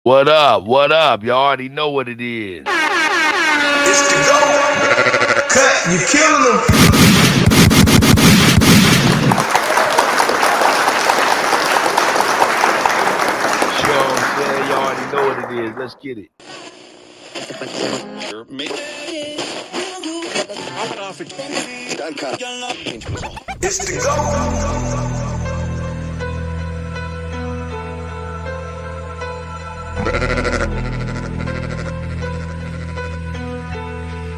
What up? What up? You already know what it is. It's the go. Cut, you killing them. Sure I'm saying? You already know what it is. Let's get it. It's the go.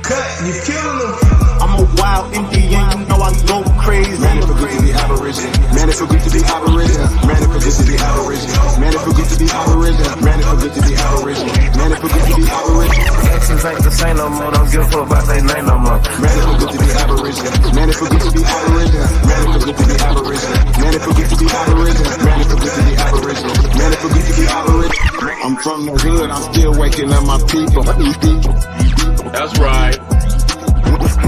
Cut, you killing them. I'm a wild Indian, you know I go crazy. Man, it feel good to be Aboriginal. Man, it feel good to be Aboriginal. Man, it feel good to be Aboriginal. Man, it feel good to be Aboriginal. Man, it feel good to be Aboriginal. Man, it feel good to be Aboriginal. Actions ain't the same no more. Don't give a fuck about they name no more. Man, it feel good to be Aboriginal. Man, it feel good to be Aboriginal. Man, it feel good to be Aboriginal. Man, it feel good to be Aboriginal. Man, it feel good to be Aboriginal. Man, it feel good to be Aboriginal. I'm from the hood. I'm still waking up my people. That's right.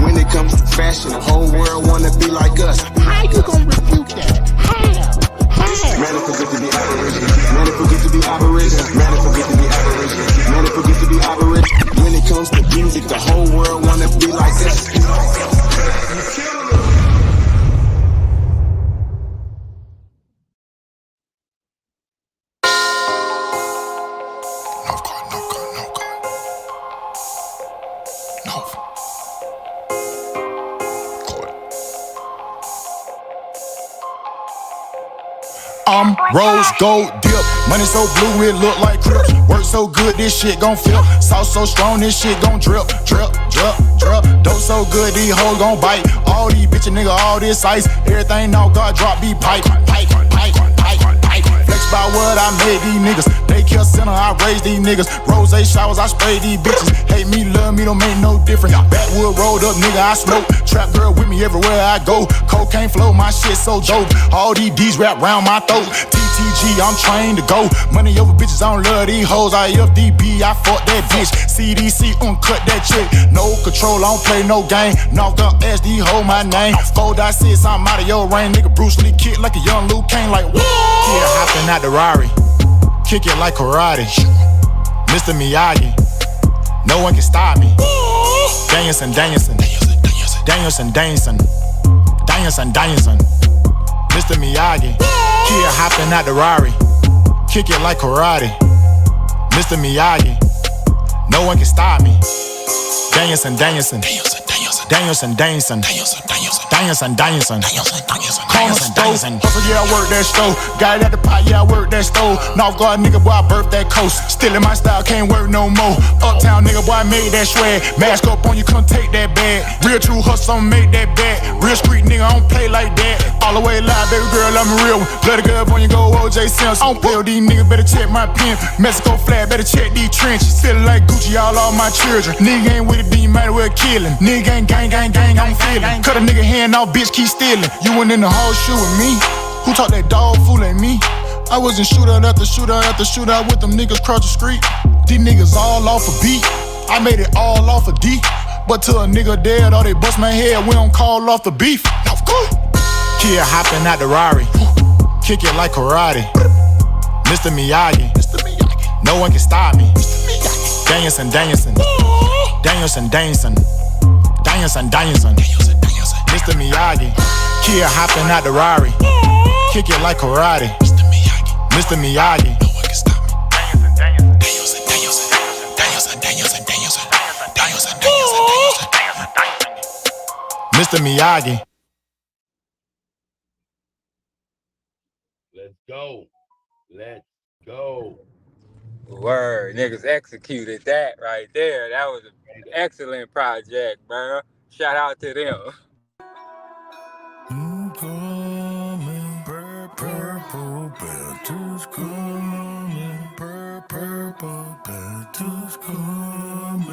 When it comes to fashion, the whole world wanna be like us. How you gonna refute that? How? Man, it feel good to be Aboriginal. Man, it feel good to be Aboriginal. Man, it feel good to be Aboriginal. Man, it feel good to be Aboriginal. When it comes to music, the whole world wanna be like us. I'm rose gold dip, money so blue it look like Crips. Work so good this shit gon' flip. Sauce so strong this shit gon' drip, drip, drip, drip. Dope so good these hoes gon' bite. All these bitches nigga, all this ice. Everything now God drop be pipe, pipe, pipe, pipe, pipe. Flex by what I made these niggas. Daycare center I raise these niggas. Rose showers I spray these bitches. Hate me, love me, don't make no difference. Backwood rolled up nigga I smoke. Trap girl with me everywhere I go. Cocaine flow, my shit so dope. All these D's wrap round my throat. TTG, I'm trained to go. Money over bitches, I don't love these hoes. IFDB, I fuck that bitch. CDC, uncut that chick. No control, I don't play no game. Knock up SD, hold my name. 4.6, I'm out of your range. Nigga Bruce Lee kick like a young Luke Kane, like whoa. Yeah, hopping out the Rari. Kick it like karate. Mr. Miyagi. No one can stop me. Dancing, dancing. Dancing, dancing. Dancing, dancing. Mr. Miyagi. Here hopping out the Rari. Kick it like karate. Mr. Miyagi. No one can stop me. Dancing, dancing. Dancing, dancing. Dancing, dancing. Corner stove. Hustle, yeah, I work that stove. Got it at the pot, yeah, I work that stove. North Guard nigga, boy, I birthed that coast. Still in my style, can't work no more. Uptown nigga, boy, I made that swag. Mask up on you, come take that bag. Real true hustle, I'ma make that bag. Real street nigga, I don't play like that. All the way live, baby girl, I'm a real one. Bloody girl on you, go OJ Simpson. I don't play with these niggas, better check my pen. Mexico flag, better check these trenches. Still like Gucci, all my children. Nigga ain't with it, then you might as well kill him. Nigga ain't gang, I'm feeling. Cut a nigga hand off, bitch, keep stealing. You went in the whole shoe with me. Who talk that dog fool at me? I was in shootout after shootout after shootout with them niggas across the street. These niggas all off a beat. I made it all off a D. But till a nigga dead or they bust my head, we don't call off the beef. No good. Kid hopping out the Rari. Kick it like karate. Mr. Miyagi. No one can stop me. Dancing, dancing. Dancing, dancing. Dancing, dancing. Mr. Miyagi. Kid hopping out the Rari. Kick it like karate. Mr. Miyagi. No one can stop me. Dancing, dancing. Dancing, dancing. Dancing, dancing. Mr. Miyagi. Let's go. Let's go. Word, niggas executed that right there. That was an excellent project, bro. Shout out to them. Purple battles coming. Purple battles coming.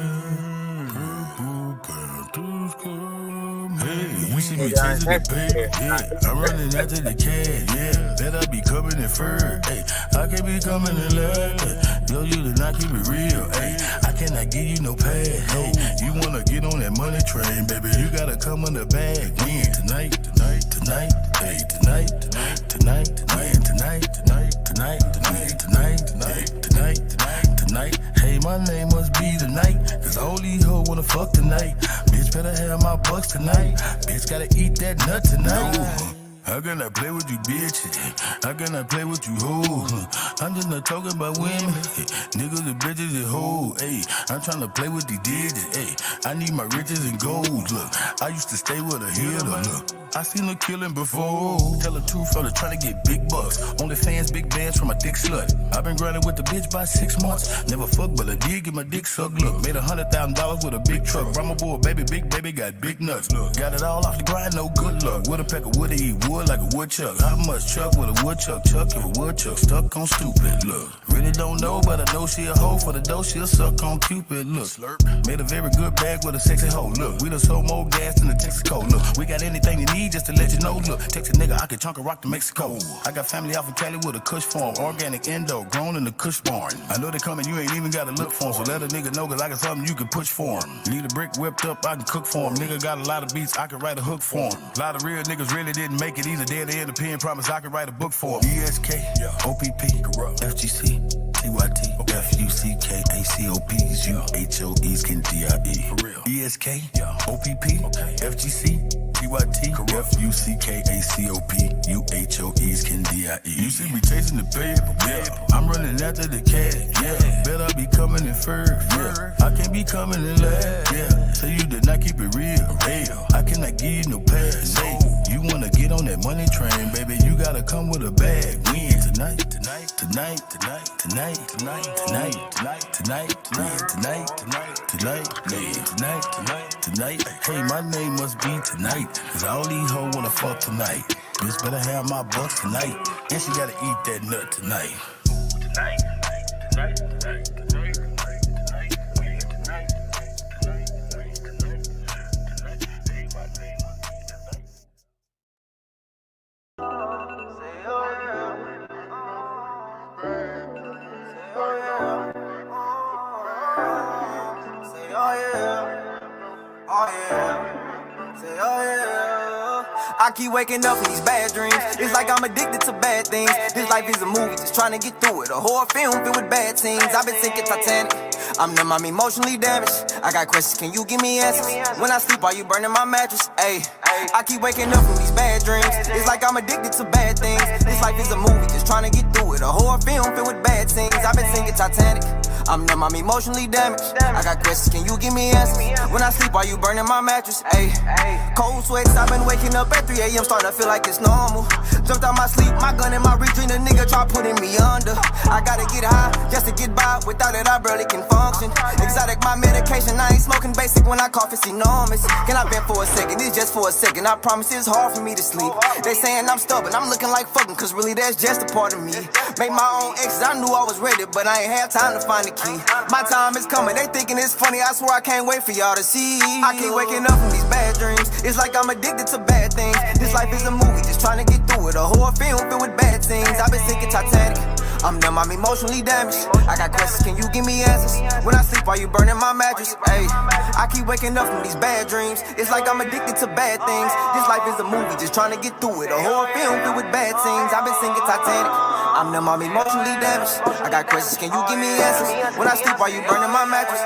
Purple battles coming. Hey, we see me chasing the paper. Yeah, I'm running after the cash. Yeah, that I be coming in first. Hey, I can't be coming in last. Yo, you did not keep it real. Hey, I cannot give you no pass. Hey, you wanna get on that money train, baby? You gotta come on the bag. When tonight, tonight, tonight, hey, tonight, tonight, tonight, tonight, tonight, tonight, tonight, tonight, tonight, tonight, tonight. tonight. Hey, my name must be tonight, cause all these hoes wanna fuck tonight. Bitch better have my bucks tonight. Bitch gotta eat that nut tonight. How can I play with you bitches? How can I play with you hoes? I'm just not talking about women. Niggas and bitches and hoes. Hey, I'm tryna play with these digits. Hey, I need my riches and gold. Look, I used to stay with a hitter. Look, I seen her killing before. Tell the truth, fella tryna get big bucks. Only fans, big bands from my dick slut. I've been grinding with the bitch by 6 months. Never fucked, but I did get my dick sucked. Look, made $100,000 with a big truck. Rama boy, baby, big baby, got big nuts. Look, got it all off the grind, no good luck. With a peck of wood to eat wood like a woodchuck. How much chuck with a woodchuck? Chuck if a woodchuck stuck on stupid. Look, really don't know, but I know she a hoe. For the dough, she'll suck on Cupid. Look, slurp. Made a very good bag with a sexy hoe. Look, we done sold more gas than the Texaco. Look, we got anything you need just to let you know. Look, text a nigga, I can chunk a rock to Mexico. I got family out from Cali with a Kush farm. Organic endo, grown in the Kush barn. I know they coming, you ain't even gotta look for them. So let a nigga know, cause I got something you can push for him. Need a brick whipped up, I can cook for him. Nigga got a lot of beats, I can write a hook for him. A lot of real niggas really didn't make it either. Dead in the pen, promise I can write a book for him. ESK, OPP, FGC, TYT, FUCK, UHOEs, can DIE. For real. ESK, OPP, FGC, TYT, FUCK, UHOEs, can DIE. You see me chasing the paper, yeah. I'm running after the cash, yeah. Bet I be coming in first, yeah. I can't be coming in last, yeah. So you did not keep it real. I cannot give you no pass, hey. You wanna get on that money train, baby, you gotta come with a bag. Win tonight, tonight, tonight, tonight, tonight, tonight, tonight, tonight, tonight, tonight, tonight, tonight, tonight, tonight, tonight. Hey, my name must be tonight, cause all these hoes wanna fuck tonight. Bitch better have my bucks tonight, and she gotta eat that nut tonight. Tonight, tonight, tonight, tonight, tonight, tonight, I keep waking up from these bad dreams. It's like I'm addicted to bad things. This life is a movie, just trying to get through it. A horror film filled with bad scenes. I've been sinking Titanic. I'm numb, I'm emotionally damaged. I got questions, can you give me answers? When I sleep, are you burning my mattress? Ayy, I keep waking up from these bad dreams. It's like I'm addicted to bad things. This life is a movie, just trying to get through it. A horror film filled with bad scenes. I've been sinking Titanic. I'm numb, I'm emotionally damaged. I got questions, can you give me answers? When I sleep, are you burning my mattress? Ayy, cold sweats, I've been waking up at 3 a.m. starting to feel like it's normal. Jumped out my sleep, my gun in my reach, and a nigga try putting me under. I gotta get high just to get by. Without it, I barely can function. Exotic, my medication, I ain't smoking basic. When I cough, it's enormous. Can I vent for a second? It's just for a second. I promise it's hard for me to sleep. They saying I'm stubborn, I'm looking like fucking, cause really that's just a part of me. Make my own exit, I knew I was ready, but I ain't have time to find the key. My time is coming, they thinking it's funny, I swear I can't wait for y'all to see. I keep waking up from these bad dreams. It's like I'm addicted to bad things. This life is a movie, just trying to get through it. A horror film filled with bad scenes. I've been sinking Titanic. I'm numb, I'm emotionally damaged. I got questions, can you give me answers? When I sleep, are you burning my mattress? Ayy, I keep waking up from these bad dreams. It's like I'm addicted to bad things. This life is a movie, just trying to get through it. A horror film filled with bad scenes. I've been sinking Titanic. I'm numb, I'm emotionally damaged. I got questions, can you give me answers? When I sleep, are you burning my mattress?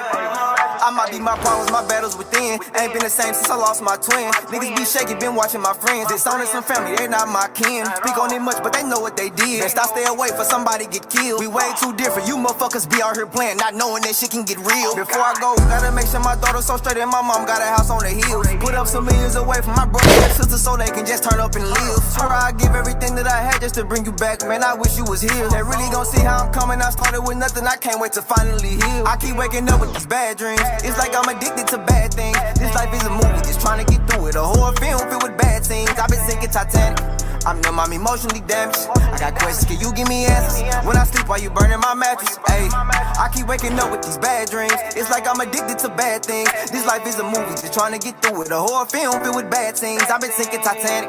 I might be my problems, my battles within. Ain't been the same since I lost my twin. Niggas be shaky, been watching my friends. Disowning some family, they not my kin. Speak on it much, but they know what they did. Best I stay away for somebody get killed. We way too different, you motherfuckers be out here playing, not knowing that shit can get real. Before I go, gotta make sure my daughter's so straight and my mom got a house on the hills. Put up some millions away from my brother and sister so they can just turn up and live. Swear I give everything that I had just to bring you back, man, I wish you was here. They really gon' see how I'm coming, I started with nothing, I can't wait to finally heal. I keep waking up with these bad dreams. It's like I'm addicted to bad things. This life is a movie, just trying to get through it. A horror film filled with bad scenes. I've been sinking Titanic. I'm numb, I'm emotionally damaged. I got questions, can you give me answers? When I sleep, are you burning my mattress? Ayy, I keep waking up with these bad dreams. It's like I'm addicted to bad things. This life is a movie, just trying to get through it. A horror film filled with bad scenes. I've been sinking Titanic.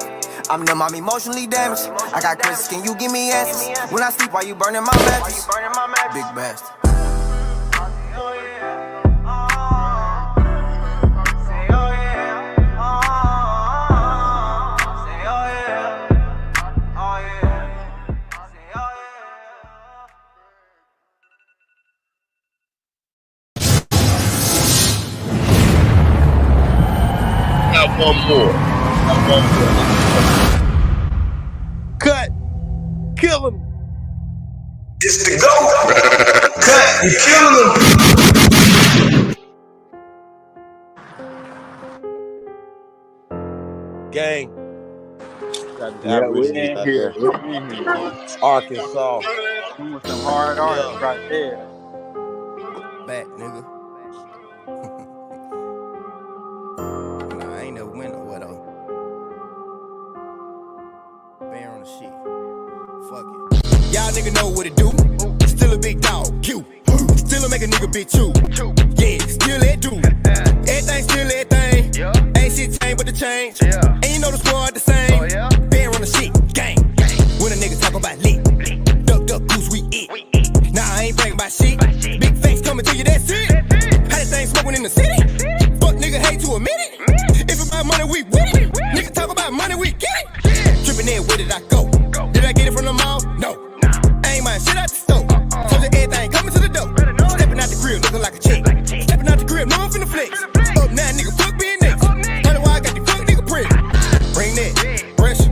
I'm numb, I'm emotionally damaged. I got questions, can you give me answers? When I sleep, are you burning my mattress? Big bastard. one more. Cut. Kill him. It's the GOAT. Cut. You killing him. Gang. Yeah, we in here. We in here. Arkansas. Doing some hard art right there. Back, nigga. Nah, I ain't never went nowhere though. Bear on the shit. Fuck it. Y'all nigga know what it do. Still a big dog, cute. Still a make a nigga big chew. Yeah, still that dude. Everything still everything. Ain't shit changed but the change. And you know the squad the same. Bear on the shit, gang. When a nigga talk about lit. Duck, goose, we eat. Nah, I ain't bragging about shit. Big face coming to you, that's it. How this thing smoking in the city? Fuck nigga hate to admit it. If it's about money, we with it. Nigga talk about money, we get it. Trippin' in, where did I go? Did I get it from the mall? No. I ain't mind shit out the stove. Told you everything coming to the door. Stepping out the grill, looking like a chick. Stepping out the grill, no I'm finna flex. Up now, nigga, fuck being next. Wonder why I got the fuck nigga print. Bring that, pressure.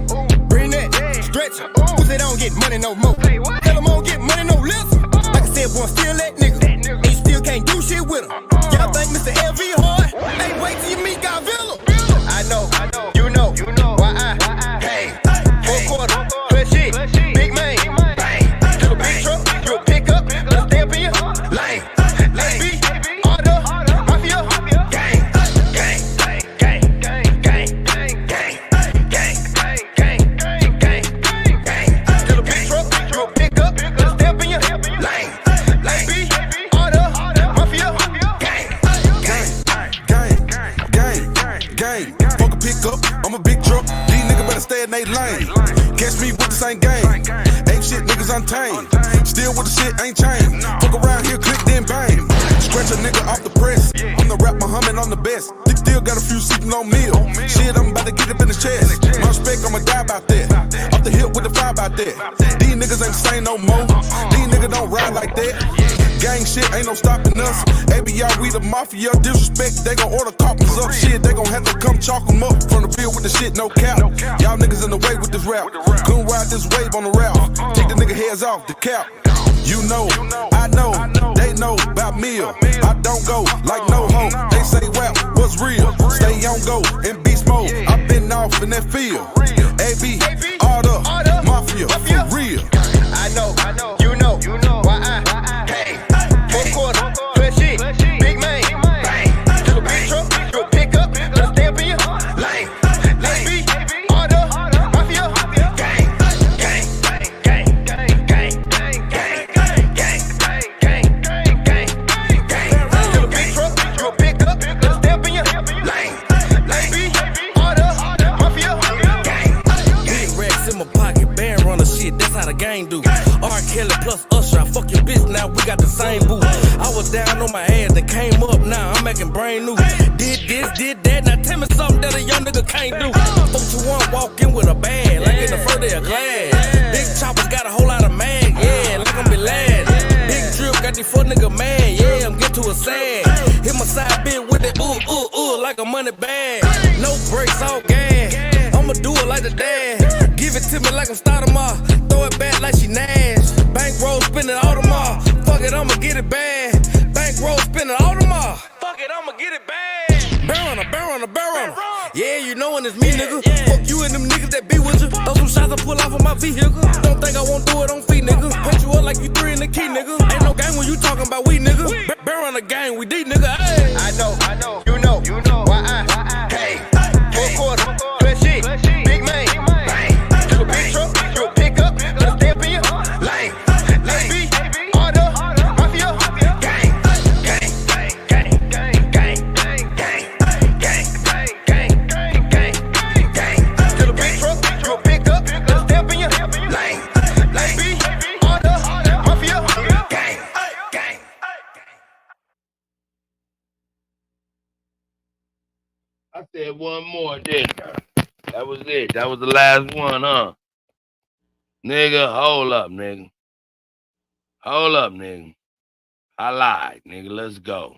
Bring that, stretch. Who said I don't get money no more? Tell them I don't get money no less. Like I said, boy, still that nigga. And you still can't do shit with him. Y'all think Mr. LV hard? Hey, wait till you meet Godzilla. I know, you know, why I, hey, 4 quarter, plus shit, big man, bang, to the big truck, you'll pick up, let's step in your lane, let's be, order, mafia, gang, to the big truck, you'll pick up, let's step in your lane, let's be, order, mafia, Gang. Fuck a pickup. I'm a big truck. These niggas better stay in they lane. Catch me with the same game. Ain't shit, niggas untamed. Still with the shit, ain't changed. Fuck around here, click, then bang. Scratch a nigga off the press. I'm the rap Muhammad, I'm the best. Still got a few sleeping on meal. Shit, I'm about to get up in the chest. My respect, I'ma die about that. Off the hip with the vibe out there. These niggas ain't the same no more. These niggas don't ride like that. Gang shit, ain't no stopping us. ABR, we the mafia. Disrespect, they gon' order coffins up. Shit, they gon' have to come chalk them up. From the field with the shit, no cap. Y'all niggas in the way with this rap. Couldn't ride this wave on the route. Take the nigga heads off the cap. You know, I know, they know about me. I don't go like no hoe. They say rap was real. Stay on go in beast mode. I been off in that field. AB, order, mafia, for real. I know, you know, why I, hey, 4 quarter, plus shit, big man, bang, to the big truck, you'll pick up, let's step in your lane, let's be, order, mafia, gang, to the big truck, you'll pick up, let's step in your lane, let's be, order, mafia, gang. Big racks in my pocket, band runner shit, that's how the gang do. R. Kelly plus Usher, I fuck your bitch, now we got the same boo. I was down on my ass, then came up, now I'm acting brand new. Did this, did that, now tell me something that a young nigga can't do. 421 walk in with a bag, like in the front of a glass. Big choppers got a whole lot of mag, yeah, like I'm be lad. Big drip got these 4 nigga mad, yeah, I'm get to a sad. Hit my side bitch with that like a money bag. No brakes, all gas, I'ma do it like the dad. Give it to me like I'm Stoudemire, throw it back like she Nash. Bankroll spinning Audemars, fuck it, I'ma get it bad. Bankroll spinning Audemars, fuck it, I'ma get it bad. Barrel. Yeah, you know when it's me, nigga. Fuck you and them niggas that be with you. Those some shots I pull off of my vehicle. Don't think I won't do it on feet, nigga. Punch you up like you 3 in the key, nigga. Ain't no gang when you talking about we, nigga. Barrel on the gang, we deep, nigga. Hey. I know, you know, why I, hey, 4 quarter, plus shit, big man, bang, to the big truck, you'll pick up, let's step in your lane, let's be, order, mafia, gang, to the big truck, you'll pick up, let's step in your lane, let's be, order, mafia, gang. I said one more, didn't I? That was it. That was the last one, huh? Nigga, hold up, nigga. Hold up, nigga. I lied, nigga. Let's go.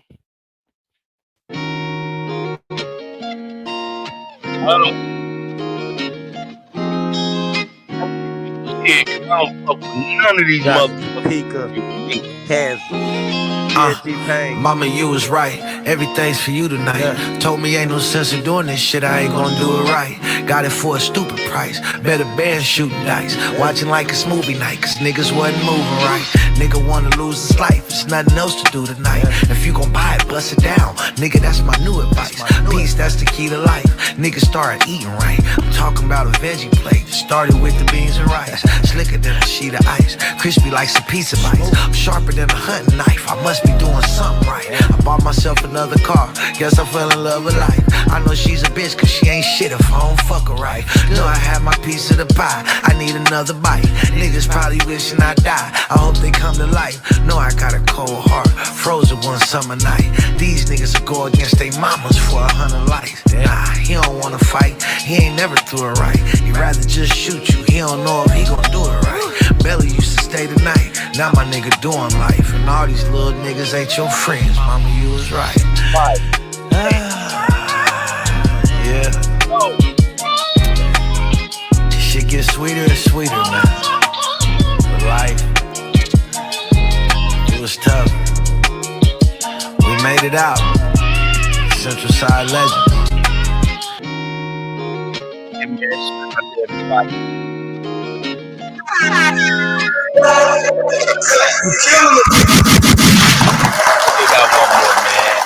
Yeah, 'cause I don't fuck with none of these motherfuckers. Mama, you was right. Everything's for you tonight. Yeah. Told me ain't no sense in doing this shit. I ain't gonna do it right. Got it for a stupid price. Better band shooting dice. Watching like it's movie night, cause niggas wasn't moving right. Nigga wanna lose his life. There's nothing else to do tonight. If you gon' buy it, bust it down. Nigga, that's my new advice. Peace, that's the key to life. Niggas start eating right. I'm talking about a veggie plate. Started with the beans and rice. Slicker than a sheet of ice. Crispy like some pizza bites. I'm sharper than a hunting knife. I must be doing something right. I bought myself another car. Guess I fell in love with life. I know she's a bitch cause she ain't shit if I don't fuck her right. Know I had my piece of the pie. I need another bite. Niggas probably wishing I die. I hope they come to life. Know I got a cold heart. Frozen one summer night. These niggas will go against they mamas for 100 lives. Nah, he don't wanna fight. He ain't never do it right. He'd rather just shoot you. He don't know if he gon' do it right. Belly used to stay the night. Now my nigga doing life. And all these little niggas ain't your friends. Mama, you was right. Yeah. This shit gets sweeter and sweeter, man. But life, it was tough. We made it out. Central Side Legends.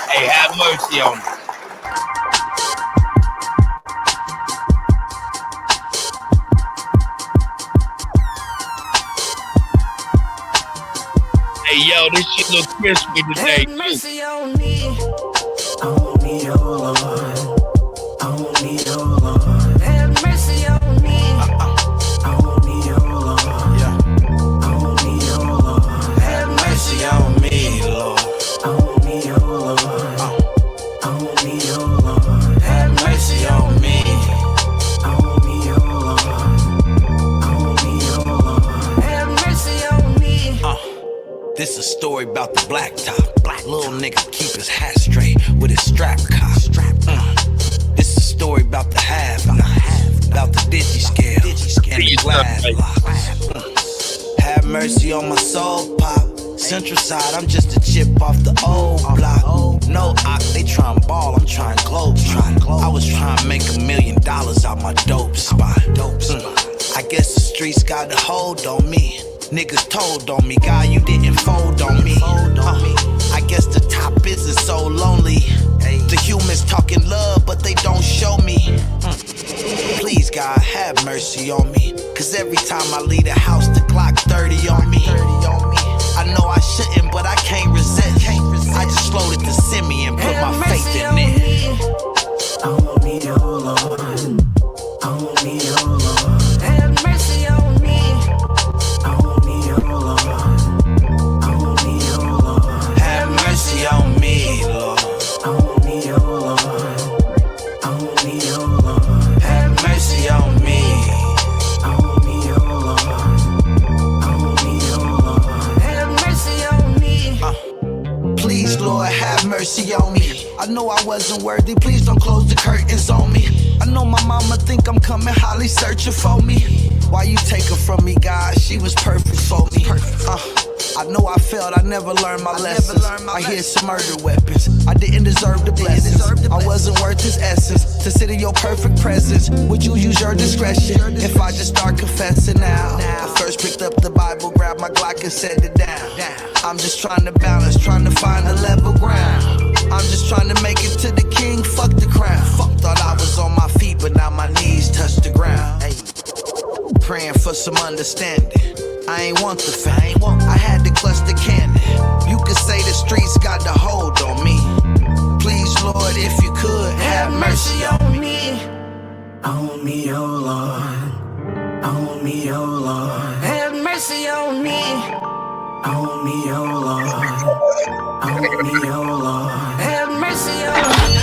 Hey, have mercy on me. Hey, yo, this shit look crispy today. Have mercy on me. On me, oh Lord. On me, oh Lord. Have mercy on me. On me, oh Lord. Yeah. On me, oh Lord. Have mercy on me, Lord. On me, oh Lord. On me, oh Lord. Have mercy on me. On me, oh Lord. On me, oh Lord. Have mercy on me. This a story about the black top. Little nigga keep his hat straight with his strap cock. This a story about the half, about the digi scale and the glass blocks. Have mercy on my soul, pop. Central Side, I'm just a chip off the old block. No they tryin' ball, I'm tryin' globe. I was tryin' to make $1 million out my dope spot. I guess the streets got a hold on me. Niggas told on me, God, you didn't fold on me. I guess the top isn't so lonely. The humans talking love, but they don't show me. Please, God, have mercy on me. Cause every time I leave the house, the clock 30 on me. I know I shouldn't, but I can't resist. I just slowed it to semi and put my faith in it. On me, oh Lord. On me, oh Lord. Have mercy on me. On me, oh Lord. On me, oh Lord. Have mercy on me, Lord. On me, oh Lord. On me, oh Lord. Have mercy on me. On me, oh Lord. On me, oh Lord. Have mercy on me. Please, Lord, have mercy on me. I know I wasn't worthy, please don't close the curtains on me. I know my mama think I'm coming, Holly searching for me. Why you take her from me, God? She was perfect for me. I know I failed, I never learned my lessons. I hear some murder weapons, I didn't deserve the blessings. I wasn't worth his essence. To sit in your perfect presence, would you use your discretion if I just start confessing now? I first picked up the Bible, grabbed my Glock and set it down. I'm just trying to balance, trying to find a level ground. I'm just trying to make it to the king, fuck the crown. Thought I was on my feet, but now my knees touch the ground. Praying for some understanding. I ain't want the fame, I had to clutch the cannon. You could say the streets got the hold on me. Please, Lord, if you could, have mercy on me. On me, oh Lord. On me, oh Lord. Have mercy on me. On me, oh Lord. On me, oh Lord. Have mercy on me.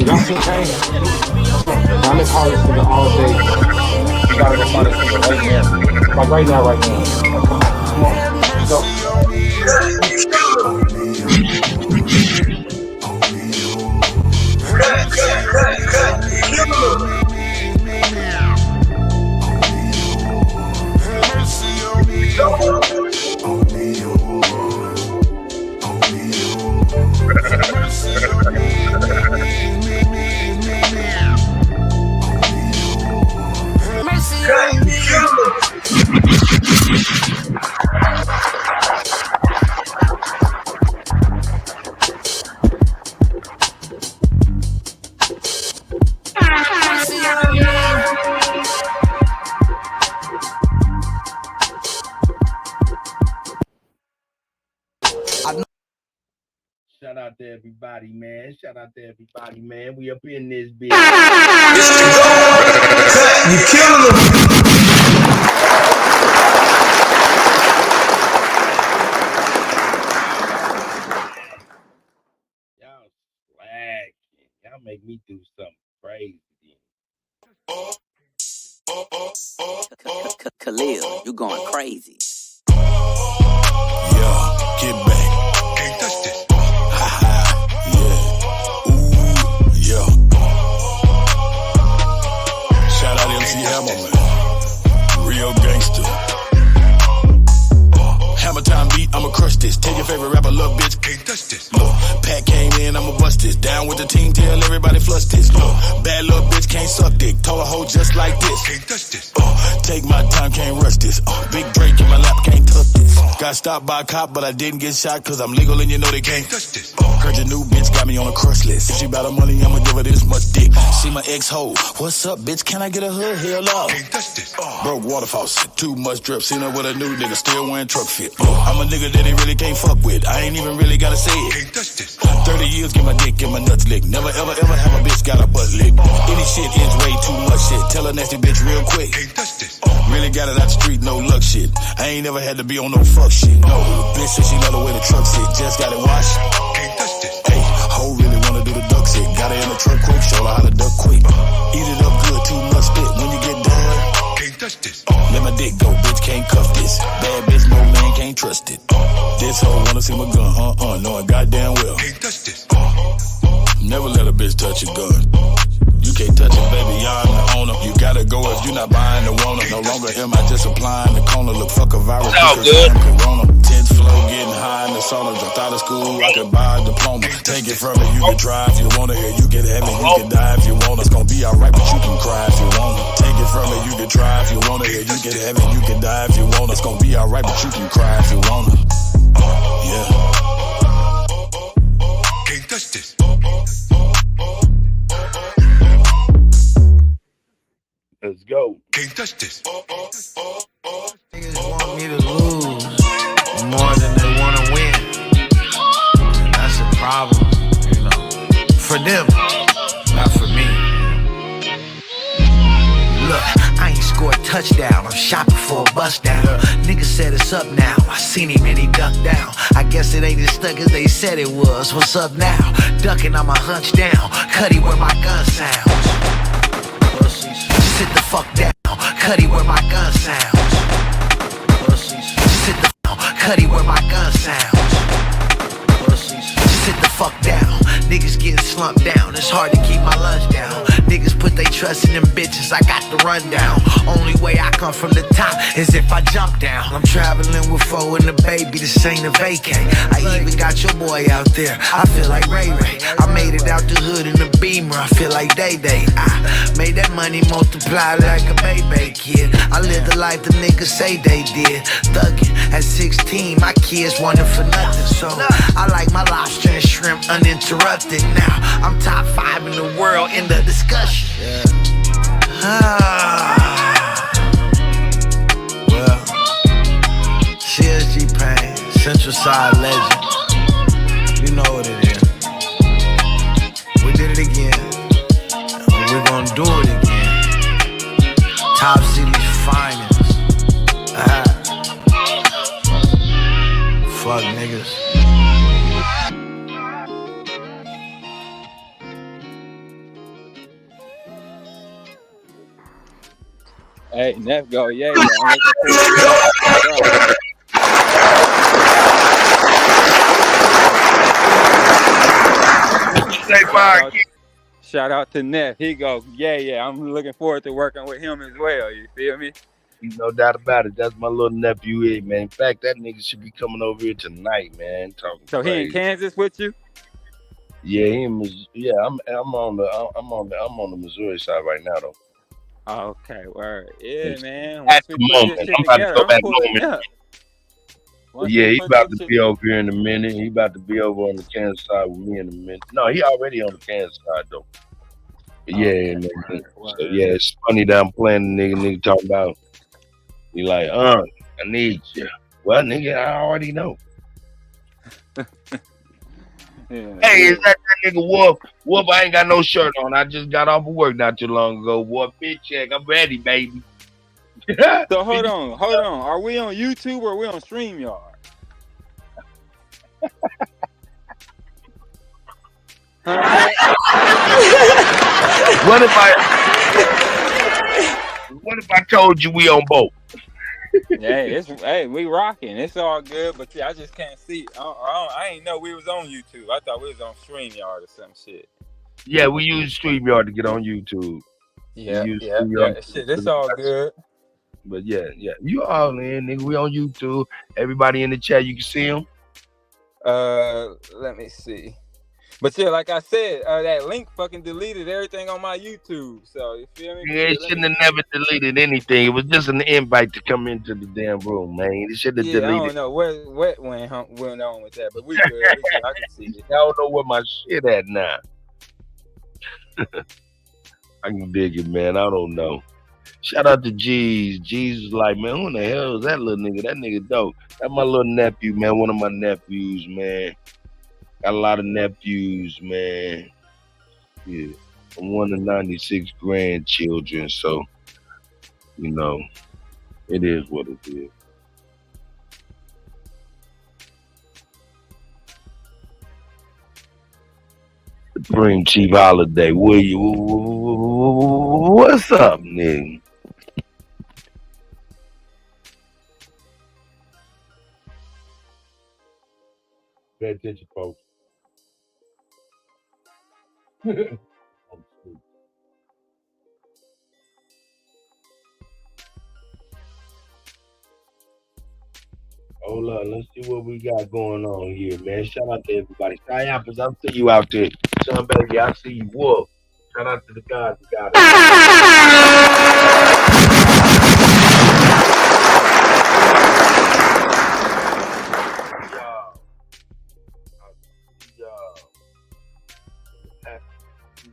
Y'all see Temu? I'm in college for the all day. You gotta go find this nigga right now. Like right now. Come on, let's go. Only you. Only you. Mercy on me. Mercy on me. Shout out to everybody, man. Shout out to everybody, man. We up in this bitch. You killing them. Y'all slacking. Y'all make me do something crazy. Khalil, you going crazy. Yeah, get back. Can't touch this. Yeah. Ooh, yeah. Shout out MC Hammer, man. Real gangster. Hammer time beat, I'ma crush this. Tell your favorite rapper, little bitch, can't touch this. Look, Pat came in, I'ma bust this. Down with the team, tell everybody flush this. Look, bad little bitch can't suck dick. Told a hoe just like this. Can't touch this. Take my time, can't rush this. Big break in my lap, can't touch this. Got stopped by a cop, but I didn't get shot, cause I'm legal and you know they can't touch this. Heard your new bitch got me on a crush list. If she bout her money, I'ma give her this much dick. See my ex-hoe, what's up, bitch? Can I get a hood? Hell no. Can't touch this. Broke water faucet, too much drip. Seen her with a new nigga, still wearing truck fit. I'm a nigga that they really can't fuck with. I ain't even really gotta say it. Can't touch this. 30 years, get my dick, get my nuts licked. Never ever ever have a bitch got a butt licked. Any shit is way too much shit. Tell a nasty bitch real quick. Can't touch this. Really got it out the street, no luck shit. I ain't never had to be on no fuck shit. No, bitch said she love the way the truck sit. Just got it washed. Can't touch this. Hey, hoe really wanna do the duck sit. Got her in the truck quick, show her how to duck quick. Eat it up good, too much spit. When you get done, can't touch this. Let my dick go, bitch, can't cuff this. Bad bitch, no man can't trust it. This hoe wanna see my gun, knowing goddamn well. Can't touch this. Never let a bitch touch your gun. You can't touch it, baby, I'm the owner. You gotta go if you not buying the Rona. No longer am I just applying the corner. Look, fuck a virus. All good. Corona. 10th floor, getting high in the sauna. Dropped out of school, I could buy a diploma. Take it from me, you can try if you wanna. Here, you can have it, you can die if you want. It's gonna be alright, but you can cry if you wanna. Take it from me, you can try if you wanna. Here, you can have it, you can die if you want. It's gonna be alright, but you can cry if you wanna. Yeah. Can't touch this. Let's go. Can't touch this. Niggas want me to lose more than they wanna win. That's a problem, you know. For them, not for me. Look, I ain't scored a touchdown. I'm shopping for a bust down. Nigga said it's up now. I seen him and he ducked down. I guess it ain't as stuck as they said it was. What's up now? Ducking, I'ma hunch down. Cuddy where my gun sounds. Sit the fuck down, Cuddy where my gun sounds. Sit the Cuddy where my gun sounds. Sit the fuck down, niggas getting slumped down. It's hard to keep my lunch down. Niggas put they trust in them bitches, I got the rundown. Only way I come from the top is if I jump down. I'm traveling with foe and the baby, this ain't a vacay. I even got your boy out there, I feel like Ray Ray. I made it out the hood in the Beamer, I feel like Day Day. I made that money multiply like a baby kid. I lived the life the niggas say they did. Thuggin' at 16, my kids wanted for nothing. So I like my lobster and shrimp uninterrupted. Now I'm top 5 in the world in the discussion. Well, CSG Pain, Central Side legend. You know what it is. We did it again. We're gonna do it again. Top City's finest. Fuck niggas. Hey, Neff go, yeah. Shout out to Neff. He go, yeah. I'm looking forward to working with him as well. You feel me? No doubt about it. That's my little nephew here, man. In fact, that nigga should be coming over here tonight, man. Talking So he in crazy. Kansas with you? Yeah, I'm on the Missouri side right now though. Oh, okay, word. Yeah, It's man. at Once we the put moment. this shit I'm about to together, go I'm back pulling home. up. Once Yeah, we he put about this to shit. be over here in a minute. He about to be over on the Kansas side with me in a minute. No, he already on the Kansas side though. But yeah, Okay, man. word, So word. yeah, it's funny that I'm playing the nigga talking about. He like, I need you. Well, nigga, I already know. Yeah, Hey, yeah. is that nigga Wolf? Wolf, I ain't got no shirt on. I just got off of work not too long ago. Wolf, bitch, check. I'm ready, baby. So hold on. Are we on YouTube or are we on StreamYard? Huh? What if I told you we on both? Hey, we rocking. It's all good, but see, I just can't see. I ain't know we was on YouTube. I thought we was on StreamYard or some shit. Yeah, we use StreamYard to get on YouTube. Yeah. Shit, it's all good. But yeah. You all in, nigga. We on YouTube. Everybody in the chat, you can see them. Let me see. But yeah, like I said, that link fucking deleted everything on my YouTube. So you feel me? Yeah, it shouldn't have never deleted anything. It was just an invite to come into the damn room, man. It should have deleted. I don't know what went on with that, but we good. I can see it. I don't know where my shit at now. I can dig it, man. I don't know. Shout out to G's. G's was like, man, who the hell is that little nigga? That nigga dope. That's my little nephew, man. One of my nephews, man. Got a lot of nephews, man. Yeah. I'm one of 96 grandchildren, so, you know, it is what it is. Supreme Chief Holiday, what's up, nigga? Pay attention, folks. Hold on, let's see what we got going on here, man. Shout out to everybody. Sky Apples, I'll see you out there. Son, baby, I see you. Wolf. Shout out to the guys who got it.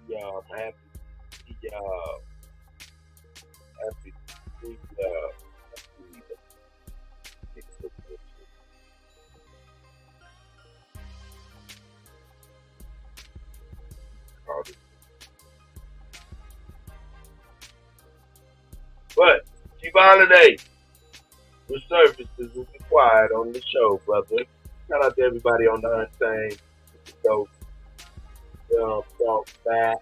Y'all. I'm happy to see y'all. Happy to see y'all. But Chief Holiday, the services will be quiet on the show, brother. Shout out to everybody on the UnTamed. So, back.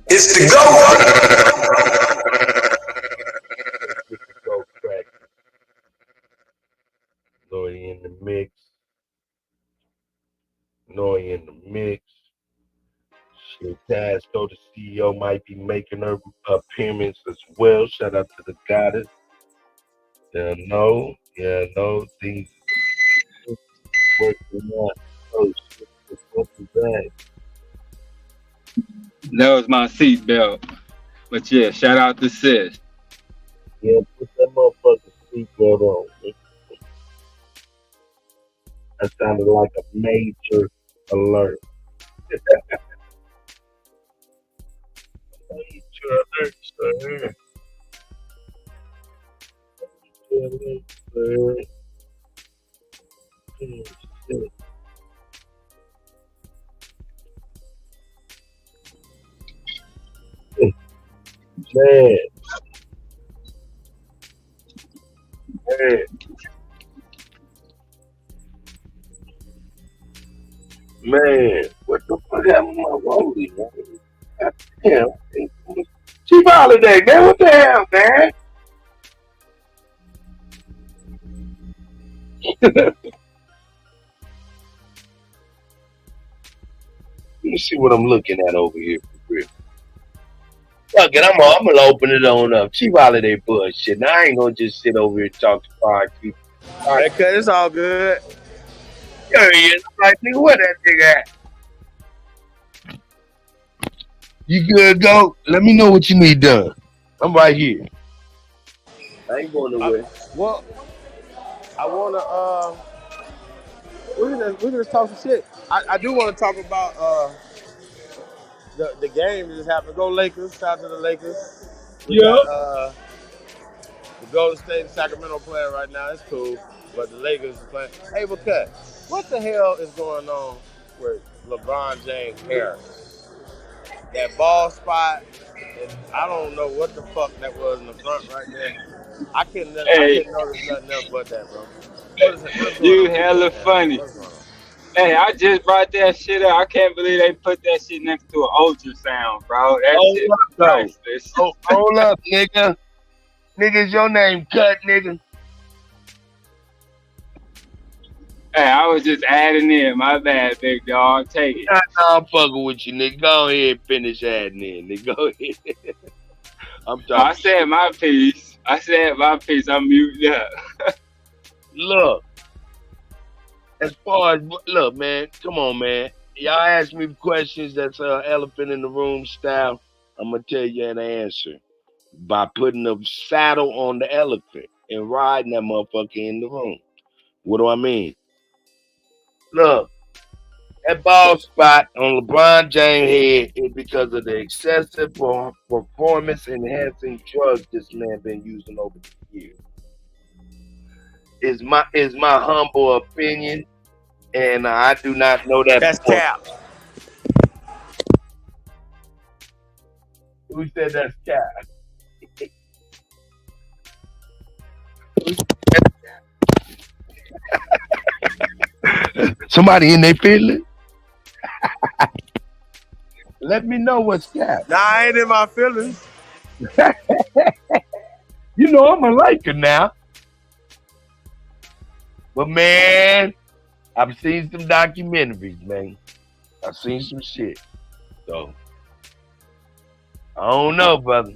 It's the go crack. Noy in the mix. Shit, Tasco, the CEO, might be making her appearance as well. Shout out to the goddess. No, things working out. Oh shit, it's looking bad. That was my seatbelt. But yeah, shout out to sis. Yeah, put that motherfucking seatbelt on. That sounded like a major alert. Major alert, sir. Man. Man, what the fuck happened to my rollie, man? Damn. Chief Holiday, man, what the hell, man? Let me see what I'm looking at over here for real. Fuck it, I'm gonna open it on up. Chief Holiday bullshit. Now I ain't gonna just sit over here and talk to five people. All right, cuz it's all good. There he is. I'm like, nigga, where that nigga at? You good, go? Let me know what you need done. I'm right here. I ain't going nowhere. Well, I wanna we can just talk some shit. I do want to talk about the game that just happened. Go Lakers! Shout out to the Lakers. We got the Golden State and Sacramento playing right now. It's cool, but the Lakers are playing. Hey, Kuttack, what the hell is going on with LeBron James' hair? That ball spot. I don't know what the fuck that was in the front right there. I couldn't notice nothing else but that, bro. What's You hella funny. Hey, I just brought that shit up. I can't believe they put that shit next to an ultrasound, bro. That shit is priceless. Hold up, nigga. Nigga's your name Cut, nigga. Hey, I was just adding in. My bad, big dog. Take it. Nah, I'm fucking with you, nigga. Go ahead and finish adding in, nigga. Go ahead. I said my piece. I'm muted up. Look. As far as, look, man, come on, man. Y'all ask me questions that's elephant in the room style. I'm going to tell you an answer. By putting a saddle on the elephant and riding that motherfucker in the room. What do I mean? Look, that ball spot on LeBron James' head is because of the excessive performance-enhancing drugs this man been using over the years. Is my humble opinion, and I do not know that. That's cap. Who said that's cap? Somebody in their feeling? Let me know what's cap. Nah, I ain't in my feelings. You know I'm a Laker now. But man, I've seen some documentaries, man. I've seen some shit. So I don't know, brother.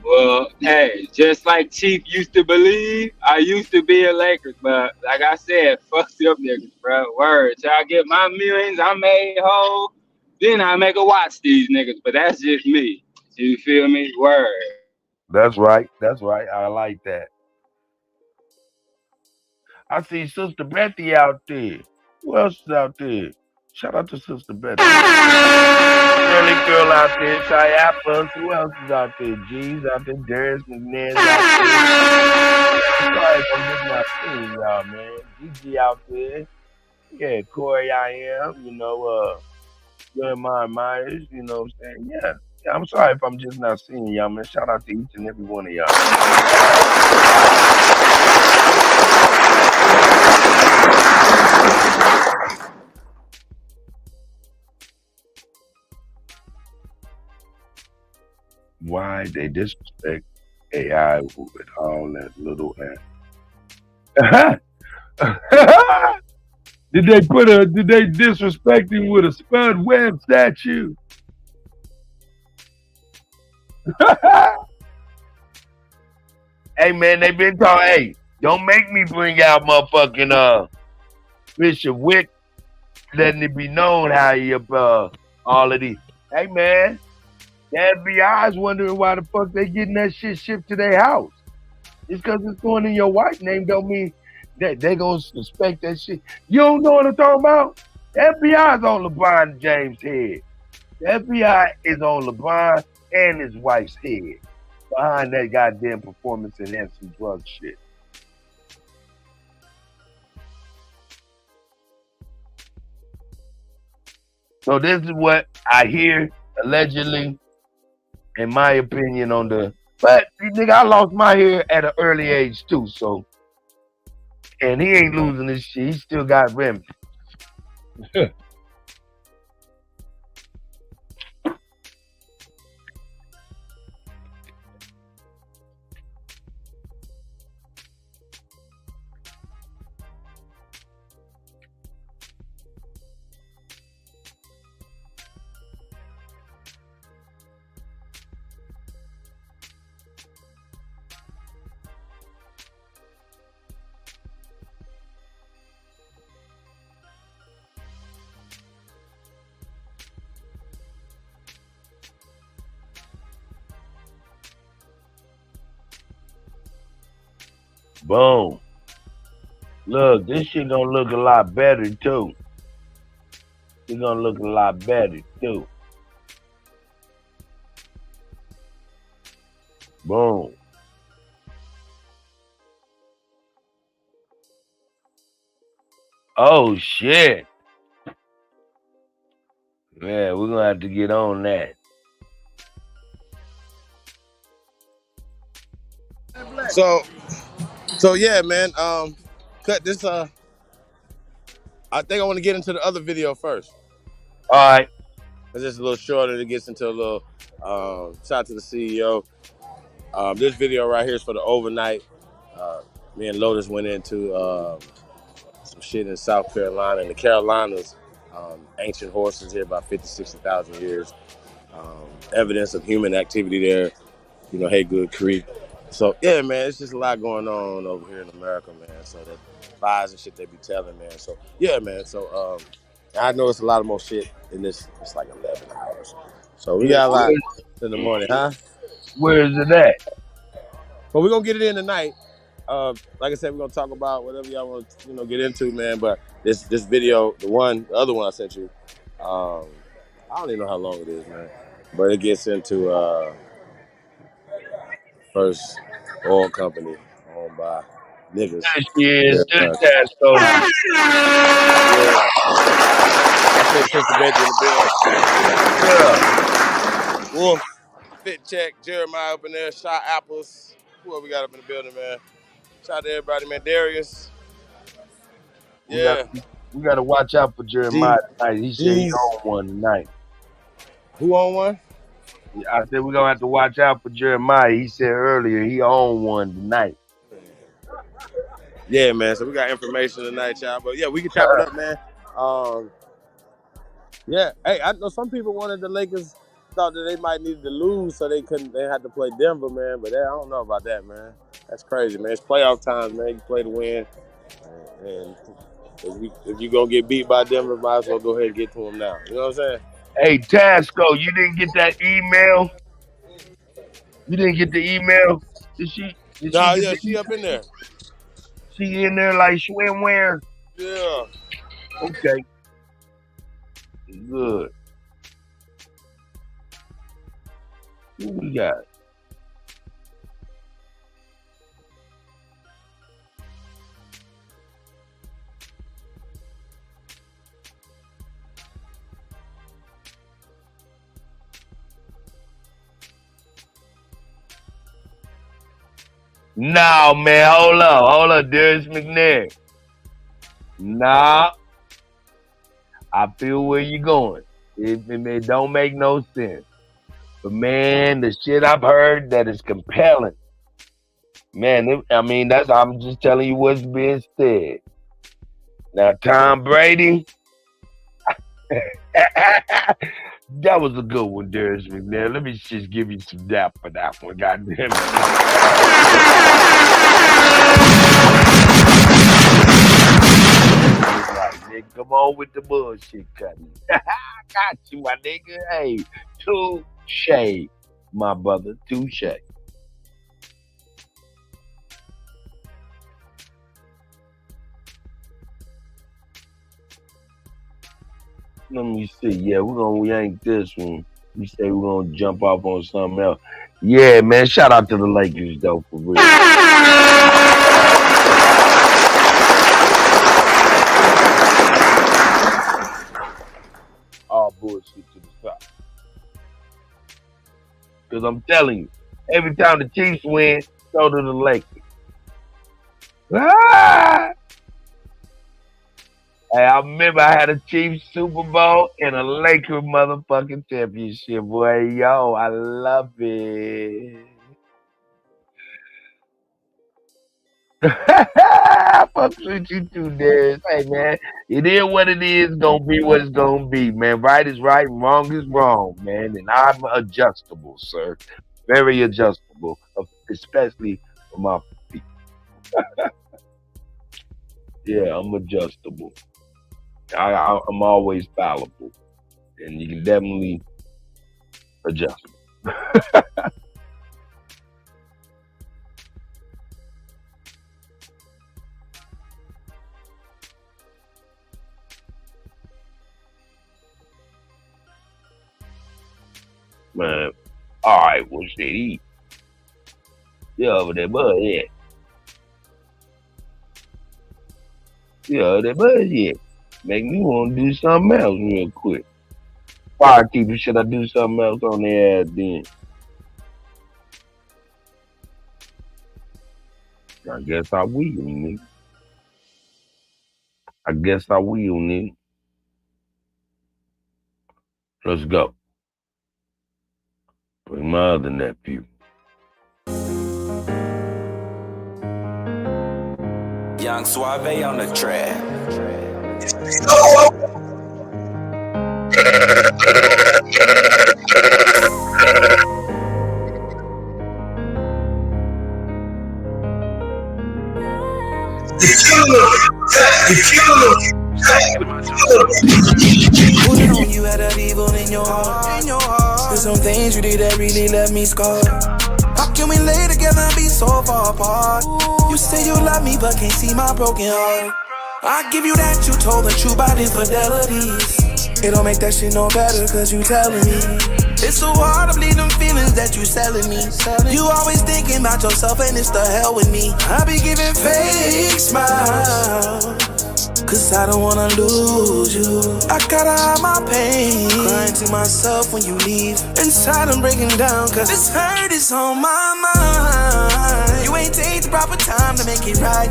Well, hey, just like Chief used to believe, I used to be a Lakers, but like I said, fuck them niggas, bro. Word. Y'all get my millions, I made whole, then I make a watch these niggas, but that's just me. You feel me? Word. That's right. That's right. I like that. I see Sister Betty out there. Who else is out there? Shout out to Sister Betty. Early girl out there, Shy Apples. Who else is out there? G's out there, Darius McNair's out there. Sorry if I'm just not seeing y'all, man. GG out there. Yeah, Corey I am, Jeremiah Myers, you know what I'm saying? Yeah. I'm sorry if I'm just not seeing y'all, man. Shout out to each and every one of y'all. Why they disrespect AI with all that little Did they disrespect him with a Spud Webb statue? Hey man, they been talking. Hey, don't make me bring out motherfucking Bishop Wick, letting it be known how he all of these. Hey man, the FBI is wondering why the fuck they getting that shit shipped to their house. Just because it's going in your wife's name don't mean that they gonna suspect that shit. You don't know what I'm talking about? The FBI is on LeBron James' head. The FBI is on LeBron and his wife's head behind that goddamn performance enhancing drug shit. So this is what I hear allegedly, in my opinion, on the. But nigga, I lost my hair at an early age too, so. And he ain't losing his shit. He still got remedies. Boom. Look, this shit gonna look a lot better too. It's gonna look a lot better too. Boom. Oh shit. Man, we're gonna have to get on that. So yeah, man. Cut this. I think I want to get into the other video first. All right. It's just a little shorter. It gets into a little shout out to the CEO. This video right here is for the overnight. Me and Lotus went into some shit in South Carolina. In the Carolinas, ancient horses here about 50, 60,000 years. Evidence of human activity there. You know, Haygood Creek. So yeah, man, it's just a lot going on over here in America, man. So that lies and shit they be telling, man. So yeah, man. So I know it's a lot of more shit in this. It's like 11 hours. So we got a lot in the morning, huh? Where is it at? But we're gonna get it in tonight. Like I said, we're gonna talk about whatever y'all want to, get into, man. But this video, the other one I sent you, I don't even know how long it is, man. But it gets into first oil company owned by niggas. There she is. Yeah, Tasco. I said Sister Betty in the building. Yeah. Wolf, Fit Check, Jeremiah up in there, Shot Apples. Who else we got up in the building, man? Shout out to everybody, man. Darius. Yeah. We gotta watch out for Jeremiah tonight. He said he on one tonight. Who on one? I said we're gonna have to watch out for Jeremiah. He said earlier he on one tonight. Yeah, man. So we got information tonight, y'all. But yeah, we can chop it up, man. Yeah. Hey, I know some people wanted the Lakers, thought that they might need to lose so they had to play Denver, man. But I don't know about that, man. That's crazy, man. It's playoff times, man. You play to win. And if you gonna get beat by Denver, might as well go ahead and get to them now. You know what I'm saying? Hey, Tasco, you didn't get that email? You didn't get the email? Did she? Yeah, she up in there. She in there like swimwear? Yeah. Okay. Good. Who we got? No, man, hold up, Darius McNair. Nah, I feel where you're going. It don't make no sense. But man, the shit I've heard that is compelling. Man, I'm just telling you what's being said. Now, Tom Brady, that was a good one, Darius McNair. Let me just give you some dap for that one, goddamn it. Right, nigga, come on with the bullshit, cutting. Got you, my nigga. Hey, touche, my brother, touche. Let me see. Yeah, we gonna yank this one. We say we're gonna jump off on something else. Yeah, man. Shout out to the Lakers though, for real. All bullshit to the top. Cause I'm telling you, every time the Chiefs win, so do the Lakers. Ah! Hey, I remember I had a Chiefs Super Bowl and a Laker motherfucking championship. Boy, yo, I love it. I fuck with you too, Darius. Hey, man, it is what it is. Gonna be what it's gonna be, man. Right is right, wrong is wrong, man. And I'm adjustable, sir. Very adjustable, especially for my feet. Yeah, I'm adjustable. I'm always fallible, and you can definitely adjust. Man, all right, well, shit, eat. You over there, bud, yeah. You over there, bud, yeah. Make me want to do something else real quick. Firekeeper, should I do something else on their ass then? I guess I will, nigga. I guess I will, nigga. Let's go. Bring my other nephew. Young Suave on the track. Who known you had that evil in your heart? There's some things you did that really left me scarred. How can we lay together and be so far apart? You say you love me but can't see my broken heart. I give you that, you told the truth about infidelities. It don't make that shit no better cause you telling me. It's so hard to believe them feelings that you selling me. You always thinking about yourself and it's the hell with me. I be giving fake smiles cause I don't wanna lose you. I gotta hide my pain, crying to myself when you leave. Inside I'm breaking down cause this hurt is on my mind. You ain't take the proper time to make it right.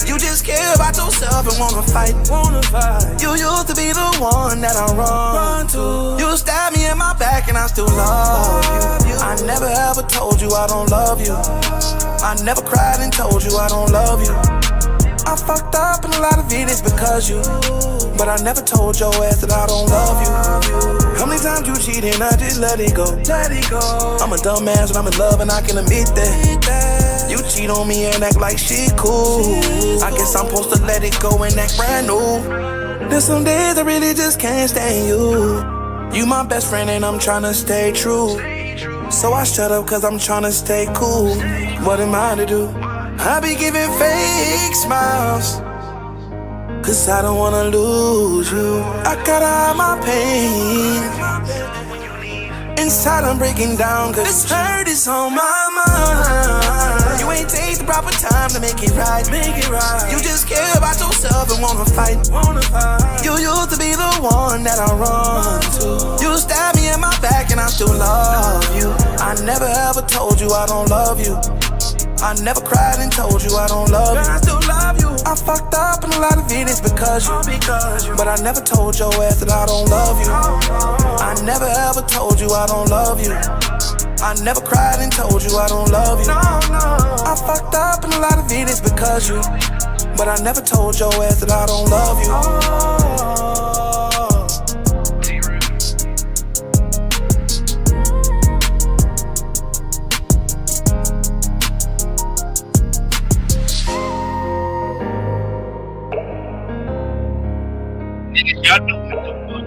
You just care about yourself and wanna fight. You used to be the one that I run to. You stabbed me in my back and I still love you. I never ever told you I don't love you. I never cried and told you I don't love you. I fucked up and a lot of it is because you. But I never told your ass that I don't love you. How many times you cheated and I just let it go? I'm a dumbass when I'm in love and I can admit that. You cheat on me and act like shit cool. I guess I'm supposed to let it go and act brand new. There's some days I really just can't stand you. You my best friend and I'm tryna stay true. So I shut up cause I'm tryna stay cool. What am I to do? I be giving fake smiles cause I don't wanna lose you. I gotta hide my pain. Inside I'm breaking down cause this hurt is on my mind. You ain't take the proper time to make it right. You just care about yourself and wanna fight. You used to be the one that I run to. You stabbed me in my back and I still love you. I never ever told you I don't love you. I never cried and told you I don't love you. I still love you. I fucked up and a lot of it is because you. But I never told your ass that I don't love you. I never ever told you I don't love you. I never cried and told you I don't love you. I fucked up and a lot of it is because you. But I never told your ass that I don't love you. Y'all know what the fuck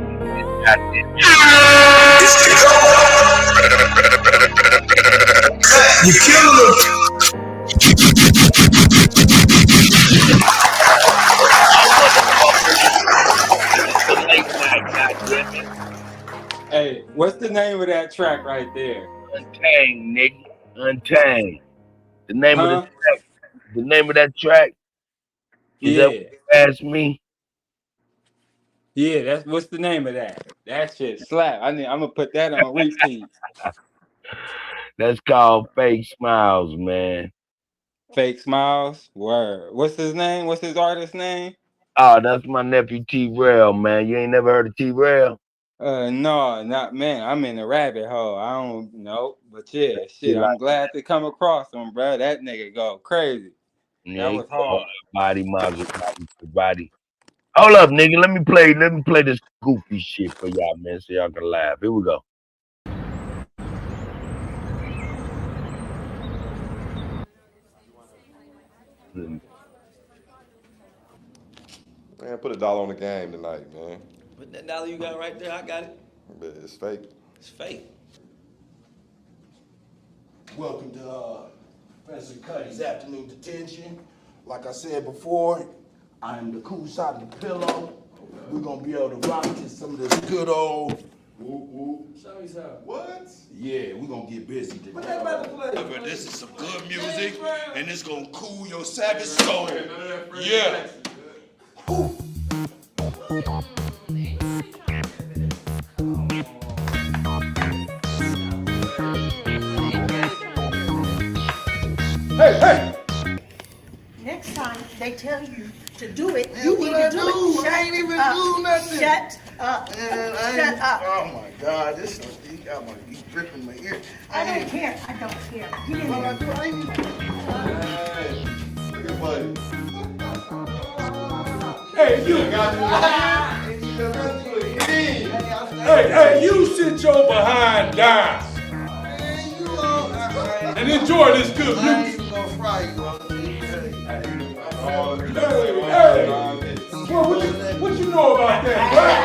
You killing them. Hey, what's the name of that track right there? Untamed, nigga. Untamed. The name of the track. The name of that track. Is that what you asked me? Yeah, that's what's the name of that? That shit slap. I'm gonna put that on repeat. That's called Fake Smiles, man. Fake Smiles. Word. What's his name? What's his artist name? Oh, that's my nephew T-Rail, man. You ain't never heard of T-Rail? No, not man. I'm in the rabbit hole. I don't know, but yeah, shit. I'm glad to come across him, bro. That nigga go crazy. Yeah, that was hard. Body. Hold up, nigga. Let me play this goofy shit for y'all, man, so y'all can laugh. Here we go. Man, put $1 on the game tonight, man. Put that dollar you got right there, I got it. But it's fake. It's fake. Welcome to Professor Cuddy's afternoon detention. Like I said before, I am the cool side of the pillow. We're gonna be able to rock to some of this good old Show me something. What? Yeah, we gonna get busy today. What they about to play? But this is some good music, and it's gonna cool your savage soul. Yeah. Hey! Next time they tell you to do it, you need to do it. I ain't even do nothing. Shut up. Shut up. Oh my God, this he's ripping my ear. I don't care. I don't care. Get in What there. I do, Look at buddy. Hey, Hey, you sit your behind down and enjoy this good music. I ain't even gonna fry you. Hey, what you know about that, right?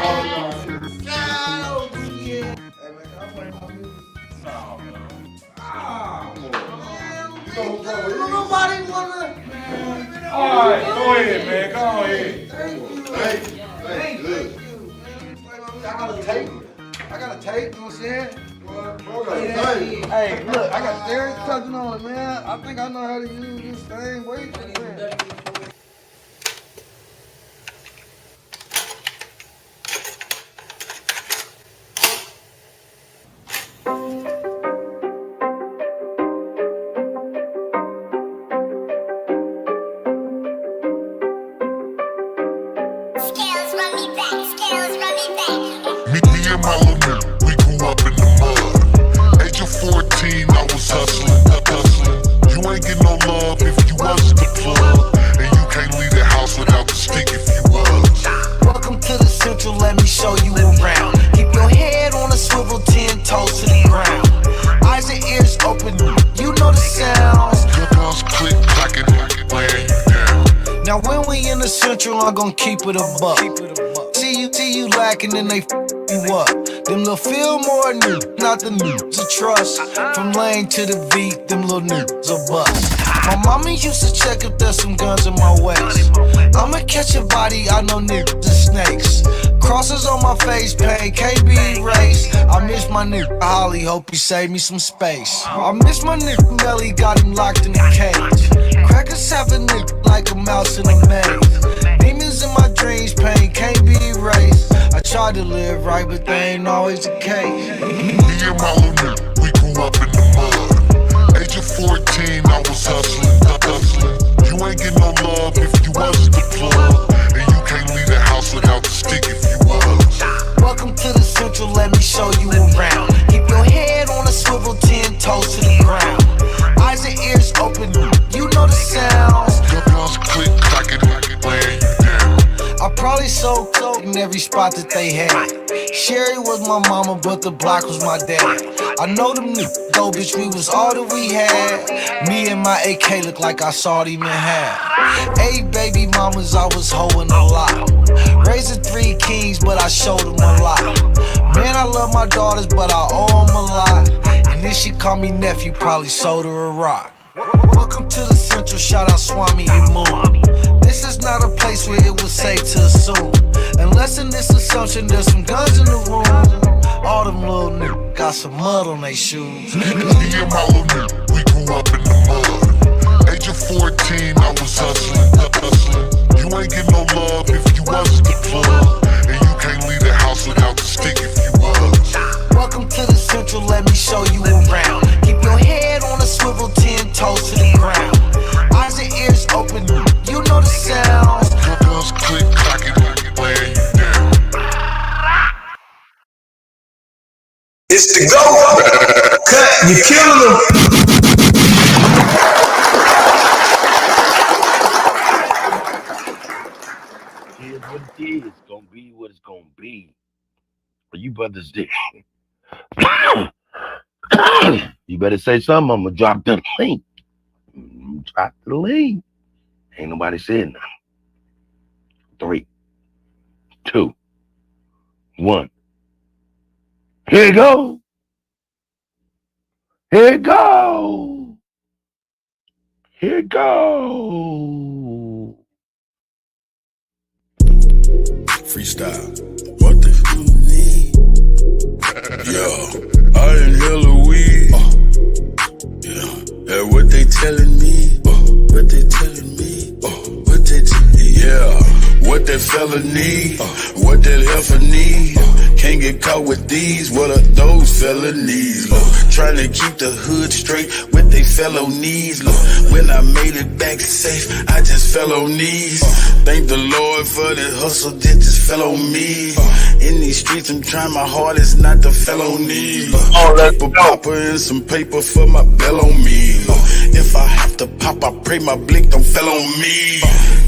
Nobody wanna. All right, go ahead, man. Go ahead. Thank you. Thank you. I got a tape. You know what I'm saying? Hey, look, I got Derek touching on it, man. I think I know how to use this thing. Wait a minute. Me and my little nigga, we grew up in the mud. Age of 14, I was hustling. You ain't get no love if you wasn't the plug. And you can't leave the house without the stick if you was. Welcome to the Central, let me show you around. Keep your head on a swivel, 10 toes to the ground. Eyes and ears open, you know the sounds. Guns click, clacking, laying you down. Now when we in the Central, I'm gon' keep it a buck. See you lacking and they you up. Them little Fillmore new, not the news of trust. From Lane to the V, them little news a bust. My mama used to check if there's some guns in my waist. I'ma catch a body, I know niggas and snakes. Crosses on my face, pain can't be erased. I miss my nigga Holly, hope he saved me some space. I miss my nigga Melly, got him locked in a cage. Crackers have a nigga like a mouse in a maze. Demons in my dreams, pain can't be erased. I tried to live right, but they ain't always the case. Me and my little nigga, we grew up in the mud. Age of 14, I was hustling. You ain't get no love if you wasn't the plug. And you can't leave the house without the stick if you was. Welcome to the Central, let me show you around. Keep your head on a swivel, 10 toes to the ground. Eyes and ears open, you know the sounds. Guns click, clacking, laying you down. I probably sold coke in every spot that they had. Sherry was my mama, but the block was my dad. I know them niggas, though, bitch, we was all that we had. Me and my AK look like I saw them in half. 8 baby mamas, I was hoeing a lot. Raising 3 kings, but I showed them a lot. Man, I love my daughters, but I owe them a lot. And then she called me nephew, probably sold her a rock. Welcome to the Central, shout out Swami and Moon. This is not a place where it was safe to assume. Unless in this assumption there's some guns in the room. All them little niggas got some mud on their shoes. Me and my little nigga, we grew up in the mud. Age of 14, I was hustling. You ain't get no love if you wasn't the plug. And you can't leave the house without the stick if you was. Welcome to the Central, let me show you around. Keep your head on a swivel, 10 toes to the ground. Eyes and ears open, you know the sounds. Guns click, clacking, laying you down. It's the go. Cut, you killing them. Here's what it is. It's gonna be what it's gonna be. You brothers did. You better say something. I'm gonna drop the link. Drop the link. Ain't nobody saying nothing. 3, 2, 1. Here it go. Here it go. Here it go. Freestyle. What the f*** you need? Yeah, I inhale a weed. Yeah, and what they telling me? What they telling me? What they yeah. What that fella need? What that heifer need? Can't get caught with these. What are those felonies? Trying to keep the hood straight with they felonies. When I made it back safe, I just fell on knees. Thank the Lord for the hustle that just fell on me. In these streets, I'm trying my hardest not to felony. Keep a popper and some paper for my bell on me. If I have to pop, I pray my blick don't fell on me.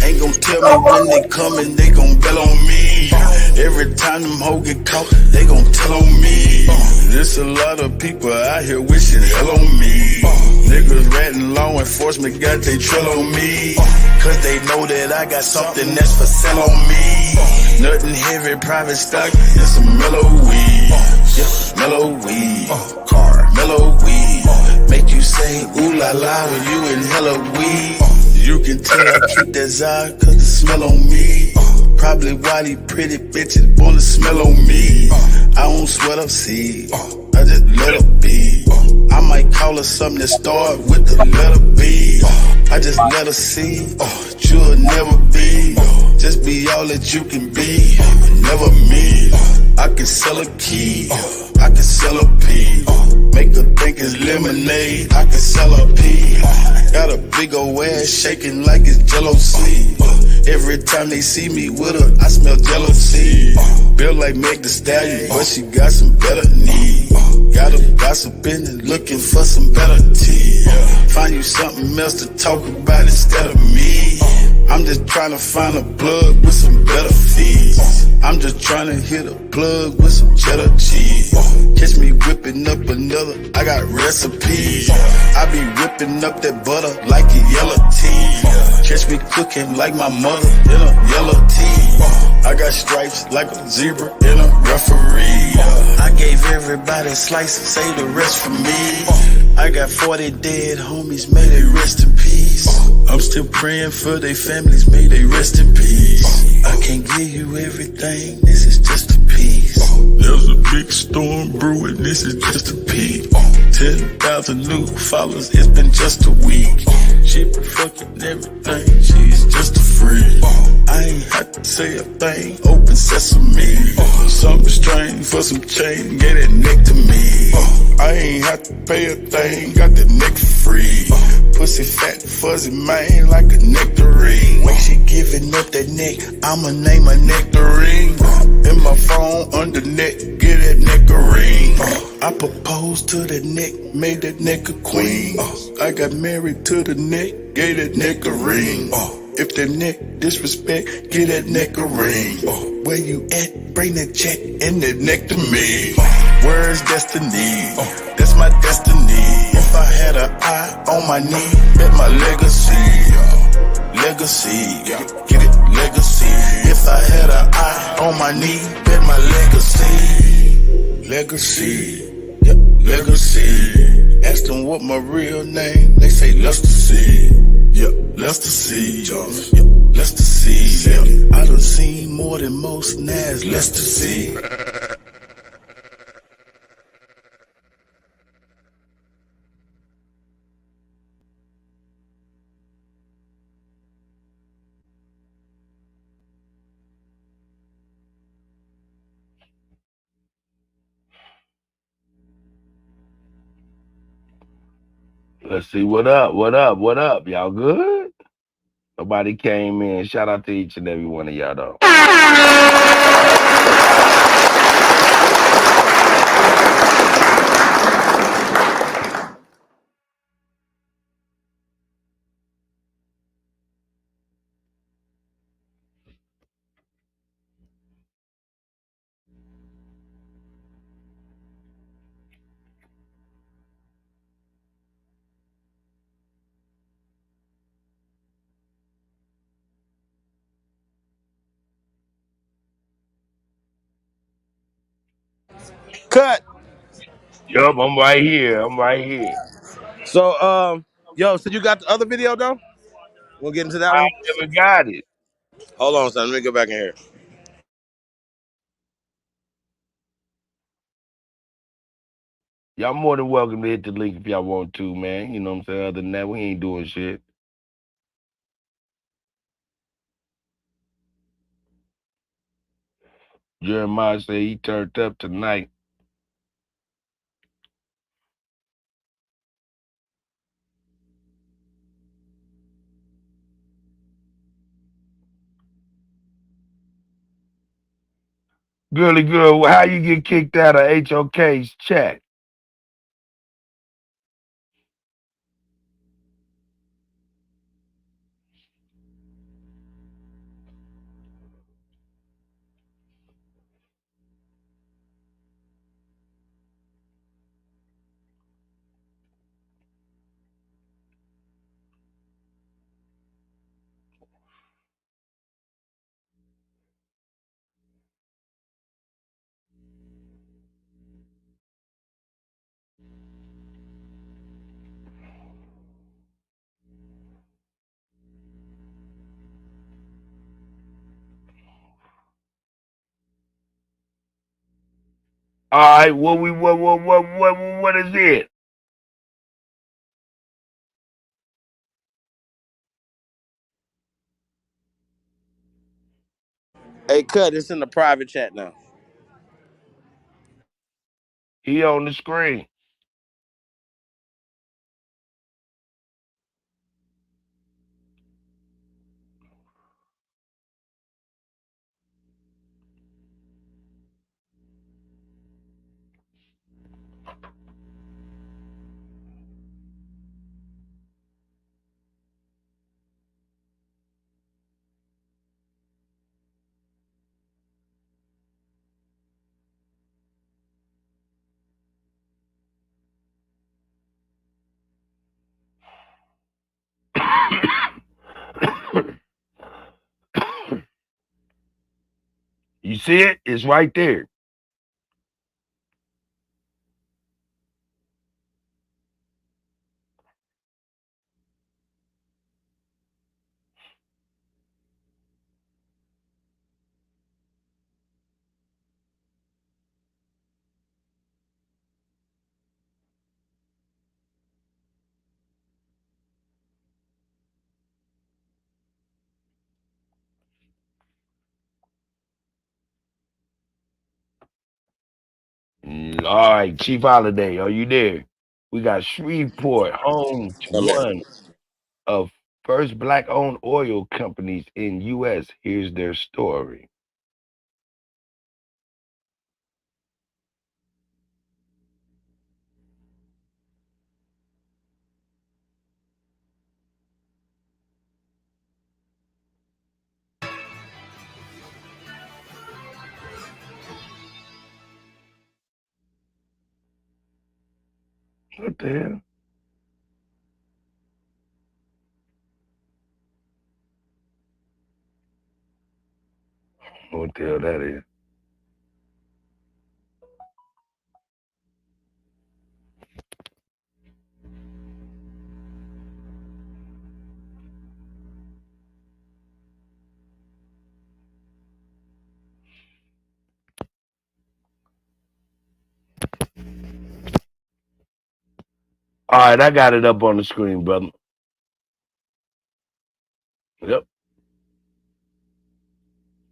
Ain't gon' tell me when they coming, they gon' bell on me. Every time them hoes get caught, they gon' tell on me. There's a lot of people out here wishing hell on me. Niggas ratting law enforcement got they trail on me. Cause they know that I got something that's for sale on me. Nothing heavy, private stock, and some mellow weed. Yeah, mellow weed. Car, mellow weed. Make you say ooh la la when you inhale a weed. You can tell I keep that Zod cause the smell on me. Probably why these pretty bitches wanna smell on me. I don't sweat up seed, I just let her be. I might call her something that start with the letter B. I just let her see, you'll never be. Just be all that you can be, never me. I can sell a key, I can sell a pea. Make her think it's lemonade, I can sell a pea. Got a big old ass shaking like it's Jello seed. Every time they see me with her, I smell jealousy. Built like Meg Thee Stallion, but she got some better knees. Got her gossiping and looking for some better tea. Find you something else to talk about instead of me. I'm just trying to find a plug with some better fees. I'm just trying to hit a plug with some cheddar cheese. Catch me whipping up another, I got recipes. I be whipping up that butter like a yellow tea. Catch me cooking like my mother in a yellow tea. I got stripes like a zebra and a referee. I gave everybody a slice, save the rest for me. I got 40 dead homies, may they rest in peace. I'm still praying for their families, may they rest in peace. I can't give you everything, this is just a piece. There's a big storm brewing, this is just a peek. 10,000 new followers, it's been just a week. She been fucking everything, she's just a freak. I ain't had to say a thing, open sesame. Something strange for some change, get that neck to me. I ain't had to pay a thing, got the neck for free. Pussy fat, fuzzy, man, like a nectarine. When she giving up that neck, I'ma name her nectarine. In my phone, under neck, get that nectarine. I proposed to the neck, made that neck a queen. I got married to the neck, gave that neck a ring. If that neck disrespect, get that neck a ring. Where you at? Bring that check and that neck to me. Where's destiny? That's my destiny. If I had an eye on my knee, bet my legacy. Legacy, get it, legacy. If I had an eye on my knee, bet my legacy. Legacy, yep, legacy. Ask them what my real name, they say Lester C. Yep, Lester C. Yep, Lester C. Yep. I done seen more than most, now it's Lester C. Let's see, what up, what up, what up? Y'all good? Nobody came in. Shout out to each and every one of y'all, though. Cut. Yup, I'm right here. I'm right here. So, yo, so you got the other video though? We'll get into that I one. never got it. Hold on, son. Let me go back in here. Y'all more than welcome to hit the link if y'all want to, man. You know what I'm saying? Other than that, we ain't doing shit. Jeremiah say he turned up tonight. Girly girl, how you get kicked out of HOK's chat? All right, what is it? Hey, Cut, it's in the private chat now. He on the screen. You see it? It's right there. All right, Chief Holiday, are you there? We got Shreveport, home to I'm at. one of first black-owned oil companies in U.S. Here's their story. What the hell? What the hell that is? All right, I got it up on the screen, brother. Yep.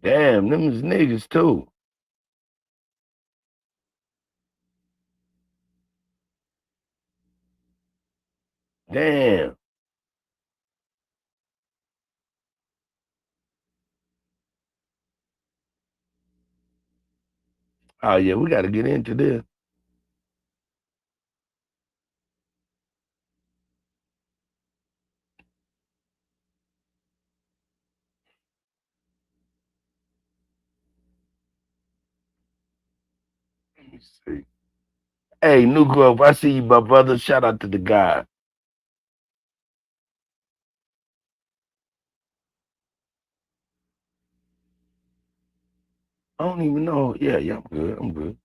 Damn, them is niggas too. Damn. Oh yeah, we got to get into this. Let me see. Hey, New Grove, I see you, my brother. Shout out to the guy. I don't even know. Yeah, I'm good. I'm good.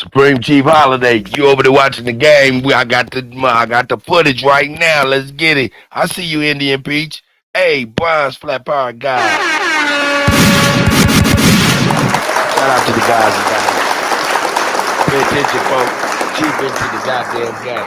Supreme Chief Holiday, you over there watching the game? I got the footage right now. Let's get it. I see you, Indian Peach. Hey, Bronze Flat Power guy. Shout out to the guys and guys. Pay attention, folks. Chief into the goddamn game.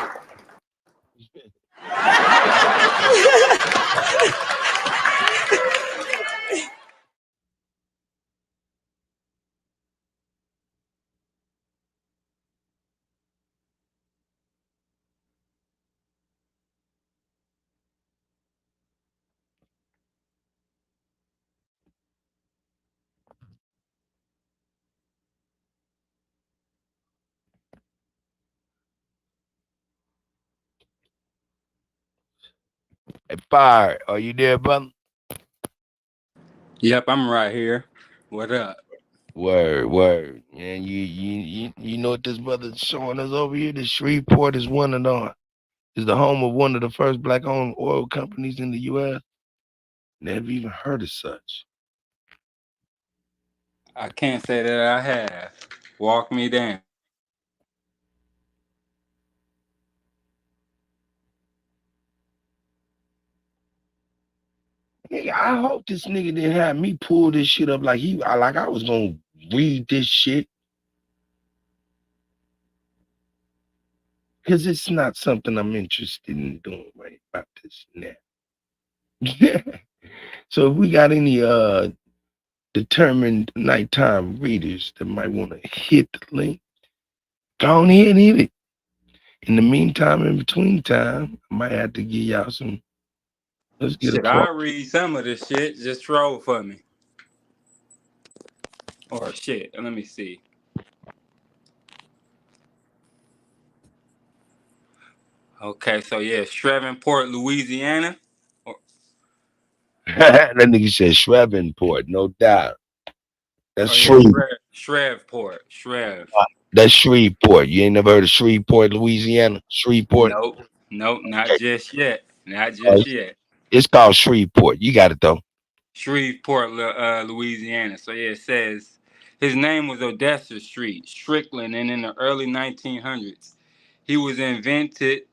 Hey, Fire, are you there, brother? Yep, I'm right here. What up? Word. And you know what this brother's showing us over here? The Shreveport is is the home of one of the first black-owned oil companies in the U.S. Never even heard of such. I can't say that I have. Walk me down. Nigga, I hope this nigga didn't have me pull this shit up like I was gonna read this shit. Cause it's not something I'm interested in doing right about this now. So if we got any determined nighttime readers that might want to hit the link, go on ahead and hit it. In the meantime, in between time, I might have to give y'all some. Let's get Shit, a I part. read some of this shit. Just troll for me. Or shit, let me see. Okay, so yeah, Shreveport, Louisiana. That nigga said Shreveport, no doubt. That's Yeah, Shreveport. Shrev. That's Shreveport. You ain't never heard of Shreveport, Louisiana? Shreveport? Nope, not Okay. just yet. Not just yet. It's called Shreveport. You got it, though. Shreveport, Louisiana. So yeah, it says his name was Odessa Street, Strickland, and in the early 1900s, he invented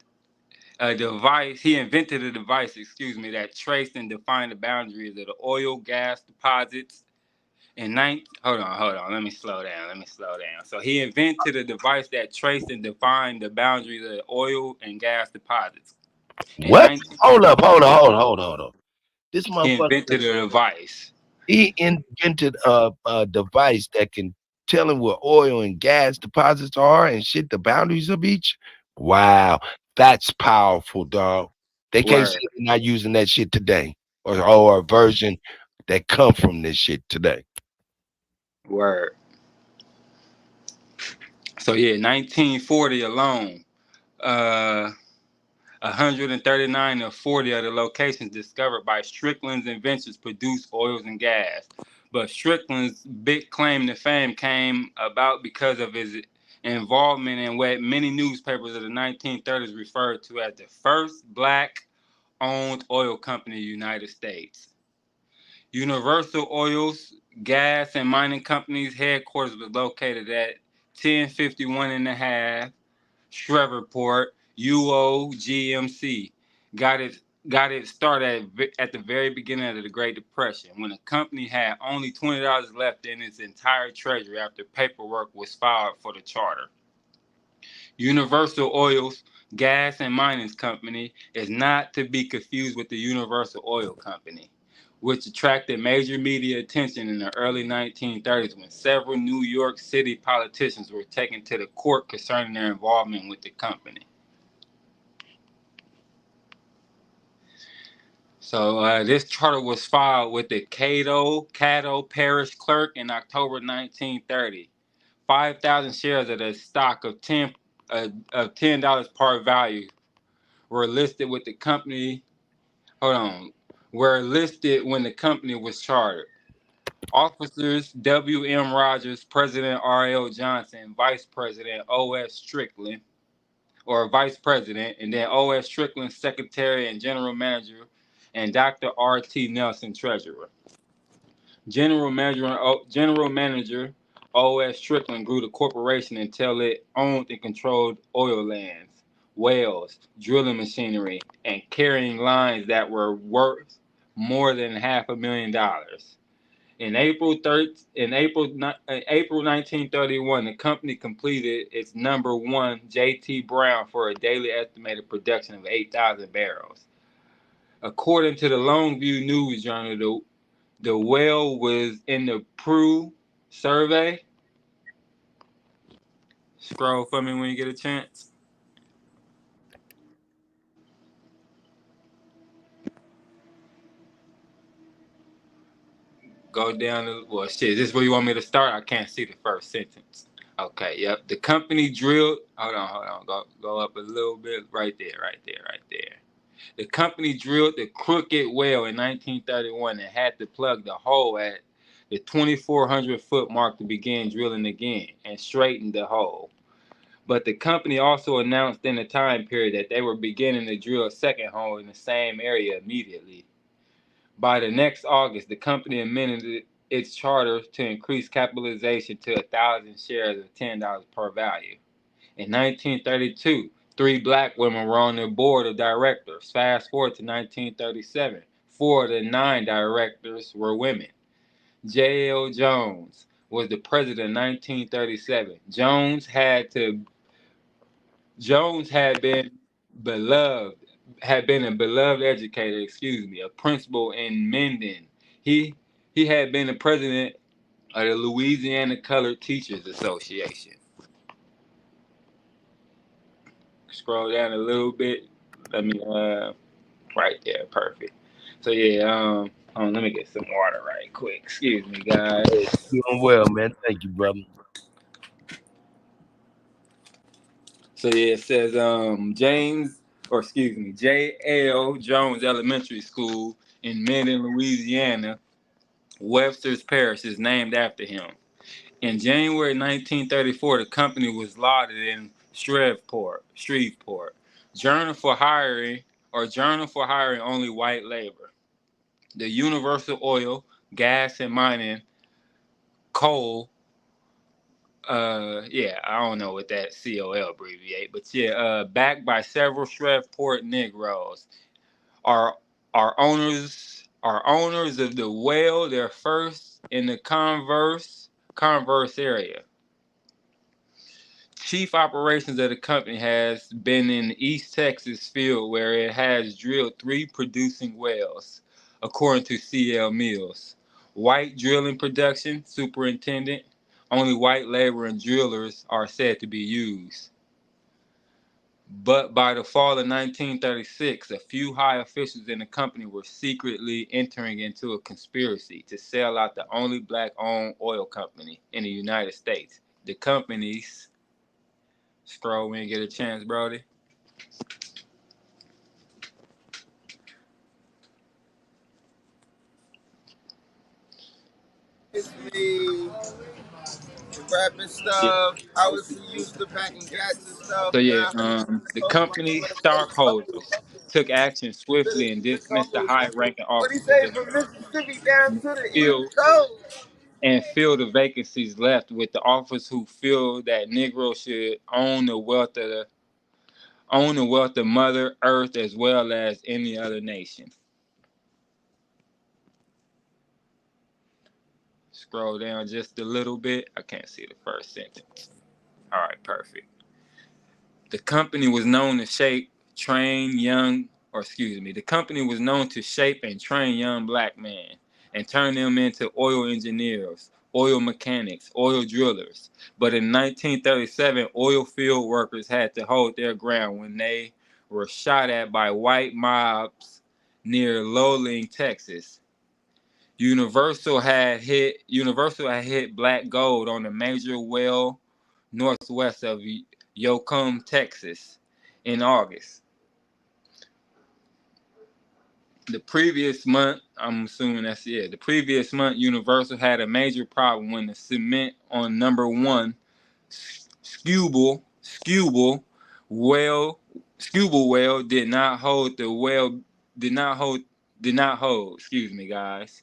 a device, that traced and defined the boundaries of the oil, gas deposits. Hold on, let me slow down. So he invented a device that traced and defined the boundaries of the oil and gas deposits. What? Hold up. This He motherfucker, invented a device. he invented a device that can tell him where oil and gas deposits are and shit, the boundaries of each. Wow, that's powerful, dog. They can't say they're not using that shit today, or a version that come from this shit today. Word. So yeah, 1940 alone, 139 of 40 of the locations discovered by Strickland's inventions produced oils and gas. But Strickland's big claim to fame came about because of his involvement in what many newspapers of the 1930s referred to as the first black-owned oil company in the United States. Universal Oil's gas and mining company's headquarters was located at 1051 and a half Shreveport, UOGMC. Got it started at the very beginning of the Great Depression, when the company had only $20 left in its entire treasury after paperwork was filed for the charter. Universal Oil's gas and mining company is not to be confused with the Universal Oil Company, which attracted major media attention in the early 1930s when several New York City politicians were taken to the court concerning their involvement with the company. So this charter was filed with the Caddo Parish Clerk in October 1930. 5,000 shares of the stock of $10 par value were listed with the company. Were listed when the company was chartered. Officers W.M. Rogers, President R.L. Johnson, Vice President O.S. Strickland, Vice President, and then O.S. Strickland, Secretary and General Manager, and Dr. R.T. Nelson, Treasurer. General Manager O.S. Strickland grew the corporation until it owned and controlled oil lands, wells, drilling machinery, and carrying lines that were worth more than $500,000. In April 1931, the company completed its number one J.T. Brown for a daily estimated production of 8,000 barrels. According to the Longview News Journal, the well was in the Peru survey. Scroll for me when you get a chance. Go down to, well, shit, is this where you want me to start? I can't see the first sentence. Okay, yep. The company drilled, hold on. Go up a little bit. Right there. The company drilled the Crooked well in 1931 and had to plug the hole at the 2,400-foot mark to begin drilling again and straighten the hole. But the company also announced in the time period that they were beginning to drill a second hole in the same area immediately. By the next August, the company amended its charter to increase capitalization to 1,000 shares of $10 per value. In 1932, 3 black women were on the board of directors. Fast forward to 1937, 4 of the 9 directors were women. J.L. Jones was the president in 1937. Jones had been a beloved educator, a principal in Mendon. He had been the president of the Louisiana Colored Teachers Association. Scroll down a little bit. Let me right there, perfect. So yeah, let me get some water right quick. Excuse me, guys. Doing well, man. Thank you, brother. So yeah, it says J.L. Jones Elementary School in Mendon, Louisiana, Webster's Parish, is named after him. In January 1934, the company was lauded in Shreveport. Journal for hiring only white labor. The Universal Oil, Gas and Mining, Coal, I don't know what that COL abbreviate, but backed by several Shreveport Negroes, are owners of the well. They're first in the Converse area. Chief operations of the company has been in the East Texas field, where it has drilled 3 producing wells, according to C.L. Mills. White drilling production superintendent. Only white labor and drillers are said to be used. But by the fall of 1936, a few high officials in the company were secretly entering into a conspiracy to sell out the only black-owned oil company in the United States. The company's scroll when you get a chance, Brody. It's me. Rapping stuff. I was used to packing gats and stuff. So the company's stockholders took action swiftly and dismissed the high-ranking What do you officers say from Mississippi down to the East Coast? and fill the vacancies left with the officers who feel that Negroes should own the wealth of Mother Earth as well as any other nation. Scroll down just a little bit. I can't see the first sentence. All right, perfect. The company was known to shape and train young black men and turn them into oil engineers, oil mechanics, oil drillers. But in 1937, oil field workers had to hold their ground when they were shot at by white mobs near Lowling, Texas. Universal had hit black gold on a major well northwest of Yoakum, Texas, in August. The previous month, Universal had a major problem when the cement on number 1 Skubal well did not hold. Excuse me, guys.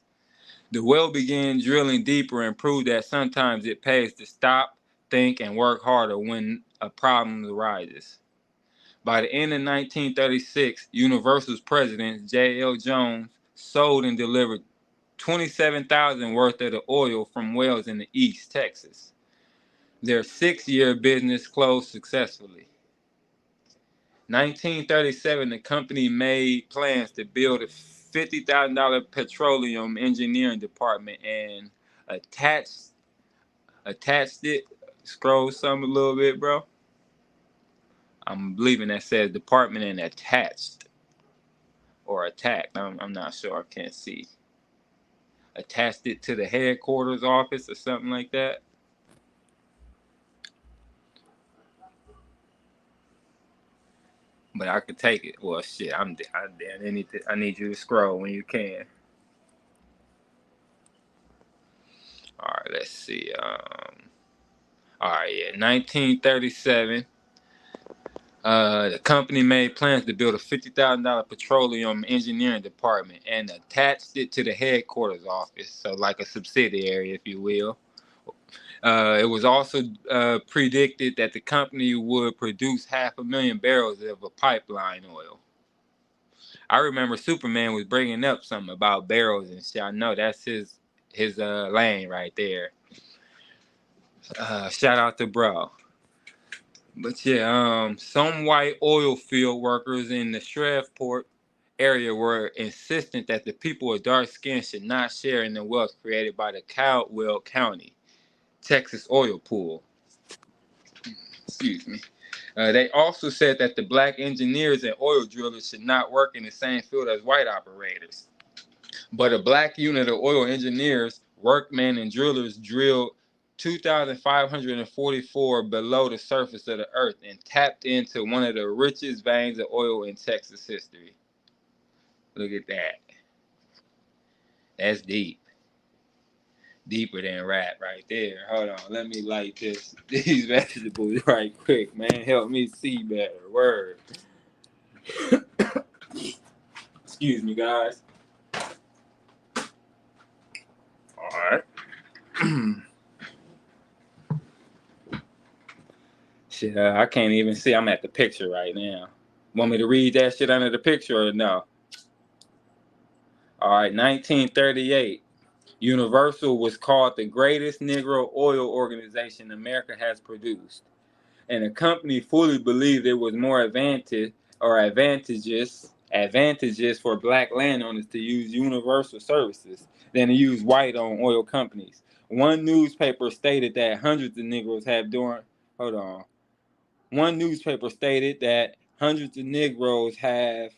The well began drilling deeper and proved that sometimes it pays to stop, think, and work harder when a problem arises. By the end of 1936, Universal's president, J.L. Jones, sold and delivered 27,000 worth of the oil from wells in the East Texas. Their 6-year business closed successfully. 1937, the company made plans to build a $50,000 petroleum engineering department and attached it. Scroll some a little bit, bro. I'm believing that says department and attached or attacked. I'm not sure. I can't see. Attached it to the headquarters office or something like that. But I could take it. Well, shit, I need you to scroll when you can. All right, let's see. All right, yeah, 1937. The company made plans to build a $50,000 petroleum engineering department and attached it to the headquarters office, so like a subsidiary, if you will. It was also predicted that the company would produce 500,000 barrels of a pipeline oil. I remember Superman was bringing up something about barrels and shit. I know that's his lane right there. Shout out to bro. But yeah, some white oil field workers in the Shreveport area were insistent that the people with dark skin should not share in the wealth created by the Caldwell County, Texas oil pool. Excuse me. They also said that the black engineers and oil drillers should not work in the same field as white operators. But a black unit of oil engineers, workmen, and drillers drilled 2,544 below the surface of the earth and tapped into one of the richest veins of oil in Texas history. Look at that. That's deep. Deeper than rap right there. Hold on. Let me light these vegetables right quick, man. Help me see better. Word. Excuse me, guys. All right. Shit, I can't even see. I'm at the picture right now. Want me to read that shit under the picture or no? All right, 1938. Universal was called the greatest Negro oil organization America has produced. And the company fully believed it was more advantageous for black landowners to use universal services than to use white-owned oil companies. One newspaper stated that hundreds of Negroes have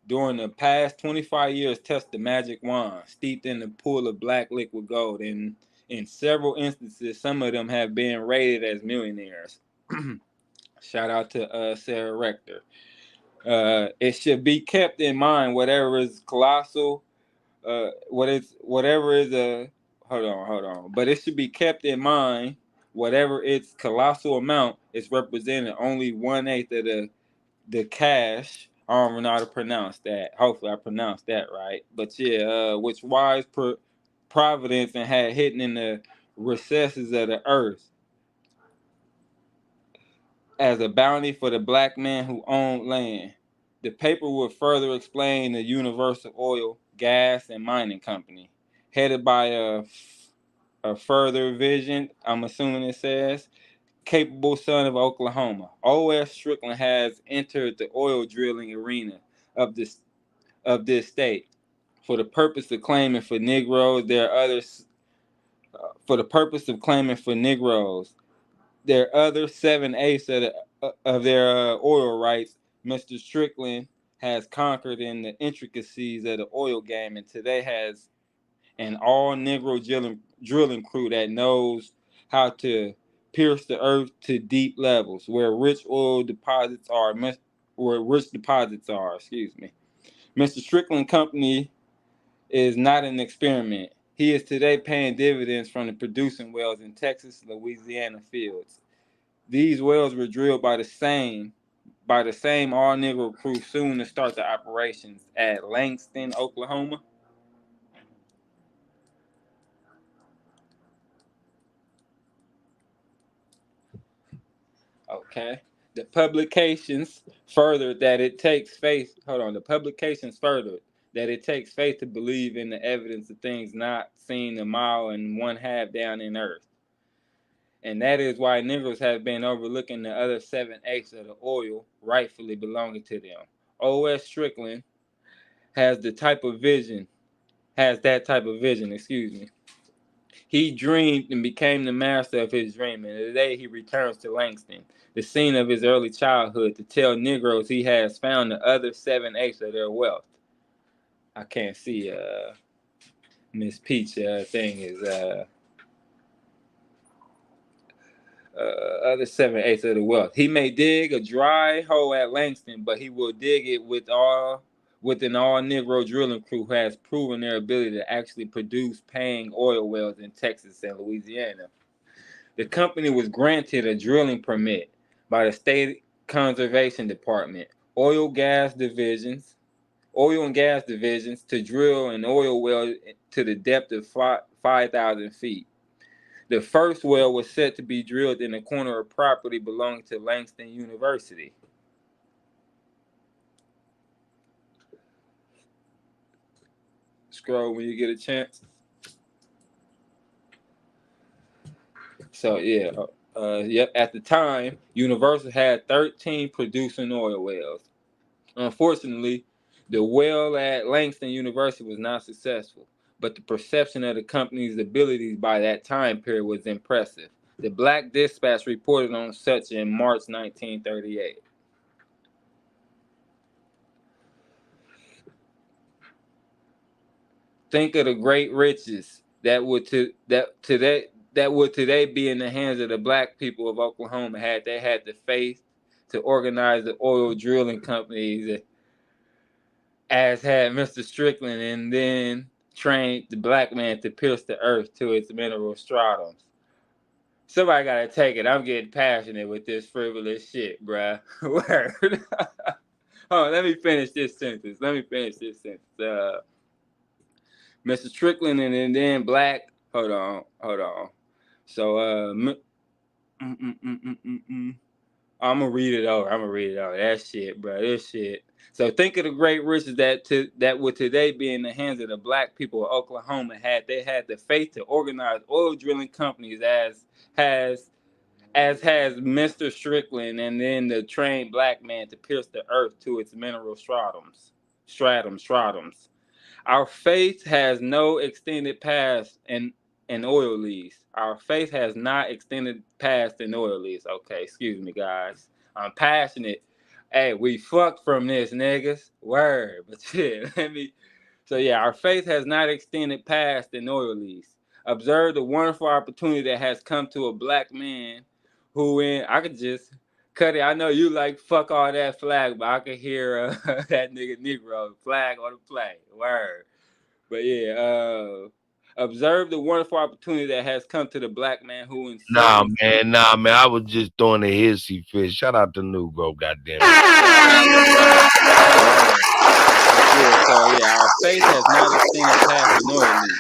during the past 25 years touched the magic wand, steeped in the pool of black liquid gold, and in several instances, some of them have been rated as millionaires. Shout out to Sarah Rector. It should be kept in mind whatever is colossal, but it should be kept in mind whatever its colossal amount is represented only 1/8 of the cash. I don't know how to pronounce that. Hopefully I pronounced that right. But yeah, which wise providence and had hidden in the recesses of the earth as a bounty for the black man who owned land. The paper would further explain the Universal Oil, Gas, and Mining Company, headed by a further vision, I'm assuming it says, capable son of Oklahoma. O.S. Strickland has entered the oil drilling arena of this state for the purpose of claiming for Negroes. There are other 7/8 of their oil rights. Mr. Strickland has conquered in the intricacies of the oil game, and today has an all-Negro drilling crew that knows how to pierce the earth to deep levels where rich deposits are. Excuse me. Mr. Strickland Company is not an experiment. He is today paying dividends from the producing wells in Texas and Louisiana fields. These wells were drilled by the same all-Negro crew soon to start the operations at Langston, Oklahoma. Okay. The publications furthered that it takes faith. Hold on. The publications furthered that it takes faith to believe in the evidence of things not seen a mile and one half down in earth. And that is why Negroes have been overlooking the other 7/8 of the oil rightfully belonging to them. O.S. Strickland has that type of vision, excuse me. He dreamed and became the master of his dream, and today he returns to Langston, the scene of his early childhood, to tell Negroes he has found the other 7/8 of their wealth. I can't see Miss Peach thing is other 7/8 of the wealth. He may dig a dry hole at Langston, but he will dig it with an all Negro drilling crew who has proven their ability to actually produce paying oil wells in Texas and Louisiana. The company was granted a drilling permit by the State Conservation Department, oil and gas divisions, to drill an oil well to the depth of 5,000 feet. The first well was set to be drilled in a corner of property belonging to Langston University. Scroll when you get a chance. So yeah, at the time, Universal had 13 producing oil wells. Unfortunately, the well at Langston University was not successful, but the perception of the company's abilities by that time period was impressive. The Black Dispatch reported on such in March 1938. Think of the great riches that would today be in the hands of the black people of Oklahoma had they had the faith to organize the oil drilling companies as had Mr. Strickland, and then trained the black man to pierce the earth to its mineral stratums. Somebody gotta take it. I'm getting passionate with this frivolous shit, bruh. Word. Hold on, let me finish this sentence. Mr. Strickland and then black. Hold on. So I'm gonna read it over. That shit, bro. This shit. So think of the great riches that would today be in the hands of the black people of Oklahoma had they had the faith to organize oil drilling companies as has Mr. Strickland, and then the trained black man to pierce the earth to its mineral stratums. Our faith has no extended past in oil lease. Our faith has not extended past in oil lease. Okay, excuse me, guys. I'm passionate. Hey, we fucked from this, niggas. Word. But shit, our faith has not extended past in oil lease. Observe the wonderful opportunity that has come to a black man who I could just cut it. I know you like fuck all that flag, but I could hear that nigga Negro flag on the play. Word. But yeah, observe the wonderful opportunity that has come to the black man who Nah, man. I was just throwing a hissy fit. Shout out to Negro, goddamn it. Our faith has not extended past the oil lease.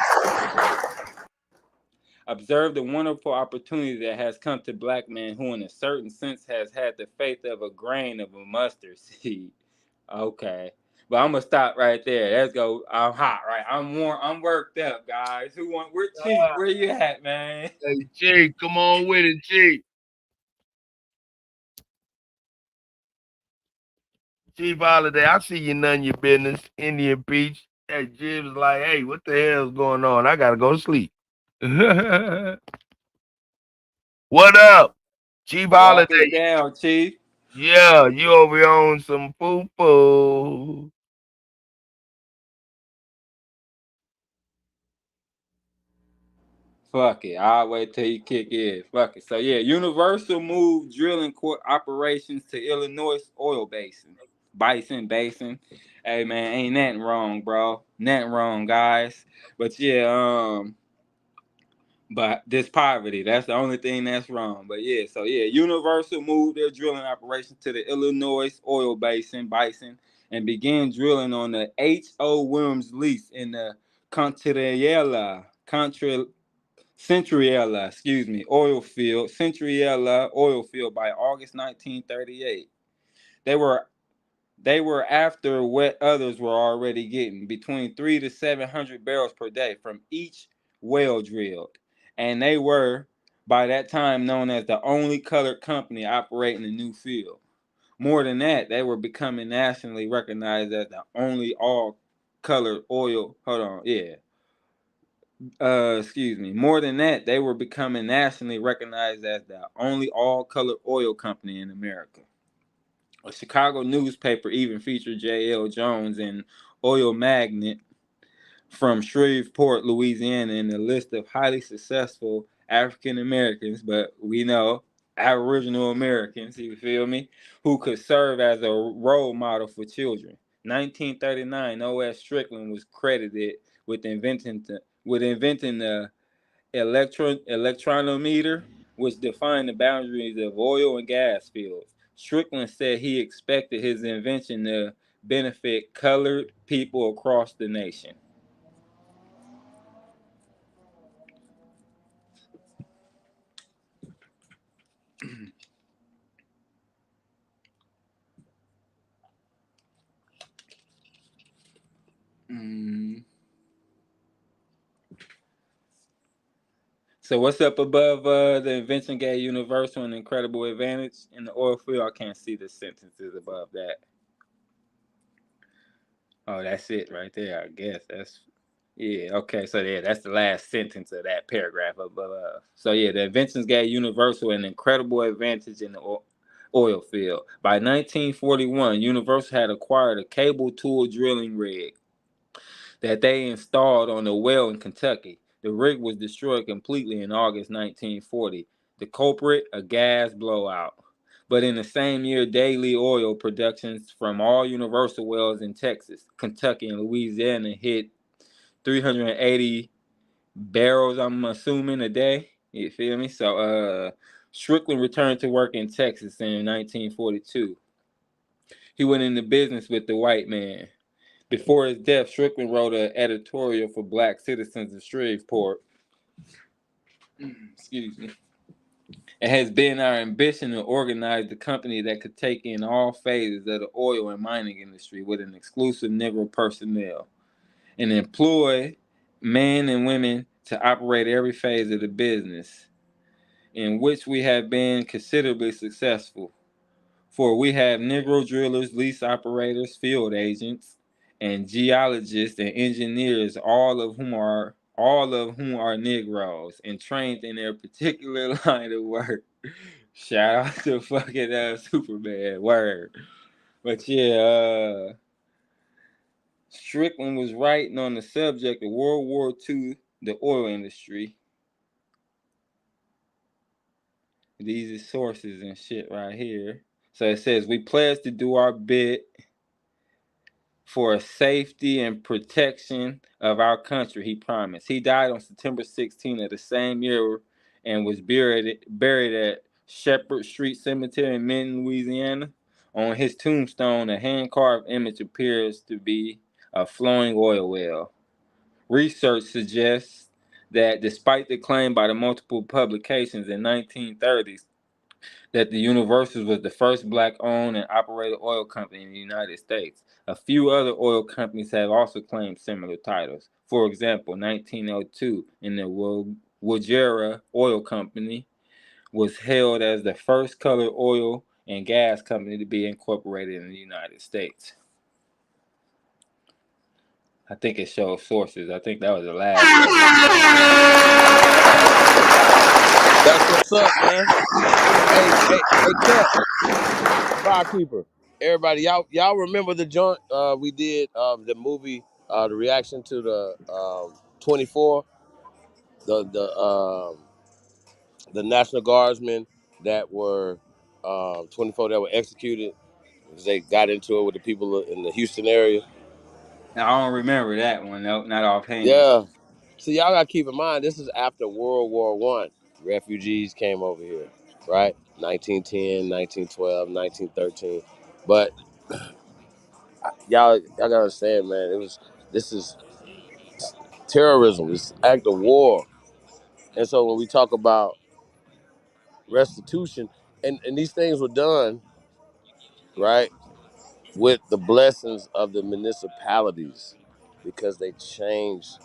Observe the wonderful opportunity that has come to black man who in a certain sense has had the faith of a grain of a mustard seed. Okay. But I'm gonna stop right there. Let's go. I'm hot, right? I'm warm. I'm worked up, guys. Where Chief? Where you at, man? Hey, Chief, come on with it, Chief. Chief Holiday, I see you none your business. Indian Peach. Hey, Jim's like, hey, what the hell's going on? I gotta go to sleep. What up, Chief Holiday? Walk it down, Chief. Yeah, you over here on some poo-poo. Fuck it. I'll wait till you kick in. Fuck it. So yeah, Universal moved drilling operations to Illinois oil basin. Basin. Hey man, ain't nothing wrong, bro. Nothing wrong, guys. But yeah, but this poverty, that's the only thing that's wrong. But yeah, so yeah, Universal moved their drilling operations to the Illinois oil basin, and began drilling on the H.O. Williams lease in the Contrariella oil field, Centuriella oil field by August 1938. They were after what others were already getting, between 300 to 700 barrels per day from each well drilled. And they were, by that time, known as the only colored company operating the new field. More than that, they were becoming nationally recognized as the only all-colored oil. Hold on, yeah. More than that, they were becoming nationally recognized as the only all-colored oil company in America. A Chicago newspaper even featured J.L. Jones, an oil magnate from Shreveport, Louisiana, in the list of highly successful African Americans, but we know Aboriginal Americans, you feel me, who could serve as a role model for children. 1939, O.S. Strickland was credited with inventing the electronometer, which defined the boundaries of oil and gas fields. Strickland said he expected his invention to benefit colored people across the nation. So what's up above the invention gave universal and incredible advantage in the oil field? I can't see the sentences above that. Oh, that's it right there, I guess. Okay, so yeah, that's the last sentence of that paragraph above. So yeah, the inventions gave universal an incredible advantage in the oil field. By 1941, Universal had acquired a cable tool drilling rig that they installed on a well in Kentucky. The rig was destroyed completely in August 1940. The culprit, a gas blowout. But in the same year, daily oil productions from all Universal wells in Texas, Kentucky, and Louisiana hit 380 barrels, I'm assuming, a day. You feel me? So Strickland returned to work in Texas in 1942. He went into business with the white man. Before his death, Strickland wrote an editorial for black citizens of Shreveport. Excuse me. It has been our ambition to organize the company that could take in all phases of the oil and mining industry with an exclusive Negro personnel and employ men and women to operate every phase of the business, in which we have been considerably successful. For we have Negro drillers, lease operators, field agents, and geologists and engineers, all of whom are Negroes and trained in their particular line of work. Shout out to fucking Superman, word. But yeah, Strickland was writing on the subject of World War II, the oil industry. These are sources and shit right here. So it says, we pledge to do our bit for safety and protection of our country, he promised. He died on September 16 of the same year and was buried at Shepherd Street Cemetery in Minden, Louisiana. On his tombstone, a hand-carved image appears to be a flowing oil well. Research suggests that despite the claim by the multiple publications in 1930s that the Universal was the first black-owned and operated oil company in the United States, a few other oil companies have also claimed similar titles. For example, 1902, in the Wojera Oil Company was hailed as the first colored oil and gas company to be incorporated in the United States. I think it shows sources. I think that was the last. That's what's up, man. Hey, Cut. Barkeeper. Everybody, y'all remember the joint we did the movie, the reaction to the 24, the National Guardsmen that were 24 that were executed because they got into it with the people in the Houston area. Now, I don't remember that one, no, not offhand. Yeah. So y'all gotta keep in mind, this is after World War I. Refugees came over here, right? 1910, 1912, 1913. But y'all gotta understand, man, this is terrorism. It's act of war. And so when we talk about restitution, and these things were done, right, with the blessings of the municipalities because they changed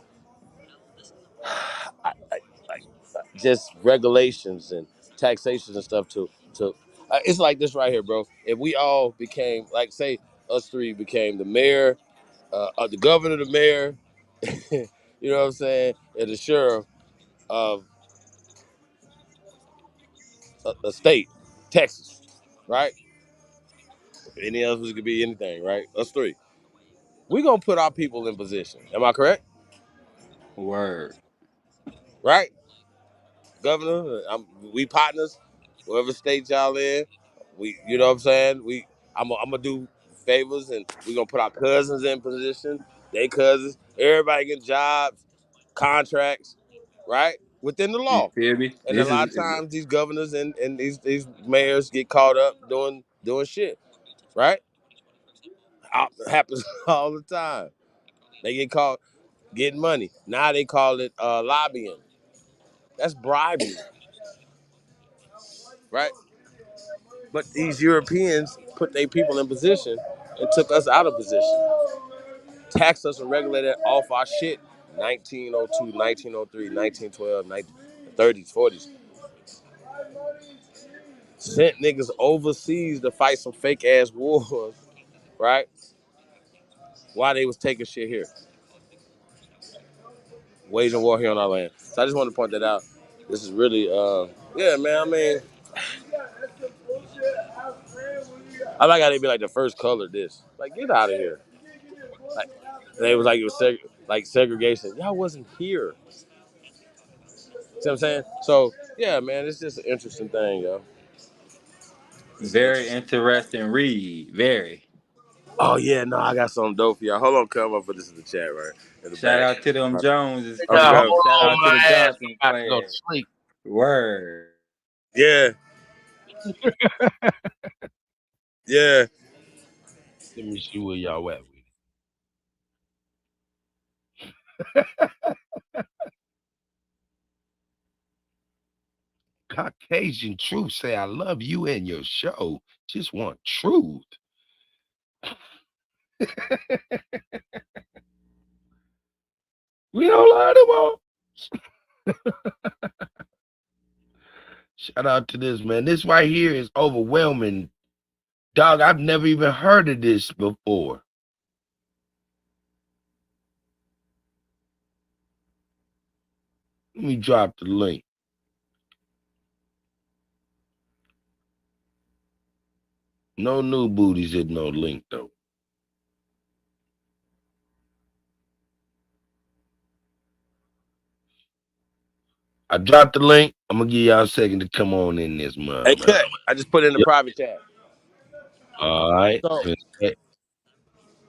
just regulations and taxations and stuff to it's like this right here, bro. If we all became like, say, us three became the mayor, the governor, the mayor, you know what I'm saying, and the sheriff of a state, Texas, right? Any of us could be anything, right? Us three. We gonna put our people in position. Am I correct? Word. Right? Governor, we partners, whatever state y'all in. We, you know what I'm saying? I'm gonna do favors, and we gonna put our cousins in position. They cousins, everybody get jobs, contracts, right? Within the You law. feel me? And a This lot is of times these governors and these mayors get caught up doing shit, right? Happens all the time. They get caught getting money. Now they call it lobbying. That's bribery, right? But these Europeans put their people in position and took us out of position. Taxed us and regulated off our shit. 1902, 1903, 1912, 1930s, 40s. Sent niggas overseas to fight some fake ass wars, right? While they was taking shit here. Waging war here on our land. So I just want to point that out. This is really, yeah, man, I mean, I like how they be like the first color this. Like, get out of here. Like, they was like, it was like segregation. Y'all wasn't here. See what I'm saying? So, yeah, man, it's just an interesting thing, yo. It's very interesting. interesting read. Very. Oh, yeah, no, I got something dope for y'all. Hold on, come up for this in the chat, right? In the Shout back. out to them Joneses I Yeah, forgot. clan. hold Shout on, out to the my ass. Johnson I'm about to go to clan. sleep. Word. Yeah, yeah. Let me see where y'all at. Caucasian Truth say, I love you and your show. Just want truth. We don't lie to them. Shout out to this, man. This right here is overwhelming. Dog, I've never even heard of this before. Let me drop the link. No new booties hit no link, though. I dropped the link. I'm going to give y'all a second to come on in this month, Hey, man. cut. I just put it in the Yep. private chat. All right.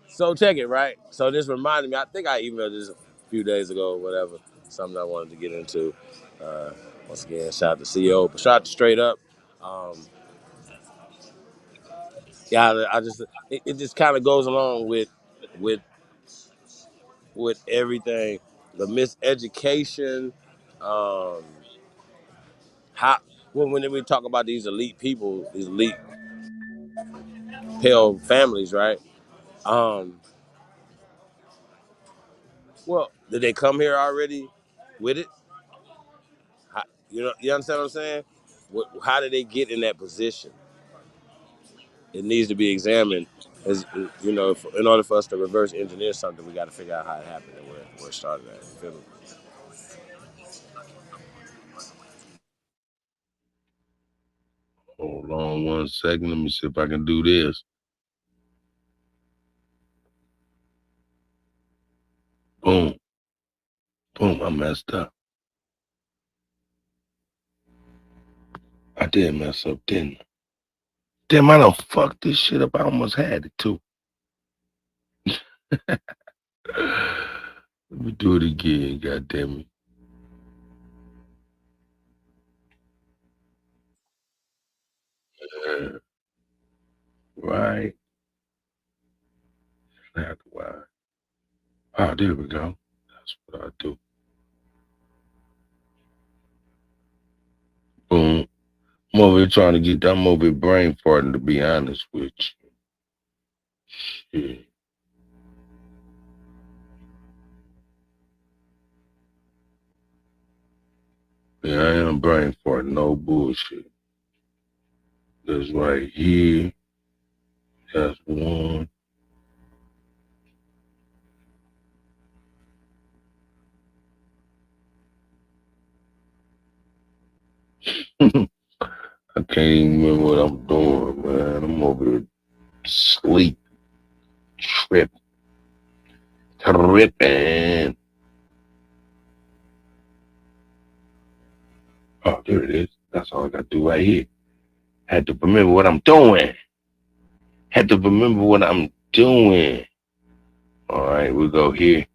So check it, right? So this reminded me, I think I emailed this a few days ago or whatever, something I wanted to get into. Once again, shout out to CEO, but shout out to Straight Up. Yeah, I just, it just kind of goes along with with everything. The miseducation, how, when we talk about these elite people, these elite pale families, right? Well, did they come here already with it? How, you understand what I'm saying? How did they get in that position? It needs to be examined. As in order for us to reverse engineer something, we got to figure out how it happened and where it started at. You feel me? Hold on 1 second. Let me see if I can do this. Boom. Boom. I messed up. I did mess up, didn't I? Damn, I done fucked this shit up. I almost had it, too. Let me do it again, goddamn it. Right. That's why. Oh, there we go. That's what I do. I'm over here trying to get. I'm over here brain farting. To be honest with you. Shit. Yeah, I am brain farting. No bullshit. That's right here. That's one. I can't even remember what I'm doing, man. I'm over here sleep, tripping. Oh, there it is. That's all I got to do right here. Had to remember what I'm doing. Had to remember what I'm doing. All right, we'll go here.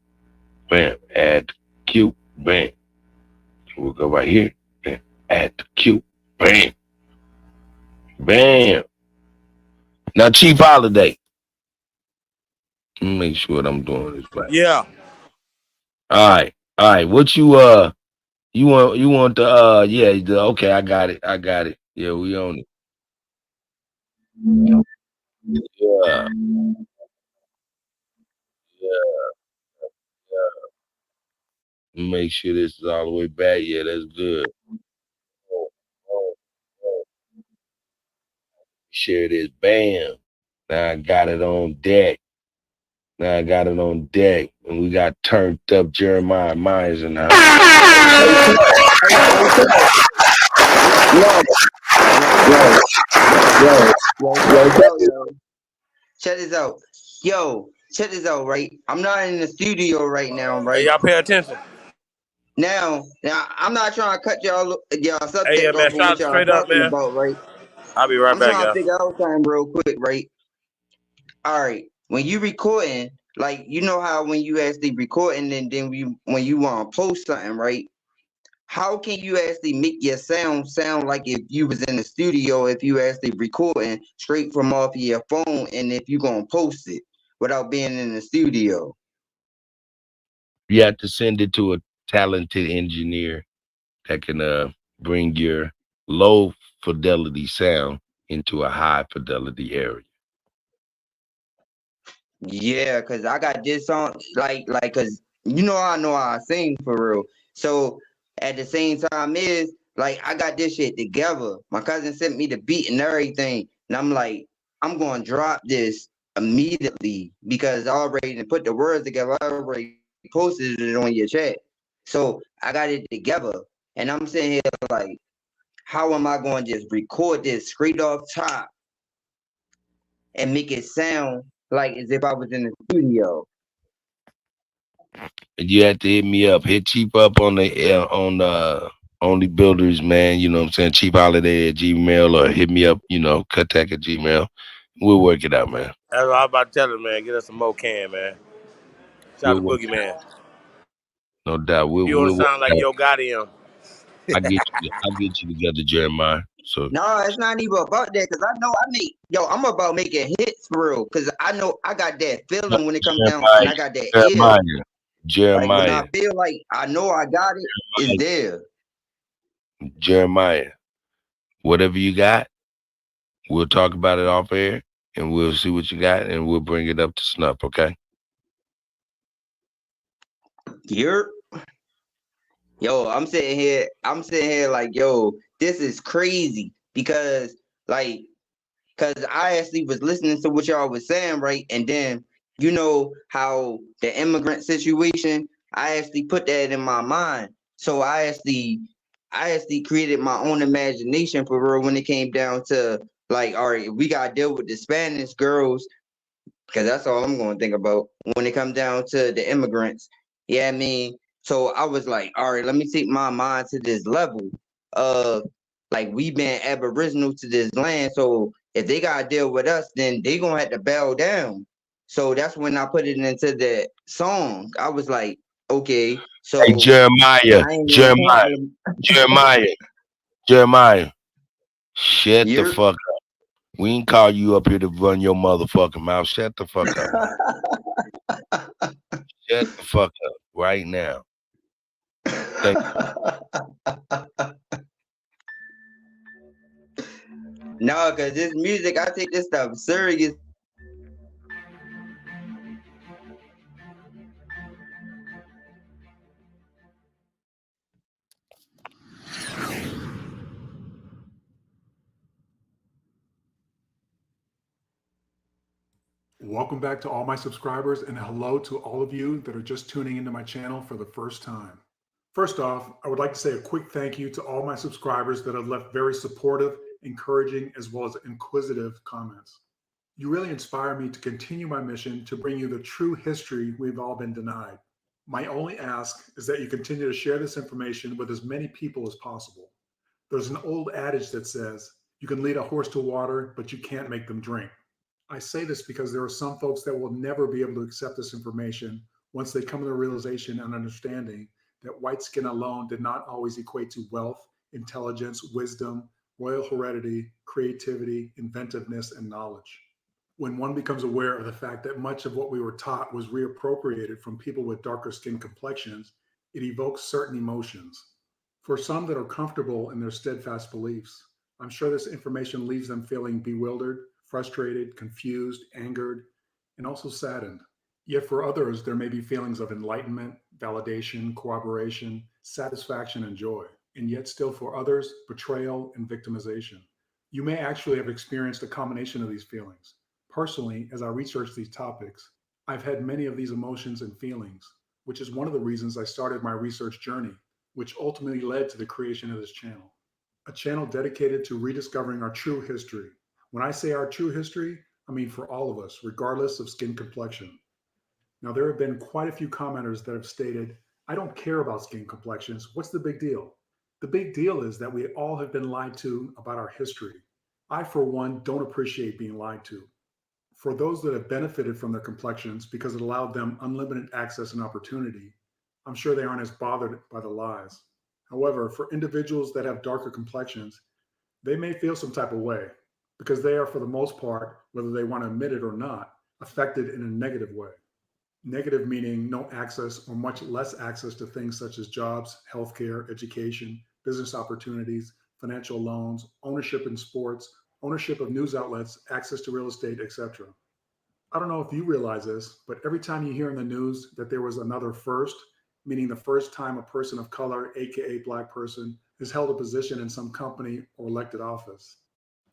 Bam. Add cute. Bam. We'll go right here. Bam. Add the cute. Bam. Bam. Now, Chief Holiday. Let me make sure what I'm doing is right. Yeah. All right. All right. What you want the okay, I got it. Yeah, we own it. Yeah. Make sure this is all the way back. Yeah, that's good. Share this. Bam. Now I got it on deck. And we got turned up Jeremiah Myers in the house. Check this out. Yo, check this out, right? I'm not in the studio right now, right? Hey, y'all pay attention. Now, I'm not trying to cut y'all subject Hey, yeah, man, off of what y'all straight up, talking man. about, right? I'll be right I'm back, trying y'all. to figure out something real quick, right? All right, when you recording, like you know how when you actually recording and then when you want to post something, right? How can you actually make your sound like if you was in the studio, if you actually recording straight from off of your phone, and if you gonna post it without being in the studio? You have to send it to a talented engineer that can bring your low fidelity sound into a high fidelity area. Yeah, cause I got this song cause you know how I sing for real. So at the same time is like I got this shit together. My cousin sent me the beat and everything, and I'm like, I'm gonna drop this immediately because I already put the words together. I already posted it on your chat. So I got it together, and I'm sitting here like, how am I going to just record this straight off top and make it sound like as if I was in the studio? And you have to hit me up. Hit Chief up on the Only Builders, man. You know what I'm saying? Chief Holiday at Gmail, or hit me up, Kuttack at Gmail. We'll work it out, man. That's what I was about to tell him, man. Get us some more can, man. Shout out to Boogie Man. No doubt. You want to sound like Yo Gotti him. I'll get you together, Jeremiah. So no, it's not even about that because I know I'm about making hits for real because I know I got that feeling when it comes down and I got that Jeremiah. Like when I feel like I know I got it, it's there. Jeremiah, whatever you got, we'll talk about it off air and we'll see what you got and we'll bring it up to snuff, okay? Yo, I'm sitting here like, yo, this is crazy because I actually was listening to what y'all was saying, right? And then you know how the immigrant situation, I actually put that in my mind. So I actually created my own imagination for real when it came down to like, all right, we gotta deal with the Spanish girls because that's all I'm gonna think about when it comes down to the immigrants. Yeah, I mean, so I was like, all right, let me take my mind to this level of like we been aboriginal to this land. So if they gotta deal with us, then they gonna have to bow down. So that's when I put it into the song. I was like, okay, so hey, Jeremiah, shut the fuck up. We ain't call you up here to run your motherfucking mouth. Shut the fuck up. Shut the fuck up right now. Thank you. No, cause this music, I take this stuff serious. Welcome back to all my subscribers, and hello to all of you that are just tuning into my channel for the first time. First off, I would like to say a quick thank you to all my subscribers that have left very supportive, encouraging, as well as inquisitive comments. You really inspire me to continue my mission to bring you the true history we've all been denied. My only ask is that you continue to share this information with as many people as possible. There's an old adage that says, you can lead a horse to water, but you can't make them drink. I say this because there are some folks that will never be able to accept this information once they come to the realization and understanding that white skin alone did not always equate to wealth, intelligence, wisdom, royal heredity, creativity, inventiveness, and knowledge. When one becomes aware of the fact that much of what we were taught was reappropriated from people with darker skin complexions, it evokes certain emotions. For some that are comfortable in their steadfast beliefs, I'm sure this information leaves them feeling bewildered, frustrated, confused, angered, and also saddened. Yet for others, there may be feelings of enlightenment, validation, corroboration, satisfaction, and joy. And yet still for others, betrayal and victimization. You may actually have experienced a combination of these feelings. Personally, as I research these topics, I've had many of these emotions and feelings, which is one of the reasons I started my research journey, which ultimately led to the creation of this channel. A channel dedicated to rediscovering our true history. When I say our true history, I mean for all of us, regardless of skin complexion. Now, there have been quite a few commenters that have stated, I don't care about skin complexions. What's the big deal? The big deal is that we all have been lied to about our history. I, for one, don't appreciate being lied to. For those that have benefited from their complexions because it allowed them unlimited access and opportunity, I'm sure they aren't as bothered by the lies. However, for individuals that have darker complexions, they may feel some type of way, because they are, for the most part, whether they want to admit it or not, affected in a negative way. Negative meaning no access or much less access to things such as jobs, healthcare, education, business opportunities, financial loans, ownership in sports, ownership of news outlets, access to real estate, etc. I don't know if you realize this, but every time you hear in the news that there was another first, meaning the first time a person of color, aka Black person, has held a position in some company or elected office,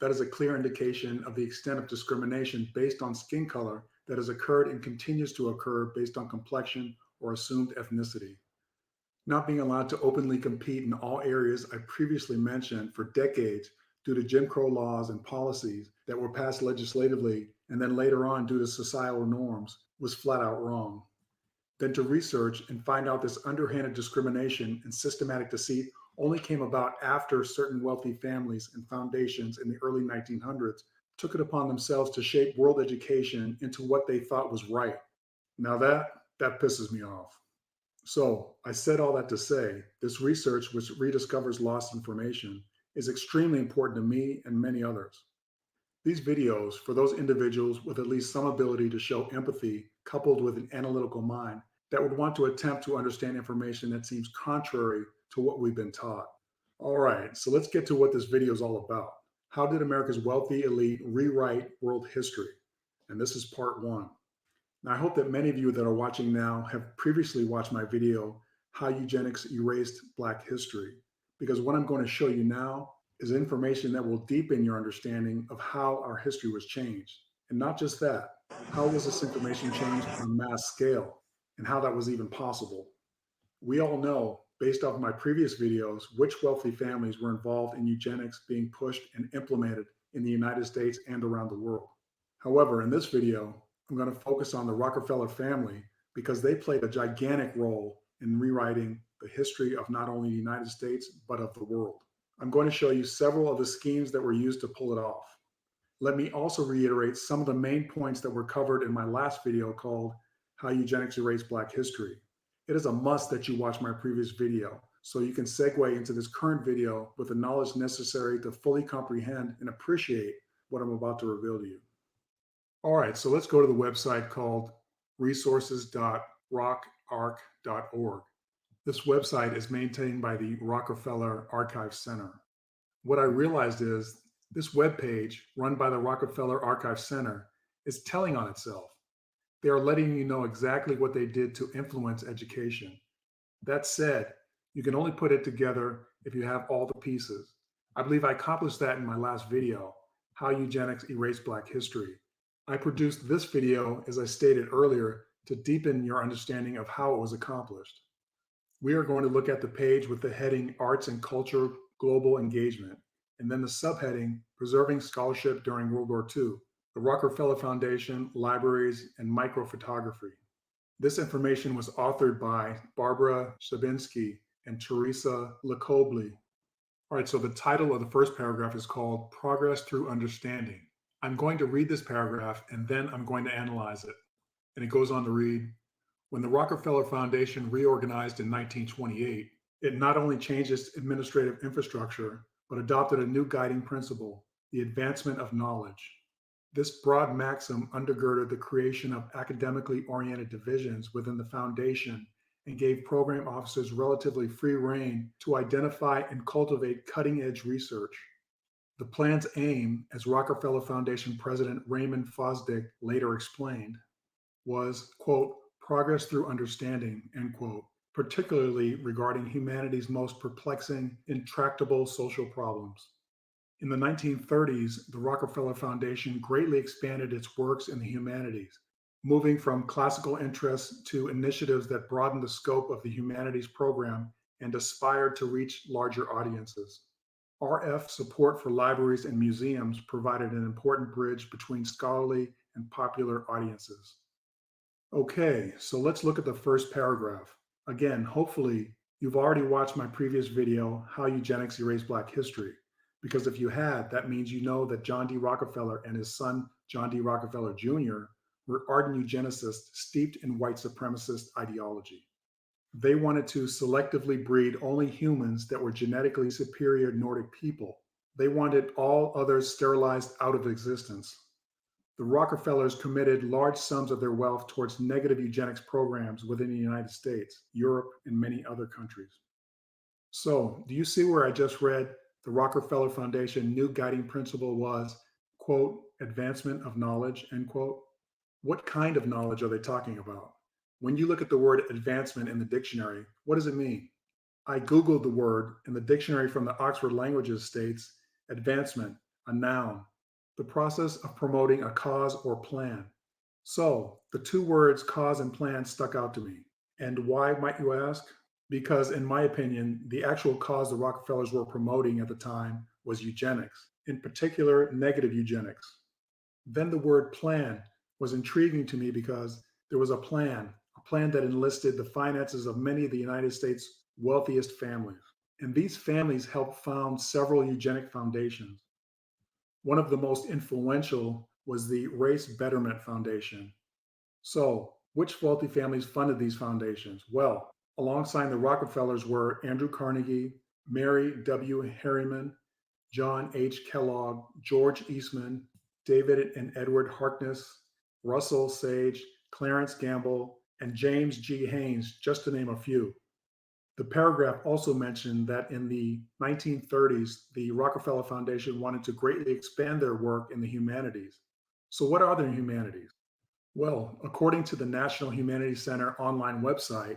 that is a clear indication of the extent of discrimination based on skin color that has occurred and continues to occur based on complexion or assumed ethnicity. Not being allowed to openly compete in all areas I previously mentioned for decades due to Jim Crow laws and policies that were passed legislatively and then later on due to societal norms was flat out wrong. Then to research and find out this underhanded discrimination and systematic deceit only came about after certain wealthy families and foundations in the early 1900s took it upon themselves to shape world education into what they thought was right. Now that pisses me off. So I said all that to say, this research, which rediscovers lost information, is extremely important to me and many others. These videos, for those individuals with at least some ability to show empathy coupled with an analytical mind that would want to attempt to understand information that seems contrary to what we've been taught. All right, so let's get to what this video is all about. How did America's wealthy elite rewrite world history? And this is part one. Now, I hope that many of you that are watching now have previously watched my video, How Eugenics Erased Black History, because what I'm going to show you now is information that will deepen your understanding of how our history was changed. And not just that, how was this information changed on a mass scale and how that was even possible? We all know, based off my previous videos, which wealthy families were involved in eugenics being pushed and implemented in the United States and around the world. However, in this video, I'm going to focus on the Rockefeller family because they played a gigantic role in rewriting the history of not only the United States, but of the world. I'm going to show you several of the schemes that were used to pull it off. Let me also reiterate some of the main points that were covered in my last video called How Eugenics Erased Black History. It is a must that you watch my previous video so you can segue into this current video with the knowledge necessary to fully comprehend and appreciate what I'm about to reveal to you. All right, so let's go to the website called resources.rockarc.org. This website is maintained by the Rockefeller Archive Center. What I realized is This webpage, run by the Rockefeller Archive Center, is telling on itself. They are letting you know exactly what they did to influence education. That said, you can only put it together if you have all the pieces. I believe I accomplished that in my last video, How Eugenics Erased Black History. I produced this video, as I stated earlier, to deepen your understanding of how it was accomplished. We are going to look at the page with the heading Arts and Culture Global Engagement, and then the subheading Preserving Scholarship During World War II, the Rockefeller Foundation, Libraries, and Microphotography. This information was authored by Barbara Shabinsky and Teresa Lacobly. All right, so the title of the first paragraph is called Progress Through Understanding. I'm going to read this paragraph and then I'm going to analyze it. And it goes on to read, when the Rockefeller Foundation reorganized in 1928, it not only changed its administrative infrastructure, but adopted a new guiding principle, the advancement of knowledge. This broad maxim undergirded the creation of academically oriented divisions within the foundation and gave program officers relatively free rein to identify and cultivate cutting-edge research. The plan's aim, as Rockefeller Foundation President Raymond Fosdick later explained, was, quote, progress through understanding, end quote, particularly regarding humanity's most perplexing, intractable social problems. In the 1930s, the Rockefeller Foundation greatly expanded its works in the humanities, moving from classical interests to initiatives that broadened the scope of the humanities program and aspired to reach larger audiences. RF support for libraries and museums provided an important bridge between scholarly and popular audiences. Okay, so let's look at the first paragraph. Again, hopefully you've already watched my previous video, How Eugenics Erased Black History, because if you had, that means you know that John D. Rockefeller and his son, John D. Rockefeller Jr., were ardent eugenicists steeped in white supremacist ideology. They wanted to selectively breed only humans that were genetically superior Nordic people. They wanted all others sterilized out of existence. The Rockefellers committed large sums of their wealth towards negative eugenics programs within the United States, Europe, and many other countries. So, do you see where I just read the Rockefeller Foundation new guiding principle was, quote, advancement of knowledge, end quote? What kind of knowledge are they talking about? When you look at the word advancement in the dictionary, what does it mean? I Googled the word, and the dictionary from the Oxford Languages states advancement, a noun, the process of promoting a cause or plan. So the two words cause and plan stuck out to me. And why, might you ask? Because in my opinion, the actual cause the Rockefellers were promoting at the time was eugenics, in particular negative eugenics. Then the word plan was intriguing to me because there was a plan that enlisted the finances of many of the United States' wealthiest families. And these families helped found several eugenic foundations. One of the most influential was the Race Betterment Foundation. So, which wealthy families funded these foundations? Well, alongside the Rockefellers were Andrew Carnegie, Mary W. Harriman, John H. Kellogg, George Eastman, David and Edward Harkness, Russell Sage, Clarence Gamble, and James G. Haynes, just to name a few. The paragraph also mentioned that in the 1930s, the Rockefeller Foundation wanted to greatly expand their work in the humanities. So what are the humanities? Well, according to the National Humanities Center online website,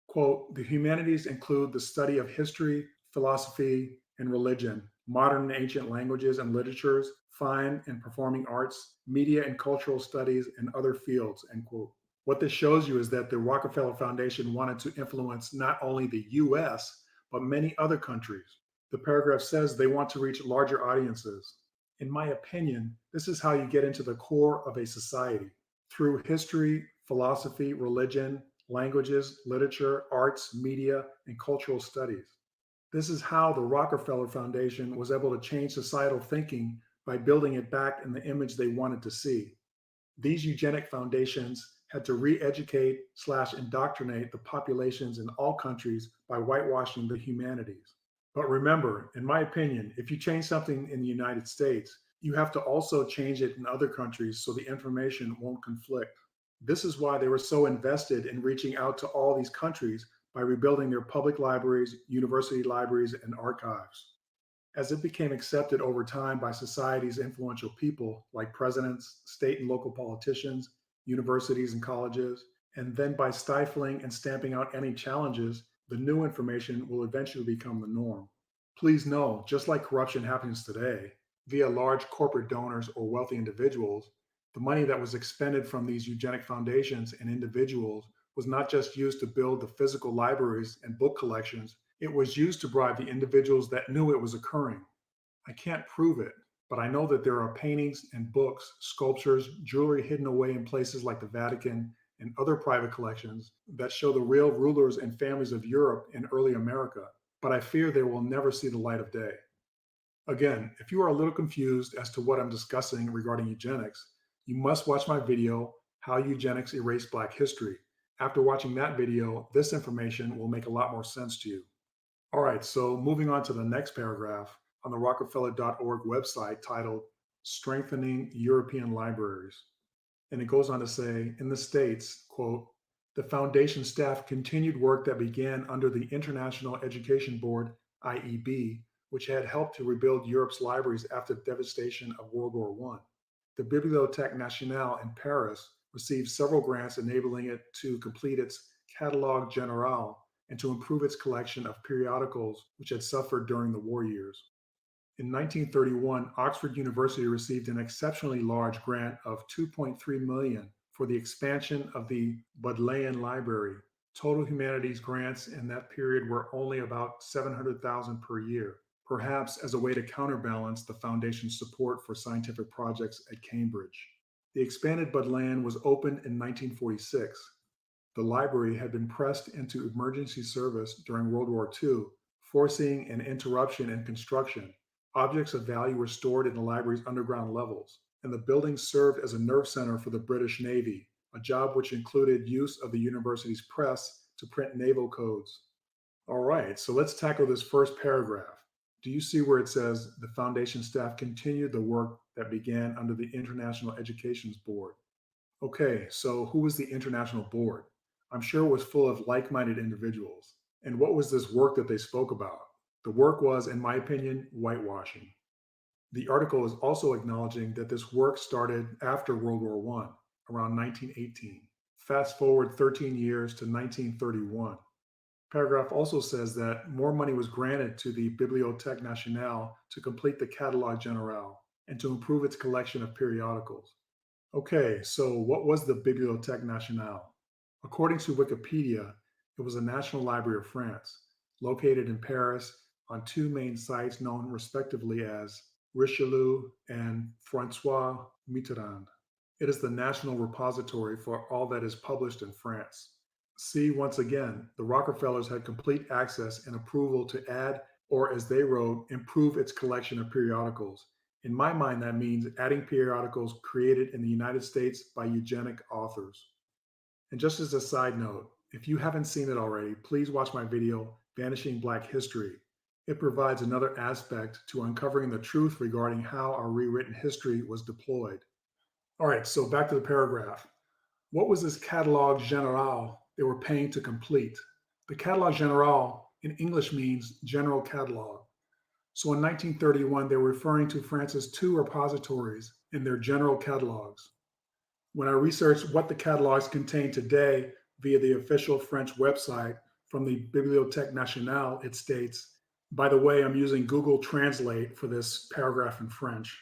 quote, the humanities include the study of history, philosophy, and religion, modern and ancient languages and literatures, fine and performing arts, media and cultural studies, and other fields, end quote. What this shows you is that the Rockefeller Foundation wanted to influence not only the US, but many other countries. The paragraph says they want to reach larger audiences. In my opinion, this is how you get into the core of a society, through history, philosophy, religion, languages, literature, arts, media, and cultural studies. This is how the Rockefeller Foundation was able to change societal thinking by building it back in the image they wanted to see. These eugenic foundations had to re-educate / indoctrinate the populations in all countries by whitewashing the humanities. But remember, in my opinion, if you change something in the United States, you have to also change it in other countries so the information won't conflict. This is why they were so invested in reaching out to all these countries by rebuilding their public libraries, university libraries, and archives. As it became accepted over time by society's influential people like presidents, state and local politicians, universities and colleges, and then by stifling and stamping out any challenges, the new information will eventually become the norm. Please know, just like corruption happens today, via large corporate donors or wealthy individuals, the money that was expended from these eugenic foundations and individuals was not just used to build the physical libraries and book collections, it was used to bribe the individuals that knew it was occurring. I can't prove it, but I know that there are paintings and books, sculptures, jewelry hidden away in places like the Vatican and other private collections that show the real rulers and families of Europe and early America, but I fear they will never see the light of day. Again, if you are a little confused as to what I'm discussing regarding eugenics, you must watch my video, How Eugenics Erased Black History. After watching that video, this information will make a lot more sense to you. All right, so moving on to the next paragraph on the Rockefeller.org website titled Strengthening European Libraries. And it goes on to say, in the States, quote, the foundation staff continued work that began under the International Education Board, IEB, which had helped to rebuild Europe's libraries after the devastation of World War I. The Bibliothèque Nationale in Paris received several grants enabling it to complete its Catalogue Général and to improve its collection of periodicals which had suffered during the war years. In 1931, Oxford University received an exceptionally large grant of $2.3 million for the expansion of the Bodleian Library. Total humanities grants in that period were only about $700,000 per year, perhaps as a way to counterbalance the foundation's support for scientific projects at Cambridge. The expanded Bodleian was opened in 1946. The library had been pressed into emergency service during World War II, forcing an interruption in construction. Objects of value were stored in the library's underground levels, and the building served as a nerve center for the British Navy, a job which included use of the university's press to print naval codes. All right, so let's tackle this first paragraph. Do you see where it says the foundation staff continued the work that began under the International Education Board? Okay, so who was the International Board? I'm sure it was full of like-minded individuals. And what was this work that they spoke about? The work was, in my opinion, whitewashing. The article is also acknowledging that this work started after World War I, around 1918. Fast forward 13 years to 1931. Paragraph also says that more money was granted to the Bibliothèque Nationale to complete the Catalogue Général and to improve its collection of periodicals. Okay, so what was the Bibliothèque Nationale? According to Wikipedia, it was a national library of France, located in Paris on two main sites known respectively as Richelieu and François Mitterrand. It is the national repository for all that is published in France. See, once again, the Rockefellers had complete access and approval to add, or as they wrote, improve its collection of periodicals. In my mind, that means adding periodicals created in the United States by eugenic authors. And just as a side note, if you haven't seen it already, please watch my video, Vanishing Black History. It provides another aspect to uncovering the truth regarding how our rewritten history was deployed. All right, so back to the paragraph. What was this Catalogue Général they were paying to complete? The Catalogue Général in English means general catalog. So in 1931, they were referring to France's two repositories in their general catalogs. When I researched what the catalogs contain today via the official French website from the Bibliothèque Nationale, it states, by the way, I'm using Google Translate for this paragraph in French.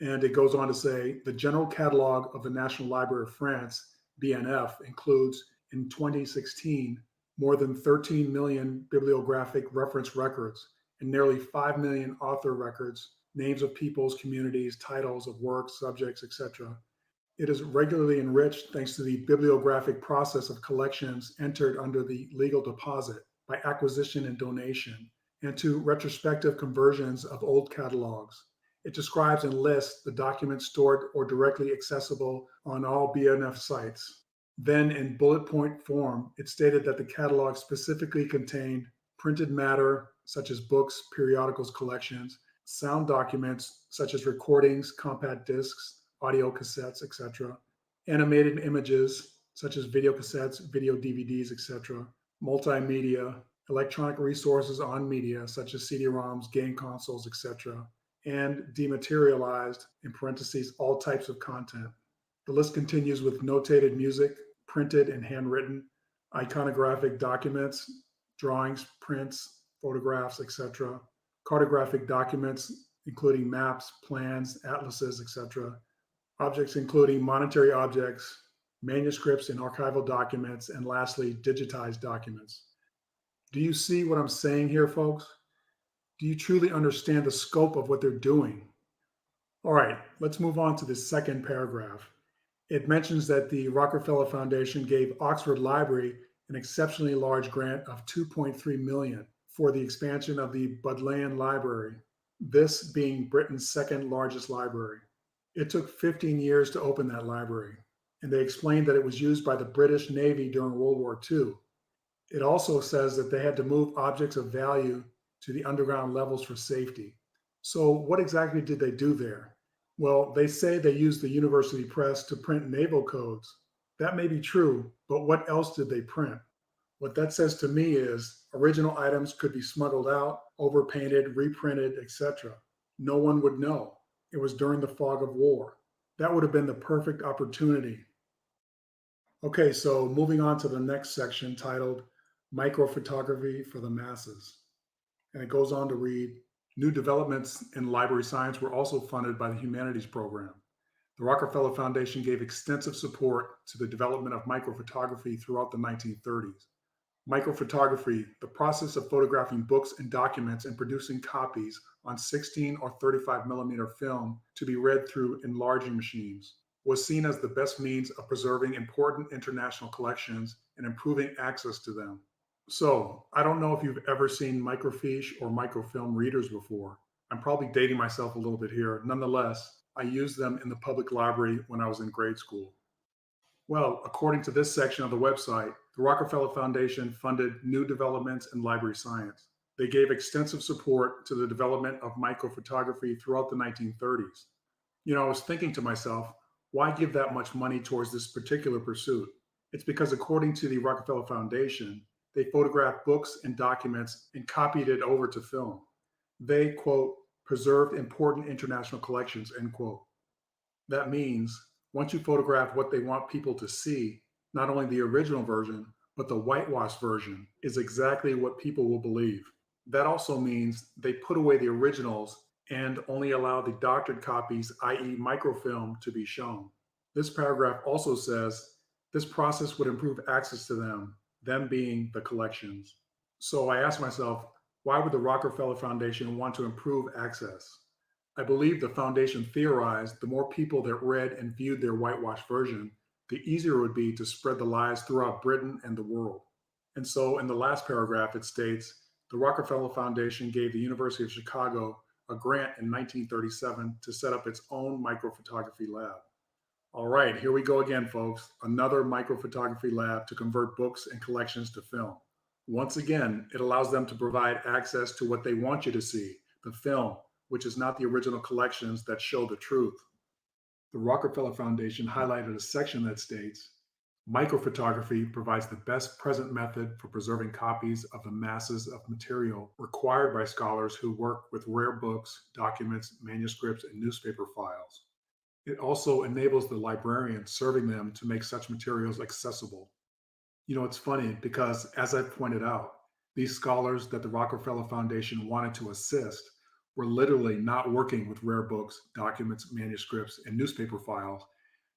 And it goes on to say, the general catalog of the National Library of France, BNF, includes, in 2016, more than 13 million bibliographic reference records and nearly 5 million author records, names of peoples, communities, titles of works, subjects, etc. It is regularly enriched thanks to the bibliographic process of collections entered under the legal deposit by acquisition and donation, and to retrospective conversions of old catalogs. It describes and lists the documents stored or directly accessible on all BNF sites. Then, in bullet point form, it stated that the catalog specifically contained printed matter, such as books, periodicals, collections, sound documents, such as recordings, compact discs, audio cassettes, etc., animated images, such as video cassettes, video DVDs, etc., multimedia, electronic resources on media such as CD-ROMs, game consoles, etc., and dematerialized, in parentheses, all types of content. The list continues with notated music, printed and handwritten, iconographic documents, drawings, prints, photographs, etc., cartographic documents, including maps, plans, atlases, etc., objects including monetary objects, manuscripts and archival documents, and lastly, digitized documents. Do you see what I'm saying here, folks? Do you truly understand the scope of what they're doing? All right, let's move on to the second paragraph. It mentions that the Rockefeller Foundation gave Oxford Library an exceptionally large grant of $2.3 million for the expansion of the Bodleian Library, this being Britain's second largest library. It took 15 years to open that library, and they explained that it was used by the British Navy during World War II. It also says that they had to move objects of value to the underground levels for safety. So what exactly did they do there? Well, they say they used the university press to print naval codes. That may be true, but what else did they print? What that says to me is original items could be smuggled out, overpainted, reprinted, etc. No one would know. It was during the fog of war. That would have been the perfect opportunity. Okay, so moving on to the next section titled Microphotography for the Masses. And it goes on to read, new developments in library science were also funded by the Humanities Program. The Rockefeller Foundation gave extensive support to the development of microphotography throughout the 1930s. Microphotography, the process of photographing books and documents and producing copies on 16 or 35 millimeter film to be read through enlarging machines, was seen as the best means of preserving important international collections and improving access to them. So, I don't know if you've ever seen microfiche or microfilm readers before. I'm probably dating myself a little bit here. Nonetheless, I used them in the public library when I was in grade school. Well, according to this section of the website, the Rockefeller Foundation funded new developments in library science. They gave extensive support to the development of microphotography throughout the 1930s. I was thinking to myself, why give that much money towards this particular pursuit? It's because according to the Rockefeller Foundation, they photographed books and documents and copied it over to film. They, quote, preserved important international collections, end quote. That means once you photograph what they want people to see, not only the original version, but the whitewashed version is exactly what people will believe. That also means they put away the originals and only allow the doctored copies, i.e. microfilm, to be shown. This paragraph also says this process would improve access to them being the collections. So I asked myself, why would the Rockefeller Foundation want to improve access? I believe the foundation theorized the more people that read and viewed their whitewashed version, the easier it would be to spread the lies throughout Britain and the world. And so in the last paragraph, it states, the Rockefeller Foundation gave the University of Chicago a grant in 1937 to set up its own microphotography lab. All right, here we go again, folks. Another microphotography lab to convert books and collections to film. Once again, it allows them to provide access to what they want you to see, the film, which is not the original collections that show the truth. The Rockefeller Foundation highlighted a section that states, microphotography provides the best present method for preserving copies of the masses of material required by scholars who work with rare books, documents, manuscripts, and newspaper files. It also enables the librarian serving them to make such materials accessible. It's funny because, as I've pointed out, these scholars that the Rockefeller Foundation wanted to assist were literally not working with rare books, documents, manuscripts, and newspaper files.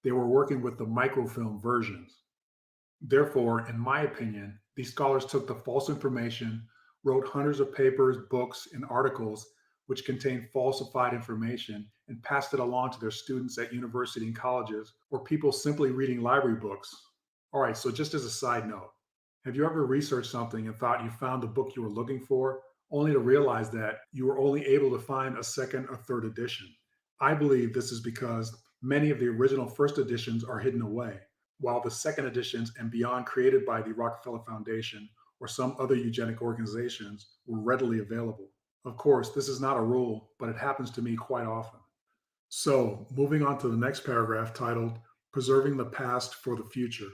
They were working with the microfilm versions. Therefore, in my opinion, these scholars took the false information, wrote hundreds of papers, books, and articles which contained falsified information, and passed it along to their students at university and colleges, or people simply reading library books. All right, so just as a side note, have you ever researched something and thought you found the book you were looking for, only to realize that you were only able to find a second or third edition? I believe this is because many of the original first editions are hidden away, while the second editions and beyond created by the Rockefeller Foundation or some other eugenic organizations were readily available. Of course, this is not a rule, but it happens to me quite often. So, moving on to the next paragraph titled, Preserving the Past for the Future.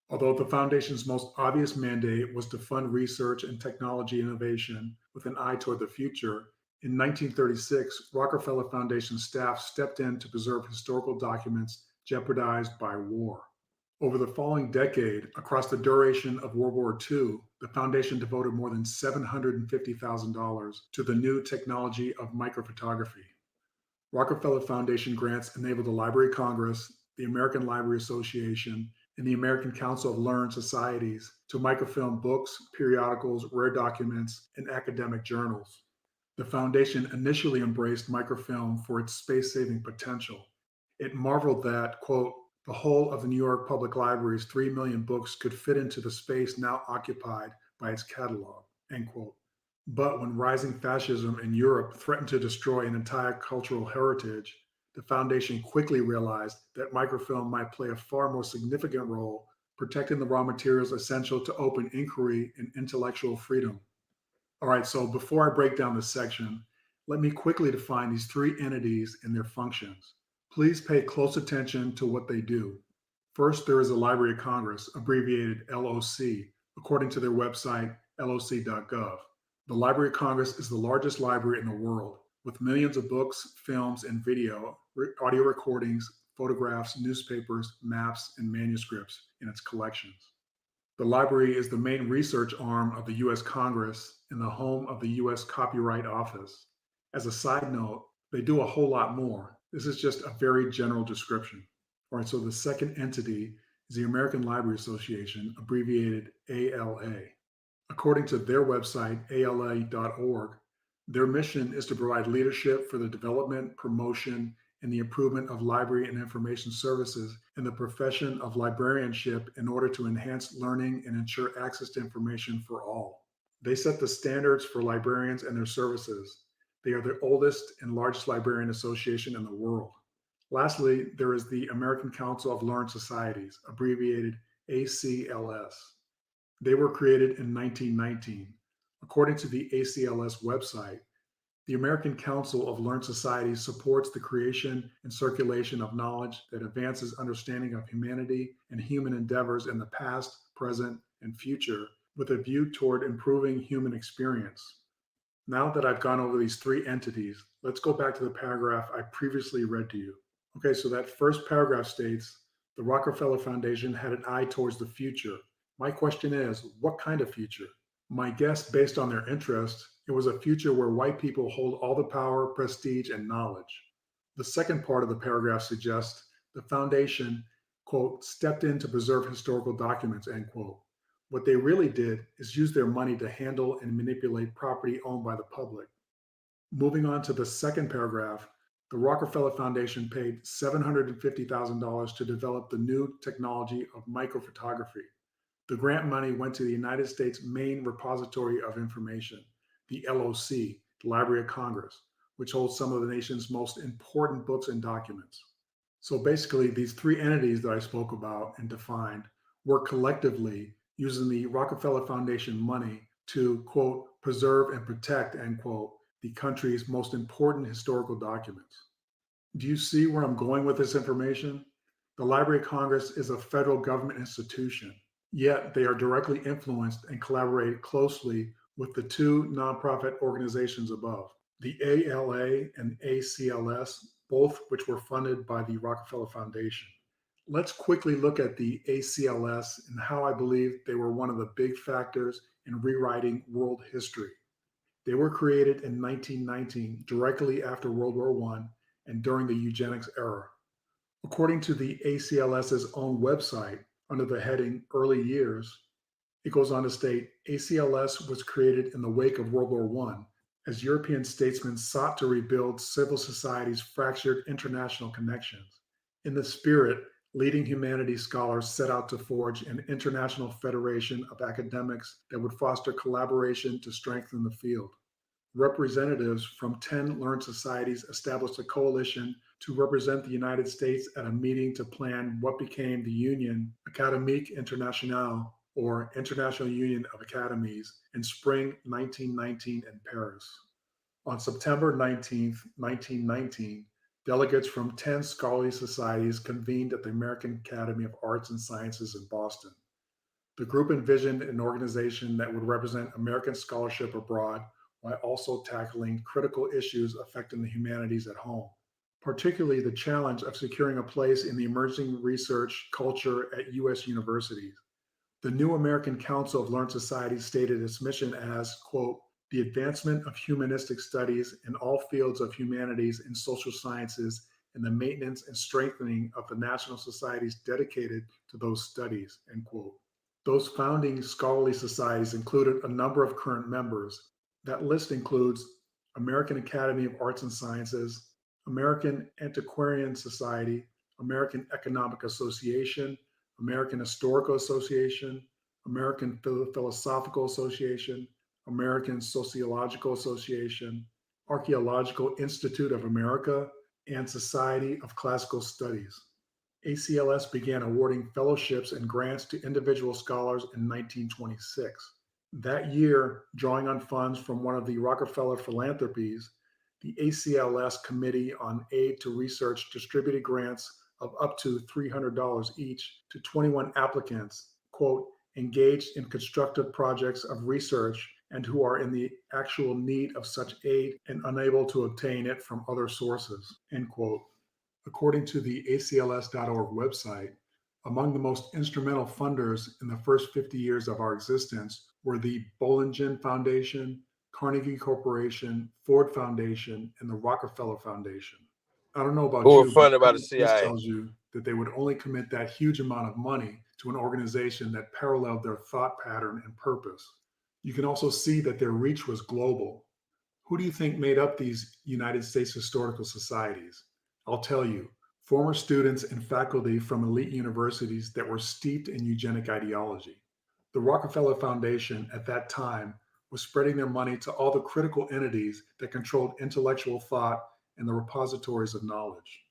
Although the foundation's most obvious mandate was to fund research and technology innovation with an eye toward the future, in 1936, Rockefeller Foundation staff stepped in to preserve historical documents jeopardized by war. Over the following decade, across the duration of World War II, the foundation devoted more than $750,000 to the new technology of microphotography. Rockefeller Foundation grants enabled the Library of Congress, the American Library Association, and the American Council of Learned Societies to microfilm books, periodicals, rare documents, and academic journals. The foundation initially embraced microfilm for its space-saving potential. It marveled that, quote, the whole of the New York Public Library's 3 million books could fit into the space now occupied by its catalog, end quote. But when rising fascism in Europe threatened to destroy an entire cultural heritage, the foundation quickly realized that microfilm might play a far more significant role protecting the raw materials essential to open inquiry and intellectual freedom. All right, so before I break down this section, let me quickly define these three entities and their functions. Please pay close attention to what they do. First, there is the Library of Congress, abbreviated LOC, according to their website, loc.gov. The Library of Congress is the largest library in the world, with millions of books, films, and video, audio recordings, photographs, newspapers, maps, and manuscripts in its collections. The library is the main research arm of the U.S. Congress and the home of the U.S. Copyright Office. As a side note, they do a whole lot more. This is just a very general description. All right, so the second entity is the American Library Association, abbreviated ALA. According to their website, ala.org, their mission is to provide leadership for the development, promotion, and the improvement of library and information services in the profession of librarianship in order to enhance learning and ensure access to information for all. They set the standards for librarians and their services. They are the oldest and largest librarian association in the world. Lastly, there is the American Council of Learned Societies, abbreviated ACLS. They were created in 1919. According to the ACLS website, the American Council of Learned Societies supports the creation and circulation of knowledge that advances understanding of humanity and human endeavors in the past, present, and future with a view toward improving human experience. Now that I've gone over these three entities, let's go back to the paragraph I previously read to you. Okay, so that first paragraph states, the Rockefeller Foundation had an eye towards the future. My question is, what kind of future? My guess, based on their interest, it was a future where white people hold all the power, prestige, and knowledge. The second part of the paragraph suggests the foundation, quote, stepped in to preserve historical documents, end quote. What they really did is use their money to handle and manipulate property owned by the public. Moving on to the second paragraph, the Rockefeller Foundation paid $750,000 to develop the new technology of microphotography. The grant money went to the United States main repository of information, the LOC, the Library of Congress, which holds some of the nation's most important books and documents. So basically, these three entities that I spoke about and defined work collectively using the Rockefeller Foundation money to, quote, preserve and protect, end quote, the country's most important historical documents. Do you see where I'm going with this information? The Library of Congress is a federal government institution, yet they are directly influenced and collaborate closely with the two nonprofit organizations above, the ALA and ACLS, both which were funded by the Rockefeller Foundation. Let's quickly look at the ACLS and how I believe they were one of the big factors in rewriting world history. They were created in 1919, directly after World War I and during the eugenics era. According to the ACLS's own website, under the heading Early Years, it goes on to state, ACLS was created in the wake of World War I, as European statesmen sought to rebuild civil society's fractured international connections. In the spirit, leading humanities scholars set out to forge an international federation of academics that would foster collaboration to strengthen the field. Representatives from 10 learned societies established a coalition to represent the United States at a meeting to plan what became the Union Académique Internationale, or International Union of Academies, in spring 1919 in Paris. On September 19, 1919, delegates from 10 scholarly societies convened at the American Academy of Arts and Sciences in Boston. The group envisioned an organization that would represent American scholarship abroad while also tackling critical issues affecting the humanities at home, particularly the challenge of securing a place in the emerging research culture at U.S. universities. The New American Council of Learned Societies stated its mission as, quote, the advancement of humanistic studies in all fields of humanities and social sciences and the maintenance and strengthening of the national societies dedicated to those studies, end quote. Those founding scholarly societies included a number of current members. That list includes American Academy of Arts and Sciences, American Antiquarian Society, American Economic Association, American Historical Association, American Philosophical Association, American Sociological Association, Archaeological Institute of America, and Society of Classical Studies. ACLS began awarding fellowships and grants to individual scholars in 1926. That year, drawing on funds from one of the Rockefeller philanthropies, the ACLS Committee on Aid to Research distributed grants of up to $300 each to 21 applicants, quote, engaged in constructive projects of research and who are in the actual need of such aid and unable to obtain it from other sources, end quote. According to the acls.org website, among the most instrumental funders in the first 50 years of our existence were the Bollingen Foundation, Carnegie Corporation, Ford Foundation, and the Rockefeller Foundation. I don't know about Who you, were funded by the this CIA. tells you that they would only commit that huge amount of money to an organization that paralleled their thought pattern and purpose. You can also see that their reach was global. Who do you think made up these United States historical societies? I'll tell you, former students and faculty from elite universities that were steeped in eugenic ideology. The Rockefeller Foundation at that time was spreading their money to all the critical entities that controlled intellectual thought and the repositories of knowledge.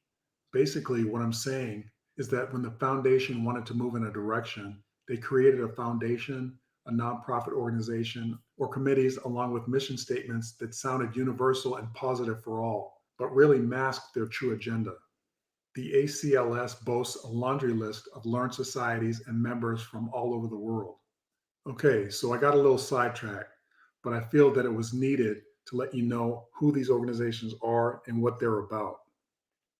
Basically, what I'm saying is that when the foundation wanted to move in a direction, they created a foundation, a nonprofit organization, or committees along with mission statements that sounded universal and positive for all, but really masked their true agenda. The ACLS boasts a laundry list of learned societies and members from all over the world. Okay, so I got a little sidetracked, but I feel that it was needed to let you know who these organizations are and what they're about.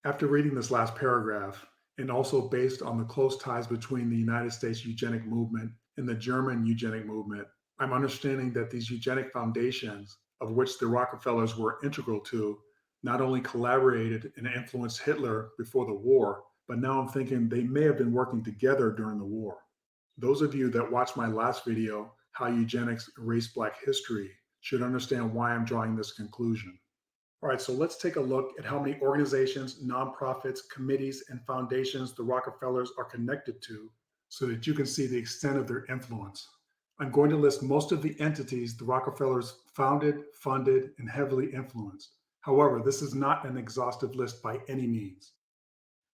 After reading this last paragraph, and also based on the close ties between the United States eugenic movement and the German eugenic movement, I'm understanding that these eugenic foundations, of which the Rockefellers were integral to, not only collaborated and influenced Hitler before the war, but now I'm thinking they may have been working together during the war. Those of you that watched my last video, How Eugenics Erased Black History, should understand why I'm drawing this conclusion. All right, so let's take a look at how many organizations, nonprofits, committees, and foundations the Rockefellers are connected to so that you can see the extent of their influence. I'm going to list most of the entities the Rockefellers founded, funded, and heavily influenced. However, this is not an exhaustive list by any means.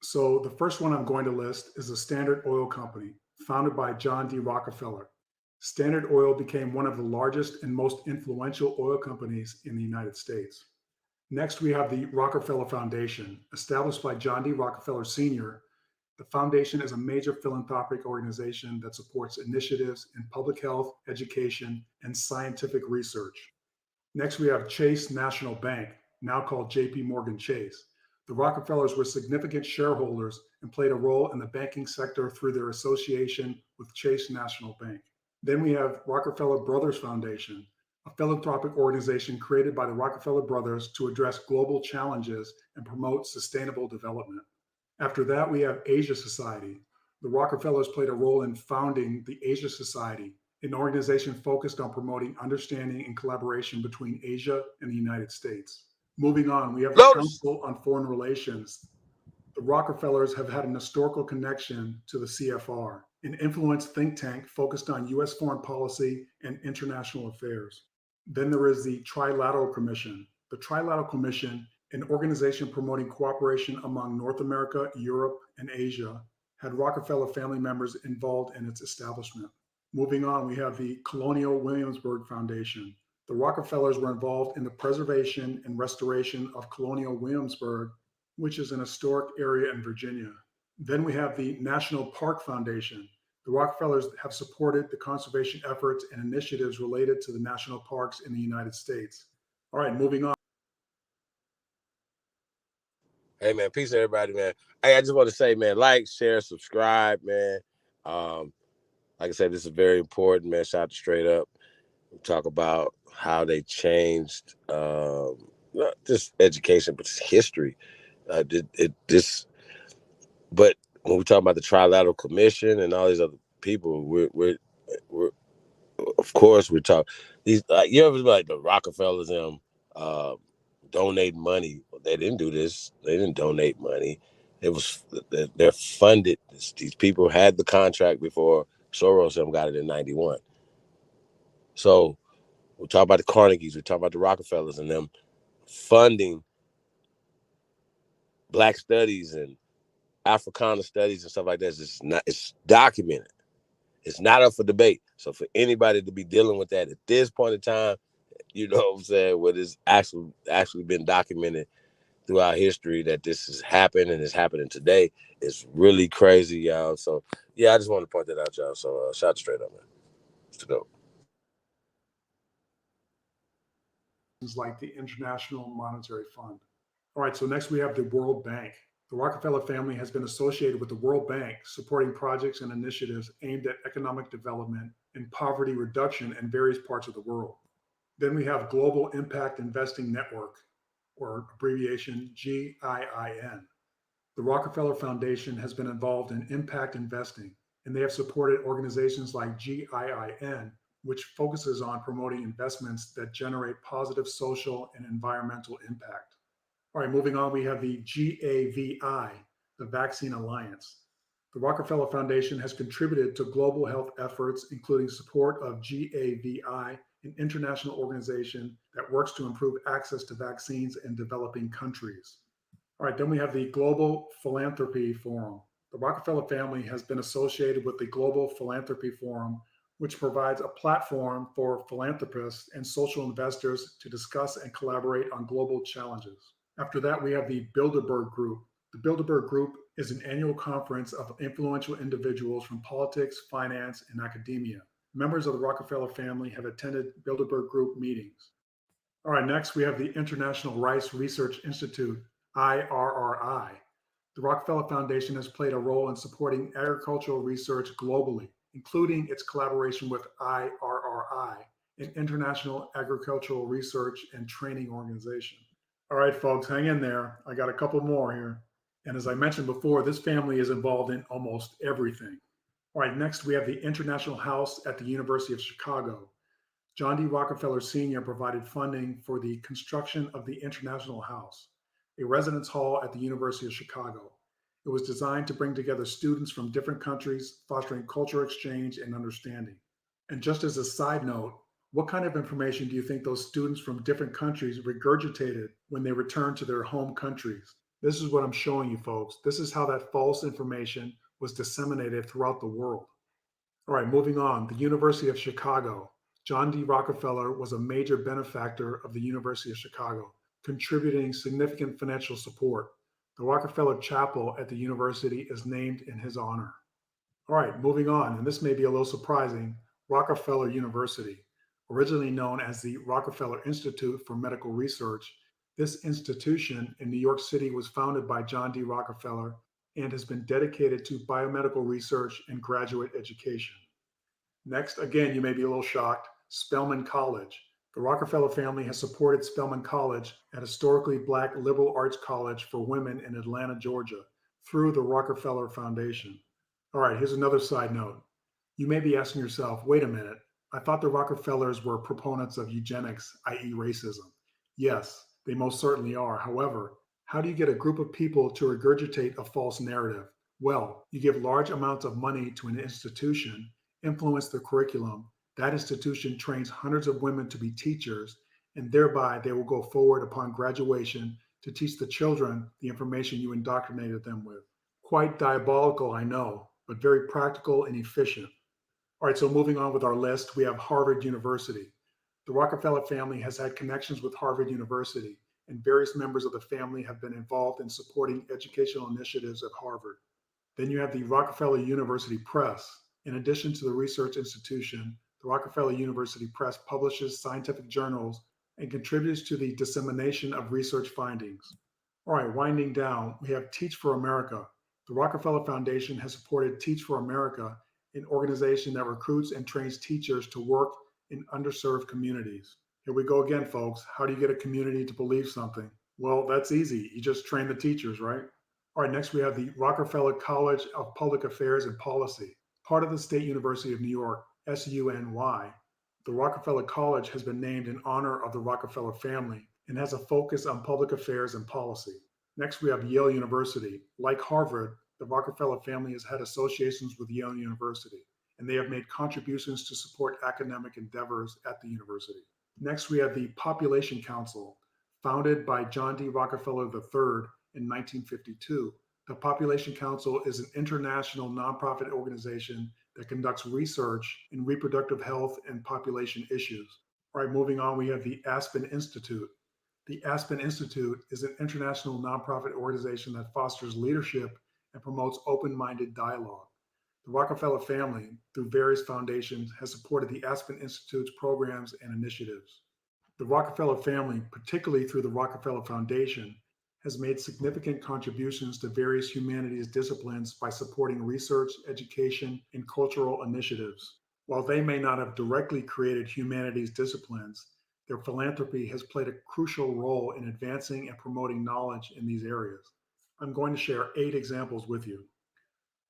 So the first one I'm going to list is the Standard Oil Company, founded by John D. Rockefeller. Standard Oil became one of the largest and most influential oil companies in the United States. Next, we have the Rockefeller Foundation, established by John D. Rockefeller Sr. The foundation is a major philanthropic organization that supports initiatives in public health, education, and scientific research. Next, we have Chase National Bank, now called J.P. Morgan Chase. The Rockefellers were significant shareholders and played a role in the banking sector through their association with Chase National Bank. Then we have Rockefeller Brothers Foundation, a philanthropic organization created by the Rockefeller brothers to address global challenges and promote sustainable development. After that, we have Asia Society. The Rockefellers played a role in founding the Asia Society, an organization focused on promoting understanding and collaboration between Asia and the United States. Moving on, we have the Council on Foreign Relations. The Rockefellers have had an historical connection to the CFR, an influenced think tank focused on U.S. foreign policy and international affairs. Then there is the Trilateral Commission. The Trilateral Commission, an organization promoting cooperation among North America, Europe, and Asia, had Rockefeller family members involved in its establishment. Moving on, we have the Colonial Williamsburg Foundation. The Rockefellers were involved in the preservation and restoration of Colonial Williamsburg, which is an historic area in Virginia. Then we have the National Park Foundation. The Rockefellers have supported the conservation efforts and initiatives related to the national parks in the United States. All right, moving on. Hey, man, peace to everybody, man. Hey, I just want to say, man, like, share, subscribe, man. Like I said, this is very important, man. Shout out to Straight Up. We talk about how they changed not just education, but just history. But when we talk about the Trilateral Commission and all these other people, we're of course we're talking these. You ever like the Rockefellers them donate money? They didn't do this. They didn't donate money. It was they're funded. These people had the contract before Soros them got it in '91. So we talk about the Carnegies. We talk about the Rockefellers and them funding Black studies and Africana studies and stuff like that. It's documented. It's not up for debate. So for anybody to be dealing with that at this point in time, you know what I'm saying, what is actually been documented throughout history that this has happened and is happening today, is really crazy, y'all. So yeah, I just want to point that out, y'all. So shout Straight Up, man. It's to go. Like the International Monetary Fund. All right, so next we have the World Bank. The Rockefeller family has been associated with the World Bank, supporting projects and initiatives aimed at economic development and poverty reduction in various parts of the world. Then we have Global Impact Investing Network, or abbreviation GIIN. The Rockefeller Foundation has been involved in impact investing, and they have supported organizations like GIIN, which focuses on promoting investments that generate positive social and environmental impact. All right, moving on, we have the GAVI, the Vaccine Alliance. The Rockefeller Foundation has contributed to global health efforts, including support of GAVI, an international organization that works to improve access to vaccines in developing countries. All right, then we have the Global Philanthropy Forum. The Rockefeller family has been associated with the Global Philanthropy Forum, which provides a platform for philanthropists and social investors to discuss and collaborate on global challenges. After that, we have the Bilderberg Group. The Bilderberg Group is an annual conference of influential individuals from politics, finance, and academia. Members of the Rockefeller family have attended Bilderberg Group meetings. All right, next we have the International Rice Research Institute, IRRI. The Rockefeller Foundation has played a role in supporting agricultural research globally, including its collaboration with IRRI, an international agricultural research and training organization. All right, folks, hang in there. I got a couple more here. And as I mentioned before, this family is involved in almost everything. All right, next we have the International House at the University of Chicago. John D. Rockefeller Sr. provided funding for the construction of the International House, a residence hall at the University of Chicago. It was designed to bring together students from different countries, fostering cultural exchange and understanding. And just as a side note, what kind of information do you think those students from different countries regurgitated when they returned to their home countries? This is what I'm showing you, folks. This is how that false information was disseminated throughout the world. All right, moving on. The University of Chicago. John D. Rockefeller was a major benefactor of the University of Chicago, contributing significant financial support. The Rockefeller Chapel at the university is named in his honor. All right, moving on, and this may be a little surprising, Rockefeller University. Originally known as the Rockefeller Institute for Medical Research, this institution in New York City was founded by John D. Rockefeller and has been dedicated to biomedical research and graduate education. Next, again, you may be a little shocked, Spelman College. The Rockefeller family has supported Spelman College, a historically Black liberal arts college for women in Atlanta, Georgia, through the Rockefeller Foundation. All right, here's another side note. You may be asking yourself, wait a minute, I thought the Rockefellers were proponents of eugenics, i.e. racism. Yes, they most certainly are. However, how do you get a group of people to regurgitate a false narrative? Well, you give large amounts of money to an institution, influence the curriculum. That institution trains hundreds of women to be teachers, and thereby they will go forward upon graduation to teach the children the information you indoctrinated them with. Quite diabolical, I know, but very practical and efficient. All right, so moving on with our list, we have Harvard University. The Rockefeller family has had connections with Harvard University, and various members of the family have been involved in supporting educational initiatives at Harvard. Then you have the Rockefeller University Press. In addition to the research institution, the Rockefeller University Press publishes scientific journals and contributes to the dissemination of research findings. All right, winding down, we have Teach for America. The Rockefeller Foundation has supported Teach for America, an organization that recruits and trains teachers to work in underserved communities. Here we go again, folks. How do you get a community to believe something? Well, that's easy. You just train the teachers, right? All right, next we have the Rockefeller College of Public Affairs and Policy. Part of the State University of New York, SUNY, the Rockefeller College has been named in honor of the Rockefeller family and has a focus on public affairs and policy. Next, we have Yale University. Like Harvard, the Rockefeller family has had associations with Yale University, and they have made contributions to support academic endeavors at the university. Next, we have the Population Council, founded by John D. Rockefeller III in 1952. The Population Council is an international nonprofit organization that conducts research in reproductive health and population issues. All right, moving on, we have the Aspen Institute. The Aspen Institute is an international nonprofit organization that fosters leadership and promotes open-minded dialogue. The Rockefeller family, through various foundations, has supported the Aspen Institute's programs and initiatives. The Rockefeller family, particularly through the Rockefeller Foundation, has made significant contributions to various humanities disciplines by supporting research, education, and cultural initiatives. While they may not have directly created humanities disciplines, their philanthropy has played a crucial role in advancing and promoting knowledge in these areas. I'm going to share 8 examples with you.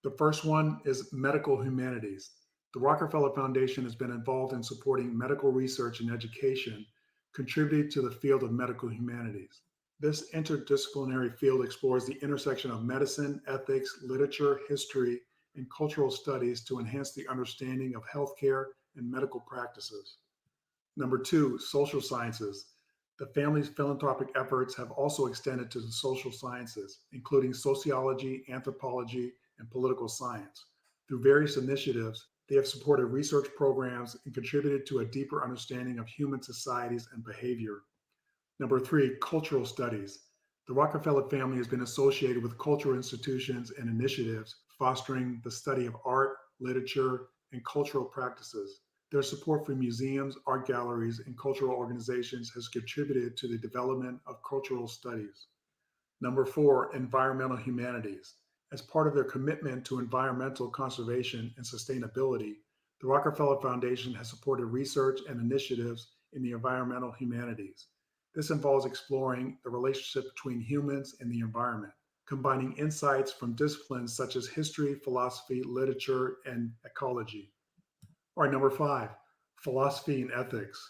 The first one is medical humanities. The Rockefeller Foundation has been involved in supporting medical research and education, contributing to the field of medical humanities. This interdisciplinary field explores the intersection of medicine, ethics, literature, history, and cultural studies to enhance the understanding of healthcare and medical practices. Number 2, social sciences. The family's philanthropic efforts have also extended to the social sciences, including sociology, anthropology, and political science. Through various initiatives, they have supported research programs and contributed to a deeper understanding of human societies and behavior. Number 3, cultural studies. The Rockefeller family has been associated with cultural institutions and initiatives fostering the study of art, literature, and cultural practices. Their support for museums, art galleries, and cultural organizations has contributed to the development of cultural studies. Number 4, environmental humanities. As part of their commitment to environmental conservation and sustainability, the Rockefeller Foundation has supported research and initiatives in the environmental humanities. This involves exploring the relationship between humans and the environment, combining insights from disciplines such as history, philosophy, literature, and ecology. All right, number 5, philosophy and ethics.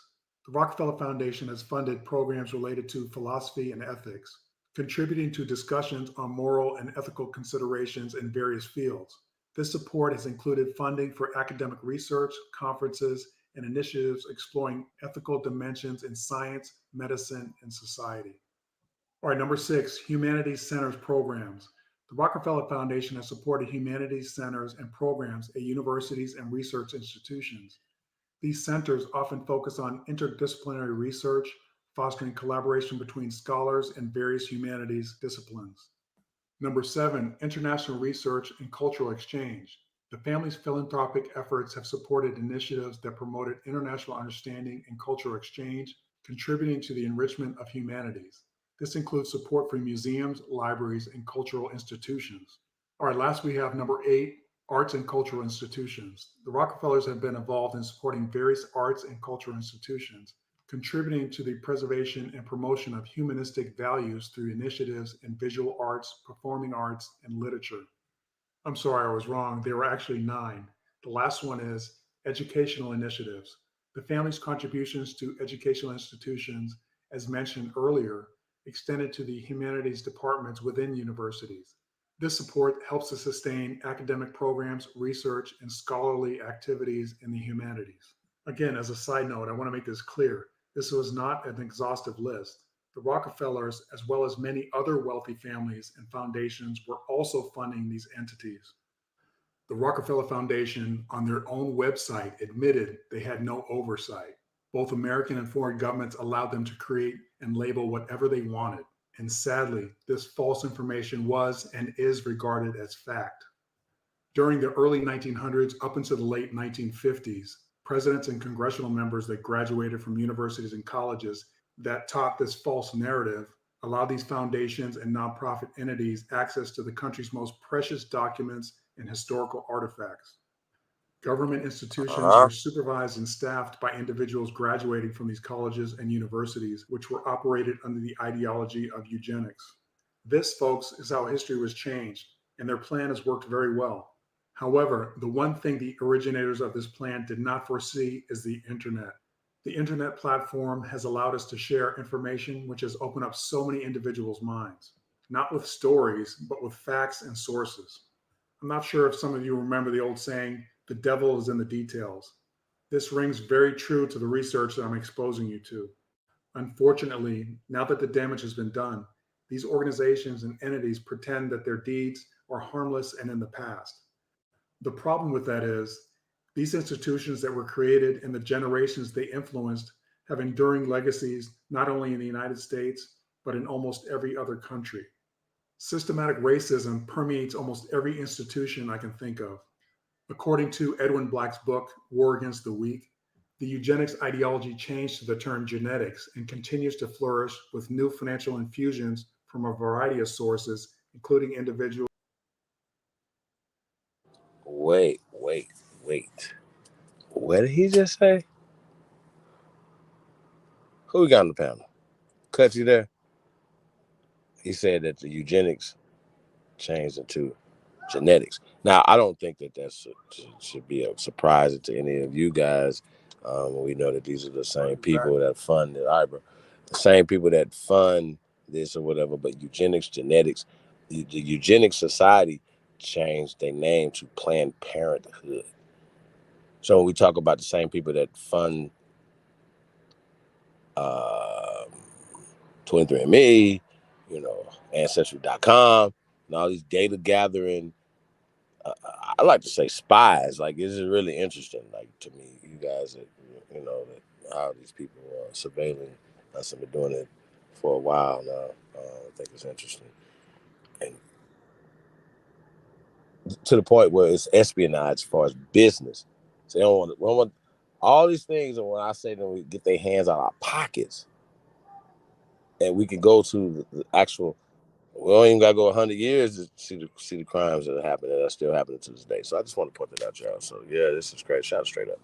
The Rockefeller Foundation has funded programs related to philosophy and ethics, contributing to discussions on moral and ethical considerations in various fields. This support has included funding for academic research, conferences, and initiatives exploring ethical dimensions in science, medicine, and society. All right, number 6, humanities centers programs. The Rockefeller Foundation has supported humanities centers and programs at universities and research institutions. These centers often focus on interdisciplinary research, fostering collaboration between scholars and various humanities disciplines. Number 7, international research and cultural exchange. The family's philanthropic efforts have supported initiatives that promoted international understanding and cultural exchange, contributing to the enrichment of humanities. This includes support for museums, libraries, and cultural institutions. All right, last we have number 8, arts and cultural institutions. The Rockefellers have been involved in supporting various arts and cultural institutions, contributing to the preservation and promotion of humanistic values through initiatives in visual arts, performing arts, and literature. I'm sorry, I was wrong. There were actually 9. The last one is educational initiatives. The family's contributions to educational institutions, as mentioned earlier, extended to the humanities departments within universities. This support helps to sustain academic programs, research, and scholarly activities in the humanities. Again, as a side note, I want to make this clear. This was not an exhaustive list. The Rockefellers, as well as many other wealthy families and foundations, were also funding these entities. The Rockefeller Foundation, on their own website, admitted they had no oversight. Both American and foreign governments allowed them to create and label whatever they wanted. And sadly, this false information was and is regarded as fact. During the early 1900s up into the late 1950s, presidents and congressional members that graduated from universities and colleges that taught this false narrative allowed these foundations and nonprofit entities access to the country's most precious documents and historical artifacts. Government institutions were supervised and staffed by individuals graduating from these colleges and universities, which were operated under the ideology of eugenics. This, folks, is how history was changed, and their plan has worked very well. However, the one thing the originators of this plan did not foresee is the internet. The internet platform has allowed us to share information which has opened up so many individuals' minds, not with stories, but with facts and sources. I'm not sure if some of you remember the old saying, the devil is in the details. This rings very true to the research that I'm exposing you to. Unfortunately, now that the damage has been done, these organizations and entities pretend that their deeds are harmless and in the past. The problem with that is, these institutions that were created and the generations they influenced have enduring legacies not only in the United States, but in almost every other country. Systematic racism permeates almost every institution I can think of. According to Edwin Black's book, War Against the Weak, the eugenics ideology changed to the term genetics and continues to flourish with new financial infusions from a variety of sources, including individuals. Wait. What did he just say? Who we got on the panel? Cut you there? He said that the eugenics changed into genetics. Now, I don't think that should be a surprise to any of you guys. We know that these are the same people that fund the same people that fund this or whatever, but eugenics, genetics, the eugenics society changed their name to Planned Parenthood. So when we talk about the same people that fund 23andMe, Ancestry.com, and all these data gathering, I like to say spies. Like, this is really interesting. Like, to me, you guys, that how these people are surveilling us and been doing it for a while now. I think it's interesting, and to the point where it's espionage as far as business. So they don't want all these things. And when I say them, we get their hands out of our pockets, and we can go to the actual. We don't even gotta go 100 years to see the crimes that are happening, that are still happening to this day. So I just want to point that out, y'all. So yeah, this is great. Shout straight up.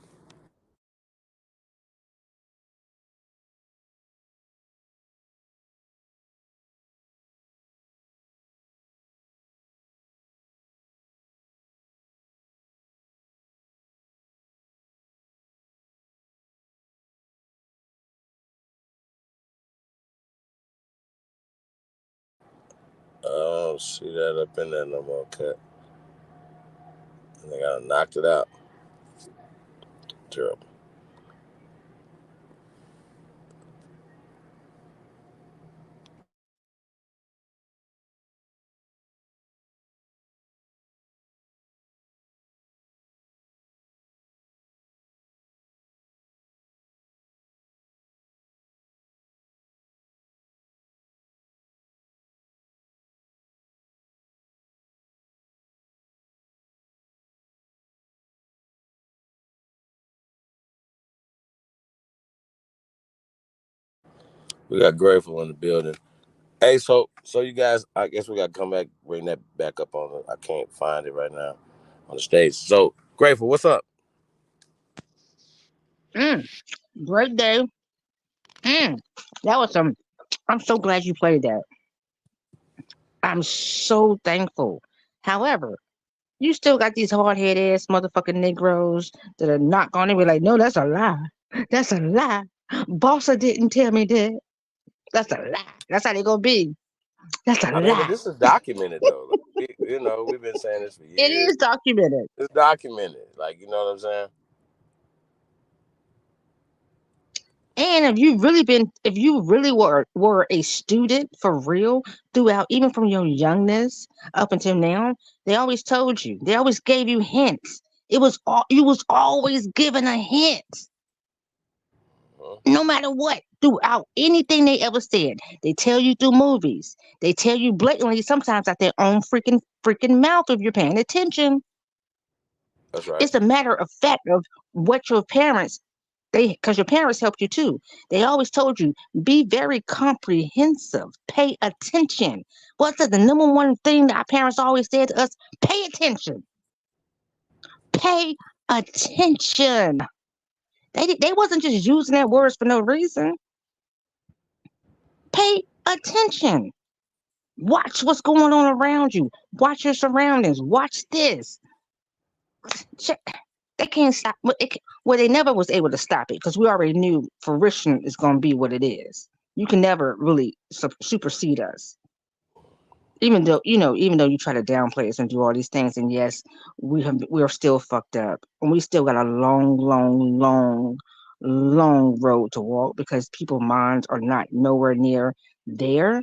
I don't see that up in there no more, Cut. I think I knocked it out. Terrible. We got Grateful in the building. Hey, so you guys, I guess we got to come back, bring that back up on I can't find it right now on the stage. So, Grateful, what's up? Great day. That was I'm so glad you played that. I'm so thankful. However, you still got these hard-headed ass motherfucking Negroes that are not gonna be like, no, that's a lie. That's a lie. Bossa didn't tell me that. That's a lie. That's how they gonna be. That's a lie. But this is documented though. We've been saying this for years. It is documented. It's documented. Like, you know what I'm saying? And if you really were a student for real throughout, even from your youngness up until now, they always told you, they always gave you hints. You was always given a hint. No matter what, throughout anything they ever said, they tell you through movies. They tell you blatantly, sometimes out their own freaking mouth if you're paying attention. That's right. It's a matter of fact of what your parents because your parents helped you too. They always told you be very comprehensive, pay attention. What's the number one thing that our parents always said to us? Pay attention. Pay attention. They wasn't just using that words for no reason. Pay attention. Watch what's going on around you. Watch your surroundings. Watch this. They can't stop. Well, they never was able to stop it because we already knew fruition is going to be what it is. You can never really supersede us. Even though you try to downplay us and do all these things, and yes, we're still fucked up, and we still got a long, long, long, long road to walk because people's minds are not nowhere near there.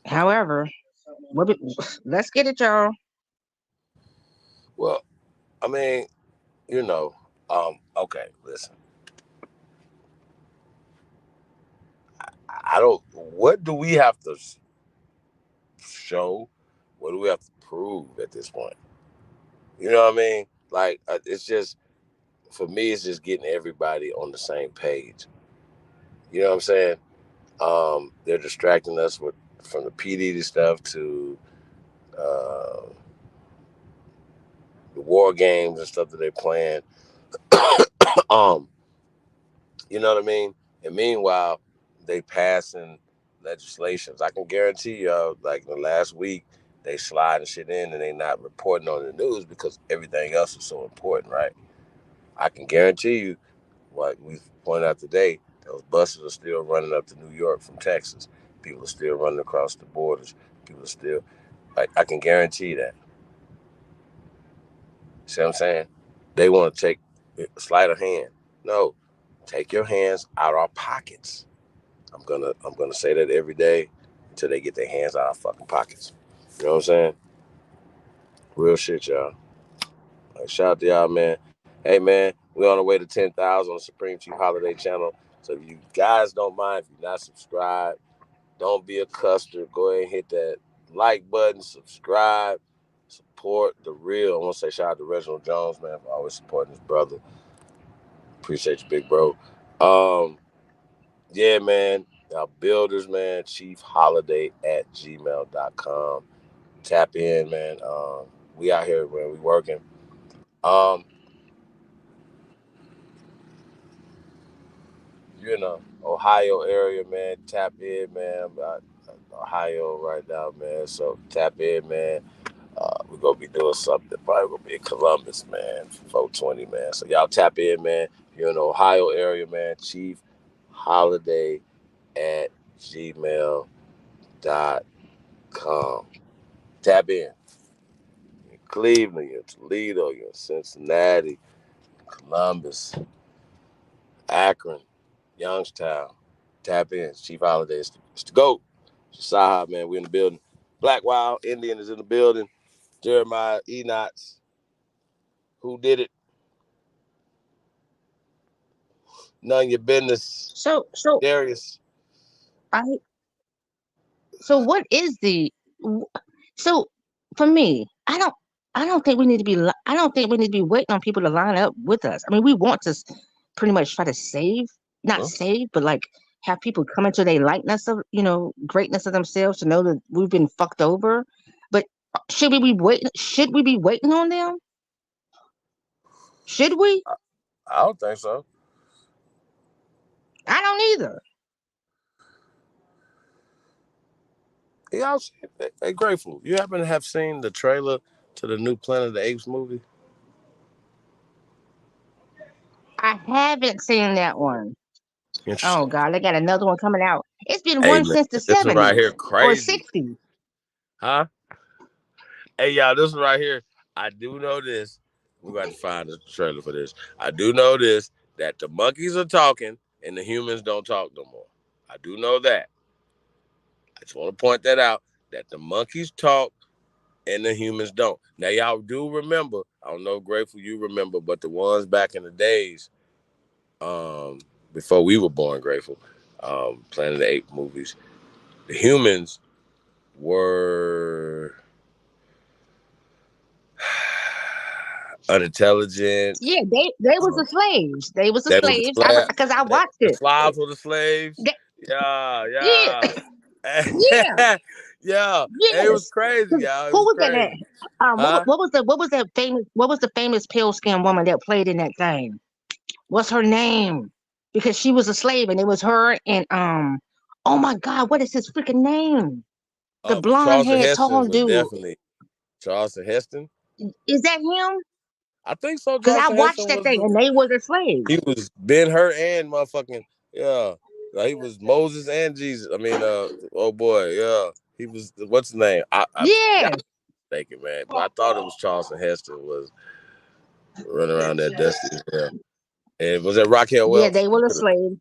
However, let's get it, y'all. Well, I mean, okay, listen. What do we have to show? What do we have to prove at this point? You know what I mean? Like, it's just, for me, it's just getting everybody on the same page. You know what I'm saying? They're distracting us from the PDD stuff to the war games and stuff that they're playing. You know what I mean? And meanwhile, they passing legislations. I can guarantee you, like the last week, they sliding shit in and they not reporting on the news because everything else is so important, right? I can guarantee you, like we pointed out today, those buses are still running up to New York from Texas. People are still running across the borders. People are still, I can guarantee that. See what I'm saying? They want to take sleight of hand. No, take your hands out of our pockets. I'm gonna say that every day until they get their hands out of our fucking pockets. You know what I'm saying? Real shit, y'all. Like, shout out to y'all, man. Hey, man, we on the way to 10,000 on the Supreme Chief Holiday channel. So if you guys don't mind, if you're not subscribed, don't be a custer. Go ahead and hit that like button, subscribe, support the real. I want to say shout out to Reginald Jones, man, for always supporting his brother. Appreciate you, big bro. Yeah, man. Our builders, man, chiefholiday@gmail.com. Tap in, man. We out here, man. We working. Ohio area, man. Tap in, man. I'm out Ohio right now, man. So tap in, man. We're gonna be doing something. Probably gonna be in Columbus, man. 420, man. So y'all tap in, man. If you're in the Ohio area, man. chiefholiday@gmail.com. Tap in. You're in Cleveland, you're in Toledo, you're in Cincinnati, Columbus, Akron, Youngstown. Tap in. Chief Holiday. It's the GOAT. It's Saha, man. We in the building. Black Wild Indian is in the building. Jeremiah Enots. Who did it? None of your business. So Darius. So what is so for me? I don't think we need to be. I don't think we need to be waiting on people to line up with us. I mean, we want to pretty much try to not save, but like have people come into their likeness of greatness of themselves to know that we've been fucked over. But should we be waiting? Should we be waiting on them? Should we? I don't think so. I don't either. Yeah, hey, Grateful. You happen to have seen the trailer to the new Planet of the Apes movie? I haven't seen that one. Oh God, they got another one coming out. It's been Hey, one man, since the this one right 70s here, or crazy. 60s. Huh? Hey, y'all, this one right here. I do know this. We got to find a trailer for this. I do know this, that the monkeys are talking and the humans don't talk no more. I do know that. I just want to point that out, that the monkeys talk and the humans don't. Now, y'all do remember, I don't know, Grateful, you remember, but the ones back in the days, before we were born, Grateful, Planet of the Apes movies, the humans were, unintelligent. Yeah, they was the slaves. They was the They was slaves. the Because I watched the it. Slavs were the slaves. They- Yeah, yeah, yeah, yeah. It was yes. crazy, y'all. It Who was was that? crazy. What Huh? was that famous pale skinned woman that played in that thing? What's her name? Because she was a slave, and it was her and oh my God, what is his freaking name? The blonde Charleston head, Heston tall was dude. definitely Charleston Heston. Is that him? I think so. Because I Charleston watched Heston that was thing, and they were the slaves. he was Ben-Hur and motherfucking Like, he was Moses and Jesus. I mean, oh boy, yeah. He was what's his name? Yeah. Y'all mistaken, man. But I thought it was Charleston Heston was running around that dusty. Yeah. And was that Raquel Yeah, Welch? they were the slaves.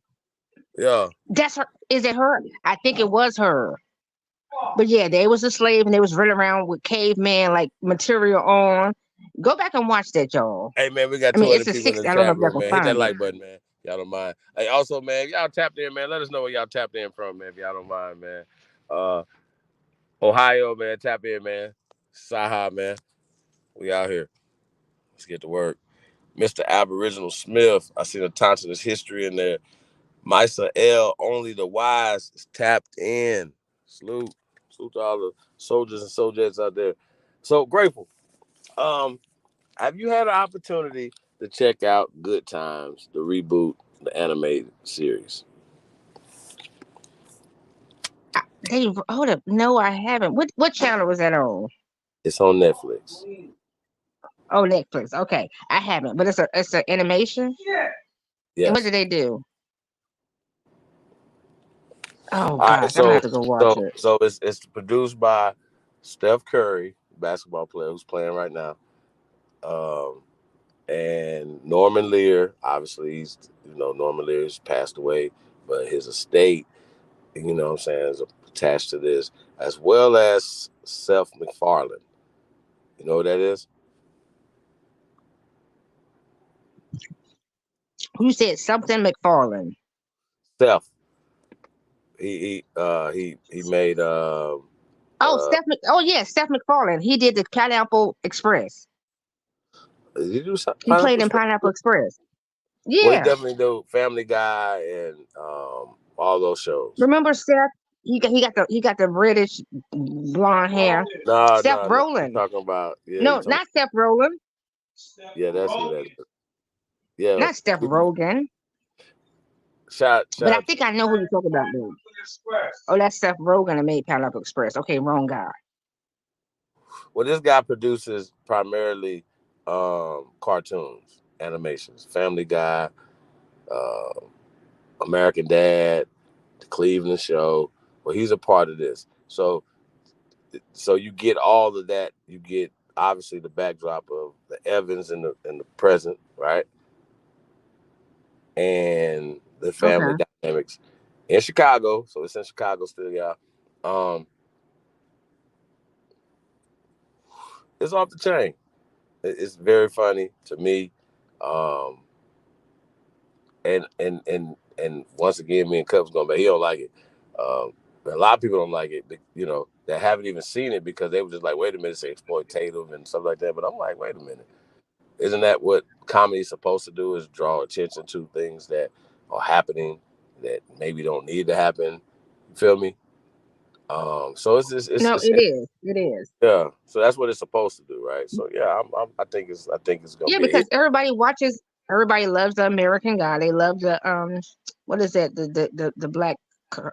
Yeah. That's her. Is it her? I think it was her. But yeah, they was a slave, and they was running around with caveman like material on. Go back and watch that, y'all. Hey man, we got I mean, it's 200 a people in the 60. I don't know chat if y'all room, can man. Hit that find it. like button, man. Y'all don't mind. Hey, also, man, y'all tapped in, man. Let us know where y'all tapped in from, man, if y'all don't mind, man. Ohio, man, tap in, man. Saha, man. We out here. Let's get to work. Mr. Aboriginal Smith. I see the Tonsilus history in there. Misa L, only the wise is tapped in. Salute. Salute to all the soldiers and soldiettes out there. So grateful. Have you had an opportunity to check out Good Times, the reboot, the animated series? Hold up. No, I haven't. What channel was that on? It's on Netflix. Oh, Netflix. Okay, I haven't, but it's an animation. Yes. And what did they do? Oh All right, gosh, I'm gonna have to go watch it. so it's produced by Steph Curry, basketball player who's playing right now, and Norman Lear. Obviously, Norman Lear's passed away, but his estate, you know what I'm saying, is attached to this, as well as Seth MacFarlane. You know who that is? Who said something McFarlane? Seth. He made Oh yeah, Steph MacFarlane. He did the Pineapple Express. Did he do something? He played in Pineapple Express. Well, he Yeah. definitely do Family Guy and all those shows. Remember Seth? He got the British blonde hair. No. Seth I'm Rogen. talking about No, not Seth Rogen. Yeah, that's who that is. Yeah. Not Steph Rogen. Shout But I think I know who you're talking about, dude. Oh, that's Seth Rogen that made Pineapple Express. Okay, wrong guy. Well, this guy produces primarily cartoons, animations, Family Guy, American Dad, The Cleveland Show. Well, he's a part of this. So you get all of that. You get obviously the backdrop of the Evans in the present, right? And the family dynamics in Chicago. So it's in Chicago still, y'all. It's off the chain. It's very funny to me. And once again, me and Cubs going back. He don't like it. But a lot of people don't like it, that haven't even seen it because they were just like, wait a minute, it's exploitative and stuff like that. But I'm like, wait a minute. Isn't that what comedy is supposed to do, is draw attention to things that are happening that maybe don't need to happen? You feel me? So it's It is. Yeah. So that's what it's supposed to do, right? So yeah, I think it's gonna be because everybody watches. Everybody loves the American Guy. They love the what is that? The black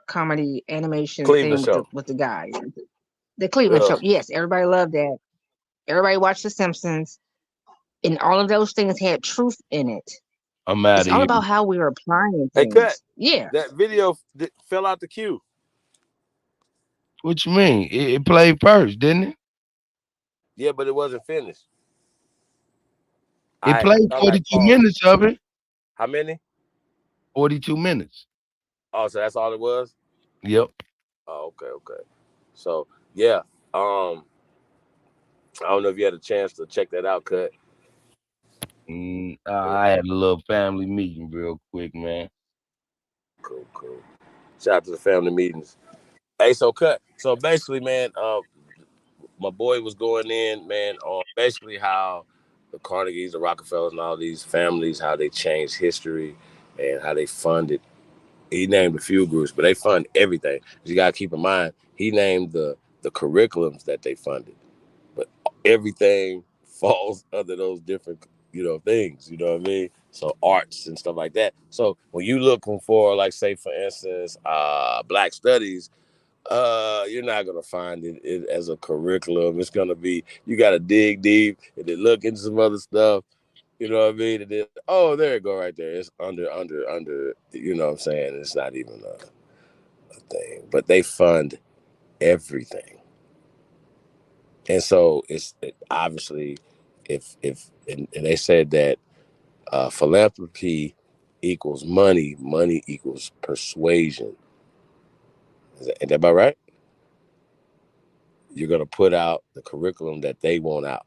comedy animation Cleveland thing Show with the guys. The Cleveland Show. Yes, everybody loved that. Everybody watched The Simpsons, and all of those things had truth in it. I'm out It's of all here. about how we were applying Hey, things. Cut. Yeah. That video fell out the queue. What you mean? It played first, didn't it? Yeah, but it wasn't finished. It played 42 minutes of it. How many? 42 minutes. Oh, so that's all it was? Yep. Oh, okay. So yeah. I don't know if you had a chance to check that out, Cut. I had a little family meeting real quick, man. Cool. Shout out to the family meetings. Hey, so Cut. So basically, man, my boy was going in, man, on basically how the Carnegies, the Rockefellers, and all these families, how they changed history and how they funded. He named a few groups, but they fund everything. You got to keep in mind, he named the curriculums that they funded, but everything falls under those different, things. You know what I mean? So arts and stuff like that. So when you looking for, like, say for instance, Black Studies, you're not gonna find it as a curriculum. It's gonna be, you gotta dig deep and then look into some other stuff. You know what I mean? And then, oh, there you go, right there. It's under. You know what I'm saying? It's not even a thing, but they fund everything, and so obviously, if and they said that philanthropy equals money, money equals persuasion. Ain't that about right? You're gonna put out the curriculum that they want out.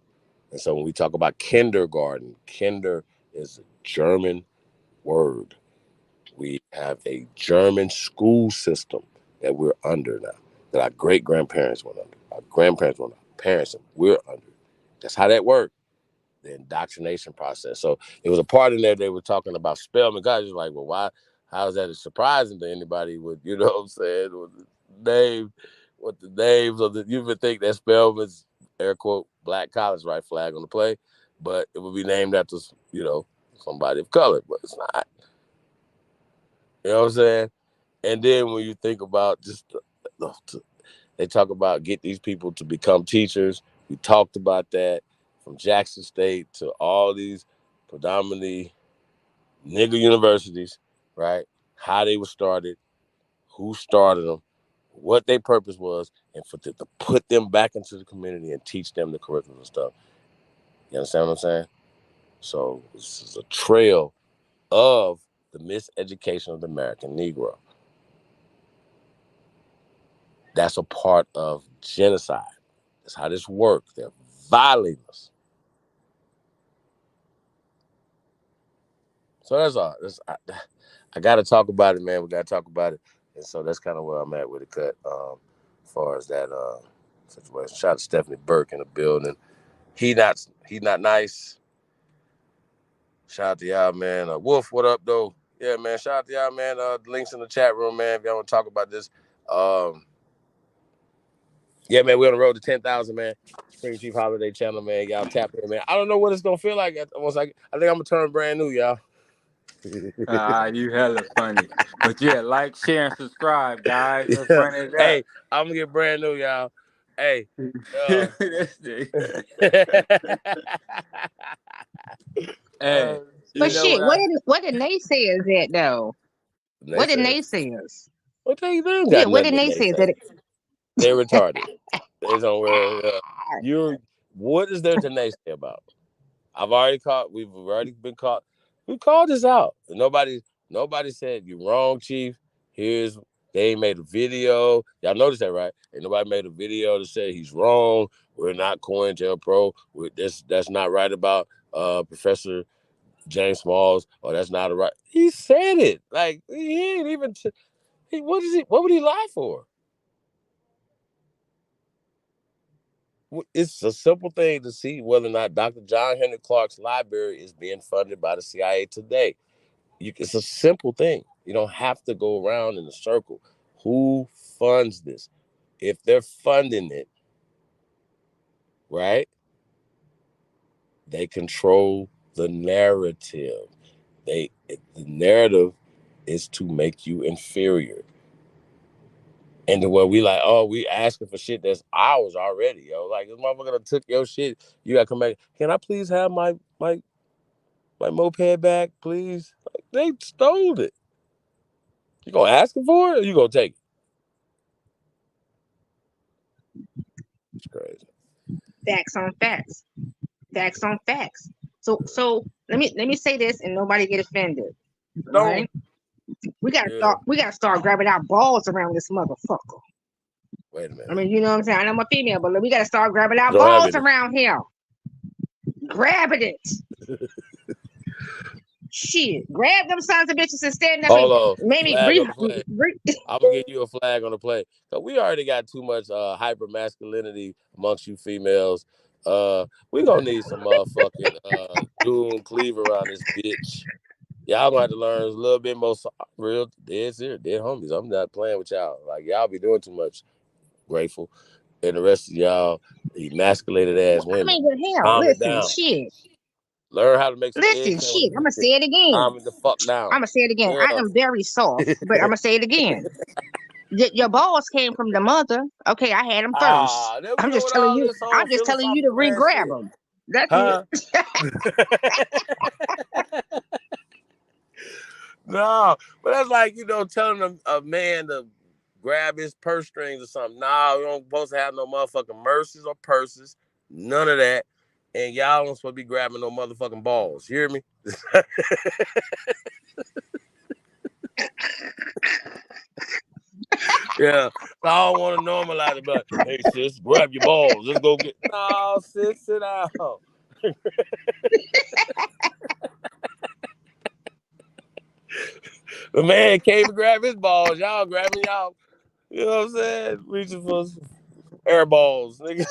And so when we talk about kindergarten, kinder is a German word. We have a German school system that we're under now, that our great-grandparents went under. Our grandparents went under, parents, we're under. That's how that worked, the indoctrination process. So it was a part in there they were talking about Spelman. Guys was like, well, why? How is that surprising to anybody with, you know what I'm saying, with the names of you would think that Spelman's, air quote, black college, right, flag on the play, but it would be named after, somebody of color, but it's not. You know what I'm saying? And then when you think about they talk about get these people to become teachers. We talked about that from Jackson State to all these predominantly nigger universities, right? How they were started, who started them, what their purpose was, and to put them back into the community and teach them the curriculum and stuff. You understand what I'm saying? So this is a trail of the miseducation of the American Negro. That's a part of genocide. That's how this works. They're violating us. So that's all. I got to talk about it, man. We got to talk about it. And so that's kind of where I'm at with the cut as far as that situation. Shout out to Stephanie Burke in the building. He not nice. Shout out to y'all, man. Wolf, what up, though? Yeah, man. Shout out to y'all, man. The links in the chat room, man. If y'all want to talk about this. Yeah, man, we're on the road to 10,000, man. Supreme Chief Holiday channel, man. Y'all tap in, man. I don't know what it's going to feel like. I think I'm going to turn brand new, y'all. You hella funny. But yeah, like, share, and subscribe, guys. Let's run it up. Hey, I'm going to get brand new, y'all. Hey. Hey. But shit, what did naysayers at, though? What did naysayers? What they do? Yeah, what did naysayers at? They're retarded. They don't wear. What is there to naysay about? We've already been caught. We called this out. Nobody said you're wrong, Chief. They made a video. Y'all notice that, right? And nobody made a video to say he's wrong. We're not COINTELPRO. That's not right about Professor James Smalls, or that's not right. He said it. Like, he ain't even. What would he lie for? It's a simple thing to see whether or not Dr. John Henry Clark's library is being funded by the CIA today. It's a simple thing. You don't have to go around in a circle. Who funds this? If they're funding it, right, they control the narrative. The narrative is to make you inferior. And then we like, oh, we asking for shit that's ours already, yo. Like, this motherfucker done took your shit. You gotta come back. Can I please have my moped back, please? Like, they stole it. You gonna ask him for it, or you gonna take it? It's crazy. Facts on facts. Facts on facts. So let me say this, and nobody get offended. Right? We gotta start grabbing our balls around this motherfucker. Wait a minute. I mean, you know what I'm saying? I know I'm a female, but we gotta start grabbing our balls around here. Grabbing it. Shit. Grab them sons of bitches and stand up. Hold on. Maybe I'm gonna give you a flag on the play. So we already got too much hyper masculinity amongst you females. We gonna need some motherfucking June Cleaver around this bitch. Y'all gonna have to learn a little bit more real dead homies. I'm not playing with y'all. Like y'all be doing too much. Grateful. And the rest of y'all emasculated ass women. I mean, but hell, Calm it listen, down. shit. Learn how to make some Listen, egg shit. sandwiches. I'm gonna say it again. Calm it the fuck down. I'm gonna say it again. Yeah. I am very soft, but I'm gonna say it again. Your balls came from the mother. Okay, I had them first. I'm just telling you. I'm just telling you to re-grab them. That's it. No, but that's like, telling a man to grab his purse strings or something. Nah, we don't supposed to have no motherfucking mercies or purses. None of that. And y'all don't supposed to be grabbing no motherfucking balls. You hear me? Yeah. I don't want to normalize it, but hey sis, grab your balls. Let's go get. No, sis, sit down. The man came to grab his balls. Y'all grabbing y'all. You know what I'm saying? Reaching for air balls, nigga.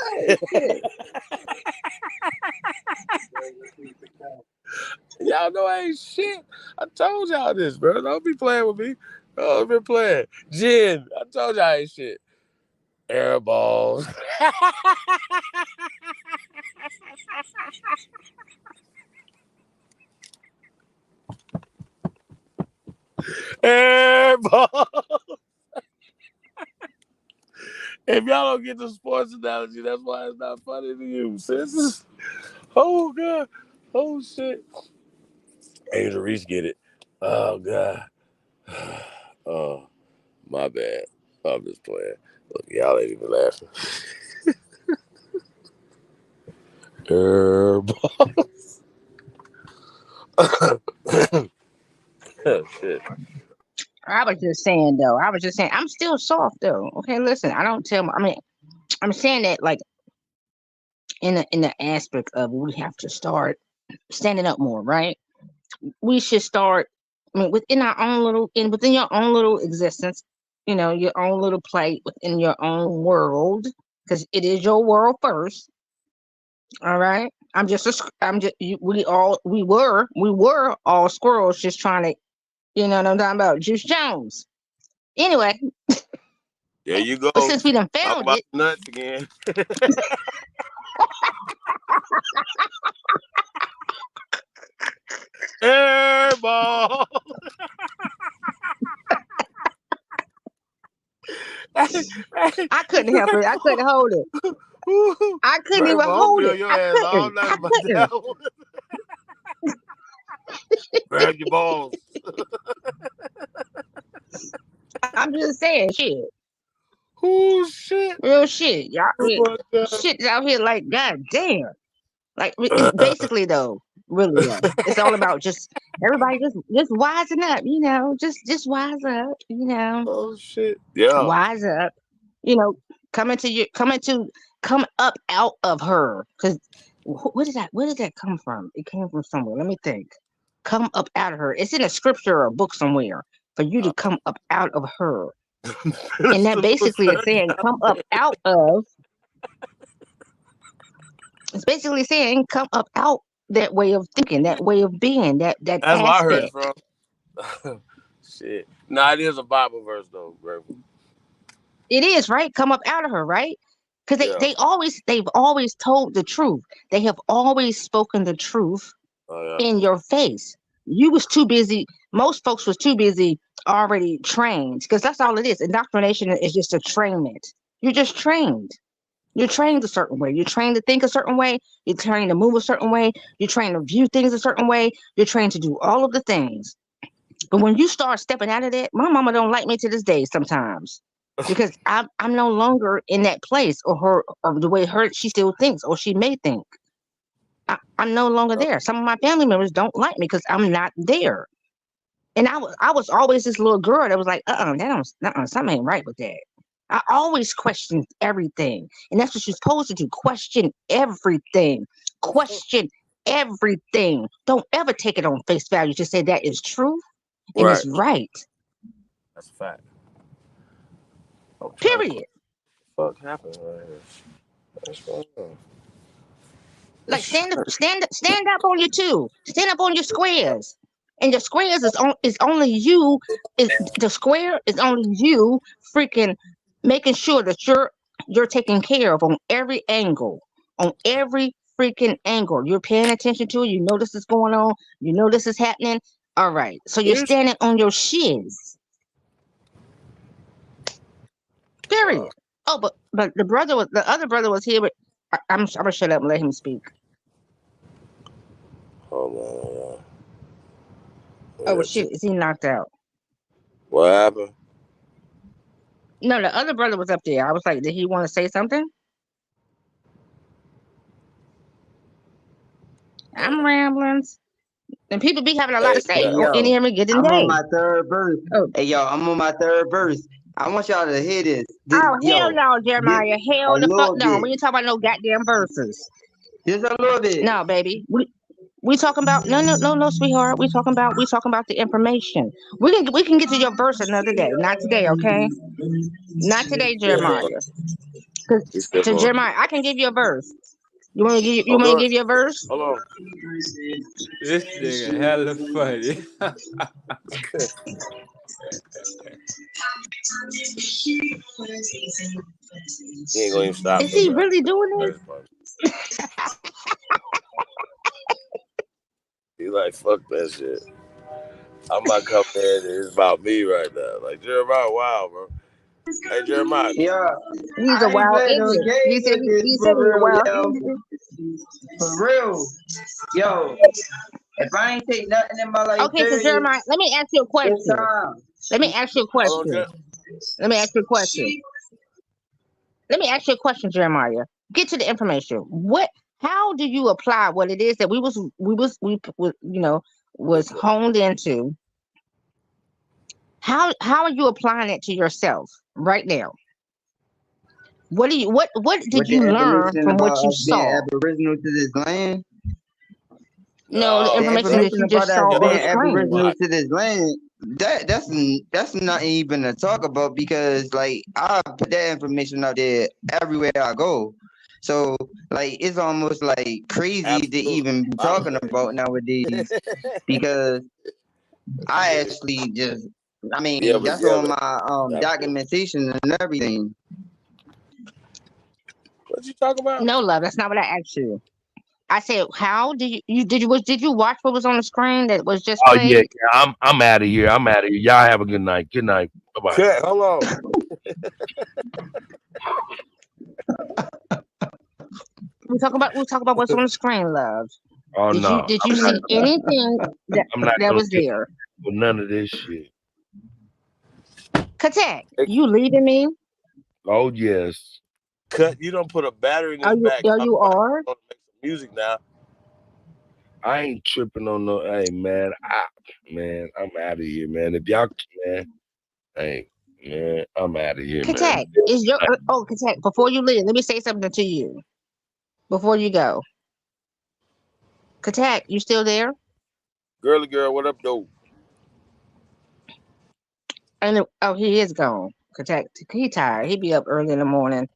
Y'all know I ain't shit. I told y'all this, bro. Don't be playing with me. Don't be playing. Jen, I told y'all I ain't shit. Air balls. Air balls. If y'all don't get the sports analogy, that's why it's not funny to you, sis. Oh, God. Oh, shit. Angel Reese get it. Oh, God. Oh, my bad. I'm just playing. Look, y'all ain't even laughing. Air balls. Oh, shit. I was just saying though. I'm still soft though. Okay, listen. I don't tell. I'm saying that like in the aspect of we have to start standing up more, right? We should start. Within our own within your own little existence, your own little play within your own world, because it is your world first. All right. We were all squirrels just trying to, you know what I'm talking about, Juice Jones. Anyway. There you go. But since we done found about it. Nuts again. Airball. I couldn't help it. I couldn't hold it. I couldn't even hold it. I couldn't. Grab your balls. I'm just saying, shit. Oh shit. Real shit. Y'all shit's out here like, god damn. Like basically though, really though. It's all about just everybody just wising up, just wise up, Oh shit. Yeah. Wise up. Come up out of her. Cause where did that come from? It came from somewhere. Let me think. Come up out of her. It's in a scripture or a book somewhere for you to come up out of her. And that basically is saying come up out of. It's basically saying come up out that way of thinking, that way of being, that That's aspect. where I heard it from. Shit. Nah, it is a Bible verse though, Grateful. It is, right? Come up out of her, right? Because they've always told the truth. They have always spoken the truth in your face. You was too busy. Most folks was too busy already trained, because that's all it is. Indoctrination is just a trainment. You're just trained. You're trained a certain way. You're trained to think a certain way. You're trained to move a certain way. You're trained to view things a certain way. You're trained to do all of the things. But when you start stepping out of that, my mama don't like me to this day sometimes, because I'm no longer in that place, or the way she still thinks, or she may think. I'm no longer there. Some of my family members don't like me because I'm not there. And I was always this little girl that was like, something ain't right with that. I always questioned everything. And that's what you're supposed to do. Question everything. Question everything. Don't ever take it on face value to say that is true and it's right. That's a fact. Period. What the fuck happened right here? What's going on? Like stand up on your two. Stand up on your squares. And your squares is only you. Is the square is only you freaking making sure that you're taken care of on every angle, on every freaking angle. You're paying attention to it. You know this is going on. You know this is happening. All right. So you're standing on your shiz. Period. Oh, but the other brother was here. But I'm gonna shut up and let him speak. Hold on. Oh well, shit! Is he knocked out? What happened? No, the other brother was up there. I was like, did he want to say something? I'm rambling. And people be having a lot to say Hey, on yo, any every given I'm day. on my third verse. Oh. Hey, yo, I'm on my third verse. I want y'all to hear this. Oh, hell no, Jeremiah. Hell the fuck no. Bit. We ain't talking about no goddamn verses. Just a little bit. No, baby. We talking about no, sweetheart. We talking about the information. We can get to your verse another day. Not today, okay? Not today, Jeremiah. To Jeremiah, I can give you a verse. You want me to give you a verse? Hold on. This nigga hella funny. He ain't gonna even stop. Is he really doing this? He like, fuck that shit. I'm not coming in. It's about me right now. Like, Jeremiah, wow, bro. Hey, Jeremiah. Yeah. He's a wild idiot. He said he's a wild idiot. For real. Yo, if I ain't take nothing in my life, okay, so Jeremiah, let me ask you a question. Let me ask you a question, Jeremiah. Get to the information. How do you apply what it is that we was honed into? How are you applying it to yourself right now? What did you learn from what you saw? Aboriginal to this land. No, the information that you just saw on the screen. Aboriginal to this land. That's not even to talk about because like I put that information out there everywhere I go. So like it's almost like crazy to even be talking about nowadays because I actually just that's on my documentation and everything. What you talking about? No, love, that's not what I asked you. I said, how did you watch what was on the screen that was just played? Oh yeah, I'm out of here. Y'all have a good night. Good night. Bye bye. Hold on. We talk about what's on the screen, love. Oh no. Did you see anything that was there? With none of this shit. Kuttack, you leaving me? Oh yes. Cut. You don't put a battery in this back. You are. Make some music now. I ain't tripping on no. Hey man, I'm out of here, man. If y'all, I'm out of here, Kuttack, man. Kuttack, before you leave, let me say something to you. Before you go, Kuttack, you still there? Girly girl, what up, though? He is gone. Kuttack, he tired. He be up early in the morning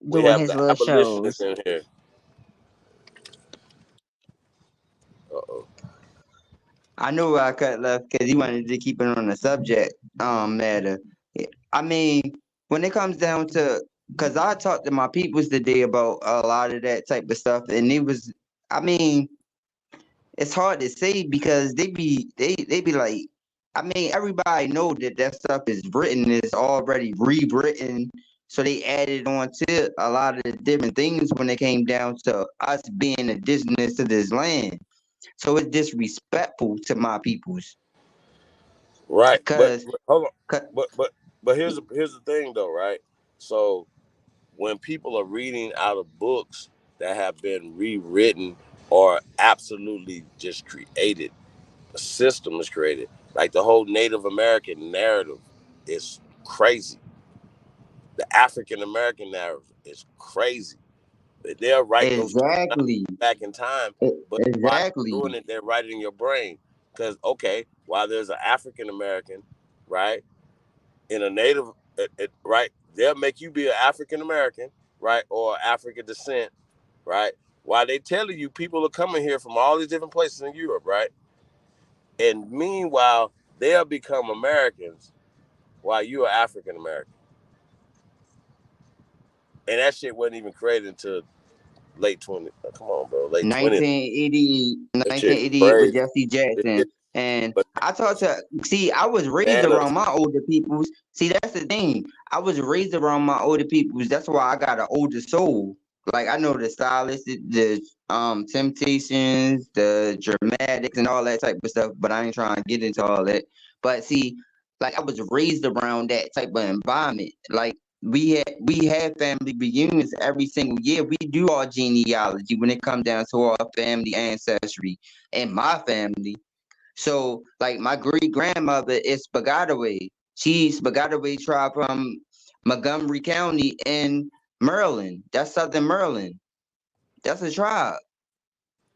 We doing have his the little abolitionists shows. in here. Uh-oh. I knew I cut left because he wanted to keep it on the subject matter. I mean, when it comes down to, because I talked to my peoples today about a lot of that type of stuff, and it's hard to say because they be like, everybody know that stuff is written, it's already rewritten, so they added on to a lot of the different things when it came down to us being indigenous to this land. So it's disrespectful to my peoples. Right. But hold on. But here's the thing though, right? So when people are reading out of books that have been rewritten or absolutely just created, a system is created. Like the whole Native American narrative is crazy. The African American narrative is crazy. They'll write those back in time, but while they're doing it, they're writing in your brain. Because while there's an African American, right, in a Native, right, they'll make you be an African American, right, or African descent, right. While they telling you people are coming here from all these different places in Europe, right? And meanwhile, they'll become Americans while you are African American. And that shit wasn't even created until late 20. Come on, bro. Late 20s. 1988 with Jesse Jackson. And I talked to, see, I was raised around my older peoples. See, that's the thing. I was raised around my older peoples. That's why I got an older soul. Like, I know the stylists, the Temptations, the Dramatics, and all that type of stuff, but I ain't trying to get into all that. But see, like, I was raised around that type of environment. Like, we have family reunions every single year. We do our genealogy when it comes down to our family ancestry and my family. So, like, my great grandmother is Piscataway. She's Piscataway tribe from Montgomery County in Maryland. That's Southern Maryland. That's a tribe.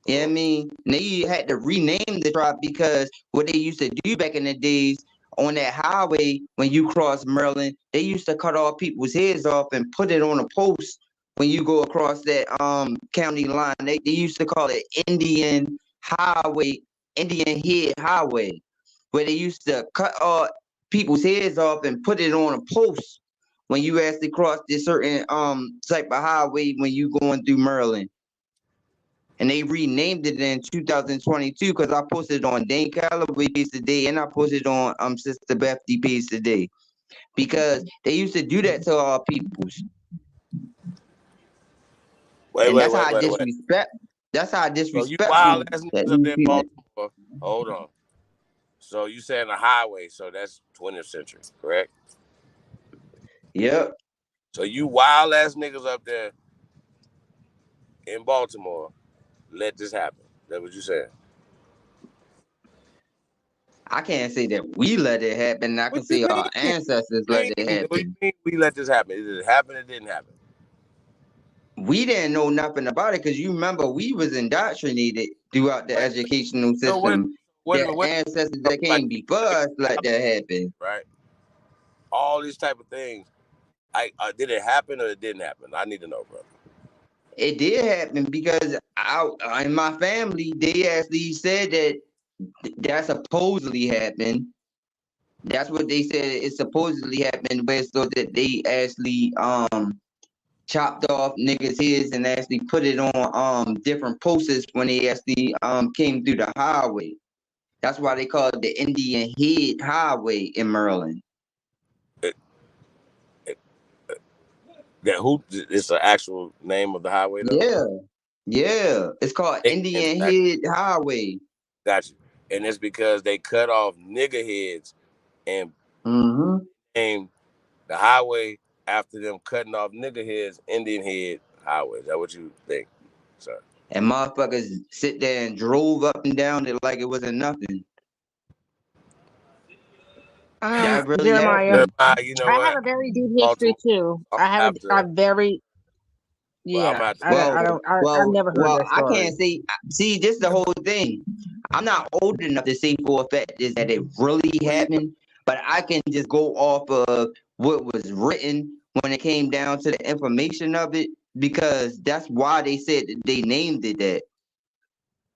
You know what I mean? They had to rename the tribe because what they used to do back in the days on that highway, when you cross Maryland, they used to cut all people's heads off and put it on a post when you go across that county line. They used to call it Indian Head Highway, where they used to cut all people's heads off and put it on a post when you actually cross this certain type of highway when you going through Maryland. And they renamed it in 2022 because I posted on Dane Calloway page today and I posted on Sister Bethany page today. Because they used to do that to our peoples. That's how disrespectful. So you wild ass niggas up there in Baltimore. Hold on. So you saying a highway, so that's 20th century, correct? Yep. So you wild ass niggas up there in Baltimore let this happen. That's what you saying? I can't say that we let it happen. I can say our ancestors let it happen. What do you mean we let this happen? Did it happen or it didn't happen? We didn't know nothing about it because you remember we was indoctrinated throughout the educational system. The ancestors that came before us let that happen. Right. All these type of things. Did it happen or it didn't happen? I need to know, brother. It did happen because in my family, they actually said that supposedly happened. That's what they said. It supposedly happened, but so that they actually chopped off niggas' heads and actually put it on different posters when they actually came through the highway. That's why they call it the Indian Head Highway in Maryland. It's the actual name of the highway though? Yeah. It's called Indian Head Highway. Gotcha. And it's because they cut off nigga heads and named the highway after them cutting off nigga heads, Indian Head Highway. Is that what you think, sir? And motherfuckers sit there and drove up and down it like it wasn't nothing. That really Jeremiah, happened. You know I have a very deep history too. I have a very I've never heard that story. I can't say. See, this is the whole thing. I'm not old enough to say for a fact that it really happened, but I can just go off of what was written when it came down to the information of it, because that's why they said that they named it that.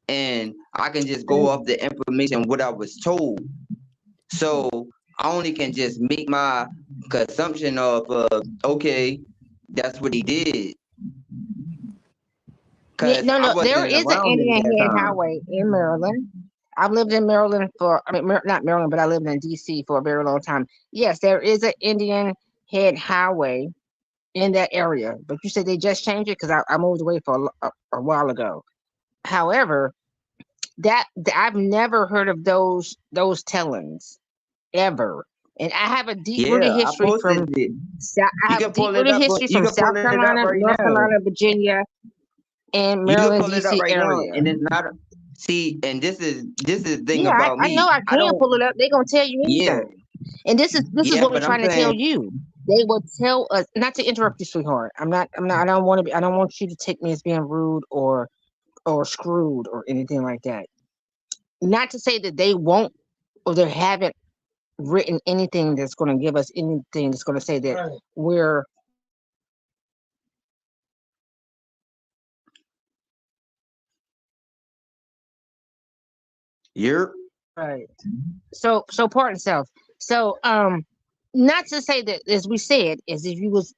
And I can just go off the information what I was told. So I only can just make my consumption of okay, that's what he did. Yeah, no, there is an Indian Head Highway in Maryland. I've lived in Maryland not Maryland, but I lived in DC for a very long time. Yes, there is an Indian Head Highway in that area, but you said they just changed it because I moved away for a while ago. However, that I've never heard of those tellings ever. And I have a deep-rooted history from South Carolina, North Carolina, Virginia, and Maryland, DC area. And it's not. See, and this is the thing about me. I know I can't pull it up. They're gonna tell you anything. Yeah. And this is what we're trying to tell you. They will tell us not to interrupt you, sweetheart. I don't want you to take me as being rude or screwed or anything like that. Not to say that they won't or they haven't written anything that's going to give us anything that's going to say that we're You're Right. So pardon self. So not to say that, as we said, as if you was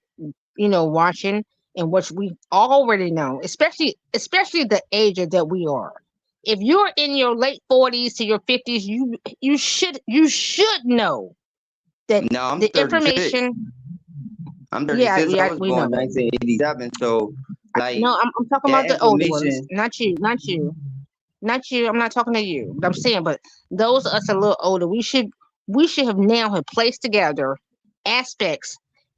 watching, and which we already know, especially the age that we are. If you're in your late 40s to your 50s, you should know that no, I'm the 36. information. I'm Yeah, 36. I yeah, was we know born that. 1987. So like No, I'm talking about that the older ones, information. not you, not you, not you. I'm not talking to you. I'm saying, but those of us a little older, we should have now have placed together aspects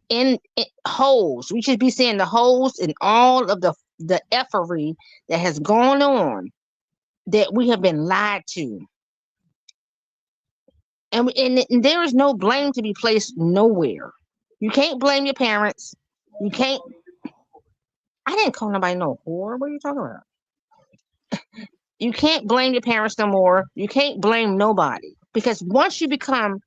in holes. We should be seeing the holes in all of the effery that has gone on, that we have been lied to, and there is no blame to be placed nowhere. You can't blame your parents. You can't. I didn't call nobody no whore. What are you talking about? You can't blame your parents no more. You can't blame nobody, because once you become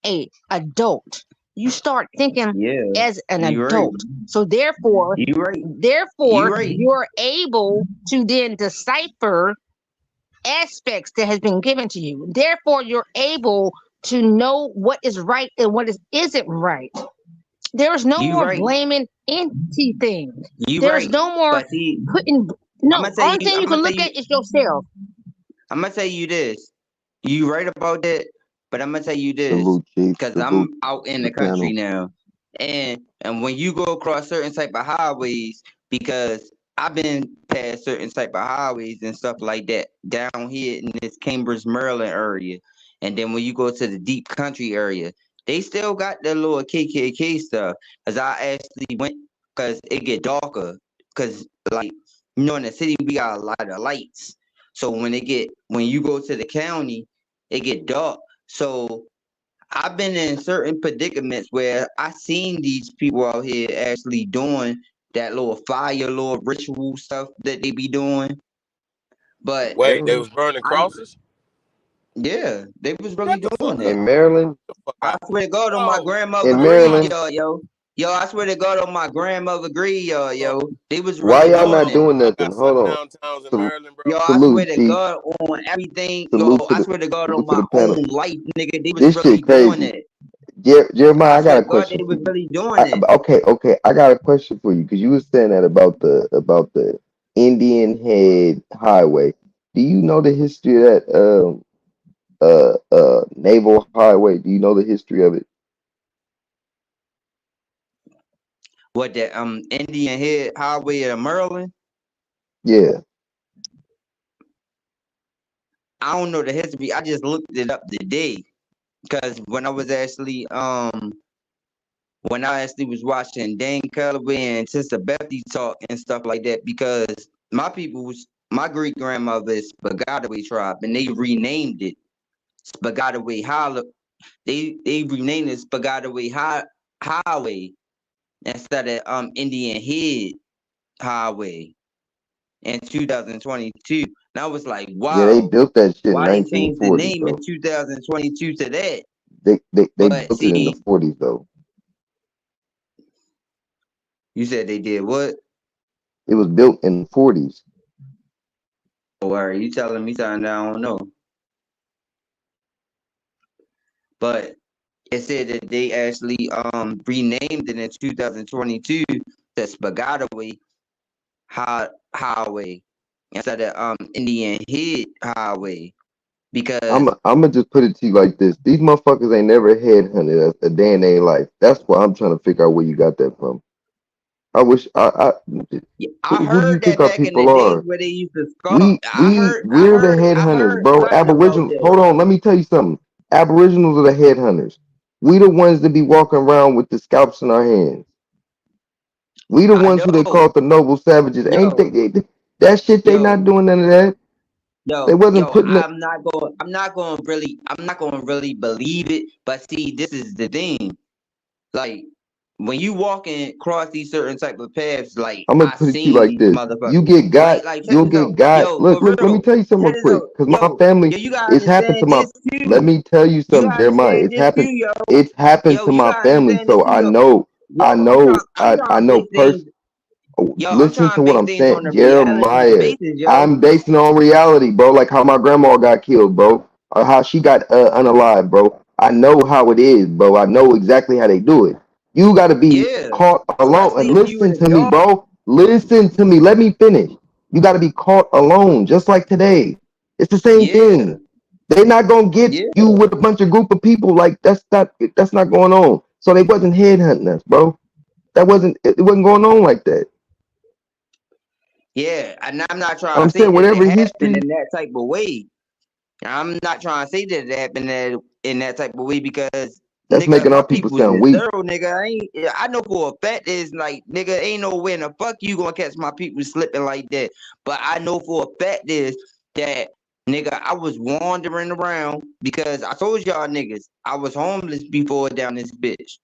a adult, you start thinking Yeah, as an you right. adult. So therefore, You right. therefore You right. you're able to then decipher aspects that has been given to you. Therefore, you're able to know what is right and what isn't right. There is no You more right. blaming anything. You There is right. no more But see, putting. I'm No, gonna tell only you. thing you can look at is yourself. I'm gonna tell you this. You right about that, but I'm gonna tell you this, Salute, Chief. because Salute I'm out in the the country panel. now, and when you go across certain type of highways, because I've been past certain type of highways and stuff like that down here in this Cambridge, Maryland area, and then when you go to the deep country area, they still got the little KKK stuff. Cause I actually went, cause it get darker, cause like in the city we got a lot of lights. So when you go to the county, it get dark. So I've been in certain predicaments where I seen these people out here actually doing that little fire, little ritual stuff that they be doing. But Wait, they was burning crosses? yeah, they was really Shut the doing fuck that. In up. Maryland? Get the fuck I out. swear to God on my Oh, grandmother In grave, Maryland? yo, I swear to God on my grandmother grave, yo, they was Why really y'all doing not that. doing y'all nothing? got Hold on. sundown towns in Sal- Maryland, bro? Yo, I swear Salute, to Chief. God on everything, Salute yo, to I the swear to God on salute to my the panel. own life, nigga, they was This really shit doing crazy. that. Jeremiah, I I got swear a to God, they question for was you. really doing it. Okay, I got a question for you, because you was saying that about the Indian Head Highway. Do you know the history of that naval highway? Do you know the history of it? What that Indian Head Highway of Maryland? Yeah. I don't know the history. I just looked it up today because when I actually was watching Dan Calloway and Sister Bethy talk and stuff like that, because my great grandmother is Spagataway tribe and they renamed it Spagataway Highway. They renamed it Spagataway Highway instead of Indian Head Highway in 2022. And I was like, Yeah, they wow, built that shit in why they changed the 1940s name in though. 2022 to that? They But built it in the see, 40s though. you said they did what? It was built in the 40s. Oh, are you telling me something that I don't know? But it said that they actually renamed it in 2022 to Spagataway Highway instead of Indian Head Highway because I'm just put it to you like this. These motherfuckers ain't never headhunted a day in their life. That's why I'm trying to figure out where you got that from. I wish I who do you heard think that our back in the people days are? where they used to sculpt. We're the I headhunters, heard bro. something about Aboriginals. that. Hold on, let me tell you something. Aboriginals are the headhunters. We the ones that be walking around with the scalps in our hands. We the I ones who they know. call the noble savages. Ain't Yo, that shit? They not yo, doing none of that. They wasn't putting the. I'm not going to really believe it. But see, this is the thing. Like when you walking across these certain type of paths, like I'm gonna I put it to you seen like these this. You motherfuckers. get got, Like check you'll this get out. got. Yo, Look, for let me real. tell you something Check real this quick. out. Cause my Yo, family, you gotta it's happened to understand my, this let too. me tell you You something, gotta Jeremiah. understand this too, yo. It's happened Yo, to you my gotta family. understand this So too, I yo. know, Yo, I'm trying I to know place things. Yo, I'm Listen trying to to what base I'm things on saying, the reality Jeremiah. basis, yo. I'm basing it on reality, bro. Like how my grandma got killed, bro, or how she got unalive, bro. I know how it is, bro. I know exactly how they do it. You got to be Yeah, caught alone. And especially if you in listen the to me, dark. bro. Listen to me. Let me finish. You got to be caught alone, just like today. It's the same Yeah, thing. They're not gonna get yeah, you with a bunch of group of people. Like that's not going on. So they wasn't headhunting us, bro. It wasn't going on like that. yeah. And I'm not trying I'm to say saying that it whatever happened history. in that type of way. I'm not trying to say that it happened in that type of way because That's nigga, making my our people peoples sound is weak. thorough, nigga. I know for a fact is like nigga ain't no way in the fuck you gonna catch my people slipping like that. But I know for a fact is that nigga, I was wandering around because I told y'all niggas I was homeless before down this bitch.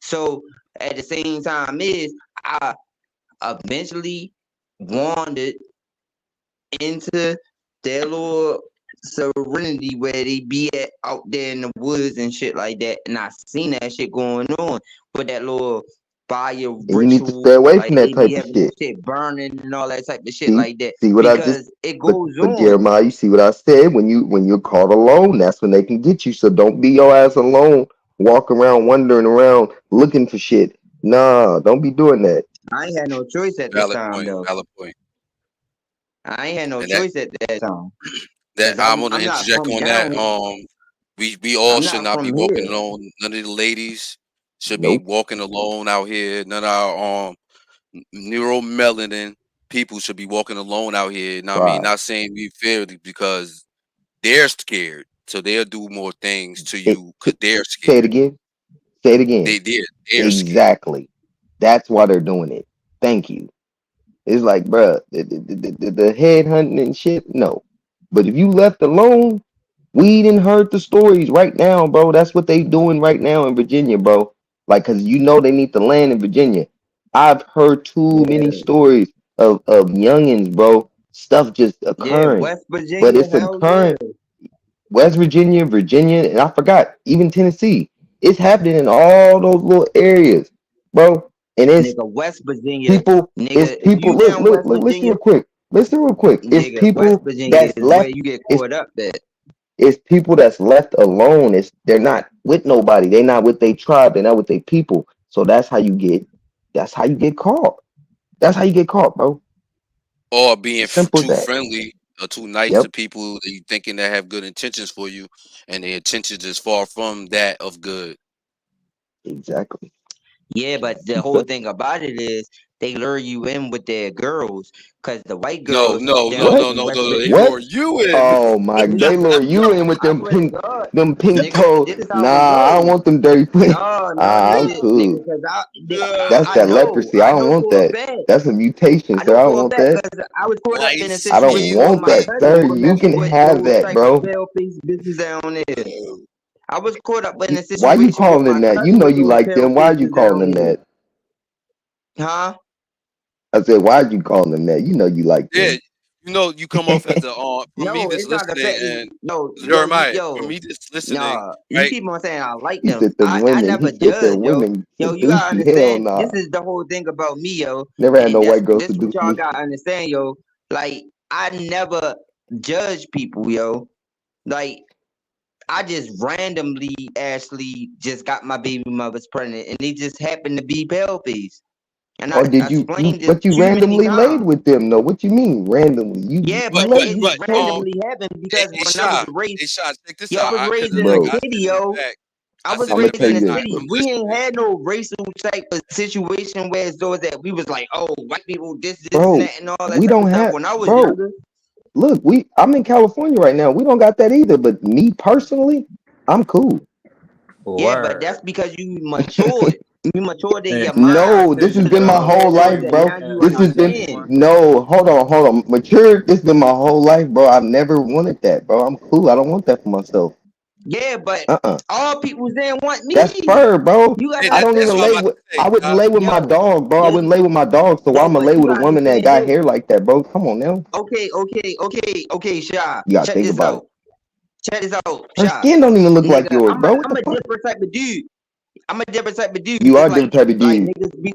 So at the same time is I eventually wandered into their little serenity where they be at out there in the woods and shit like that. And I seen that shit going on with that little fire And you need to stay ritual, away like from that they be type of having that shit. shit burning and all that type of shit See, like that. see what I just Because it goes but on. Jeremiah, you see what I said? When you're caught alone, that's when they can get you. So don't be your ass alone, walk around wandering around looking for shit. Nah, don't be doing that. I ain't had no choice at this Valid time point. though. Valid point. I ain't had no And that choice at that time. that Cause I'm gonna I'm not interject from on down that. here. We all I'm should not not be from walking here. alone. None of the ladies should be Nope. walking alone out here. None of our neuromelanin people should be walking alone out here. Now I mean, Right. not saying we fear because they're scared, so they'll do more things to It, you because they're say it scared. again. Say it again. They're scared. Exactly. That's why they're doing it. Thank you. It's like, bruh, the head hunting and shit, no. But if you left alone, we didn't heard the stories right now, bro. That's what they doing right now in Virginia, bro. Like, cause you know they need the land in Virginia. I've heard too many Yeah. stories of youngins, bro. Stuff just Yeah, occurring, West but Virginia, it's hell yeah. occurring. West Virginia, Virginia, and I forgot even Tennessee. It's happening in all those little areas, bro. And Nigga, West Virginia. it's Nigga, if people. you Look, down look, West look. Listen Virginia, real quick. Listen real quick. It's nigga, West people Virginia that's is where left. you get It's caught up at. it's people that's left alone. They're not with nobody. They're not with their tribe. They're not with their people. So that's how you get. That's how you get caught. That's how you get caught, bro. Or being It's simple as too that. friendly or too nice to Yep. people that you thinking that have good intentions for you, and their intentions is far from that of good. Exactly. Yeah, but the whole thing about it is they lure you in with their girls, cause the white No, girls no, no, down What? no, in no, West no. They Virginia. lure What? you in. Oh my! They lure you in with I them swear to pink, God, nigga, toes. this is how it Nah, I don't goes. want them dirty feet. No, no, Ah, I'm nigga, cool. cause That's I that know, leprosy. I don't want for a that. fact. That's a mutation, I sir. know I don't for a want fact that. because I was caught up in a Light I don't situation with skinned want my that, cousin sir. people. You messing can with have those that, type of bro. pale face bitches down there. I was caught up in a Why you situation with calling them my that? You cousin know with you those like pale them. Why you faces calling down them there. that? Huh? I said, why you calling them that? You know you like Yeah, them. you know, you come off as a from me No, just it's not the listening fact. and Yo, Jeremiah, from me just listening, nah. You right? keep on saying I like He them. said them I women. He never said judge, them yo. women Yo, you seduce gotta you. Hell understand. This nah. is the whole thing about me, yo. Never had And no white girl this what seduce y'all me. gotta understand, yo. Like I never judge people, yo. Like I just randomly actually just got my baby mothers pregnant, and they just happened to be pale face. And I Or did you explained this but you too many randomly laid times. with them though? What you mean randomly? You Yeah, you but lay it you just But came randomly happened because hey, when I was Shy, raised, hey, Shy, check this yo, I out. was Because raised in the like bro. I city, said in the yo. back, I I was said I'm in gonna the raised tell in back, the you I, this. city. I'm We ain't listening. had no racial type of situation where it's those that we was like, oh, white people, this, and Bro, that, and all that we type don't of stuff. have When I was bro, younger, look, I'm in California right now. We don't got that either. But me personally, I'm cool. yeah, but that's because you matured. You matured in your mind No, this has to been my see whole areas life, that bro. now you This has been understand. no, hold on. Mature, this has been my whole life, bro. I've never wanted that, bro. I'm cool. I don't want that for myself. Yeah, but Uh-uh. all people didn't want That's me. fur, bro. You Hey, gotta I don't that's even what I'm lay understand. about to with say. I wouldn't lay with my Yo, dog, bro. I yo, wouldn't lay with my dog, so why yo, I'ma but lay you with a gotta woman that understand got though. hair like that, bro? Come on now. Okay, Shy. You gotta Check think this about it. out. Check this out, Her Shy. skin don't even look like Nigga, yours, I'm a bro. What I'm the a fuck? different type of dude. I'm a different type of dude. You are It's a different type of like dude. niggas be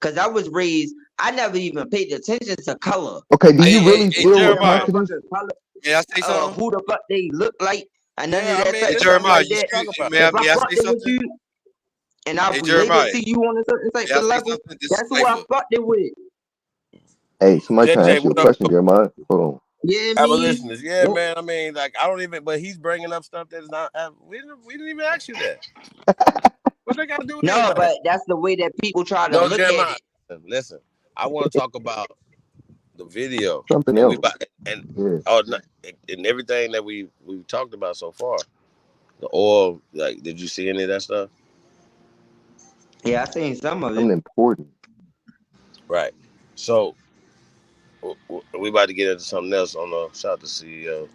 Cause I was raised, I never even paid attention to color. Okay, do you Hey, really hey, feel what Jeremiah, confidence? may I say something? Who the fuck they look like, and none Yeah, of I that mean, type Hey, of this stuff is Jeremiah, like what we that. talking about. may I If I say fucked it with something? you and I Hey, related Jeremiah, to you on a certain type may I of say level, something? This is that's who I Cypher. fucked it with. Hey, somebody trying to JJ, ask you a what up? question, Jeremiah. Hold on. Yeah, me. Abolitionists, yeah, man. I mean, like, I don't even, but he's bringing up stuff that's not. We didn't even ask you that. they got to do with No, anything? but that's the way that people try to No, look at Jeremiah. it. Listen, I want to talk about the video Something and else. and everything that we've talked about so far. The oil, like, did you see any of that stuff? Yeah, I seen some of Something it. important. Right. So we about to get into something else on the shout out to CEO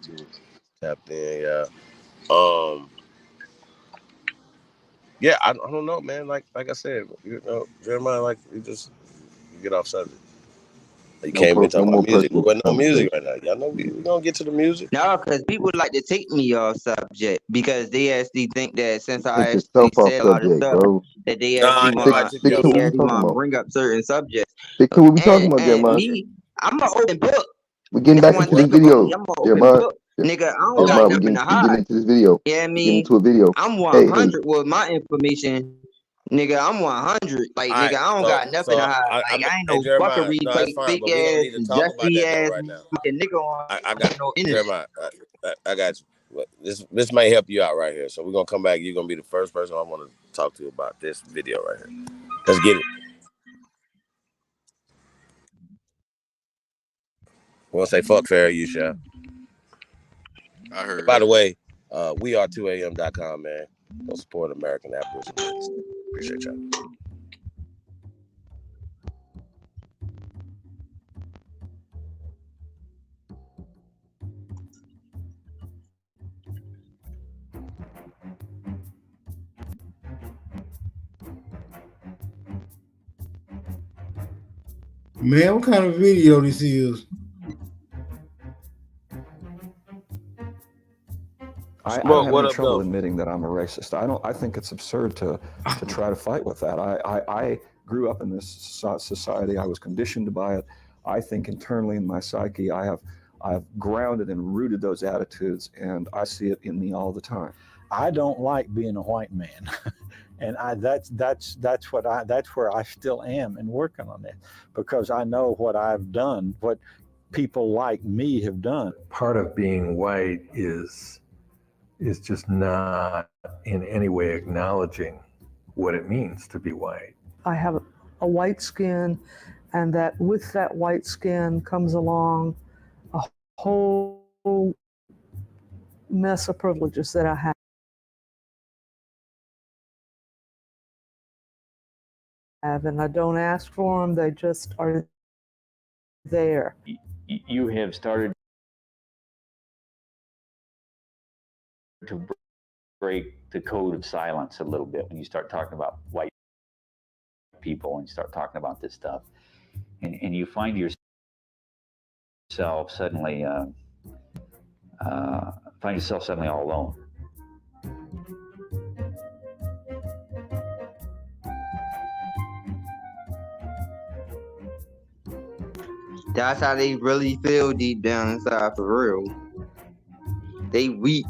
tapped in. Yeah, I don't know, man. Like I said, Jeremiah, like you get off subject. You can't be talking No more about music. personal We're no music conversation. right now. Y'all know we're gonna get to the music. No, because people like to take me off subject because they actually think that since I Take actually yourself off said a lot of subject, stuff bro. that they Nah, actually ain't nobody want taking Stick you to they what we actually talking want to about. bring up certain subjects. Stick to what we talking about, And Jeremiah. me, I'm an open book. We're getting That's back one into this thing about me. video. I'm an open Jeremiah. book. Nigga, I don't got Jeremiah, nothing to we getting hide. into this video. Yeah, I Getting mean, into a video. I'm Hey. 100 with my information. Nigga, I'm 100. Like, All nigga, right, I don't got nothing to hide. Like, I ain't hey no Jeremiah, fuckery no, type that's fine, fake but we don't ass, need to talk about dusty that though ass right now. fucking nigga on. I got No internet. Jeremiah. I got you. But this may help you out right here. So we're gonna come back. You're gonna be the first person I want to talk to about this video right here. Let's get it. We're gonna say fuck fair use, Chef. I heard. By the way, we are 2am.com, man. Go support American Aboriginal. Appreciate y'all. Man, what kind of video this is? I don't have any trouble admitting that I'm a racist. I think it's absurd to try to fight with that. I grew up in this society. I was conditioned by it. I think internally in my psyche, I've grounded and rooted those attitudes, and I see it in me all the time. I don't like being a white man, and that's where I still am and working on it, because I know what I've done, what people like me have done. Part of being white is just not in any way acknowledging what it means to be white. I have a white skin, and that with that white skin comes along a whole mess of privileges that I have. And I don't ask for them, they just are there. You have started to break the code of silence a little bit when you start talking about white people and you start talking about this stuff, and you find yourself suddenly all alone. That's how they really feel deep down inside, for real. They weak.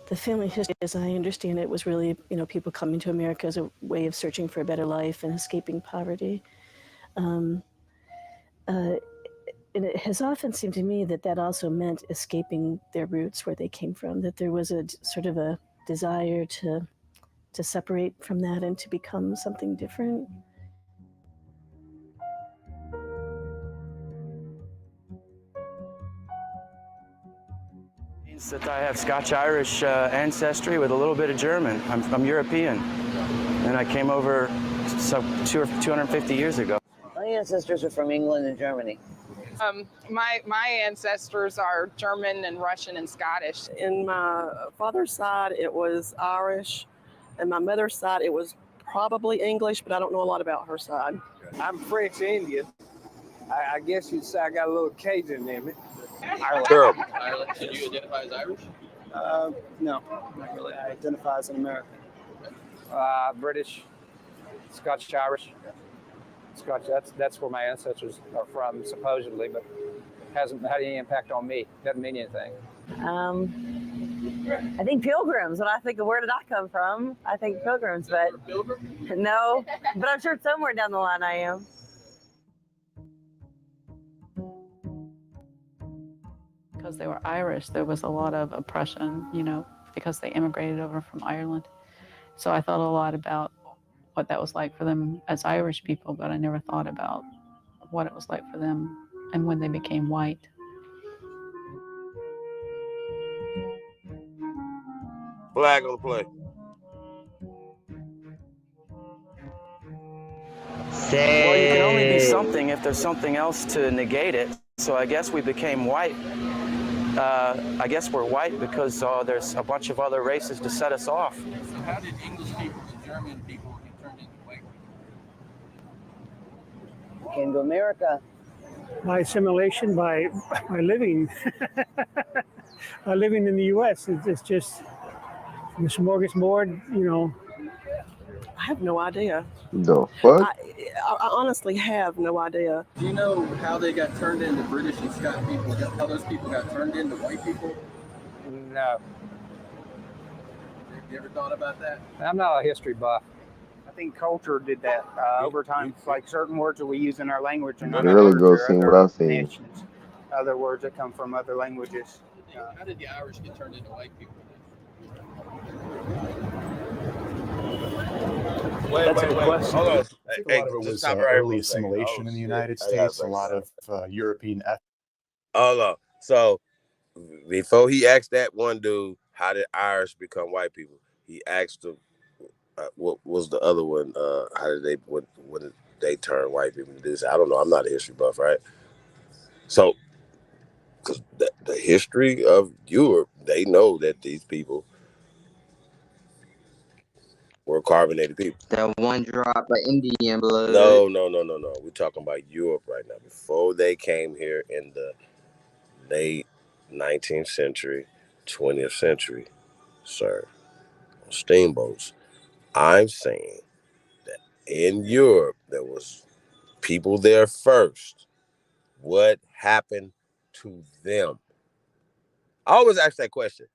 The family history, as I understand it, was really, people coming to America as a way of searching for a better life and escaping poverty. And it has often seemed to me that also meant escaping their roots, where they came from, that there was a sort of a desire to separate from that and to become something different. That I have Scotch-Irish ancestry with a little bit of German. I'm European, and I came over 250 years ago. My ancestors are from England and Germany. My ancestors are German and Russian and Scottish. In my father's side, it was Irish, and my mother's side, it was probably English, but I don't know a lot about her side. I'm French Indian. I guess you'd say I got a little Cajun in me. Ireland. Terrible. Ireland. So do you identify as Irish? No, not really. I identify as an American. British, Scottish, Irish. Scotch. That's where my ancestors are from, supposedly, but hasn't had any impact on me. Doesn't mean anything. I think pilgrims. When I think of where did I come from, I think pilgrims. But no, but I'm sure somewhere down the line I am. Because they were Irish, there was a lot of oppression, you know, because they immigrated over from Ireland. So I thought a lot about what that was like for them as Irish people, but I never thought about what it was like for them and when they became white. Flag on the play. Well, you can only be something if there's something else to negate it. So I guess we became white. I guess we're white because there's a bunch of other races to set us off. So how did English people and German people get turned into white people? Came to America. By assimilation, by living, living in the U.S. It's just the smorgasbord, you know. I have no idea. The fuck? I honestly have no idea. Do you know how they got turned into British and Scottish people? How those people got turned into white people? No. You ever thought about that? I'm not a history buff. I think culture did that over time. It's like certain words that we use in our language and It really goes seeing what I see. nations. Other words that come from other languages. How did the Irish get turned into white people? That's a good question. Hold on. I think a lot of it was early assimilation in the United States. A lot of European ethnic. Hold on. So before he asked that one dude, how did Irish become white people? He asked him, what was the other one? How did they? When did they turn white people into this? I don't know. I'm not a history buff, right? So, because the history of Europe, they know that these people were carbonated people. That one drop of Indian blood. No. We're talking about Europe right now. Before they came here in the late 19th century, 20th century, sir, on steamboats, I'm saying that in Europe, there was people there first. What happened to them? I always ask that question.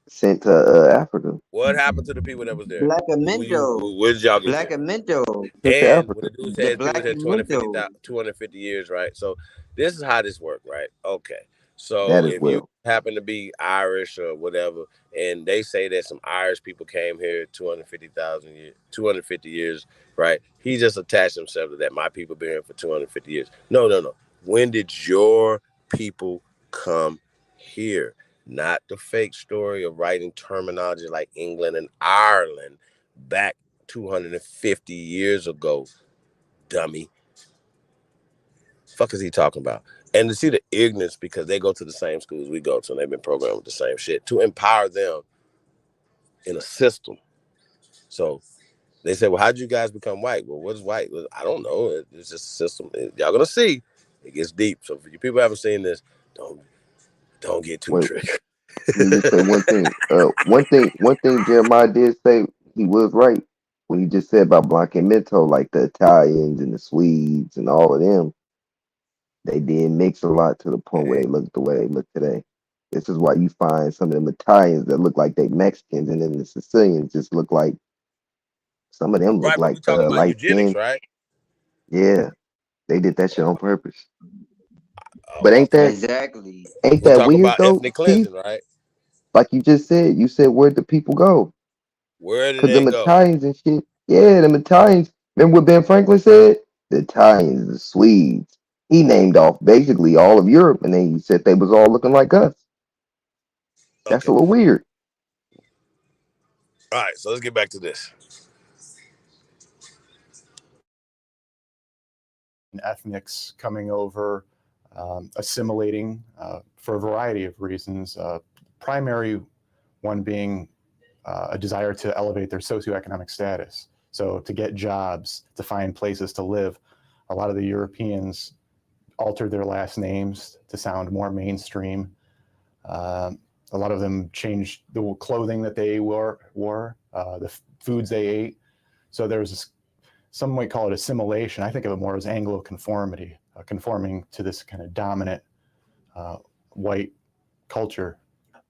Sent to Africa. What happened to the people that was there? Blackamento. Where did y'all get Blackamento. And when the dude The said people had Blackamento. 250 years, right? So this is how this worked, right? Okay. So That is if well. you happen to be Irish or whatever, and they say that some Irish people came here 250 years, right? He just attached himself to that. My people been here for 250 years. No. When did your people come here? Not the fake story of writing terminology like England and Ireland back 250 years ago, dummy. Fuck is he talking about? And to see the ignorance, because they go to the same schools we go to and they've been programmed with the same shit to empower them in a system. So they said, well, how'd you guys become white? Well, what is white? Well, I don't know. It's just a system. Y'all gonna see. It gets deep. So for you people who haven't seen this, don't get too triggered. Let me just say one thing. One thing Jeremiah did say, he was right when he just said about Blancamento, like the Italians and the Swedes and all of them. They did mix a lot to the point where they look the way they look today. This is why you find some of them Italians that look like they Mexicans, and then the Sicilians just look like some of them look Right, but like we talking about light eugenics, skin. right? Yeah, they did that shit on purpose. But ain't that Exactly. ain't We're that talking weird about though, ethnic Keith? cleansing, right? Like you just said, where'd the people go? Where did Because they them go? Italians and shit. Yeah, them Italians. Remember what Ben Franklin said? The Italians, the Swedes. He named off basically all of Europe, and then he said they was all looking like us. That's a little weird. All right, so let's get back to this. Ethnics coming over, assimilating for a variety of reasons. Primary one being a desire to elevate their socioeconomic status. So to get jobs, to find places to live. A lot of the Europeans altered their last names to sound more mainstream. A lot of them changed the clothing that they wore, the foods they ate. So there's this, some might call it assimilation. I think of it more as Anglo-conformity, conforming to this kind of dominant white culture.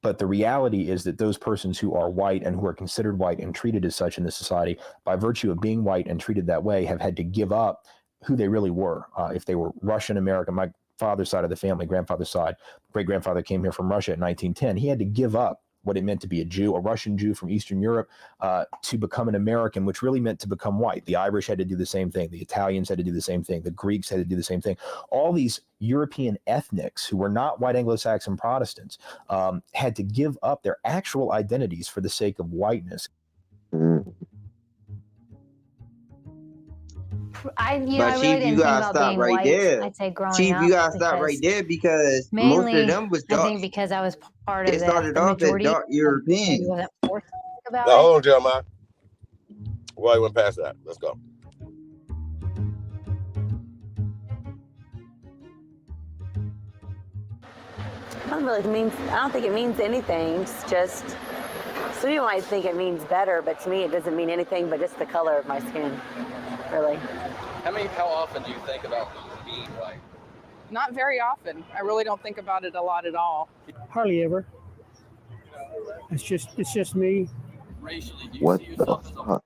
But the reality is that those persons who are white and who are considered white and treated as such in this society, by virtue of being white and treated that way, have had to give up who they really were. If they were Russian American, my father's side of the family, grandfather's side, great-grandfather came here from Russia in 1910. He had to give up what it meant to be a Jew, a Russian Jew from Eastern Europe, to become an American, which really meant to become white. The Irish had to do the same thing. The Italians had to do the same thing. The Greeks had to do the same thing. All these European ethnics who were not white Anglo-Saxon Protestants had to give up their actual identities for the sake of whiteness. I But really Chief, didn't you think gotta about stop being right white. there. I'd say growing Chief, up. you gotta stop right there because most Mainly, of them was I dark. think because I was part of It started the off as majority. dark I European. wasn't forced to think about Now, it. hold on, Jeremiah. Well, you went past that. Let's go. I don't think it means anything. It's just, some people might think it means better, but to me it doesn't mean anything but just the color of my skin, really. How often do you think about being white? Not very often. I really don't think about it a lot at all. Hardly ever. It's just me. Racially, do you What see the yourself as a fuck?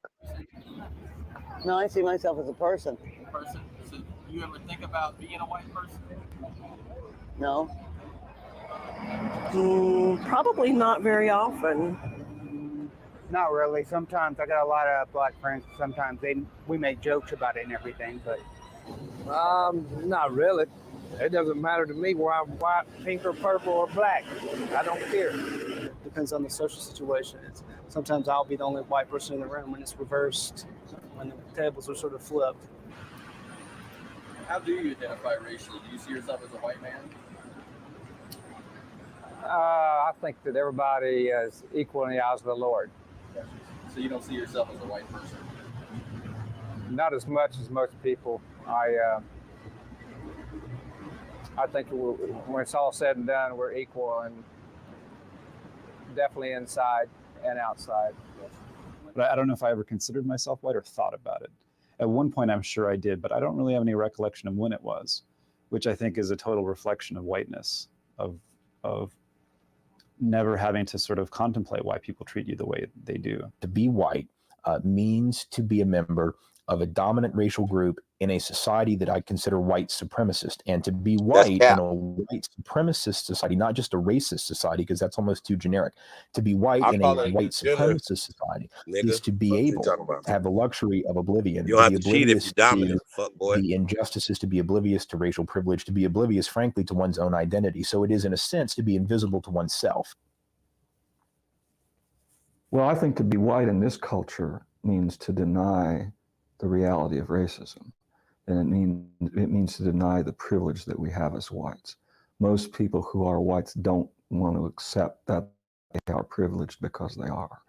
No, I see myself as a person. person? So do you ever think about being a white person? No. Probably not very often. Not really. Sometimes I got a lot of black friends. Sometimes we make jokes about it and everything, but not really. It doesn't matter to me whether I'm white, pink, or purple, or black. I don't care. Depends on the social situation. Sometimes I'll be the only white person in the room when it's reversed, when the tables are sort of flipped. How do you identify racially? Do you see yourself as a white man? I think that everybody is equal in the eyes of the Lord. So you don't see yourself as a white person? Not as much as most people. I think when it's all said and done, we're equal, and definitely inside and outside. But I don't know if I ever considered myself white or thought about it. At one point, I'm sure I did, but I don't really have any recollection of when it was, which I think is a total reflection of whiteness, of never having to sort of contemplate why people treat you the way they do. To be white means to be a member of a dominant racial group in a society that I consider white supremacist. And to be white in a white supremacist society, not just a racist society, because that's almost too generic. To be white in a white supremacist society is to be able to have the luxury of oblivion. You don't have to cheat if you're dominant, fuck boy. The injustices, to be oblivious to racial privilege, to be oblivious, frankly, to one's own identity. So it is, in a sense, to be invisible to oneself. Well, I think to be white in this culture means to deny the reality of racism. And it means to deny the privilege that we have as whites. Most people who are whites don't want to accept that they are privileged because they are.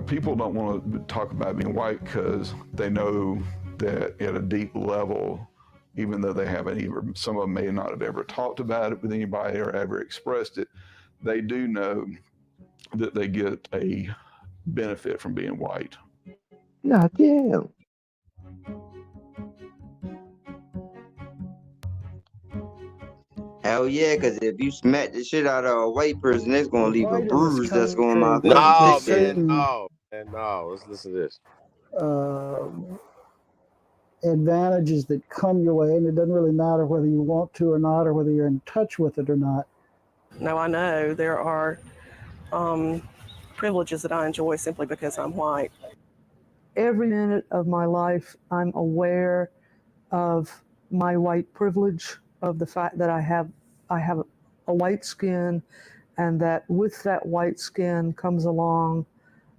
People don't want to talk about being white because they know that at a deep level, even though they haven't even, some of them may not have ever talked about it with anybody or ever expressed it, they do know that they get a benefit from being white. God damn. Hell yeah, because if you smack the shit out of a white person, it's gonna leave a bruise that's gonna knock No, out the man, no. Let's listen to this. Advantages that come your way, and it doesn't really matter whether you want to or not, or whether you're in touch with it or not. Now I know there are privileges that I enjoy simply because I'm white. Every minute of my life, I'm aware of my white privilege, of the fact that I have a white skin, and that with that white skin comes along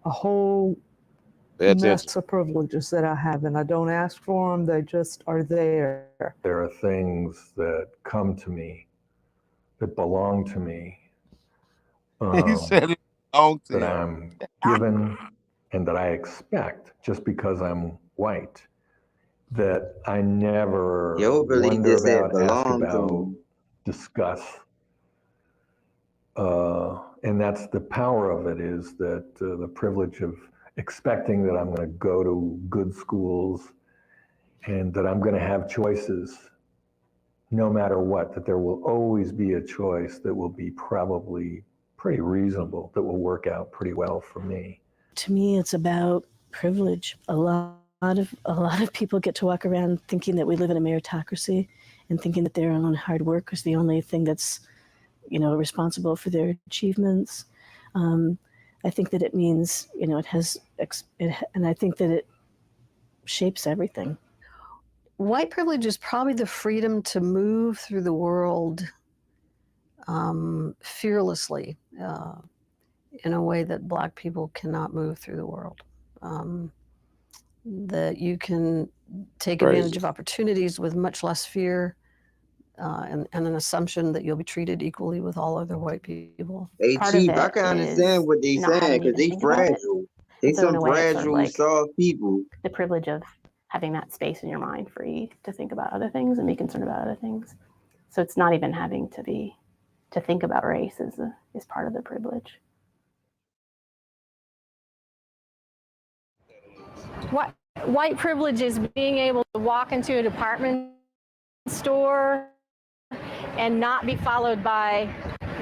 a whole mess of privileges that I have, and I don't ask for them, they just are there. There are things that come to me, that belong to me, He said it belonged to that him. I'm given and that I expect just because I'm white. that I never Yo really wonder just said about, ask belong about, to. discuss. And that's the power of it, is that the privilege of expecting that I'm going to go to good schools and that I'm going to have choices no matter what, that there will always be a choice that will be probably pretty reasonable, that will work out pretty well for me. To me, it's about privilege. A lot of people get to walk around thinking that we live in a meritocracy and thinking that their own hard work is the only thing that's, responsible for their achievements. I think that it means, it has, and I think that it shapes everything. White privilege is probably the freedom to move through the world fearlessly in a way that Black people cannot move through the world. That you can take advantage of opportunities with much less fear and an assumption that you'll be treated equally with all other white people. Hey, Chief, I can understand what they saying because they fragile. They So in some a way, it's sort of fragile, like soft people. the privilege of having that space in your mind free to think about other things and be concerned about other things. So it's not even having to think about race is part of the privilege. White privilege is being able to walk into a department store and not be followed by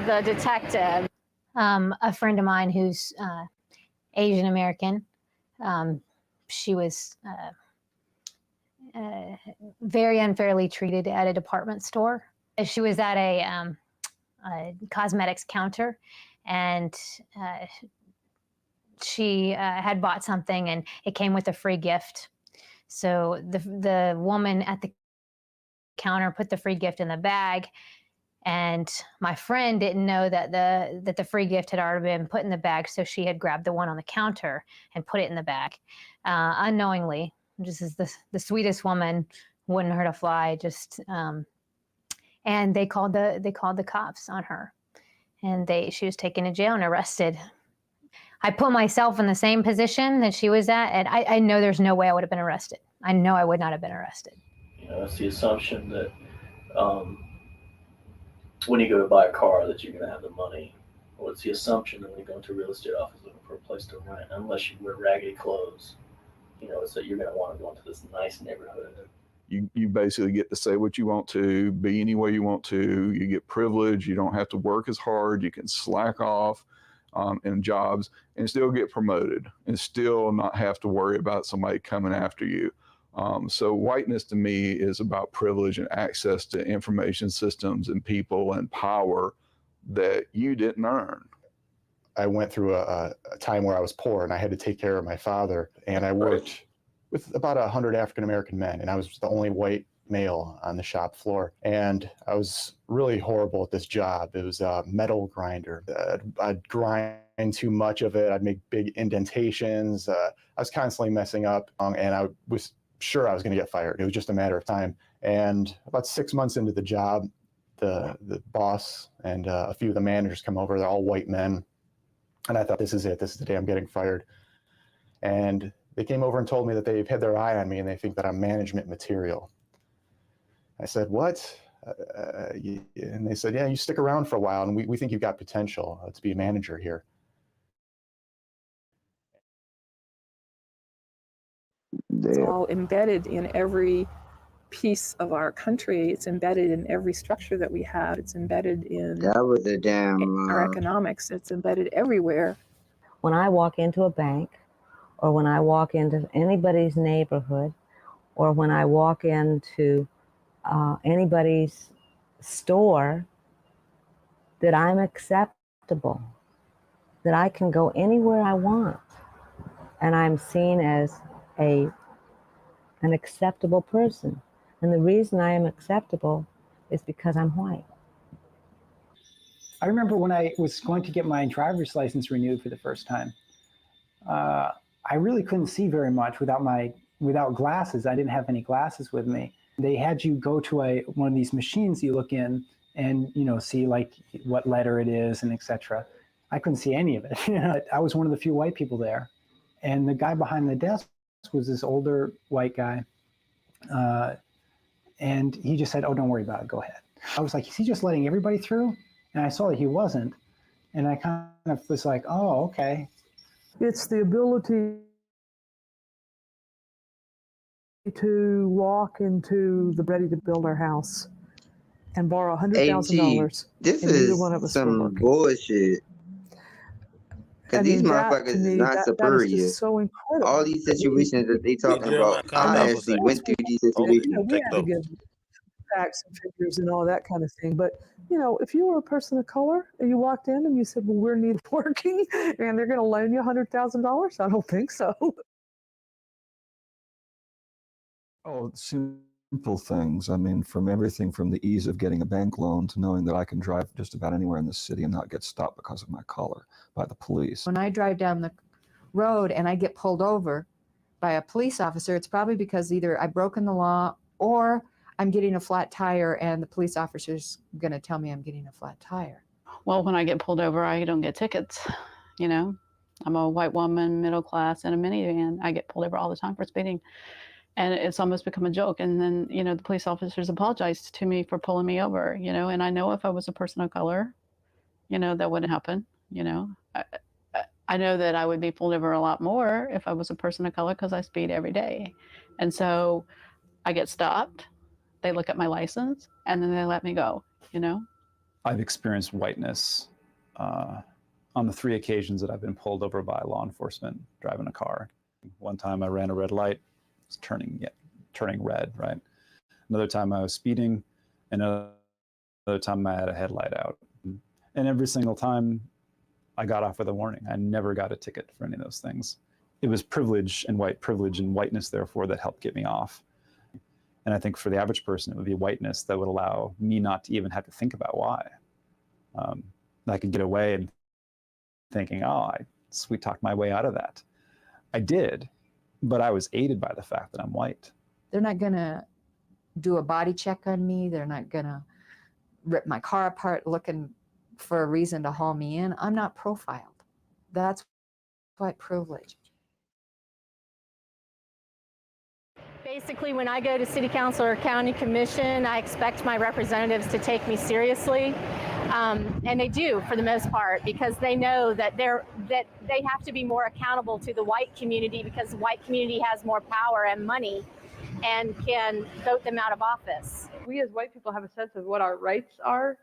the detective. A friend of mine who's Asian American, she was very unfairly treated at a department store. She was at a cosmetics counter, and she had bought something and it came with a free gift. So the woman at the counter put the free gift in the bag, and my friend didn't know that the free gift had already been put in the bag, so she had grabbed the one on the counter and put it in the bag unknowingly. Just as the sweetest woman, wouldn't hurt a fly. Just and they called the cops on her, and she was taken to jail and arrested. I put myself in the same position that she was at, and I know there's no way I would have been arrested. I know I would not have been arrested. It's the assumption that when you go to buy a car that you're going to have the money. Well, it's the assumption that when you go into a real estate office looking for a place to rent, unless you wear raggedy clothes, it's that you're going to want to go into this nice neighborhood. You basically get to say what you want to, be any way you want to. You get privilege. You don't have to work as hard. You can slack off in jobs and still get promoted and still not have to worry about somebody coming after you. So whiteness to me is about privilege and access to information systems and people and power that you didn't earn. I went through a time where I was poor and I had to take care of my father, and I worked with about 100 African-American men, and I was the only white male on the shop floor. And I was really horrible at this job. It was a metal grinder. I'd grind too much of it. I'd make big indentations. I was constantly messing up, and I was sure I was going to get fired. It was just a matter of time. And about 6 months into the job, the boss and a few of the managers come over. They're all white men. And I thought, this is it. This is the day I'm getting fired. And they came over and told me that they've had their eye on me and they think that I'm management material. I said, what? And they said, yeah, you stick around for a while and we think you've got potential to be a manager here. It's all embedded in every piece of our country. It's embedded in every structure that we have. It's embedded in our economics. It's embedded everywhere. When I walk into a bank, or when I walk into anybody's neighborhood, or when I walk into anybody's store, that I'm acceptable, that I can go anywhere I want, and I'm seen as an acceptable person. And the reason I am acceptable is because I'm white. I remember when I was going to get my driver's license renewed for the first time, I really couldn't see very much without glasses. I didn't have any glasses with me. They had you go to one of these machines you look in and see like what letter it is and etc. I couldn't see any of it. I was one of the few white people there. And the guy behind the desk was this older white guy. And he just said, "Oh, don't worry about it. Go ahead." I was like, "Is he just letting everybody through?" And I saw that he wasn't. And I kind of was like, "Oh, okay." It's the ability to walk into the ready to build our house and borrow $100,000. This and neither is one of us were some working. bullshit. Because these motherfuckers to me, is not that is superior. just so incredible. All these situations that they talking Jeremiah, about, calm I down for a actually second. went through these Hold it. situations. We Take had it to over. give facts and figures and all that kind of thing. But, if you were a person of color and you walked in and you said, well, we're in need of working and they're going to loan you $100,000, I don't think so. Oh, simple things. I mean, from everything from the ease of getting a bank loan to knowing that I can drive just about anywhere in the city and not get stopped because of my color by the police. When I drive down the road and I get pulled over by a police officer, it's probably because either I've broken the law or I'm getting a flat tire and the police officer's going to tell me I'm getting a flat tire. Well, when I get pulled over, I don't get tickets. I'm a white woman, middle class, in a minivan. I get pulled over all the time for speeding. And it's almost become a joke. And then, the police officers apologized to me for pulling me over, and I know if I was a person of color, that wouldn't happen. I know that I would be pulled over a lot more if I was a person of color because I speed every day. And so I get stopped, they look at my license, and then they let me go, I've experienced whiteness on the 3 occasions that I've been pulled over by law enforcement driving a car. One time I ran a red light, it's turning red, right? Another time I was speeding, and another time I had a headlight out. And every single time I got off with a warning. I never got a ticket for any of those things. It was privilege and whiteness, therefore, that helped get me off. And I think for the average person, it would be whiteness that would allow me not to even have to think about why. I could get away and thinking, oh, I sweet talked my way out of that. I did, but I was aided by the fact that I'm white. They're not going to do a body check on me. They're not going to rip my car apart looking for a reason to haul me in. I'm not profiled. That's white privilege. Basically, when I go to city council or county commission, I expect my representatives to take me seriously. And they do for the most part, because they know that they have to be more accountable to the white community, because the white community has more power and money and can vote them out of office. We as white people have a sense of what our rights are,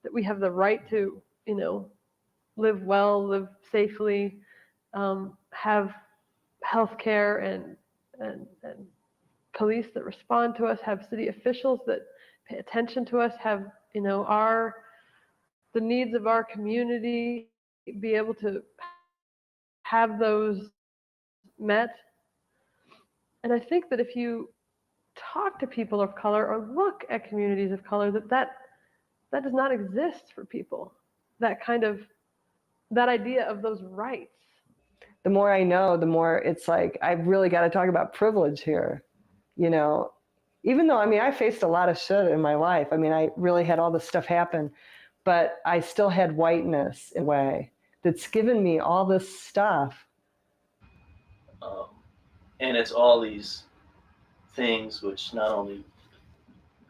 that we have the right to, live well, live safely, have health care and police that respond to us, have city officials that pay attention to us, have, the needs of our community, be able to have those met. And I think that if you talk to people of color or look at communities of color, that does not exist for people. That idea of those rights. The more I know, the more it's like, I've really got to talk about privilege here. Even though, I faced a lot of shit in my life. I really had all this stuff happen, but I still had whiteness in a way that's given me all this stuff. And it's all these things which not only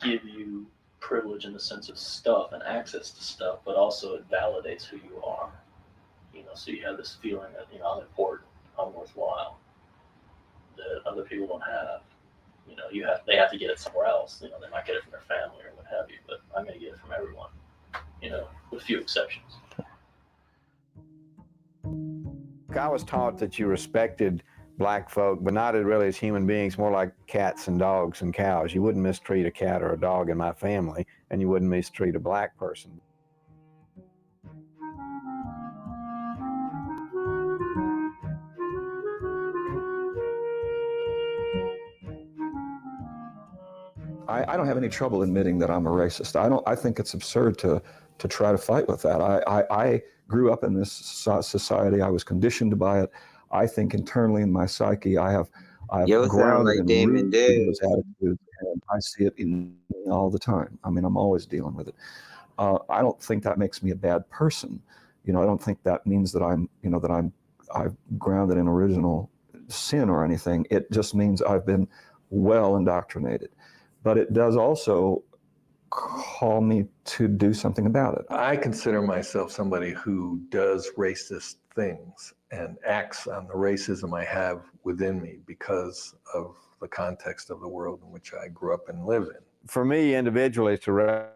give you privilege in the sense of stuff and access to stuff, but also it validates who you are. So you have this feeling that, I'm important, I'm worthwhile, that other people don't have. They have to get it somewhere else. They might get it from their family or what have you, but I'm going to get it from everyone, with a few exceptions. I was taught that you respected black folk, but not really as human beings, more like cats and dogs and cows. You wouldn't mistreat a cat or a dog in my family, and you wouldn't mistreat a black person. I don't have any trouble admitting that I'm a racist. I think it's absurd to try to fight with that. I grew up in this society. I was conditioned by it. I think internally in my psyche, I've grounded in those attitudes, and I see it in me all the time. I'm always dealing with it. I don't think that makes me a bad person. I don't think that means that I've grounded in original sin or anything. It just means I've been well indoctrinated. But it does also call me to do something about it. I consider myself somebody who does racist things and acts on the racism I have within me because of the context of the world in which I grew up and live in. For me, individually, to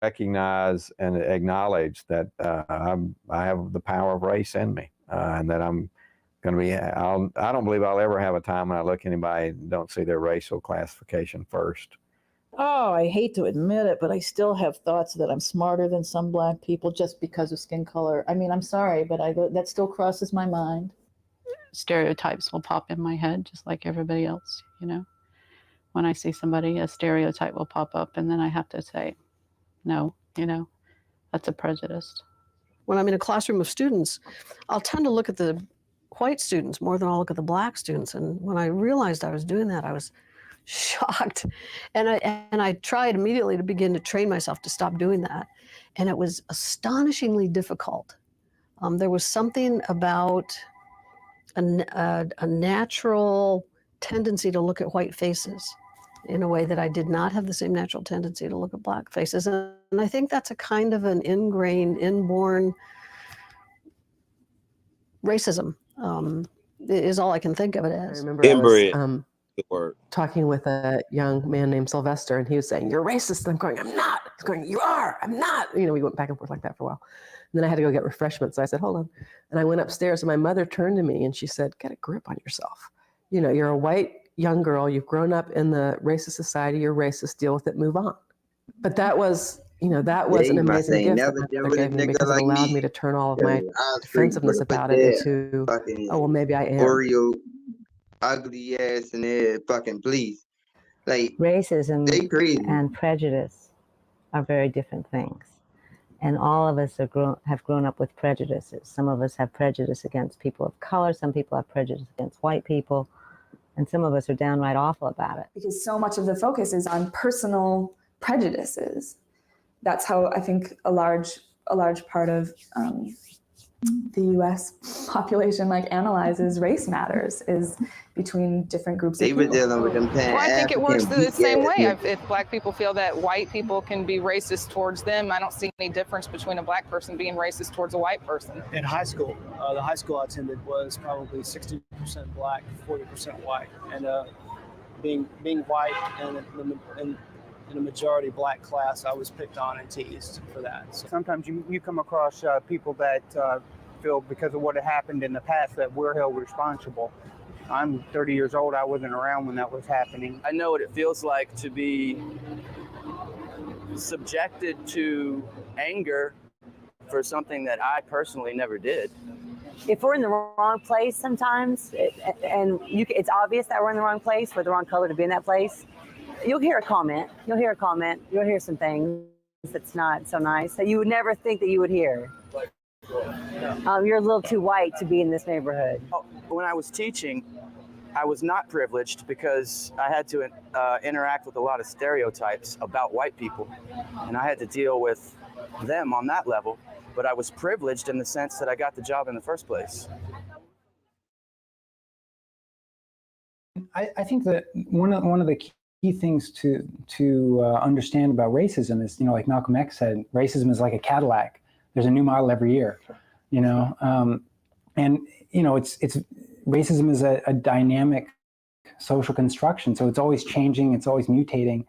recognize and acknowledge that I have the power of race in me, and that I'm going to be. I don't believe I'll ever have a time when I look at anybody and don't see their racial classification first. Oh, I hate to admit it, but I still have thoughts that I'm smarter than some black people just because of skin color. I mean, I'm sorry, but that still crosses my mind. Stereotypes will pop in my head just like everybody else, you know. When I see somebody, a stereotype will pop up, and then I have to say, no, you know, that's a prejudice. When I'm in a classroom of students, I'll tend to look at the white students more than I'll look at the black students. And when I realized I was doing that, I was shocked. And I tried immediately to begin to train myself to stop doing that. And it was astonishingly difficult. There was something about a natural tendency to look at white faces in a way that I did not have the same natural tendency to look at black faces. And I think that's a kind of an ingrained, inborn racism, is all I can think of it as. I remember I was talking with a young man named Sylvester, and he was saying, "You're racist." And I'm going, "I'm not." He's going, "You are." "I'm not." You know, we went back and forth like that for a while. And then I had to go get refreshments. So I said, "Hold on." And I went upstairs, and my mother turned to me and she said, "Get a grip on yourself. You know, you're a white young girl. You've grown up in the racist society. You're racist. Deal with it. Move on." But that was, you know, that was an amazing gift that my mother gave me, because it allowed me to turn all of my defensiveness about it into, oh, well, maybe I am. Oreo, ugly ass, and fucking please. Like, racism they crazy. And prejudice are very different things. And all of us have grown up with prejudices. Some of us have prejudice against people of color. Some people have prejudice against white people. And some of us are downright awful about it. Because so much of the focus is on personal prejudices. That's how I think a large part of the U.S. population analyzes race matters, is between different groups of people. They were dealing with them. Well, I think it works the same way. If black people feel that white people can be racist towards them, I don't see any difference between a black person being racist towards a white person. In high school, the high school I attended was probably 60% black, 40% white, and being white and in a majority black class, I was picked on and teased for that. So sometimes you come across people that feel because of what had happened in the past that we're held responsible. I'm 30 years old. I wasn't around when that was happening. I know what it feels like to be subjected to anger for something that I personally never did. If we're in the wrong place sometimes, it's obvious that we're in the wrong place, we're the wrong color to be in that place, you'll hear a comment. You'll hear some things that's not so nice that you would never think that you would hear. You're a little too white to be in this neighborhood. When I was teaching, I was not privileged because I had to interact with a lot of stereotypes about white people, and I had to deal with them on that level. But I was privileged in the sense that I got the job in the first place. I think that one of the key things to understand about racism is, like Malcolm X said, racism is like a Cadillac. There's a new model every year, and it's racism is a dynamic social construction. So it's always changing. It's always mutating.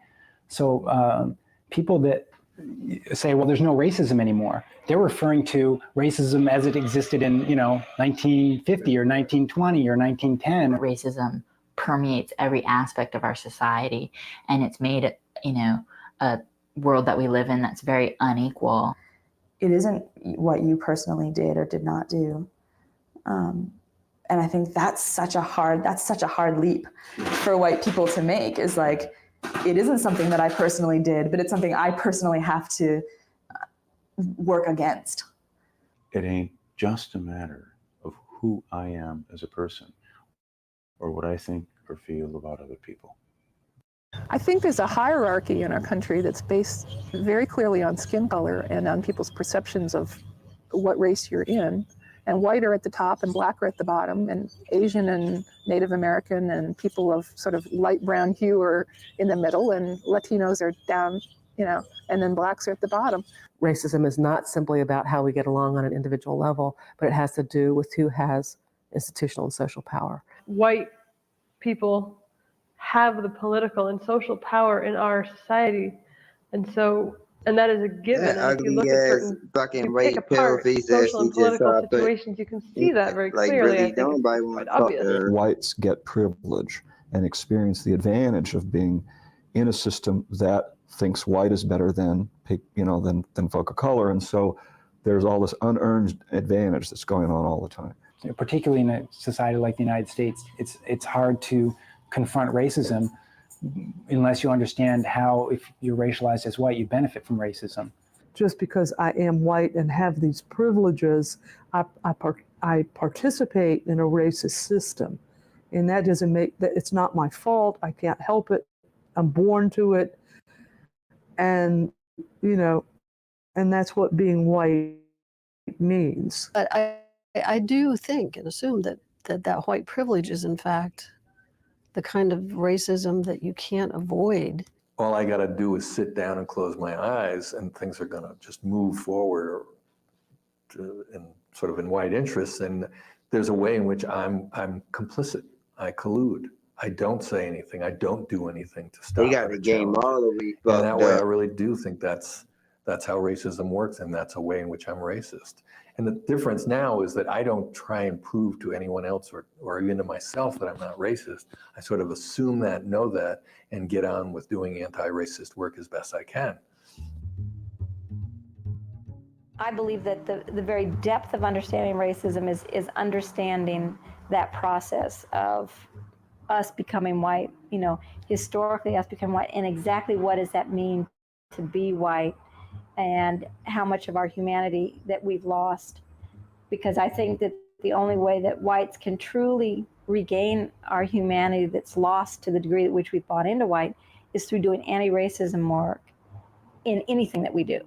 So people that say, well, there's no racism anymore, they're referring to racism as it existed in, 1950 or 1920 or 1910. Racism permeates every aspect of our society, and it's made, a world that we live in that's very unequal. It isn't what you personally did or did not do. And I think that's such a hard leap for white people to make, is like, it isn't something that I personally did, but it's something I personally have to work against. It ain't just a matter of who I am as a person or what I think or feel about other people. I think there's a hierarchy in our country that's based very clearly on skin color and on people's perceptions of what race you're in. and white are at the top and black are at the bottom, and Asian and Native American and people of sort of light brown hue are in the middle, and Latinos are down, and then blacks are at the bottom. Racism is not simply about how we get along on an individual level, but it has to do with who has institutional and social power. White people have the political and social power in our society, and that is a given. And if you look at certain, you pick apart social and political situations, you can see that very clearly. I think it's quite obvious. Whites get privilege and experience the advantage of being in a system that thinks white is better than folk of color, and so there's all this unearned advantage that's going on all the time. Particularly in a society like the United States, it's hard to confront racism unless you understand how, if you're racialized as white, you benefit from racism. Just because I am white and have these privileges, I participate in a racist system, and that doesn't make that. It's not my fault. I can't help it. I'm born to it. And, and that's what being white means. But I do think and assume that white privilege is, in fact, the kind of racism that you can't avoid. All I got to do is sit down and close my eyes, and things are going to just move forward in white interests. And there's a way in which I'm complicit. I collude. I don't say anything. I don't do anything to stop. They got the game all the way. And that way, I really do think that's how racism works, and that's a way in which I'm racist. And the difference now is that I don't try and prove to anyone else or even to myself that I'm not racist. I sort of assume that, know that, and get on with doing anti-racist work as best I can. I believe that the very depth of understanding racism is understanding that process of us becoming white, historically us becoming white, and exactly what does that mean to be white, and how much of our humanity that we've lost. Because I think that the only way that whites can truly regain our humanity that's lost to the degree at which we've bought into white is through doing anti-racism work in anything that we do.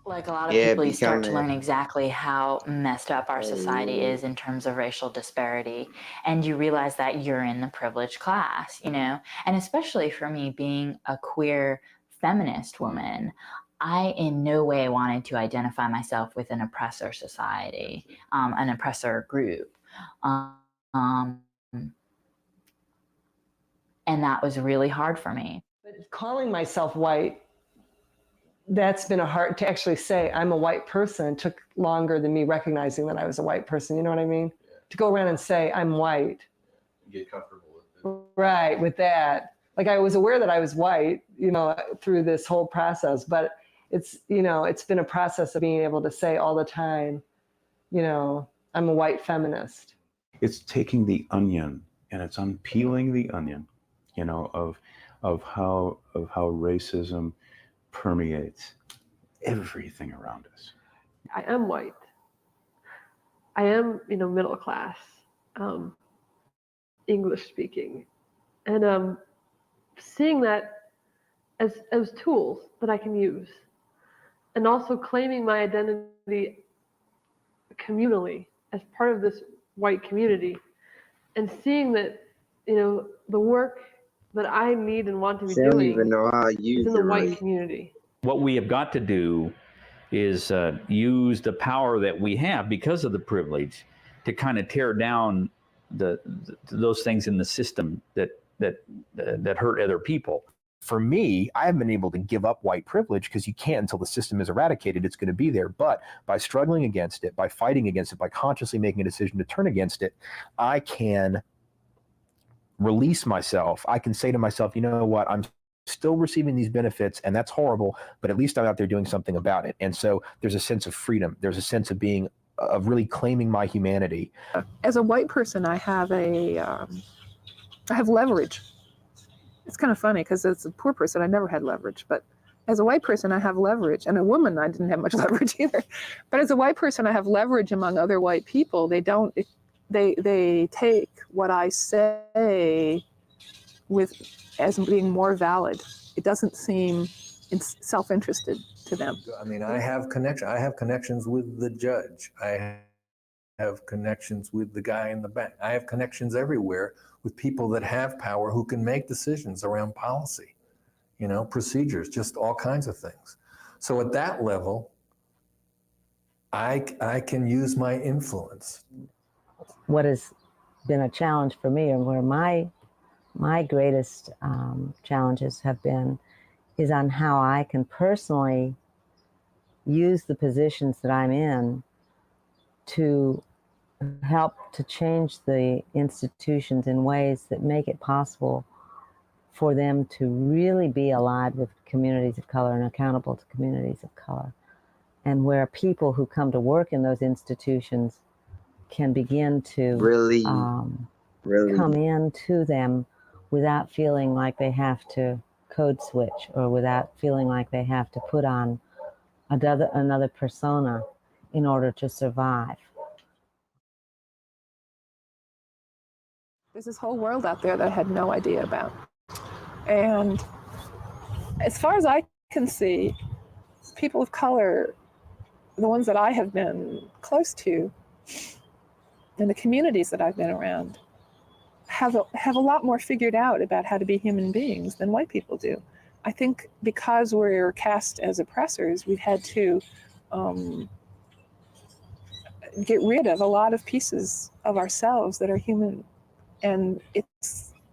Like a lot of people, you start to learn exactly how messed up our society is in terms of racial disparity. And you realize that you're in the privileged class, and especially for me being a queer feminist woman, I in no way wanted to identify myself with an oppressor society, an oppressor group. And that was really hard for me. But calling myself white, that's been hard to actually say I'm a white person. It took longer than me recognizing that I was a white person. You know what I mean? To go around and say I'm white. Get comfortable with it. Right, with that. Like I was aware that I was white, through this whole process, but it's been a process of being able to say all the time, I'm a white feminist. It's taking the onion and it's unpeeling the onion, of how racism permeates everything around us. I am white. I am, middle class, English speaking, and seeing that as tools that I can use, and also claiming my identity communally as part of this white community, and seeing that, the work that I need and want to be doing is in the white community. What we have got to do is use the power that we have because of the privilege to kind of tear down those things in the system that hurt other people. For me, I haven't been able to give up white privilege because you can't until the system is eradicated. It's going to be there. But by struggling against it, by fighting against it, by consciously making a decision to turn against it, I can release myself. I can say to myself, you know what, I'm still receiving these benefits and that's horrible, but at least I'm out there doing something about it. And so there's a sense of freedom. There's a sense of really claiming my humanity. As a white person, I have leverage. It's kind of funny because as a poor person, I never had leverage, but as a white person, I have leverage. And a woman, I didn't have much leverage either. But as a white person, I have leverage among other white people. They take what I say as being more valid. It doesn't seem self-interested to them. I mean, I have connections with the judge. I have connections with the guy in the back. I have connections everywhere with people that have power who can make decisions around policy, procedures, just all kinds of things. So at that level, I can use my influence. What has been a challenge for me, and where my greatest challenges have been, is on how I can personally use the positions that I'm in to help to change the institutions in ways that make it possible for them to really be allied with communities of color and accountable to communities of color, and where people who come to work in those institutions can begin to really come into them without feeling like they have to code switch, or without feeling like they have to put on another persona in order to survive. There's this whole world out there that I had no idea about. And as far as I can see, people of color, the ones that I have been close to, and the communities that I've been around, have a lot more figured out about how to be human beings than white people do. I think because we're cast as oppressors, we've had to get rid of a lot of pieces of ourselves that are human, and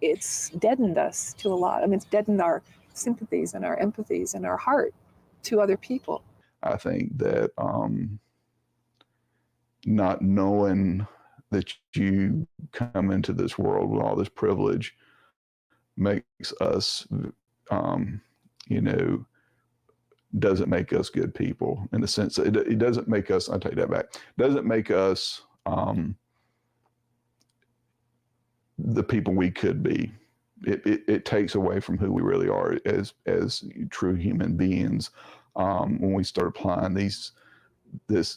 it's deadened us to a lot. I mean, it's deadened our sympathies and our empathies and our heart to other people. I think that not knowing that you come into this world with all this privilege makes us, doesn't make us good people, in the sense that it doesn't make us, I'll take that back, doesn't make us the people we could be. It takes away from who we really are as true human beings when we start applying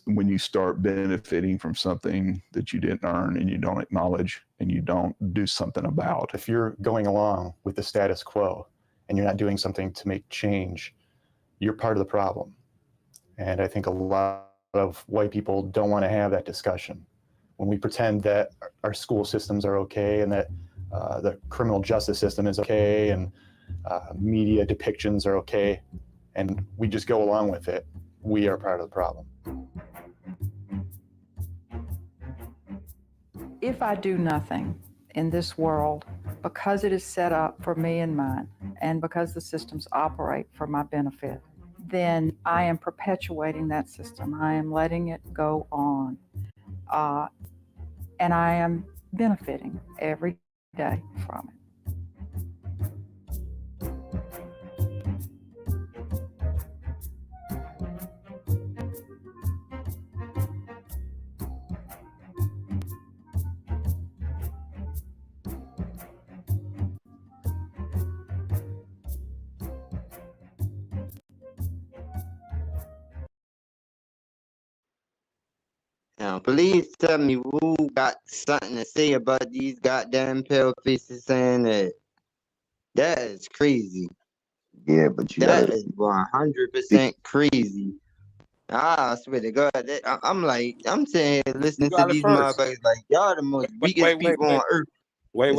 when you start benefiting from something that you didn't earn and you don't acknowledge and you don't do something about. If you're going along with the status quo and you're not doing something to make change, you're part of the problem. And I think a lot of white people don't want to have that discussion. When we pretend that our school systems are okay and that the criminal justice system is okay and media depictions are okay, and we just go along with it, we are part of the problem. If I do nothing in this world because it is set up for me and mine, and because the systems operate for my benefit, then I am perpetuating that system. I am letting it go on. And I am benefiting every day from it. Now, please tell me who got something to say about these goddamn pale faces saying that. That is crazy. Yeah, but that is 100% crazy. I swear to God, I'm sitting here listening to these motherfuckers like y'all the most weakest people on earth. Wait,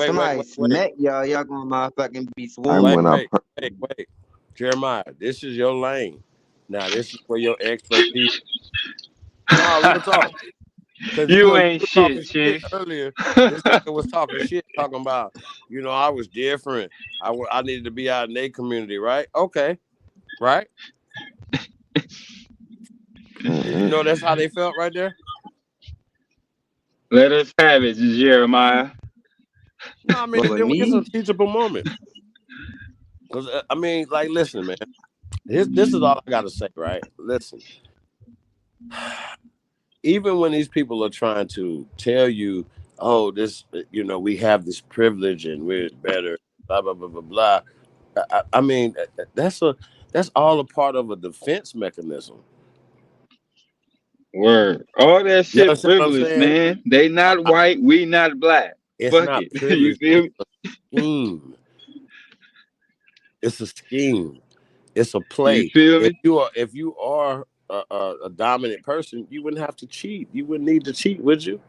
smack y'all gonna motherfucking be swollen. Wait. Jeremiah, this is your lane. Now, this is where your expertise. No, real talk. You ain't shit, Chief. Earlier, this nigga was talking shit, talking about, I was different. I needed to be out in their community, right? Okay, right? You know that's how they felt right there? Let us have it, Jeremiah. No, I mean, it's a teachable moment. Because, listen, man. This is all I got to say, right? Listen. Even when these people are trying to tell you, oh, this, we have this privilege and we're better, blah, blah, blah, blah, blah. I mean, that's all a part of a defense mechanism. Word. All that shit privilege, man. They not white, we not black. It's Fuck not it. privilege. You feel me? It's a scheme. It's a scheme. It's a play. You feel me? If you are a dominant person, you wouldn't have to cheat. You wouldn't need to cheat, would you?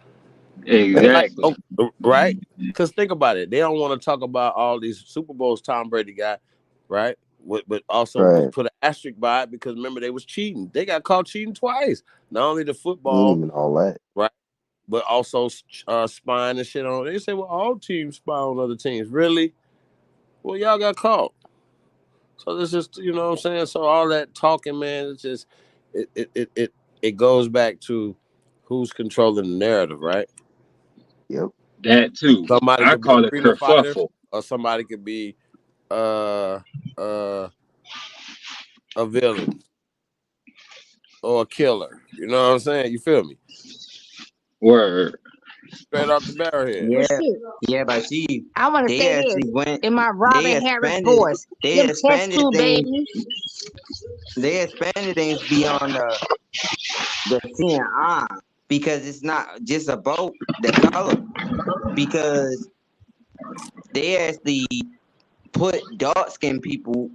Exactly. Like, right? Because think about it. They don't want to talk about all these Super Bowls Tom Brady got, right? But also put an asterisk by it because remember they was cheating. They got caught cheating twice. Not only the football, and all that, right? But also spying and shit on. They say, well, all teams spy on other teams. Really? Well, y'all got caught. So this is, you know what I'm saying? So all that talking, man, it's just it goes back to who's controlling the narrative, right? Yep. That too. Somebody I could call be a it freedom fighter, kerfuffle. or somebody could be a villain or a killer. You know what I'm saying? You feel me? Word. Straight off the barrel here. Yeah, but see, I want to they say actually this went. in my They Robin Harris expanded. voice. They Them test expanded tube things. babies. They expanded things beyond the CNI because it's not just about the color. Because they actually put dark skinned people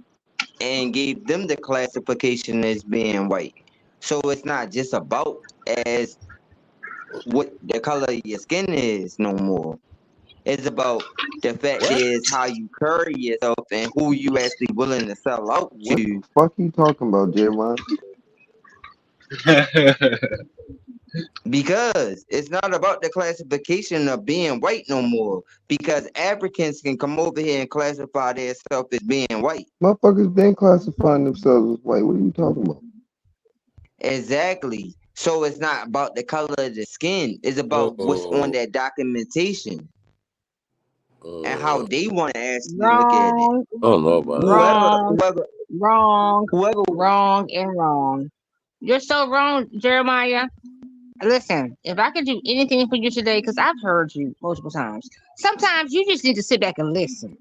and gave them the classification as being white. So it's not just about as what the color of your skin is no more. It's about the fact is how you carry yourself and who you actually willing to sell out to. What the fuck you talking about, Jeremiah? Because it's not about the classification of being white no more. Because Africans can come over here and classify themselves as being white. Motherfuckers been classifying themselves as white. What are you talking about? Exactly. So it's not about the color of the skin. It's about what's on that documentation and how they want to actually look at it. Wrong. I don't know about Wrong and wrong. You're so wrong, Jeremiah. Listen, if I can do anything for you today, because I've heard you multiple times, sometimes you just need to sit back and listen.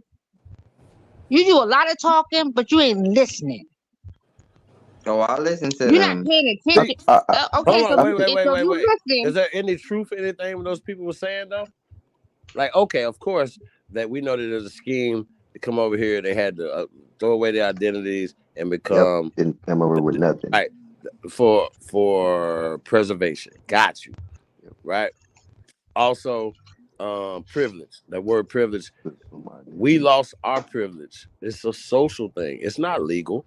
You do a lot of talking, but you ain't listening. Oh, I listen to You're them. not paying attention. Okay, Hold on, so wait. you listen. Is there any truth in anything those people were saying though? Like, okay, of course that we know that there's a scheme to come over here. They had to throw away their identities and become didn't come over with nothing. Right, for preservation. Got you. Right. Also, privilege. That word privilege. We lost our privilege. It's a social thing. It's not legal.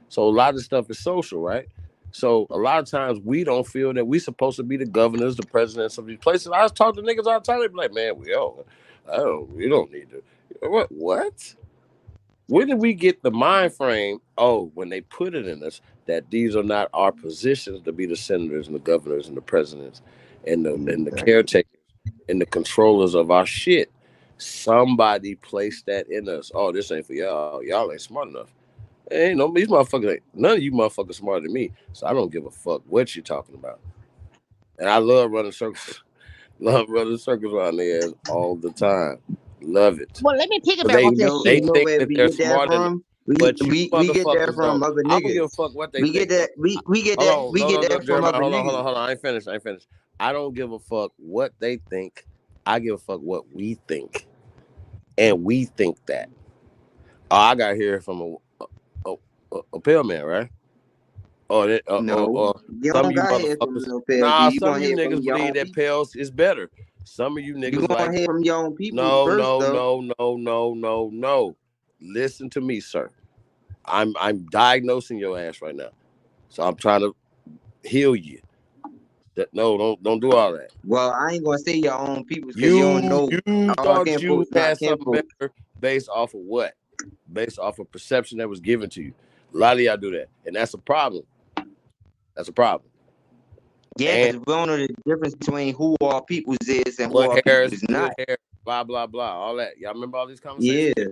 So a lot of stuff is social, right? So a lot of times we don't feel that we're supposed to be the governors, the presidents of these places. I was talking to niggas all the time. They be like, man, we don't need to. What? Where did we get the mind frame? Oh, when they put it in us that these are not our positions to be the senators and the governors and the presidents and the caretakers and the controllers of our shit. Somebody placed that in us. Oh, this ain't for y'all. Y'all ain't smart enough. Ain't no these motherfuckers. None of you motherfuckers smarter than me. So I don't give a fuck what you're talking about. And I love running circles. Love running circles around their ass all the time. Love it. Well, let me piggyback off that They shit. think that they're smart enough. But you we get that motherfuckers from don't. other I don't give a niggas. fuck what they We think. get that. We get that. We get that from other Jeremiah, niggas. hold on. I ain't finished. I don't give a fuck what they think. I give a fuck what we think, and we think that. Oh, I got here from a pale man, right? No, you some don't of you got hear from motherfuckers. no pale. Nah, You some gonna of you hear from niggas your believe own that people. pales is better. Some of you niggas You gonna like hear from your own people no. Listen to me, sir. I'm diagnosing your ass right now, so I'm trying to heal you. No, don't do all that. Well, I ain't gonna say your own people because you don't know. You All thought you kinfolks not had something kinfolks. better based off of what? Based off of perception that was given to you. A lot of y'all do that, and that's a problem. That's a problem. Yeah, because we don't know the difference between who our peoples is and who What our hair peoples is not. good hair, blah, blah, blah, all that. Y'all remember all these conversations? Yeah.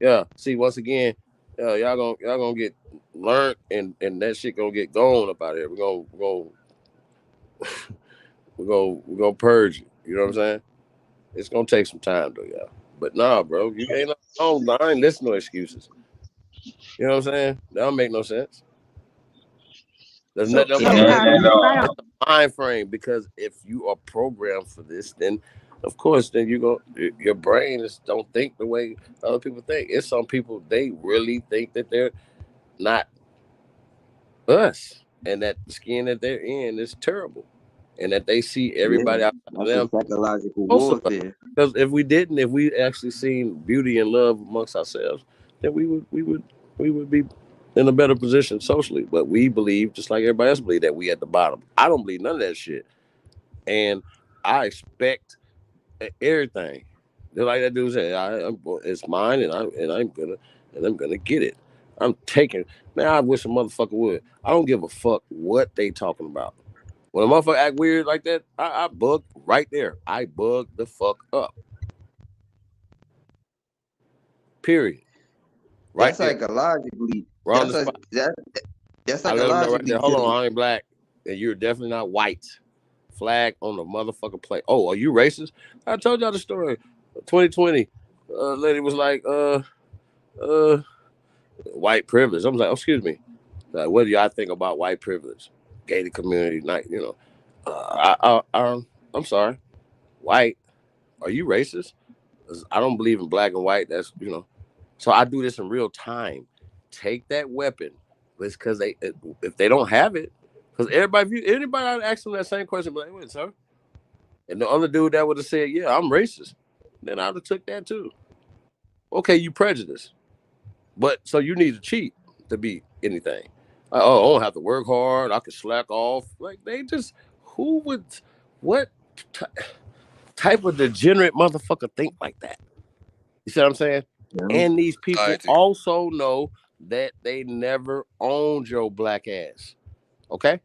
Yeah. See, once again, y'all gonna get learned and that shit gonna get gone up out here. We're gonna purge you. You know what I'm saying? It's gonna take some time though, y'all. But nah, bro, you ain't I ain't listening to excuses. You know what I'm saying? That don't make no sense. There's nothing at all. it's a mind frame, because if you are programmed for this, then of course, then your brain don't think the way other people think. It's some people, they really think that they're not us, and that the skin that they're in is terrible, and that they see everybody outside of That's a them psychological also. warfare. Because if we actually seen beauty and love amongst ourselves, then we would be in a better position socially. But we believe, just like everybody else believe, that we at the bottom. I don't believe none of that shit, and I expect everything. Just like that dude said, it's mine, and I'm gonna get it. I'm taking. Man, I wish a motherfucker would. I don't give a fuck what they talking about. When a motherfucker act weird like that, I bug right there. I bug the fuck up. Period. Right That's there. psychologically. We're on the spot. That's I let them know right psychologically. there. Hold on, I ain't black, and you're definitely not white. Flag on the motherfucking plate. Oh, are you racist? I told y'all the story. 2020, lady was like, white privilege. I was like, oh, excuse me. Like, what do y'all think about white privilege? Gated community night, I'm sorry. White, are you racist? 'Cause I don't believe in black and white. That's So I do this in real time. Take that weapon. It's because if they don't have it, because anybody I'd ask them that same question, be like, wait, sir. And the other dude that would have said, yeah, I'm racist. Then I would have took that too. Okay, you prejudiced. But so you need to cheat to be anything. I don't have to work hard. I can slack off. Like what type of degenerate motherfucker think like that? You see what I'm saying? Yeah. And these people also know that they never owned your black ass. Okay?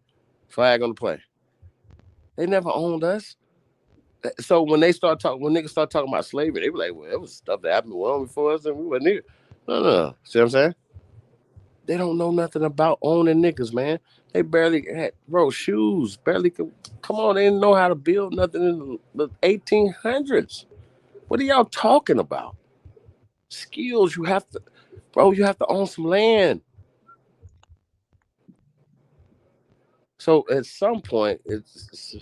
Flag on the play. They never owned us. So when niggas start talking about slavery, they were like, well, it was stuff that happened well before us and we wasn't here. No. See what I'm saying? They don't know nothing about owning niggas, man. They barely had, shoes. Barely could, come on, they didn't know how to build nothing in the 1800s. What are y'all talking about? Skills, you have to own some land. So at some point, it's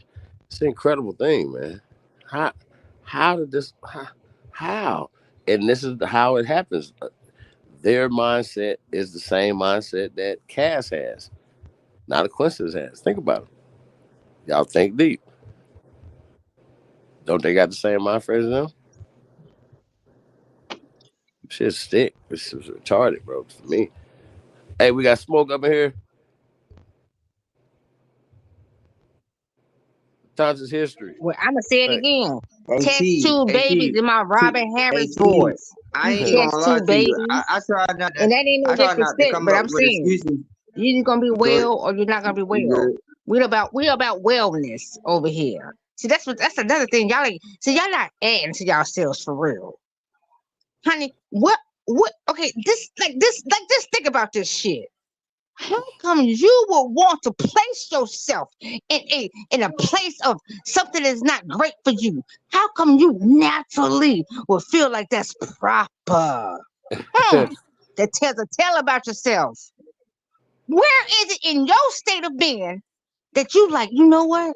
an incredible thing, man. How did this, how? And this is how it happens. Their mindset is the same mindset that Cass has. Not a coincidence has. Think about it. Y'all think deep. Don't they got the same mind frame as them? Shit stick. It's retarded, bro, to me. Hey, we got smoke up in here. Times history. Well, I'm gonna say it again. Test T, two babies in my Robin Harris voice. I ain't gonna lie to you. I tried not to. And that ain't no disrespect, but I'm saying excuses. you're either gonna be well or you're not gonna be well. We're about wellness over here. See, that's another thing. Y'all not adding to yourselves for real. Honey, what okay, this think about this shit. How come you would want to place yourself in a place of something that's not great for you? How come you naturally would feel like that's proper? That tells a tale about yourself. Where is it in your state of being that you like, you know what?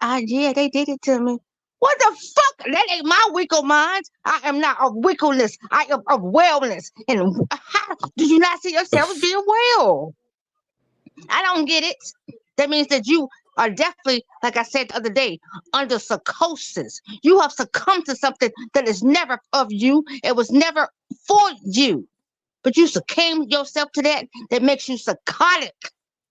Yeah, they did it to me. What the fuck? That ain't my weaker mind. I am not of weakness. I am of wellness. And how do you not see yourself as being well? I don't get it. That means that you are definitely, like I said the other day, under psychosis. You have succumbed to something that is never of you. It was never for you. But you succumbed yourself to that makes you psychotic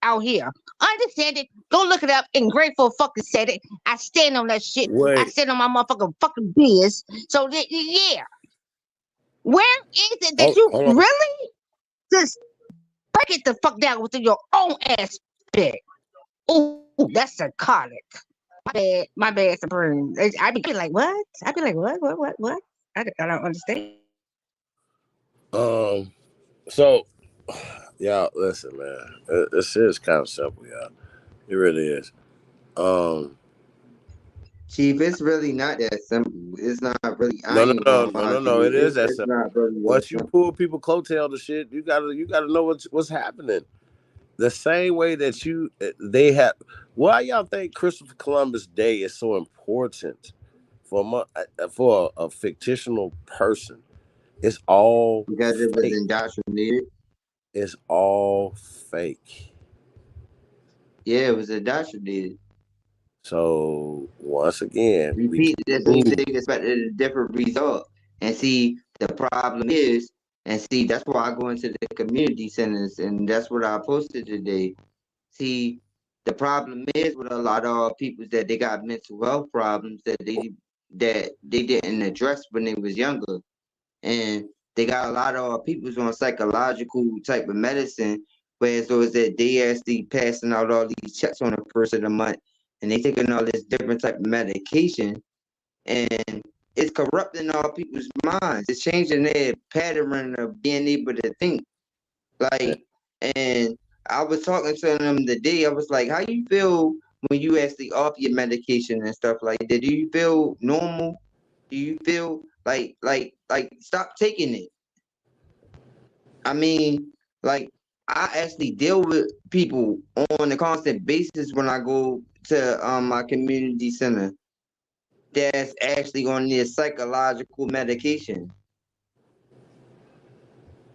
out here. Understand it. Go look it up. And Grateful fucking said it. I stand on that shit. Wait. I stand on my motherfucking fucking biz. So yeah. Where is it that you really just break it the fuck down within your own aspect? Oh, that's psychotic. My bad, Supreme. I be like, what? I be like, what? I don't understand. So, y'all, listen, man. This is kind of simple, y'all. It really is. Chief, it's really not that simple. It's not really. No. It is that simple. Really Once you pull people coattail to shit, you gotta know what's happening. The same way that they have. Why y'all think Christopher Columbus Day is so important for a fictional person, it's all because it was fake. indoctrinated. It's all fake. Yeah, it was indoctrinated. So once again, Repeat the same thing, expected a different result. And see, the problem is, and see, that's why I go into the community centers, and that's what I posted today. See, the problem is with a lot of our people that they got mental health problems that they didn't address when they was younger, and they got a lot of our people on psychological type of medicine, where so is that they actually passing out all these checks on the first of the month, and they taking all this different type of medication, and it's corrupting all people's minds. It's changing their pattern of being able to think. Like, and I was talking to them today. I was like, "How you feel when you actually off your medication and stuff like that? Do you feel normal? Do you feel like stop taking it?" I mean, like, I actually deal with people on a constant basis when I go to my community center that's actually on this psychological medication.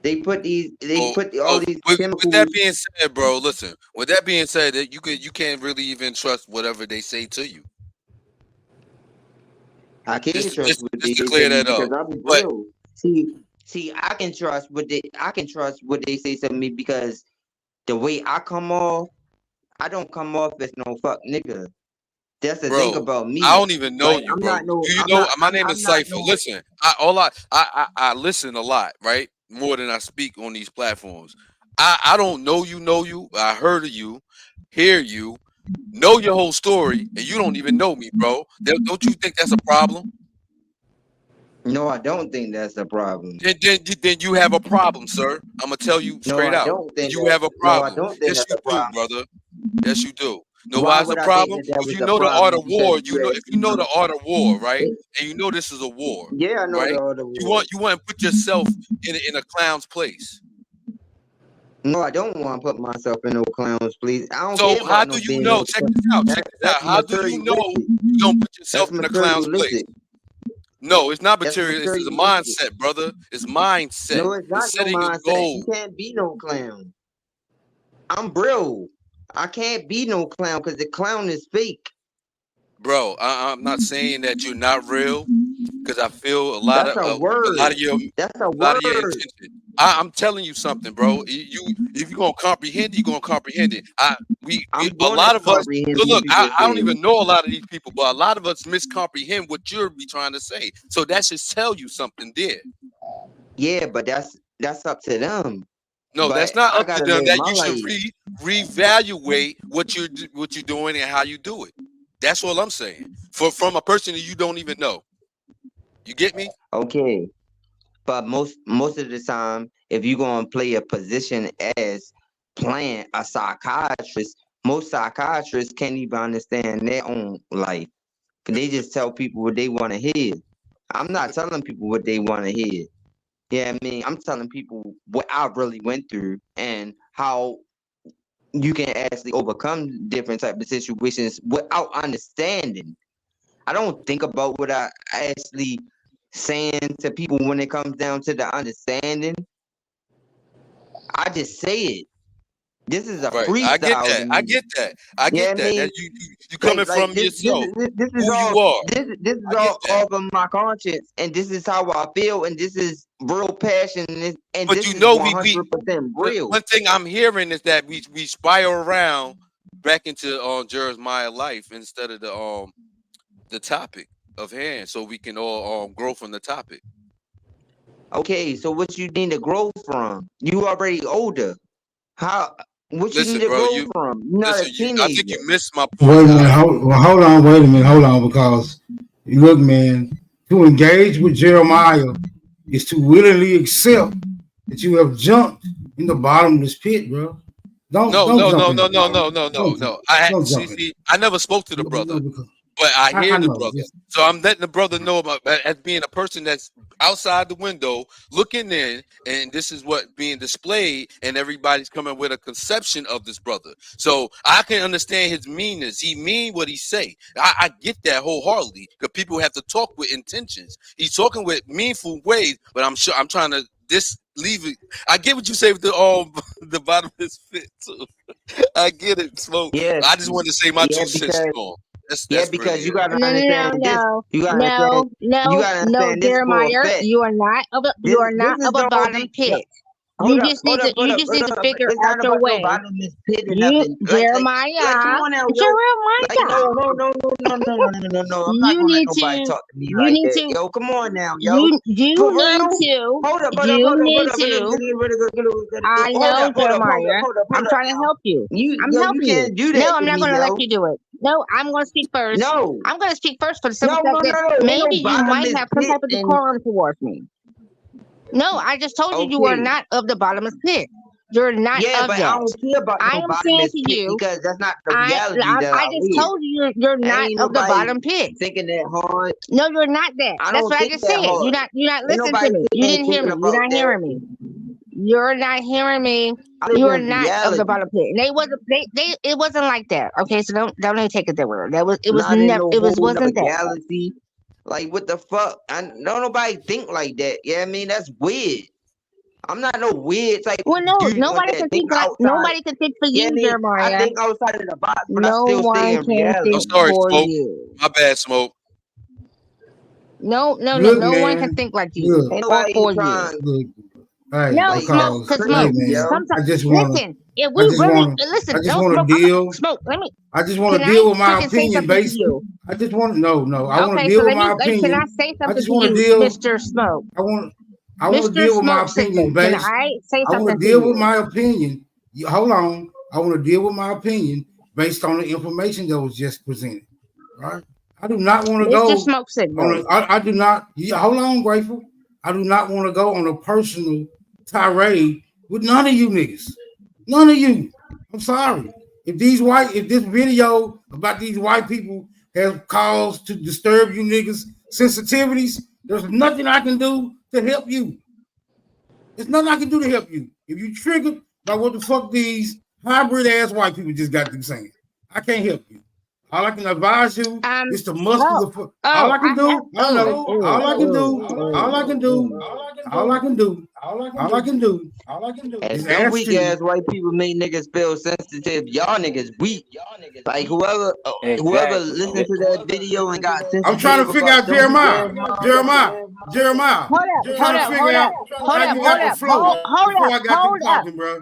They put all these chemicals. With that being said, bro, listen. With that being said, that you can't really even trust whatever they say to you. I can't trust what they to say clear to me that up. because I'm But real. See, I can trust what they say to me because the way I come off, I don't come off as no fuck nigga. That's the thing about me. I don't even know Like, you, I'm bro. not no. Do you I'm know not, my I'm, name I'm is not Cypher? no. Listen, I listen a lot, right? More than I speak on these platforms. I don't know you. I heard of you, hear you, know your whole story, and you don't even know me, bro. Don't you think that's a problem? No, I don't think that's a problem. Then you have a problem, sir. I'm gonna tell you No, straight I out. don't think You that. have a No, I problem. don't think Yes, that's you a do, problem. brother. Yes, you do. Know Why why it's a would I problem? think that Because was you a know the art problem? of war. Because you If you know the art of war, right? And you know this is a war, yeah, I know right? the other You war. want to put yourself in a clown's place. No, I don't want to put myself in no clowns, please. I don't So care how about do no you being know? no Check clown. this out. Check this out. That's How do you know materialistic. you don't put yourself That's in a clown's place? materialistic. No, it's not That's material. It's a materialistic. mindset, brother. It's mindset. No, it's not It's no setting a mindset. goal. You can't be no clown. I'm real. I can't be no clown because the clown is fake. Bro, I'm not saying that you're not real, because I feel a lot That's a of word. your That's a lot of your word. intention. I'm telling you something, bro. If you're gonna comprehend it, you're gonna comprehend it. I'm A going lot to of us comprehend look. what you just I don't said. even know a lot of these people, but a lot of us miscomprehend what you're be trying to say. So that should tell you something there. Yeah, but that's up to them. No, But that's not I up to gotta them. live That my you should life. reevaluate what you're doing and how you do it. That's all I'm saying. From a person that you don't even know. You get me? Okay. But most of the time, if you're gonna play a position as playing a psychiatrist, most psychiatrists can't even understand their own life. They just tell people what they want to hear. I'm not telling people what they want to hear. Yeah, I mean, I'm telling people what I really went through and how you can actually overcome different type of situations without understanding. I don't think about what I actually saying to people when it comes down to the understanding. I just say it. This is a Right. I get freestyle to that. I me. get that. I Yeah, get I that. mean, That you coming from this yourself, is who all you are. this is I get all that. off of my conscience, and this is how I feel, and this is real passion, and But this you is know, 100% real. one thing I'm hearing is that we spiral around back into Jeremiah life instead of the topic of hand, so we can all grow from the topic. Okay, so what you need to grow from? You already older. What you Listen, need to bro, grow from? You're not a I think teenager. you missed my Wait point. a minute. Hold on, because look, man, to engage with Jeremiah is to willingly accept that you have jumped in the bottomless pit, bro. Don't jump in. No. Don't I jump see. I never spoke to the in. brother, But I hear the know. brother. So I'm letting the brother know about as being a person that's outside the window looking in, and this is what being displayed, and everybody's coming with a conception of this brother. So I can understand his meanness. He mean what he say. I get that wholeheartedly, because people have to talk with intentions. He's talking with meaningful ways, but I'm sure I'm trying to leave it. I get what you say with the bottomless pit too. I get it, Smoke. Yeah, I just wanted to say my 2 cents because strong. That's because really you it. gotta understand this. You gotta understand. You gotta understand this for Jeremiah, a fact. you are not of a This bottom pit. You just need to figure It's out not your about no way. bottomless pit or You, nothing. Like, Jeremiah, come on now, yo. Jeremiah. Like, no. I'm not gonna let nobody talk to me like that. Yo, come on now, yo. You For need real? to. Hold up. I know, Jeremiah. I'm trying to help you. I'm helping you. Can't do that. No, I'm not going to let yo. you do it. No, I'm going to speak first. No. I'm going to speak first for the simple fact that Ain't maybe no you might bottomless have some pit type of decorum towards me. No, I just told you you are Okay. not of the bottomless pit. You're not Yeah, of but that. I don't care about I no am saying bottomless to pit you, because that's not the reality that I I just live. told you you're not Ain't of the nobody bottom pit. thinking that hard. No, you're not that. I That's don't what I think just that said. hard. You're not Ain't listening nobody to me. You didn't hear thinking me. You're about not that. hearing me. You're not hearing me. I live You are in not of the reality. bottom pit. And it wasn't like that. Okay, so don't even take it that way. It was Not in never no it whole wasn't nother that. galaxy. Like, what the fuck? Don't nobody think like that. Yeah, I mean, that's weird. I'm not no weird type Well, no, dude nobody can think outside. nobody can think for Yeah, you, I mean, I Jeremiah. think outside of the box, but No I still stay one in can reality. I'm think sorry, for Smoke. you. My bad, Smoke. No Look, one can man. think like you Look, or Nobody for you. trying. look. Hey, No, Like, Smoke, because because hey, Smoke. man, Sometimes, I just wanna, listen, if I we just really wanna, listen, I just no, wanna Smoke, deal. Smoke, let me. I just want Can to I deal with my freaking say opinion something to based. you? I just want no. I want to Okay, deal so with my can I opinion. say I something just to want to you, deal. Mr. Smoke? I want to Mr. deal with my Smoke Signal, opinion can based. I say I want something to to deal with you? my opinion. Hold on. I want to deal with my opinion based on the information that was just presented. Right. I do not want to Mr. go Smoke Signal. I do not. Hold on, Grateful. I do not want to go on a personal tirade with none of you niggas. None of you. I'm sorry. If this video about these white people has caused to disturb you niggas' sensitivities, there's nothing I can do to help you. There's nothing I can do to help you. If you triggered by what the fuck these hybrid ass white people just got through saying, I can't help you. All I can advise you is to muster the fuck. All I can do, I know. All I can do is Them ask weak you. ass white people make niggas feel sensitive. Y'all niggas weak. Like whoever listened to that video and got sensitive. I'm trying to figure out Jeremiah.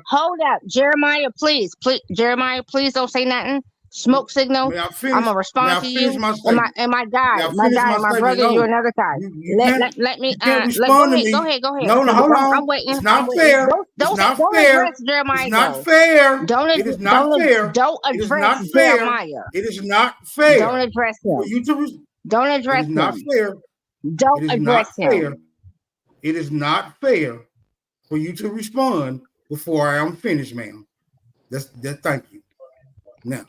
Hold up, Jeremiah, please, Jeremiah, please don't say nothing. Smoke Signal. I'm gonna respond to you. And my guy, my brother, you're another guy. Let me go ahead. No, hold on. I'm waiting. It's not fair. Don't address Jeremiah. It's not fair. Don't It is not fair. Don't It is address not fair. Jeremiah. It is not fair. Don't address For him. you to Don't address it is not him. fair. Don't It is address not fair. him. It is not fair for you to respond before I am finished, ma'am. Thank you. Now,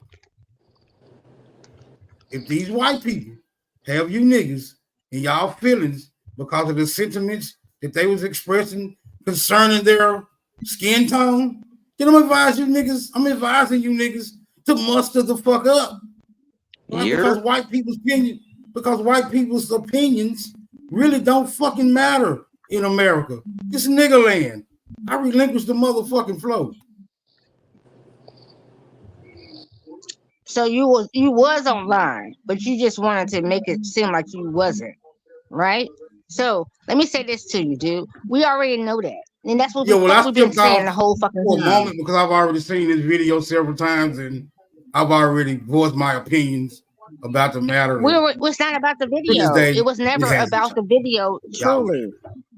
if these white people have you niggas in y'all feelings because of the sentiments that they was expressing concerning their skin tone, then I'm advising you niggas to muster the fuck up. Right? Yeah. Because white people's opinions really don't fucking matter in America. It's nigga land. I relinquished the motherfucking flow. So you was online, but you just wanted to make it seem like you wasn't, right? So let me say this to you, dude. We already know that, and that's what we've been saying the whole fucking for a time. moment because I've already seen this video several times and I've already voiced my opinions about the matter. It's not about the video. It was never about the video. Truly,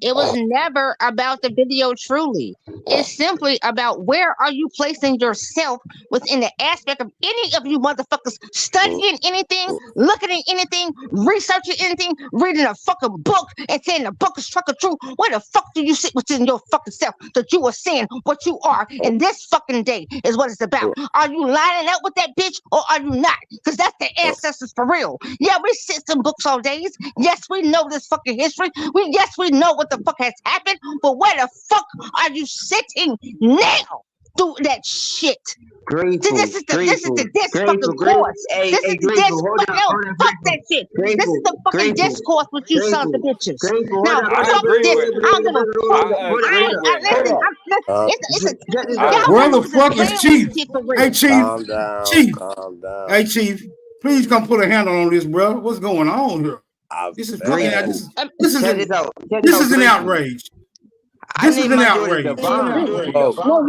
It was never about the video truly. It's simply about where are you placing yourself within the aspect of any of you motherfuckers studying anything, looking at anything, researching anything, reading a fucking book and saying the book is fucking true. Where the fuck do you sit within your fucking self that you are saying what you are in this fucking day is what it's about. Are you lining up with that bitch or are you not? Because that's the ancestors for real. Yeah, we sit some books all days. Yes, we know this fucking history. Yes, we know what the fuck has happened, but where the fuck are you sitting now? Do that shit. Grateful, This is the this grateful, fucking grateful. course. Hey, This hey, is the grateful. disc. Hold Fuck on, no, hold on, fuck grateful. that shit. This is Grateful, the fucking grateful, discourse with you sons grateful, of bitches. grateful. Now Hold on, I fuck agree this. with. I don't give a fuck. I I agree ain't. with. Listen. It's a. Check this I out. Y'all Where the agree motherfuckers with. is fuck is playing with Chief? this shit for Hey, real. Chief. Calm down, Chief. calm down. Hey, Chief. Please come put a handle on this, bro. What's going on here? I've This is fucking. been. This is Check this out. Check this out. is an Grateful. outrage. I This is named an my daughter outrage. Divine. Both. No,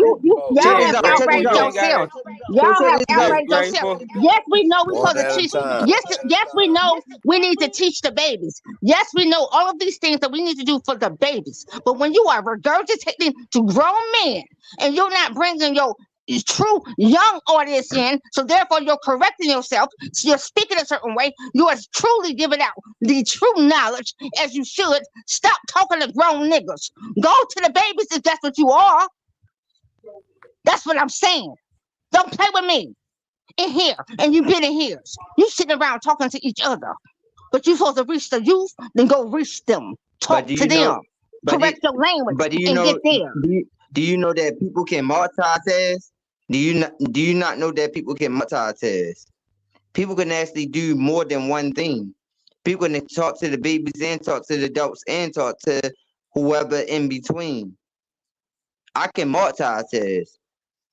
Check y'all this have out. Check this outraged out. yourself. So Y'all check have this out. outraged yourself. Yes, we know we One supposed to at a teach. time. Yes, we know we need to teach the babies. Yes, we know all of these things that we need to do for the babies. But when you are regurgitating to grown men and you're not bringing your true young audience in, so therefore you're correcting yourself, so you're speaking a certain way, you are truly giving out the true knowledge as you should. Stop talking to grown niggas. Go to the babies if that's what you are. That's what I'm saying. Don't play with me in here, and you've been in here. You sitting around talking to each other, but you supposed to reach the youth, then go reach them. Talk But do to you know? them. Correct your language But do you and know? get there. Do you know that people can multitask? Do you not know that people can multitask? People can actually do more than one thing. People can talk to the babies and talk to the adults and talk to whoever in between. I can multitask.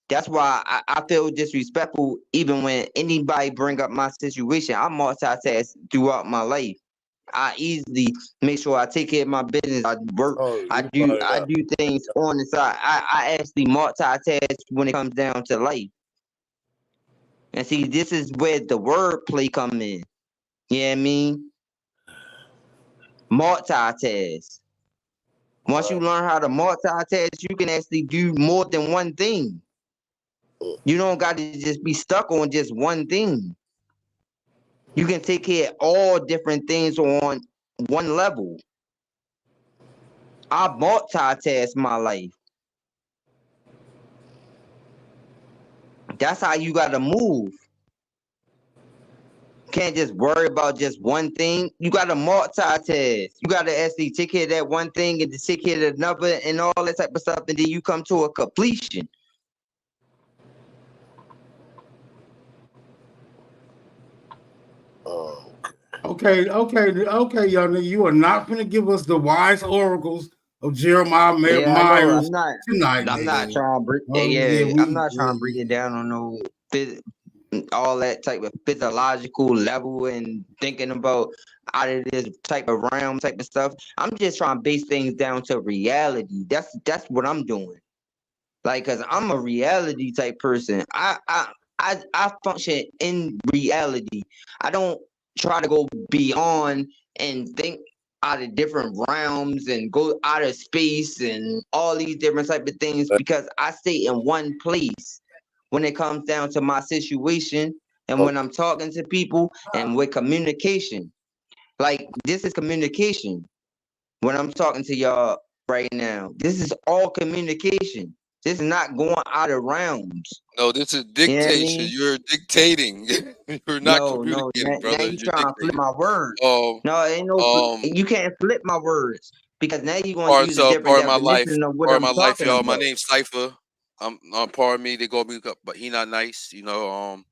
That's why I feel disrespectful even when anybody bring up my situation. I multitask throughout my life. I easily make sure I take care of my business. I work. Oh, I you brought it I up. do things on the side. I actually multitask when it comes down to life. And see, this is where the wordplay come in. You know what I mean? Multitask. Once you learn how to multitask, you can actually do more than one thing. You don't got to just be stuck on just one thing. You can take care of all different things on one level. I multitask my life. That's how you got to move. Can't just worry about just one thing. You got to multitask. You got to actually take care of that one thing and to take care of another and all that type of stuff, and then you come to a completion. Okay, young nigga. You are not gonna give us the wise oracles of Jeremiah Yeah, I know. Myers tonight. I'm not nigga. trying to break. I'm not trying to break it down on no all that type of physiological level and thinking about out of this type of realm type of stuff. I'm just trying to base things down to reality. That's what I'm doing. Like, cause I'm a reality type person. I function in reality. I don't try to go beyond and think out of different realms and go out of space and all these different type of things because I stay in one place when it comes down to my situation and when I'm talking to people and with communication. Like, this is communication. When I'm talking to y'all right now, this is all communication. This is not going out of realms. No, this is You know what I dictation. mean? You're dictating. You're not No. communicating, Now brother. you You're trying to flip dictating. my words. No, ain't no. You can't flip my words because now you're going to use a different Part of my life. definition of what Part of I'm my life, talking y'all. My about. name's Cypher. I'm pardon me. They call me, but he not nice. You know.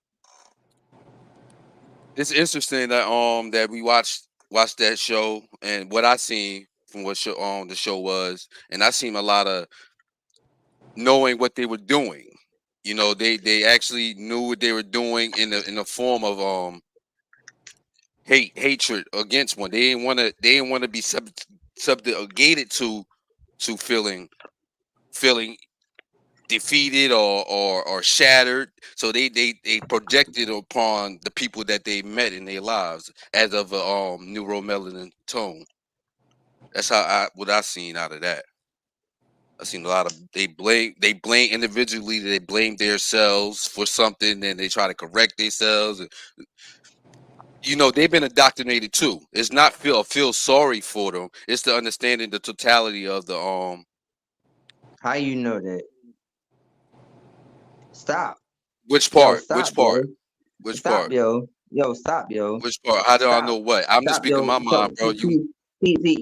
It's interesting that that we watched that show and what I seen from what the show was, and I seen a lot of knowing what they were doing. You know, they actually knew what they were doing in the form of hatred against one. They didn't want to be subjugated to feeling defeated or shattered. So they projected upon the people that they met in their lives as of a neuromelanin tone. That's what I seen out of that. I seen a lot of they blame individually. They blame themselves for something, and they try to correct themselves. You know, they've been indoctrinated too. It's not feel sorry for them. It's the understanding the totality of the How you know that? Stop. Which Yo, part? stop, Which part? yo. Which Stop, part? yo. Yo, stop, yo. Which part? How do I know Stop. what? I'm just Stop, speaking yo. my So, mind, bro. You,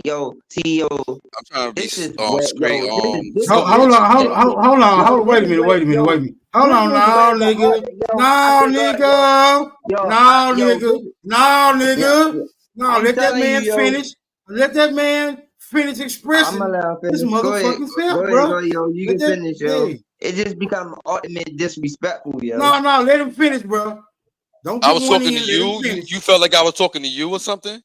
yo. I'm trying to be This is what, straight. yo. This Hold is on, what. hold on. Yo, Wait a this is minute, where, wait a minute, yo. wait a minute. Hold This on, is where no, the nigga. yo. No, I said, nigga. yo. No, Yo, nigga. this, No, yeah, nigga. yeah. No, I'm let that telling you, man yo. finish. Let that man finish I'm expressing gonna his finish. Go ahead. motherfucking self, Go ahead, bro. yo. You Let can that, finish, yo. yeah. It just become ultimate disrespectful, yo. No, let him finish, bro. Don't I put was one talking in. to Let him you. finish. You felt like I was talking to you or something?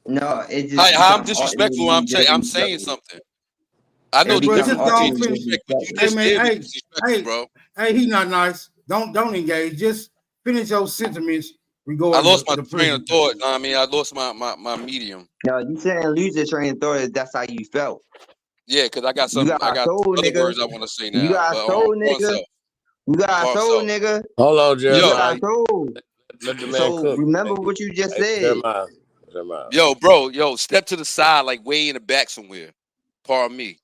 No, it just How I'm become disrespectful? ultimately I'm saying disrespectful. something. I know Hey, the bro, difference just go on between finish. disrespect. What you Hey, just man, did was disrespectful, bro. hey, he not nice. Don't engage. Just finish your sentiments I regarding lost my the train of person. thought. I mean, I lost my medium. No, you shouldn't lose your train of thought. That's how you felt. Yeah, because I got You some got a soul, other nigga. words I want to say You now. got a But soul, one nigga. self. You got a One soul, self. nigga. Hold on, You Jeremiah. got a soul. Let the man So cook. remember what you just said. Jeremiah. Yo, bro, step to the side, like way in the back somewhere. Pardon me.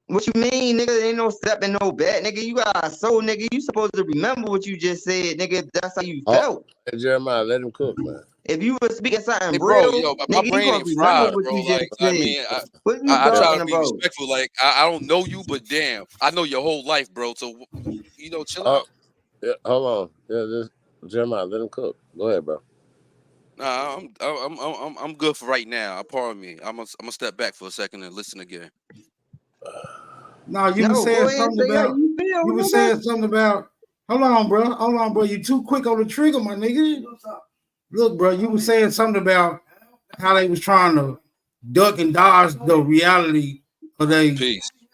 What you mean, nigga? Ain't no stepping no back, nigga. You got a soul, nigga. You supposed to remember what you just said, nigga. That's how you felt. Hey, Jeremiah, let him cook, man. If you were speaking something Hey, bro, real, my nigga, you brain gonna ain't remember fried, what bro. you just Like, I said. mean, What you I try talking to be about? respectful. Like, I don't know you, but damn, I know your whole life, bro. So, chill out. Yeah, hold on. Yeah, Jeremiah, let him cook. Go ahead, bro. Nah, I'm good for right now. Pardon me. I'm gonna step back for a second and listen again. No, you were saying something about. You were saying something about. Hold on, bro. You too quick on the trigger, my nigga. Look, bro. You were saying something about how they was trying to duck and dodge the reality of their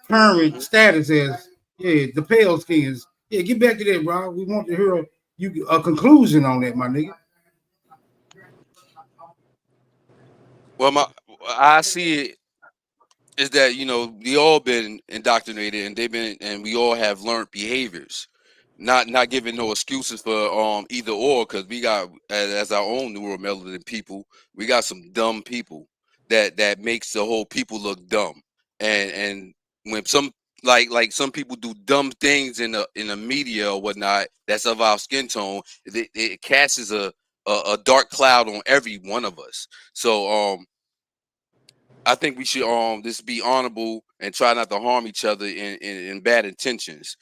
current status as the pale skins. Yeah, get back to that, bro. We want to hear a conclusion on that, my nigga. Well, I see it is that we all been indoctrinated and we all have learned behaviors, not giving no excuses for either or, because we got as our own neuromelanin people, we got some dumb people that makes the whole people look dumb, and when some like some people do dumb things in the media or whatnot that's of our skin tone, it casts a dark cloud on every one of us. So I think we should just be honorable and try not to harm each other in bad intentions.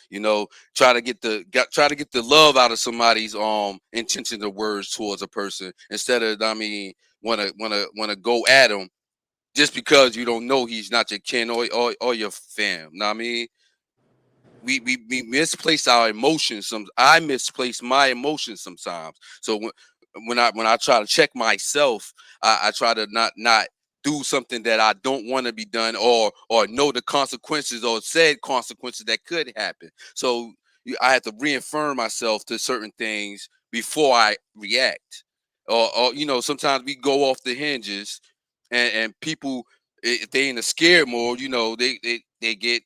Try to get the love out of somebody's intentions or words towards a person, instead of wanna go at him just because you don't know he's not your kin or your fam. Know what I mean? We misplace our emotions. I misplace my emotions sometimes. So when I try to check myself, I try to not do something that I don't want to be done, or know the consequences or said consequences that could happen. So I have to reaffirm myself to certain things before I react. Or sometimes we go off the hinges, and people, if they in a scared mode, they get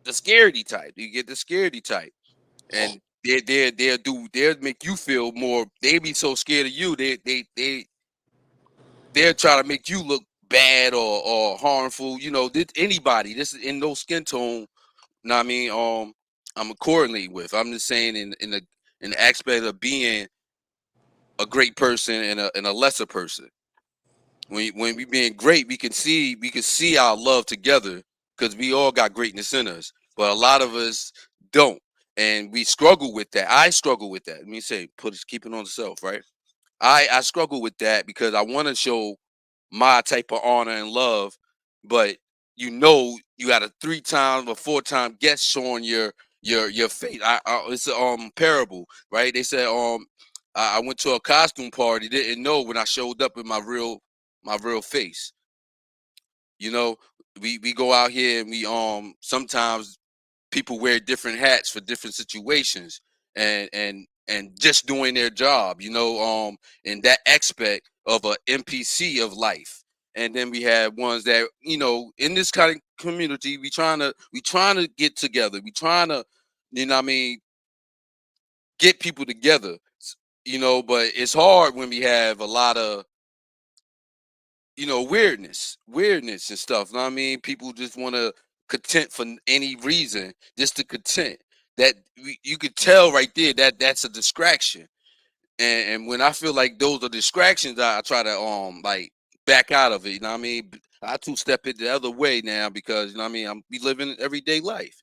the scaredy type. You get the scaredy type, and they'll make you feel more. They be so scared of you. They'll try to make you look bad or harmful. Anybody. This is in no skin tone. Know what I mean? I'm accordingly with. I'm just saying in the aspect of being a great person and a lesser person. When we being great, we can see our love together, because we all got greatness in us. But a lot of us don't, and we struggle with that. I struggle with that. Let me say, keep it on the self, right? I struggle with that because I want to show my type of honor and love, but you got a 3-time or 4-time guest showing your face. It's a parable, right? They said I went to a costume party, didn't know when I showed up in my real face. We go out here and we sometimes people wear different hats for different situations, and just doing their job, in that aspect of a NPC of life. and then we have ones that, you know, in this kind of community, we trying to get together. We trying to, you know what I mean, get people together, you know, but it's hard when we have a lot of, you know, weirdness and stuff. You know what I mean? People just want to content for any reason, just to content. That you could tell right there that that's a distraction. And when I feel like those are distractions, I try to like back out of it. You know what I mean? I two-step it the other way now because, you know what I mean, we living everyday life.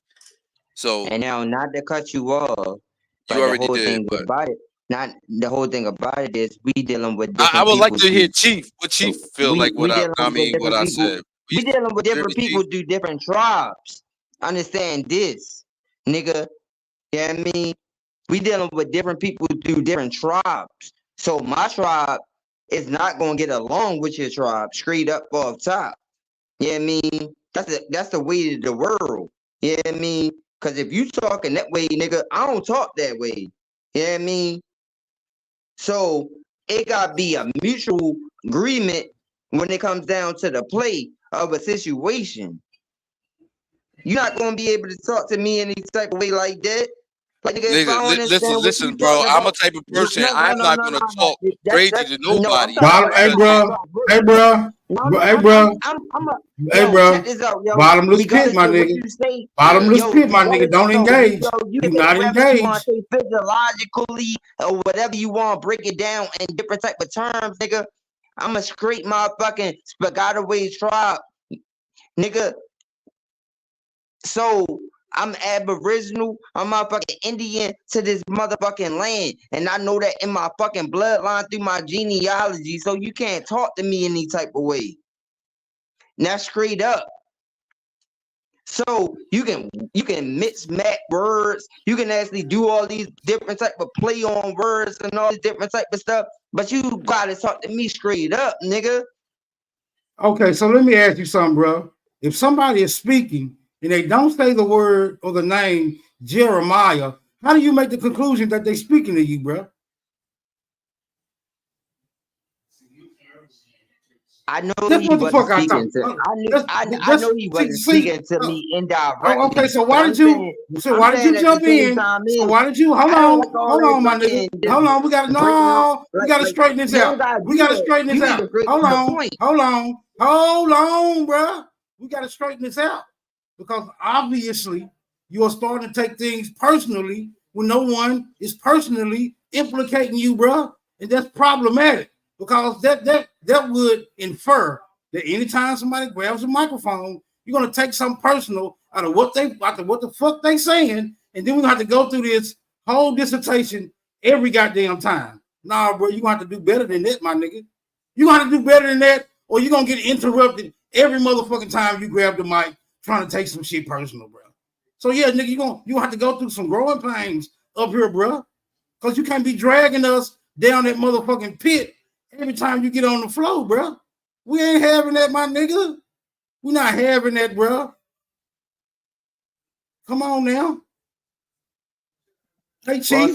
So And now, not to cut you off, but you the already whole did, thing but about it, not the whole thing about it is we dealing with I different would like people. to hear Chief. What Chief feel like? We dealing with What different I people. said. We dealing with You hear me, different people Chief? do different tribes. Understand this, nigga. You know what I mean? We dealing with different people through different tribes. So my tribe is not gonna get along with your tribe straight up off top. You know what I mean? That's the way of the world. You know what I mean? Cause if you talking that way, nigga, I don't talk that way. You know what I mean? So it gotta be a mutual agreement when it comes down to the play of a situation. You're not gonna be able to talk to me any type of way like that. Like, nigga, if I don't understand what you Listen, bro. talking I'm a about, type of person. no, I'm not gonna talk crazy to no. I'm nobody. talking about Hey, that bro. type of Hey, bro. no, Hey, bro. Hey, yo, bro. check this out, yo. Bottomless pit, Regardless my of what nigga. you say, Bottomless yo, pit, my nigga. regardless, Don't engage. you Do can say not whatever you want engage. to say physiologically or whatever you want, break it down in different type of terms, nigga. I'm a straight motherfucking Spaghetti tribe, nigga. So I'm Aboriginal, I'm motherfucking Indian to this motherfucking land. And I know that in my fucking bloodline through my genealogy. So you can't talk to me any type of way. Now straight up. So you can mix match words. You can actually do all these different type of play on words and all this different type of stuff. But you gotta talk to me straight up, nigga. Okay, so let me ask you something, bro. If somebody is speaking and they don't say the word or the name Jeremiah, how do you make the conclusion that they're speaking to you, bro? I know That's he what the wasn't fuck I speaking thought. to. I know he wasn't speaking to me indirectly. Okay, so But why I'm did you? saying, So why did you at the jump same in? time So is why did you? Hold I don't on, like all hold that on, my nigga. fucking just Hold on, we got breaking out. no. We got to straighten this You don't out. gotta We do got to that. straighten this You need out. to straighten Hold the on, point. hold on, bro. We got to straighten this out because obviously you are starting to take things personally when no one is personally implicating you, bro, and that's problematic because that would infer that anytime somebody grabs a microphone, you're gonna take something personal out of what the fuck they saying, and then we're gonna have to go through this whole dissertation every goddamn time. Nah, bro, you're gonna have to do better than that, my nigga. You're gonna have to do better than that, or you're gonna get interrupted every motherfucking time you grab the mic trying to take some shit personal, bro. So yeah, nigga, you're gonna have to go through some growing pains up here, bro. Cause you can't be dragging us down that motherfucking pit every time you get on the floor, bro. We ain't having that, my nigga. We're not having that, bro. Come on now. Hey, Chief. Well,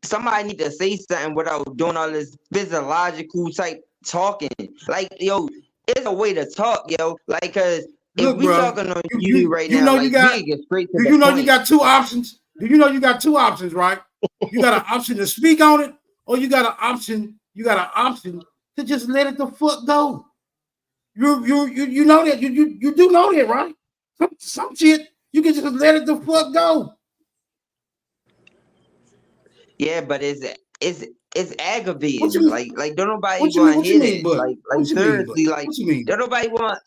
somebody need to say something without doing all this physiological type talking. Like, yo, it's a way to talk, yo. Like, cause if we bro, talking on you right now, like, we can get straight to do the you know point. you got two options? Do you know you got two options, right? You got an option to speak on it, or you got an option to just let it the fuck go. You know that you do know that, right? Some shit you can just let it the fuck go. Yeah, but it's aggravating. What you mean? Like don't nobody What you mean? want What to you hear mean? that. But Like seriously, like what you mean? don't nobody want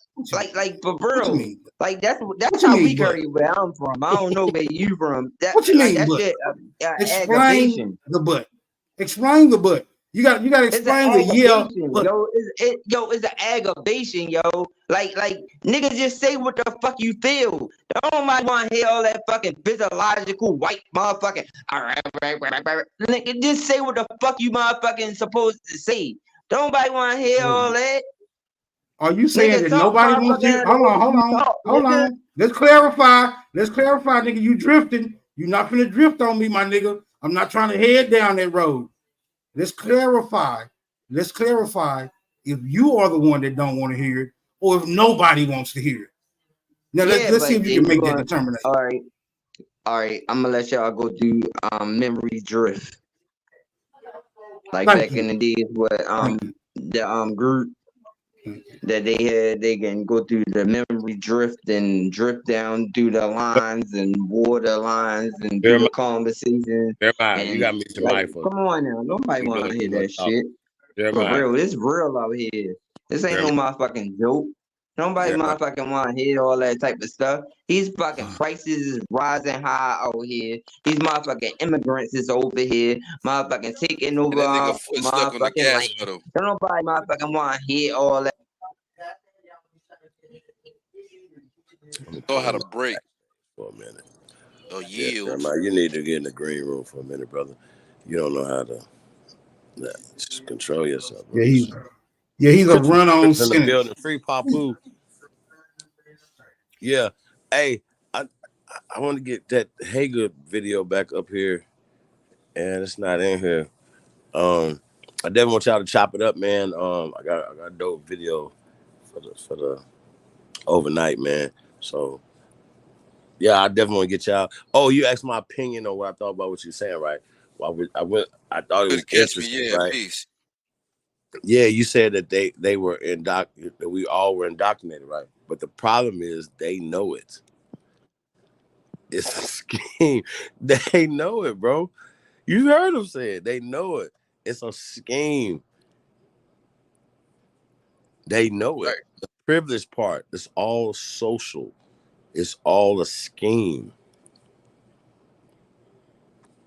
like for real. Like that's What you how mean, we but? carry where I'm from. I don't know where you from. That What you like mean, that but? shit Explain aggravation. the but. Explain the but. You got to It's an explain the yeah. aggravation, But yo. It's an aggravation, yo. Like niggas just say what the fuck you feel. Don't mind want to hear all that fucking physiological white motherfucking. Nigga, just say what the fuck you motherfucking supposed to say. Don't nobody want to hear all that. Are you saying Nigga, that talk nobody wants to? motherfucking the way you talk, Hold nigga. on. Let's clarify, nigga. You drifting. You're not gonna drift on me, my nigga. I'm not trying to head down that road. Let's clarify if you are the one that don't want to hear it, or if nobody wants to hear it. Now let's see if you can make that determination. All right. I'm gonna let y'all go do memory drift. Like back in the days with the group that they had, they can go through the memory drift and drift down through the lines and water lines and do the conversation. Jeremiah, you got me to Like, mindful. come on now, nobody want to hear that shit. Jeremiah. For real, this real out here. This ain't no motherfucking joke. Nobody motherfucking want to hear all that type of stuff. These fucking prices is rising high out here. These motherfucking immigrants is over here. Motherfucking taking over motherfucking land. Don't nobody motherfucking want to hear all that. Know how to break for a minute. Or yield. Jeremiah, you need to get in the green room for a minute, brother. You don't know how to just control yourself. Yeah, he's a run-on in the sentence. building. Free Papu. Yeah. Hey, I want to get that Hager video back up here, and it's not in here. I definitely want y'all to chop it up, man. I got a dope video for the overnight, man. So yeah, I definitely want to get y'all. Oh, you asked my opinion on what I thought about what you're saying, right? Well, I thought it was interesting, right? Peace. Yeah, you said that they were that we all were indoctrinated, right? But the problem is they know it. It's a scheme. They know it, bro. You heard them say it. They know it. It's a scheme. They know it. The privilege part is all social. It's all a scheme.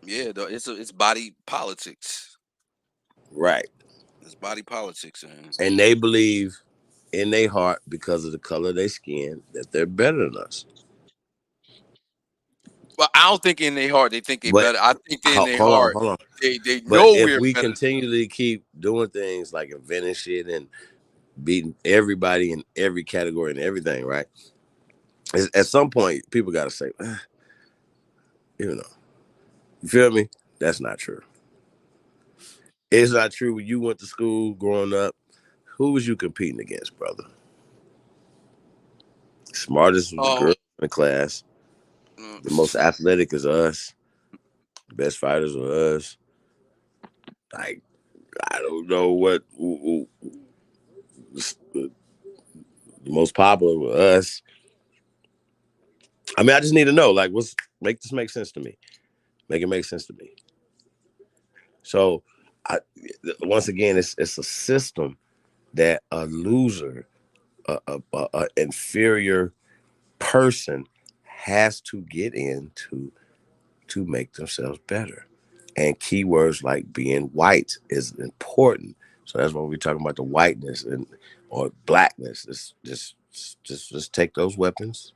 Yeah, it's body politics. Right. It's body politics, man. And they believe in their heart, because of the color of their skin, that they're better than us. Well, I don't think in their heart they think they're better. I think in their heart hold on. they But know if we're we better. continually keep doing things like inventing shit and beating everybody in every category and everything, right? At some point, people got to say, you feel me? That's not true. It's not true. When you went to school growing up, who was you competing against, brother? Smartest was the girl in the class. The most athletic is us. The best fighters are us. Like, I don't know what the most popular was us. I mean, I just need to know, like, make this make sense to me. Make it make sense to me. So, once again, it's a system that a loser, a inferior person has to get into to make themselves better. And keywords like being white is important. So that's why we're talking about the whiteness or blackness. Just take those weapons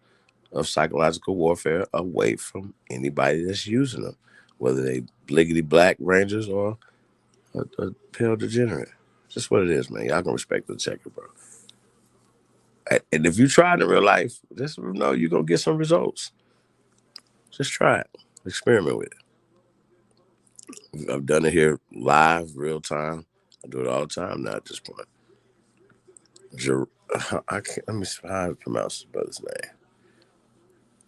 of psychological warfare away from anybody that's using them, whether they bliggity black rangers or a pale degenerate. That's what it is, man. Y'all can respect the checker, bro. And if you try it in real life, just know you're going to get some results. Just try it. Experiment with it. I've done it here live, real time. I do it all the time now at this point. Let me see how to pronounce this brother's name.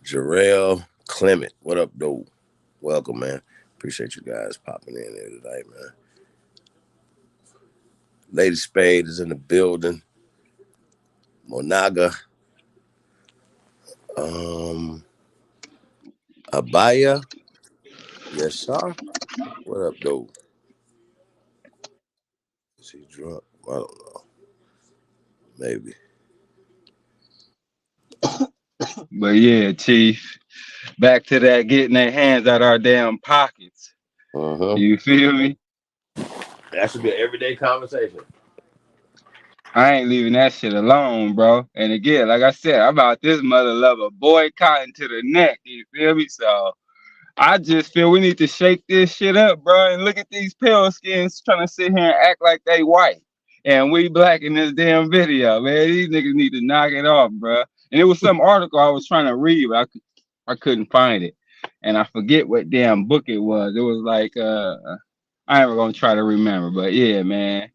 Jarrell Clement. What up, though? Welcome, man. Appreciate you guys popping in here tonight, man. Lady Spade is in the building. Monaga. Abaya. Yes, sir. What up, though? Is he drunk? I don't know. Maybe. But yeah, Chief, back to that getting their hands out our damn pockets. You feel me? That should be an everyday conversation. I ain't leaving that shit alone, bro. And again, like I said, I'm about this mother lover boycotting to the neck. You feel me? So I just feel we need to shake this shit up, bro. And look at these pale skins trying to sit here and act like they white. And we black in this damn video, man. These niggas need to knock it off, bro. And it was some article I was trying to read, but I couldn't find it. And I forget what damn book it was. It was like, I ain't gonna try to remember, but yeah, man.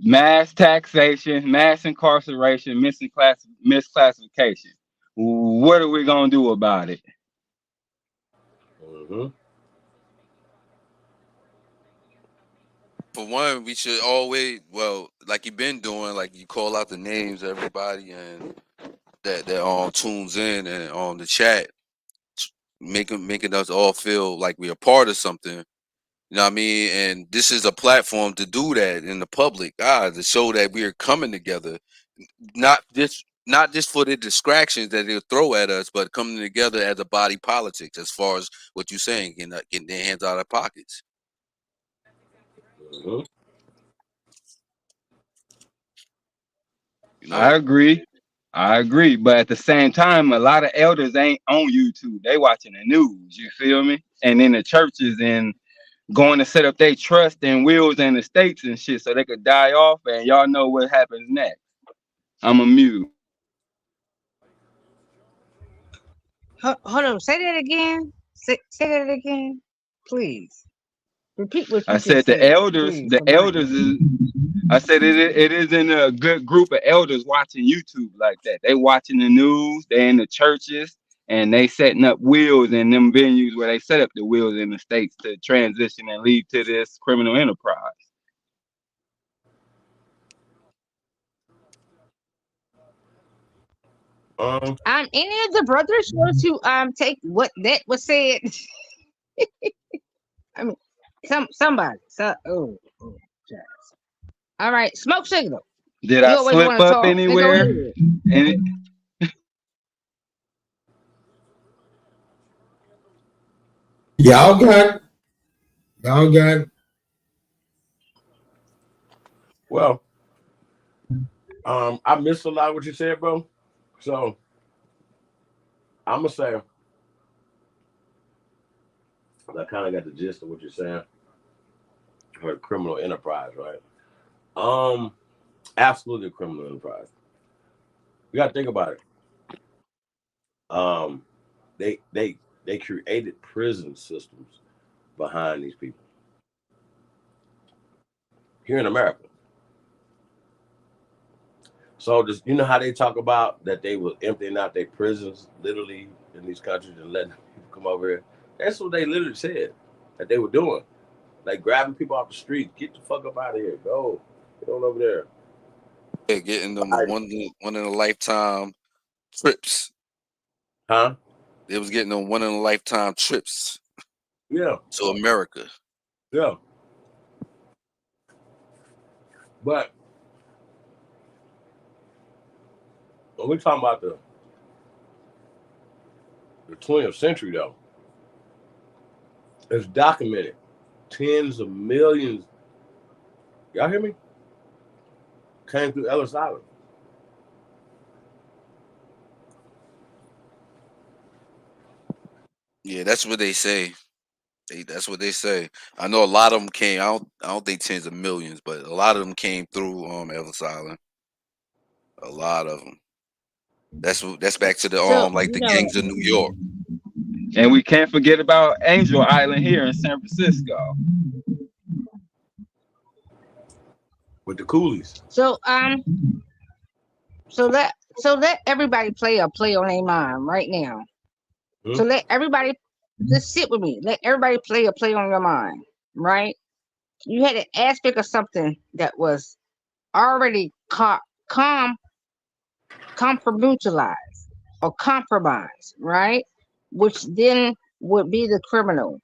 mass taxation, mass incarceration, misclassification. What are we gonna do about it? For one, we should always, well, like you've been doing, like you call out the names of everybody and that tunes in and on the chat, making us all feel like we're a part of something. You know what I mean? And this is a platform to do that in the public eye, to show that we are coming together, not just for the distractions that they'll throw at us, but coming together as a body politics. As far as what you're saying, getting their hands out of pockets. You know, I agree. But at the same time, a lot of elders ain't on YouTube. They watching the news. You feel me? And in the churches and going to set up their trust and wills in the states and shit so they could die off. And y'all know what happens next. I'm a mute. Hold on. Say that again. Say that again, please. Repeat what you I said the said, elders. please, The elders is. I said it isn't a good group of elders watching YouTube like that. They watching the news. They in the churches and they setting up wheels in them venues where they set up the wheels in the states to transition and lead to this criminal enterprise. Any of the brothers want to take what that was said? I mean, somebody. Oh, all right, smoke signal. Did I slip up anywhere? Y'all got it. Well, I missed a lot of what you said, bro. So I'm gonna say I kind of got the gist of what you're saying. Her criminal enterprise, right? Absolutely criminal enterprise. You gotta think about it. They created prison systems behind these people here in America. So just, you know how they talk about that they were emptying out their prisons literally in these countries and letting people come over here. That's what they literally said that they were doing. Like grabbing people off the street, get the fuck up out of here, go, get on over there. Yeah, getting them one in a lifetime trips. Huh? They was getting them one in a lifetime trips. Yeah. To America. Yeah. But when we talking about the 20th century, though, it's documented tens of millions. Y'all hear me? Came through Ellis Island. Yeah, that's what they say. That's what they say. I know a lot of them came. I don't think tens of millions, but a lot of them came through Ellis Island. A lot of them. That's back to the like the gangs of New York. And we can't forget about Angel Island here in San Francisco. With the coolies. So let everybody play on their mind right now. So let everybody just sit with me. Let everybody play on your mind, right? You had an aspect of something that was already compromised or compromised, right? Which then would be the criminal,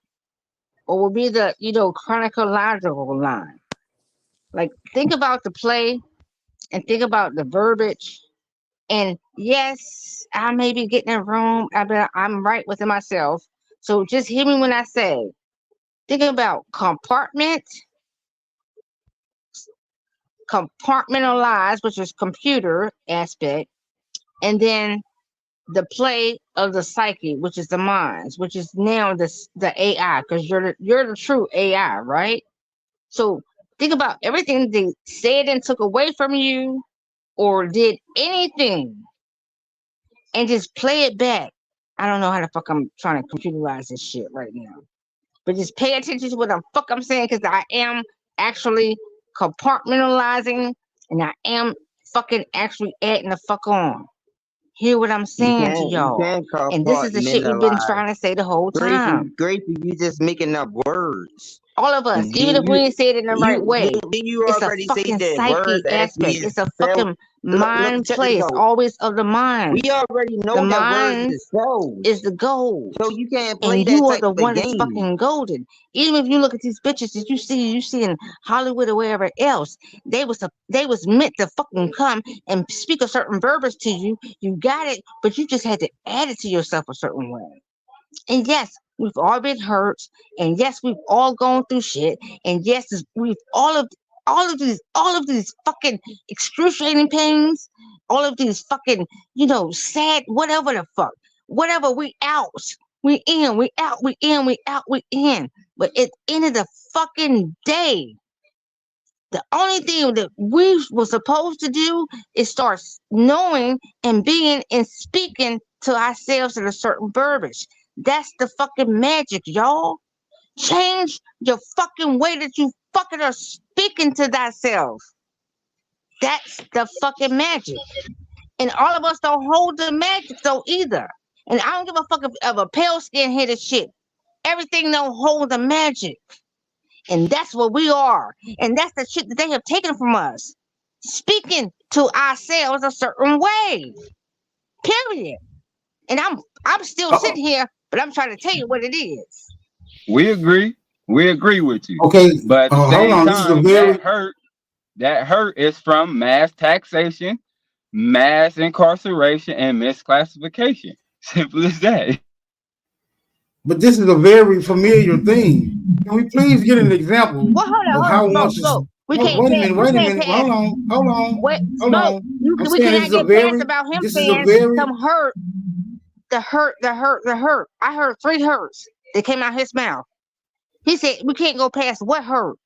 or would be the chronological line. Like think about the play, and think about the verbiage. And yes, I may be getting it wrong. I'm right within myself. So just hear me when I say, think about compartmentalize, which is computer aspect, and then the play of the psyche, which is the minds, which is now the AI, because you're the true AI, right? So think about everything they said and took away from you, or did anything, and just play it back. I don't know how the fuck I'm trying to computerize this shit right now, but just pay attention to what the fuck I'm saying, because I am actually compartmentalizing, and I am fucking actually adding the fuck on. Hear what I'm saying to You y'all. can't And this is the shit we've been compartmentalize. trying to say the whole time. Grateful, you just making up words. All of us, even if we ain't say it in the right way, you it's a already say fucking that psyche words actually aspect. It's a self. fucking mind check play. this It's out. always of the mind. We already know The that words mind is cells. is the gold. So you can't play And that you are type the of a one that's game. fucking golden. Even if you look at these bitches that you see in Hollywood or wherever else, they was meant to fucking come and speak a certain verbiage to you. You got it, but you just had to add it to yourself a certain way. And yes, we've all been hurt, and yes, we've all gone through shit, and yes, we've all of these fucking excruciating pains, all of these fucking, sad, whatever the fuck, whatever, we out, we in, we out, we in, we out, we in. But at the end of the fucking day, the only thing that we were supposed to do is start knowing and being and speaking to ourselves in a certain verbiage. That's the fucking magic, y'all. Change your fucking way that you fucking are speaking to thyself. That's the fucking magic. And all of us don't hold the magic though either. And I don't give a fuck of a pale skin headed shit. Everything don't hold the magic. And that's what we are. And that's the shit that they have taken from us. Speaking to ourselves a certain way. Period. And I'm still sitting here, but I'm trying to tell you what it is. We agree. We agree with you. Okay, But at the hold same on. This is a time, very that hurt is from mass taxation, mass incarceration, and misclassification. Simple as that. But this is a very familiar thing. Can we please get an example of how once? We Wait can't a minute. Wait a minute. Hold on. Wait, Hold Smoke. on. We I'm saying cannot this is a get very. past about him This is a saying very. some hurt. The hurt. I heard 3 hurts that came out his mouth. He said we can't go past what hurt.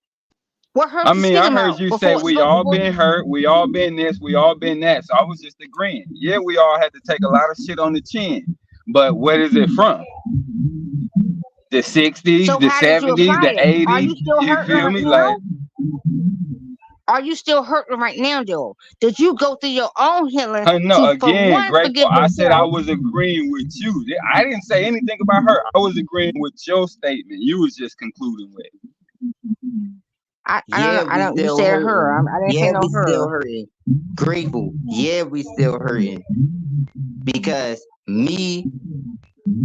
What hurt? I mean, I heard you say we all been hurt, we all been this, we all been that. So I was just agreeing. Yeah, we all had to take a lot of shit on the chin. But where is it from? The 60s, So the how did you 70s, apply the it? 80s. Are you still You hurting feel right me? now? Like, Are you still hurting right now, though? Did you go through your own healing no, to, for again, one, grateful. forgive I said I yourself? was agreeing with you. I didn't say anything about her. I was agreeing with your statement. You was just concluding with. I don't. You said her. I didn't say no we still her. hurting. Grateful. Yeah, we still hurting. Because me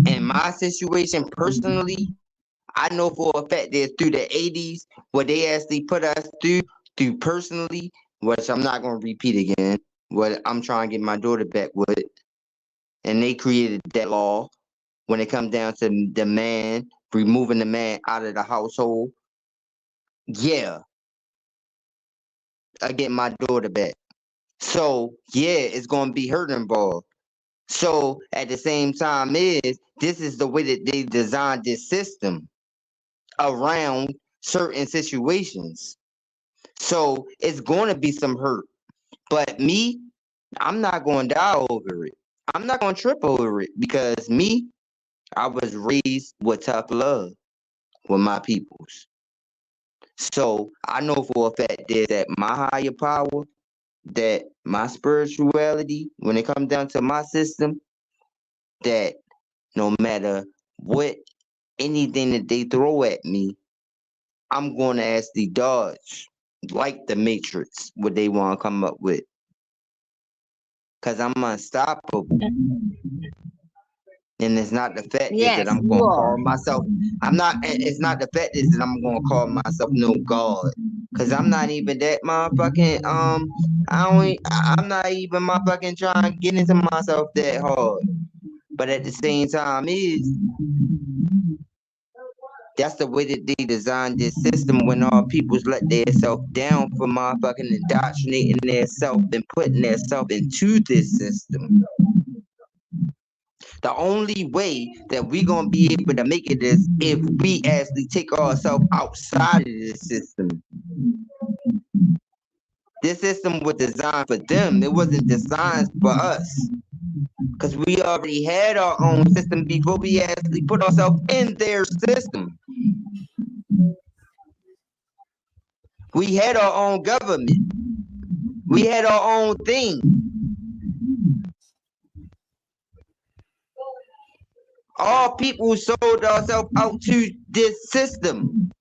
and my situation personally, I know for a fact that through the 80s, what they actually put us through personally, which I'm not going to repeat again, what I'm trying to get my daughter back with, and they created that law when it comes down to the man, removing the man out of the household. Yeah, I get my daughter back. So, yeah, it's going to be hurt involved. So, at the same time this is the way that they designed this system around certain situations. So, it's going to be some hurt. But me, I'm not going to die over it. I'm not going to trip over it because me, I was raised with tough love with my peoples. So, I know for a fact that my higher power, that my spirituality, when it comes down to my system, that no matter what, anything that they throw at me, I'm going to actually dodge, like the Matrix, what they want to come up with. Because I'm unstoppable. And it's not the fact that I'm going to call myself, it's not the fact that I'm going to call myself no God. Because I'm not even that motherfucking, I'm not even motherfucking trying to get into myself that hard. But at the same time that's the way that they designed this system when all peoples let themselves down for motherfucking indoctrinating themselves and putting themselves into this system. The only way that we're going to be able to make it is if we actually take ourselves outside of this system. This system was designed for them. It wasn't designed for us. Because we already had our own system before we actually put ourselves in their system. We had our own government. We had our own thing. All people sold ourselves out to this system.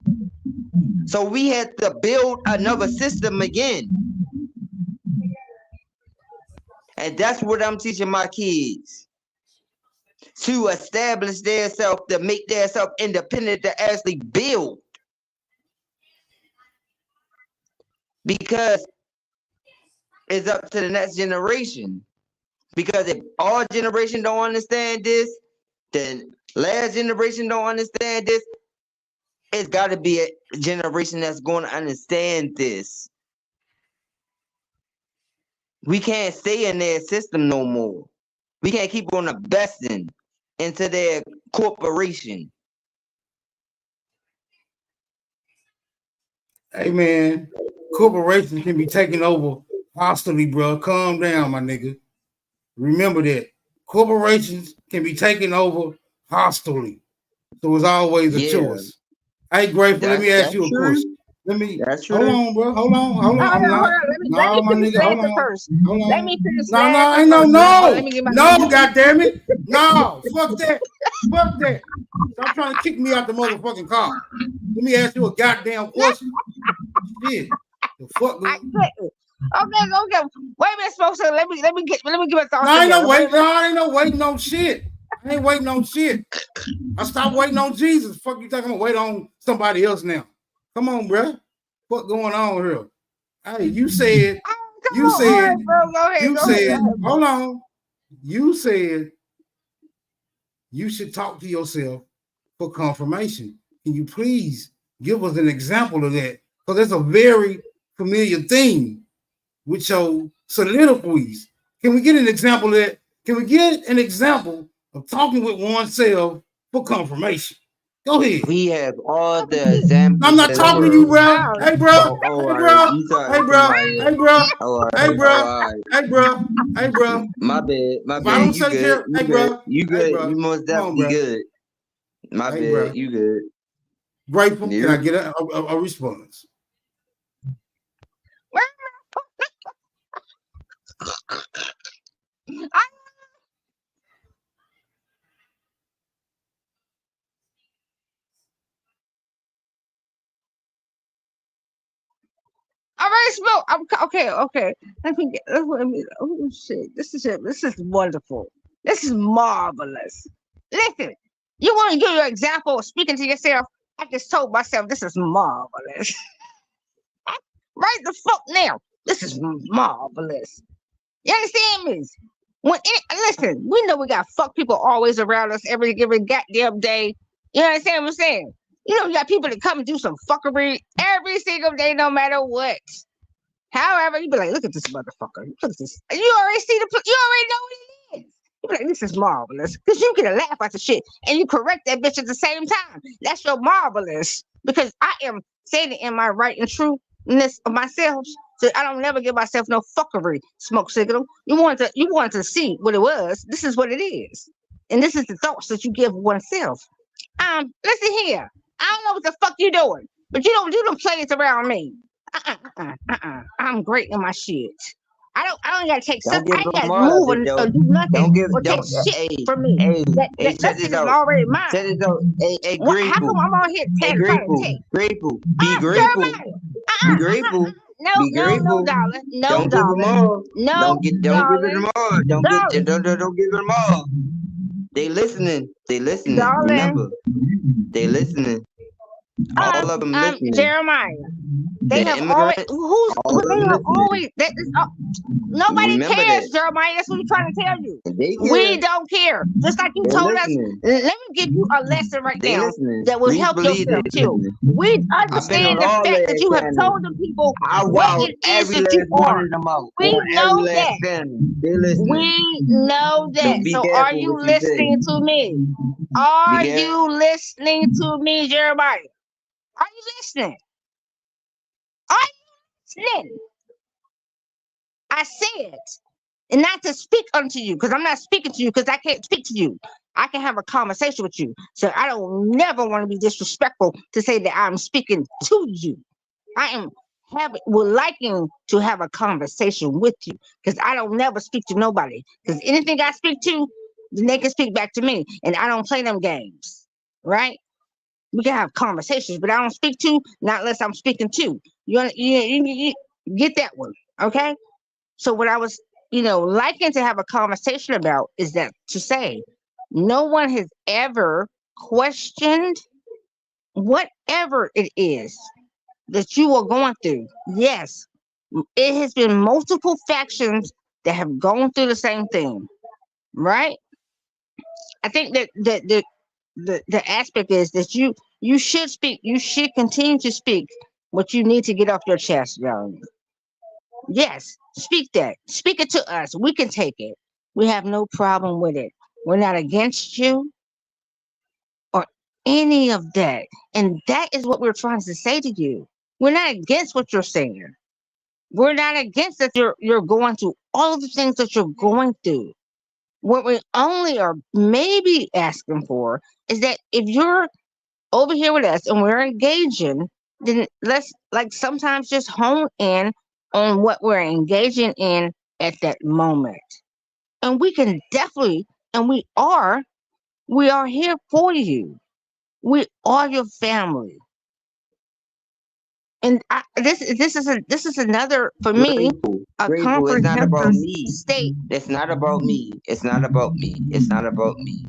So we had to build another system again. And that's what I'm teaching my kids. To establish themselves, to make themselves independent, to actually build. Because it's up to the next generation. Because if our generation don't understand this, then last generation don't understand this, it's got to be a generation that's going to understand this. We can't stay in their system no more. We can't keep on investing into their corporation. Hey man, corporations can be taken over hostily, bro. Calm down, my nigga. Remember that. Corporations can be taken over hostily. So it's always a choice. Hey, Grateful, let me ask you a question. That's hold on, bro. Hold on. I'm not. No, my nigga, hold on. Hold on. Let me finish. No, ain't no, goddamn it. No, fuck that. Fuck that. Stop trying to kick me out the motherfucking car. Let me ask you a goddamn question. Shit. The fuck. Okay. Wait a minute, folks. Let me give a thought. No, I ain't no waiting on shit. I ain't waiting on shit. I stopped waiting on Jesus. Fuck you think I'm gonna wait on somebody else now? Come on, bro. What going on here? Hey, you said, hold on. You said you should talk to yourself for confirmation. Can you please give us an example of that? Because it's a very familiar theme with your soliloquies. Can we get an example of that? Can we get an example of talking with oneself for confirmation? Go ahead. We have all the examples. I'm not talking to you, bro. Hey, bro. Hey, bro. My bad. You good. You good. You good. You most definitely good. My bad. You good. Grateful. Can I get a response? I already spoke. Okay. Let me. Oh shit! This is wonderful. This is marvelous. Listen, you want to give your example of speaking to yourself? I just told myself this is marvelous. Right the fuck now. This is marvelous. You understand me? Listen, we know we got fuck people always around us every given goddamn day. You understand what I'm saying? You know, you got people that come and do some fuckery every single day, no matter what. However, you be like, look at this motherfucker. Look at this. You already see you already know what it is. You be like, this is marvelous. Because you can laugh at the shit and you correct that bitch at the same time. That's your marvelous. Because I am saying in my right and trueness of myself. So I don't never give myself no fuckery, smoke signal. You want to see what it was. This is what it is. And this is the thoughts that you give oneself. Listen here. I don't know what the fuck you doing, but you don't play it around me. I'm great in my shit. I don't gotta take stuff. I ain't gotta move or do nothing or take shit from me. That shit is already mine. Hey, how come I'm on here trying to take? Grateful. Be grateful. Be grateful. No, darling. No, darling. No, don't give them all. Don't give them all. They listening. Darling. Remember, they listening. All of them listening. Jeremiah. They have always nobody cares, Jeremiah. That's what we're trying to tell you. We don't care. Just like you told us. Let me give you a lesson right now that will help yourself too. We understand the fact that you have told the people what it is that you are. We know that. We know that. So are you listening to me? Are you listening to me, Jeremiah? Are you listening? Are you listening? I said, and not to speak unto you, because I'm not speaking to you, because I can't speak to you. I can have a conversation with you. So I don't never want to be disrespectful to say that I'm speaking to you. I am would liking to have a conversation with you, because I don't never speak to nobody. Because anything I speak to, then they can speak back to me, and I don't play them games, right? We can have conversations, but I don't speak to, not unless I'm speaking to. You get that one, okay? So what I was, liking to have a conversation about is that to say, no one has ever questioned whatever it is that you are going through. Yes, it has been multiple factions that have gone through the same thing, right? I think that the aspect is that you should speak. You should continue to speak what you need to get off your chest, young. Yes, speak that. Speak it to us. We can take it. We have no problem with it. We're not against you or any of that. And that is what we're trying to say to you. We're not against what you're saying. We're not against that you're going through all of the things that you're going through. What we only are maybe asking for is that if you're over here with us and we're engaging, then let's sometimes just hone in on what we're engaging in at that moment. And we can definitely, and we are here for you. We are your family. And this is another, for me, a Grateful. It's not about comprehensive me. state. It's not about me. It's not about me. It's not about me.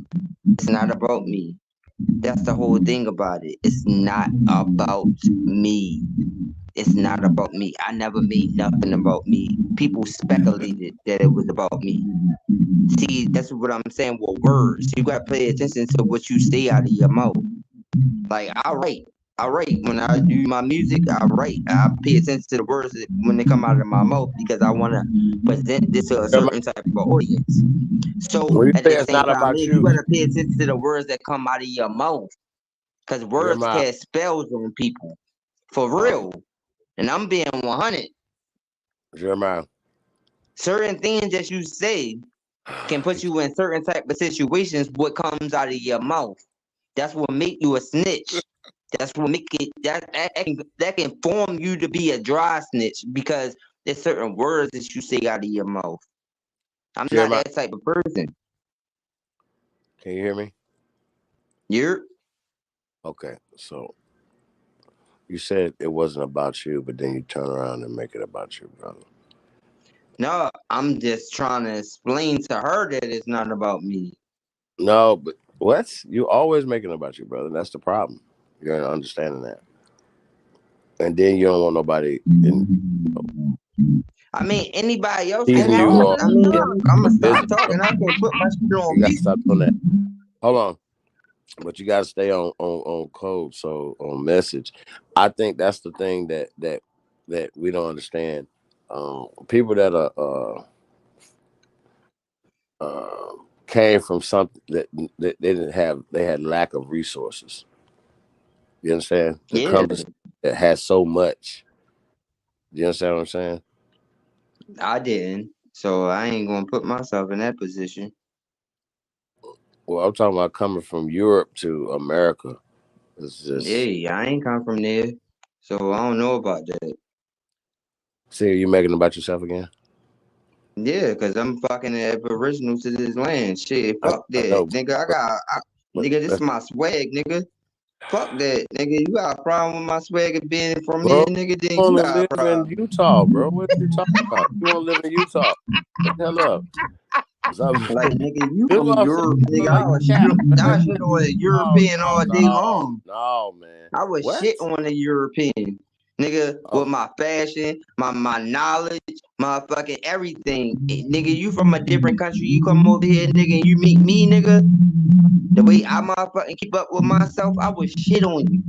It's not about me. That's the whole thing about it. It's not about me. It's not about me. I never made nothing about me. People speculated that it was about me. See, that's what I'm saying with words. You gotta pay attention to what you say out of your mouth. Like I write when I do my music. I pay attention to the words when they come out of my mouth, because I want to present this to a certain type of audience. So When you at say the it's same not time, about you gotta pay attention to the words that come out of your mouth, because words Jeremiah, cast spells on people for real. And I'm being 100. Jeremiah, Certain things that you say can put you in certain type of situations. What comes out of your mouth, that's what make you a snitch. That's what make it that can form you to be a dry snitch, because there's certain words that you say out of your mouth. I'm Jeremiah, not that type of person. can you hear me? You're Okay, so you said it wasn't about you, but then you turn around and make it about you, brother. no. I'm just trying to explain to her that it's not about me. No, but what? You always making it about you, brother. That's the problem. You're not understanding that. And then you don't want nobody I mean, anybody else teasing can you talk. or I mean, I'm gonna stop business. talking. I can put my shit on You gotta mute. stop doing that. Hold on. But you gotta stay on code, so on message. I think that's the thing that we don't understand. People that are came from something that they didn't have, they had lack of resources. You understand? To come to that has so much. You understand what I'm saying? I didn't, so I ain't gonna put myself in that position. Well, I'm talking about coming from Europe to America. It's just I ain't come from there, so I don't know about that. See, you making it about yourself again? Yeah, cause I'm fucking aboriginal to this land. Shit, fuck I that, know, nigga. Nigga, this is my swag, nigga. Fuck that, nigga. You got a problem with my swag being from here, bro, nigga? Then you you want to got a live problem. in Utah, bro. What are you talking about? You want to live in Utah? What the hell up? Like, nigga, you This is from what I'm Europe, saying. nigga. Like, I was cat, shit on a European all day long. No, man. I was What? shit on a European, nigga, with my fashion, my knowledge, my fucking everything. Nigga, you from a different country, you come over here, nigga, and you meet me, nigga. The way I motherfucking keep up with myself, I was shit on you.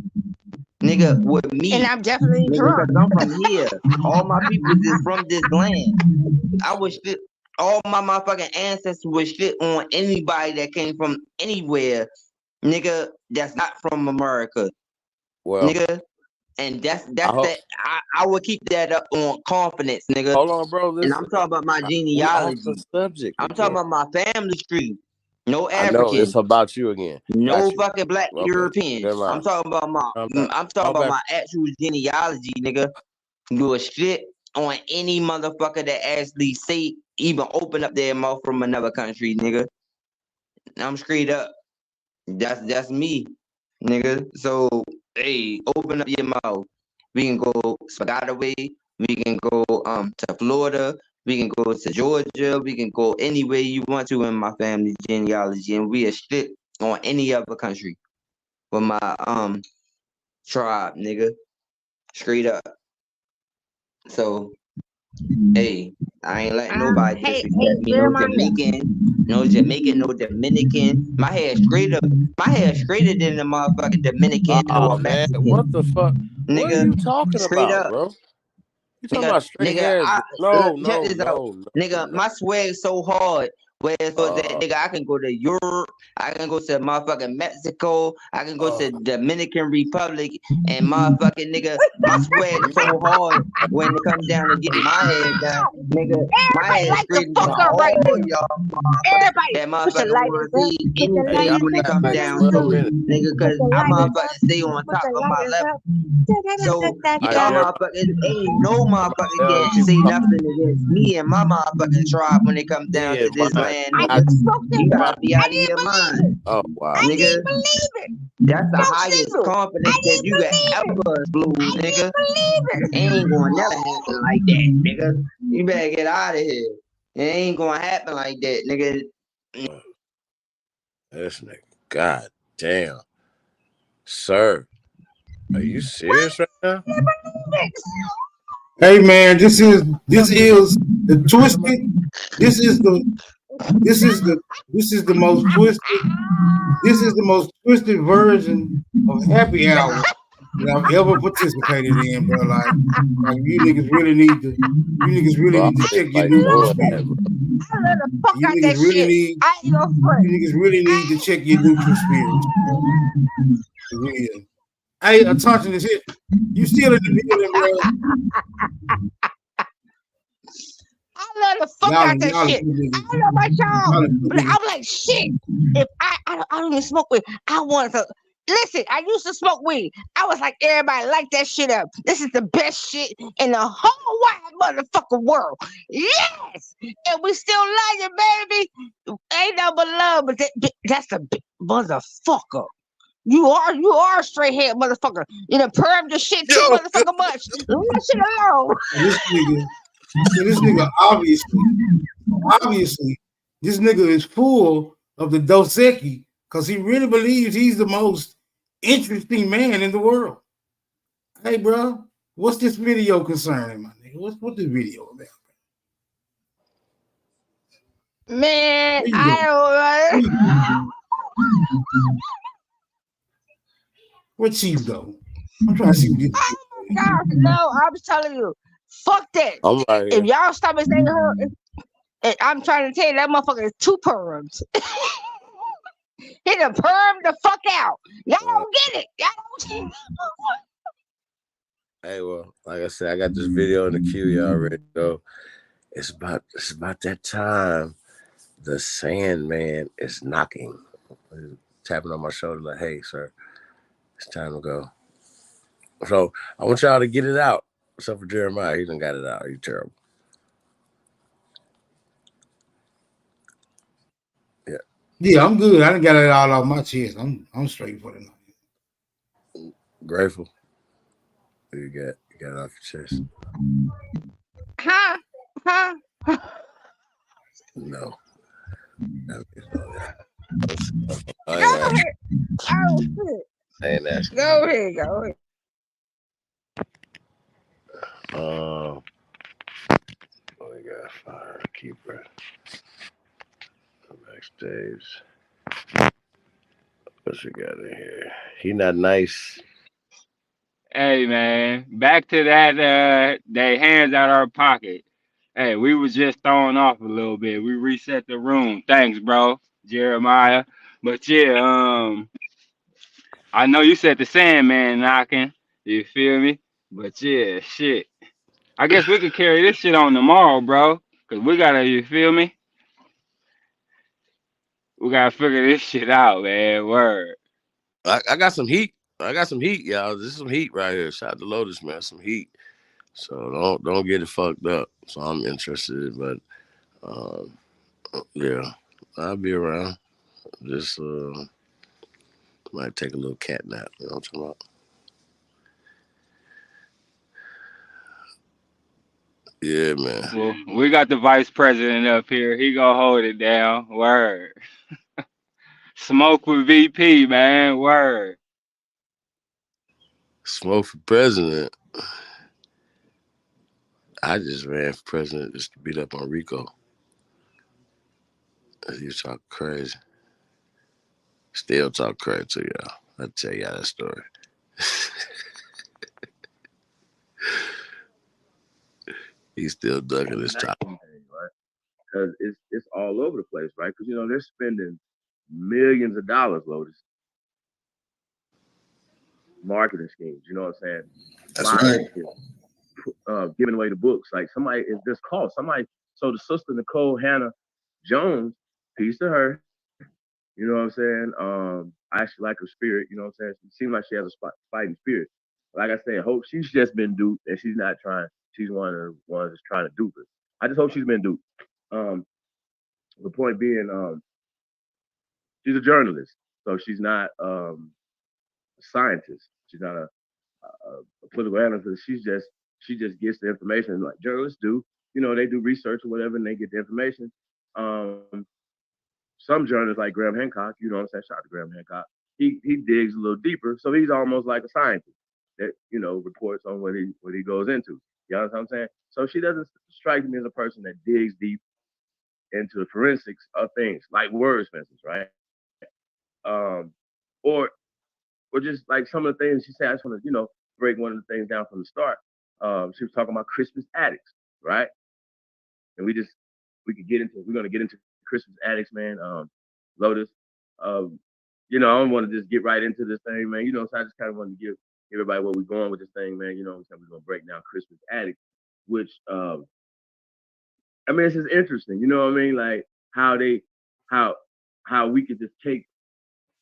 Nigga, with me. And I'm definitely Nigga, drunk. because I'm from here. All my people is from this land. I was shit. All my motherfucking ancestors was shit on anybody that came from anywhere, nigga, that's not from America. Well, nigga. And that's hope, that. I would keep that up on confidence, nigga. Hold on, bro. Listen, and I'm talking about my we off genealogy. the subject. I'm talking about my family tree. No I know it's African. about you again. No Got you. fucking black Okay. European. Never mind. I'm talking about Calm down. I'm talking about my actual genealogy, nigga. do a shit on any motherfucker that actually say even open up their mouth from another country, nigga. I'm straight up. That's me, nigga. So hey, open up your mouth. We can go Spaghetti. We can go to Florida. We can go to Georgia. We can go anywhere you want to in my family genealogy, and we a shit on any other country with my tribe, nigga. Straight up. So hey, I ain't letting nobody Hey, disrespect me. No Jeremiah. Jamaican, no Dominican. My hair straighter than the motherfucking Dominican Oh or man, Mexican. what the fuck? What are Nigga, you talking straight about, up. bro? You talking about straight Nigga, hair? look, No, check no, this out. no, no, Nigga, no. my swag so hard. Whereas for that, nigga, I can go to Europe, I can go to motherfucking Mexico, I can go to Dominican Republic, and motherfucking nigga, my swag so hard when it comes down to getting my head done, nigga, my Everybody head like the straighter than fuck up right all now. y'all motherfuckers. Everybody That put your motherfucker lighters wanna up. see Put your anything Y'all lighters when it up. got comes like down 12 to it, minutes. nigga, Put cause the I lighters up. motherfucking stay on Put top the of my lighters level. up. So All right, y'all Jeremiah. motherfuckers ain't no motherfucker The hell can are you say talking nothing against me and my motherfucking tribe when it comes down me to and this mine? land, I nigga. just smoked You that gotta up. be I out of didn't your believe it. mind, Oh wow. I nigga. didn't believe it. That's the No highest signal. confidence I that didn't you could believe it. ever explode, I nigga. didn't believe it. It ain't gonna never happen like that, nigga. You better get out of here. It ain't gonna happen like that, nigga. This nigga, god damn, sir, are you serious right now? Hey man, this is the twisted. This is the most twisted. This is the most twisted version of happy hour that I've ever participated in, bro. Like you niggas really need Bro, I to don't check your like neutral doing spirit. that, bro. I love the fuck You out that niggas really shit. need I ain't no friend. you niggas really need to check your neutral spirits, bro. For real. Hey, attention is here. You still in the building, bro? I love the fuck out that shit. I don't know about y'all, but I'm like shit. If I don't even smoke weed. I want to listen. I used to smoke weed. I was like everybody like that shit up. This is the best shit in the whole wide motherfucking world. Yes, and we still love you, baby. Ain't no but love, but that's the big motherfucker. You are a straight head motherfucker. You done permed the shit too motherfucker much. Leave that shit alone. This nigga obviously, this nigga is full of the Dos Equis because he really believes he's the most interesting man in the world. Hey, bro, what's this video concerning, my nigga? What's this video about? Man, I don't. Where Chief go? I'm trying to see what this. Oh my gosh, no! I'm telling you, fuck that. I'm right If here. y'all stomachs ain't hurt, and I'm trying to tell you that motherfucker is 2 perms. He done perm the fuck out. Y'all don't get it. Y'all don't. Hey, well, like I said, I got this video in the queue. You already know. It's about that time. The Sandman is knocking, tapping on my shoulder like, "Hey, sir, it's time to go." So I want y'all to get it out. Except for Jeremiah, he done got it out. He's terrible. Yeah. Yeah, I'm good. I done got it all off my chest. I'm straight for the night. Grateful. You got it off your chest. Huh? No. Go ahead. Oh shit. Ain't that. Go ahead. Go ahead. We got Firekeeper. Backstage. What you got in here? He not nice. Hey man, back to that they hands out our pocket. Hey, we was just throwing off a little bit. We reset the room. Thanks, bro, Jeremiah. But yeah, I know you said the Sandman knocking. You feel me? But yeah, shit. I guess we could carry this shit on tomorrow, bro. Cause we gotta, you feel me? We gotta figure this shit out, man. Word. I got some heat. I got some heat, y'all. This is some heat right here. Shout out to Lotus, man. Some heat. So don't get it fucked up. So I'm interested, but yeah, I'll be around. Just might take a little cat nap. You know what I'm talking about? Yeah, man. Well, we got the vice president up here. He gonna hold it down. Word. Smoke with VP, man. Word. Smoke for president. I just ran for president just to beat up on Rico. You talk crazy. Still talk crazy to y'all. I'll tell y'all that story. He's still ducking his top. Right? Because it's all over the place, right? Because they're spending millions of dollars, Lotus, marketing schemes. You know what I'm saying? That's right. Giving away the books. Like somebody is this called somebody. So the sister Nicole Hannah Jones, peace to her. You know what I'm saying? I actually like her spirit. You know what I'm saying? She seems like she has a fighting spirit. Like I said, hope she's just been duped and she's not trying. She's one of the ones that's trying to dupe us. I just hope she's been duped. The point being, she's a journalist, so she's not a scientist. She's not a political analyst. She just gets the information like journalists do. They do research or whatever, and they get the information. Some journalists like Graham Hancock, you know what I'm saying? Shout out to Graham Hancock. He digs a little deeper, so he's almost like a scientist that reports on what he goes into. You know what I'm saying? So she doesn't strike me as a person that digs deep into the forensics of things like wordsmiths, right? Or just like some of the things she said. I just want to break one of the things down from the start. She was talking about Christmas addicts, right? And we're gonna get into Christmas addicts, man. Lotus. I don't want to just get right into this thing, man. So I just kind of want to give everybody where we're going with this thing, man. So we're gonna break down Christmas addicts, which it's just interesting. You know what I mean? Like how we could just take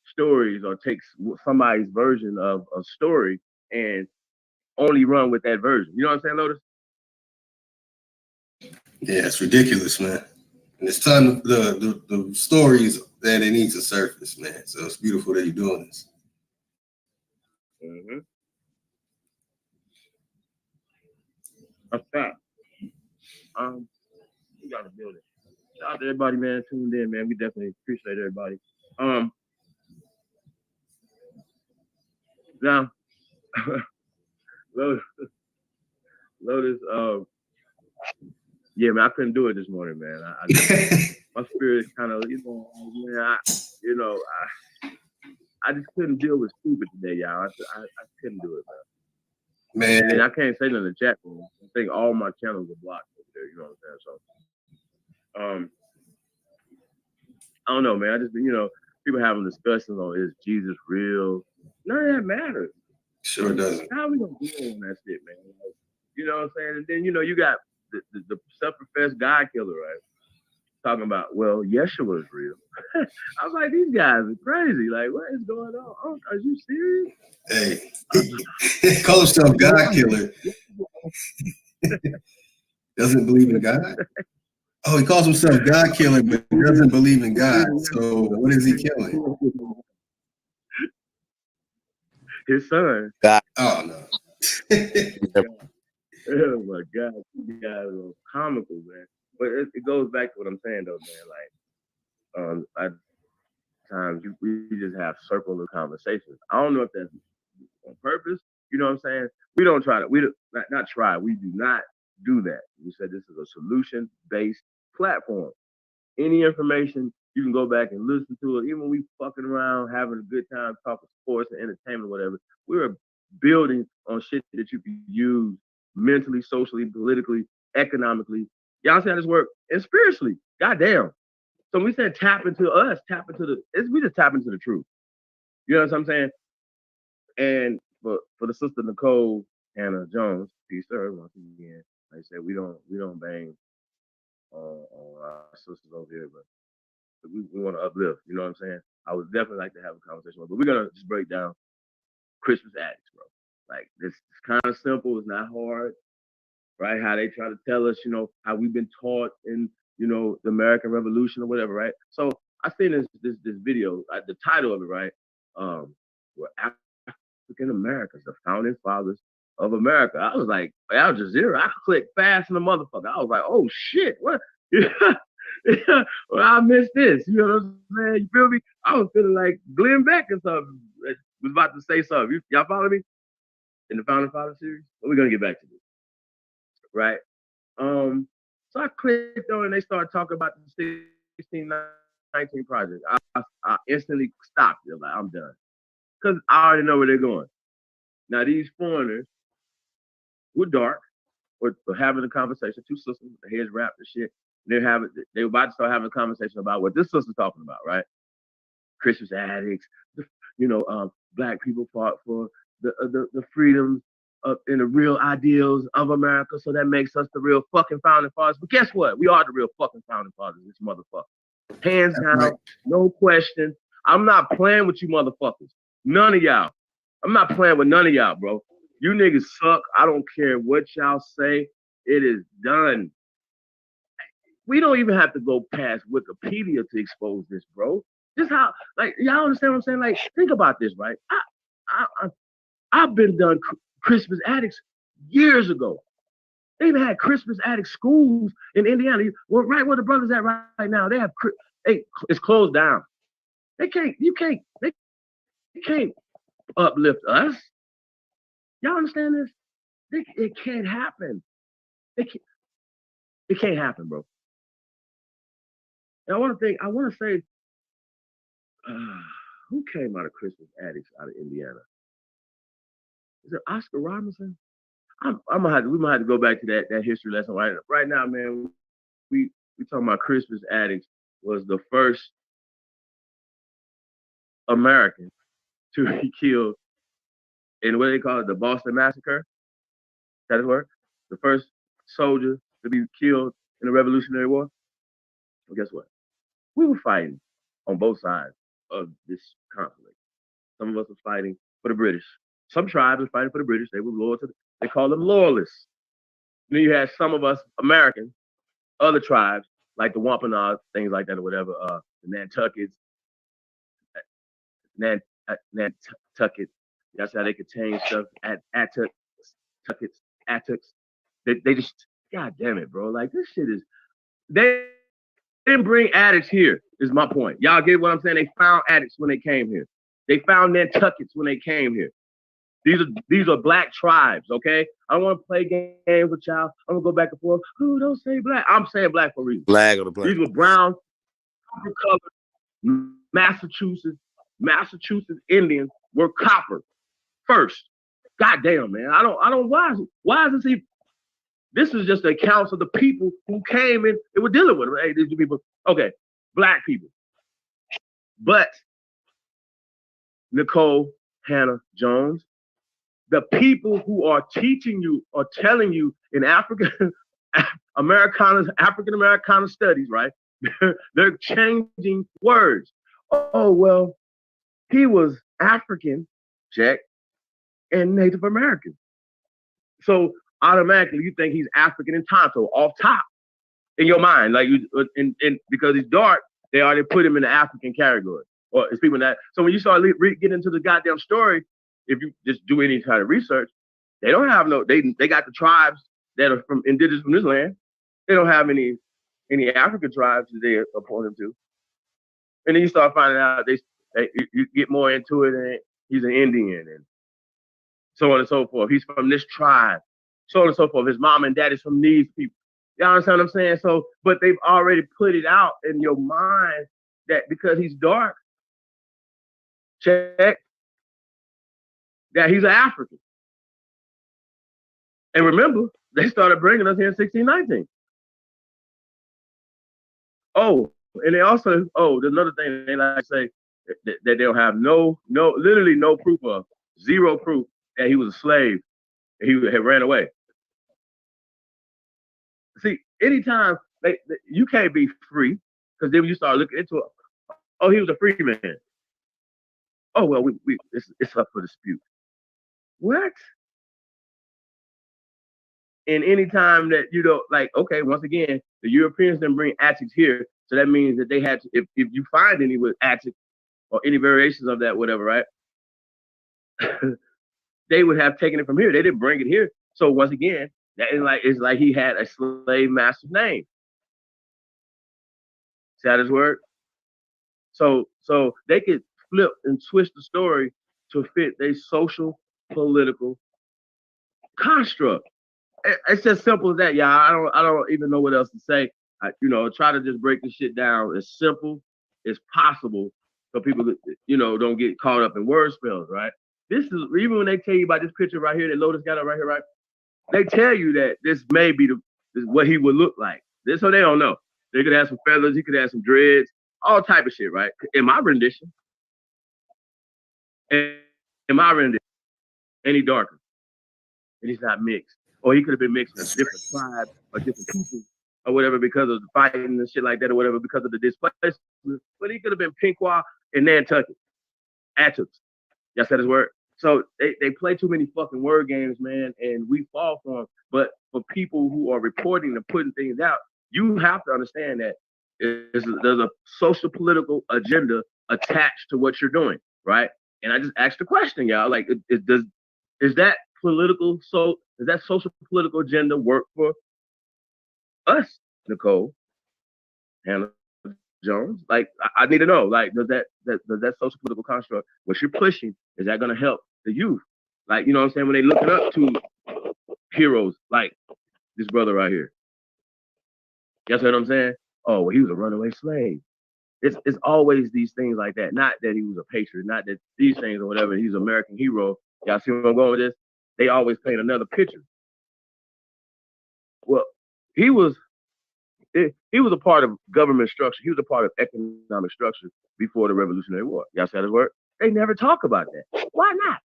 stories or take somebody's version of a story and only run with that version. You know what I'm saying, Lotus? Yeah, it's ridiculous, man. And it's time the stories that it needs to surface, man. So it's beautiful that you're doing this. Mm-hmm. That's fact. We got to build it. Shout out to everybody, man, tuned in, man. We definitely appreciate everybody. Now, Lotus, yeah, man, I couldn't do it this morning, man. My spirit kind of, I just couldn't deal with stupid today, y'all. I couldn't do it, man. And I can't say nothing in the chat room. I think all my channels are blocked over there. You know what I'm saying? So, I don't know, man. I just, people having discussions on is Jesus real? None of that matters. Sure doesn't. How are we gonna deal on that shit, man? Like, you know what I'm saying? And then you got the self-professed God killer, right? Talking about, well, Yeshua is real. I was like, these guys are crazy. Like, what is going on? Are you serious? Hey, call himself God killer. Doesn't believe in God. Oh, he calls himself God killer, but doesn't believe in God. So what is he killing? His son. God. Oh no. Oh my God, you guys are comical, man. But it goes back to what I'm saying, though, man. Like, at times we just have circular conversations. I don't know if that's on purpose. You know what I'm saying? We don't try to. We do not try. We do not do that. We said this is a solution-based platform. Any information, you can go back and listen to it. Even when we fucking around, having a good time, talking sports and entertainment, whatever. We're building on shit that you can use mentally, socially, politically, economically. Y'all see how this work? And spiritually. Goddamn. So we said tap into us, we just tap into the truth. You know what I'm saying? And for the sister Nicole Hannah Jones, peace to her once again. Like I said, we don't bang on our sisters over here, but we want to uplift. You know what I'm saying? I would definitely like to have a conversation with her, but we're gonna just break down Christmas addicts, bro. Like it's kind of simple. It's not hard. right? How they try to tell us, how we've been taught in, the American Revolution or whatever, right? So I seen this video, the title of it, right? Where African Americans, the founding fathers of America. I was like, Al Jazeera, I clicked fast in the motherfucker. I was like, oh shit, what? Well, I missed this. You know what I'm saying? You feel me? I was feeling like Glenn Beck or something. Was about to say something. Y'all follow me? In the Founding Father series? But we're gonna get back to this. Right? So I clicked on and they started talking about the 1619 project. I instantly stopped it. Like, I'm done. Because I already know where they're going. Now these foreigners were dark, were having a conversation, two sisters, their heads wrapped and shit. They were about to start having a conversation about what this sister's talking about, right? Christmas addicts, black people fought for the freedoms and the real ideals of America, so that makes us the real fucking founding fathers. But guess what? We are the real fucking founding fathers, this motherfucker. Hands down, no question. I'm not playing with you motherfuckers. None of y'all. I'm not playing with none of y'all, bro. You niggas suck. I don't care what y'all say. It is done. We don't even have to go past Wikipedia to expose this, bro. Just how, like, y'all understand what I'm saying? Like, think about this, right? I've been done Christmas addicts years ago. They even had Christmas addict schools in Indiana. Right where the brothers at right now. They have, it's closed down. They can't uplift us. Y'all understand this? It can't happen. It can't happen, bro. And I want to say, who came out of Christmas addicts out of Indiana? Is it Oscar Robinson? We might have to go back to that history lesson right now, man. We talking about Christmas addicts was the first American to be killed in what they call it, the Boston Massacre. That is where the first soldier to be killed in the Revolutionary War. Well, guess what? We were fighting on both sides of this conflict. Some of us were fighting for the British. Some tribes were fighting for the British. They were loyal to they called them loyalists. And then you had some of us Americans, other tribes, like the Wampanoags, things like that or whatever, the Nantuckets, Nantuckets. That's how they could change stuff. Attucks. They just, God damn it, bro. Like, this shit is, they didn't bring addicts here, is my point. Y'all get what I'm saying? They found addicts when they came here. They found Nantuckets when they came here. These are black tribes, okay? I don't want to play games with y'all. I'm gonna go back and forth. Ooh, don't say black. I'm saying black for a reason. Flag on the plane. These were brown, colored, Massachusetts Indians were copper first. God damn, man. I don't why is this even, this is just the accounts of the people who came in and were dealing with it. Hey, these are people, okay, black people. But Nicole Hannah Jones, the people who are teaching you or telling you in African Americana studies, right? They're changing words. Oh, well, he was African, check, and Native American. So automatically you think he's African and Tonto off top in your mind. Like and because he's dark, they already put him in the African category. Or it's people that. So when you start getting into the goddamn story, if you just do any kind of research, they don't have they got the tribes that are from indigenous from this land. They don't have any African tribes that they appoint him to. And then you start finding out you get more into it, and he's an Indian and so on and so forth. He's from this tribe, so on and so forth. His mom and dad is from these people. Y'all understand what I'm saying? So, but they've already put it out in your mind that because he's dark, check, that he's an African. And remember, they started bringing us here in 1619. Oh, and they also, there's another thing they like to say that they don't have literally no proof of, zero proof that he was a slave and he had ran away. See, anytime you can't be free, because then when you start looking into it, oh, he was a free man. Oh, well, it's up for dispute. What? And any time that like, okay, once again, the Europeans didn't bring attics here, so that means that they had to. If you find any with attic or any variations of that, whatever, right? They would have taken it from here. They didn't bring it here. So once again, that is like, it's like he had a slave master's name. See how this works? So they could flip and twist the story to fit their social, political construct. It's just simple as that, y'all. I don't even know what else to say. Try to just break this shit down as simple as possible so people, don't get caught up in word spells, right? This is, even when they tell you about this picture right here that Lotus got up right here, right? They tell you that this may be what he would look like. This, so they don't know. They could have some feathers, he could have some dreads, all type of shit, right? In my rendition, any darker, and he's not mixed. Or he could have been mixed with different tribes or different people or whatever because of the fighting and shit like that or whatever because of the displacement. But he could have been Pequot and Nantucket. Attucks. Y'all said his word. So they play too many fucking word games, man, and we fall for them. But for people who are reporting and putting things out, you have to understand that there's a social political agenda attached to what you're doing, right? And I just asked the question, y'all, like, is that political, does that social political agenda work for us, Nicole, Hannah Jones? Like, I need to know, like, does that social political construct, what you're pushing, is that going to help the youth? Like, you know what I'm saying? When they look up to heroes like this brother right here. Guess what I'm saying? Oh, well, he was a runaway slave. It's always these things like that. Not that he was a patriot, not that these things or whatever. He's an American hero. Y'all see where I'm going with this? They always paint another picture. Well, he was a part of government structure. He was a part of economic structure before the Revolutionary War. Y'all see how this work? They never talk about that. Why not?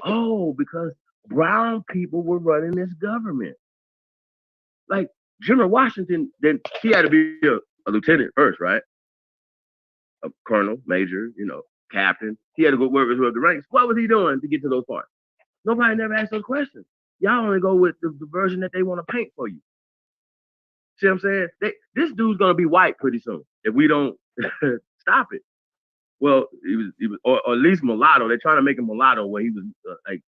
Oh, because brown people were running this government. Like General Washington, then he had to be a lieutenant first, right? A colonel, major, captain. He had to go work his way up the ranks. What was he doing to get to those parts? Nobody never asked those questions. Y'all only go with the version that they want to paint for you. See what I'm saying? This dude's gonna be white pretty soon if we don't stop it. Well, he was, or at least mulatto. They're trying to make him mulatto where he was like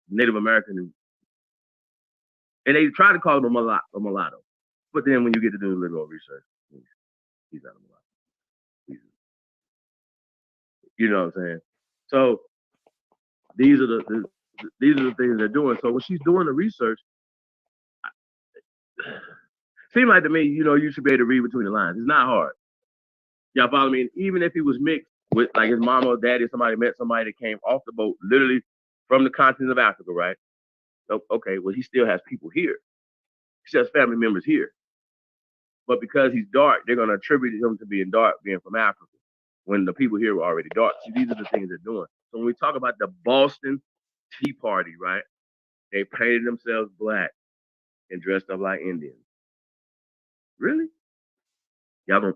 Native American, and they try to call him a mulatto. But then when you get to do a little research, he's not a mulatto. You know what I'm saying? So these are the things they're doing. So when she's doing the research, seems like to me, you should be able to read between the lines. It's not hard. Y'all follow me? And even if he was mixed with like his mama or daddy, somebody met somebody that came off the boat, literally from the continent of Africa, right? Okay, well, he still has people here. He still has family members here. But because he's dark, they're going to attribute him to being dark, being from Africa, when the people here were already dark. See, these are the things they're doing. So when we talk about the Boston Tea Party, right? They painted themselves black and dressed up like Indians. Really? Y'all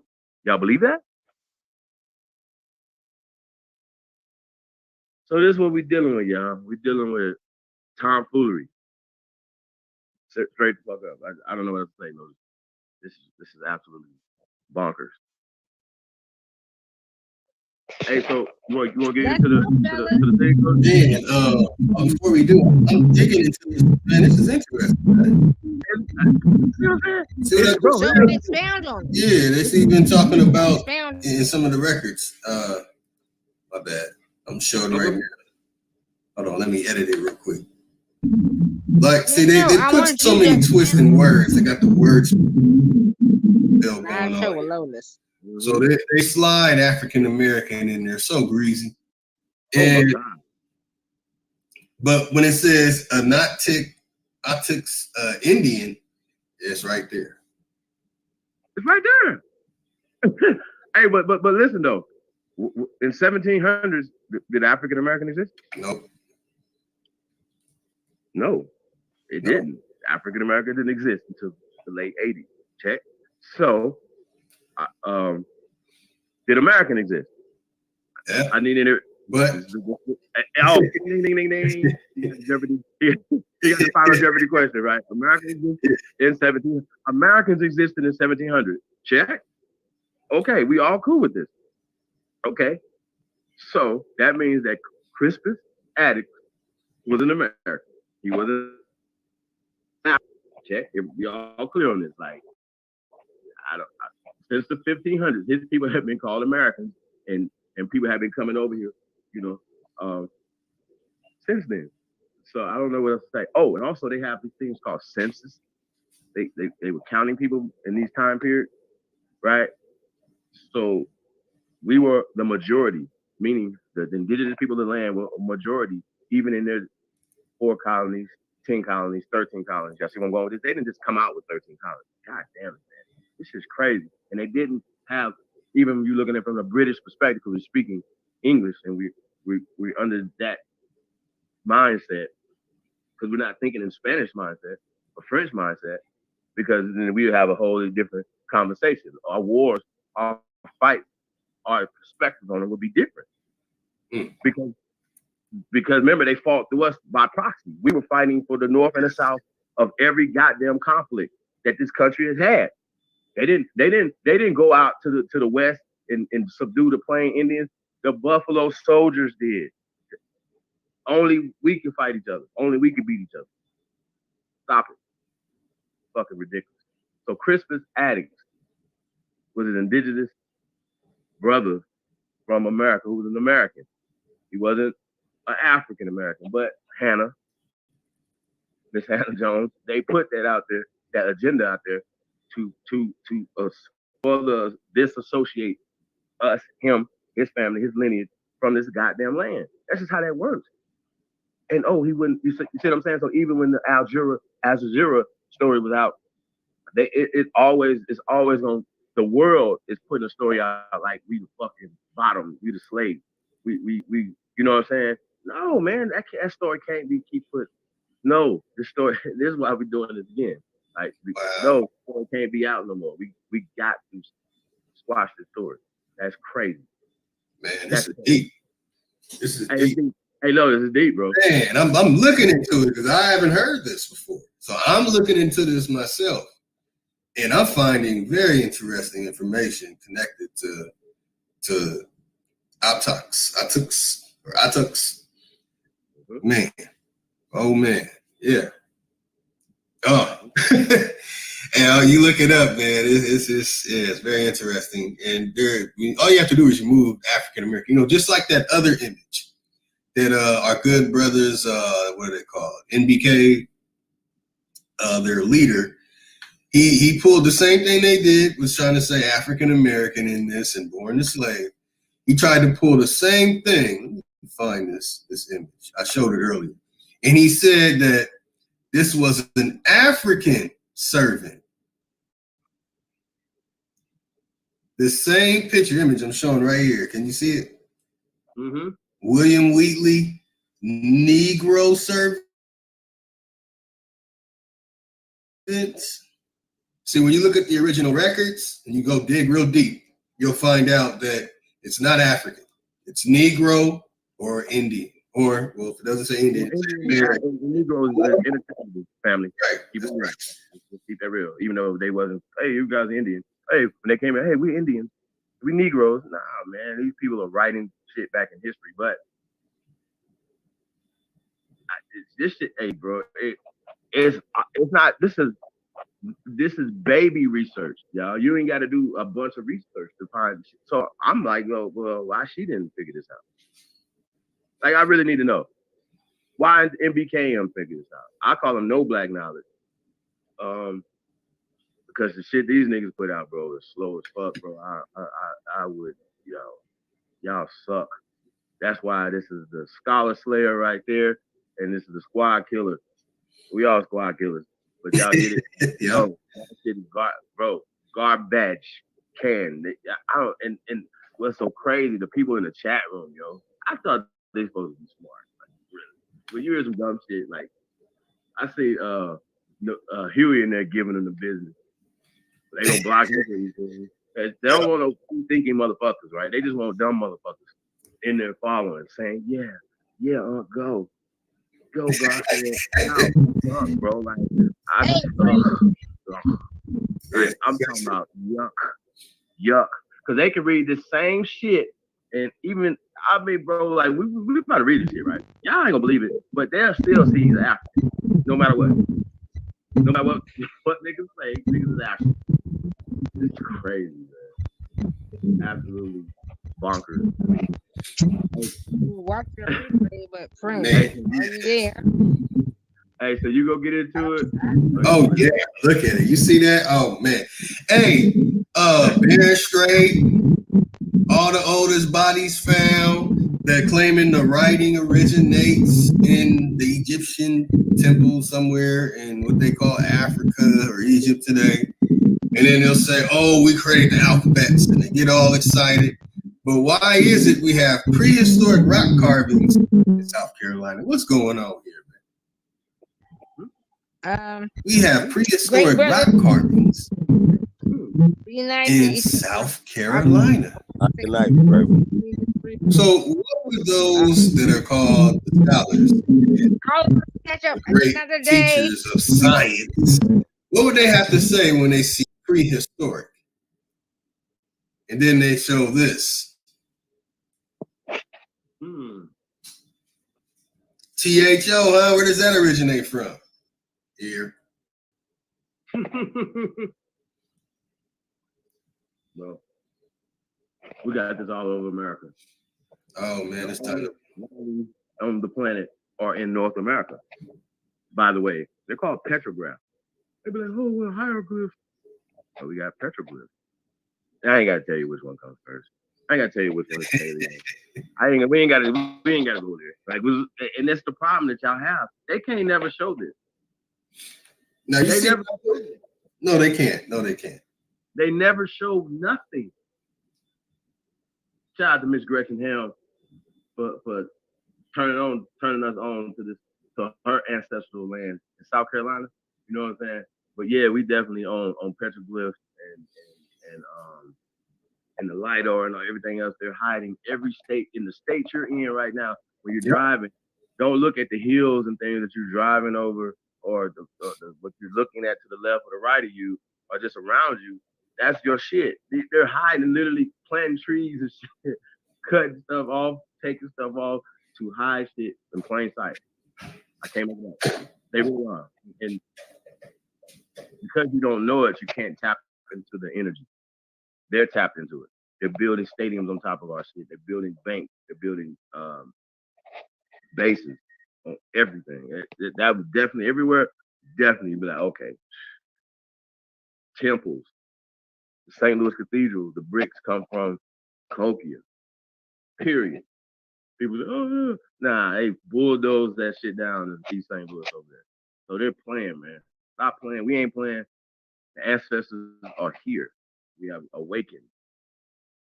believe that? So this is what we're dealing with, y'all. We're dealing with tomfoolery. Straight the fuck up. I don't know what else to say, Lotus. This is absolutely bonkers. Hey, so you want to get into the thing? Yeah, before we do, I'm digging into this, man. This is interesting, man. Expound on it. Yeah, that's even talking about in some of the records. My bad. I'm showing right here. Hold on, let me edit it real quick. Like, see, they put so many twists in words. They got the words going on. So they slide African American in there, so greasy. And but when it says a Ottics Indian, it's right there. It's right there. Hey, but listen though. In 1700s, did African American exist? Nope. No, it didn't. African American didn't exist until the late 80s. Check. So, did American exist? Yeah. I need But oh, ding, ding, ding, ding. Jeopardy. You got the final Jeopardy question, right? Americans existed in 1700. Check. Okay, we all cool with this. Okay, so that means that Crispus Attucks was an American. He wasn't. Check. We all clear on this. Like, since the 1500s, his people have been called Americans, and people have been coming over here, since then. So I don't know what else to say. Oh, and also they have these things called census. They were counting people in these time periods, right? So we were the majority, meaning the indigenous people of the land were a majority, even in their 4 colonies, 10 colonies, 13 colonies. Y'all see where I'm going with this? They didn't just come out with 13 colonies. God damn it, man. This is crazy. And they didn't have, even when you're looking at it from a British perspective, because we're speaking English and we're under that mindset, because we're not thinking in Spanish mindset or French mindset, because then we would have a wholly different conversation. Our wars, our fights, our perspectives on it would be different. Because remember, they fought through us by proxy. We were fighting for the North and the South of every goddamn conflict that this country has had. They didn't go out to the West and subdue the Plain Indians. The Buffalo Soldiers did. Only we can fight each other. Only we can beat each other. Stop it. Fucking ridiculous. So Crispus Attucks was an indigenous brother from America who was an American. He wasn't an African American, but Miss Hannah Jones, they put that out there, that agenda out there to further disassociate us, him, his family, his lineage from this goddamn land. That's just how that works. And he wouldn't. You see what I'm saying? So even when the Al Jazeera story was out, it's always on. The world is putting a story out like we the fucking bottom, we the slave, we you know what I'm saying? No, man, that story can't be keep put. No, this story. This is why we're doing this again. Like, no, the story can't be out no more. We got to squash the story. That's crazy. Man, this is deep. This is deep. Hey, no, this is deep, bro. Man, I'm looking into it because I haven't heard this before. So I'm looking into this myself. And I'm finding very interesting information connected to Attucks. Man. Oh, man. Yeah. Oh. And you look it up, man. It's very interesting. And all you have to do is remove African American. Just like that other image that our good brothers, what are they called? NBK, their leader, he pulled the same thing they did, was trying to say African American in this and born a slave. He tried to pull the same thing. Let me find this image. I showed it earlier. And he said that this was an African servant. The same picture image I'm showing right here. Can you see it? Mm-hmm. William Wheatley, Negro servant. See, when you look at the original records and you go dig real deep, you'll find out that it's not African. It's Negro or Indian. Or, well, if it doesn't say Indian, Negro is an interchangeable family. Right. Keep it right. Keep that real. Even though they wasn't, hey, you guys are Indian. Hey, when they came in, hey, we Indians. We Negroes. Nah, man, these people are writing shit back in history. But this shit, hey, bro, it's not, this is baby research, y'all. You ain't got to do a bunch of research to find shit. So I'm like, well, why she didn't figure this out? Like, I really need to know. Why MBKM figure this out? I call them no black knowledge. Because the shit these niggas put out, bro, is slow as fuck, bro. I would, y'all suck. That's why this is the scholar slayer right there, and this is the squad killer. We all squad killers, but y'all get it. Yo, that shit is garbage can. I don't. And what's so crazy? The people in the chat room, yo. I thought they supposed to be smart. Like, really. When you hear some dumb shit, like I see Huey in there giving them the business. They don't block anything. They don't want no thinking motherfuckers, right? They just want dumb motherfuckers. in there following, saying, yeah, go. I said, no, bro. Like, I'm talking about yuck. Because they can read the same shit, and even, I mean, bro, like, we about to read this shit, right? Y'all ain't gonna believe it, but they'll still see he's African, no matter what. No matter what niggas say, niggas is African. It's crazy, man. Absolutely bonkers. Watch your replay, but friend, are you there? Hey, so you go get into it? Oh yeah, look at it. You see that? Oh man. Hey, Bear Strait, all the oldest bodies found. They're claiming the writing originates in the Egyptian temple somewhere in what they call Africa or Egypt today. And then they'll say, oh, we created the alphabets, and they get all excited. But why is it we have prehistoric rock carvings in South Carolina? What's going on here, man? We have prehistoric rock carvings in South Carolina. So what were those that are called scholars, great teachers of science? What would they have to say when they see prehistoric? And then they show this. THO, huh? Where does that originate from? Here. Well, we got this all over America. Oh man, it's time on the planet or in North America. By the way, they're called petrographs. They be like, oh, well, hieroglyphs. Oh, we got petroglyphs. I ain't got to tell you which one comes first. I ain't got to tell you which one is alien. We ain't got to go there. Like, and that's the problem that y'all have. They can't never show this. Now, no, they can't. No, they can't. They never show nothing. Shout out to Miss Gretchen Helms for turning us on to her ancestral land in South Carolina. You know what I'm saying? But yeah, we definitely on petroglyphs and the LIDAR and everything else. They're hiding every state in the state you're in right now. When you're driving, don't look at the hills and things that you're driving over, or what you're looking at to the left or the right of you, or just around you. That's your shit. They're hiding, literally planting trees and shit, cutting stuff off, taking stuff off to hide shit in plain sight. I can't make it up. They really are. And because you don't know it, you can't tap into the energy. They're tapped into it. They're building stadiums on top of our shit. They're building banks. They're building bases on everything. That would definitely, everywhere, definitely be like, okay. Temples. The St. Louis Cathedral, the bricks come from Cahokia. Period. People say, oh, yeah. Nah, they bulldoze that shit down in East St. Louis over there. So they're playing, man. Stop playing. We ain't playing. The ancestors are here. We have awakened.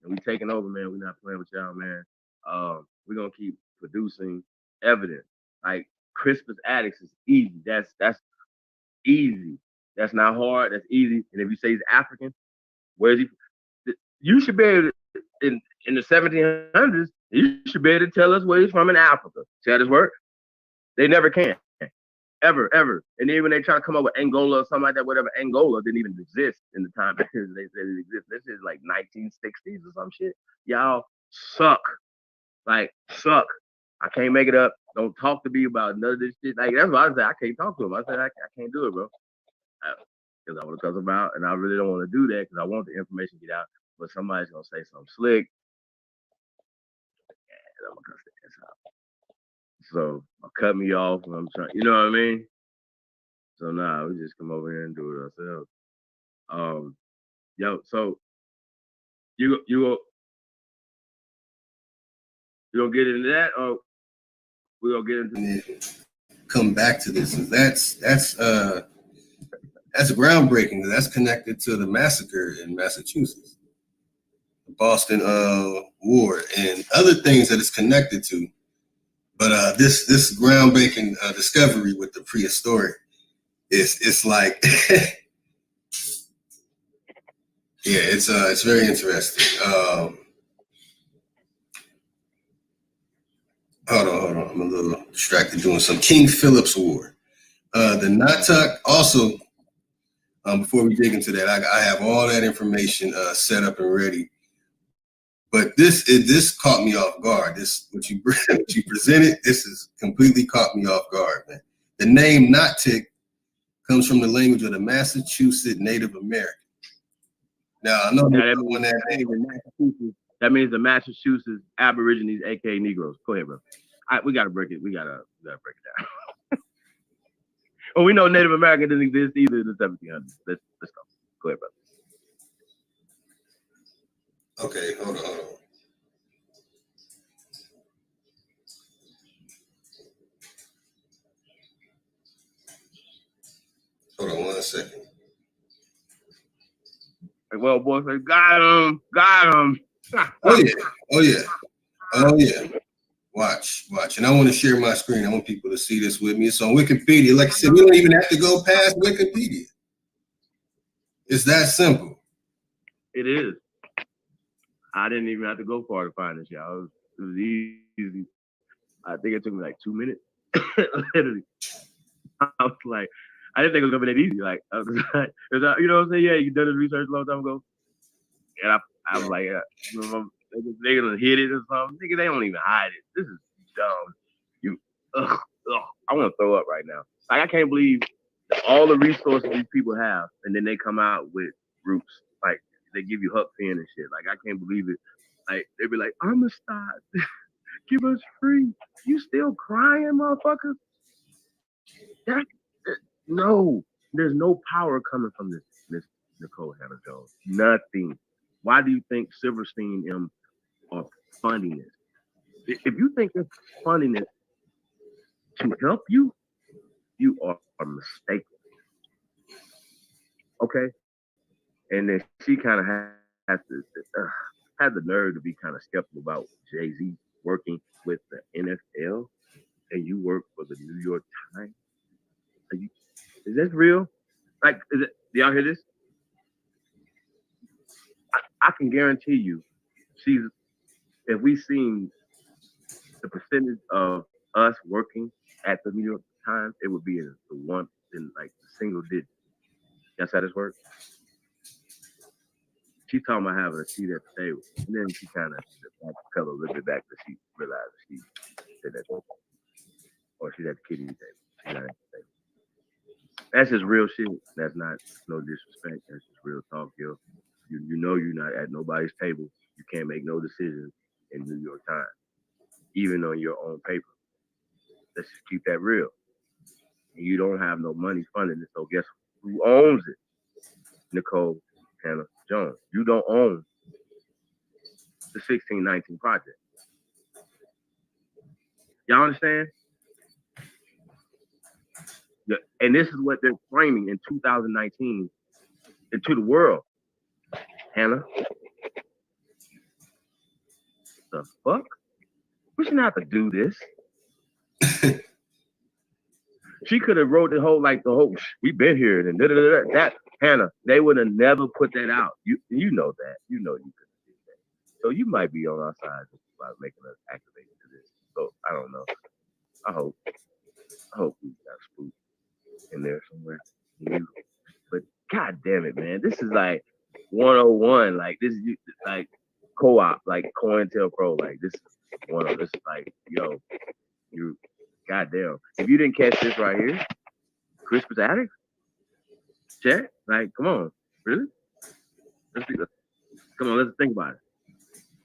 And we taking over, man. We're not playing with y'all, man. We're gonna keep producing evidence. Like Crispus Attucks is easy. That's easy. That's not hard. That's easy. And if you say he's African, where is he? You should be able to, in the 1700s, you should be able to tell us where he's from in Africa. See how this works? They never can. Ever. And then when they try to come up with Angola or something like that, whatever, Angola didn't even exist in the time they said it existed. This is like 1960s or some shit. Y'all suck. Like, suck. I can't make it up. Don't talk to me about none of this shit. Like, that's what I said. I can't talk to him. I said, I can't do it, bro. Because I want to cuss them out, and I really don't want to do that because I want the information to get out. But somebody's gonna say something slick, and I'm gonna cuss their ass out. So cut me off when I'm trying. You know what I mean? So nah, we just come over here and do it ourselves. So you gonna get into that, or we gonna get into come back to this? That's groundbreaking. That's connected to the massacre in Massachusetts, the Boston War, and other things that it's connected to. But this groundbreaking discovery with the prehistoric, it's like, yeah, it's very interesting. Hold on. I'm a little distracted doing some King Philip's Award. The Kuttack also, before we dig into that, I have all that information set up and ready. But this caught me off guard. This what you presented. This has completely caught me off guard, man. The name Kuttack comes from the language of the Massachusetts Native American. Now I know that means the Massachusetts Aborigines, aka Negroes. Go ahead, bro. We gotta break it. We gotta break it down. Oh, we know Native American didn't exist either in the 1700s. Let's go. Go ahead, brother. Okay, hold on. Hold on 1 second. Well, boy, say, got him. Oh yeah. Watch. And I want to share my screen. I want people to see this with me. It's on Wikipedia. Like I said, we don't even have to go past Wikipedia. It's that simple. It is. I didn't even have to go far to find this, y'all. It was easy. I think it took me like 2 minutes. Literally. I was like, I didn't think it was gonna be that easy. Like, I was like, you know what I'm saying? Yeah, you done this research a long time ago. And I was like, they gonna hit it or something. Nigga, they don't even hide it. This is dumb. I want to throw up right now. Like, I can't believe all the resources these people have, and then they come out with groups. Like, they give you Huck Finn and shit. Like, I can't believe it. Like, they be like, Amistad, give us free. You still crying, motherfucker? No, there's no power coming from this Nicole Hannah Jones. Nothing. Why do you think Silverstein are funding this? If you think they're funding it to help you, you are mistaken. Okay? And then she kind of had the nerve to be kind of skeptical about Jay-Z working with the NFL, and you work for the New York Times. Is this real? Like, do y'all hear this? I can guarantee you, if we seen the percentage of us working at the New York Times, it would be in the single digit. That's how this works. She's talking about having a seat at the table, and then she kind of fell a little bit back because she realized she said that, or she's at the kiddie table. She's not at the table. That's just real shit. That's not no disrespect. That's just real talk, yo. You know you're not at nobody's table. You can't make no decisions in New York Times, even on your own paper. Let's just keep that real. And you don't have no money funding it, so guess who owns it? Nicole Hannah Jones. You don't own the 1619 project. Y'all understand? Yeah. And this is what they're framing in 2019 into the world. Hannah, the fuck? We shouldn't have to do this. She could have wrote the whole, we've been here and that Hannah, they would have never put that out. You know that. You know you couldn't do that. So you might be on our side about making us activate to this. So I don't know. I hope we got spooked in there somewhere. But god damn it, man. This is like 101. Like this is like co-op, like COINTELPRO. Like this is this is like, yo, you goddamn. If you didn't catch this right here, Crispus Attucks? Check? Like, come on. Really? Let's think about it.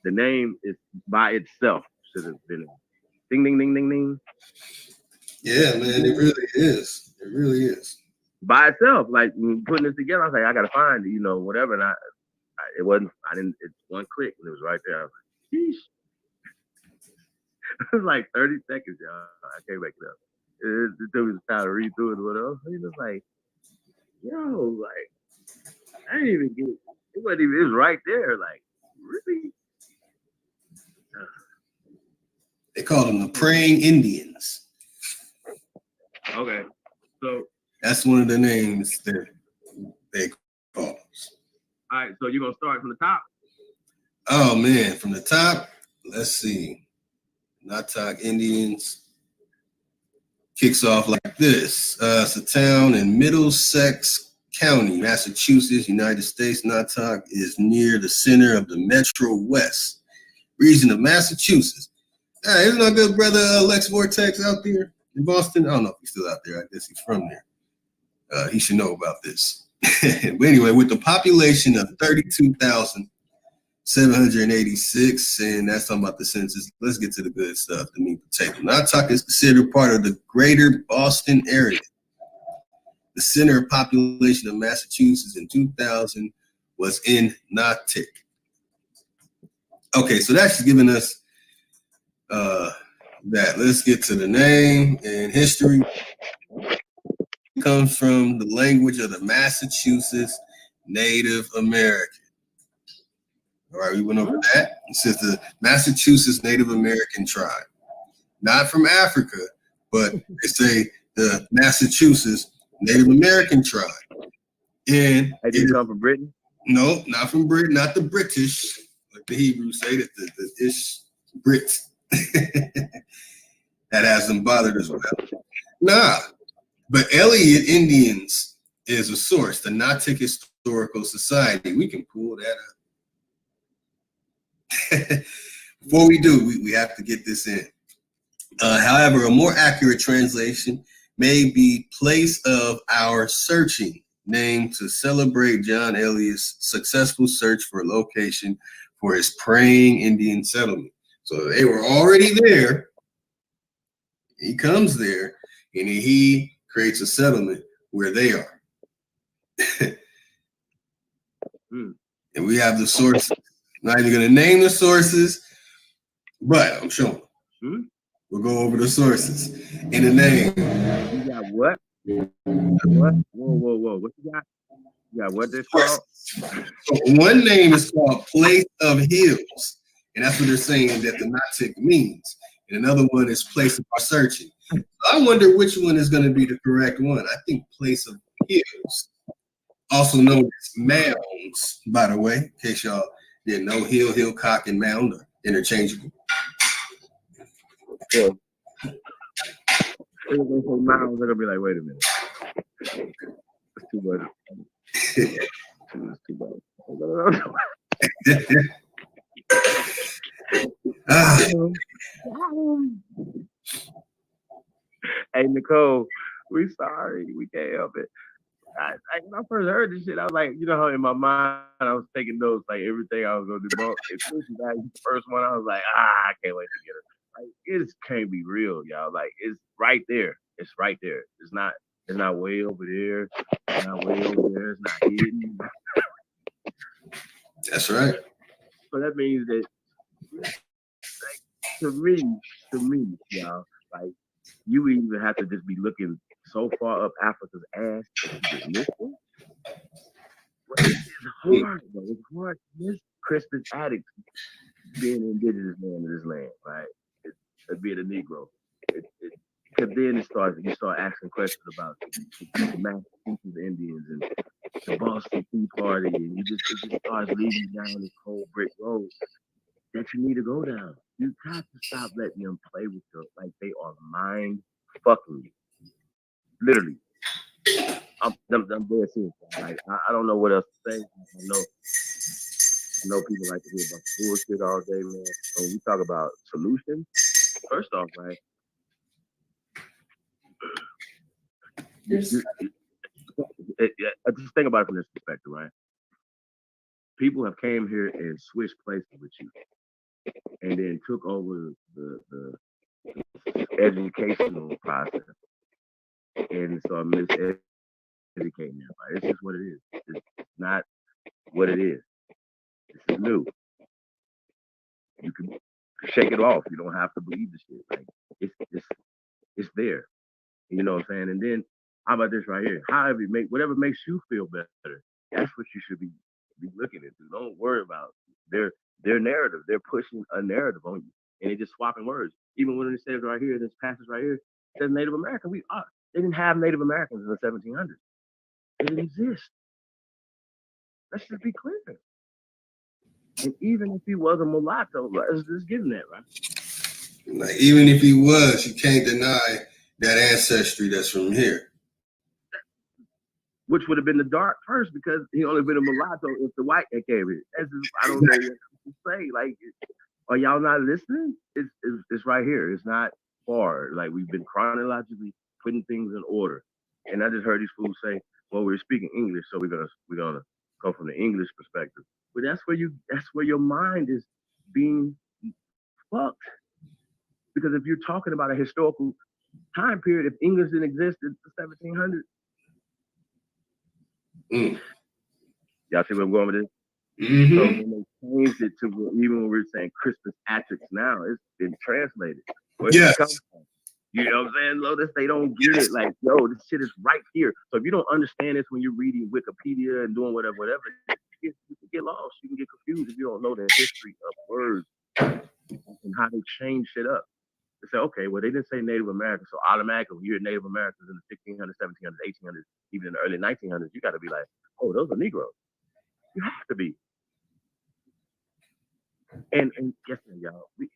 The name is by itself should have been ding ding ding ding ding. Yeah, man, it really is. It really is. By itself, like putting this together, I was like, I gotta find it, whatever. And it's one click and it was right there. I was like, sheesh. It was like 30 seconds, y'all. I can't make it up. It took me some time to read through it or whatever. It was like, yo, like, I didn't even get it. It was right there. Like, really? They call them the Praying Indians. Okay. So that's one of the names that they call us. All right, so you're gonna start from the top? Oh man, from the top, let's see. Kuttack Indians. Kicks off like this. It's a town in Middlesex County, Massachusetts, United States. Kuttack is near the center of the Metro West region of Massachusetts. Hey, isn't our good brother Lex Vortex out there in Boston? I don't know if he's still out there. I guess he's from there. He should know about this. But anyway, with the population of 32,786, and that's talking about the census. Let's get to the good stuff, the meat potato. Kuttack is considered part of the greater Boston area. The center of population of Massachusetts in 2000 was in Kuttack. Okay, so that's giving us that. Let's get to the name and history. It comes from the language of the Massachusetts Native American. All right, we went over that. It says the Massachusetts Native American tribe. Not from Africa, but they say the Massachusetts Native American tribe. And did you come from Britain? No, not from Britain, not the British, like the Hebrews say, that the ish Brits. That hasn't bothered us well. Nah, but Elliott Indians is a source, the Kuttack Historical Society. We can pull that up. Before we do, we have to get this in. However, a more accurate translation may be place of our searching, named to celebrate John Elliott's successful search for a location for his praying Indian settlement. So they were already there. He comes there and he creates a settlement where they are. And we have the sources. Not even going to name the sources, but I'm showing. We'll go over the sources in the name. You got what? What? Whoa. What you got? You got what this called? So one name is called Place of Hills. And that's what they're saying that the Kuttack means. And another one is Place of Our Searching. So I wonder which one is going to be the correct one. I think Place of Hills, also known as mounds, by the way, in case y'all didn't know, hill, hillcock, and mound are interchangeable. Yeah. They're going to say mounds, they're going to be like, wait a minute. That's too much. That's too much. Hey, Nicole, we sorry. We can't help it. When I first heard this shit, I was like, you know how in my mind I was taking notes, like everything I was going to do. As soon as that first one, I was like, I can't wait to get her. Like, it can't be real, y'all. Like, it's right there. It's right there. It's not way over there. It's not way over there. It's not hidden. That's right. So that means that, like, to me, y'all, like, you even have to just be looking so far up Africa's ass that you just miss it. It's hard, though. It's hard to miss Crispus Attucks being an indigenous man of this land, right? It's being a Negro. Because then you start asking questions about the Massachusetts Indians and the Boston Tea Party, and it just starts leading you down this whole brick road that you need to go down. You have to stop letting them play with you like they are mind fucking you. Literally. I'm dead serious. Like, I don't know what else to say. I know people like to hear about the bullshit all day, man. When we talk about solutions, first off, right? Just think about it from this perspective, right? People have came here and switched places with you, and then took over the educational process and start miseducating everybody. It's just what it is. It's not what it is. This is new. You can shake it off. You don't have to believe the shit. Like, it's there. You know what I'm saying? And then how about this right here? Whatever makes you feel better, that's what you should be looking into. Don't worry about their narrative. They're pushing a narrative on you, and they're just swapping words. Even when it says right here, this passage right here, it says Native American. They didn't have Native Americans in the 1700s. They didn't exist. Let's just be clear. And even if he was a mulatto, let's just give him that, right? Like, even if he was, you can't deny that ancestry that's from here. Which would have been the dark first because he only been a mulatto if the white came in. That's just, I don't know what to say. Like, are y'all not listening? It's right here. It's not far. Like, we've been chronologically putting things in order. And I just heard these fools say, well, we're speaking English, so we're gonna go from the English perspective. But that's where your mind is being fucked. Because if you're talking about a historical time period, if English didn't exist in the 1700s, y'all see where I'm going with this? So when they changed it to even when we're saying Christmas attics now, it's been translated. Yes. You know what I'm saying? Lotus, they don't get it. Like, yo, this shit is right here. So if you don't understand this when you're reading Wikipedia and doing whatever, you can get lost. You can get confused if you don't know the history of words and how they change shit up. They say, okay, well, they didn't say Native American, so automatically when you're Native Americans in the 1600s, 1700s, 1800s, even in the early 1900s, you got to be like, oh, those are Negroes. You have to be. And guess what, y'all? We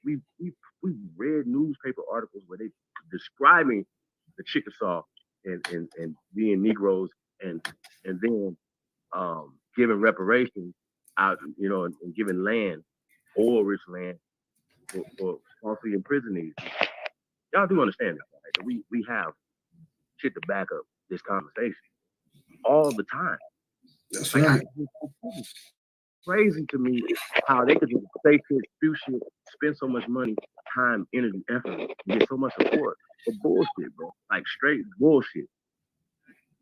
read newspaper articles where they describing the Chickasaw and being Negroes and then giving reparations out, you know, and giving land, oil-rich land for falsely imprisonees. Y'all do understand that, right? We have shit to back up this conversation all the time. That's right. Crazy to me how they could just say shit, do shit, spend so much money, time, energy, effort, and get so much support for bullshit, bro. Like straight bullshit.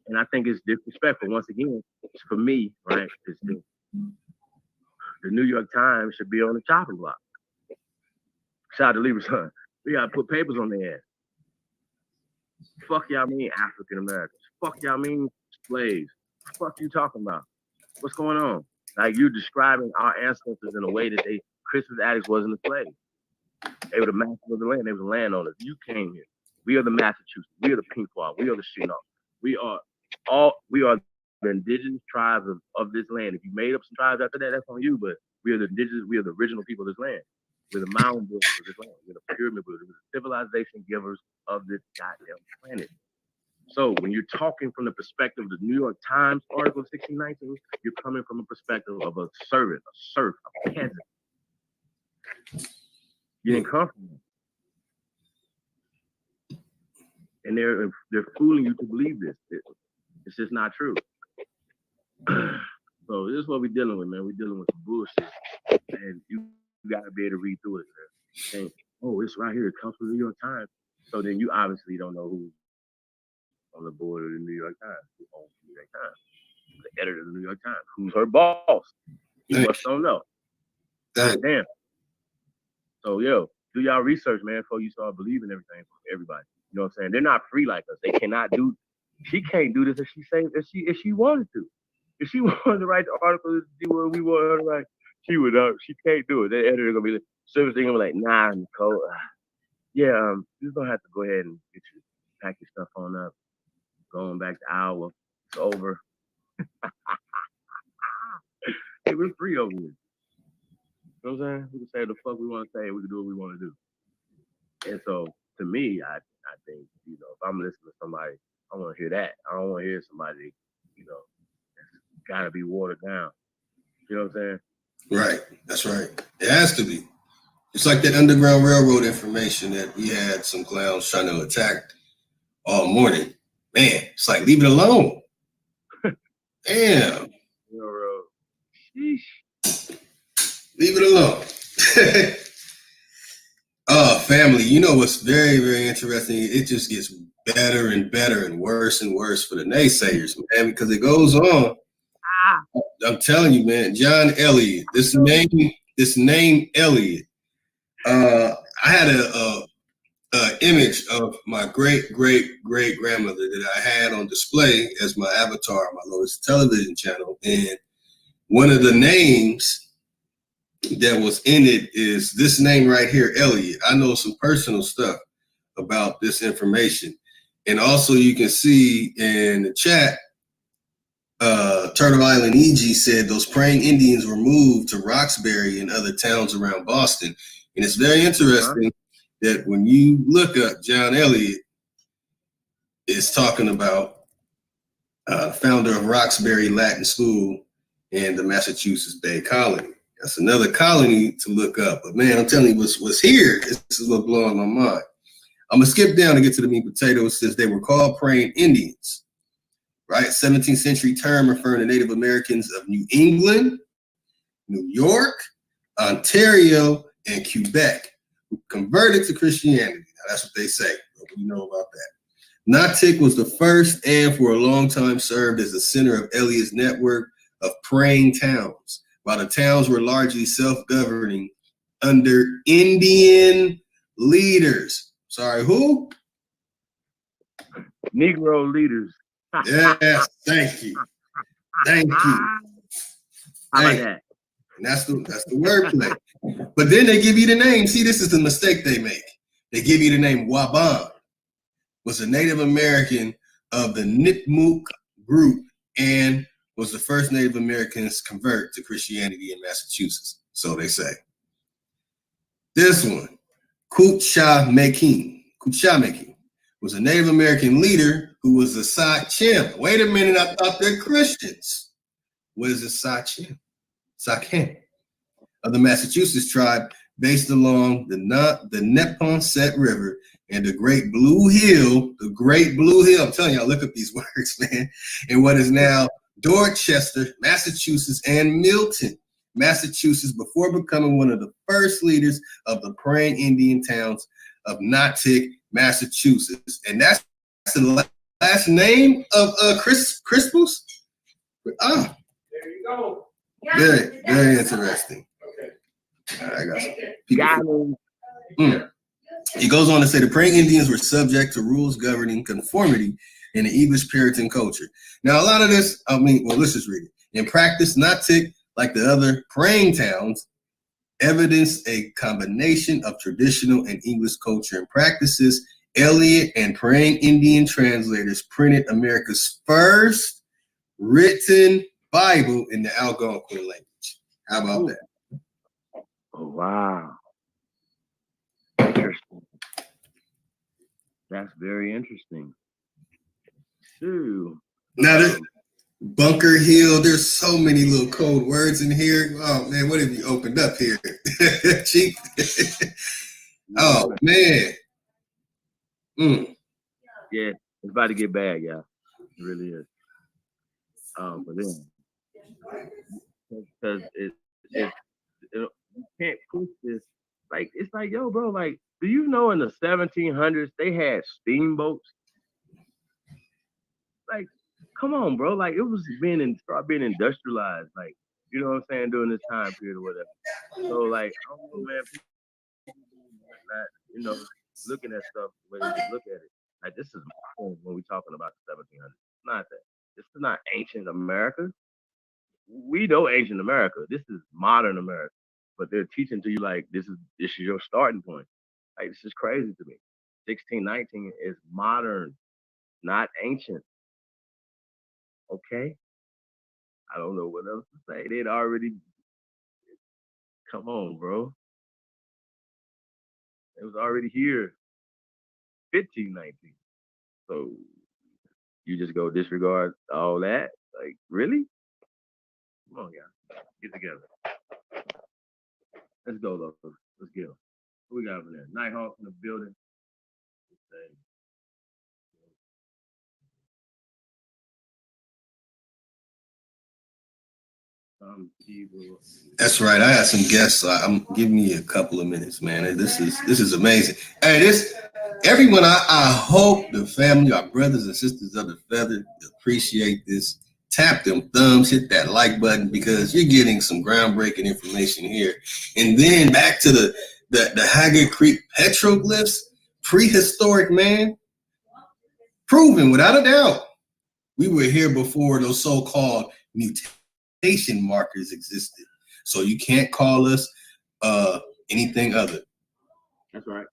And I think it's disrespectful. Once again, it's for me, right? It's the New York Times should be on the chopping block. Shout out to Lieber's son. We gotta put papers on their ass. Fuck y'all mean African Americans. Fuck y'all mean slaves. Fuck you talking about? What's going on? Like, you're describing our ancestors in a way that Christmas addicts wasn't a slave. They were the masters of the land. They were the landowners. You came here. We are the Massachusetts. We are the Pequot. We are the Chinook. We are the indigenous tribes of this land. If you made up some tribes after that, that's on you. But we are the indigenous. We are the original people of this land. We're the mound builders of this land. We're the pyramid builders. We're the civilization givers of this goddamn planet. So when you're talking from the perspective of the New York Times article 1619, you're coming from a perspective of a servant, a serf, a peasant. You didn't come from them. And they're fooling you to believe this. It's just not true. So this is what we're dealing with, man. We're dealing with some bullshit. And you gotta be able to read through it, man. And, oh, it's right here. It comes from the New York Times. So then you obviously don't know who on the board of the New York Times, who owns the New York Times, the editor of the New York Times, who's her boss. You must don't know. Damn. So, yo, do y'all research, man, before you start believing everything from everybody. You know what I'm saying? They're not free like us. They cannot do. She can't do this if she wanted to. If she wanted to write the article to do what we want her to write, she would. She can't do it. The editor gonna be like, service thing gonna be like, nah, Nicole. Yeah, you're gonna have to go ahead and pack your stuff on up. Going back to Iowa, it's over. Hey, we're free over here. You know what I'm saying? We can say the fuck we want to say. We can do what we want to do. And so, to me, I think, you know, if I'm listening to somebody, I want to hear that. I don't want to hear somebody, you know, that's got to be watered down. You know what I'm saying? Right. That's right. It has to be. It's like that Underground Railroad information that we had some clowns trying to attack all morning. Man, it's like, leave it alone. Damn. Sheesh. Leave it alone. Family, you know what's very, very interesting? It just gets better and better and worse for the naysayers, man, because it goes on. I'm telling you, man, John Elliott, this name Elliott. I had a image of my great grandmother that I had on display as my avatar on my Lotus television channel, and one of the names that was in it is this name right here, Elliott. I know some personal stuff about this information, and also you can see in the chat, Turtle Island EG said those praying Indians were moved to Roxbury and other towns around Boston. And it's very interesting that when you look up John Eliot, it's talking about founder of Roxbury Latin School in the Massachusetts Bay Colony. That's another colony to look up. But man, I'm telling you, what's here, this is what's blowing my mind. I'm gonna skip down to get to the meat and potatoes, since they were called praying Indians, right? 17th century term referring to Native Americans of New England, New York, Ontario, and Quebec, who converted to Christianity. Now, that's what they say. But we know about that. Kuttack was the first and for a long time served as the center of Eliot's network of praying towns, while the towns were largely self-governing under Indian leaders. Sorry, who? Negro leaders. Yes, thank you. Thank you. How about that? And that's the wordplay. But then they give you the name. See, this is the mistake they make. They give you the name Waban, was a Native American of the Nipmuc group and was the first Native Americans convert to Christianity in Massachusetts. So they say. This one, Kuttack was a Native American leader who was a Sachem. Wait a minute, I thought they're Christians. What is a Sachem? Sachem of the Massachusetts tribe based along the Neponset River and the Great Blue Hill. I'm telling y'all, look up these words, man. And what is now Dorchester, Massachusetts, and Milton, Massachusetts, before becoming one of the first leaders of the praying Indian towns of Kuttack, Massachusetts. And that's the last name of Crispus. Ah, there you go. Very, very interesting. Okay. I got some people. He goes on to say the praying Indians were subject to rules governing conformity in the English Puritan culture. Now, a lot of this, let's just read it. In practice, Kuttack, like the other praying towns, evidenced a combination of traditional and English culture and practices. Eliot and praying Indian translators printed America's first written Bible in the Algonquin language. How about that? Oh, wow. Interesting. That's very interesting. Ooh. Now, Bunker Hill, there's so many little code words in here. Oh, man, what have you opened up here? Chief. Oh, man. Yeah, it's about to get bad, y'all. It really is. But then, because you can't push this. Like, it's like, yo, bro, like, do you know in the 1700s they had steamboats? Like, come on, bro. Like, it was being industrialized, like, you know what I'm saying, during this time period or whatever. So, like, I don't know, man, people not, looking at stuff the way they look at it. Like, this is when we're talking about the 1700s. It's not that. This is not ancient America. We know ancient America. This is modern America. But they're teaching to you like this is your starting point. Like, this is crazy to me. 1619 is modern, not ancient. Okay? I don't know what else to say. They'd already come on, bro. It was already here. 1519. So you just go disregard all that? Like, really? Come on, guys. Get together. Let's go, Locos. Let's get them. What we got over there? Nighthawk in the building. That's right. I had some guests. I'm giving you a couple of minutes, man. This is amazing. Hey, everyone. I hope the family, our brothers and sisters of the feather, appreciate this. Tap them thumbs, hit that like button, because you're getting some groundbreaking information here. And then back to the Haggard Creek petroglyphs, prehistoric, man, proven without a doubt. We were here before those so-called mutation markers existed. So you can't call us anything other. That's right.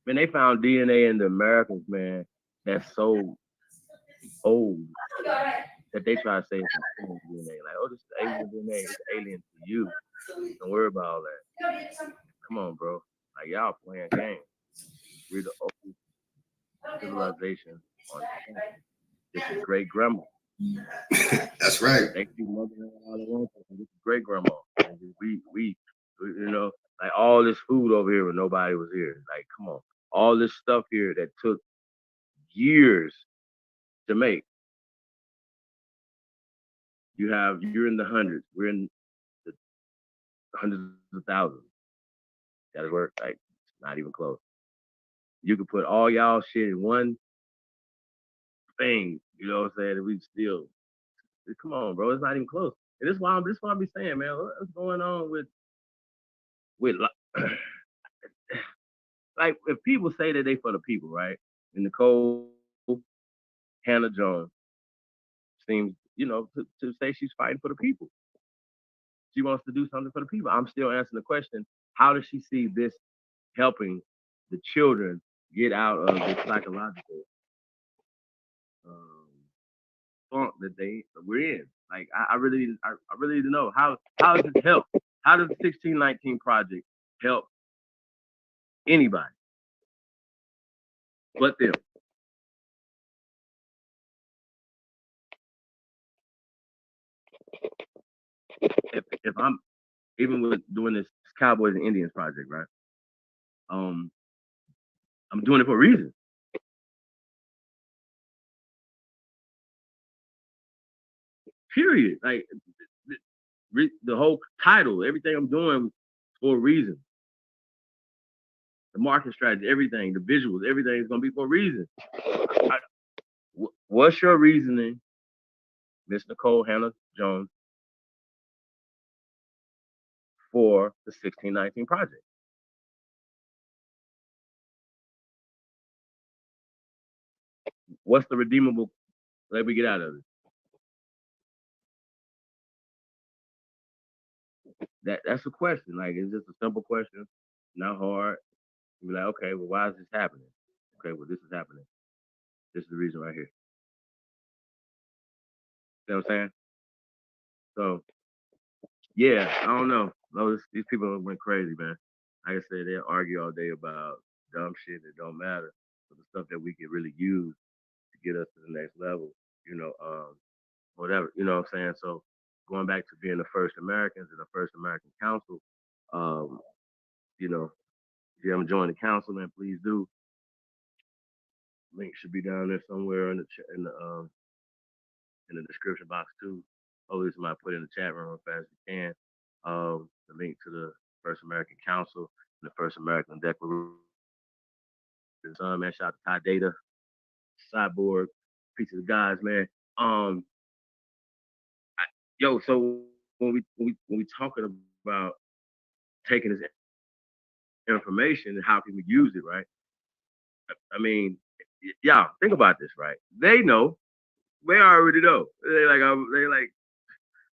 Man, they found DNA in the Americans, man, that's so old that they try to say it's DNA. Like, oh, this is Asian DNA. It's alien to you. Don't worry about all that. Come on, bro. Like, y'all playing games. We're the oldest civilization on planet. This is great grandma. That's right. They keep mother all they want. This is great grandma. We, you know, like all this food over here when nobody was here. Like, come on, all this stuff here that took years to make. You're in the hundreds. We're in the hundreds of thousands. That work. Like, not even close. You could put all y'all shit in one thing. You know what I'm saying? And we still, come on, bro. It's not even close. And this is why I be saying, man, what's going on with like if people say that they for the people, right? And Nicole Hannah Jones seems, to say she's fighting for the people. She wants to do something for the people. I'm still answering the question: how does she see this helping the children get out of the psychological funk that we're in? Like, I really need to know how does it help? How does the 1619 project help anybody but them? If I'm even with doing this Cowboys and Indians project, right? I'm doing it for a reason. Period. Like the whole title, everything I'm doing for a reason. The market strategy, everything, the visuals, everything is gonna be for a reason. What's your reasoning, Miss Nicole Hannah Jones, for the 1619 project? What's the redeemable that we get out of it? That's a question. Like, it's just a simple question, not hard. You be like, okay, well, why is this happening? Okay, well, this is happening. This is the reason right here. You know what I'm saying? So, yeah, I don't know. These people went crazy, man. Like I said, they'll argue all day about dumb shit that don't matter, but the stuff that we can really use to get us to the next level, whatever, you know what I'm saying? So, going back to being the first Americans and the first American Council, if you haven't joined the council, man, please do. Link should be down there somewhere in the description box too. Hopefully somebody put in the chat room as fast as you can. The link to the First American Council and the First American Declaration. Man, shout out to Ty Data, Cyborg, piece of the guys, man. So when we talking about taking this information and how can we use it, right? I mean, y'all think about this, right? They know. They already know. They like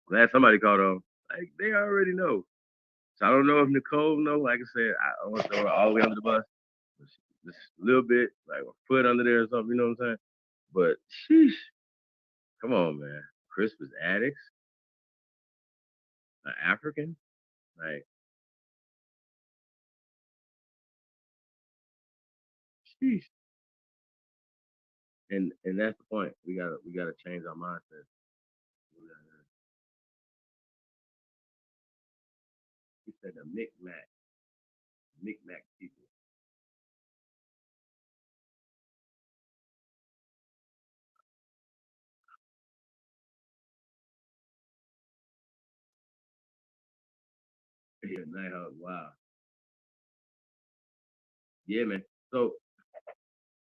glad somebody caught on. Like, they already know. So I don't know if Nicole know. Like I said, I don't want to throw her all the way under the bus. Just a little bit, like a foot under there or something, you know what I'm saying? But sheesh. Come on, man. Crispus Attucks, an African? Like, sheesh. And that's the point. We gotta change our mindset. He said the Micmac people. Yeah, Nighthawk, wow. Yeah, man. So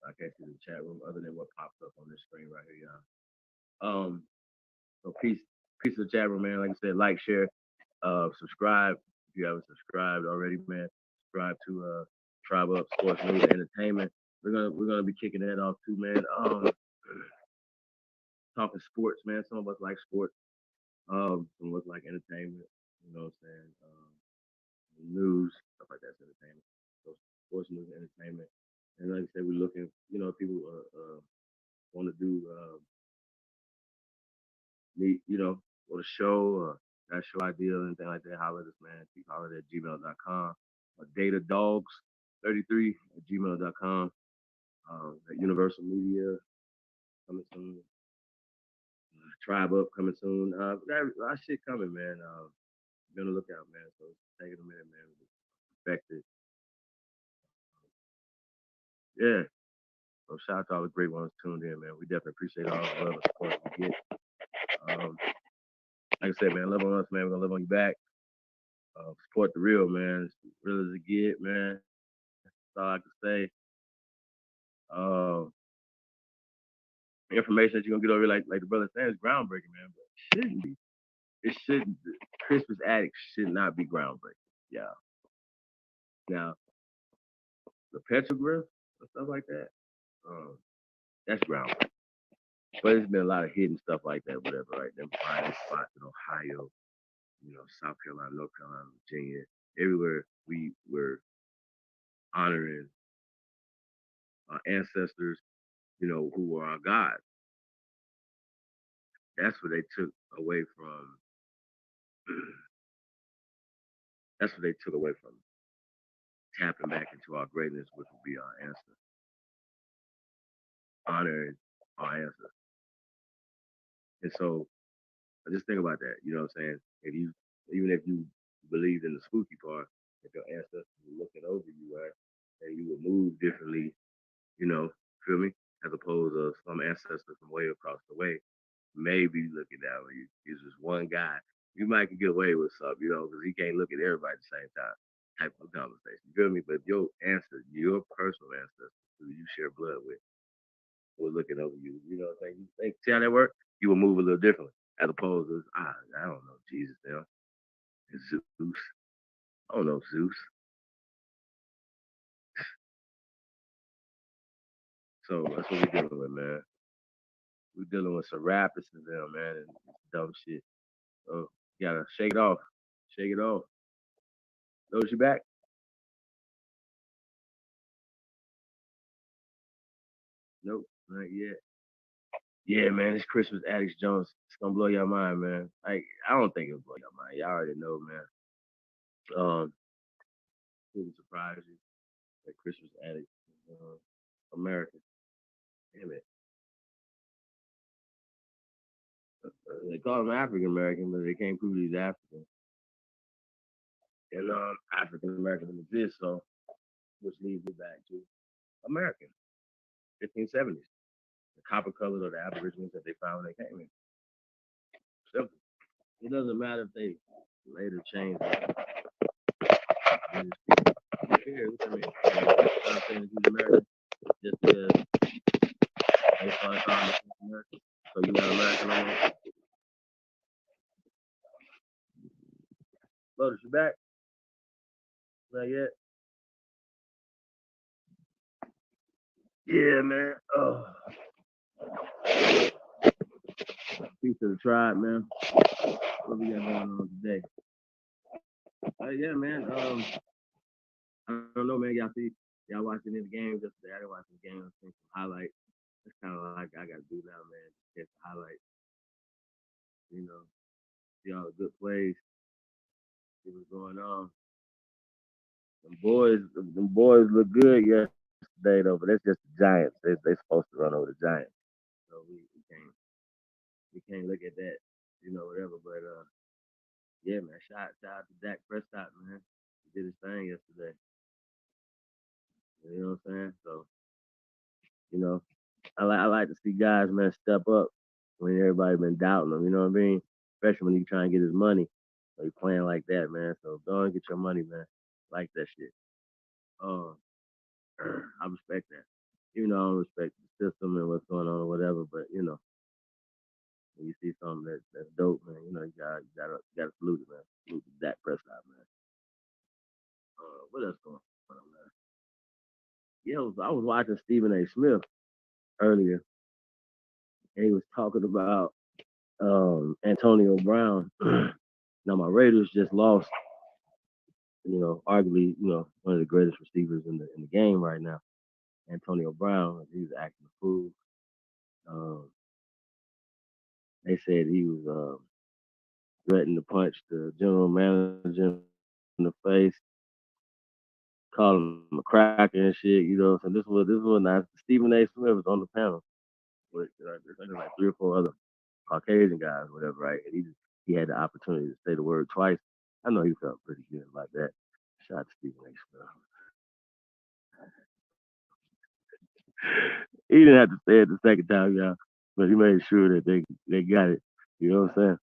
I can't see the chat room other than what pops up on this screen right here, y'all. So peace to the chat room, man. Like I said, like, share, subscribe if you haven't subscribed already, man. Subscribe to Tribe Up Sports News and Entertainment. We're gonna be kicking that off too, man. Talking sports, man. Some of us like sports. Some of us like entertainment. You know what I'm saying? News, stuff like that's entertainment. So sports, news, and entertainment. And like I said, we're looking. People want to do or the show, that show idea, anything like that, holler at us, man. Keep holler at gmail.com. Data Dogs 33@gmail.com. That Universal Media coming soon. Tribe Up coming soon. We got a lot of shit coming, man. Be on the lookout, man. So it's taking a minute, man. Affected. Yeah. So shout out to all the great ones tuned in, man. We definitely appreciate all the love and support we get. Like I said, man, love on us, man. We're gonna live on you back. Support the real, man. It's as real as it get, man. That's all I can say. Information that you're gonna get over here, like the brother said, is groundbreaking, man. But it shouldn't be. It shouldn't. Christmas addicts should not be groundbreaking. Yeah. Now, the petroglyph and stuff like that, that's groundbreaking. But there's been a lot of hidden stuff like that, whatever, right? Them private spots in Ohio, South Carolina, North Carolina, Virginia, everywhere we were honoring our ancestors, who were our gods. That's what they took away from. That's what they took away from tapping back into our greatness, which would be our ancestors, honoring our ancestors. And so, just think about that. You know what I'm saying? Even if you believed in the spooky part, if your ancestors were looking over you, right, and you would move differently, feel me? As opposed to some ancestor from way across the way, maybe looking down on you. He's just one guy. You might can get away with something, because he can't look at everybody at the same time. Type of conversation. You feel me? But your personal ancestor who you share blood with, was looking over you. You know what I'm saying? See how that works? You will move a little differently. As opposed to, I don't know, Jesus now. It's Zeus. I don't know Zeus. So that's what we're dealing with, man. We're dealing with some rappers and them, man, and dumb shit. So you gotta shake it off. Shake it off. Those you back? Nope, not yet. Yeah, man, this Christmas Addicts Jones. It's gonna blow your mind, man. Like, I don't think it'll blow your mind. Y'all already know, man. Wouldn't surprise you that Christmas Addicts American. Damn it. They call him African American, but they can't prove he's African. And African American exist, so which leads me back to American, 1570s. The copper colors of the Aborigines that they found when they came in. Simple. It doesn't matter if they later changed it. Here, look at me. I'm saying he's American just because they started calling him American. So you're not American no more. Lotus, you back? Not yet. Yeah, man. Oh. Peace to the tribe, man. What we got going on today? Yeah, man. I don't know, man. Y'all watching any games yesterday? I didn't watch the game. I seen some highlights. It's kind of like I got to do now, man. Just catch the highlights. See all the good plays. See what's going on. Them boys look good yesterday though, but that's just the Giants. They supposed to run over the Giants, so we can't look at that, whatever. But yeah, man, shout out to Dak Prescott, man. He did his thing yesterday. You know what I'm saying? So, I like to see guys, man, step up when everybody been doubting them. You know what I mean? Especially when you try and get his money. So you playing like that, man. So go and get your money, man. Like that shit. I respect that. Even though I don't respect the system and what's going on or whatever, but when you see something that's dope, man, you gotta salute it, man. Salute Dak Prescott, man. What else going on, man? Yeah, I was watching Stephen A. Smith earlier, and he was talking about Antonio Brown. Now my Raiders just lost, arguably, one of the greatest receivers in the game right now, Antonio Brown. He's acting a fool. They said he was threatening to punch the general manager in the face. calling him a cracker and shit. You know, so this was nice. Stephen A. Smith was on the panel with there's like 3 or 4 other Caucasian guys, whatever, right? And he had the opportunity to say the word twice. I know he felt pretty good about that. Shout out to Stephen A. Smith. He didn't have to say it the second time, y'all, but he made sure that they got it. You know what I'm saying?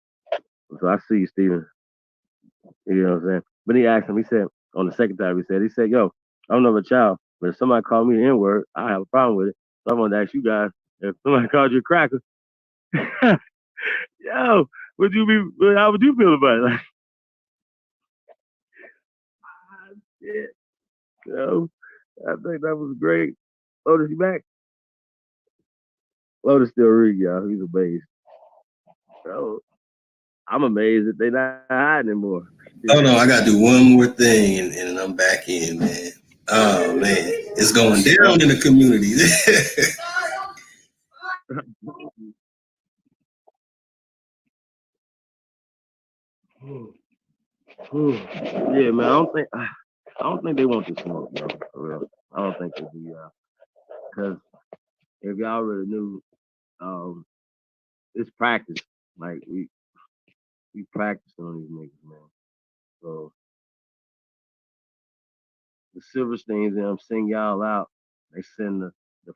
So I see you, Stephen. You know what I'm saying? But he asked him, he said, on the second time, he said, yo, I don't know about y'all, but if somebody called me the N-word, I have a problem with it. So I wanted to ask you guys, if somebody called you a cracker, yo, how would you feel about it? Like, shit, yo, I think that was great. Lotus, you back? Lotus still reading, y'all. He's amazed. So I'm amazed that they're not hiding anymore. Oh no, I gotta do one more thing and I'm back in, man. Oh man, it's going down in the community. Yeah, man. I don't think they want to smoke, bro. For real. I don't think they do, because if y'all really knew, it's practice. Like we practice on these niggas, man. So the Silversteins and them sing y'all out. They send the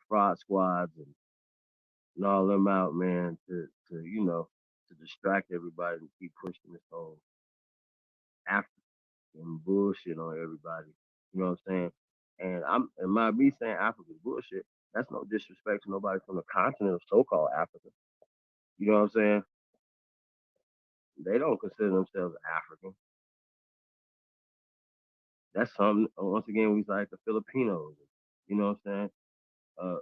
fraud squads and all them out, man, to to distract everybody and keep pushing this whole African bullshit on everybody. You know what I'm saying? And my me saying Africa's bullshit, that's no disrespect to nobody from the continent of so-called Africa. You know what I'm saying? They don't consider themselves African. That's something. Once again, we like the Filipinos. You know what I'm saying?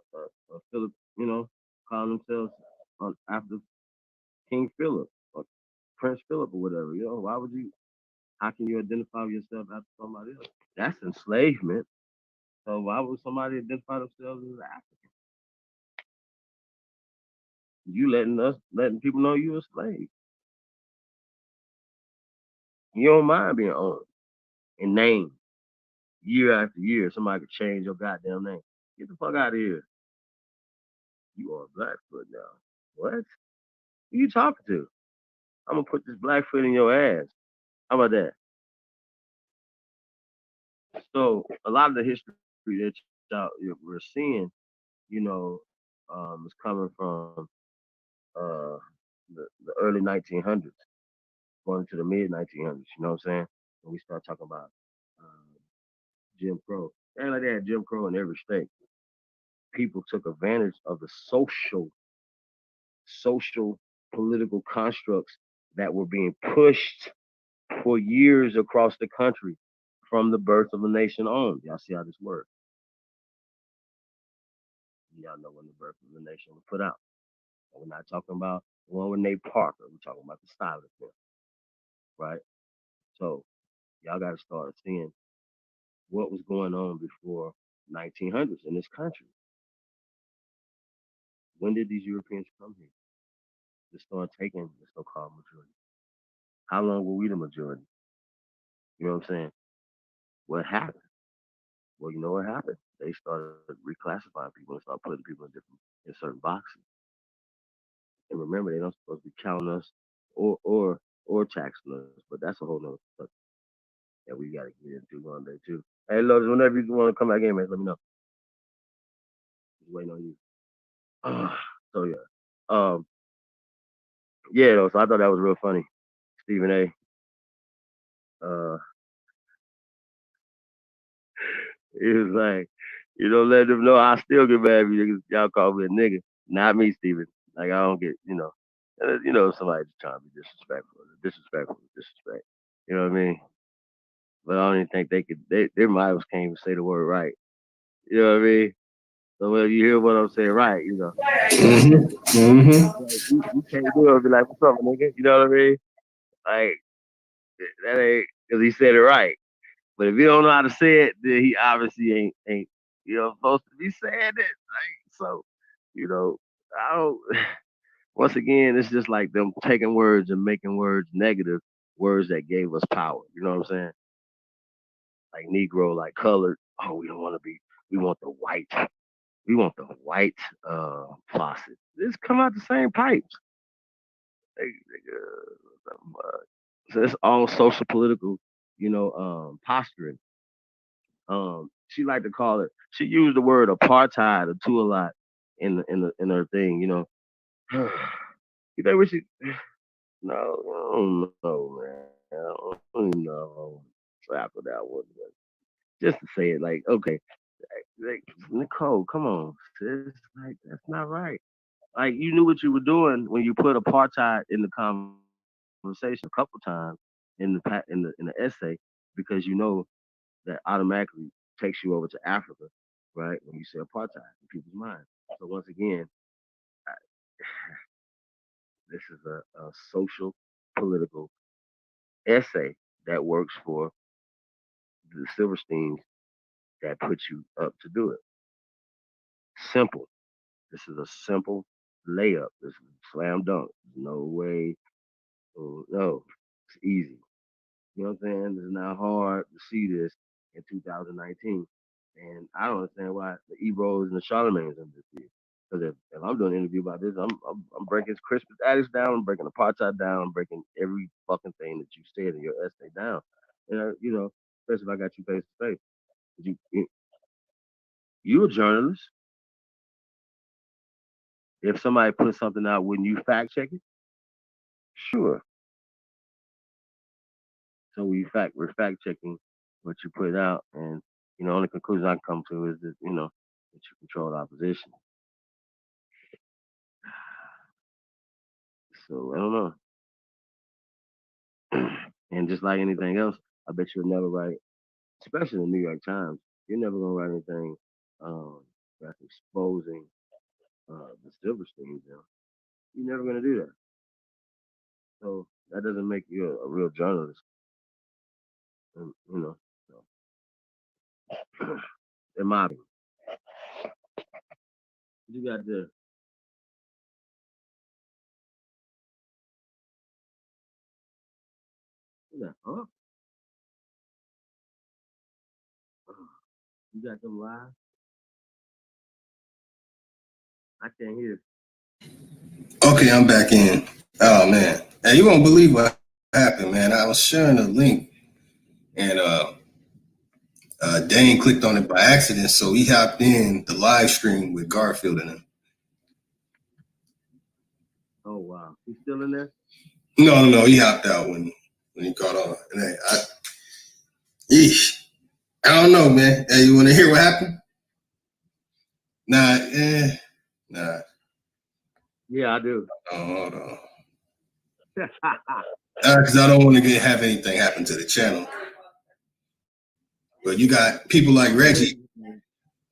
Philip, calling themselves after King Philip or Prince Philip or whatever. You know, why would you? How can you identify yourself after somebody else? That's enslavement. So why would somebody identify themselves as African? You letting people know you a slave. You don't mind being owned and named year after year. Somebody could change your goddamn name. Get the fuck out of here. You are Blackfoot now. What? Who you talking to? I'm gonna put this Blackfoot in your ass. How about that? So a lot of the history that we're seeing, is coming from uh, the early 1900s, going to the mid 1900s. You know what I'm saying? When we start talking about Jim Crow, and like they had Jim Crow in every state. People took advantage of the social, political constructs that were being pushed for years across the country from the birth of the nation on. Y'all see how this works? Y'all know when the birth of the nation was put out. And we're not talking about the one with Nate Parker. We're talking about the style of film, right? So y'all got to start seeing what was going on before 1900s in this country. When did these Europeans come here to start taking the so-called majority? How long were we the majority? You know what I'm saying? What happened? Well, you know what happened? They started reclassifying people and started putting people in certain boxes. And remember, they don't supposed to be counting us or taxing us, but that's a whole nother subject that we got to get into one day too. Hey, Lotus, whenever you want to come back in, man, let me know. Just waiting on you. So yeah, yeah. Though, so I thought that was real funny. Stephen A. He was like, let them know I still get mad if you niggas, y'all call me a nigga. Not me, Stephen. Like I don't get, somebody just trying to be disrespect. You know what I mean? But I don't even think they could. Their minds can't even say the word right. You know what I mean? So when you hear what I'm saying, right? You can't do it. Be like, what's up, nigga? You know what I mean? Like that ain't because he said it right. But if you don't know how to say it, then he obviously ain't supposed to be saying it. Like so, I don't. Once again, it's just like them taking words and making words negative, words that gave us power. You know what I'm saying? like Negro, like colored. Oh, we don't want to be. We want the white. We want the white faucet. This come out the same pipes. So it's all social political, posturing. She like to call it. She used the word apartheid or two a lot in her thing. You think we should? No, I don't know, man. I don't know. Slap with that one, but just to say it, like, okay, like, Nicole, come on, sis, like that's not right. Like you knew what you were doing when you put apartheid in the conversation a couple times in the essay, because you know that automatically takes you over to Africa, right? When you say apartheid in people's minds. So once again, I, this is a social political essay that works for the Silversteins that put you up to do it. Simple. This is a simple layup. This is a slam dunk. No way. Oh, no, it's easy. You know what I'm saying? It's not hard to see this in 2019. And I don't understand why the Ebros and the Charlemagne's in this video. Because if I'm doing an interview about this, I'm breaking Christmas addicts down, I'm breaking apartheid down, I'm breaking every fucking thing that you said in your essay down. And especially if I got you face to face. You a journalist. If somebody puts something out, wouldn't you fact check it? Sure. So we're fact checking what you put out, and the only conclusion I come to is that that you control the opposition. So I don't know. And just like anything else, I bet you'll never write, especially in the New York Times, you're never gonna write anything that's exposing the Silversteins. You're never gonna do that. So that doesn't make you a real journalist. And, so, in my opinion, you got the huh? You got them live? I can't hear. Okay, I'm back in. Oh man, hey, you won't believe what happened, man. I was sharing a link, and Dane clicked on it by accident, so he hopped in the live stream with Garfield in him. Oh wow, he's still in there? No, he hopped out when he caught on. And I don't know, man. Hey, you want to hear what happened? Nah. Yeah, I do. Oh, hold on. Because I don't want to have anything happen to the channel. But you got people like Reggie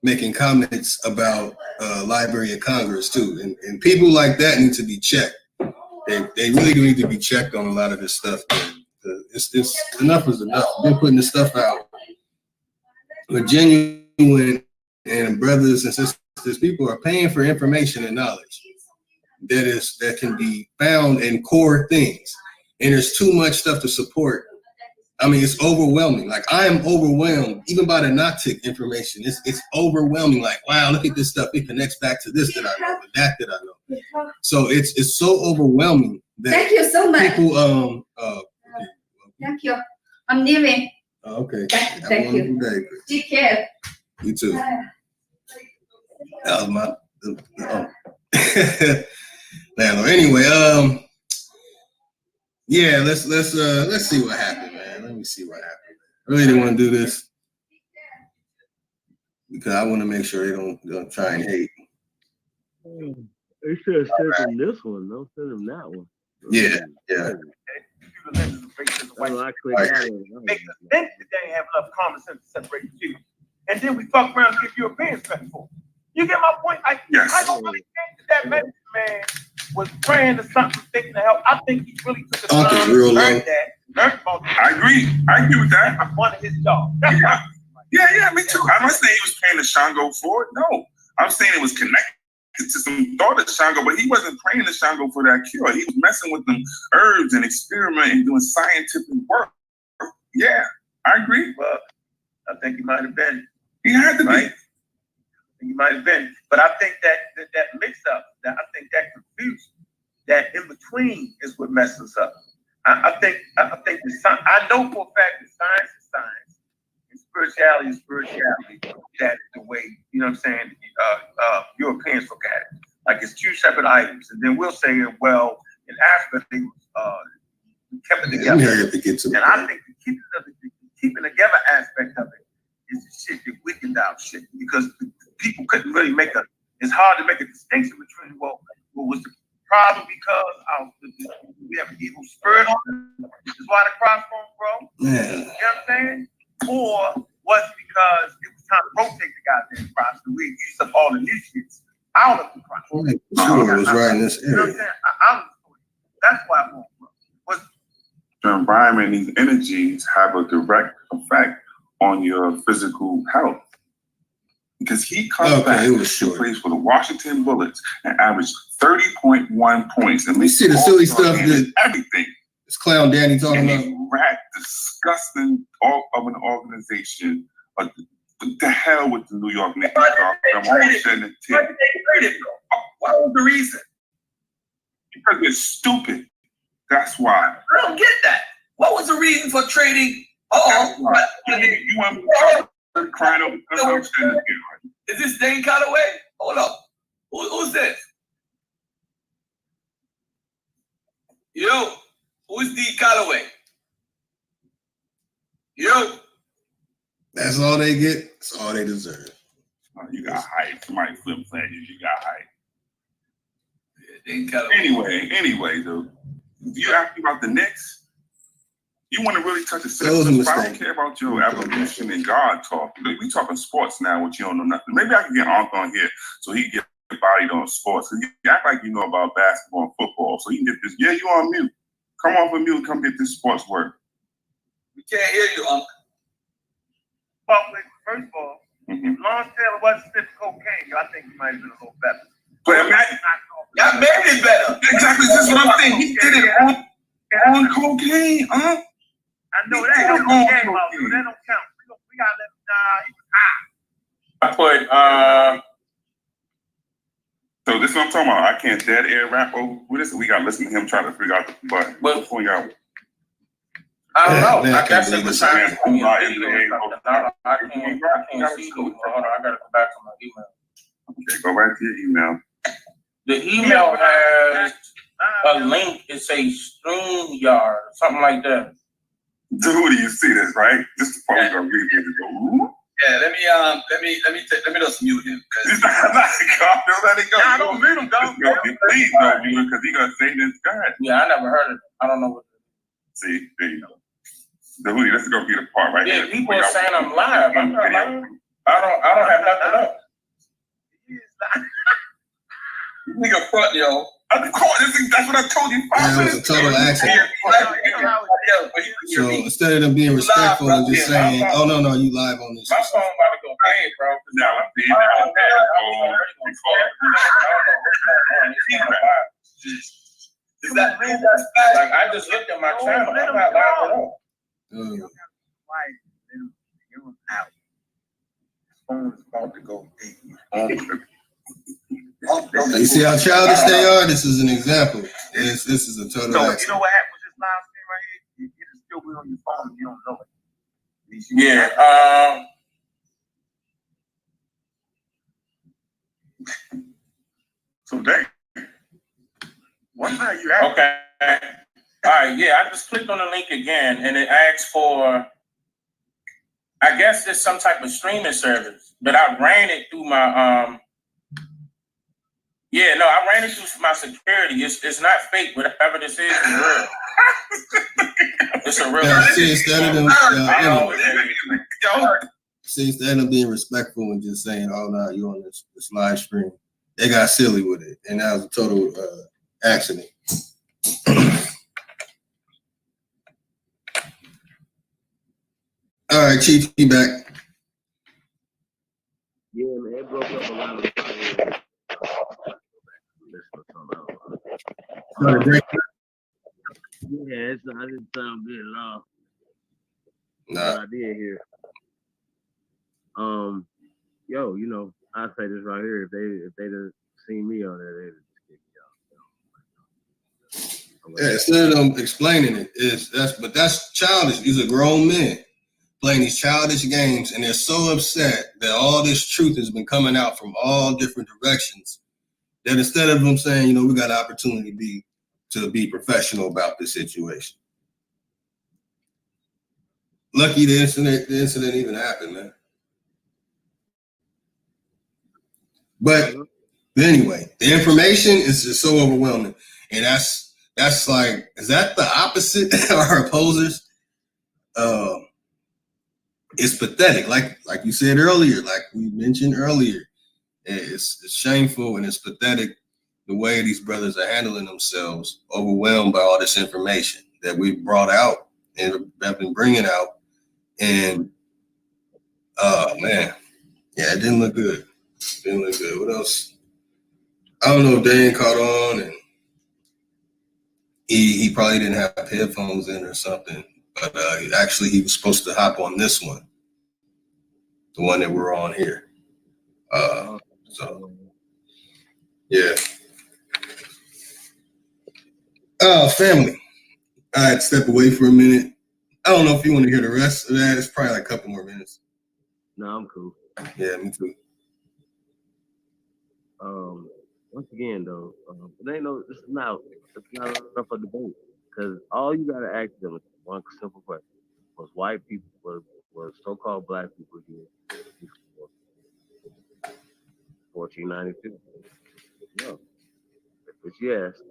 making comments about Library of Congress too, and people like that need to be checked. They really do need to be checked on a lot of this stuff. It's enough is enough. Been putting this stuff out. But genuine and brothers and sisters, people are paying for information and knowledge that can be found in core things. And there's too much stuff to support. I mean, it's overwhelming. Like, I am overwhelmed, even by the Kuttack information. It's overwhelming. Like, wow, look at this stuff. It connects back to this that I know, and that I know. So it's so overwhelming that thank you so much. People thank you. I'm leaving. Okay. Thank you. Day. Take care. You too. That was my anyway, yeah, let's see what happened, man. Let me see what happened. I really didn't want to do this because I want to make sure they don't try and hate. They should have sent him this one. Don't send him that one. Yeah. I clicked that one. Then they have enough common sense to separate the two. And then we fuck around and give you a pen for. You get my point? I don't really think that man was praying to something, thinking to help. I think he really took the time to learn that. I agree with that. I'm one of his jobs. Yeah, me too. I'm not saying he was praying to Shango for it. No, I'm saying it was connected to some thought of Shango, but he wasn't praying to Shango for that cure. He was messing with them herbs and experimenting, doing scientific work. Yeah, I agree. But I think he might have been. He had to right? He might have been. But I think that mix up, I think that confusion, that in between is what messes us up. I think I know for a fact that science is science and spirituality is spirituality. That is the way, you know what I'm saying, Europeans look at it. Like it's two separate items. And then we'll say, well, in Africa, they kept it together. And I think the keeping together aspect of it is the shit that weakened out shit. Because people couldn't really it's hard to make a distinction between what was the problem because we have an evil spirit on it. This is why the crops won't grow. Yeah. You know what I'm saying? Or was it because it was time to rotate the goddamn crops and we used up all the nutrients out of the crops? Sure, it was right in this You know what I'm area. saying? That's why it won't grow. The environment, these energies have a direct effect on your physical health. Because he comes back and plays for the Washington Bullets and averaged 30.1 points. And Let me see the silly stuff that everything. It's Clown Danny talking about. Rat disgusting of an organization. What the hell with the New York Knicks? Why did they trade it? What was the reason? Because they're stupid. That's why. I don't get that. What was the reason for trading? You want to crying over consumption. Is this Dane Calloway? Hold up. Who's this? Yo, who's D Calloway? Yo. That's all they get. That's all they deserve. You got hype. Somebody flip flagged you. You got hype. Yeah, Dane Calloway. Anyway, though, you ask me about the Knicks. You want to really touch the That was a sense. I mistake. don't care about your evolution and God talk. We talking sports now, which you don't know nothing. Maybe I can get Unc on here so he can get bodied on sports. Cause you act like you know about basketball and football, so you can get this. Yeah, you on mute. Come off of mute. Come get this sports work. We can't hear you, Unc. Well, first of all, if Lawrence Taylor wasn't sniffing cocaine, I think he might have been a little better. But imagine that made it better. Exactly. That's what I'm saying. He did it on cocaine, huh? I know that don't count. That don't count. We gotta let him die. I put so this is what I'm talking about. I can't dead air rap over with this. We gotta listen to him try to figure out the button. But before y'all, I don't know. Man, I guess can't it was believe time this. to Yeah. I can't see them. Hold on, I gotta go back to my email. Okay, go back to your email. The email has a link. It says StreamYard, something like that. Dude, you see this, right? This is the part we're gonna read here to go. Ooh. Yeah, let me just mute him. Let it go. Nah, don't mute him, dog. Please don't mute him because he's gonna say this guy. Yeah, I never heard of it. I don't know what. See, there you go. The hoodie, this is gonna be the part right here. Yeah, people are saying I'm live. I'm not live. I don't have nothing up. Nigga front, yo. That's what I told you. Yeah, it was a total accident. So instead of them being respectful and just saying, "Oh no, you live on this," My phone about to go pay, bro. Is that like I just looked at my channel? I'm not live at all. Phone is about to go You see how childish they are? This is an example. This is a total So you accident. know what happened with this live stream right here? It'll still be on your phone and you don't know it. Yeah. So dang. One time you have okay. All right, yeah, I just clicked on the link again and it asks for, I guess it's some type of streaming service, but I ran it through my I ran it through my security. It's not fake, whatever this is real. It's a real. See, instead of being respectful and just saying, "Oh no, you on this live stream," they got silly with it, and that was a total accident. All right, Chief, you back? Yeah, man, it broke up a lot of Yeah, I didn't sound good at all. Nah. I did hear. Yo, you know, I say this right here. If they'd have seen me on there, they'd have just kicked me out. Yeah, instead of them explaining it, but that's childish. These are grown men playing these childish games, and they're so upset that all this truth has been coming out from all different directions that instead of them saying, you know, we got an opportunity to be professional about this situation. Lucky the incident even happened, man. But anyway, the information is just so overwhelming, and that's like, is that the opposite of our opposers? It's pathetic, like you said earlier, like we mentioned earlier. It's shameful and it's pathetic the way these brothers are handling themselves, overwhelmed by all this information that we brought out and have been bringing out. And man, yeah, it didn't look good. What else? I don't know if Dan caught on, and he probably didn't have headphones in or something. But actually, he was supposed to hop on this one, the one that we're on here. So, yeah. Family. I had to step away for a minute. I don't know if you want to hear the rest of that. It's probably like a couple more minutes. No, I'm cool. Yeah, me too. Once again, though, it's not enough of debate, because all you gotta ask them is one simple question: was white people, was so-called black people here before 1492? No. If it's yes,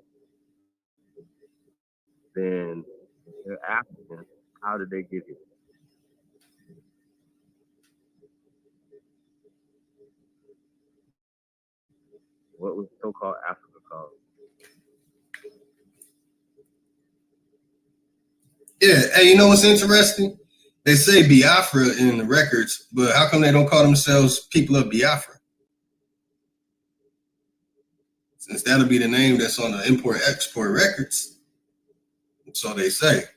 then they're African. How did they get here? What was so-called Africa called? Yeah, hey, you know what's interesting? They say Biafra in the records, but how come they don't call themselves people of Biafra? Since that'll be the name that's on the import-export records. So they say.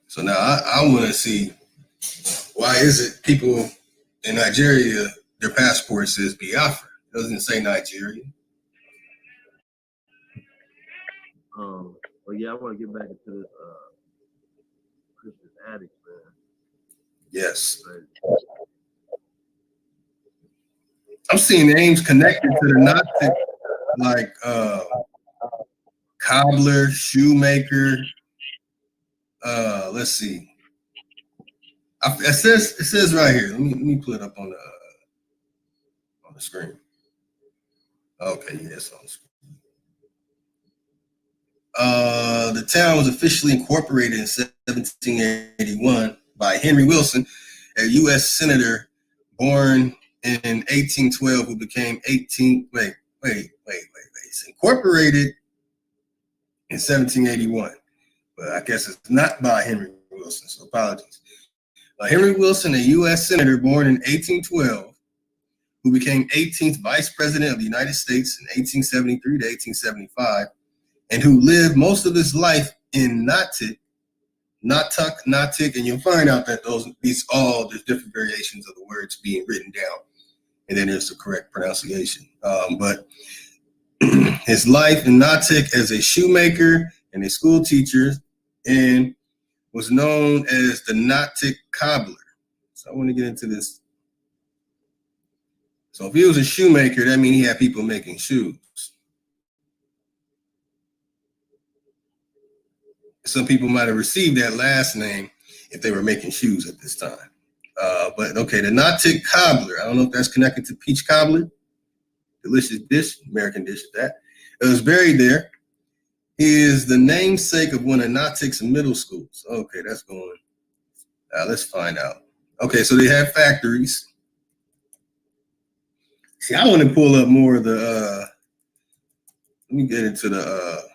So now I want to see, why is it people in Nigeria, their passport says Biafra? It doesn't say Nigeria. But yeah, I want to get back into this Christian addict, man. Yes. I'm seeing names connected to the Nazi, like cobbler, shoemaker. Let's see. It says right here. Let me pull it up on the screen. Okay, yeah, it's on the screen. The town was officially incorporated in 1781 by Henry Wilson, a U.S. senator born in 1812, who became It's incorporated in 1781, but I guess it's not by Henry Wilson, so apologies. Henry Wilson, a U.S. senator born in 1812, who became 18th Vice President of the United States in 1873 to 1875, and who lived most of his life in Natick, and you'll find out that there's different variations of the words being written down, and then there's the correct pronunciation. But his life in Natick as a shoemaker and a school teacher, and was known as the Natick cobbler. So I want to get into this. So if he was a shoemaker, that means he had people making shoes. Some people might have received that last name if they were making shoes at this time. But okay, the Natick cobbler. I don't know if that's connected to peach cobbler. Delicious dish, American dish at that. It was buried there. He is the namesake of one of Natick's middle schools. Okay, that's going. Let's find out. Okay, so they have factories. See, I want to pull up more of the. Let me get into the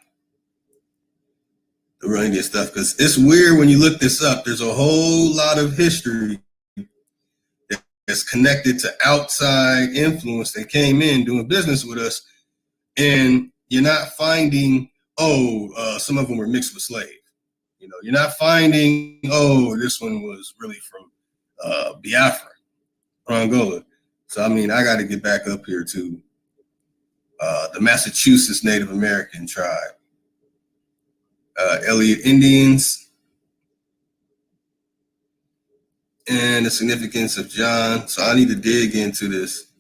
running this stuff, because it's weird when you look this up. There's a whole lot of history that's connected to outside influence that came in doing business with us, and you're not finding, some of them were mixed with slaves. You know, you're not finding, oh, this one was really from Biafra or Angola. So, I mean, I got to get back up here to the Massachusetts Native American tribe, Elliott Indians, and the significance of John. So I need to dig into this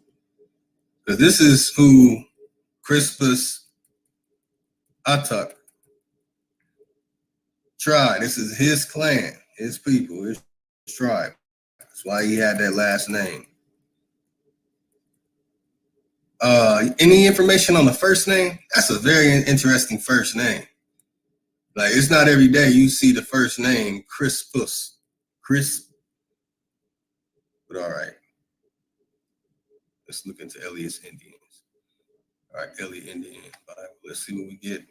because this is who Crispus Attuck tribe. This is his clan, his people, his tribe. That's why he had that last name. Any information on the first name? That's a very interesting first name. Like, it's not every day you see the first name Crispus. But all right. Let's look into Elliott's Indians. All right, Elliott Indian Bible. Let's see what we get.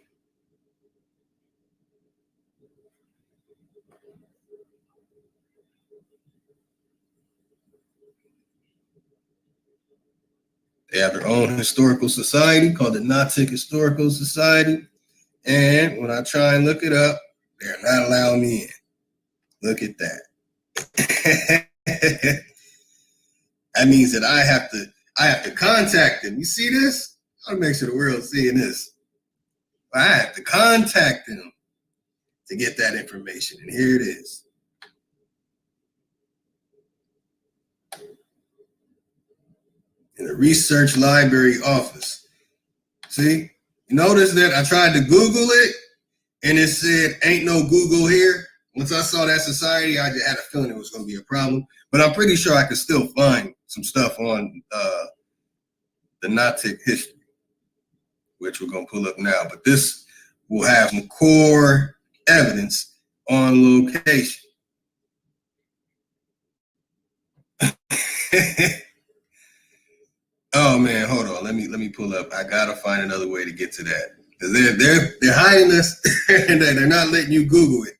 They have their own historical society called the Kuttack Historical Society. And when I try and look it up, they're not allowing me in. Look at that. That means that I have to contact them. You see this? I'll make sure the world's seeing this. I have to contact them to get that information. And here it is. In the research library office. See, you notice that I tried to Google it and it said, ain't no Google here. Once I saw that society, I just had a feeling it was going to be a problem. But I'm pretty sure I could still find some stuff on the Kuttack history, which we're going to pull up now. But this will have some core evidence on location. Oh man, hold on. Let me pull up. I gotta find another way to get to that. Because they're hiding this and they're not letting you Google it.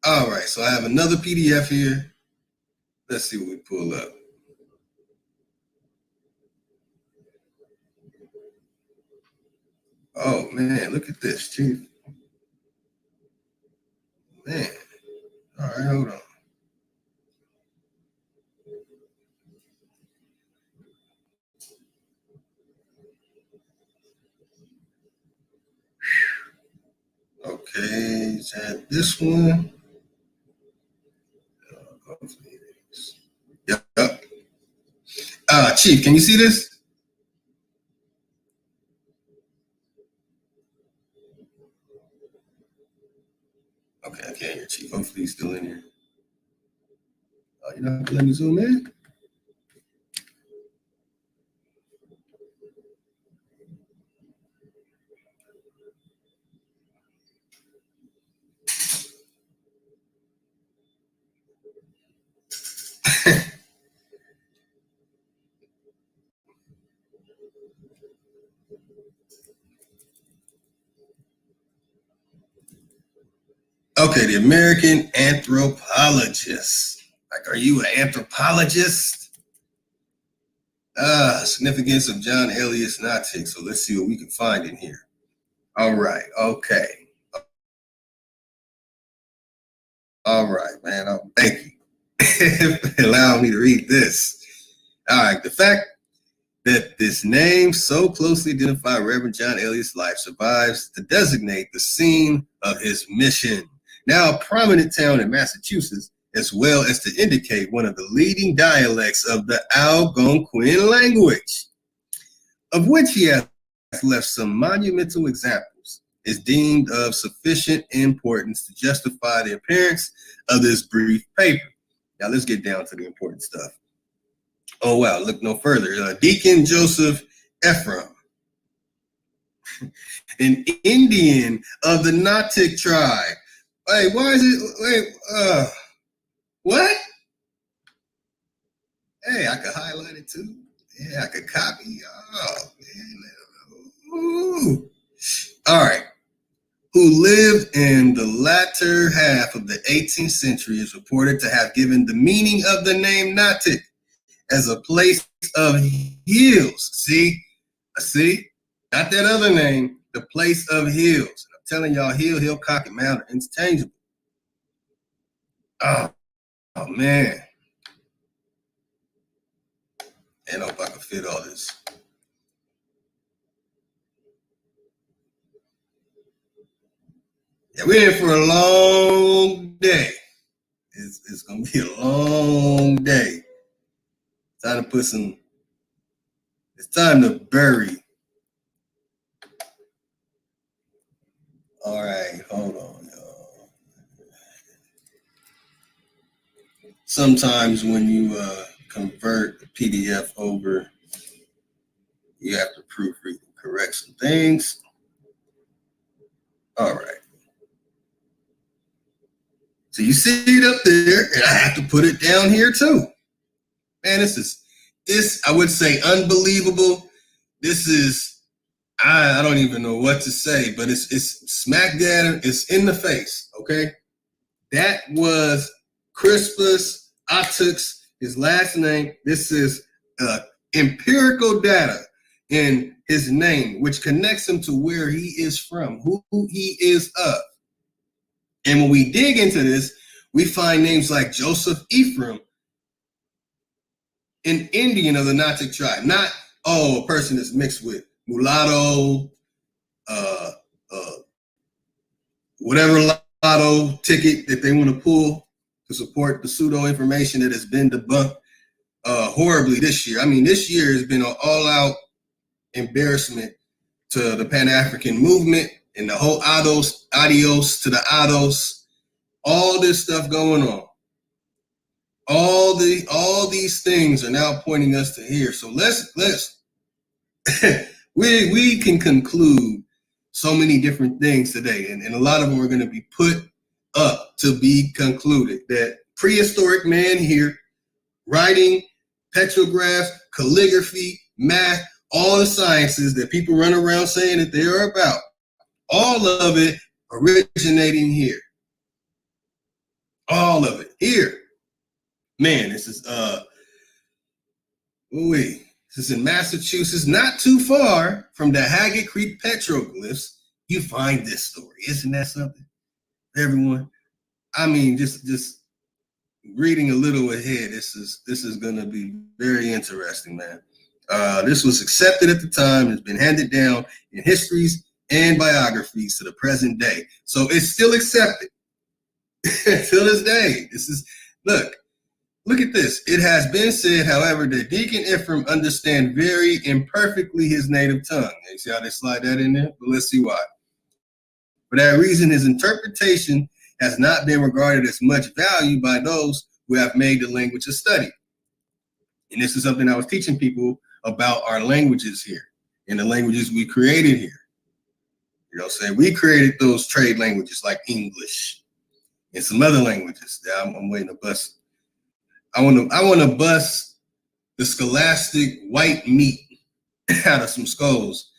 All right, so I have another PDF here. Let's see what we pull up. Oh man, look at this, Chief. Man. All right, hold on. Okay, is that this one? Yep. Chief, can you see this? Okay, I can't hear Chief. Hopefully he's still in here. Oh, you're not letting me zoom in? Okay, the American anthropologist. Like, are you an anthropologist? Significance of John Elliott's Kuttack. So let's see what we can find in here. All right, okay. All right, man. Thank you for allowing me to read this. All right, the fact that this name so closely identified Reverend John Elliott's life survives to designate the scene of his mission. Now a prominent town in Massachusetts, as well as to indicate one of the leading dialects of the Algonquin language, of which he has left some monumental examples, is deemed of sufficient importance to justify the appearance of this brief paper. Now let's get down to the important stuff. Oh wow, look no further. Deacon Joseph Ephraim, an Indian of the Kuttack tribe. Wait, why is it, what? Hey, I could highlight it too. Yeah, I could copy. Oh, man. Ooh. All right. Who lived in the latter half of the 18th century is reported to have given the meaning of the name Kuttack as a place of hills. See, See, not that other name, the place of hills. I'm telling y'all, hill, Kuttack mountain, interchangeable. Oh man. And I hope I can fit all this. Yeah, we're in for a long day. It's gonna be a long day. Time to put some. It's time to bury. All right, hold on, y'all. Sometimes when you convert the PDF over, you have to proofread and correct some things. All right. So you see it up there, and I have to put it down here too. Man, this I would say unbelievable. This is, I don't even know what to say, but it's smack dab, it's in the face, okay? That was Crispus Attucks, his last name. This is empirical data in his name, which connects him to where he is from, who he is of. And when we dig into this, we find names like Joseph Ephraim, an Indian of the Natick tribe. Not, a person that's mixed with mulatto, whatever lotto ticket that they want to pull to support the pseudo information that has been debunked horribly this year. I mean, this year has been an all-out embarrassment to the Pan-African movement and the whole adios to the ADOS, all this stuff going on. All these things are now pointing us to here. So let's we can conclude so many different things today, and a lot of them are going to be put up to be concluded. That prehistoric man here, writing, petrographs, calligraphy, math, all the sciences that people run around saying that they are about, all of it originating here. All of it here. Man, this is this is in Massachusetts, not too far from the Haggard Creek petroglyphs. You find this story. Isn't that something? Everyone. I mean, just reading a little ahead, this is gonna be very interesting, man. This was accepted at the time, it's been handed down in histories and biographies to the present day. So it's still accepted till this day. This is, look at this. It has been said, however, that Deacon Ephraim understand very imperfectly his native tongue. You see how they slide that in there? But let's see why. For that reason, his interpretation has not been regarded as much value by those who have made the language a study. And this is something I was teaching people about our languages here and the languages we created here. You know what I'm saying? We created those trade languages like English and some other languages that I'm waiting to bust. I want to bust the scholastic white meat out of some skulls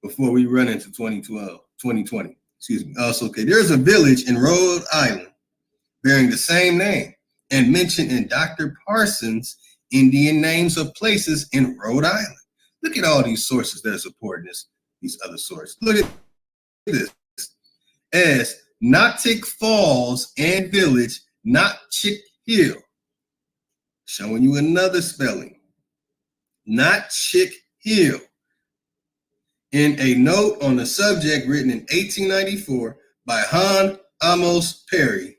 before we run into 2020. Excuse me. Also, okay, there's a village in Rhode Island bearing the same name and mentioned in Dr. Parsons' Indian names of places in Rhode Island. Look at all these sources that are supporting these other sources. Look at this. As Natick Falls and Village, Notchick Hill. Showing you another spelling. Notchick Hill. In a note on the subject written in 1894 by Hon Amos Perry.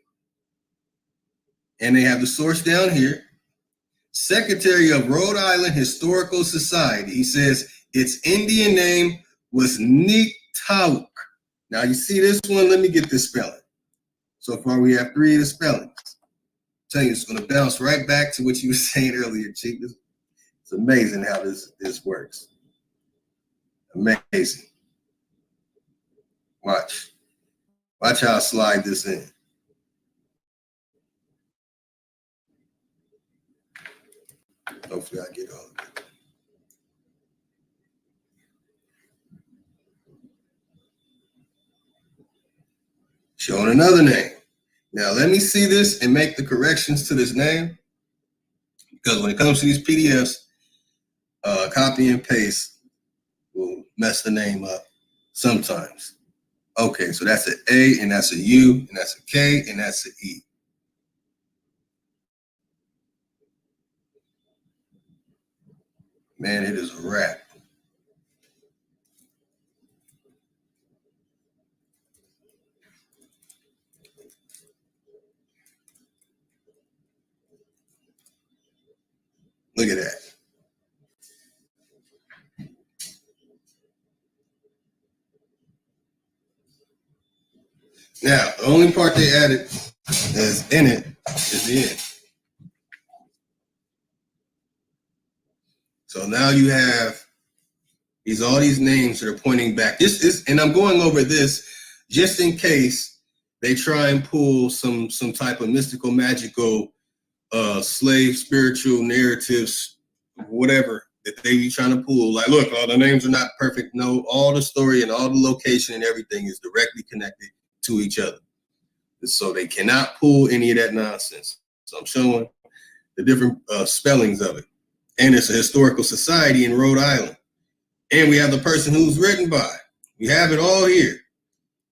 And they have the source down here. Secretary of Rhode Island Historical Society. He says its Indian name was Neetauk. Now you see this one, let me get this spelling. So far we have 3 of the spellings. I'm telling you, it's going to bounce right back to what you were saying earlier, Chief. It's amazing how this works. Amazing. Watch how I slide this in. Hopefully I get all of it. Showing another name. Now let me see this and make the corrections to this name. Because when it comes to these PDFs, copy and paste will mess the name up sometimes. Okay, so that's an A, and that's a U, and that's a K, and that's an E. Man, it is a wrap. Look at that. Now, the only part they added that's in it is the end. So now you have all these names that are pointing back. This is, and I'm going over this just in case they try and pull some type of mystical, magical, slave spiritual narratives, whatever that they be trying to pull. Like, look, all the names are not perfect. No, all the story and all the location and everything is directly connected to each other. So they cannot pull any of that nonsense. So I'm showing the different spellings of it. And it's a historical society in Rhode Island. And we have the person who's written by. We have it all here.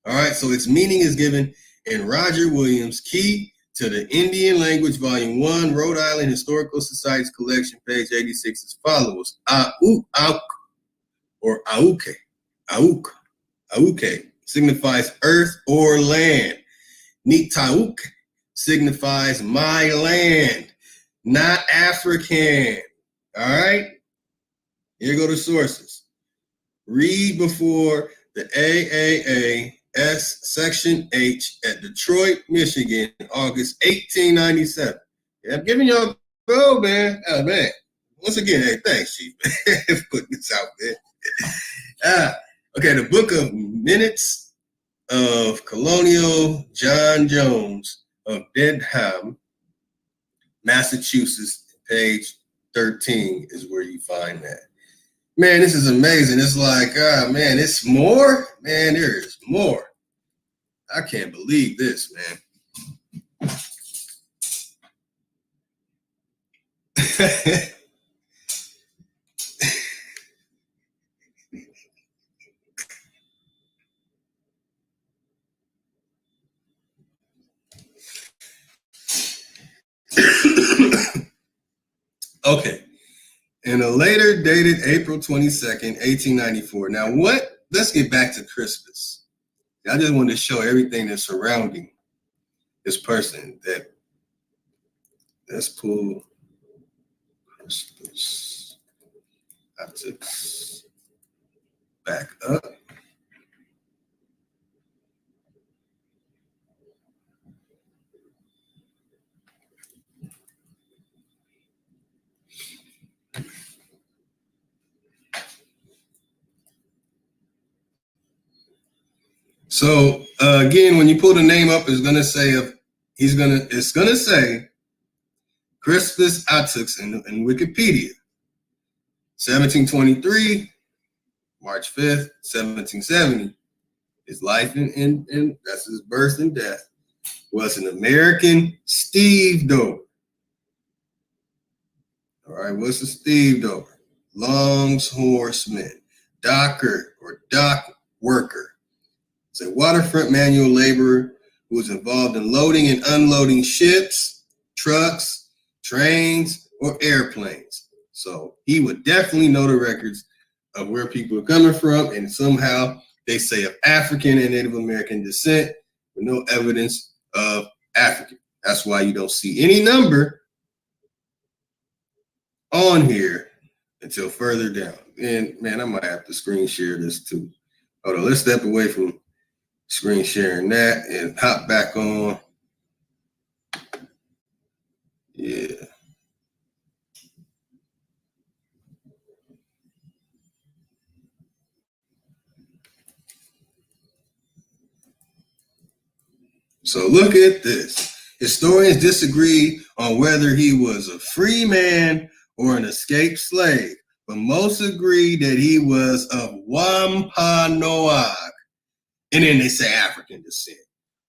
All right, so its meaning is given in Roger Williams' Key to the Indian Language, Volume 1, Rhode Island Historical Society's Collection, page 86 as follows. Auk, or Auke. Auke signifies earth or land. Nitauk signifies my land, not African. All right? Here go the sources. Read before the AAAS Section H at Detroit, Michigan, August 1897. Yeah, I'm giving y'all a go, man. Oh, man. Once again, hey, thanks, Chief, for putting this out there. Okay, the Book of Minutes of Colonial John Jones of Dedham, Massachusetts, page 13 is where you find that. Man, this is amazing. It's like, man, it's more. Man, there is more. I can't believe this, man. Okay. In a later dated April 22nd, 1894. Now let's get back to Crispus. I just wanted to show everything that's surrounding this person. Let's pull Crispus. I took back up. So again, when you pull the name up, it's gonna say Crispus Attucks in Wikipedia. 1723, March 5th, 1770. His life and that's his birth and death was an American stevedore. All right, what's a stevedore? Longs horseman, docker or dock worker. It's a waterfront manual laborer who was involved in loading and unloading ships, trucks, trains, or airplanes. So he would definitely know the records of where people are coming from, and somehow they say of African and Native American descent with no evidence of African. That's why you don't see any number on here until further down. And man, I might have to screen share this too. Hold on, let's step away from screen sharing that and hop back on. Yeah. So look at this. Historians disagree on whether he was a free man or an escaped slave, but most agree that he was of Wampanoag. And then they say African descent.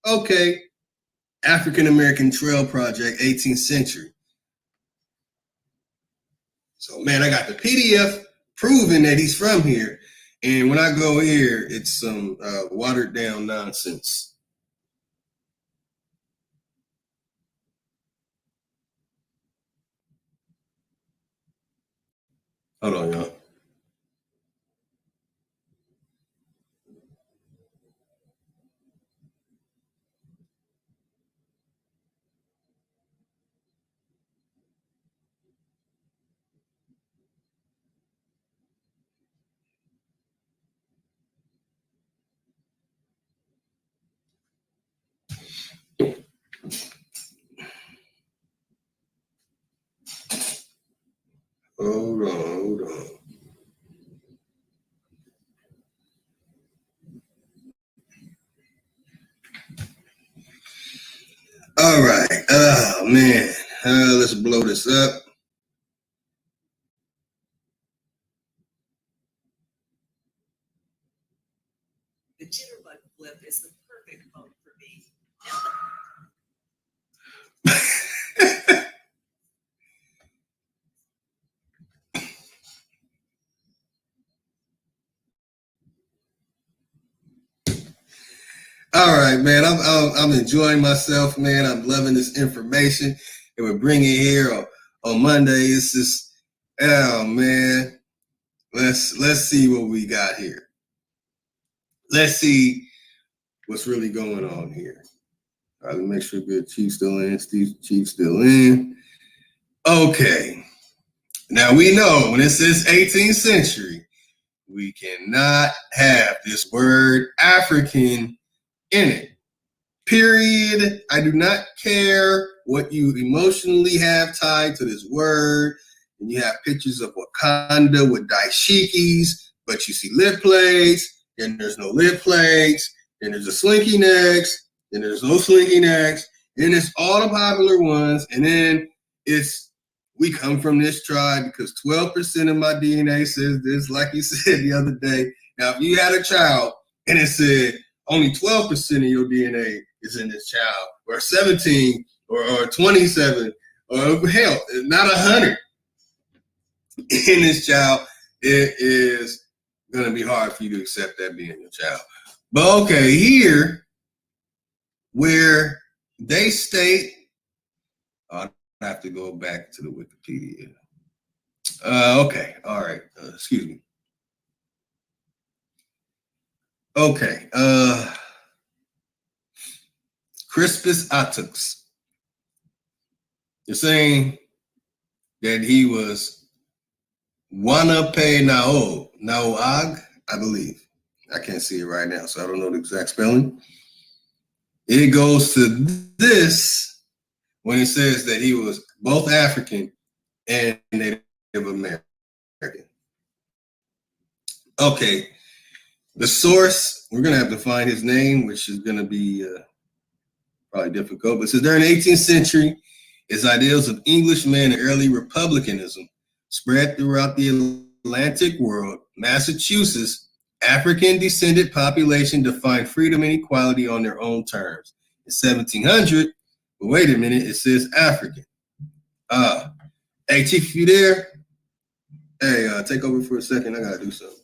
Okay, African American Trail Project, 18th century. So man, I got the PDF proving that he's from here. And when I go here, it's some watered down nonsense. Hold on, y'all. Hold on. All right. Oh, man. Let's blow this up. The jitterbug flip is the perfect mode for me. All right, man. I'm enjoying myself, man. I'm loving this information that we're bringing here on Monday. It's just, oh man. Let's see what we got here. Let's see what's really going on here. All right, let me make sure good. Chief still in. Chief still in. Okay. Now we know when it says 18th century, we cannot have this word African in it. Period. I do not care what you emotionally have tied to this word. And you have pictures of Wakanda with dashikis, but you see lip plates, then there's no lip plates, then there's a slinky necks, then there's no slinky necks, then it's all the popular ones, and then it's we come from this tribe because 12% of my DNA says this, like you said the other day. Now, if you had a child and it said only 12% of your DNA is in this child, or 17, or 27, or hell, not 100 in this child, it is going to be hard for you to accept that being your child. But okay, here, where they state, I have to go back to the Wikipedia. Okay, all right, excuse me. Okay, Crispus Attucks. You're saying that he was Wanape Naoag, I believe. I can't see it right now, so I don't know the exact spelling. It goes to this when it says that he was both African and Native American. Okay, the source, we're going to have to find his name, which is going to be probably difficult, but it says during the 18th century, his ideals of Englishmen and early republicanism spread throughout the Atlantic world. Massachusetts, African-descended population defined freedom and equality on their own terms. In 1700, but wait a minute, it says African. Hey, Chief, you there? Hey, take over for a second. I got to do something.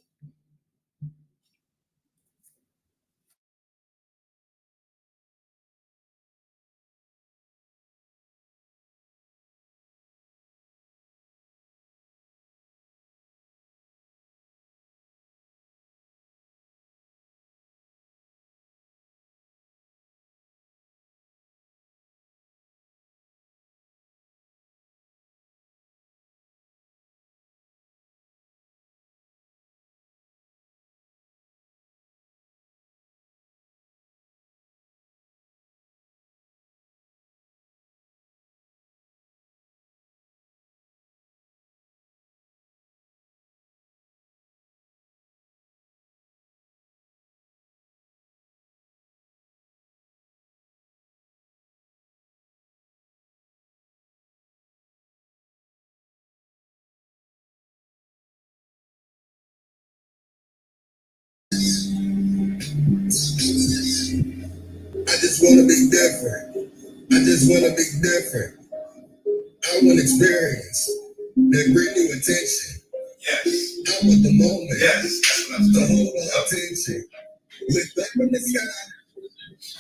I just want to be different. I just want to be different. I want experience that bring you attention. Yes. I want the moment. Yes. That's what I'm talking about. Attention. Lift up in the sky.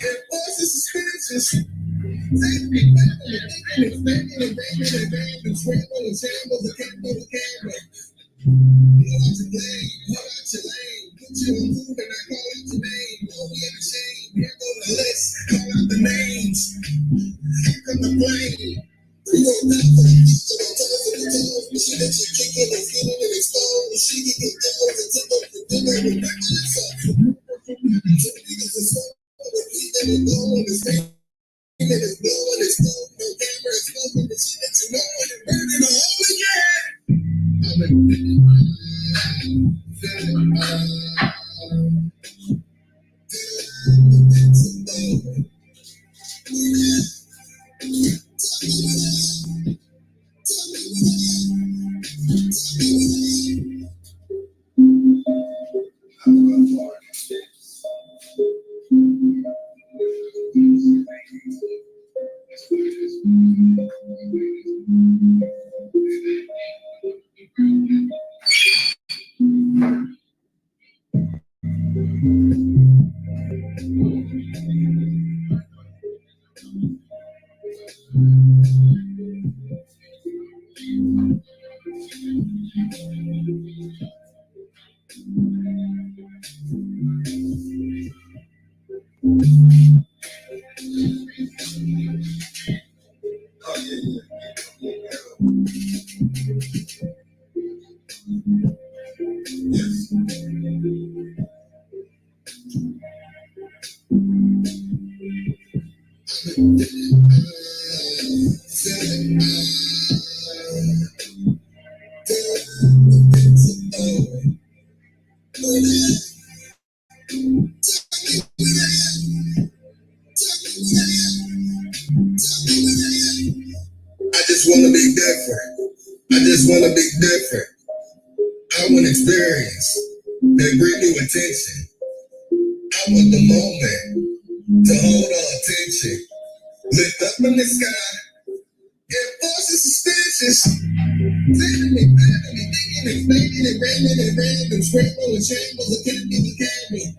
It forces suspicious. Take me back and expanding and banging and banging and scramble and shambles and camera. Blow out your blade, blow out your lane. Put you on move and I call out your name. Don't be ashamed. Here go the list. Call out the names. Here come the blame. We gon' die for the beat to the toes and the toes. The shit that you kicking and skinning and exposed. She can get those and take up the dinner and back to yourself. Two niggas is so repeating and blowing and staying. It's blowing, it's blowing, no camera, it's blowing the shit that you know and it burning a hole again. I just want to be different. I just want to be different. I want experience that bring new attention. I want the moment to hold our attention. Lift up in the sky. It forces suspicious. Taking me back and thinking and fading and raining and random. Scramble and shambles and can't be the camera.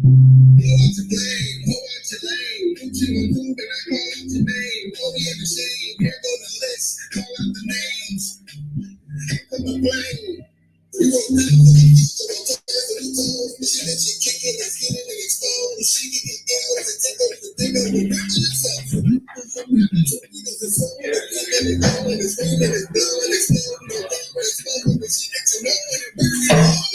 Blow out your flame, hold out your lane. Put you on move and I call out your name. Don't be ashamed. Here go the list. Call out the names. Here come the blame. We won't die for the beat to the toes and the toes. The shit that you kicking and skinning and exposed. She can get those and take up the thing up and back to yourself. Because it's so repeating and going and screaming and blowing and exploding. No camera exposing the shit that you know and it burning it all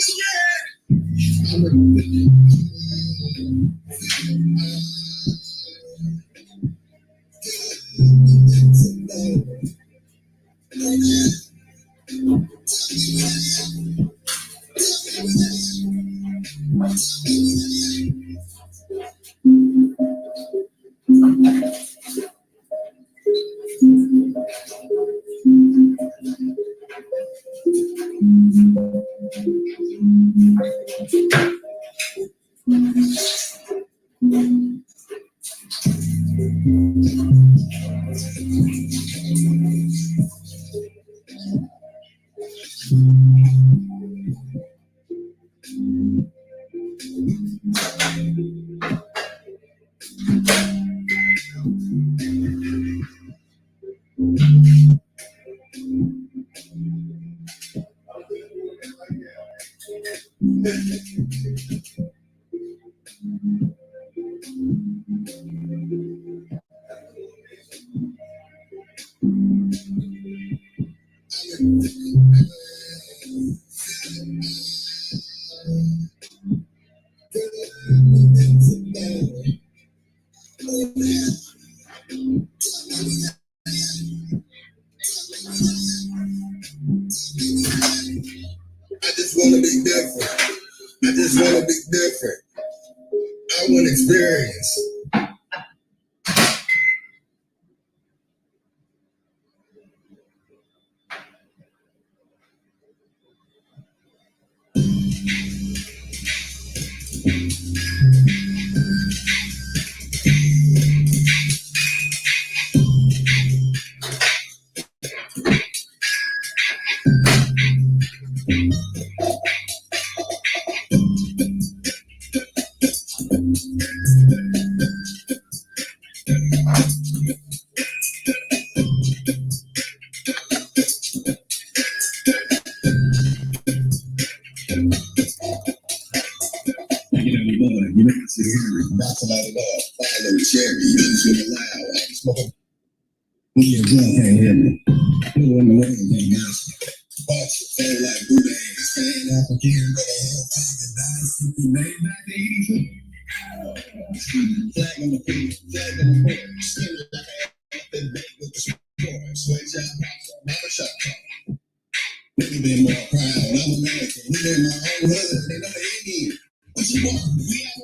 I just want to be different. I just want to be different. I want experience. About to light it up. Follow cherry. Use with a loud. I can smoke. When you're drunk, can't hear me. Who in the way ain't nasty. Watch it feel like Buddha hands. Stand up again, but I have taken nice. You made my day. Flag on the feet, flag on the floor. Skin like I have been made with the score. Switch out, never shut up. Never been more proud. I'm American. We in my own hood. They know they need. What you want? We have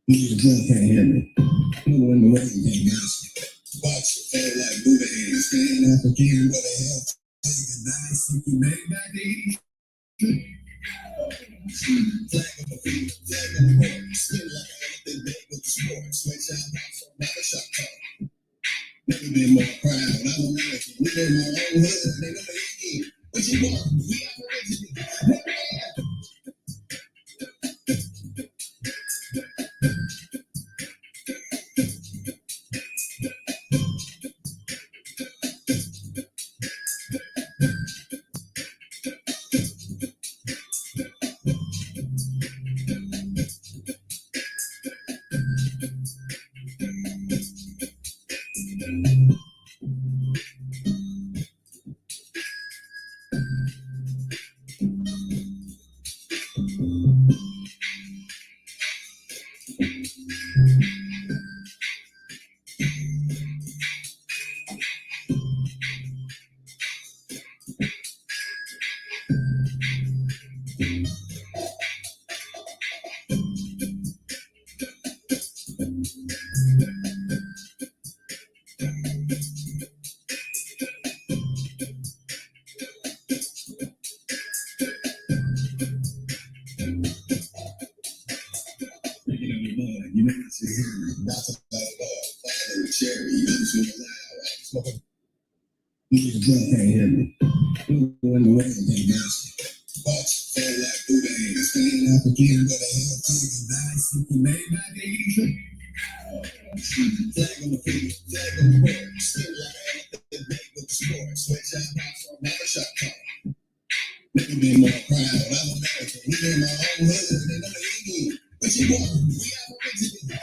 Need a drunk, can't hear me. Who in the way ain't nasty. Watch it feel like Buddha hands. Stand up again, but I have taken nice. You made my day. Flag on the feet, flag on the floor. Skin like I have been made with the sport. Switch out, never shut up. Never been more proud. I'm American. We in my own hood. They know they need. What you want? We have Need a drunk, can't hear me. Who in the way ain't nasty. Watch it feel like Buddha hands. Stand up again, but I have taken nice. You made my day. Flag on the feet, flag on the floor. Skin like I have been made with the sport. Switch out, never shut up. Never been more proud. I'm American. We in my own hood. They know they need. What you want? We have original.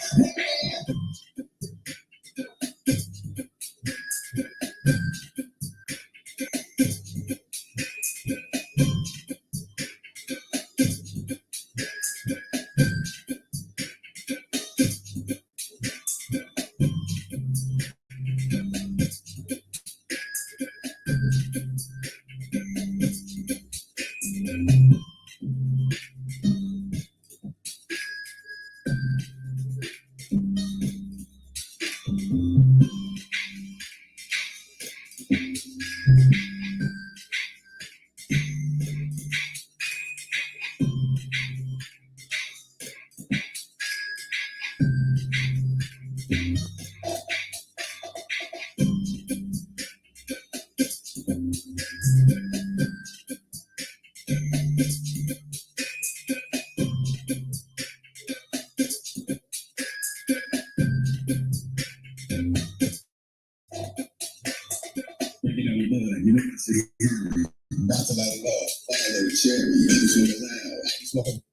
About to light it up. Follow cherry. Use with a loud. I can smoke.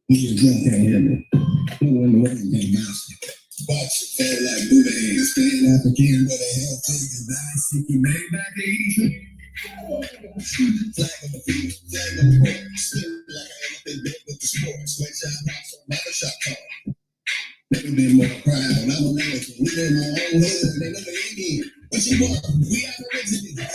Need a drunk, can't hear me. Who in the way ain't nasty. Watch your fat like Buddha hands. Staying African, but a hell taking die. Sticky made back 83. Flag on the field, flag on the court. Still like I ain't been big with the sports. White shot box on my shot call. Never been more proud. I'm American. We in my own hood. They never Indian. What you want? We Aboriginal.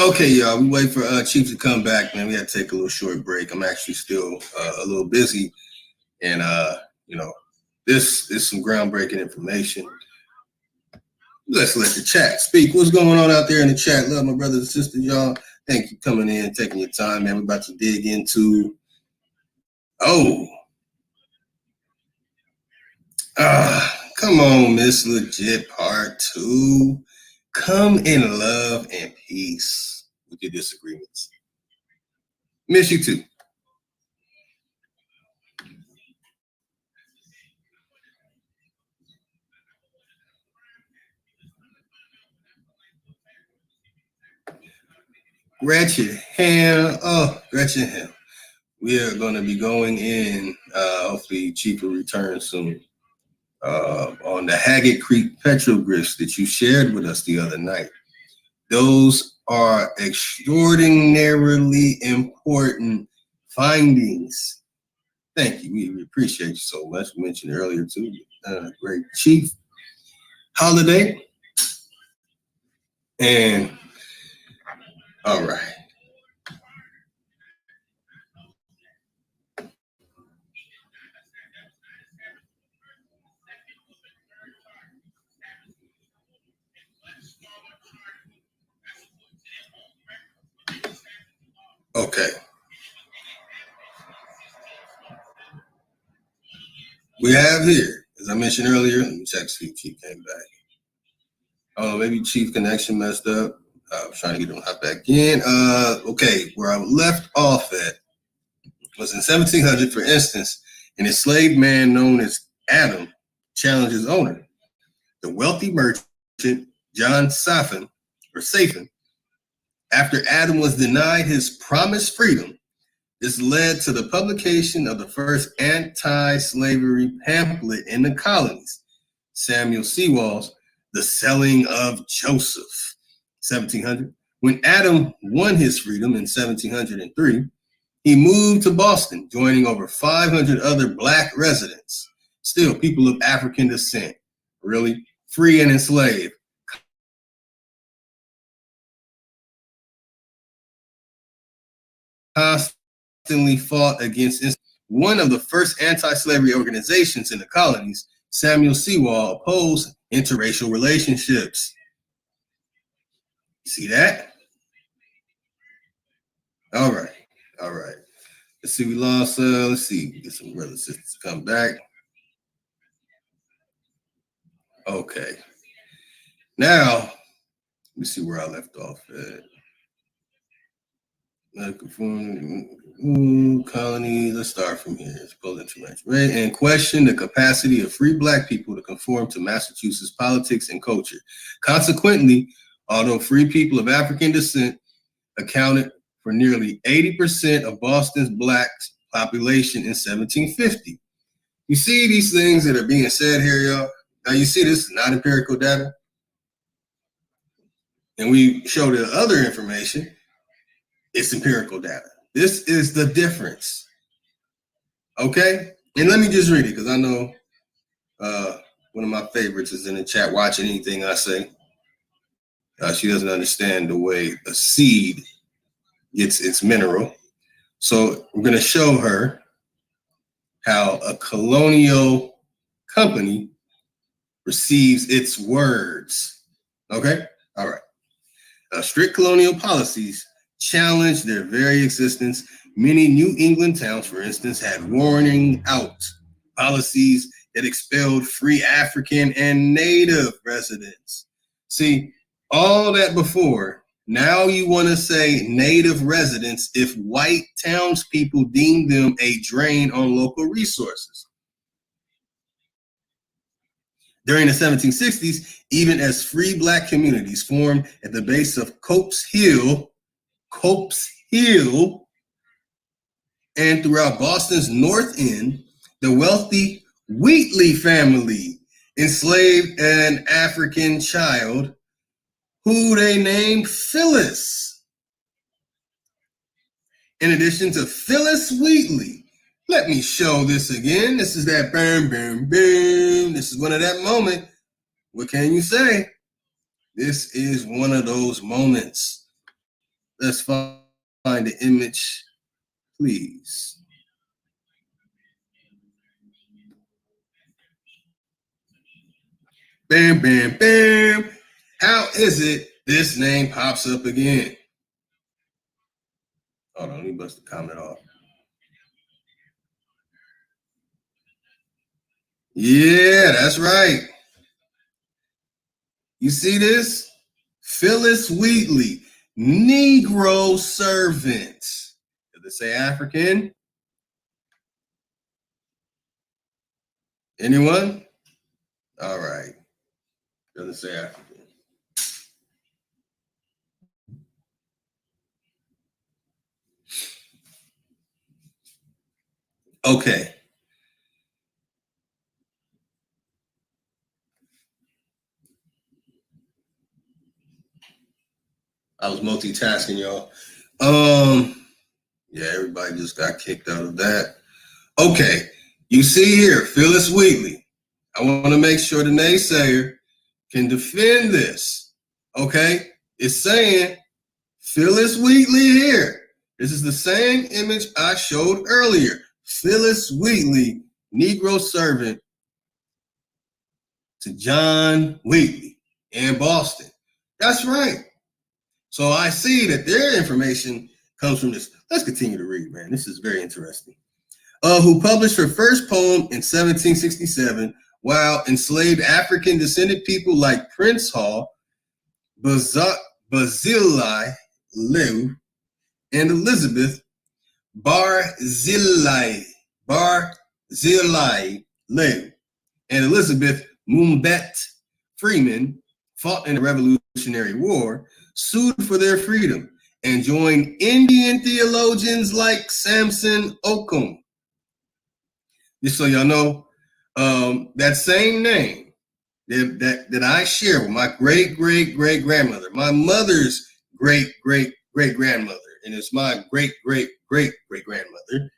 Okay, y'all, we wait for Chief to come back, man. We had to take a little short break. I'm actually still a little busy, and this is some groundbreaking information. Let's let the chat speak. What's going on out there in the chat? Love my brothers and sisters, y'all. Thank you for coming in, taking your time, man. We're about to dig into come on, Miss Legit Part 2. Come in love and peace with your disagreements. Miss you too. Gretchen Ham. Gretchen Ham. We are going to be going in, hopefully Chief will return soon, on the Haggard Creek petroglyphs that you shared with us the other night. Those are extraordinarily important findings. Thank you. We appreciate you so much. We mentioned earlier too, great Chief Holiday. And all right. Okay. We have here, as I mentioned earlier, let me check, see if Chief came back. Oh, maybe Chief connection messed up. I was trying to get him hop back in. Okay, where I left off at was in 1700, for instance, an enslaved man known as Adam challenged his owner, the wealthy merchant John Safin, after Adam was denied his promised freedom. This led to the publication of the first anti-slavery pamphlet in the colonies, Samuel Sewall's The Selling of Joseph, 1700. When Adam won his freedom in 1703, he moved to Boston, joining over 500 other Black residents, still people of African descent, really free and enslaved. Constantly fought against one of the first anti-slavery organizations in the colonies. Samuel Sewall opposed interracial relationships. See that? All right. Let's see, we lost, let's see, get some brothers and sisters to come back. Okay. Now, let me see where I left off at. Colony, let's start from here. It's pulled information. Right? And question the capacity of free Black people to conform to Massachusetts politics and culture. Consequently, although free people of African descent accounted for nearly 80% of Boston's Black population in 1750. You see these things that are being said here, y'all? Now you see this is not empirical data. And we show the other information. It's empirical data. This is the difference. Okay? And let me just read it because I know one of my favorites is in the chat watching anything I say. She doesn't understand the way a seed its mineral. So we're going to show her how a colonial company receives its words. Okay? All right. Strict colonial policies challenged their very existence. Many New England towns, for instance, had warning out policies that expelled free African and Native residents. See, all that before, now you want to say Native residents if white townspeople deem them a drain on local resources. During the 1760s, even as free Black communities formed at the base of Cope's Hill, and throughout Boston's North End, the wealthy Wheatley family enslaved an African child who they named Phyllis. In addition to Phyllis Wheatley, let me show this again. This is that boom, boom, boom. This is one of that moment. What can you say? This is one of those moments. Let's find the image, please. Bam, bam, bam. How is it this name pops up again? Hold on, let me bust the comment off. Yeah, that's right. You see this? Phyllis Wheatley, Negro servant. Did they say African? Anyone? All right. Doesn't say African. Okay. I was multitasking, y'all. Yeah, everybody just got kicked out of that. Okay. You see here, Phyllis Wheatley. I want to make sure the naysayer can defend this. Okay? It's saying Phyllis Wheatley here. This is the same image I showed earlier. Phyllis Wheatley, Negro servant to John Wheatley in Boston. That's right. So I see that their information comes from this. Let's continue to read, man. This is very interesting. Who published her first poem in 1767 while enslaved African descended people like Prince Hall, Barzillai Lew, and Elizabeth Barzillai Lew, and Elizabeth Mumbet Freeman fought in the Revolutionary War, sued for their freedom, and joined Indian theologians like Samson Occom. Just so y'all know, that same name that I share with my great-great-great-grandmother, my mother's great-great-great-grandmother, and it's my great-great-great-great-grandmother.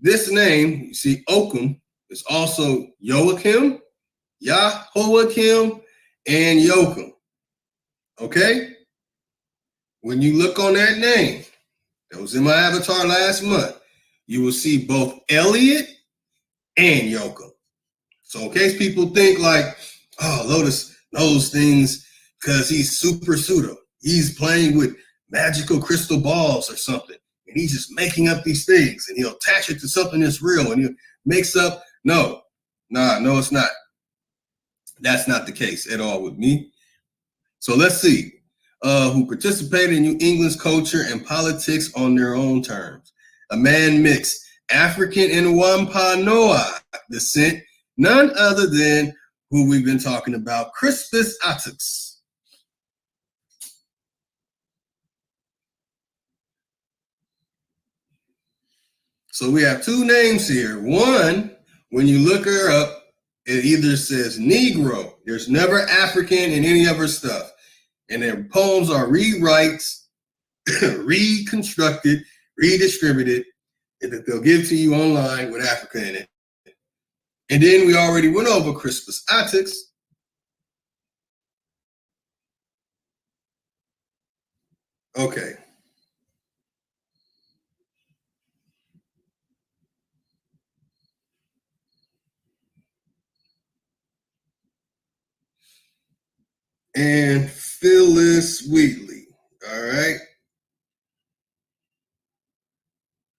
This name, you see, Occom, is also Joachim, Yahoakim, and Joachim. Okay? When you look on that name, that was in my avatar last month, you will see both Elliot and Joachim. So in case people think like, oh, Lotus knows things because he's super pseudo. He's playing with magical crystal balls or something. And he's just making up these things. And he'll attach it to something that's real. And he makes up. No, it's not. That's not the case at all with me. So let's see. Who participated in New England's culture and politics on their own terms. A man mixed African and Wampanoag descent, none other than who we've been talking about, Crispus Attucks. So we have two names here. One, when you look her up, it either says Negro. There's never African in any of her stuff. And their poems are rewrites, reconstructed, redistributed, that they'll give to you online with Africa in it. And then we already went over Crispus Attucks. Okay. And Phyllis Wheatley. All right.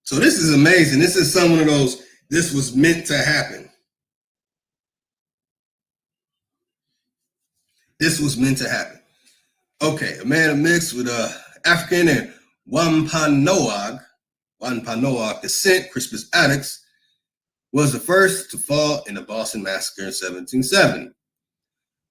So this is amazing. This is some of those, this was meant to happen. This was meant to happen. Okay, a man of mixed with African and Wampanoag descent, Crispus Attucks, was the first to fall in the Boston Massacre in 1770.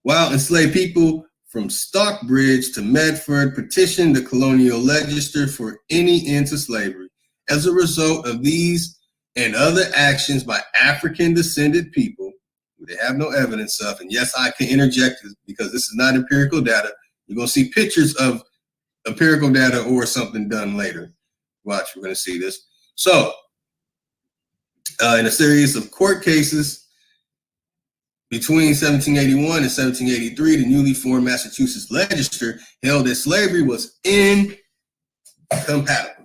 While enslaved people from Stockbridge to Medford petitioned the colonial legislature for any end to slavery. As a result of these and other actions by African-descended people, who they have no evidence of, and yes, I can interject because this is not empirical data. You're going to see pictures of empirical data or something done later. Watch, we're going to see this. So, in a series of court cases between 1781 and 1783, the newly formed Massachusetts legislature held that slavery was incompatible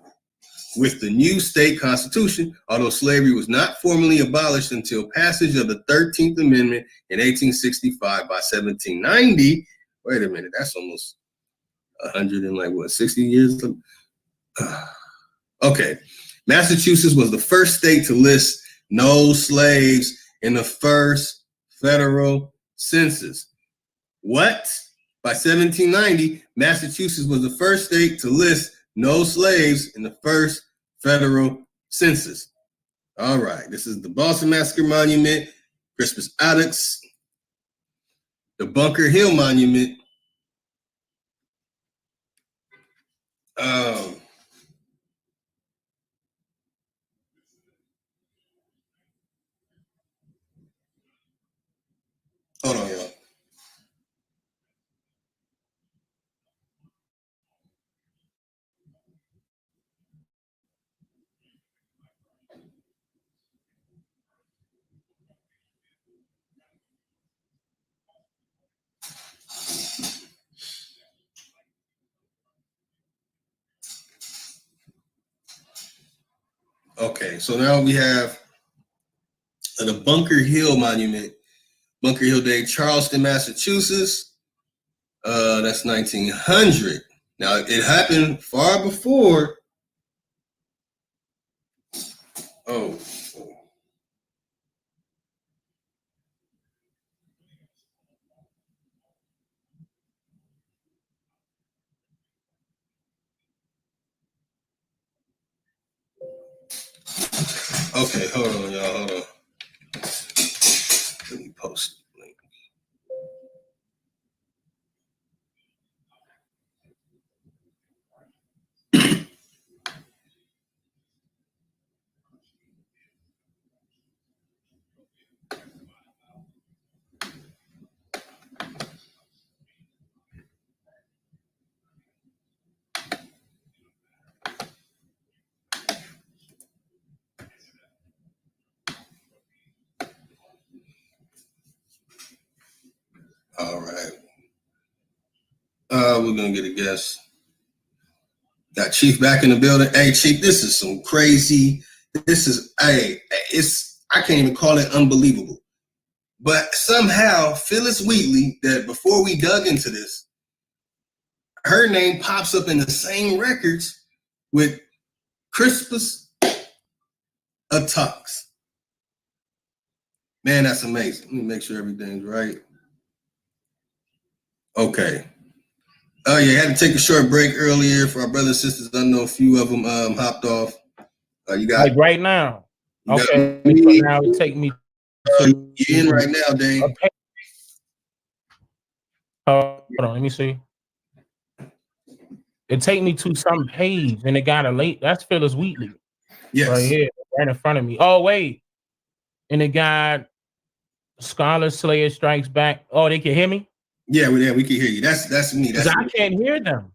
with the new state constitution, although slavery was not formally abolished until passage of the 13th Amendment in 1865. By 1790, wait a minute, that's almost 60 years? Okay, Massachusetts was the first state to list no slaves in the first federal census. What? By 1790, Massachusetts was the first state to list no slaves in the first federal census. All right, this is the Boston Massacre Monument, Crispus Attucks, the Bunker Hill Monument. Hold on, y'all. Okay, so now we have the Bunker Hill Monument, Bunker Hill Day, Charleston, Massachusetts. That's 1900. Now, it happened far before. Oh. Okay, hold on, y'all. Hold on. Let me post the link. All right. We're gonna get a guest. Got Chief back in the building. Hey, Chief, this is some crazy. This is I can't even call it unbelievable. But somehow Phyllis Wheatley, that before we dug into this, her name pops up in the same records with Crispus Attucks. Man, that's amazing. Let me make sure everything's right. Okay. Oh yeah, had to take a short break earlier for our brothers and sisters. I know a few of them hopped off. You got like right now. Okay, so now it take me. You're in right now, Dane. Okay. Hold on, let me see. It take me to some page, and it got a late. That's Phyllis Wheatley. Yes. Right here, right in front of me. Oh wait, and it got Scarlet Slayer Strikes Back. Oh, they can hear me. Yeah, we can hear you. That's me. That's I can't hear them.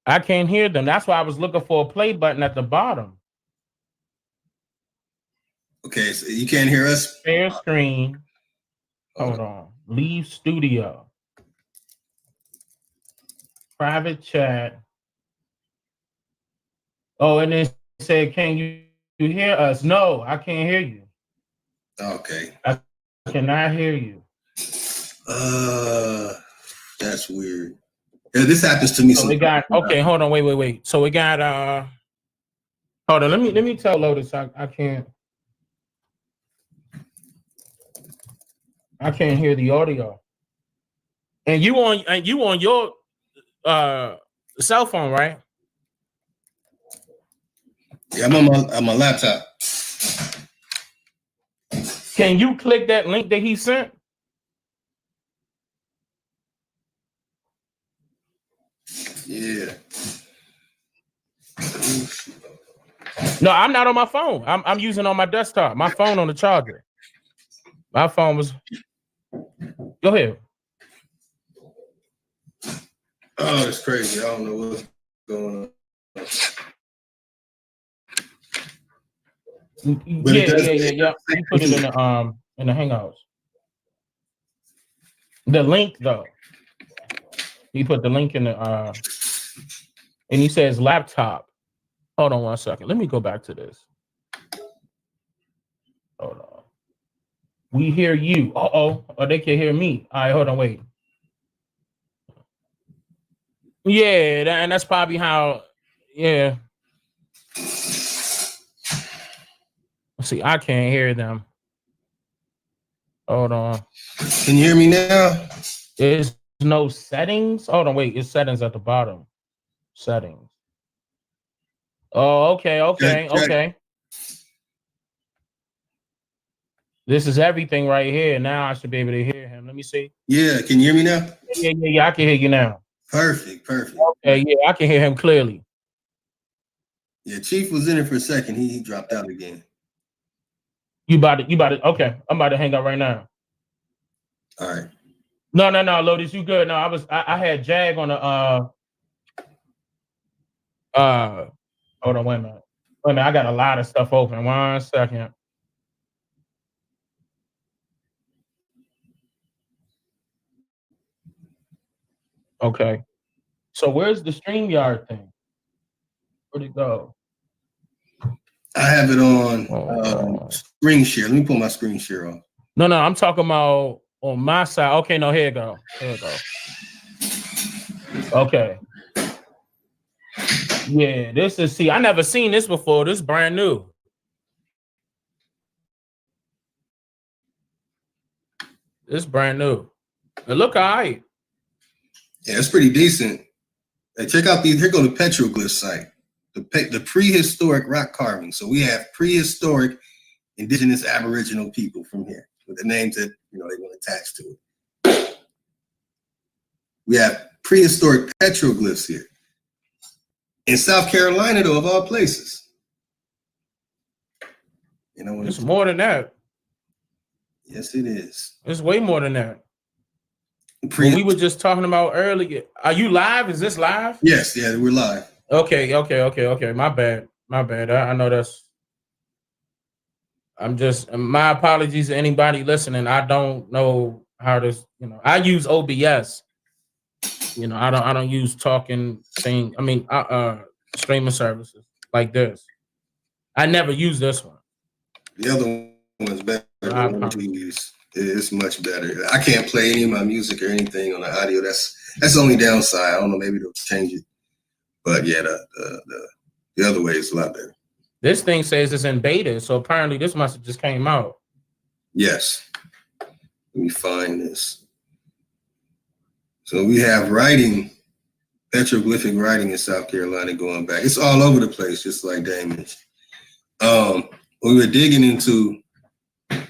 I can't hear them. That's why I was looking for a play button at the bottom. Okay, so you can't hear us? Share screen. Hold on. Leave studio. Private chat. Oh, and it said, "Can you hear us?" No, I can't hear you. Okay. I cannot hear you. That's weird. Yeah, this happens to me So we sometimes. got okay. Hold on, wait. So we got hold on. Let me tell Lotus I can't hear the audio. And you on your cell phone, right? Yeah, I'm on my laptop. Can you click that link that he sent? Yeah. No, I'm not on my phone. I'm using on my desktop. My phone on the charger. My phone was. Go ahead. Oh, it's crazy. I don't know what's going on. But Yeah. You put it in the Hangouts. The link though. He put the link in the and he says laptop. Hold on 1 second. Let me go back to this. Hold on. We hear you. Oh, they can hear me. All right, hold on, wait. Yeah, and that's probably how. Yeah. See, I can't hear them. Hold on. Can you hear me now? There's no settings. Hold on, wait. It's settings at the bottom. Settings. Oh, okay. This is everything right here. Now I should be able to hear him. Let me see. Yeah, can you hear me now? Yeah. I can hear you now. Perfect. Okay, yeah, I can hear him clearly. Yeah, Chief was in it for a second. He dropped out again. You about it. Okay, I'm about to hang up right now. All right. No, Lotus, you good? No, I had Jag on the hold on, wait a minute. I got a lot of stuff open. 1 second. Okay. So where's the StreamYard thing? Where'd it go? I have it on screen share. Let me put my screen share on. No, I'm talking about on my side. Okay, no, here it go. Okay. Yeah, this is, I never seen this before. This is brand new. It's brand new. It look all right. Yeah, it's pretty decent. Hey, check out these. Here go the petroglyph site. The prehistoric rock carving. So we have prehistoric indigenous aboriginal people from here with the names that they want attached to it. We have prehistoric petroglyphs here in South Carolina, though, of all places. It's more than that. Yes, it is. It's way more than that. We were just talking about earlier. Are you live? Is this live? Yes, yeah, we're live. Okay. My bad. I know that's. My apologies to anybody listening. I don't know how to, I use OBS. I don't use talking thing. Streaming services like this. I never use this one. The other one's better. It's much better. I can't play any of my music or anything on the audio. That's the only downside. I don't know. Maybe they'll change it. But yeah, the other way is a lot better. This thing says it's in beta, so apparently this must have just came out. Yes. Let me find this. So we have writing, petroglyphic writing in South Carolina going back. It's all over the place, just like Damage. What we were digging into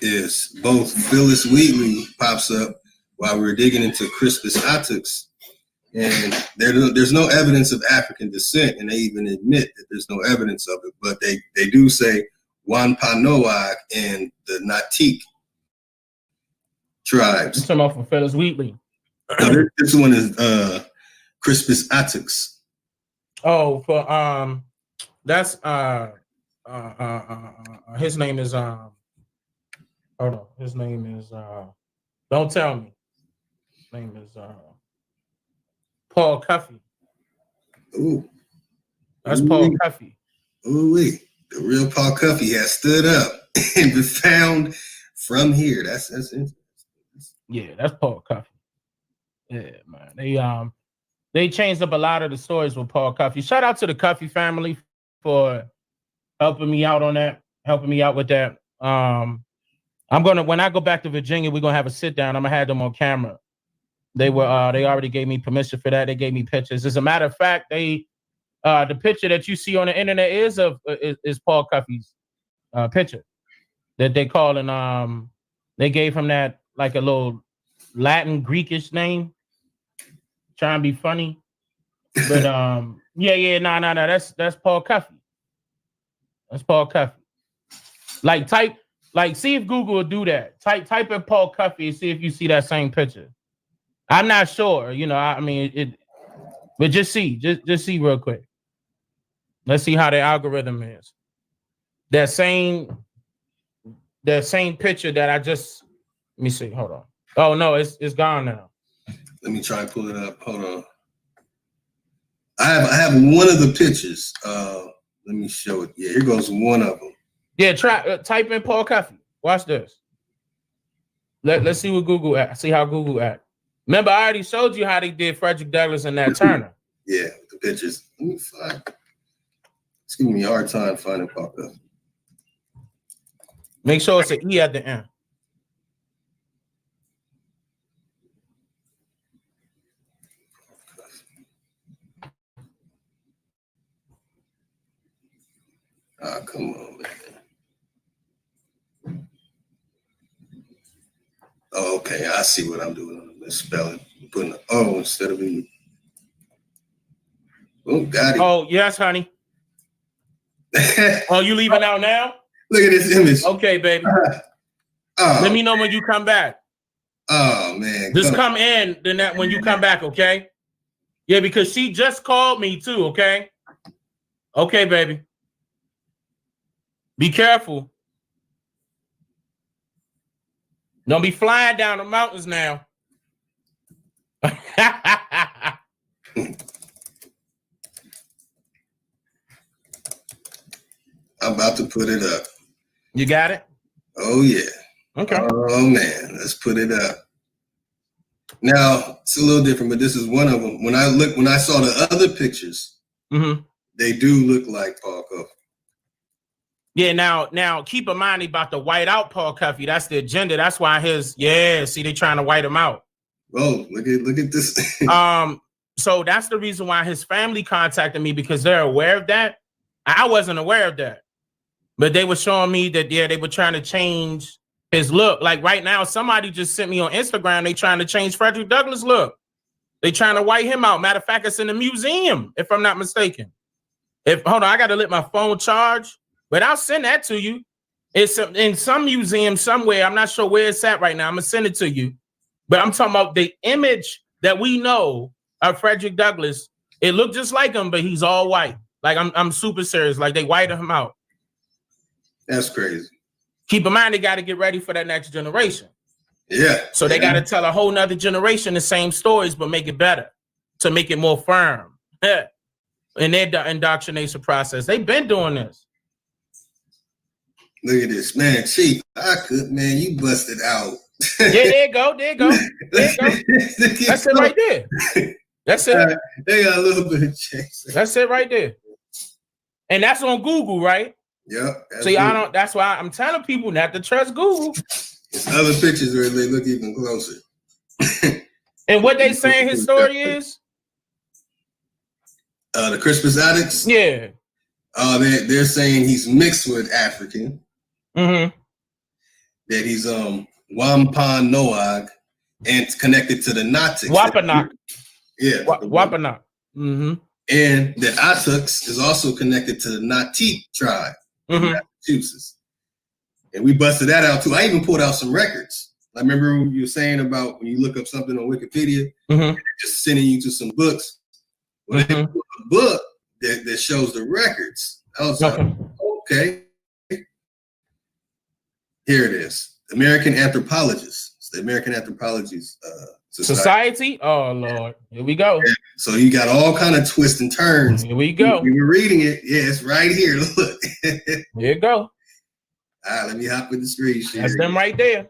is both Phyllis Wheatley pops up while we were digging into Crispus Attucks. And there's no evidence of African descent, and they even admit that there's no evidence of it, but they do say Wampanoag and the Natik tribes. You're talking about from Phyllis Wheatley. This one is Crispus Attucks. Oh, for that's his name is hold on. His name is don't tell me. His name is Paul Cuffey. Ooh. That's Paul Cuffey. Ooh-wee. The real Paul Cuffey has stood up and been found from here. That's interesting. Yeah, that's Paul Cuffey. Yeah, man. They changed up a lot of the stories with Paul Cuffey. Shout out to the Cuffey family for helping me out on that, helping me out with that. When I go back to Virginia, we're gonna have a sit down. I'm gonna have them on camera. They already gave me permission for that. They gave me pictures. As a matter of fact, the picture that you see on the internet is Paul Cuffey's picture that they call, and they gave him that like a little Latin Greekish name, trying to be funny. But no, that's Paul Cuffey. That's Paul Cuffey. See if Google will do that. Type in Paul Cuffey and see if you see that same picture. I'm not sure, but just see real quick. Let's see how the algorithm is. That same picture that let me see. Hold on. Oh no, it's gone now. Let me try and pull it up. Hold on. I have one of the pictures. Let me show it. Yeah, here goes one of them. Yeah, type in Paul Cuffey. Watch this. Let's see what Google at. See how Google at. Remember, I already showed you how they did Frederick Douglass and Nat Turner. Yeah, the pictures. Let me find. It's giving me a hard time finding Paul Cuffey. Make sure it's an E at the end. Oh, come on, man. Oh, okay. I see what I'm doing. Let's spell it. I'm putting an O instead of E. Oh, got it. Oh, yes, honey. Oh, you leaving out now? Look at this image. Okay, baby. Let me know when you come back. Oh, man. Just come in when you come back, okay? Yeah, because she just called me too, okay? Okay, baby. Be careful. Don't be flying down the mountains now. I'm about to put it up. You got it? Oh, yeah. Okay. Oh, man. Let's put it up. Now, it's a little different, but this is one of them. When I saw the other pictures, they do look like Paul Cuffey. Yeah, now keep in mind about the white out Paul Cuffey. That's the agenda. That's why see, they trying to white him out. Oh, look at this. So that's the reason why his family contacted me, because they're aware of that. I wasn't aware of that. But they were showing me that, they were trying to change his look. Like right now, somebody just sent me on Instagram, they trying to change Frederick Douglass' look. They trying to white him out. Matter of fact, it's in the museum, if I'm not mistaken. Hold on, I got to let my phone charge. But I'll send that to you. It's in some museum somewhere. I'm not sure where it's at right now. I'm going to send it to you. But I'm talking about the image that we know of Frederick Douglass. It looked just like him, but he's all white. Like, I'm super serious. Like, they whited him out. That's crazy. Keep in mind, they got to get ready for that next generation. Yeah. So they got to tell a whole nother generation the same stories, but make it better, to make it more firm. In their indoctrination process. They've been doing this. Look at this, man. Chief, you busted out. Yeah, there you go. That's it right there. That's it. They got a little bit of chase. That's it right there. And that's on Google, right? Yep. So that's why I'm telling people not to trust Google. It's other pictures where they look even closer. And what they saying his story is? The Crispus Attucks? Yeah. They're saying he's mixed with African. Mm-hmm. That he's Wampanoag and connected to the Natick. Wampanoag. Yeah. Wampanoag. Mm-hmm. And that Attucks is also connected to the Natik tribe in Massachusetts. And we busted that out too. I even pulled out some records. I remember you were saying about when you look up something on Wikipedia, just sending you to some books. Well, they put a book that shows the records. I was like, okay. Here it is. American Anthropologists. It's the American Anthropologists Society? Oh Lord, here we go. Yeah. So you got all kind of twists and turns. Here we go. We were reading it. Yeah, it's right here. Look. Here you go. All right, let me hop with the screen share. That's them right there.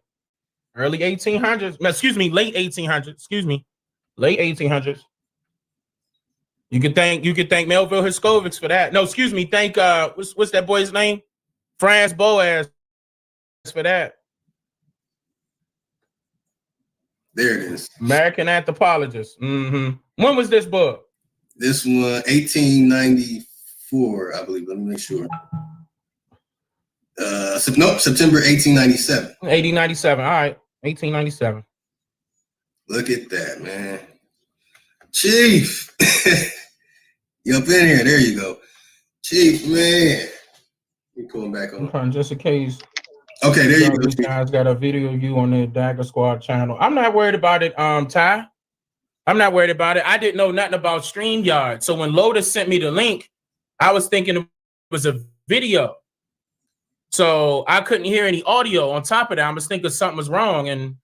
Early 1800s. Excuse me, late 1800s. Excuse me, late 1800s. You could thank Melville Hiskovitz for that. No, excuse me. Thank what's that boy's name? Franz Boas for that. There it is. American Anthropologist. Mm-hmm. When was this book? This one, 1894, I believe. Let me make sure. September 1897. 1897. All right, 1897. Look at that, man. Chief. You up in here. There you go. Chief, man. Let me pull him back on. Just in case. Okay, there you go. You guys got a video of you on the Dagger Squad channel. I'm not worried about it, Ty. I'm not worried about it. I didn't know nothing about StreamYard. So when Lotus sent me the link, I was thinking it was a video. So I couldn't hear any audio on top of that. I was thinking something was wrong. And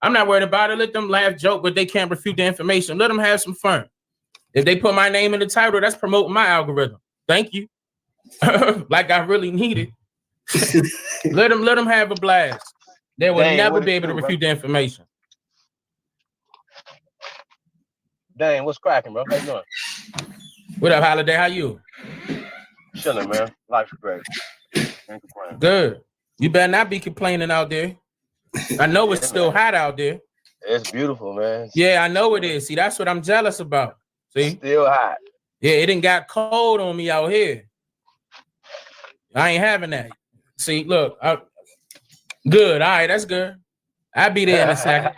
I'm not worried about it. Let them laugh, joke, but they can't refute the information. Let them have some fun. If they put my name in the title, that's promoting my algorithm. Thank you. Like I really need it. let them have a blast. They will never be able to refute the information. Dang, what's cracking, bro? How you doing? What up, Holiday? How you? Chilling, man. Life's great. Good. You better not be complaining out there. I know it's still hot out there. It's beautiful, man. Yeah, I know it is. See, that's what I'm jealous about. See? Still hot. Yeah, it didn't got cold on me out here. I ain't having that. See, look. Good. All right, that's good. I'll be there in a second.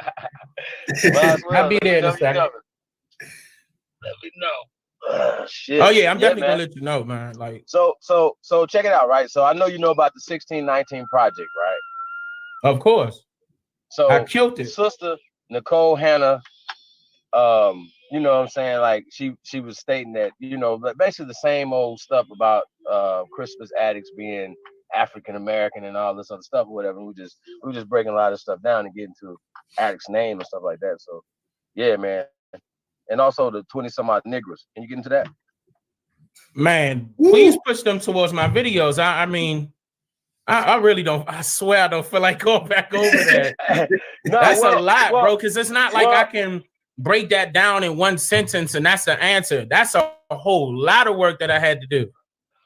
I'll be there in a second. Let me know. Shit. Oh yeah, I'm definitely gonna let you know, man. Like so check it out, right? So I know you know about the 1619 project, right? Of course. So I killed it. Sister Nicole Hannah, you know what I'm saying? Like she was stating that, you know, basically the same old stuff about Crispus Attucks being African American and all this other stuff or whatever. We just breaking a lot of stuff down and getting to Attucks' name and stuff like that. So yeah, man. And also the 20 some odd Negroes. Can you get into that? Man, please push them towards my videos. I mean, I really don't. I swear I don't feel like going back over that. That's a lot, bro. Because it's not like I can break that down in one sentence and that's the answer. That's a whole lot of work that I had to do.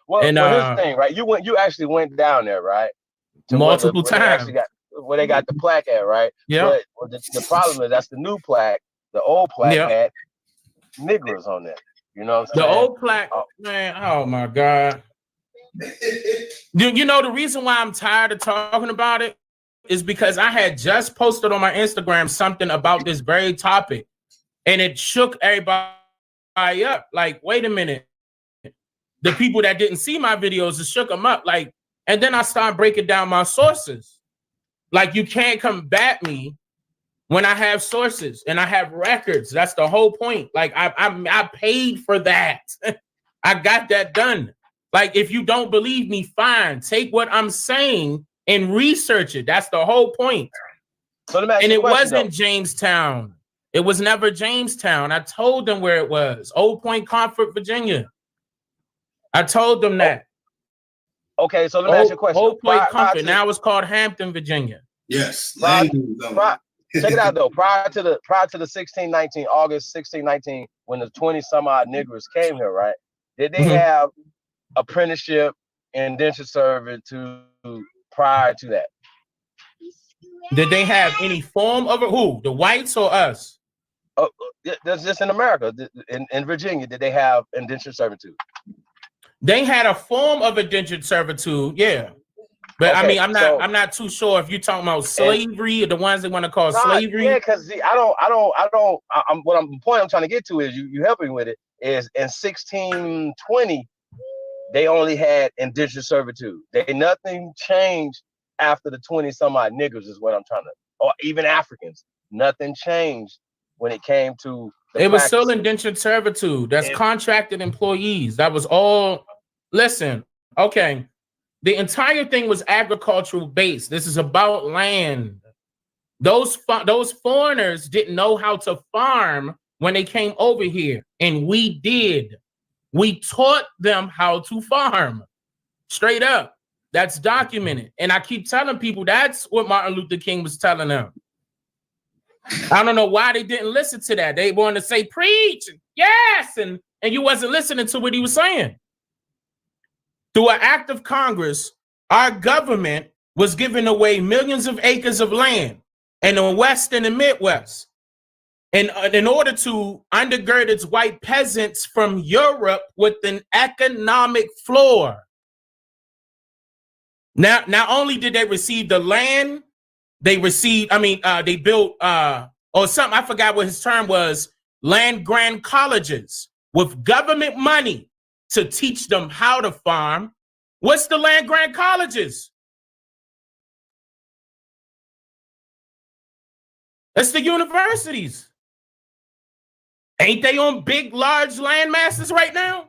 Well, here's the thing, right? You actually went down there, right? Multiple times. Where they got the plaque at, right? Yeah. But the problem is that's the new plaque. The old plaque had Negroes on there. You know what I'm saying? The old plaque, man. Oh my God. You know the reason why I'm tired of talking about it is because I had just posted on my Instagram something about this very topic, and it shook everybody up. Like, wait a minute. The people that didn't see my videos, it shook them up. Like, and then I started breaking down my sources. Like, you can't combat me when I have sources and I have records. That's the whole point. Like, I paid for that. I got that done. Like, if you don't believe me, fine. Take what I'm saying and research it. That's the whole point. So and it wasn't Jamestown. It was never Jamestown. I told them where it was. Old Point Comfort, Virginia. I told them that. Okay, so let me ask you a question. Old Point Comfort. Now it's called Hampton, Virginia. Yes. Check it out though. Prior to the 1619, August 1619, when the 20 some odd Negroes came here, right? Did they have apprenticeship and indentured servitude prior to that? Did they have any form of it? Who? The whites or us? That's just in America. In Virginia, did they have indentured servitude? They had a form of indentured servitude, yeah. But I mean, I'm not too sure if you're talking about slavery or the ones they want to call slavery. Yeah, because the point I'm trying to get to is you helping me with it is in 1620 they only had indentured servitude. Nothing changed after the 20 some odd niggers is what I'm trying to, or even Africans. Nothing changed when it came to it was still indentured servitude. That's contracted employees. That was all. Listen, okay. The entire thing was agricultural based. This is about land. Those foreigners didn't know how to farm when they came over here, and we did. We taught them how to farm. Straight up. That's documented. And I keep telling people that's what Martin Luther King was telling them. I don't know why they didn't listen to that. They wanted to say, preach, yes, and you wasn't listening to what he was saying. Through an act of Congress, our government was giving away millions of acres of land in the West and the Midwest. And in order to undergird its white peasants from Europe with an economic floor. Now, not only did they receive the land, they received, they built, or something, I forgot what his term was, land grant colleges with government money to teach them how to farm. What's the land grant colleges? That's the universities. Ain't they on big, large land masses right now?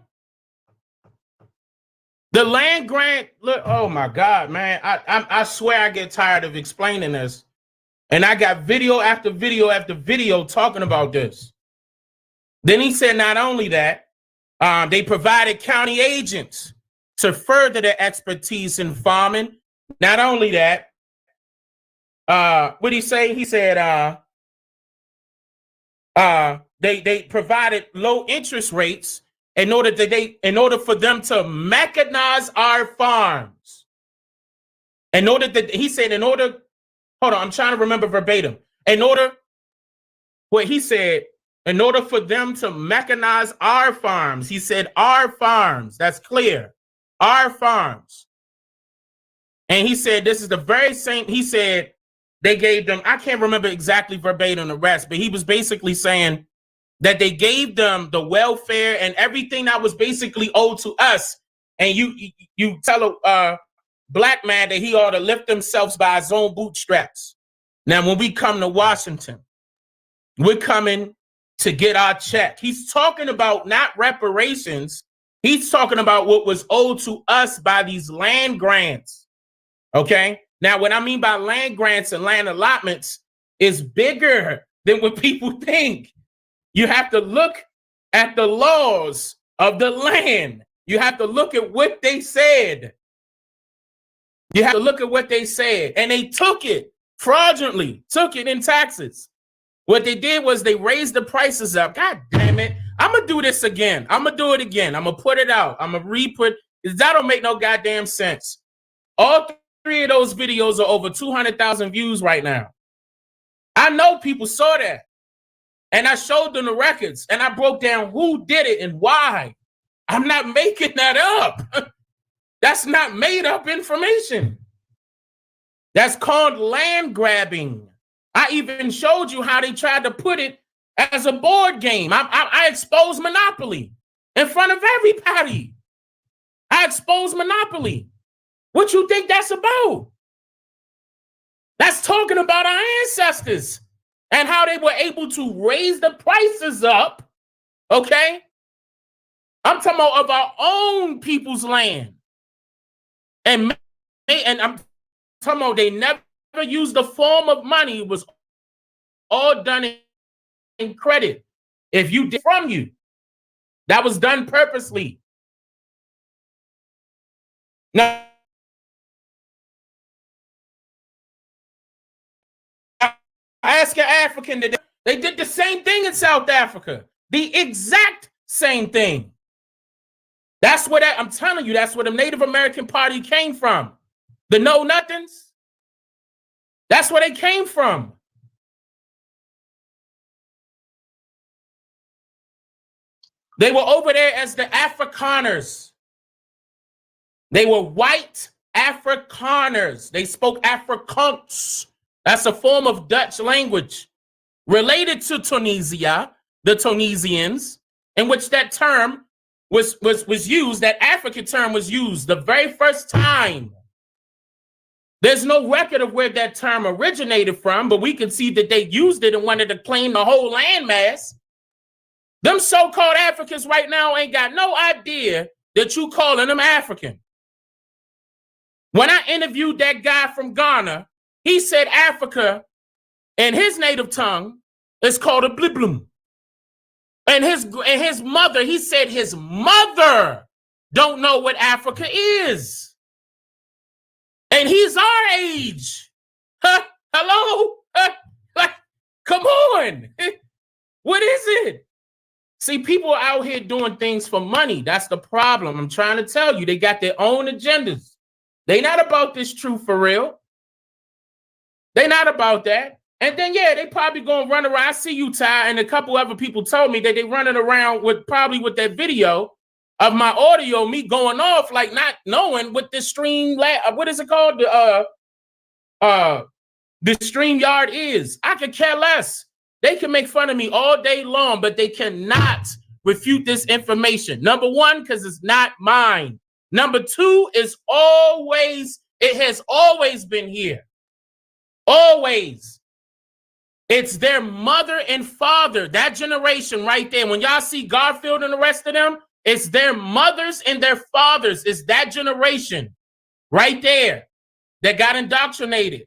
The land grant, look, oh my God, man. I swear I get tired of explaining this. And I got video after video after video talking about this. Then he said not only that, they provided county agents to further their expertise in farming. Not only that, what did he say? He said they provided low interest rates in order for them to mechanize our farms. Hold on, I'm trying to remember verbatim. In order for them to mechanize our farms, he said our farms, that's clear, our farms. And he said this is the very same, he said they gave them, I can't remember exactly verbatim the rest, but he was basically saying that they gave them the welfare and everything that was basically owed to us. And you tell a black man that he ought to lift himself by his own bootstraps. Now, when we come to Washington, we're coming to get our check. He's talking about not reparations. He's talking about what was owed to us by these land grants. Okay? Now, what I mean by land grants and land allotments is bigger than what people think. You have to look at the laws of the land. You have to look at what they said. You have to look at what they said. And they took it fraudulently, took it in taxes. What they did was they raised the prices up. God damn it. I'm going to do this again. I'm going to do it again. I'm going to put it out. I'm going to re-put. That don't make no goddamn sense. All three of those videos are over 200,000 views right now. I know people saw that. And I showed them the records. And I broke down who did it and why. I'm not making that up. That's not made up information. That's called land grabbing. I even showed you how they tried to put it as a board game. I exposed Monopoly in front of everybody. I exposed Monopoly. What you think that's about? That's talking about our ancestors and how they were able to raise the prices up. Okay? I'm talking about of our own people's land. And I'm talking about they never used the form of money. It was all done in credit. If you did from you, that was done purposely. Now, ask an African today. They did the same thing in South Africa. The exact same thing. That's what I'm telling you. That's where the Native American Party came from. The Know Nothings. That's where they came from. They were over there as the Afrikaners. They were white Afrikaners. They spoke Afrikaans. That's a form of Dutch language related to Tunisia, the Tunisians, in which that term was used, that African term was used the very first time. There's no record of where that term originated from, but we can see that they used it and wanted to claim the whole landmass. Them so-called Africans right now ain't got no idea that you calling them African. When I interviewed that guy from Ghana, he said Africa in his native tongue, it's called a bliblum. And his mother, he said his mother don't know what Africa is. And he's our age. Huh? Hello? Like, come on. What is it? See, people are out here doing things for money. That's the problem. I'm trying to tell you, they got their own agendas. They not about this truth for real. They not about that. And then, yeah, they probably going to run around. I see you, Ty, and a couple other people told me that they running around with that video of my audio, me going off, like not knowing what this stream, what is it called? The StreamYard is. I could care less. They can make fun of me all day long, but they cannot refute this information. Number one, because it's not mine. Number two, it has always been here. Always. It's their mother and father, that generation right there. When y'all see Garfield and the rest of them, it's their mothers and their fathers. It's that generation right there that got indoctrinated.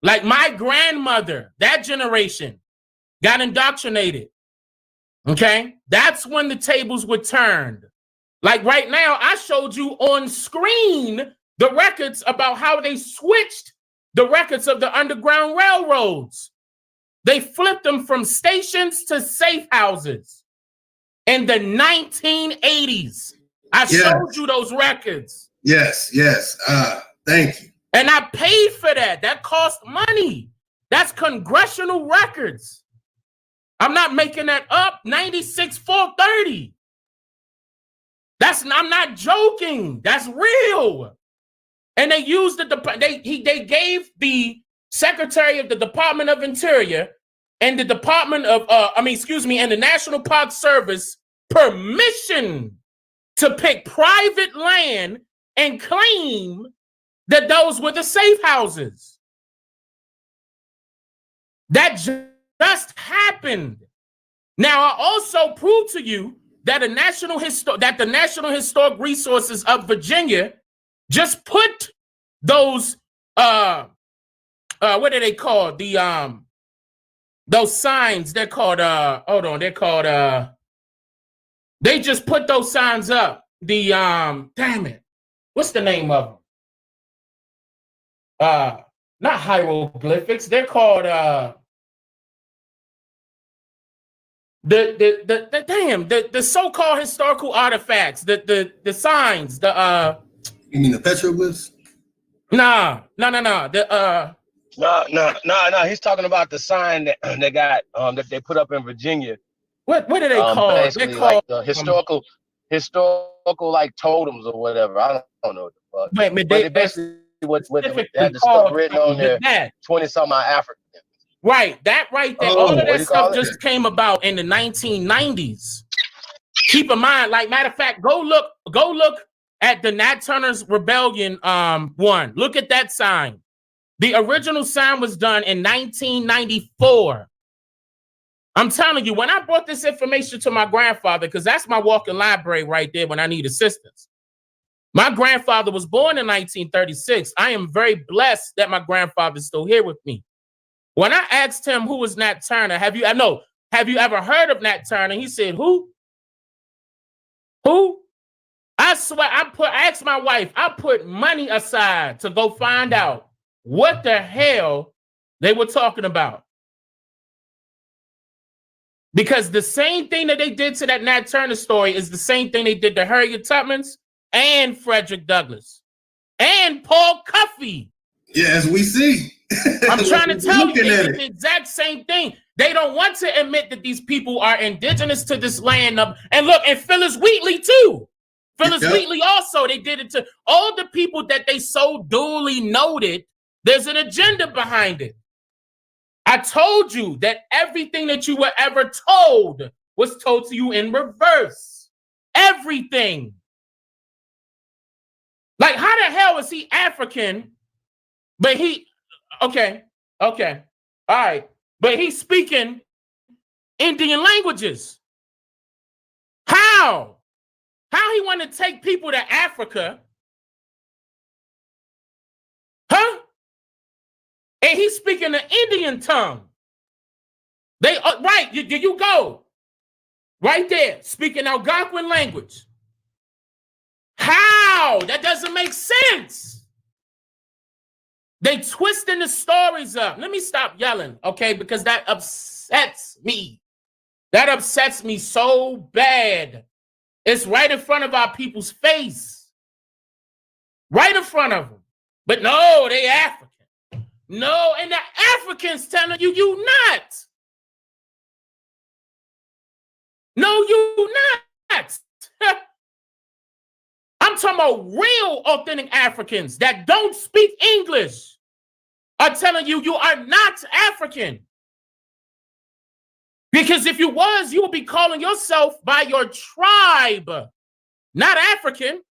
Like my grandmother, that generation got indoctrinated. Okay? That's when the tables were turned. Like right now, I showed you on screen the records about how they switched the records of the Underground Railroads. They flipped them from stations to safe houses in the 1980s. I showed you those records. Yes. Thank you. And I paid for that. That cost money. That's congressional records. I'm not making that up. 96,430. I'm not joking. That's real. And they used they gave the Secretary of the Department of Interior and the Department of and the National Park Service permission to pick private land and claim that those were the safe houses. That just happened. Now, I also proved to you that the National Historic Resources of Virginia just put those what are they called? Those signs, they're called they just put those signs up. Damn it. What's the name of them? Not hieroglyphics. They're called the so-called historical artifacts, the signs, you mean the petroglyphs? No. No. He's talking about the sign that they got that they put up in Virginia. What are they called? Basically, They're called like the historical like totems or whatever. I don't know what the fuck. They basically what they had the stuff written on there. 20-something African. Right, that right there. All of that stuff just came about in the 1990s. Keep in mind, like matter of fact, go look at the Nat Turner's Rebellion one. Look at that sign. The original sign was done in 1994. I'm telling you, when I brought this information to my grandfather, because that's my walking library right there when I need assistance. My grandfather was born in 1936. I am very blessed that my grandfather's still here with me. When I asked him who was Nat Turner, have you ever heard of Nat Turner? He said, who? Who? I swear, I asked my wife, I put money aside to go find out what the hell they were talking about. Because the same thing that they did to that Nat Turner story is the same thing they did to Harriet Tubman's and Frederick Douglass and Paul Cuffey. Yeah, as we see. I'm trying to tell you, it's the exact same thing. They don't want to admit that these people are indigenous to this land. And look, and Phyllis Wheatley too. Phyllis Wheatley also, they did it to all the people that they so duly noted. There's an agenda behind it. I told you that everything that you were ever told was told to you in reverse. Everything. Like, how the hell is he African? But okay. All right. But he's speaking Indian languages. How? How he want to take people to Africa? Huh? And he's speaking the Indian tongue. They right, you go. Right there, speaking Algonquin language. How? That doesn't make sense. They twisting the stories up. Let me stop yelling, okay? Because that upsets me. That upsets me so bad. It's right in front of our people's face. Right in front of them. But no, they African. No, and the Africans telling you, you not. No, you not. I'm talking about real authentic Africans that don't speak English are telling you you are not African. Because if you was, you would be calling yourself by your tribe, not African.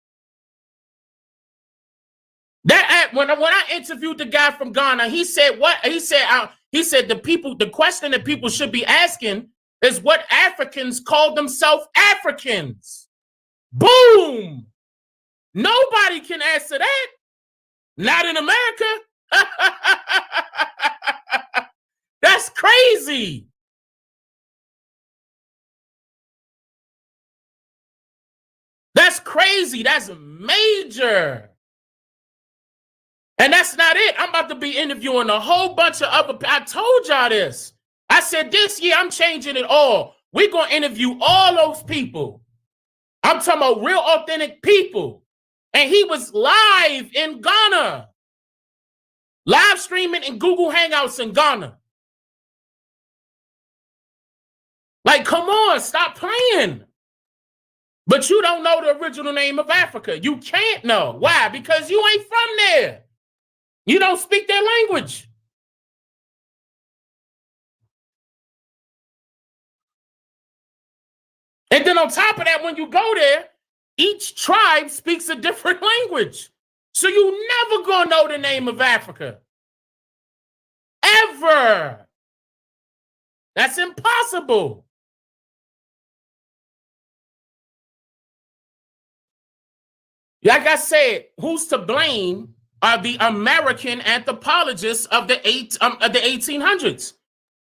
That when I interviewed the guy from Ghana, he said what? He said the question that people should be asking is what Africans call themselves Africans. Boom! Nobody can answer that. Not in America. That's crazy. That's crazy. That's major. And that's not it. I'm about to be interviewing a whole bunch of other. I told y'all this. I said this year I'm changing it all. We're going to interview all those people. I'm talking about real authentic people. And he was live in Ghana. Live streaming in Google Hangouts in Ghana. Like, come on, stop playing. But you don't know the original name of Africa. You can't know. Why? Because you ain't from there. You don't speak their language. And then on top of that, when you go there, each tribe speaks a different language. So you never gonna know the name of Africa. Ever. That's impossible. Like I said, who's to blame are the American anthropologists of the 1800s.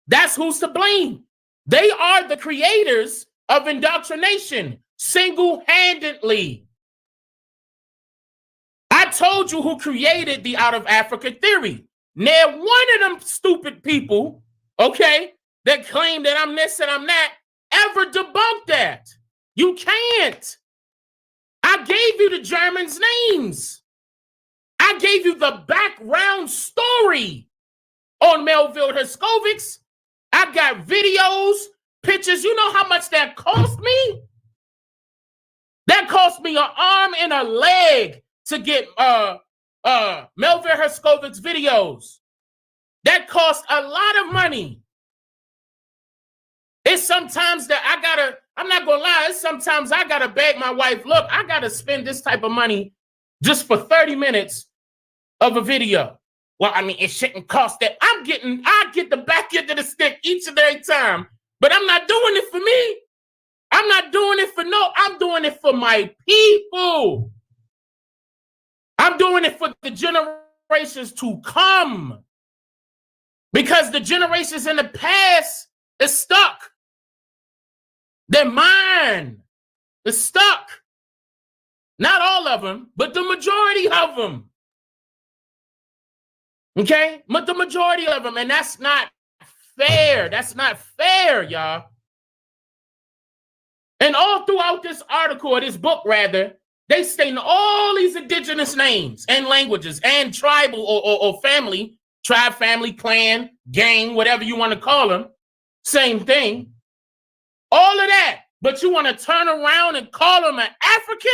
That's who's to blame. They are the creators of indoctrination, single-handedly. I told you who created the out of Africa theory. Now, one of them stupid people, okay, that claim that I'm this and I'm that, ever debunked that. You can't. I gave you the Germans' names. I gave you the background story on Melville Herskovits. I got videos, pictures. You know how much that cost me? That cost me an arm and a leg to get Melville Herskovits videos. That cost a lot of money. It's sometimes that I'm not gonna lie, it's sometimes I gotta beg my wife, look, I gotta spend this type of money just for 30 minutes of a video. Well, I mean, it shouldn't cost that. I get the back end of the stick each and every time, but I'm not doing it for me. I'm not doing it I'm doing it for my people. I'm doing it for the generations to come. Because the generations in the past is stuck. Their mind is stuck. Not all of them, but the majority of them. Okay? But the majority of them. And that's not fair. That's not fair, y'all. And all throughout this article, or this book rather, they state all these indigenous names and languages and tribal or family, tribe, family, clan, gang, whatever you want to call them. Same thing. All of that. But you want to turn around and call them an African?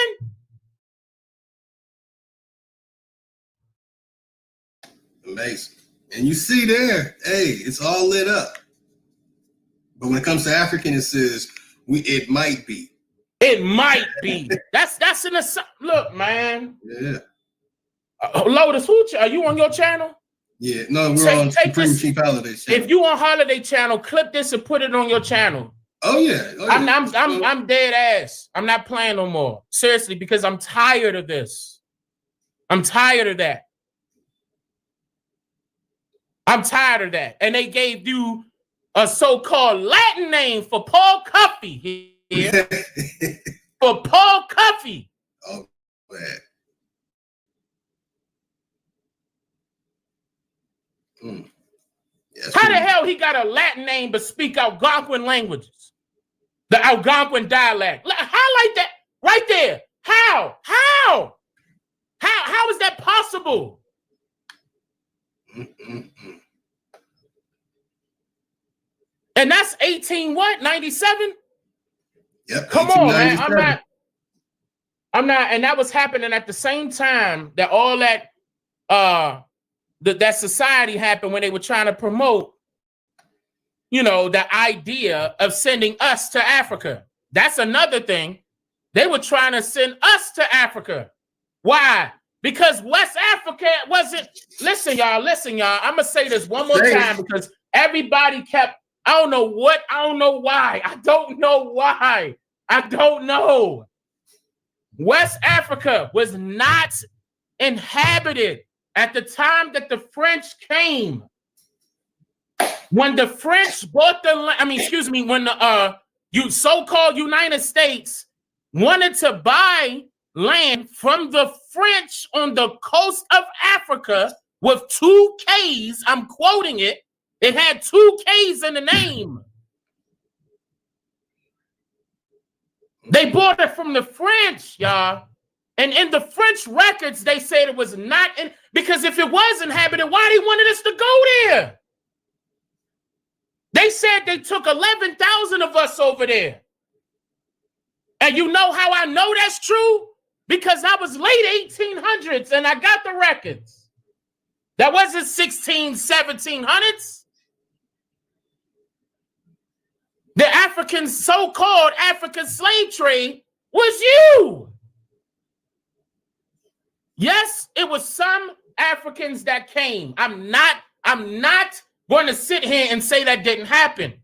Amazing. And you see there, hey, it's all lit up. But when it comes to African, it says, it might be. It might be. That's an assumption. Look, man. Yeah. Lotus, are you on your channel? Yeah. No, we're on Supreme Chief Holiday channel. If you on Holiday channel, clip this and put it on your channel. Oh yeah. I'm dead ass. I'm not playing no more. Seriously, because I'm tired of this. I'm tired of that. I'm tired of that. And they gave you a so-called Latin name for Paul Cuffey here. For Paul Cuffey. Oh, man. Yes, how the hell he got a Latin name but speak Algonquin languages? The Algonquin dialect. Highlight that right there. How is that possible? And that's 97? Yep. Come on, man. I'm not, and that was happening at the same time that all that that society happened when they were trying to promote, you know, the idea of sending us to Africa. That's another thing. They were trying to send us to Africa. Why? Because West Africa wasn't, listen, y'all. I'm going to say this one more time because everybody kept, I don't know why. I don't know. West Africa was not inhabited at the time that the French came. When the French bought when the so-called United States wanted to buy land from the French on the coast of Africa with 2 Ks, I'm quoting it. It had 2 Ks in the name. They bought it from the French, y'all. And in the French records, they said it was not in, because if it was inhabited, why they wanted us to go there? They said they took 11,000 of us over there. And you know how I know that's true? Because I was late 1800s and I got the records. That wasn't 1700s. The African, so-called African slave trade was you. Yes, it was some Africans that came. I'm not going to sit here and say that didn't happen.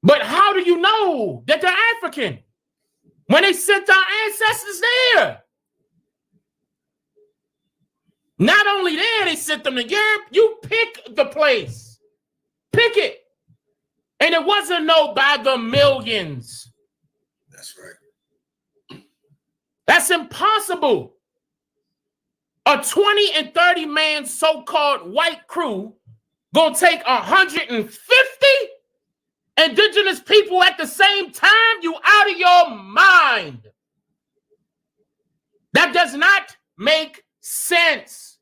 But how do you know that they're African when they sent our ancestors there? Not only there, they sent them to Europe. You pick the place. Pick it. And it wasn't by the millions. That's right. That's impossible. A 20 and 30 man so-called white crew gonna take 150 indigenous people at the same time? You out of your mind. That does not make sense.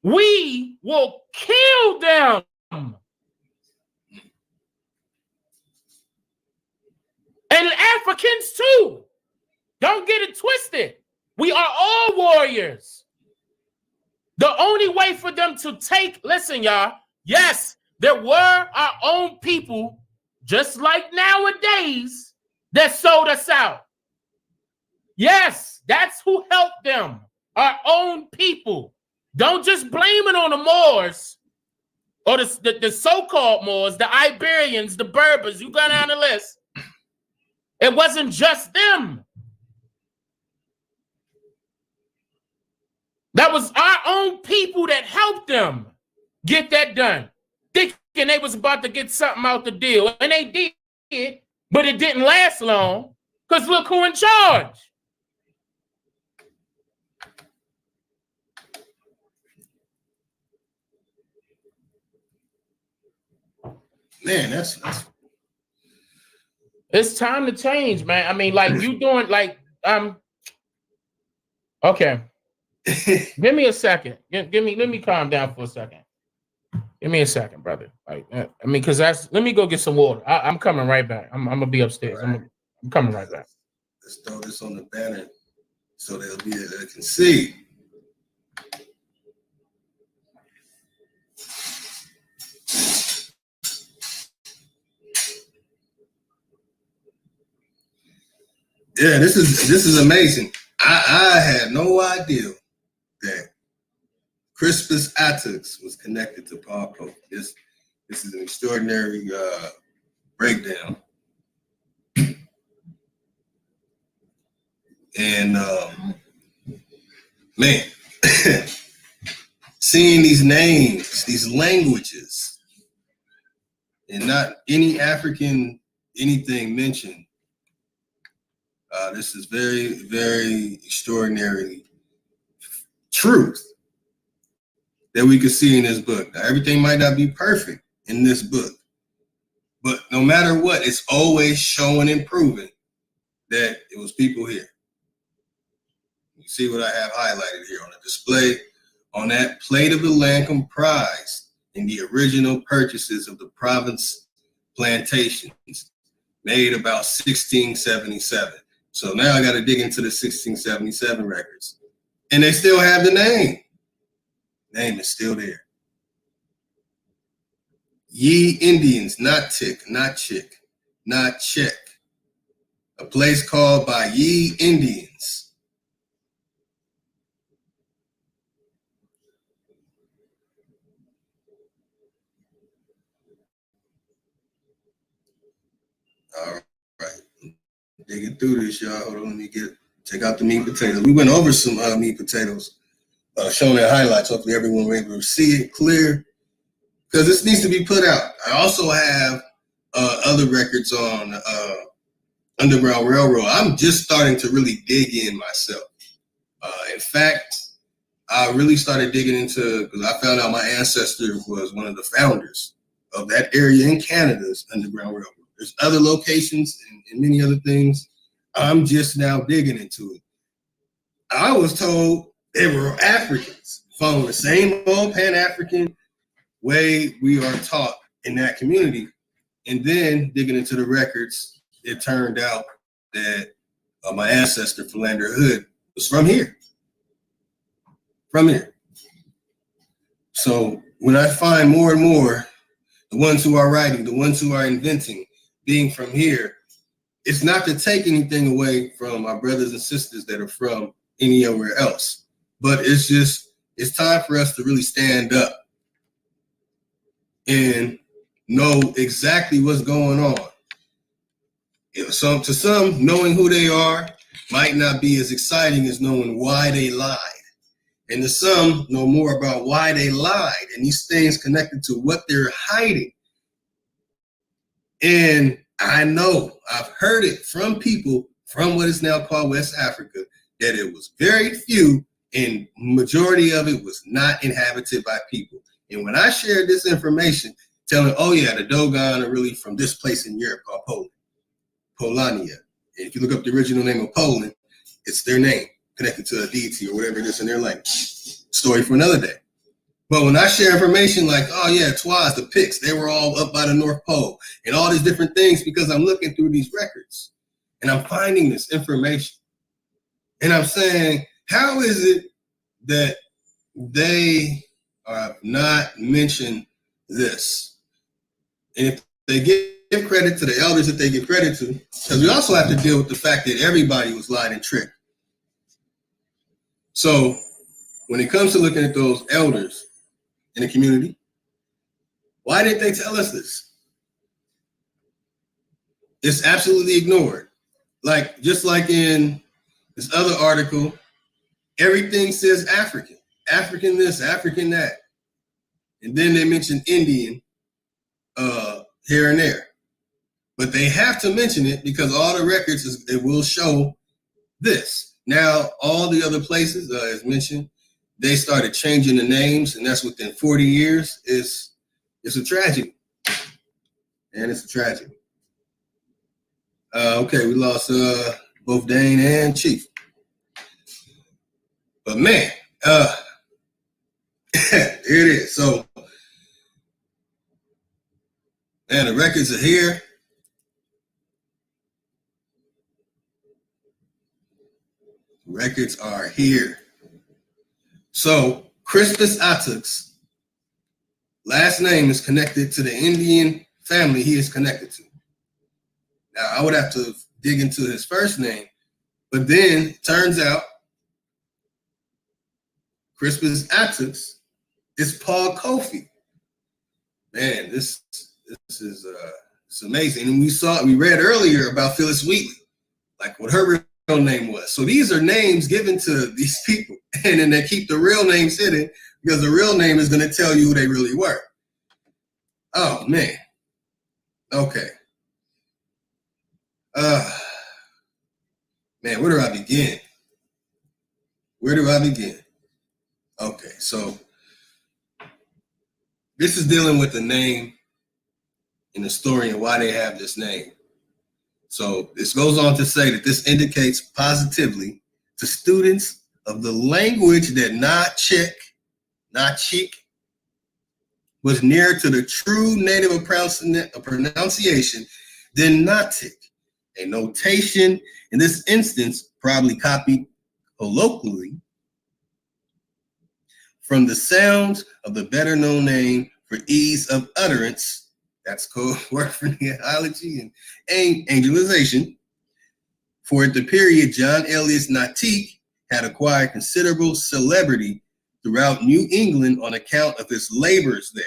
We will kill them. And Africans too. Don't get it twisted. We are all warriors. The only way for them to take, listen, y'all, yes, there were our own people, just like nowadays, that sold us out. Yes, that's who helped them, our own people. Don't just blame it on the Moors or the so-called Moors, the Iberians, the Berbers. You go down the list. It wasn't just them. That was our own people that helped them get that done. Thinking they was about to get something out the deal. And they did, but it didn't last long because look who in charge. Man, that's it's time to change, man. I mean, like you doing okay. Give me a second. Let me calm down for a second. Give me a second, brother. Because let me go get some water. I'm coming right back. I'm gonna be upstairs. Right. I'm coming right back. Let's throw this on the banner so they can see. Yeah, this is amazing. I had no idea that Crispus Attucks was connected to Paul Pope. This is an extraordinary breakdown. And man, seeing these names, these languages, and not any African anything mentioned. This is very, very extraordinary truth that we could see in this book. Now, everything might not be perfect in this book, but no matter what, it's always showing and proving that it was people here. You see what I have highlighted here on the display. On that plate of the land comprised in the original purchases of the province plantations made about 1677. So now I got to dig into the 1677 records. And they still have the name. Name is still there. Ye Indians, not tick, not chick, not check. A place called by Ye Indians. All right, digging through this, y'all. Hold on, let me check out the meat potatoes. We went over some meat potatoes, showing their highlights. Hopefully everyone was able to see it clear, because this needs to be put out. I also have other records on Underground Railroad. I'm just starting to really dig in myself. In fact, I really started digging into, because I found out my ancestor was one of the founders of that area in Canada's Underground Railroad. There's other locations and many other things. I'm just now digging into it. I was told they were Africans, following the same old Pan-African way we are taught in that community. And then digging into the records, it turned out that my ancestor, Philander Hood, was from here. From here. So when I find more and more, the ones who are writing, the ones who are inventing, being from here, it's not to take anything away from our brothers and sisters that are from anywhere else, but it's time for us to really stand up and know exactly what's going on. To some, knowing who they are might not be as exciting as knowing why they lied. And to some, know more about why they lied and these things connected to what they're hiding. And I know, I've heard it from people from what is now called West Africa, that it was very few and majority of it was not inhabited by people. And when I shared this information, telling, oh yeah, the Dogon are really from this place in Europe called Poland, Polania. And if you look up the original name of Poland, it's their name connected to a deity or whatever it is in their language. Story for another day. But when I share information like, oh yeah, Twas, the Picts, they were all up by the North Pole and all these different things, because I'm looking through these records and I'm finding this information. And I'm saying, how is it that they have not mentioned this? And if they give credit to the elders that they give credit to, because we also have to deal with the fact that everybody was lied and tricked. So when it comes to looking at those elders in the community, why didn't they tell us this? It's absolutely ignored. Like, just like in this other article, everything says African, African this, African that. And then they mention Indian here and there. But they have to mention it because all the records, it will show this. Now, all the other places, as mentioned, they started changing the names, and that's within 40 years. It's a tragedy. And it's a tragedy. Okay, we lost both Dane and Chief. But man, here it is. So, man, the records are here. Records are here. So, Crispus Attuck's last name is connected to the Indian family he is connected to. Now, I would have to dig into his first name, but then it turns out Crispus Attuck's is Paul Kofi. Man, this is it's amazing. And we read earlier about Phyllis Wheatley, like what her real name was. So these are names given to these people, and then they keep the real names hidden because the real name is going to tell you who they really were. Oh man, Okay. Man, where do I begin? Okay, so this is dealing with the name and the story and why they have this name. So this goes on to say that this indicates positively to students of the language that DjKuttack was nearer to the true native pronunciation than Natick, a notation in this instance probably copied colloquially from the sounds of the better known name for ease of utterance. That's code word for neology and angelization. For at the period, John Eliot's Natick had acquired considerable celebrity throughout New England on account of his labors there.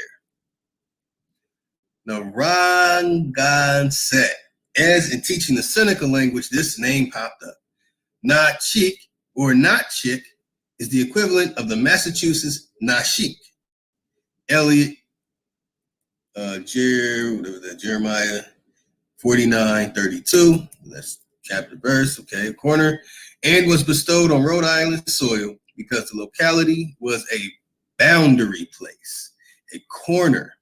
Narragansett, as in teaching the Seneca language, this name popped up. Natick or Notchick is the equivalent of the Massachusetts Nashik. Eliot, Jeremiah 49:32, that's chapter verse, okay, corner, and was bestowed on Rhode Island soil because the locality was a boundary place, a corner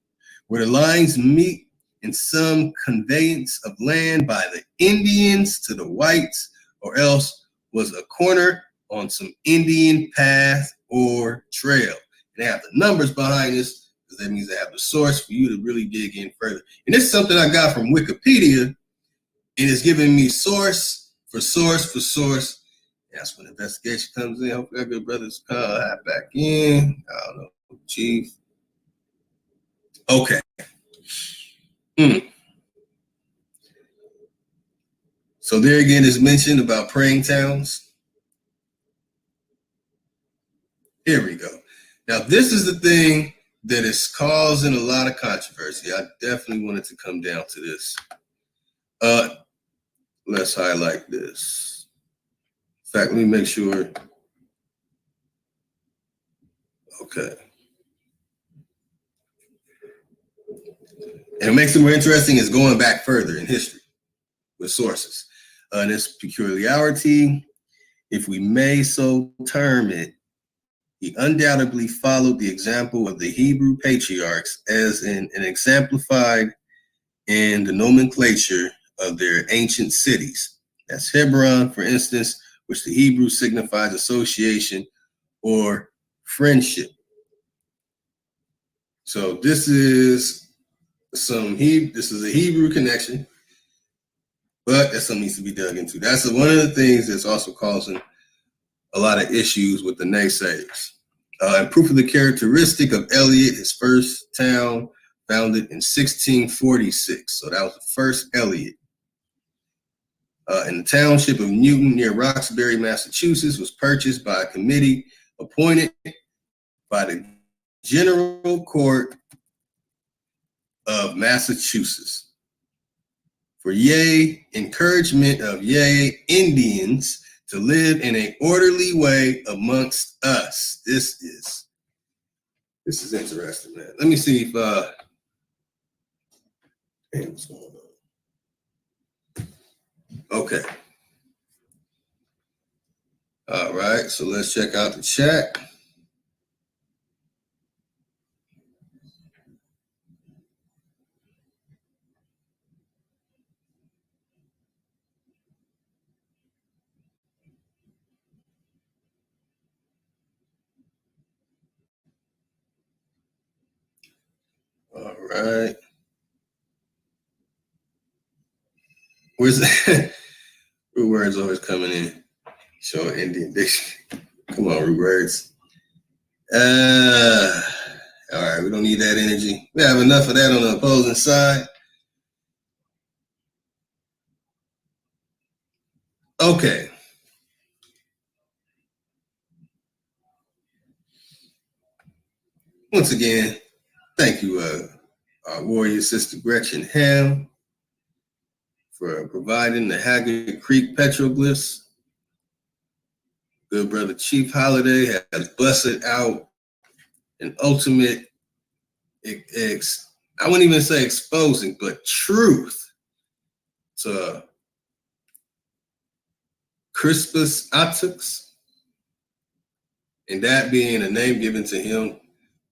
where the lines meet in some conveyance of land by the Indians to the whites, or else was a corner on some Indian path or trail. And they have the numbers behind this because that means they have the source for you to really dig in further. And this is something I got from Wikipedia, and it's giving me source for source for source. That's when investigation comes in. Hopefully, our good brothers hop back in. I don't know, Chief. Okay. So there again is mentioned about praying towns. Here we go. Now, this is the thing that is causing a lot of controversy. I definitely wanted to come down to this. Let's highlight this. In fact, let me make sure. Okay. And it makes it more interesting is going back further in history with sources. This peculiarity, if we may so term it, he undoubtedly followed the example of the Hebrew patriarchs as an exemplified in the nomenclature of their ancient cities. That's Hebron, for instance, which the Hebrew signifies association or friendship. So this is a Hebrew connection, but that's something that needs to be dug into. That's one of the things that's also causing a lot of issues with the naysayers. And proof of the characteristic of Eliot, his first town founded in 1646. So that was the first Eliot. And the township of Newton near Roxbury, Massachusetts was purchased by a committee appointed by the General Court of Massachusetts for encouragement of Indians to live in an orderly way amongst us. This is interesting, man. Let me see if what's going on? Okay. All right, so let's check out the chat. All right. Where's the root words always coming in? Showing Indian dictionary. Come on, root words. All right, we don't need that energy. We have enough of that on the opposing side. Okay. Once again, thank you, our warrior sister Gretchen Ham, for providing the Haggard Creek petroglyphs. Good brother Chief Holiday has busted out an ultimate I wouldn't even say exposing, but truth to Crispus Attucks, and that being a name given to him,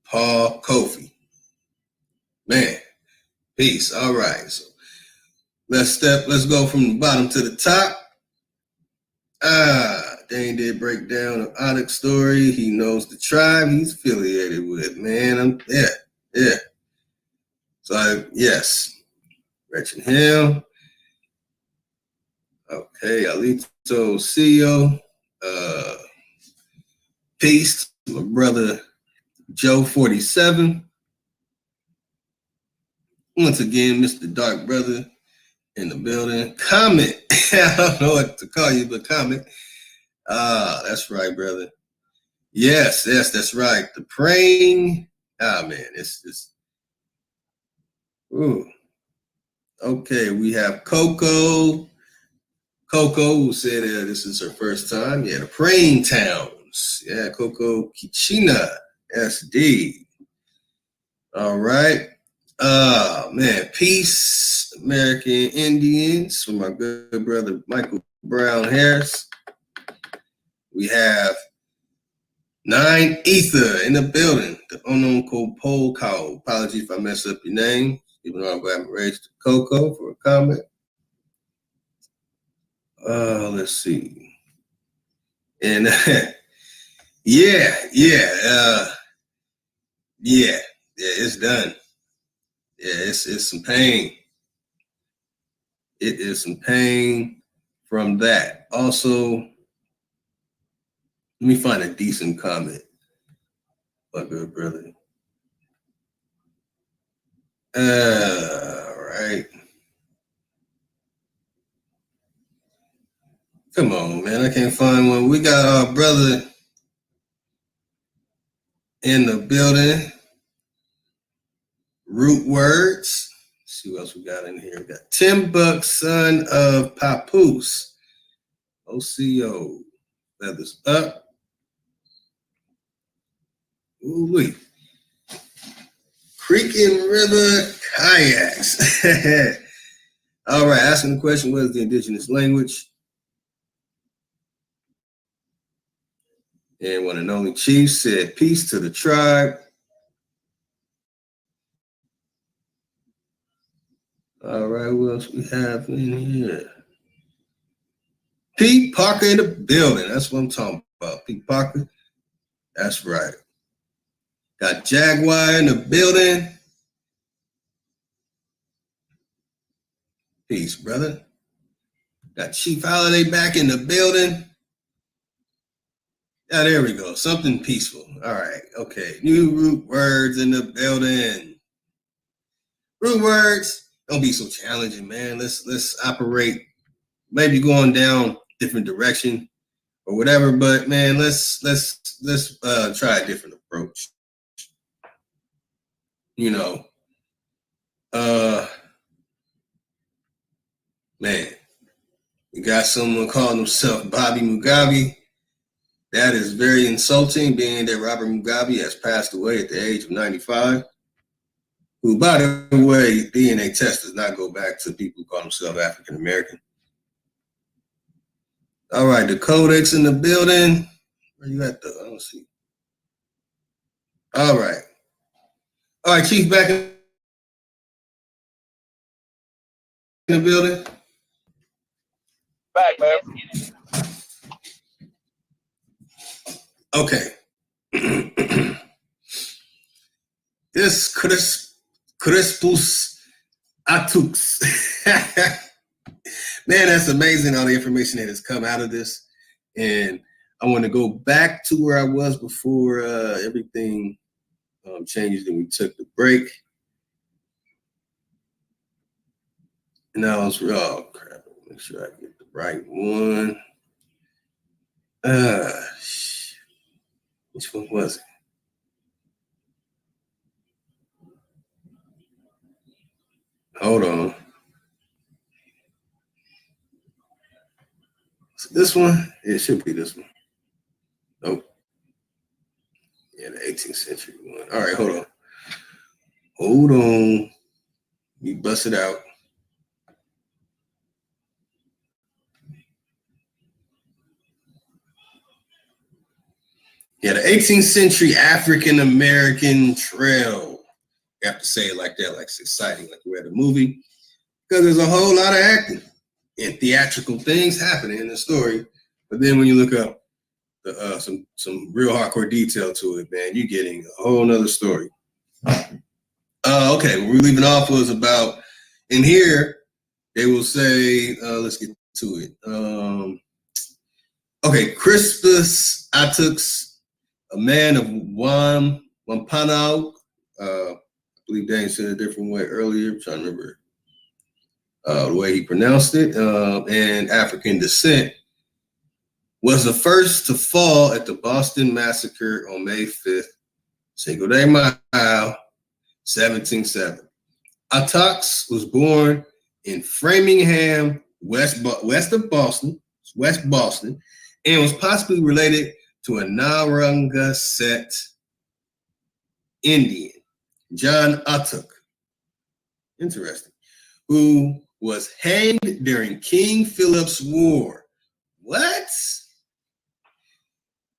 Paul Kofi. Man, peace. All right, so let's go from the bottom to the top. Dane did break down the Onyx story. He knows the tribe he's affiliated with. Man, yeah. So yes, Gretchen Hill. Okay, Alito CEO. Peace to my brother Joe 47. Once again, Mr. Dark Brother in the building. Comment. I don't know what to call you, but comment. That's right, brother. Yes, that's right. The praying. Man, it's ooh. Okay, we have Coco. Coco, who said this is her first time. Yeah, the praying towns. Yeah, Coco Kichina, SD. All right. Man, peace, American Indians, from my good brother Michael Brown Harris. We have 9 Ether in the building, the unknown pole cow. Apologies if I mess up your name, even though I'm glad I raised Coco for a comment. Let's see. And yeah, it's done. Yeah, it's some pain. It is some pain from that. Also, let me find a decent comment. My good brother. All right. Come on, man. I can't find one. We got our brother in the building. Root words. Let's see what else we got in here. We got Tim Buck, son of Papoose. OCO. Feathers up. Ooh-wee. Creek and River Kayaks. All right, asking the question, what is the indigenous language? And one and only Chief said, peace to the tribe. All right, what else we have in here? Pete Parker in the building. That's what I'm talking about. Pete Parker. That's right. Got Jaguar in the building. Peace, brother. Got Chief Holiday back in the building. Yeah, there we go. Something peaceful. All right. Okay. New root words in the building. Root words. Don't be so challenging, man. Let's operate. Maybe going down different direction or whatever, but man, let's try a different approach. You know, man, you got someone calling himself Bobby Mugabe. That is very insulting, being that Robert Mugabe has passed away at the age of 95. Who, by the way, DNA test does not go back to people who call themselves African American. All right, the Codex in the building. Where you at, though? I don't see. All right. All right, Chief, back in the building. Back, man. Okay. This Crispus Attucks. Man, that's amazing, all the information that has come out of this. And I want to go back to where I was before everything changed and we took the break. And I was, oh crap, make sure I get the right one. Which one was it? Hold on. So this one? It should be this one. Nope. Yeah, the 18th century one. All right, hold on. Hold on. We bust it out. Yeah, the 18th century African American trail. You have to say it like that, like it's exciting, like we're at a movie, because there's a whole lot of acting and theatrical things happening in the story. But then when you look up some real hardcore detail to it, man, you're getting a whole nother story. Okay, what we're leaving off was about, in here, they will say, let's get to it. Okay, Crispus Attucks, a man of Wampanoag, I believe Dane said it a different way earlier, I'm trying to remember the way he pronounced it, and African descent, was the first to fall at the Boston Massacre on May 5th, Cinco de Mayo, 1770. Attucks was born in Framingham, west of Boston, and was possibly related to a Narragansett Indian, John Attuck, interesting, who was hanged during King Philip's War. What?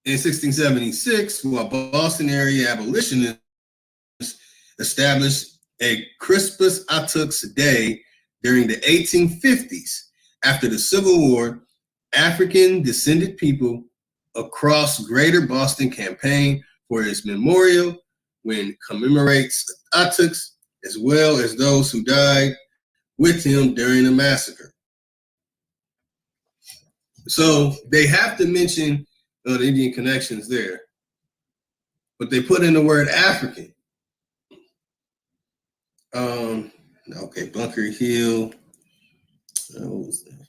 In 1676, while Boston area abolitionists established a Crispus Attucks Day during the 1850s. After the Civil War, African descended people across Greater Boston campaigned for his memorial, when commemorates Attucks as well as those who died with him during the massacre. So they have to mention the Indian connections there, but they put in the word African. Okay, Bunker Hill. What was that?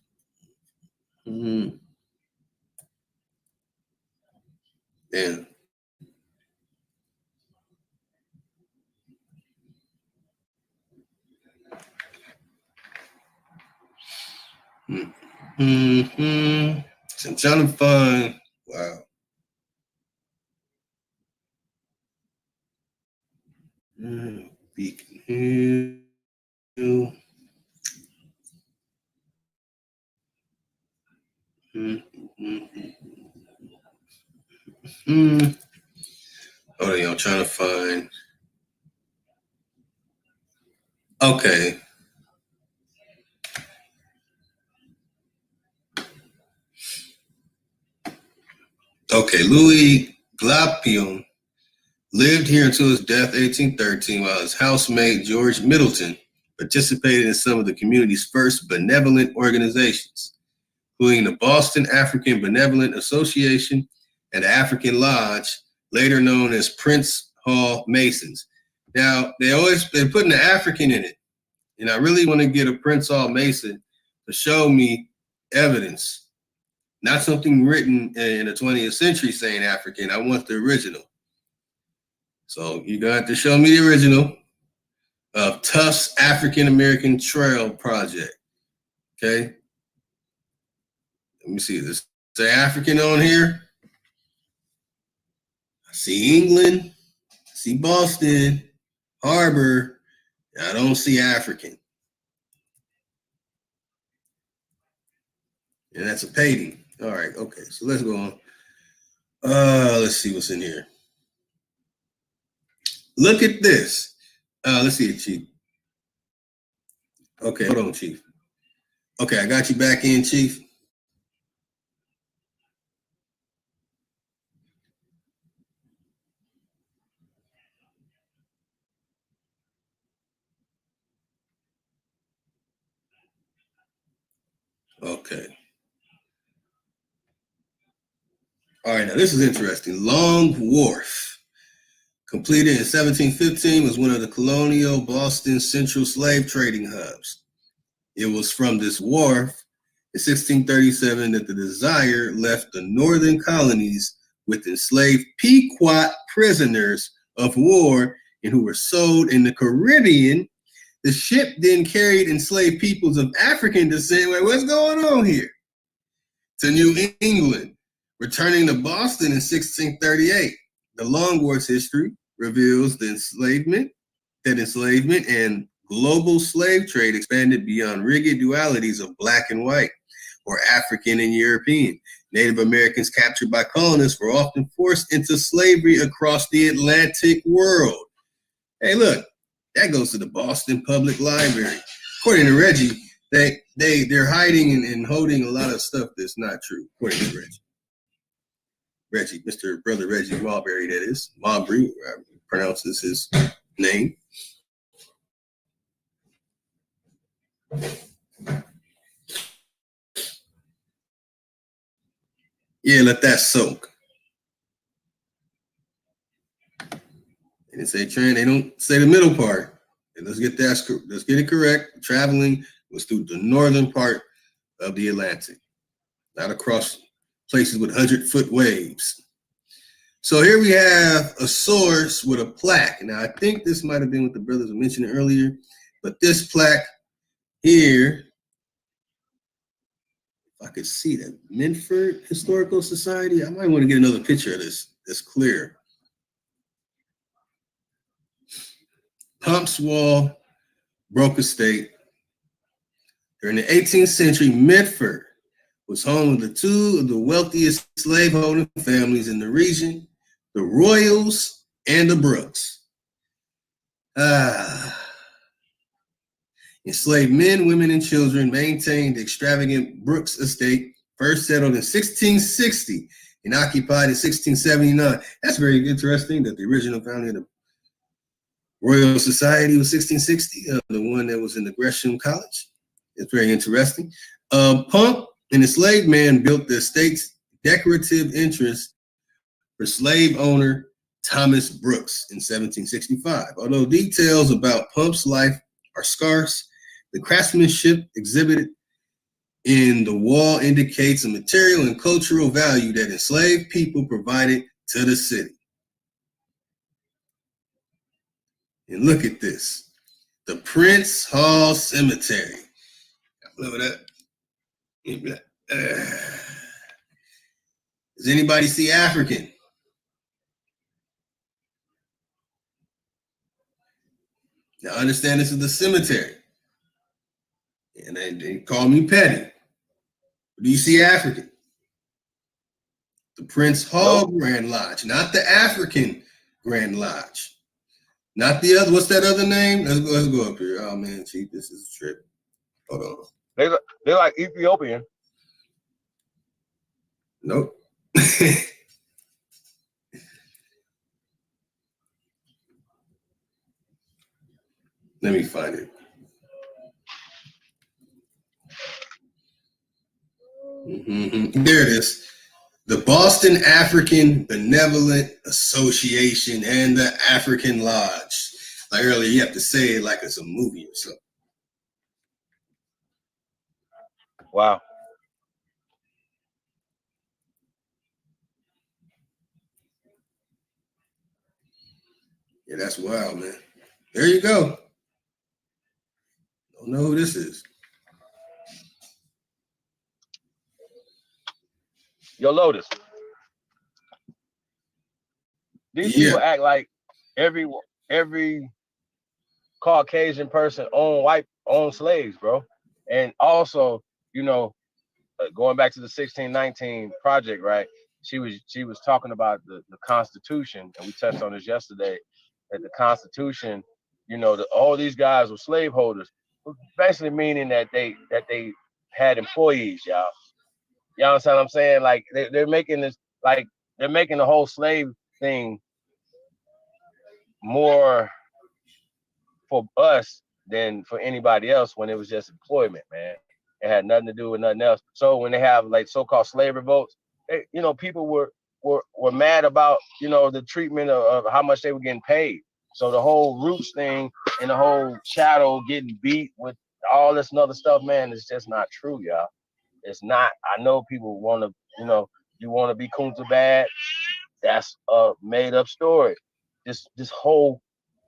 Yeah. So I'm trying to find, wow. Beacon Hill. Oh, yeah, I'm trying to find. Okay. Okay, Louis Glapion lived here until his death, 1813, while his housemate, George Middleton, participated in some of the community's first benevolent organizations, including the Boston African Benevolent Association and the African Lodge, later known as Prince Hall Masons. Now, they're putting the African in it, and I really want to get a Prince Hall Mason to show me evidence, not something written in the 20th century saying African. I want the original. So you're going to have to show me the original of Tufts African American Trail Project. Okay. Let me see this. Say African on here. I see England. I see Boston Harbor. I don't see African. And that's a painting. All right. Okay. So let's go on. Let's see what's in here. Look at this. Let's see it, Chief. Okay, hold on, Chief. Okay, I got you back in, Chief. Okay. All right, now this is interesting. Long Wharf, completed in 1715, was one of the colonial Boston central slave trading hubs. It was from this wharf in 1637 that the Desire left the northern colonies with enslaved Pequot prisoners of war and who were sold in the Caribbean. The ship then carried enslaved peoples of African descent. Wait, what's going on here? To New England, returning to Boston in 1638. The Long Wharf's history reveals that enslavement and global slave trade expanded beyond rigid dualities of black and white, or African and European. Native Americans captured by colonists were often forced into slavery across the Atlantic world. Hey, look, that goes to the Boston Public Library. According to Reggie, they're hiding and holding a lot of stuff that's not true, according to Reggie, Mr. Brother Reggie Marbury, that is. Marbury pronounces his name. Yeah, let that soak. They didn't say train, they don't say the middle part. And let's get it correct. Traveling was through the northern part of the Atlantic, not across places with 100-foot waves. So here we have a source with a plaque. Now, I think this might have been what the brothers were mentioning earlier, but this plaque here, if I could see that, Minford Historical Society. I might want to get another picture of this that's clear. Pump's Wall, Broke Estate. During the 18th century, Mitford was home to two of the wealthiest slaveholding families in the region, the Royals and the Brooks. Enslaved men, women, and children maintained the extravagant Brooks estate, first settled in 1660 and occupied in 1679. That's very interesting that the original founding of the Royal Society was 1660, the one that was in the Gresham College. It's very interesting. Pump, an enslaved man, built the estate's decorative interest for slave owner Thomas Brooks in 1765. Although details about Pump's life are scarce, the craftsmanship exhibited in the wall indicates a material and cultural value that enslaved people provided to the city. And look at this, the Prince Hall Cemetery. Look at that. Does anybody see African? Now understand this is the cemetery. And they call me petty. Do you see African? The Prince Hall Grand Lodge, not the African Grand Lodge. Not the other, what's that other name? Let's go up here. Oh man, Chief, this is a trip. Hold on. They're like Ethiopian. Nope. Let me find it. There it is. The Boston African Benevolent Association and the African Lodge. Like earlier, you have to say it like it's a movie or something. Wow. Yeah, that's wild, man. There you go. Don't know who this is. Yo, Lotus. These people act like every Caucasian person owned slaves, bro. And also, you know, going back to the 1619 project, right? She was talking about the Constitution, and we touched on this yesterday. That the Constitution, you know, all these guys were slaveholders, basically meaning that they had employees, y'all. Y'all understand what I'm saying? Like they're making this, like they're making the whole slave thing more for us than for anybody else when it was just employment, man. It had nothing to do with nothing else. So when they have like so-called slave revolts, you know, people were mad about, you know, the treatment of how much they were getting paid. So the whole roots thing and the whole shadow getting beat with all this and other stuff, man, is just not true, y'all. It's not. I know people want to, you know, you want to be Kunta bad. That's a made up story. This whole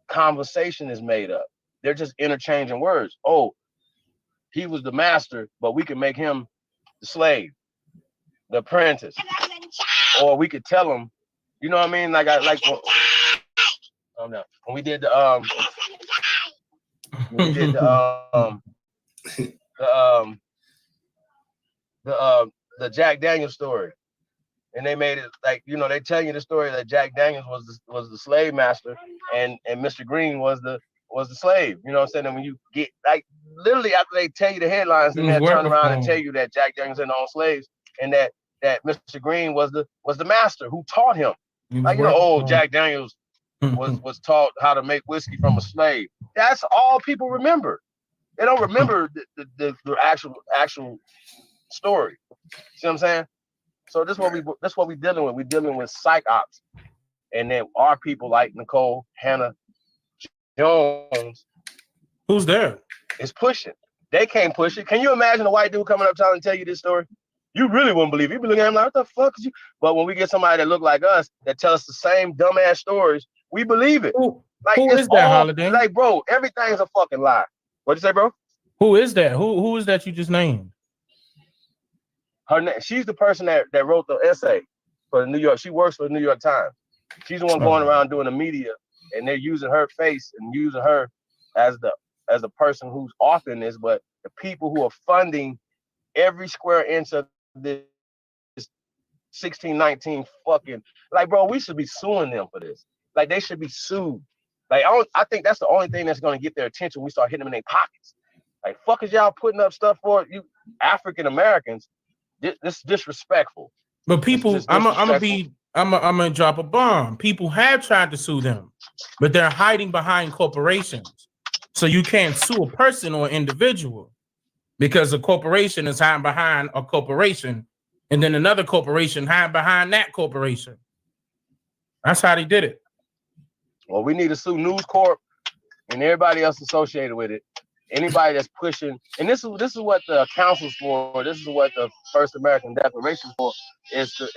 conversation is made up. They're just interchanging words. Oh, he was the master, but we can make him the slave, the apprentice, or we could tell him, you know what I mean? Like when we did the when we did the Jack Daniels story, and they made it like, you know, they tell you the story that Jack Daniels was the slave master, and Mr. Green was the slave. You know what I'm saying? And when you get like literally after they tell you the headlines, then they'll turn around and tell you that Jack Daniels had owned slaves, and that Mr. Green was the master who taught him. Like, you know, oh, Jack Daniels was taught how to make whiskey from a slave. That's all people remember. They don't remember the actual story. See what I'm saying? So this is what we dealing with. We're dealing with psych ops, and then our people like Nicole, Hannah, Jones. Who's there? Is pushing. They can't push it. Can you imagine a white dude coming up trying to tell you this story? You really wouldn't believe it. You'd be looking at him like, what the fuck is you? But when we get somebody that look like us that tell us the same dumbass stories, we believe it. Like, who is that, Holiday? Like, bro, everything's a fucking lie. What'd you say, bro? Who is that? Who is that you just named? Her name. She's the person that wrote the essay for the New York. She works for the New York Times. She's the one going around doing the media, and they're using her face and using her as the person who's authoring this. But the people who are funding every square inch of this 1619 fucking, like, bro, we should be suing them for this. Like, they should be sued. Like, I think that's the only thing that's going to get their attention when we start hitting them in their pockets. Like, fuck is y'all putting up stuff for you African Americans? This is disrespectful. But people, I'm gonna drop a bomb. People have tried to sue them, but they're hiding behind corporations. So you can't sue a person or individual because a corporation is hiding behind a corporation, and then another corporation hide behind that corporation. That's how they did it. Well, we need to sue News Corp and everybody else associated with it. Anybody that's pushing, and this is what the council's for. This is what the First American Declaration for. Is to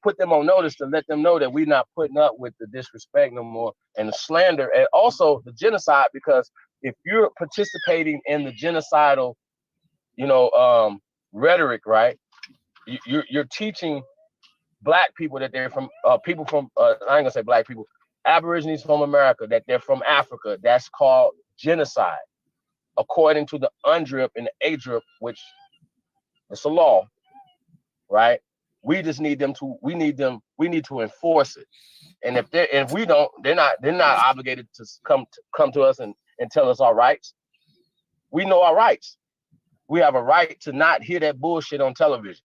put them on notice, to let them know that we're not putting up with the disrespect no more and the slander, and also the genocide. Because if you're participating in the genocidal, rhetoric, right? You're teaching Black people that they're from people from I ain't gonna say Black people, Aborigines from America, that they're from Africa. That's called genocide, according to the UNDRIP and the ADRIP, which it's a law, right? We just need them to. We need to enforce it. And if we don't, they're not obligated to come to us and tell us our rights. We know our rights. We have a right to not hear that bullshit on television.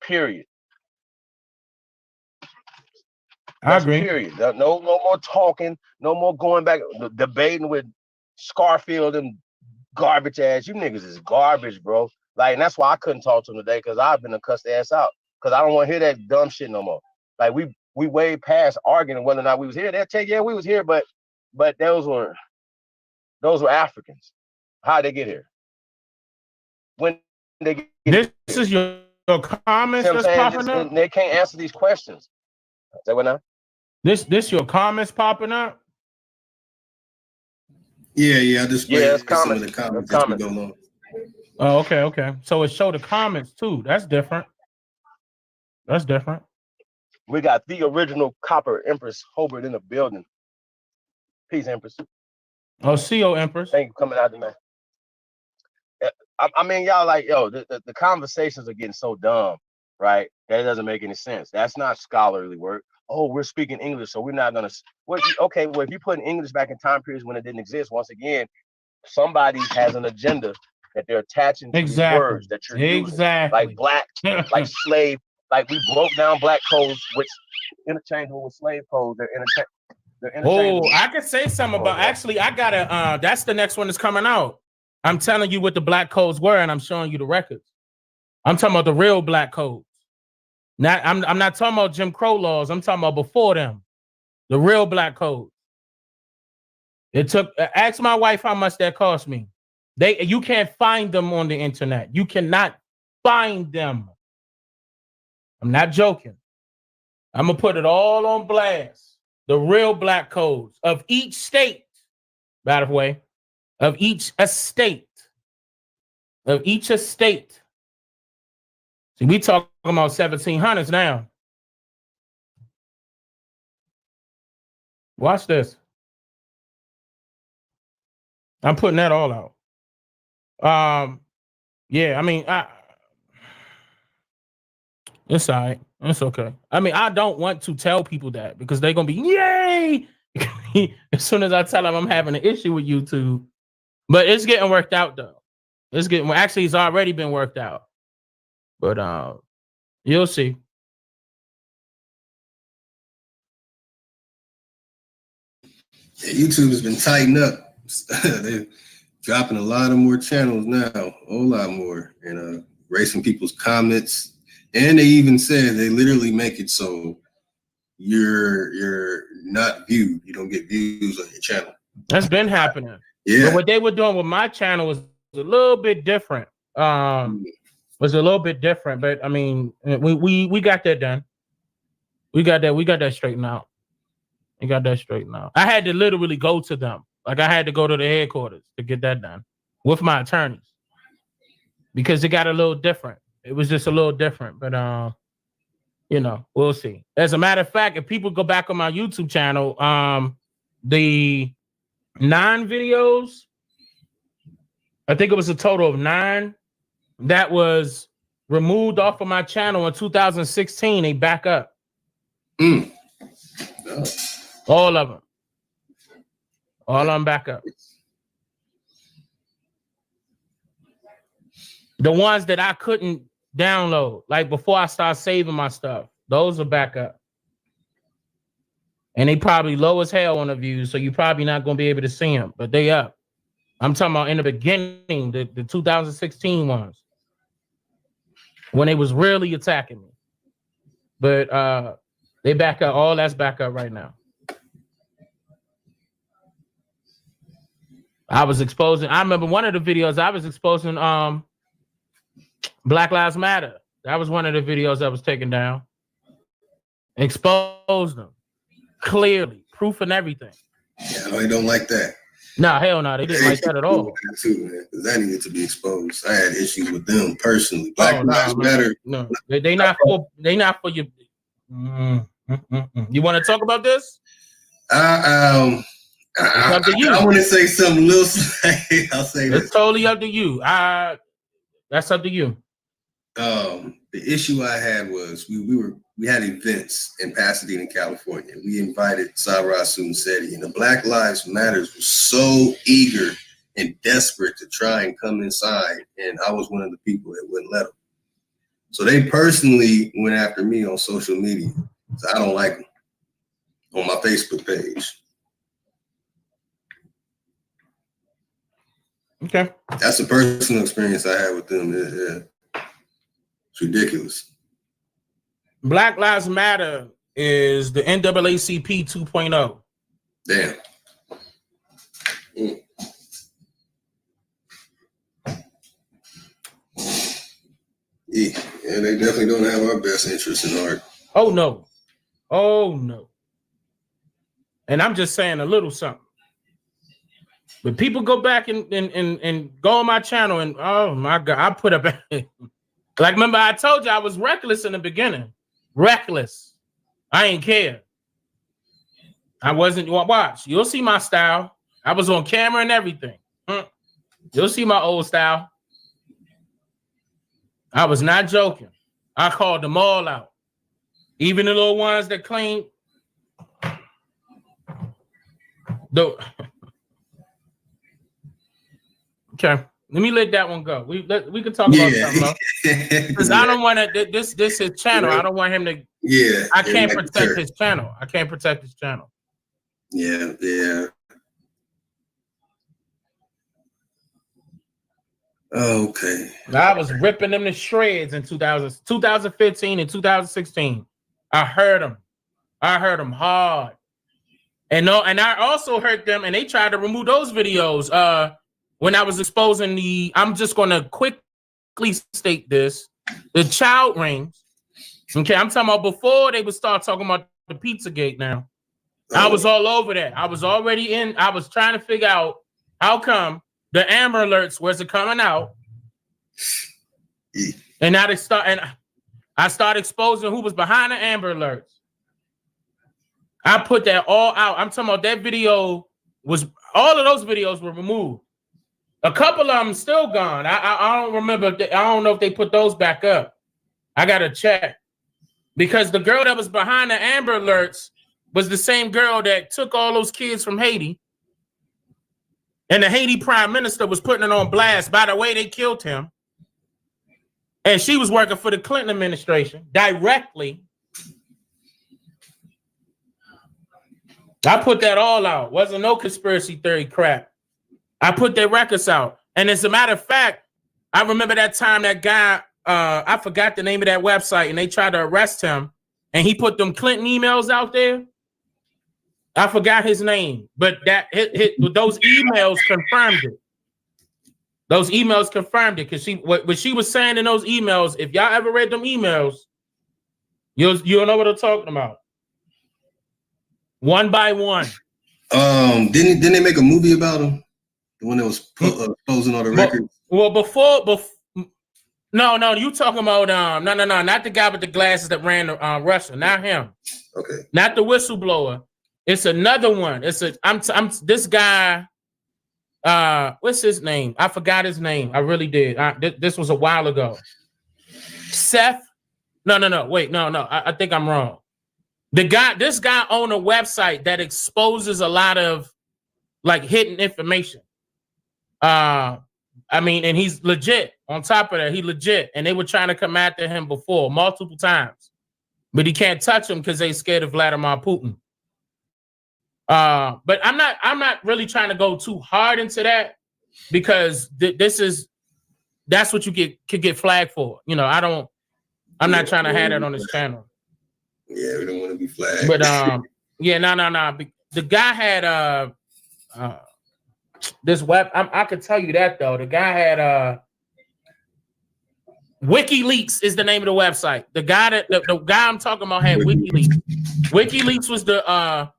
Period. I agree. Period. No more talking. No more going back debating with Scarfield and garbage ass. You niggas is garbage, bro. Like, and that's why I couldn't talk to them today, because I've been a cuss ass out. Because I don't want to hear that dumb shit no more. Like, we way past arguing whether or not we was here. They'll tell you, yeah, we was here, but those were Africans. How'd they get here? When they get this here? Is your comments that's popping up? They can't answer these questions. Say what now? This your comments popping up? Yeah, I just it's some of the comments as we go along. Oh, okay. So it showed the comments too. That's different. We got the original Copper Empress Hobart in the building. Peace, Empress. Oh, CO Empress. Thank you for coming out tonight. I mean, y'all, like, yo, the conversations are getting so dumb, right? That doesn't make any sense. That's not scholarly work. Oh, we're speaking English, so we're not gonna. Okay, well, if you put English back in time periods when it didn't exist, once again, somebody has an agenda that they're attaching to these words that you're using, like black, like slave. Like, we broke down black codes, which interchangeable with slave codes. They're interchangeable. Oh, I could say something about. Actually, I gotta. That's the next one that's coming out. I'm telling you what the black codes were, and I'm showing you the records. I'm talking about the real black codes. I'm not talking about Jim Crow laws. I'm talking about before them, the real black codes. It took. Ask my wife how much that cost me. You can't find them on the internet. You cannot find them. I'm not joking. I'm gonna put it all on blast. The real black codes of each state, by the way, of each estate. See, we talking about 1700s now. Watch this. I'm putting that all out. Yeah, I mean, it's all right. It's okay. I mean, I don't want to tell people that because they're gonna be yay as soon as I tell them I'm having an issue with YouTube. But it's getting worked out though. It's already been worked out. But you'll see. Yeah, YouTube has been tightened up. They're dropping a lot of more channels now, a whole lot more, and erasing people's comments. And they even said they literally make it so you're not viewed. You don't get views on your channel. That's been happening. Yeah. But what they were doing with my channel was a little bit different. Was a little bit different, but I mean, we got that done. We got that straightened out. We got that straightened out. I had to literally go to them. Like I had to go to the headquarters to get that done with my attorneys because it got a little different. It was just a little different, but you know, we'll see. As a matter of fact, if people go back on my YouTube channel, the 9 videos, I think it was a total of 9 that was removed off of my channel in 2016. They back up. Oh. All of them. All of them back up. The ones that I couldn't download, like before I start saving my stuff, those are back up. And they probably low as hell on the views, so you're probably not going to be able to see them, but they up. I'm talking about in the beginning, the 2016 ones, when they was really attacking me. But they back up. All that's back up right now. I remember one of the videos I was exposing Black Lives Matter. That was one of the videos that was taken down. Exposed them clearly, proof and everything. Yeah, no, they don't like that. Nah, hell no, they didn't like that at all. Too, man, because that needed to be exposed. I had issues with them personally. Black Lives Matter. No, they not for you. You want to talk about this? I want to say something little. I'll say this. It's totally up to you. That's up to you. The issue I had was we had events in Pasadena, California. We invited Sarah Sunsetti, and the Black Lives Matters was so eager and desperate to try and come inside, and I was one of the people that wouldn't let them. So they personally went after me on social media. So I don't like them on my Facebook page. Okay. That's a personal experience I had with them. Yeah. It's ridiculous. Black Lives Matter is the NAACP 2.0. Damn. Yeah, they definitely don't have our best interests in heart. Oh no. Oh no. And I'm just saying a little something. But people go back and go on my channel and oh my God, I put up like remember I told you I was reckless in the beginning. Reckless. I ain't care. I wasn't watch. You'll see my style. I was on camera and everything. You'll see my old style. I was not joking. I called them all out. Even the little ones that claim Okay, let me let that one go. We can talk about something else. Because I don't want to. This is channel. I don't want him to. Yeah, I can't protect his channel. I can't protect his channel. Yeah. Okay. I was ripping them to shreds in 2015 and 2016. I heard them. I heard them hard. And I also heard them, and they tried to remove those videos. When I was exposing I'm just going to quickly state this, the child rings. Okay, I'm talking about before they would start talking about the Pizzagate now. I was all over that. I was already I was trying to figure out how come the Amber Alerts wasn't coming out. And now I started exposing who was behind the Amber Alerts. I put that all out. I'm talking about that video all of those videos were removed. A couple of them still gone. I don't remember. I don't know if they put those back up. I gotta check because the girl that was behind the Amber Alerts was the same girl that took all those kids from Haiti, and the Haiti prime minister was putting it on blast. By the way, they killed him, and she was working for the Clinton administration directly. I put that all out. Wasn't no conspiracy theory crap. I put their records out. And as a matter of fact, I remember that time that guy, I forgot the name of that website, and they tried to arrest him, and he put them Clinton emails out there. I forgot his name, but those emails confirmed it. Those emails confirmed it because what she was saying in those emails, if y'all ever read them emails, you'll know what I'm talking about. One by one. Didn't they make a movie about him? The one that was posing all the records. Well, before, no, you talking about no, not the guy with the glasses that ran Russia, not him. Okay. Not the whistleblower. It's another one. I'm this guy. What's his name? I forgot his name. I really did. This was a while ago. Seth. No. Wait, no. I think I'm wrong. This guy owned a website that exposes a lot of like hidden information. I mean, and he's legit. On top of that, he legit. And they were trying to come after him before multiple times, but he can't touch him because they scared of Vladimir Putin. But I'm not really trying to go too hard into that because that's what you could get flagged for. You know, I'm not trying to have that on this channel. Yeah, we don't want to be flagged. But yeah, no. The guy had this web. I could tell you that though. The guy had WikiLeaks is the name of the website. The guy I'm talking about had WikiLeaks. WikiLeaks was the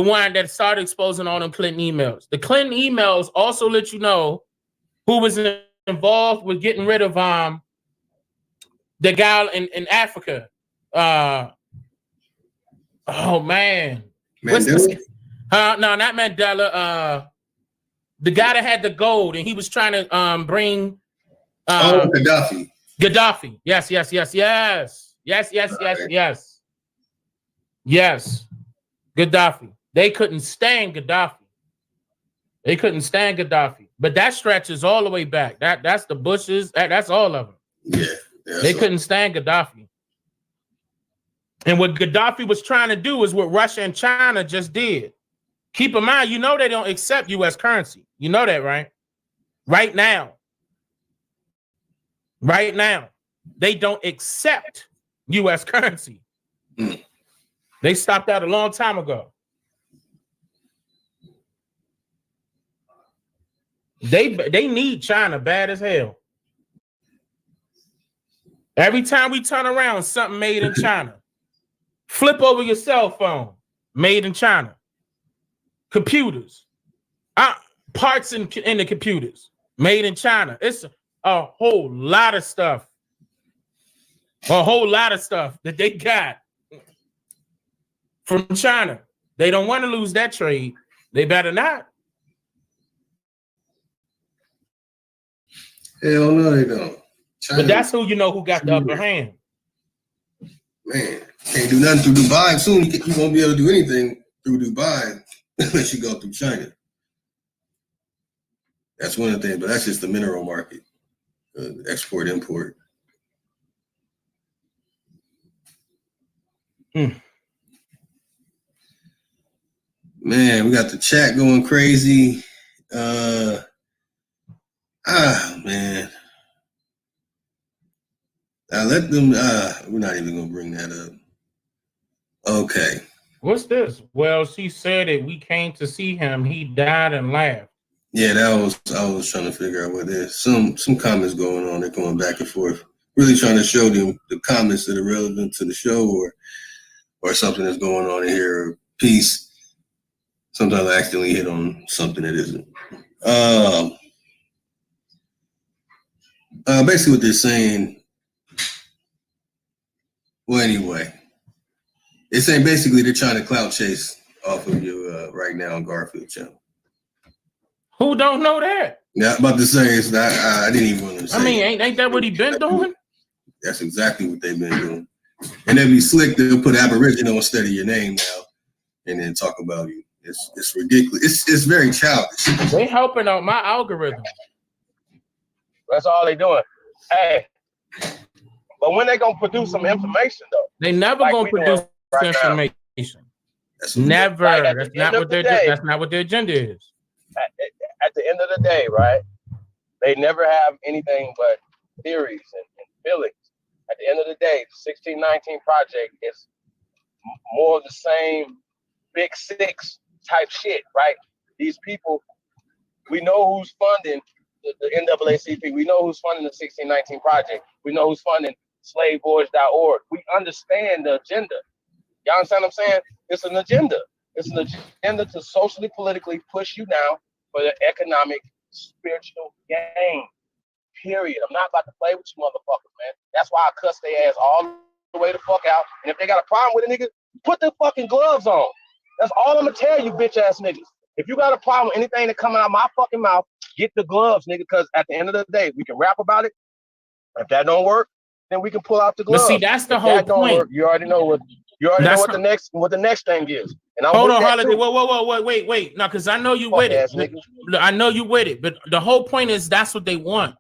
one that started exposing all them Clinton emails. The Clinton emails also let you know who was involved with getting rid of the guy in Africa. Oh man, what's this? No, not Mandela. The guy that had the gold and he was trying to bring. Gaddafi. Gaddafi. Yes. Gaddafi. They couldn't stand Gaddafi. But that stretches all the way back. That's the Bushes. That's all of them. Yeah. They couldn't stand Gaddafi. And what Gaddafi was trying to do is what Russia and China just did. Keep in mind, you know they don't accept U.S. currency. You know that, right? Right now, they don't accept U.S. currency. They stopped that a long time ago. They need China bad as hell. Every time we turn around, something made in China. Flip over your cell phone, made in China. Computers, parts in the computers, made in China. It's a whole lot of stuff. That they got from China. They don't want to lose that trade. They better not. Hell no, they don't. China, but that's who who got the upper hand. Man, can't do nothing through Dubai. Soon you won't be able to do anything through Dubai unless you go through China. That's one of the things, but that's just the mineral market, export, import. Man, we got the chat going crazy. Man. Let them, we're not even going to bring that up. Okay. What's this? Well, she said that we came to see him. He died and laughed. Yeah, I was trying to figure out what there's some comments going on. They're going back and forth. Really trying to show them the comments that are relevant to the show or something that's going on in here. Peace. Sometimes I accidentally hit on something that isn't. Basically what they're saying. Well, anyway, they're saying basically they're trying to clout chase off of you right now on Garfield channel. Who don't know that? Yeah, I'm about to say it's not. I didn't even want to say. I mean, ain't that what he been doing? That's exactly what they've been doing. And they'll be slick. They'll put Aboriginal instead of your name now, and then talk about you. It's ridiculous. It's very childish. They helping out my algorithm. That's all they doing. Hey, but when they gonna produce some information though? They never gonna produce information. Never. Like, that's not what that's not what their agenda is. At the end of the day, right? They never have anything but theories and feelings. At the end of the day, the 1619 project is more of the same Big Six type shit, right? These people, we know who's funding the NAACP. We know who's funding the 1619 project. We know who's funding slavevoyage.org. We understand the agenda. Y'all understand what I'm saying? It's an agenda. It's an agenda to socially, politically push you down for the economic, spiritual gain. Period. I'm not about to play with you motherfuckers, man. That's why I cuss their ass all the way the fuck out. And if they got a problem with a nigga, put the fucking gloves on. That's all I'm gonna tell you, bitch ass niggas. If you got a problem with anything that coming out of my fucking mouth, get the gloves, nigga. Because at the end of the day, we can rap about it. If that don't work, then we can pull out the gloves. But see, that's the if whole that don't point. Work, you already know what the next thing is. And I'm hold with on, that Holiday. too. Whoa, wait. No, because I know you with it. I know you with it. But the whole point is that's what they want.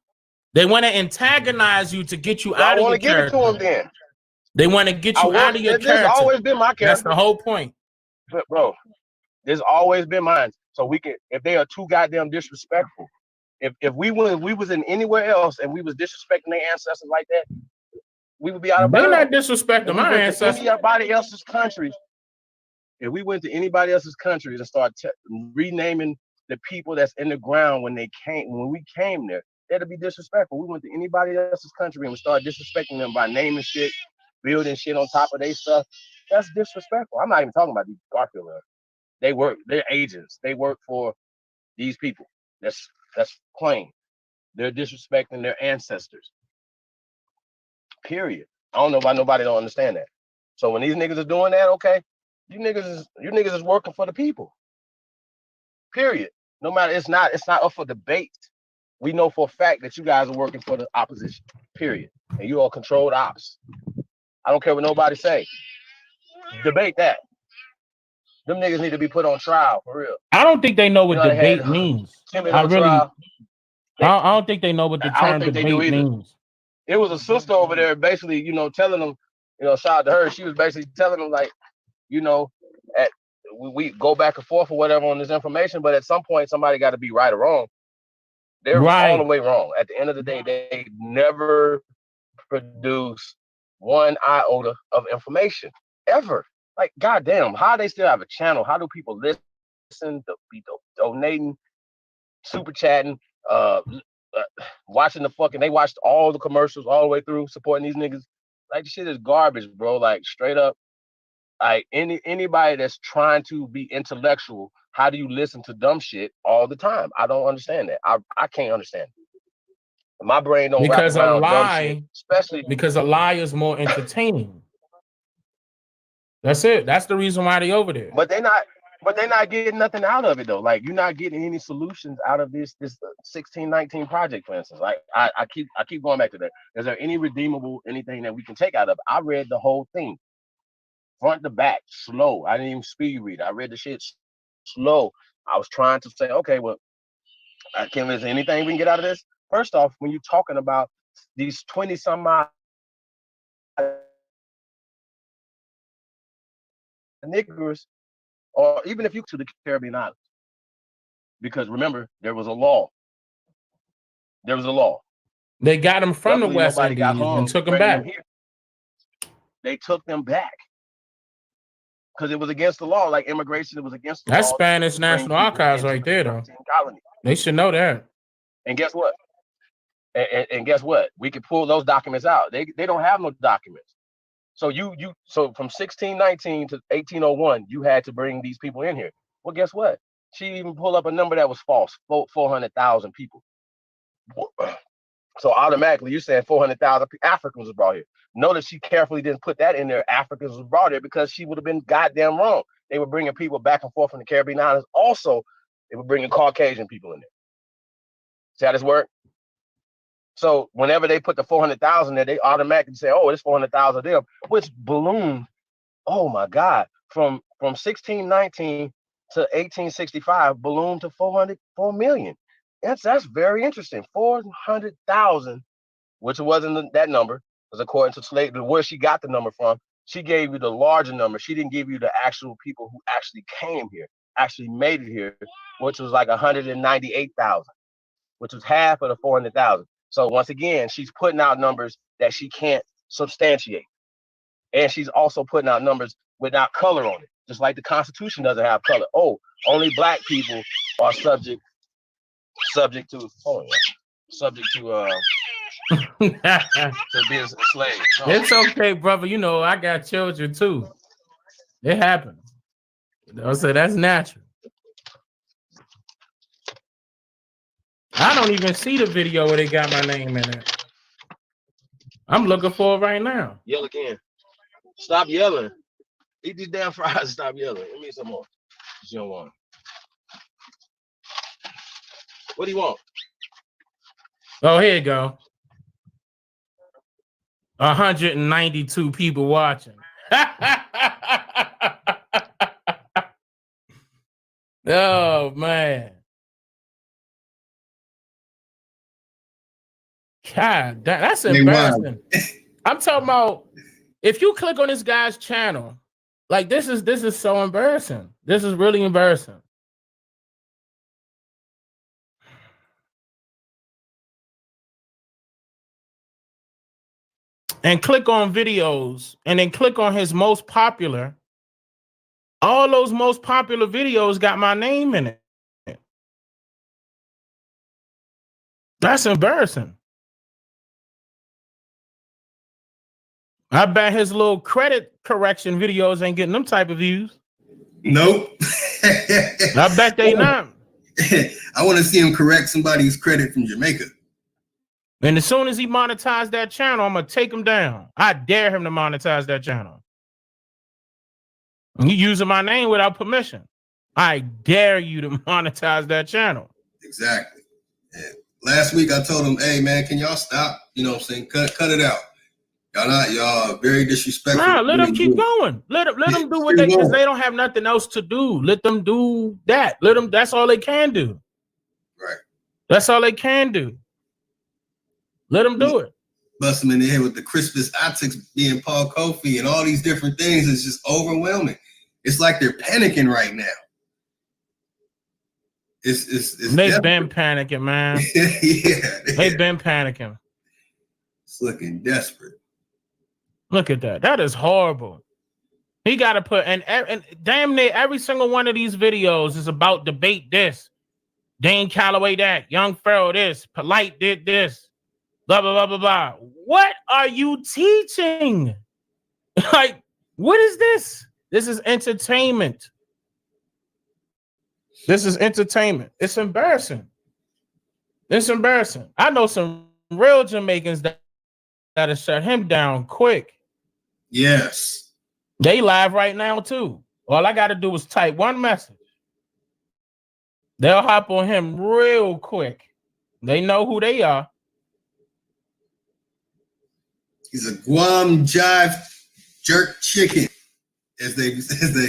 They want to antagonize you to get you out of your character. I want to give it to them then. They want to get you out of your character. This has always been my character. That's the whole point. But bro, this has always been mine. So we can, if they are too goddamn disrespectful, if we was in anywhere else and we was disrespecting their ancestors like that, we would be out of bounds. They're not disrespecting my ancestors. Anybody else's countries. If we went to anybody else's countries and start renaming the people that's in the ground when we came there, that'd be disrespectful. We went to anybody else's country and we started disrespecting them by naming shit, building shit on top of their stuff. That's disrespectful. I'm not even talking about these Garfield. They're agents. They work for these people. That's plain. They're disrespecting their ancestors. Period. I don't know why nobody don't understand that. So when these niggas are doing that, okay, you niggas is working for the people. Period. No matter, it's not up for debate. We know for a fact that you guys are working for the opposition. Period. And you all controlled ops. I don't care what nobody say. Debate that. Them niggas need to be put on trial for real. I don't think they know what debate means. I don't think they know what the term debate means. It was a sister over there basically, telling them, shout out to her. She was basically telling them like, we go back and forth or whatever on this information, but at some point somebody got to be right or wrong. They're all the way wrong. At the end of the day, they never produce one iota of information ever. Like, goddamn, how they still have a channel? How do people listen, be donating, super chatting, watching they watched all the commercials all the way through, supporting these niggas. Like, the shit is garbage, bro. Like, straight up. Like, anybody that's trying to be intellectual, how do you listen to dumb shit all the time? I don't understand that. I can't understand it. My brain don't because wrap around a lie, dumb shit, especially because a lie is more entertaining. That's it. That's the reason why they over there. But they're not getting nothing out of it though. Like, you're not getting any solutions out of this 1619 project, for instance. Like, I keep going back to that. Is there any redeemable anything that we can take out of it? I read the whole thing, front to back, slow. I didn't even speed read. I read the shit slow. I was trying to say, okay, well, can there's anything we can get out of this? First off, when you're talking about these 20 some odd niggers, or even if you to the Caribbean islands, because remember, there was a law. There was a law. They got them from Luckily, the West nobody got Indies hung and took them bringing back. here. They took them back because it was against the law. Like immigration, it was against the That's law. Spanish National Archives right there, though. They should know that. And guess what? And guess what? We could pull those documents out. They don't have no documents. So so from 1619 to 1801, you had to bring these people in here. Well, guess what? She even pulled up a number that was false, 400,000 people. So automatically you saying 400,000 Africans was brought here. Notice she carefully didn't put that in there. Africans was brought here because she would have been goddamn wrong. They were bringing people back and forth from the Caribbean islands. Also, they were bringing Caucasian people in there. See how this works? So whenever they put the 400,000 there, they automatically say, "Oh, it's 400,000 there," which ballooned. Oh my God! From 1619 to 1865, ballooned to 4 million. That's very interesting. 400,000, which wasn't that number, because according to slave, where she got the number from, she gave you the larger number. She didn't give you the actual people who actually came here, actually made it here, which was like 198,000, which was half of the 400,000. So once again, she's putting out numbers that she can't substantiate. And she's also putting out numbers without color on it, just like the Constitution doesn't have color. Oh, only black people are subject to to being a slave. No. It's okay, brother. You know, I got children too. It happens. You know, so that's natural. I don't even see the video where they got my name in it. I'm looking for it right now. Yell again. Stop yelling. Eat these damn fries. Stop yelling. Give me some more. You don't want. What do you want? Oh, here you go. 192 people watching. Oh, man. God, that's embarrassing. I'm talking about if you click on this guy's channel, like this is so embarrassing. This is really embarrassing. And click on videos and then click on his most popular. All those most popular videos got my name in it. That's embarrassing. I bet his little credit correction videos ain't getting them type of views. Nope. I bet they not. I want to see him correct somebody's credit from Jamaica. And as soon as he monetized that channel, I'm going to take him down. I dare him to monetize that channel. And you using my name without permission. I dare you to monetize that channel. Exactly. And last week I told him, hey, man, can y'all stop? You know what I'm saying? Cut it out. Y'all very disrespectful. Nah, let them keep going. Let them do what because they don't have nothing else to do. Let them do that. That's all they can do. Right. That's all they can do. Let them do it. Bust them in the head with the crispest optics being Paul Kofi and all these different things. It's just overwhelming. It's like they're panicking right now. They've been panicking, man. Yeah. They've been panicking. It's looking desperate. Look at that. That is horrible. He got to put, and damn near every single one of these videos is about debate this. Dane Calloway that. Young Pharaoh this. Polite did this. Blah, blah, blah, blah, blah. What are you teaching? Like, what is this? This is entertainment. This is entertainment. It's embarrassing. It's embarrassing. I know some real Jamaicans that have shut him down quick. Yes. They live right now, too. All I got to do is type one message. They'll hop on him real quick. They know who they are. He's a Guam jive jerk chicken, as they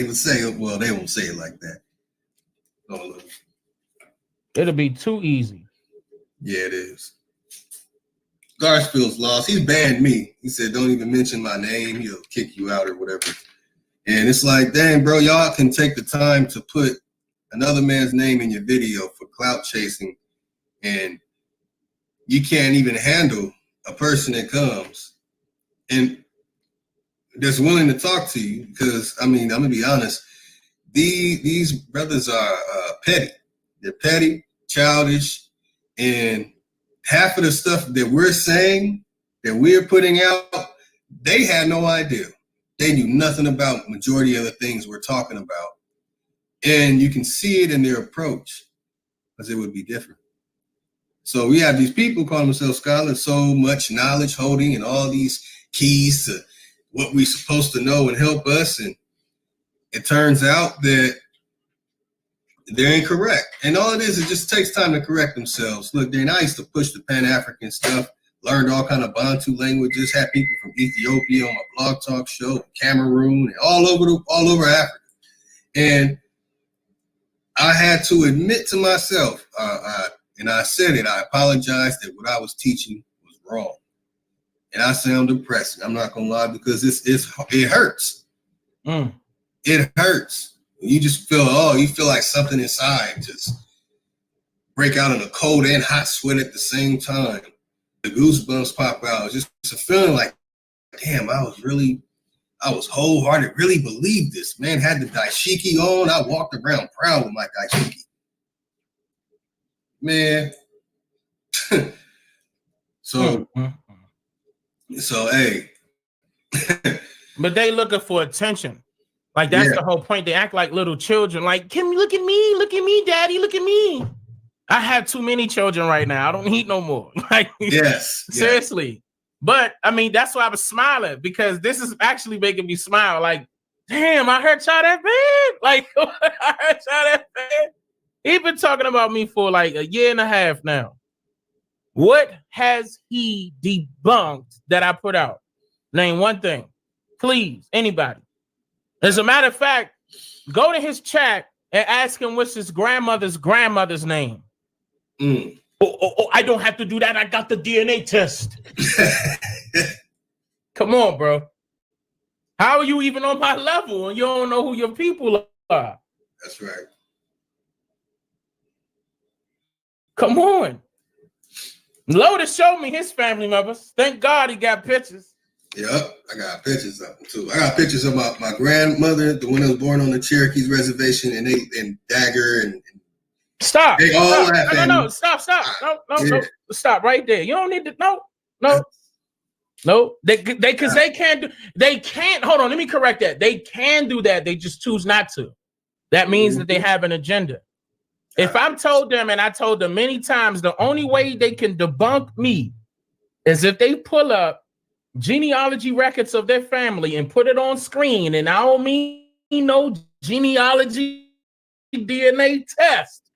would say. Well, they won't say it like that. Oh, it'll be too easy. Yeah, it is. Garfield's lost. He banned me. He said, "Don't even mention my name. He'll kick you out or whatever." And it's like, dang, bro, y'all can take the time to put another man's name in your video for clout chasing, and you can't even handle a person that comes and that's willing to talk to you. Because I mean, I'm gonna be honest, these brothers are petty. They're petty, childish, and half of the stuff that we're saying, that we're putting out, they had no idea. They knew nothing about majority of the things we're talking about. And you can see it in their approach, because it would be different. So we have these people calling themselves scholars, so much knowledge holding and all these keys to what we're supposed to know and help us. And it turns out that They're incorrect. And all it is just takes time to correct themselves. Look, Dan, I used to push the Pan-African stuff, learned all kind of Bantu languages, had people from Ethiopia on my blog talk show, Cameroon, and all over Africa. And I had to admit to myself, and I said it, I apologized that what I was teaching was wrong. And I sound depressing. I'm not gonna lie, because it hurts. It hurts. You just feel, you feel like something inside just break out in a cold and hot sweat at the same time. The goosebumps pop out. It's just a feeling like, damn, I was wholehearted, really believed this. Man, had the dashiki on. I walked around proud with my dashiki. Man. So hey. But they looking for attention. Like, that's the whole point. They act like little children. Like, Kim, look at me, daddy, look at me. I have too many children right now. I don't need no more. Like, seriously. But I mean, that's why I was smiling, because this is actually making me smile. Like, damn, I heard y'all that bad. Like, I heard y'all that bad. He's been talking about me for like a year and a half now. What has he debunked that I put out? Name one thing, please, anybody. As a matter of fact, go to his chat and ask him what's his grandmother's name. Oh, I don't have to do that. I got the DNA test. Come on, bro. How are you even on my level and you don't know who your people are? That's right. Come on. Lotus showed me his family members. Thank God he got pictures. Yep, I got pictures of them too. I got pictures of my grandmother, the one that was born on the Cherokees reservation, and Dagger and stop. They all have no, stop. No, stop right there. You don't need to. No. They can't. Hold on. Let me correct that. They can do that. They just choose not to. That means that they have an agenda. If I'm told them, and I told them many times, the only way they can debunk me is if they pull up genealogy records of their family and put it on screen. And I don't mean no genealogy DNA test.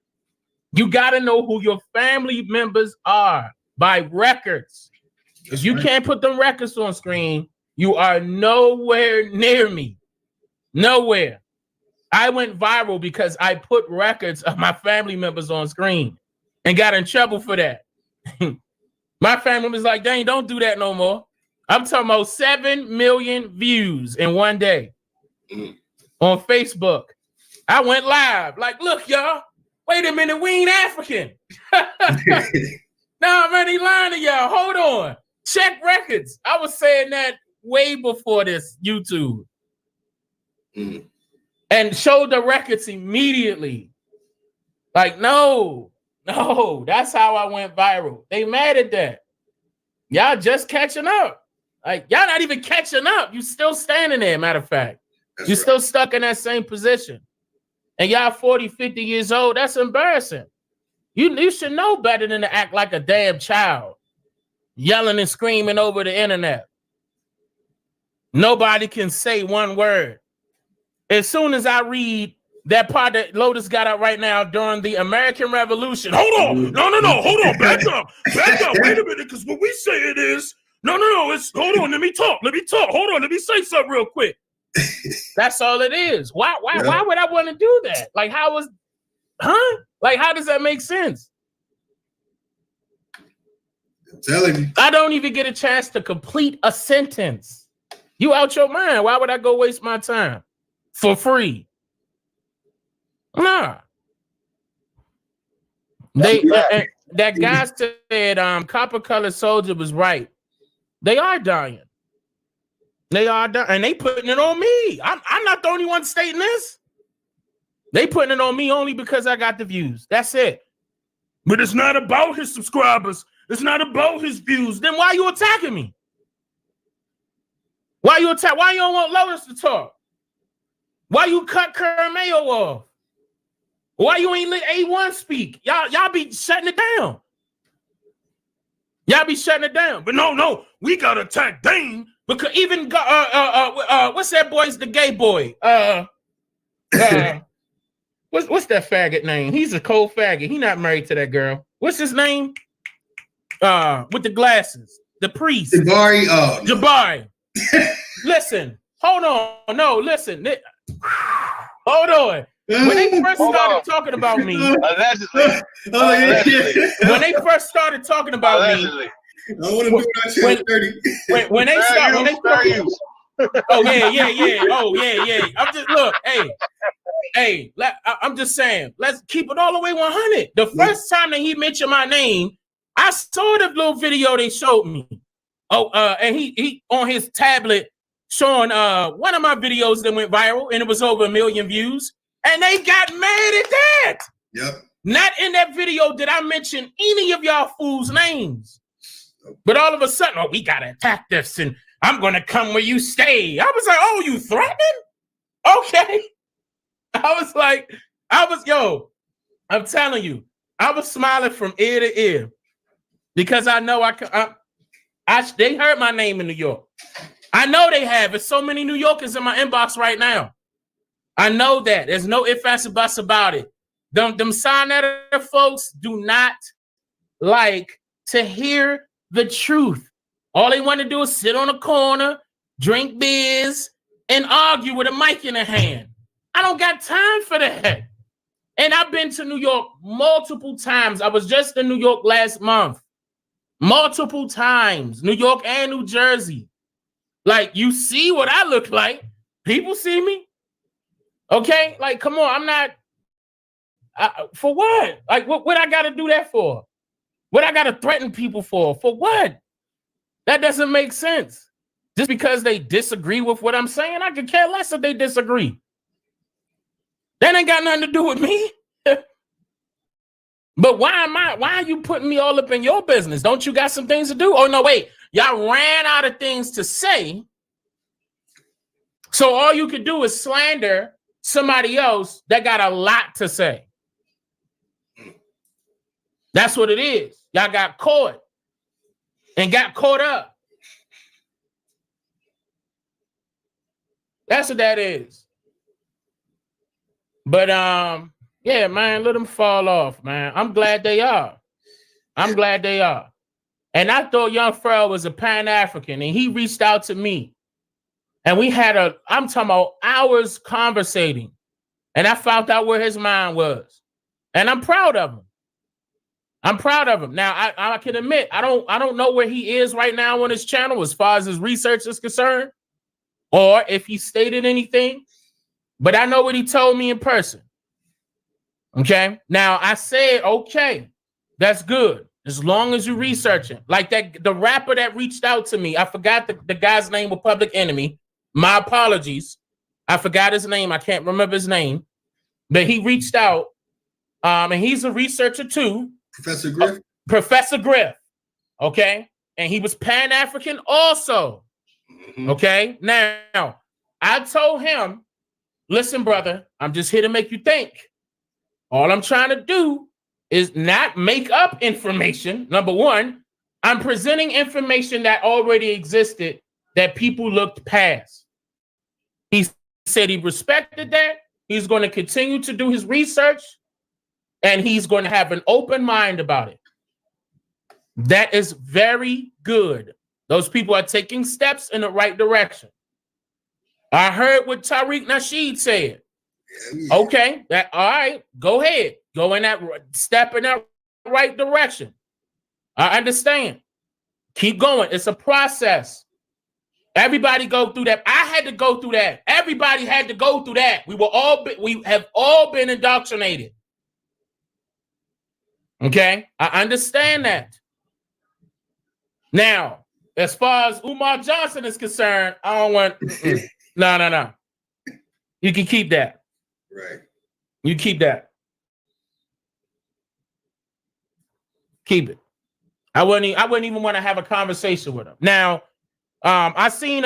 You got to know who your family members are by records. If you can't put them records on screen, you are nowhere near me. Nowhere. I went viral because I put records of my family members on screen and got in trouble for that. My family was like, dang, don't do that no more. I'm talking about 7 million views in one day on Facebook. I went live. Like, look, y'all, wait a minute, we ain't African. Nah, man, he lying to y'all. Hold on. Check records. I was saying that way before this YouTube. And showed the records immediately. Like, no, that's how I went viral. They mad at that. Y'all just catching up. Like, y'all not even catching up. You still standing there, matter of fact. You're still stuck in that same position. And y'all 40, 50 years old, that's embarrassing. You should know better than to act like a damn child, yelling and screaming over the internet. Nobody can say one word. As soon as I read that part that Lotus got out right now during the American Revolution. Hold on. No. Hold on. Back up. Wait a minute. Because what we say it is, no. It's, hold on. Let me talk. Hold on. Let me say something real quick. That's all it is. Why would I want to do that? Like, how does that make sense? I'm telling you. I don't even get a chance to complete a sentence. You out your mind. Why would I go waste my time for free? Nah. That guy said Copper Color Soldier was right. They are dying. And they putting it on me. I'm not the only one stating this. They putting it on me only because I got the views. That's it. But it's not about his subscribers. It's not about his views. Then why you attacking me? Why you don't want Lotus to talk? Why you cut Mayo off? Why you ain't let A1 speak? Y'all be shutting it down. Y'all be shutting it down. But no, we gotta attack Dane because even what's that boy's the gay boy? What's that faggot name? He's a cold faggot. He not married to that girl. What's his name? With the glasses. The priest. Jabari. Oh, no. Jabari. Listen. Hold on. No, listen. Hold on. When they first started talking about me, allegedly. When they first started talking about me, I want to do that shit. when they started, oh yeah. Oh yeah. I'm just look, hey. I'm just saying, let's keep it all the way 100. The first time that he mentioned my name, I saw the little video they showed me. And he on his tablet showing one of my videos that went viral, and it was over 1 million views. And they got mad at that. Yep. Not in that video did I mention any of y'all fools' names. But all of a sudden, we gotta attack this, and I'm gonna come where you stay. I was like, oh, you threatening? Okay. I'm telling you, I was smiling from ear to ear because I know they heard my name in New York. I know they have. There's so many New Yorkers in my inbox right now. I know that. There's no ifs, ands, or buts about it. Them Sinetta folks do not like to hear the truth. All they want to do is sit on a corner, drink beers, and argue with a mic in their hand. I don't got time for that. And I've been to New York multiple times. I was just in New York last month. Multiple times. New York and New Jersey. Like, you see what I look like. People see me. Okay? Like, come on. I'm not... for what? Like, what I got to do that for? What I got to threaten people for? For what? That doesn't make sense. Just because they disagree with what I'm saying, I could care less if they disagree. That ain't got nothing to do with me. But why are you putting me all up in your business? Don't you got some things to do? Oh, no, wait. Y'all ran out of things to say. So all you could do is slander somebody else that got a lot to say. That's what it is. Y'all got caught and got caught up. That's what that is. But yeah, man, let them fall off, man. I'm glad they are. And I thought Young Pharrell was a Pan-African, and he reached out to me. And we had I'm talking about hours conversating. And I found out where his mind was. And I'm proud of him. Now, I can admit, I don't know where he is right now on his channel as far as his research is concerned, or if he stated anything. But I know what he told me in person. Okay. Now I said, okay, that's good. As long as you researching. Like the rapper that reached out to me. I forgot the guy's name with Public Enemy. My apologies. I forgot his name. I can't remember his name. But he reached out. And he's a researcher too. Professor Griff. Professor Griff. Okay. And he was Pan-African also. Mm-hmm. Okay. Now, I told him, listen, brother, I'm just here to make you think. All I'm trying to do is not make up information. Number one, I'm presenting information that already existed that people looked past. He said he respected that. He's going to continue to do his research, and he's going to have an open mind about it. That is very good. Those people are taking steps in the right direction. I heard what Tariq Nasheed said. Okay, all right, go ahead. Go in that step in that right direction. I understand. Keep going. It's a process. Everybody go through that. I had to go through that. Everybody had to go through that. We have all been indoctrinated. Okay, I understand that. Now, as far as Umar Johnson is concerned, I don't want. No. You can keep that. Right. You keep that. Keep it. I wouldn't even want to have a conversation with him. Now, I seen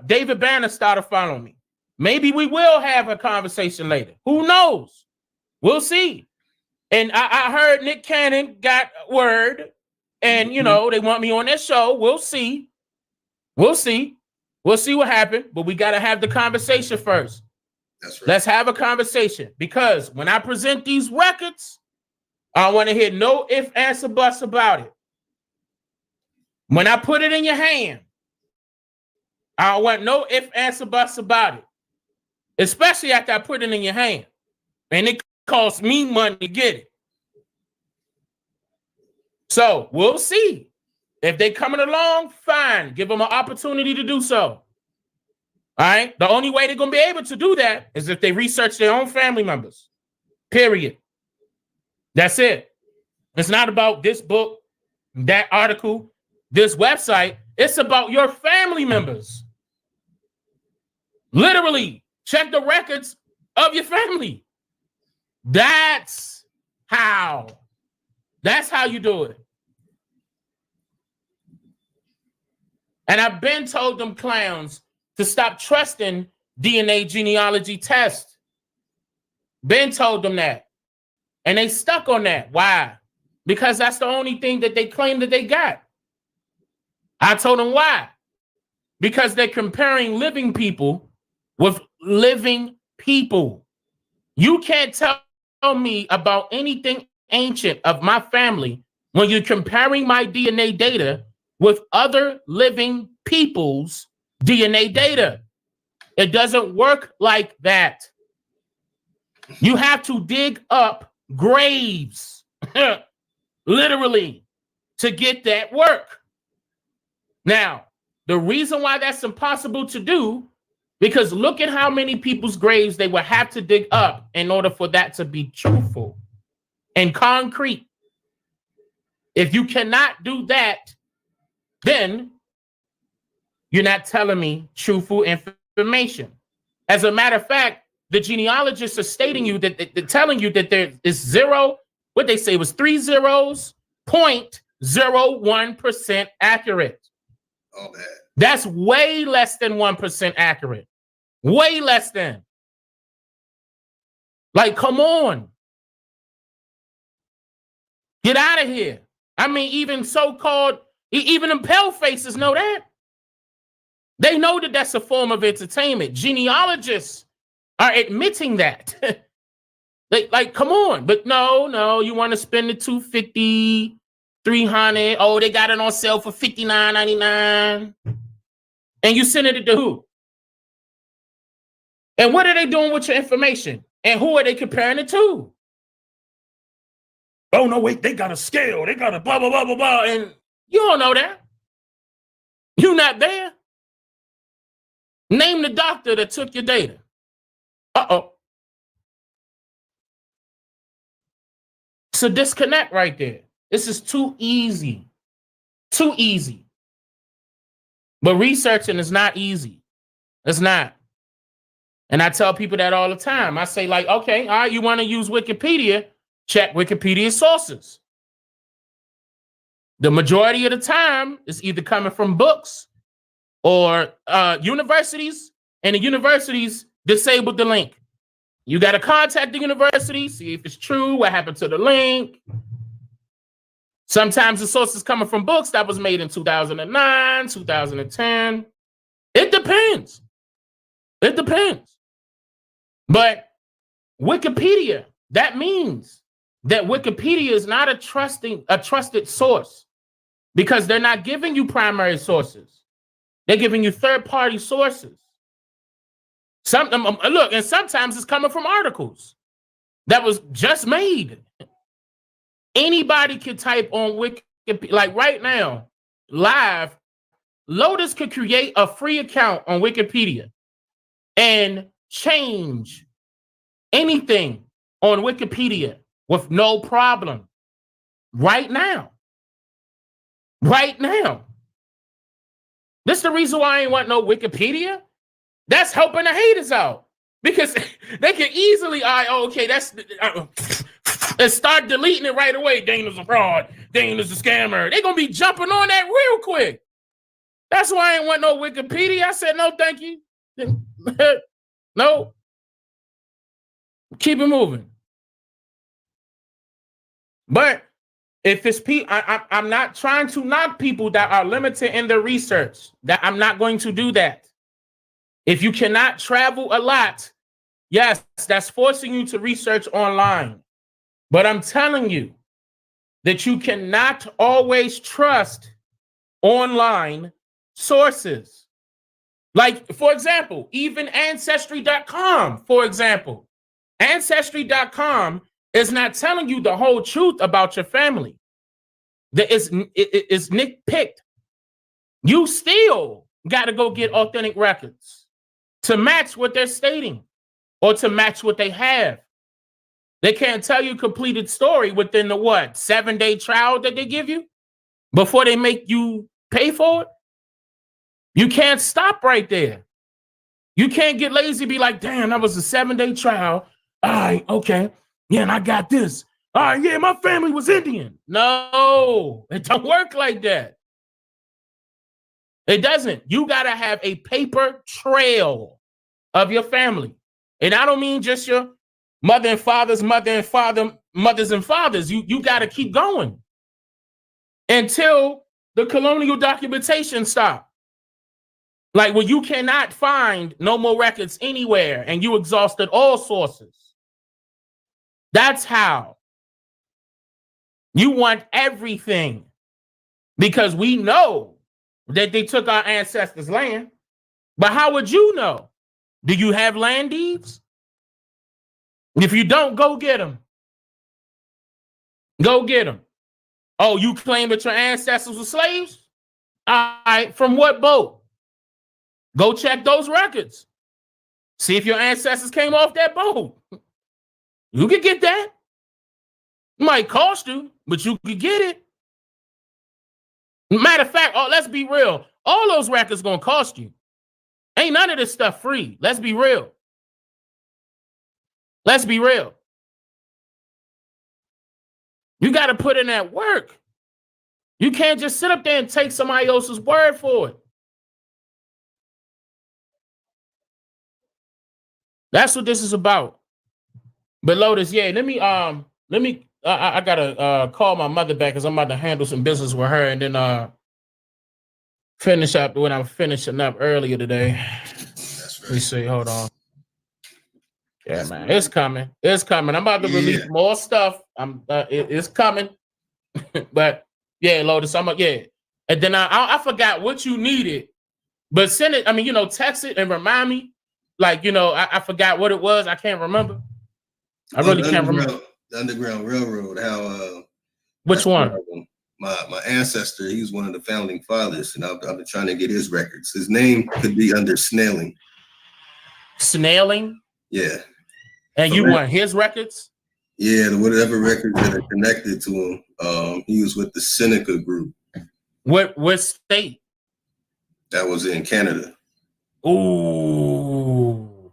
David Banner started following me. Maybe we will have a conversation later. Who knows? We'll see. And I heard Nick Cannon got word, and you know they want me on their show. We'll see. We'll see what happened, but we got to have the conversation first. That's right. Let's have a conversation, because when I present these records, I want to hear no ifs, ands, or buts about it. When I put it in your hand, I don't want no ifs, ands, or buts about it. Especially after I put it in your hand. And it costs me money to get it. So we'll see. If they coming along, fine. Give them an opportunity to do so. All right? The only way they're going to be able to do that is if they research their own family members. Period. That's it. It's not about this book, that article, this website. It's about your family members. Literally, check the records of your family. That's how you do it. And I've been told them clowns to stop trusting DNA genealogy tests. Been told them that. And they stuck on that. Why? Because that's the only thing that they claim that they got. I told them why. Because they're comparing living people with living people. You can't tell me about anything ancient of my family when you're comparing my DNA data with other living people's DNA data. It doesn't work like that. You have to dig up graves, literally, to get that work. Now, the reason why that's impossible to do, because look at how many people's graves they would have to dig up in order for that to be truthful and concrete. If you cannot do that, then you're not telling me truthful information. As a matter of fact, the genealogists are stating you that they're telling you that there is zero, what they say was 3 zeros, 0.01% accurate. Oh, man. That's way less than 1% accurate. Way less than. Like, come on. Get out of here. I mean, even so-called, even them pale faces know that. They know that that's a form of entertainment. Genealogists are admitting that. like, come on. But no, you want to spend the $250, $300. Oh, they got it on sale for $59.99. And you send it to who? And what are they doing with your information? And who are they comparing it to? Oh, no, wait, they got a scale. They got a blah, blah, blah, blah, blah. And you don't know that. You're not there. Name the doctor that took your data. Uh-oh. It's a disconnect right there. This is too easy. Too easy. But researching is not easy. It's not. And I tell people that all the time. I say, like, okay, all right, you want to use Wikipedia? Check Wikipedia sources. The majority of the time, it's either coming from books or universities, and the universities disabled the link. You got to contact the university, see if it's true, what happened to the link. Sometimes the source is coming from books that was made in 2009, 2010. It depends. It depends. But Wikipedia, that means that Wikipedia is not a trusted source, because they're not giving you primary sources. They're giving you third-party sources. Look, and sometimes it's coming from articles that was just made. Anybody can type on Wikipedia. Like right now, live, Lotus could create a free account on Wikipedia and change anything on Wikipedia with no problem. Right now. Right now. This is the reason why I ain't want no Wikipedia. That's helping the haters out, because they can easily, and start deleting it right away. Dana's a fraud. Dana's a scammer. They're going to be jumping on that real quick. That's why I ain't want no Wikipedia. I said, no, thank you. No. Keep it moving. But if it's people, I'm not trying to knock people that are limited in their research. That I'm not going to do that. If you cannot travel a lot, Yes, that's forcing you to research online. But I'm telling you that you cannot always trust online sources. Like, for example, even Ancestry.com, for example. Ancestry.com is not telling you the whole truth about your family. It's nitpicked. You still got to go get authentic records to match what they're stating or to match what they have. They can't tell you completed story within the 7-day trial that they give you before they make you pay for it. You can't stop right there. You can't get lazy, be like, damn, that was a 7-day trial. All right, okay. Yeah, and I got this. All right, yeah, my family was Indian. No, it don't work like that. It doesn't. You got to have a paper trail of your family. And I don't mean just your mother and father's mother and father, mothers and fathers. You got to keep going until the colonial documentation stops. Like, well, you cannot find no more records anywhere and you exhausted all sources. That's how. You want everything because we know that they took our ancestors' land. But how would you know? Do you have land deeds? If you don't, go get them. Go get them. Oh, you claim that your ancestors were slaves? All right, from what boat? Go check those records. See if your ancestors came off that boat. You could get that. It might cost you, but you could get it. Matter of fact, let's be real. All those records gonna cost you. Ain't none of this stuff free. Let's be real. Let's be real. You got to put in that work. You can't just sit up there and take somebody else's word for it. That's what this is about. But Lotus, yeah, I gotta call my mother back because I'm about to handle some business with her and then finish up when I'm finishing up earlier today. Let me see, hold on. Yeah, man, it's coming. It's coming. I'm about to release more stuff. It's coming. But yeah, Lotus, and then I forgot what you needed, but send it. I mean, text it and remind me. Like, I forgot what it was. I can't remember. I really can't remember. The Underground Railroad. How? Which one? My ancestor. He was one of the founding fathers, and I've been trying to get his records. His name could be under Snelling. Snelling? Yeah. And you want his records? Yeah, whatever records that are connected to him. He was with the Seneca group. What state? That was in Canada. Ooh.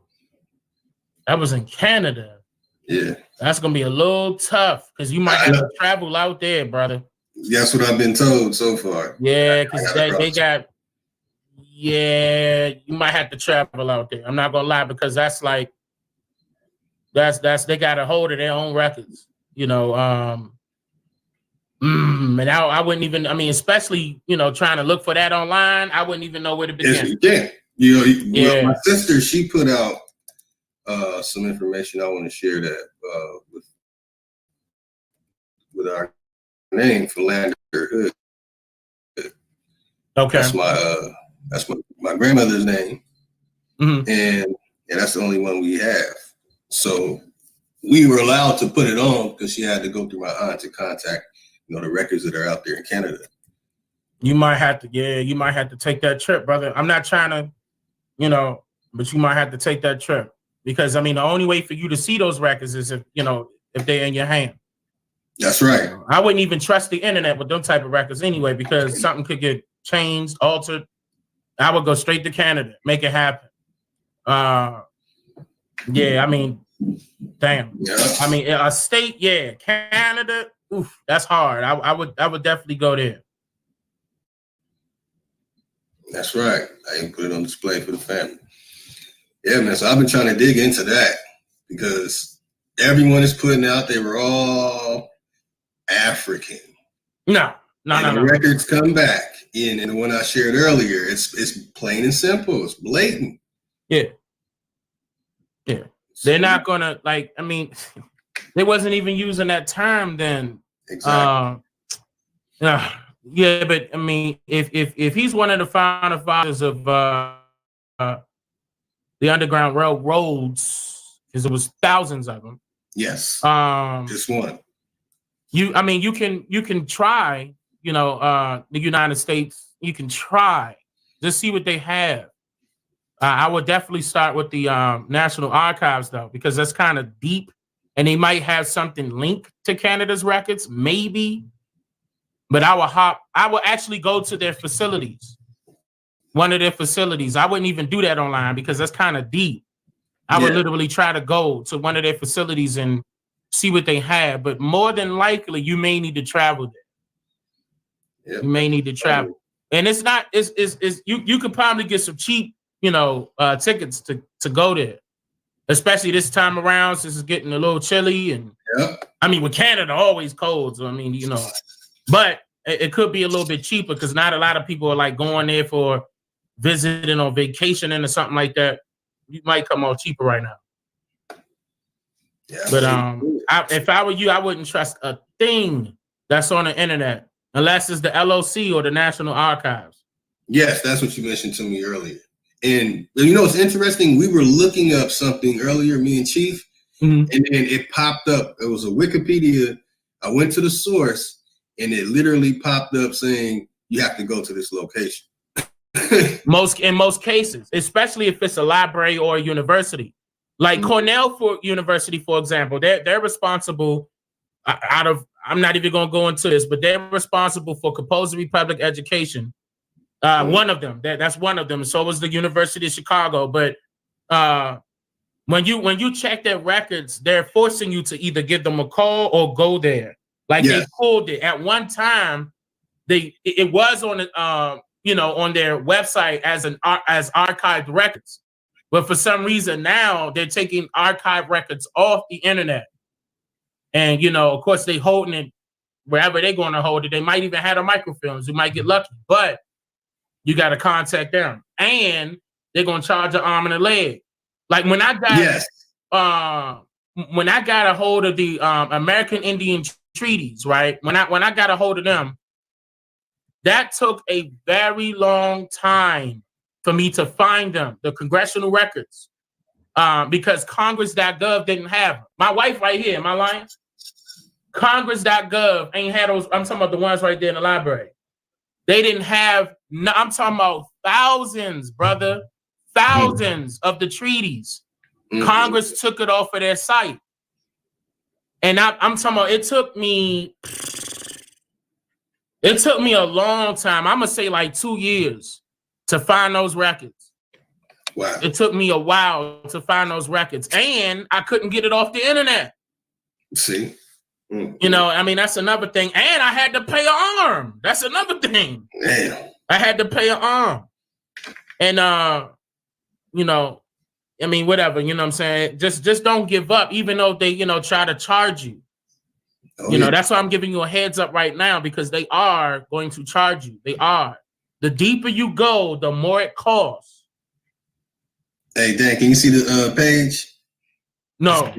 That was in Canada. Yeah. That's gonna be a little tough because you might have to travel out there, brother. That's what I've been told so far. Yeah, because they got. Yeah, you might have to travel out there. I'm not gonna lie because that's like. That's they got a hold of their own records, and I wouldn't even. I mean, especially trying to look for that online, I wouldn't even know where to begin. Yeah. My sister, she put out some information. I want to share that with our name for Lander Hood. Okay, that's my grandmother's name, mm-hmm. and that's the only one we have. So we were allowed to put it on because she had to go through my aunt to contact, the records that are out there in Canada. You might have to take that trip, brother. I'm not trying to, but you might have to take that trip because I mean the only way for you to see those records is if they're in your hand. That's right. I wouldn't even trust the internet with them type of records anyway because something could get changed, altered. I would go straight to Canada, make it happen. Yeah, I mean, damn. Yeah. I mean, a state, Canada. Oof, that's hard. I would definitely go there. That's right. I can put it on display for the family. Yeah, man. So I've been trying to dig into that because everyone is putting out they were all African. No. Records come back in, and the one I shared earlier, it's plain and simple. It's blatant. Yeah. They're not gonna like. I mean, they wasn't even using that term then. Exactly. Yeah, but I mean, if he's one of the founding fathers of the Underground Railroads, because there was thousands of them. Yes. Just one. You can try. The United States. You can try. Just see what they have. I would definitely start with the National Archives though, because that's kind of deep, and they might have something linked to Canada's records, maybe. But I would actually go to their facilities, one of their facilities. I wouldn't even do that online because that's kind of deep. I would literally try to go to one of their facilities and see what they have. But more than likely, you may need to travel there. Yep. You may need to travel, and it's not. You could probably get some cheap, tickets to go there, especially this time around since it's getting a little chilly. And I mean, with Canada always cold, so I mean, but it could be a little bit cheaper because not a lot of people are like going there for visiting or vacationing or something like that. You might come out cheaper right now. Yeah, but if I were you, I wouldn't trust a thing that's on the internet unless it's the LOC or the National Archives. Yes, that's what you mentioned to me earlier. And it's interesting. We were looking up something earlier, me and Chief, and then it popped up. It was a Wikipedia. I went to the source, and it literally popped up saying you have to go to this location. In most cases, especially if it's a library or a university, like Cornell University, for example, they're responsible. I'm not even going to go into this, but they're responsible for compulsory public education. One of them, that's one of them. So was the University of Chicago. But when you check their records, they're forcing you to either give them a call or go there. Like they pulled it at one time. It was on on their website as archived records, but for some reason now they're taking archived records off the internet. And of course they holding it wherever they're going to hold it. They might even have a microfilms. You might get lucky, but you got to contact them, and they're going to charge an arm and a leg. Like when I got when I got a hold of the American Indian treaties, right? When I got a hold of them, that took a very long time for me to find them, the congressional records, because Congress.gov didn't have them. My wife right here, am I lying? Congress.gov ain't had those. I'm talking about the ones right there in the library. They didn't have, I'm talking about thousands, brother, thousands of the treaties. Congress took it off of their site. And I'm talking about, it took me a long time. I'm going to say like 2 years to find those records. Wow. It took me a while to find those records. And I couldn't get it off the internet. See? That's another thing. And I had to pay an arm. That's another thing. Damn. I had to pay an arm. And, whatever, you know what I'm saying? Just don't give up, even though they, try to charge you. That's why I'm giving you a heads up right now, because they are going to charge you. They are. The deeper you go, the more it costs. Hey, Dan, can you see the page? No.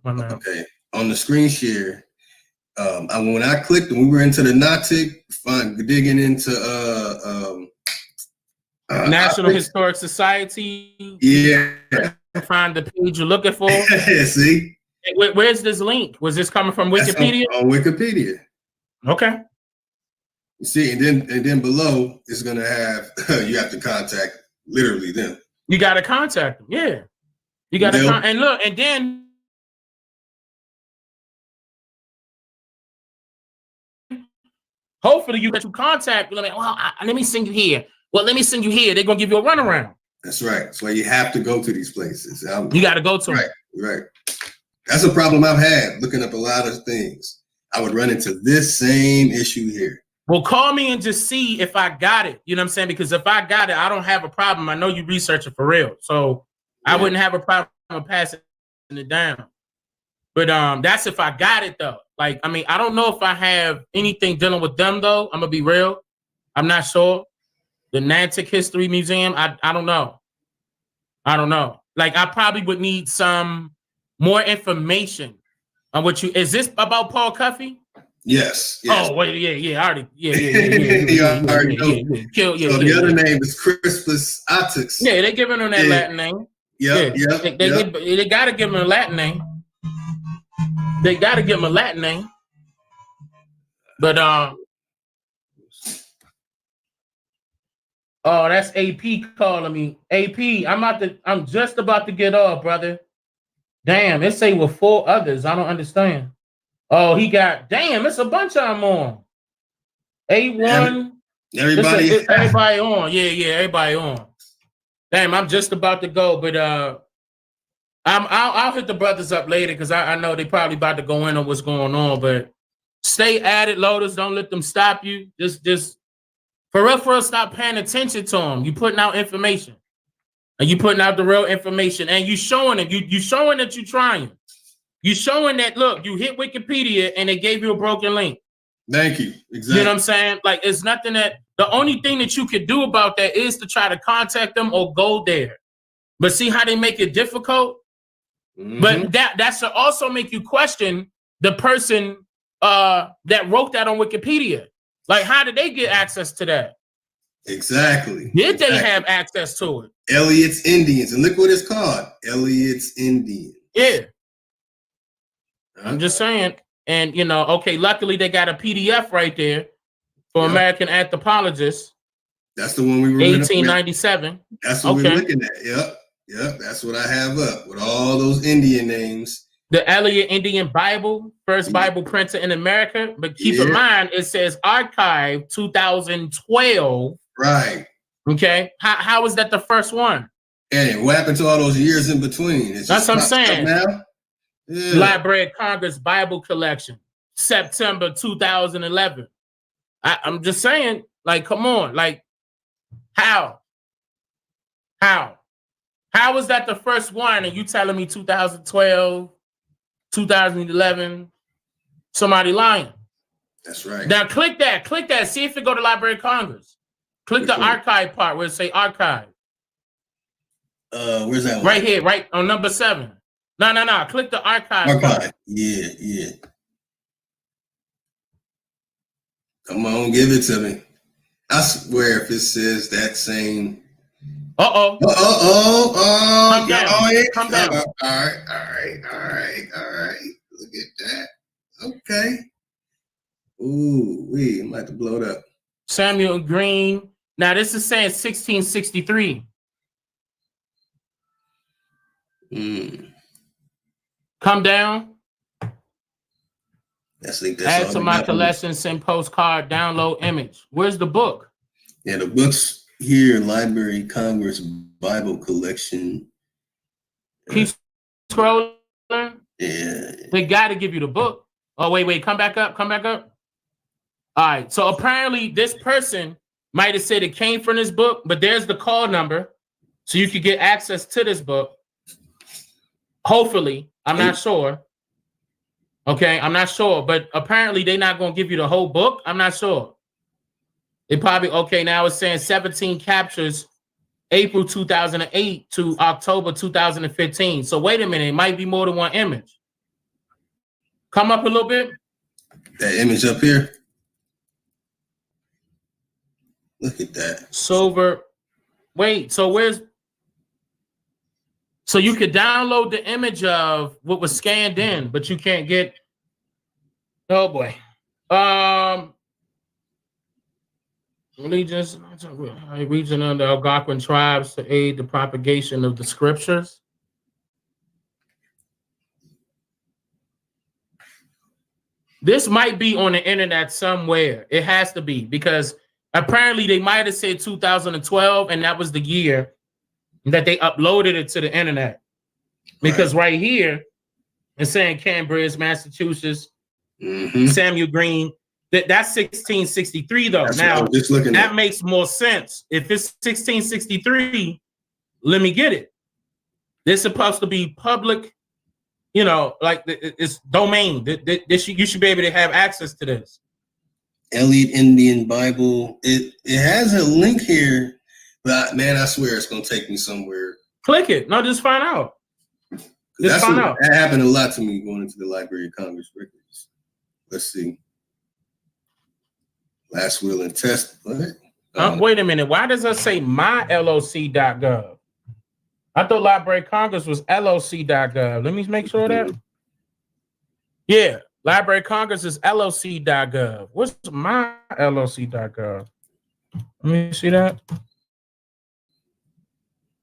Okay. On the screen share, when I clicked and we were into the NATIC, digging into National Historic Society. Yeah. Find the page you're looking for. See? Where's this link? Was this coming from Wikipedia? On Wikipedia. Okay. You see, and then below it's gonna have you have to contact literally them. You got to contact them. Yeah. You got to and look, and then hopefully you get to contact them. Well, let me send you here. Well, let me send you here. They're gonna give you a runaround. That's right. That's why you have to go to these places. You got to go to them. Right. That's a problem I've had looking up a lot of things. I would run into this same issue here. Well, call me and just see if I got it. You know what I'm saying? Because if I got it, I don't have a problem. I know you research it for real. So I wouldn't have a problem with passing it down. But that's if I got it, though. Like, I don't know if I have anything dealing with them, though. I'm going to be real. I'm not sure. The Nantic History Museum, I don't know. Like I probably would need some more information on what you. Is this about Paul Cuffey? Yes. Yes. Oh wait, yeah. I already, yeah. You already know. So the other name is Crispus Attucks. Yeah, they giving him that Latin name. Yep. They gotta give him a Latin name. They gotta give him a Latin name. But oh, that's AP calling me. AP, I'm just about to get off, brother. Damn, it say with 4 others. I don't understand. Oh, he got it's a bunch of them on. A1. Everybody on. Yeah, everybody on. Damn, I'm just about to go, but I'll hit the brothers up later because I know they probably about to go in on what's going on, but stay at it, Lotus. Don't let them stop you. Just for real, stop paying attention to them. You putting out information. And you putting out the real information. And you showing them. You showing that you're trying. You showing that, look, you hit Wikipedia and they gave you a broken link. Thank you. Exactly. You know what I'm saying? Like, it's nothing that, the only thing that you could do about that is to try to contact them or go there. But see how they make it difficult? Mm-hmm. But that should also make you question the person that wrote that on Wikipedia. Like, how did they get access to that? Exactly. Did they have access to it? Elliot's Indians. And look what it's called. Elliot's Indians. Yeah. I'm just saying. And, you know, okay, luckily they got a PDF right there for American anthropologists. That's the one we were 1897. That's what we're looking at. Yep. That's what I have up with all those Indian names. The Elliott Indian Bible, first Bible printed in America. But keep in mind, it says archive 2012. Right. Okay. How is that the first one? And what happened to all those years in between? That's what I'm saying. Now? Yeah. Library of Congress Bible collection, September 2011. I'm just saying, like, come on, like, how is that the first one? And you telling me 2012, 2011, somebody lying? That's right. Now click that, see if it go to Library of Congress. Click the archive part where it say archive. Where's that one? Right here, right on number 7. No. Click the archive. Part. Yeah. Come on, give it to me. I swear if it says that same. Come down. Come down. All right. Look at that. Okay. Ooh, we might have to blow it up. Samuel Green. Now this is saying 1663. Come down. Add to my collection, send postcard, download image. Where's the book? Yeah, the book's here, Library Congress Bible Collection. Keep scrolling. Yeah. They got to give you the book. Oh, wait. Come back up. All right. So apparently this person might have said it came from this book, but there's the call number. So you could get access to this book. Hopefully. I'm not sure. Okay, I'm not sure, but apparently they're not going to give you the whole book. I'm not sure. It probably, now it's saying 17 captures, April 2008 to October 2015. So wait a minute, it might be more than one image. Come up a little bit. That image up here. Look at that. Silver. Wait, so you could download the image of what was scanned in, but you can't get. Oh boy. Region of the Algonquin tribes to aid the propagation of the scriptures. This might be on the internet somewhere. It has to be because apparently they might have said 2012, and that was the year that they uploaded it to the internet. Because right here, it's saying Cambridge, Massachusetts, Samuel Green. That's 1663 though. Now that makes more sense. If it's 1663, let me get it. This is supposed to be public, like it's domain. You should be able to have access to this. Elliott Indian Bible. It has a link here. But man, I swear it's gonna take me somewhere Click it. No, just find out. Just find out. That happened a lot to me going into the Library of Congress records. Let's see. Last will and test. What? Wait a minute. Why does it say myloc.gov? I thought Library of Congress was loc.gov. Let me make sure of that. Yeah, Library of Congress is loc.gov. What's myloc.gov? Let me see that.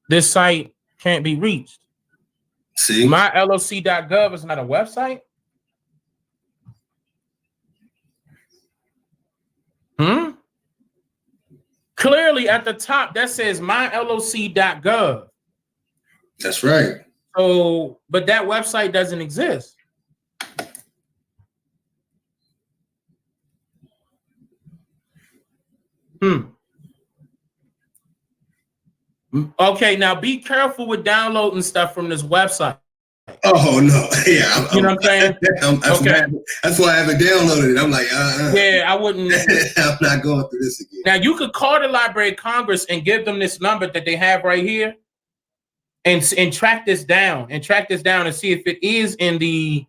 This site can't be reached. See, myloc.gov is not a website. Clearly at the top that says myloc.gov. That's right. So, but that website doesn't exist. Okay, now be careful with downloading stuff from this website. Oh no, yeah, you know what I'm saying? That's why I haven't downloaded it. I'm like, yeah, I wouldn't. I'm not going through this again. Now you could call the Library of Congress and give them this number that they have right here, and track this down and see if it is in the.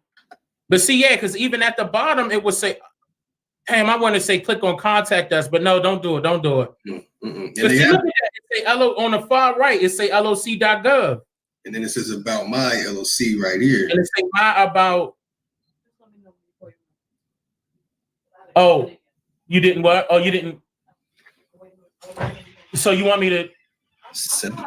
But see, yeah, because even at the bottom it would say, "Damn, I want to say click on contact us," but no, don't do it. Don't do it. But see, look at that. It say on the far right. It say loc.gov. And then it says about my LLC right here. And it say my about. Oh, you didn't what? Oh, you didn't. So you want me to?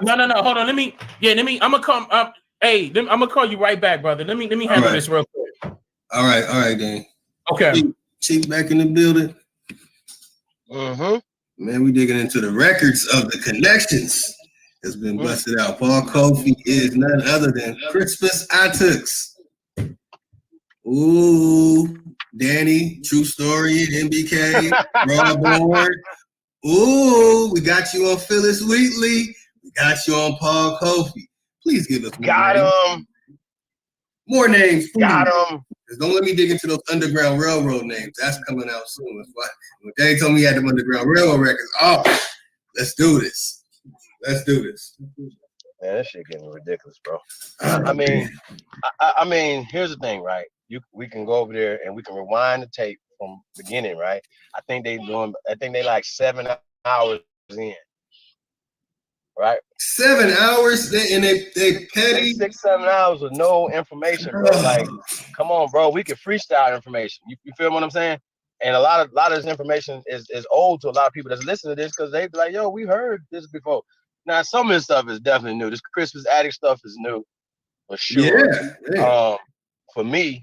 No. Hold on. Let me. I'm gonna come up. Hey, I'm gonna call you right back, brother. Let me handle this real quick. All right, Dan. Okay. Chief back in the building. Man, we digging into the records of the connections. Has been busted out. Paul Kofi is none other than Crispus Attucks. Ooh, Danny, True Story, MBK, Raw Board. Ooh, we got you on Phyllis Wheatley. We got you on Paul Kofi. Please give us more names. Please. Got him. Don't let me dig into those Underground Railroad names. That's coming out soon. That's why when Danny told me he had them Underground Railroad records. Oh, let's do this. Let's do this. Man, that shit getting ridiculous, bro. I mean, here's the thing, right? We can go over there and we can rewind the tape from beginning, right? I think they like 7 hours in, right? 7 hours, and they petty 6-7 hours with no information, bro. Like, come on, bro. We can freestyle information. You feel what I'm saying? And a lot of this information is old to a lot of people that's listening to this because they be like, yo, we heard this before. Now, some of this stuff is definitely new. This Crispus Attucks stuff is new, for sure. Yeah. For me,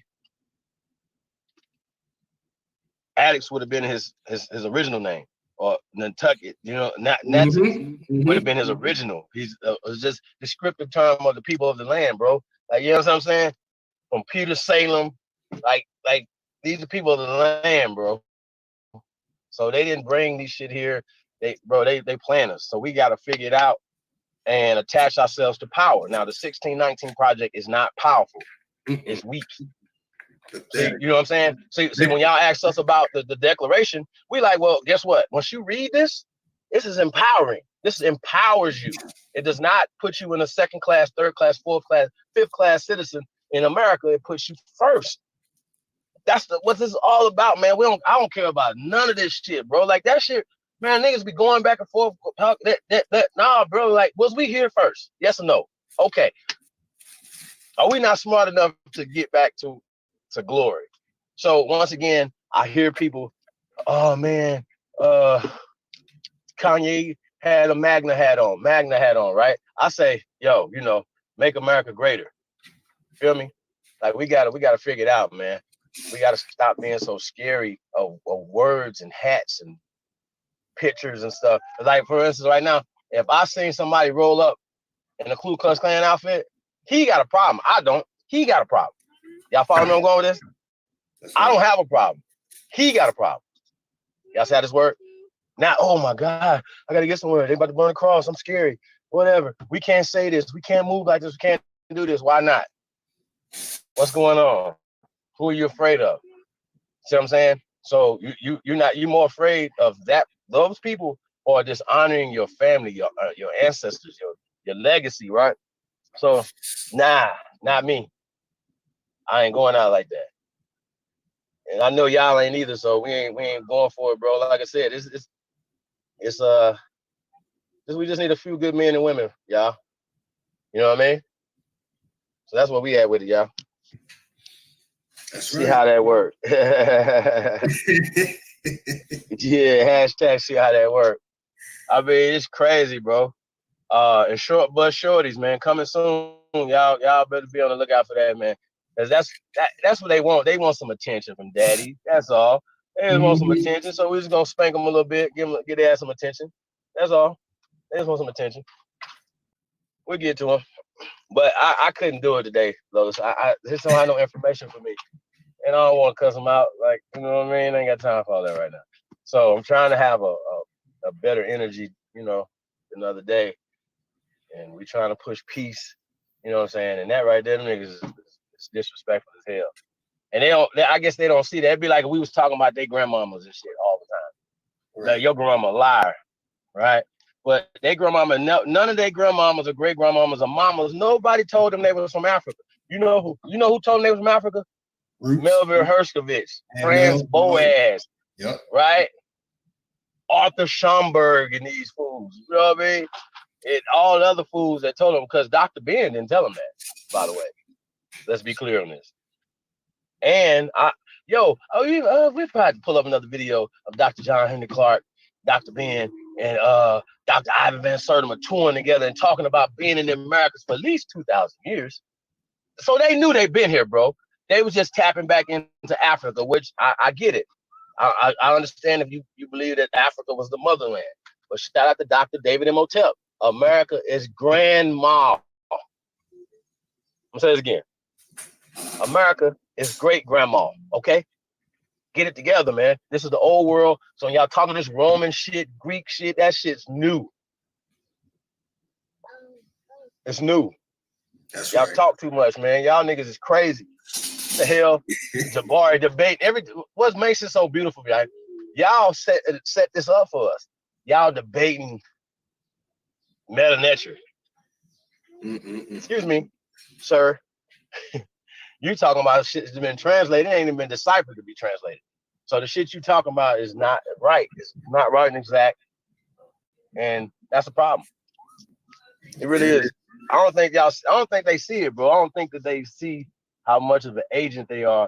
Attucks would have been his original name, or Nantucket. You know, Natsuki would have been his original. He's was just descriptive term of the people of the land, bro. Like, you know what I'm saying? From Peter Salem, like these are people of the land, bro. So they didn't bring these shit here. They plan us. So we got to figure it out and attach ourselves to power. Now, the 1619 project is not powerful. It's weak. See, you know what I'm saying? See, when y'all ask us about the declaration, we like, well, guess what? Once you read this is empowering. This empowers you. It does not put you in a second class, third class, fourth class, fifth class citizen. In America, it puts you first. That's what this is all about, man. I don't care about none of this shit, bro. Like that shit. Man, niggas be going back and forth. Nah, bro. Like, was we here first? Yes or no? Okay. Are we not smart enough to get back to glory? So once again, I hear people, oh man, Kanye had a Magna hat on, right? I say, yo, make America greater. Feel me? Like we gotta figure it out, man. We gotta stop being so scary of words and hats and pictures and stuff. Like, for instance, right now, if I seen somebody roll up in a Ku Klux Klan outfit, he got a problem. I don't. He got a problem. Y'all follow me? I'm going with this? I don't have a problem. He got a problem. Y'all see how this work? Now, oh my God, I gotta get somewhere. They about to burn the cross. I'm scary. Whatever. We can't say this. We can't move like this. We can't do this. Why not? What's going on? Who are you afraid of? See what I'm saying? So you're more afraid of those people, or just honoring your family, your ancestors, your legacy, right? So, nah, not me. I ain't going out like that. And I know y'all ain't either, so we ain't going for it, bro. Like I said, we just need a few good men and women, y'all. You know what I mean? So that's what we had with it, y'all. That's see how that worked. Yeah, hashtag see how that worked. I mean, it's crazy, bro. And short bus shorties, man, coming soon. Y'all better be on the lookout for that, man. Cause that's what they want. They want some attention from daddy. That's all. They just want some attention. So we're just gonna spank them a little bit, give their ass some attention. That's all. They just want some attention. We'll get to them. But I couldn't do it today, Lotus. I just don't have no information for me. And I don't want to cuss them out. Like, you know what I mean? I ain't got time for all that right now. So I'm trying to have a better energy, you know, another day. And we trying to push peace, you know what I'm saying? And that right there, them niggas is disrespectful as hell. And I guess they don't see that. It'd be like if we was talking about their grandmamas and shit all the time. Right. Like, your grandma a liar, right? But their grandmama, none of their grandmamas or great grandmamas or mamas, nobody told them they was from Africa. You know who told them they was from Africa? Roots. Melville Herskovich, Franz Boas, yep. Right? Arthur Schomburg and these fools. You know what I mean? And all the other fools that told them, because Dr. Ben didn't tell them that, by the way. Let's be clear on this. And we'll probably pull up another video of Dr. John Henry Clark, Dr. Ben, and Dr. Ivan Van Sertima touring together and talking about being in the Americas for at least 2,000 years. So they knew they'd been here, bro. They was just tapping back into Africa, which I get it. I understand if you believe that Africa was the motherland. But shout out to Dr. David M. Otep. America is grandma. I'm gonna say this again. America is great grandma. Okay, get it together, man. This is the old world. So when y'all talking this Roman shit, Greek shit, that shit's new. It's new. That's y'all right. Talk too much, man. Y'all niggas is crazy. The hell, Jabari debate. What makes it so beautiful, guys? Y'all set this up for us. Y'all debating meta nature. Excuse me, sir. You talking about shit that's been translated. It ain't even been deciphered to be translated. So the shit you talking about is not right. It's not right and exact. And that's a problem. It really is. I don't think they see it, bro. I don't think that they see how much of an agent they are,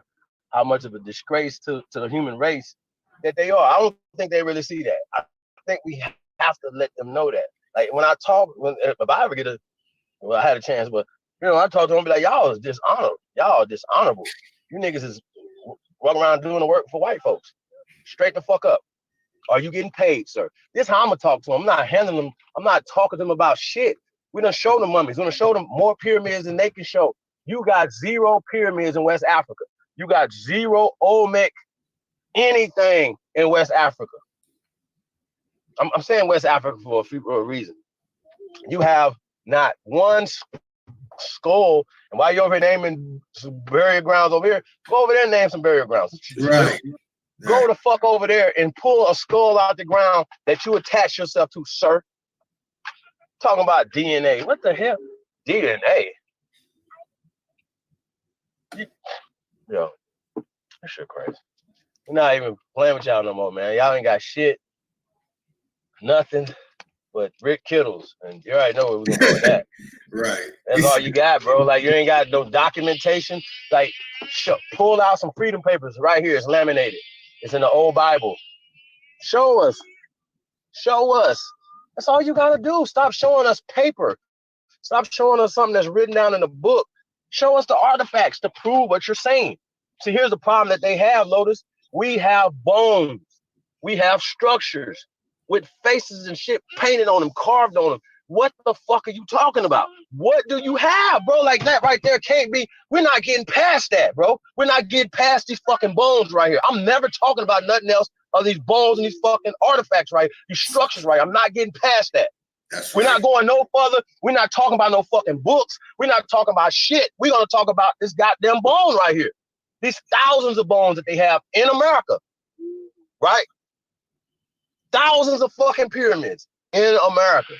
how much of a disgrace to the human race that they are. I don't think they really see that. I think we have to let them know that. Like when I talk, if I ever I had a chance, but you know, I talk to them, be like, y'all is dishonorable. Y'all are dishonorable. You niggas is walking around doing the work for white folks. Straight the fuck up. Are you getting paid, sir? This is how I'm gonna talk to them. I'm not handling them. I'm not talking to them about shit. We done show them mummies. We're gonna show them more pyramids than they can show. You got 0 pyramids in West Africa. You got 0 Olmec anything in West Africa. I'm saying West Africa for a reason. You have not one skull, and while you're over here naming some burial grounds over here, go over there and name some burial grounds. Right. Go the fuck over there and pull a skull out the ground that you attach yourself to, sir. Talking about DNA. What the hell? DNA. Yo, that shit crazy. We're not even playing with y'all no more, man. Y'all ain't got shit. Nothing but Rick Kittles. And you already know where we're gonna go with that. Right. That's all you got, bro. Like, you ain't got no documentation. Like, pull out some freedom papers right here. It's laminated. It's in the old Bible. Show us. Show us. That's all you gotta do. Stop showing us paper. Stop showing us something that's written down in a book. Show us the artifacts to prove what you're saying. See, here's the problem that they have, Lotus. We have bones. We have structures with faces and shit painted on them, carved on them. What the fuck are you talking about? What do you have, bro? Like, that right there can't be. We're not getting past that, bro. We're not getting past these fucking bones right here. I'm never talking about nothing else other these bones and these fucking artifacts right here, these structures right here. I'm not getting past that. That's We're right. not going no further. We're not talking about no fucking books. We're not talking about shit. We're going to talk about this goddamn bone right here. These thousands of bones that they have in America, right? Thousands of fucking pyramids in America.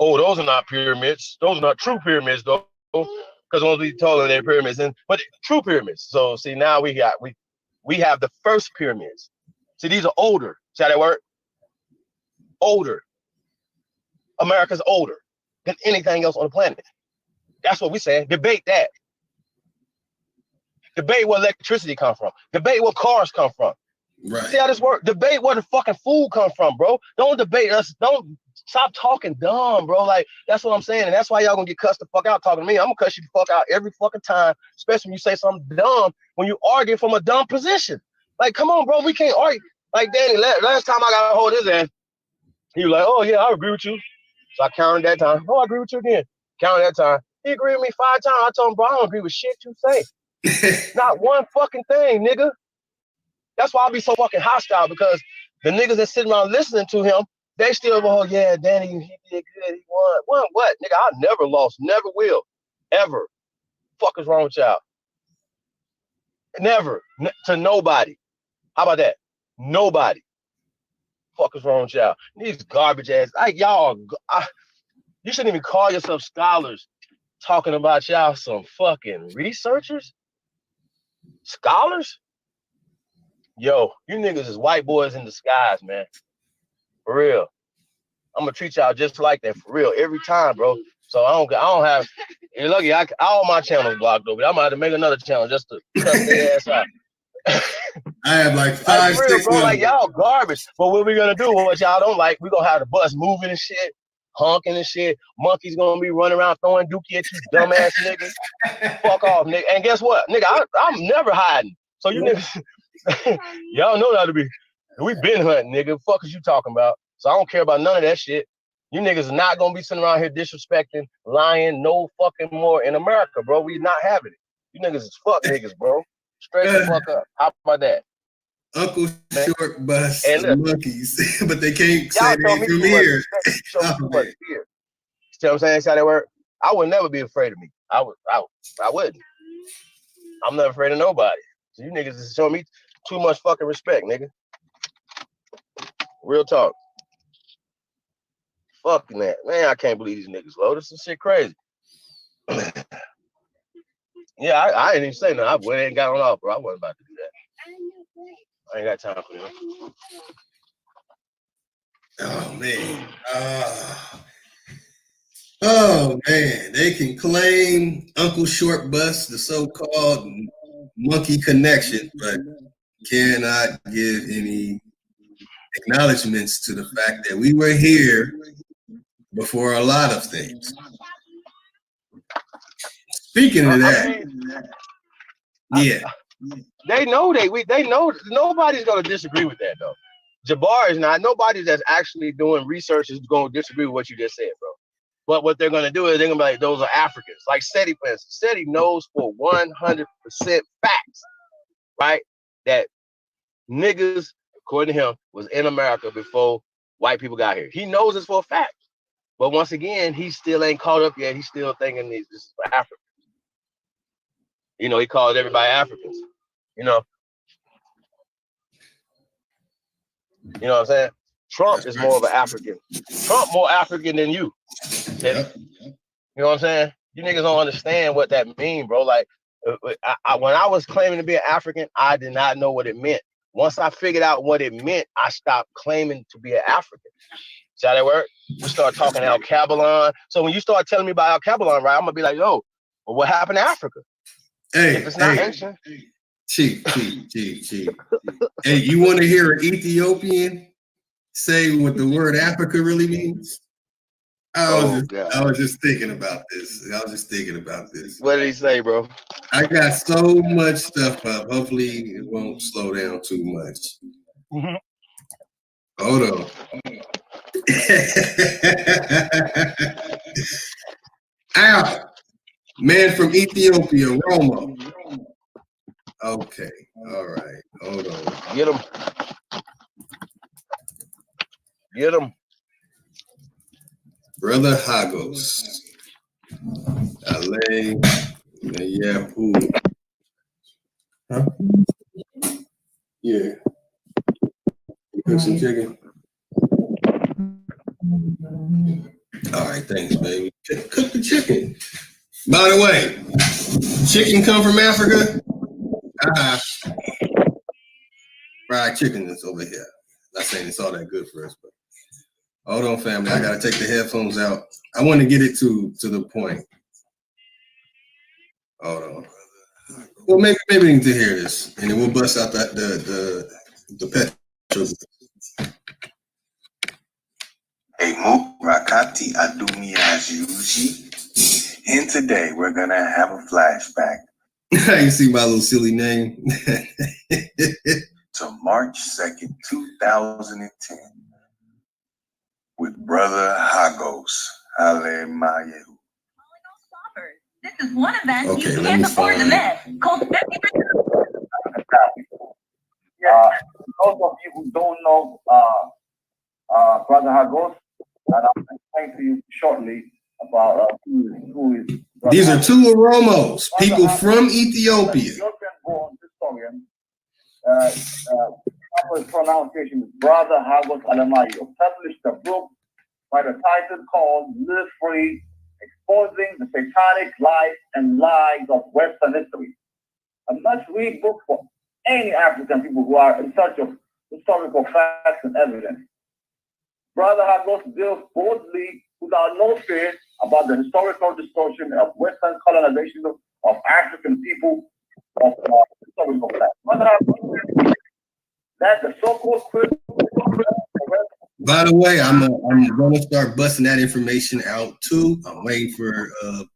Oh, those are not pyramids. Those are not true pyramids, though, because once we told them they're pyramids, but true pyramids. So see, now we have the first pyramids. See, these are older. See how that work? Older. America's older than anything else on the planet. That's what we saying. Debate that. Debate where electricity come from. Debate where cars come from. Right. See how this works? Debate where the fucking food come from, bro. Don't debate us. Don't stop talking dumb, bro. Like, that's what I'm saying. And that's why y'all gonna get cussed the fuck out talking to me. I'm gonna cuss you the fuck out every fucking time, especially when you say something dumb, when you argue from a dumb position. Like, come on, bro. We can't argue. Like, Danny, last time I got a hold of his ass, he was like, oh, yeah, I agree with you. So I counted that time. Oh, I agree with you again. Counted that time. He agreed with me 5 times. I told him, bro, I don't agree with shit you say. Not one fucking thing, nigga. That's why I be so fucking hostile, because the niggas that sit around listening to him, they still go, oh, yeah, Danny, he did good. He won. Won what? Nigga, I never lost. Never will. Ever. Fuck is wrong with y'all? Never. To nobody. How about that? Nobody. Fuck is wrong with y'all? These garbage ass. Y'all, you shouldn't even call yourself scholars talking about y'all some fucking researchers? Scholars? Yo, you niggas is white boys in disguise, man. For real. I'm gonna treat y'all just like that, for real, every time, bro. So I don't have. You're lucky. All my channels blocked over. I'm gonna have to make another channel just to cut their ass out. I have like 5, for real, 6 bro. of Like, them. y'all garbage. But what we gonna do? What y'all don't like? We gonna have the bus moving and shit, honking and shit. Monkeys gonna be running around throwing dookie at you, dumbass niggas. Fuck off, nigga. And guess what, nigga? I'm never hiding. So you niggas, y'all know how to be. We been hunting, nigga. Fuck is you talking about? So I don't care about none of that shit. You niggas is not gonna be sitting around here disrespecting, lying, no fucking more in America, bro. We not having it. You niggas is fuck niggas, bro. Straight the fuck up. How about that? Uncle Short bus And look, monkeys, but they can't say y'all they show ain't me from too much here. respect. Show me too much fear. See what I'm saying? See how that work? I would never be afraid of me. I wouldn't. I'm not afraid of nobody. So you niggas is showing me too much fucking respect, nigga. Real talk. Fucking that. Man, I can't believe these niggas, low. This is shit crazy. Yeah, I didn't even say nothing. I went and got on off, bro. I wasn't about to do that. I ain't got time for that. Oh man. Oh man, they can claim Uncle Short Bus, the so-called monkey connection, but cannot give any acknowledgments to the fact that we were here before a lot of things. Speaking of that, yeah. They know they know nobody's gonna disagree with that though. Jabbar is not. Nobody that's actually doing research is gonna disagree with what you just said, bro. But what they're gonna do is they're gonna be like, those are Africans. Like SETI, for instance. SETI knows for 100% facts, right? That niggas, according to him, was in America before white people got here. He knows this for a fact. But once again, he still ain't caught up yet. He's still thinking this is for Africa. You know, he called everybody Africans. You know what I'm saying? Trump is more of an African. Trump more African than you. Yep. You know what I'm saying? You niggas don't understand what that mean, bro. Like, when I was claiming to be an African, I did not know what it meant. Once I figured out what it meant, I stopped claiming to be an African. See how that work? We start talking Al Cabalon. So when you start telling me about Al Cabalon, right, I'm gonna be like, yo, well, what happened to Africa? Hey, if it's not ancient. Chief. Hey, you want to hear an Ethiopian say what the word Africa really means? I was just thinking about this. What did he say, bro? I got so much stuff up. Hopefully it won't slow down too much. Mm-hmm. Hold on. Ow. Man from Ethiopia, Roma. Okay. All right. Hold on. Get him. Brother Hagos. Ale Yapu. Huh? Yeah. You cook some chicken? All right, thanks, baby. Cook the chicken. By the way, chicken come from Africa. Fried chicken is over here. Not saying it's all that good for us, but hold on, family. I gotta take the headphones out. I want to get it to the point. Hold on. Well, maybe we need to hear this, and then we'll bust out the petrol. Emo Rakati Adumi Ajuji. And today we're gonna have a flashback. You see my little silly name? To March 2nd, 2010. With Brother Hagos Alemayehu. This is one event Okay, you let can't me afford to find- miss. Call 50. Those of you who don't know Brother Hagos, and I'll explain to you shortly about who is. These are two Oromos, people from Ethiopia. Ethiopian-born historian. Proper pronunciation is Brother Hagos Alemayehu. Published a book by the title called "Live Free: Exposing the Satanic Life and Lies of Western History." A must-read book for any African people who are in search of historical facts and evidence. Brother Hagos deals boldly, without no fear, about the historical distortion of Western colonization of African people of historical facts. Brother Hagos, that the so-called By the way, I'm going to start busting that information out too. I'm waiting for the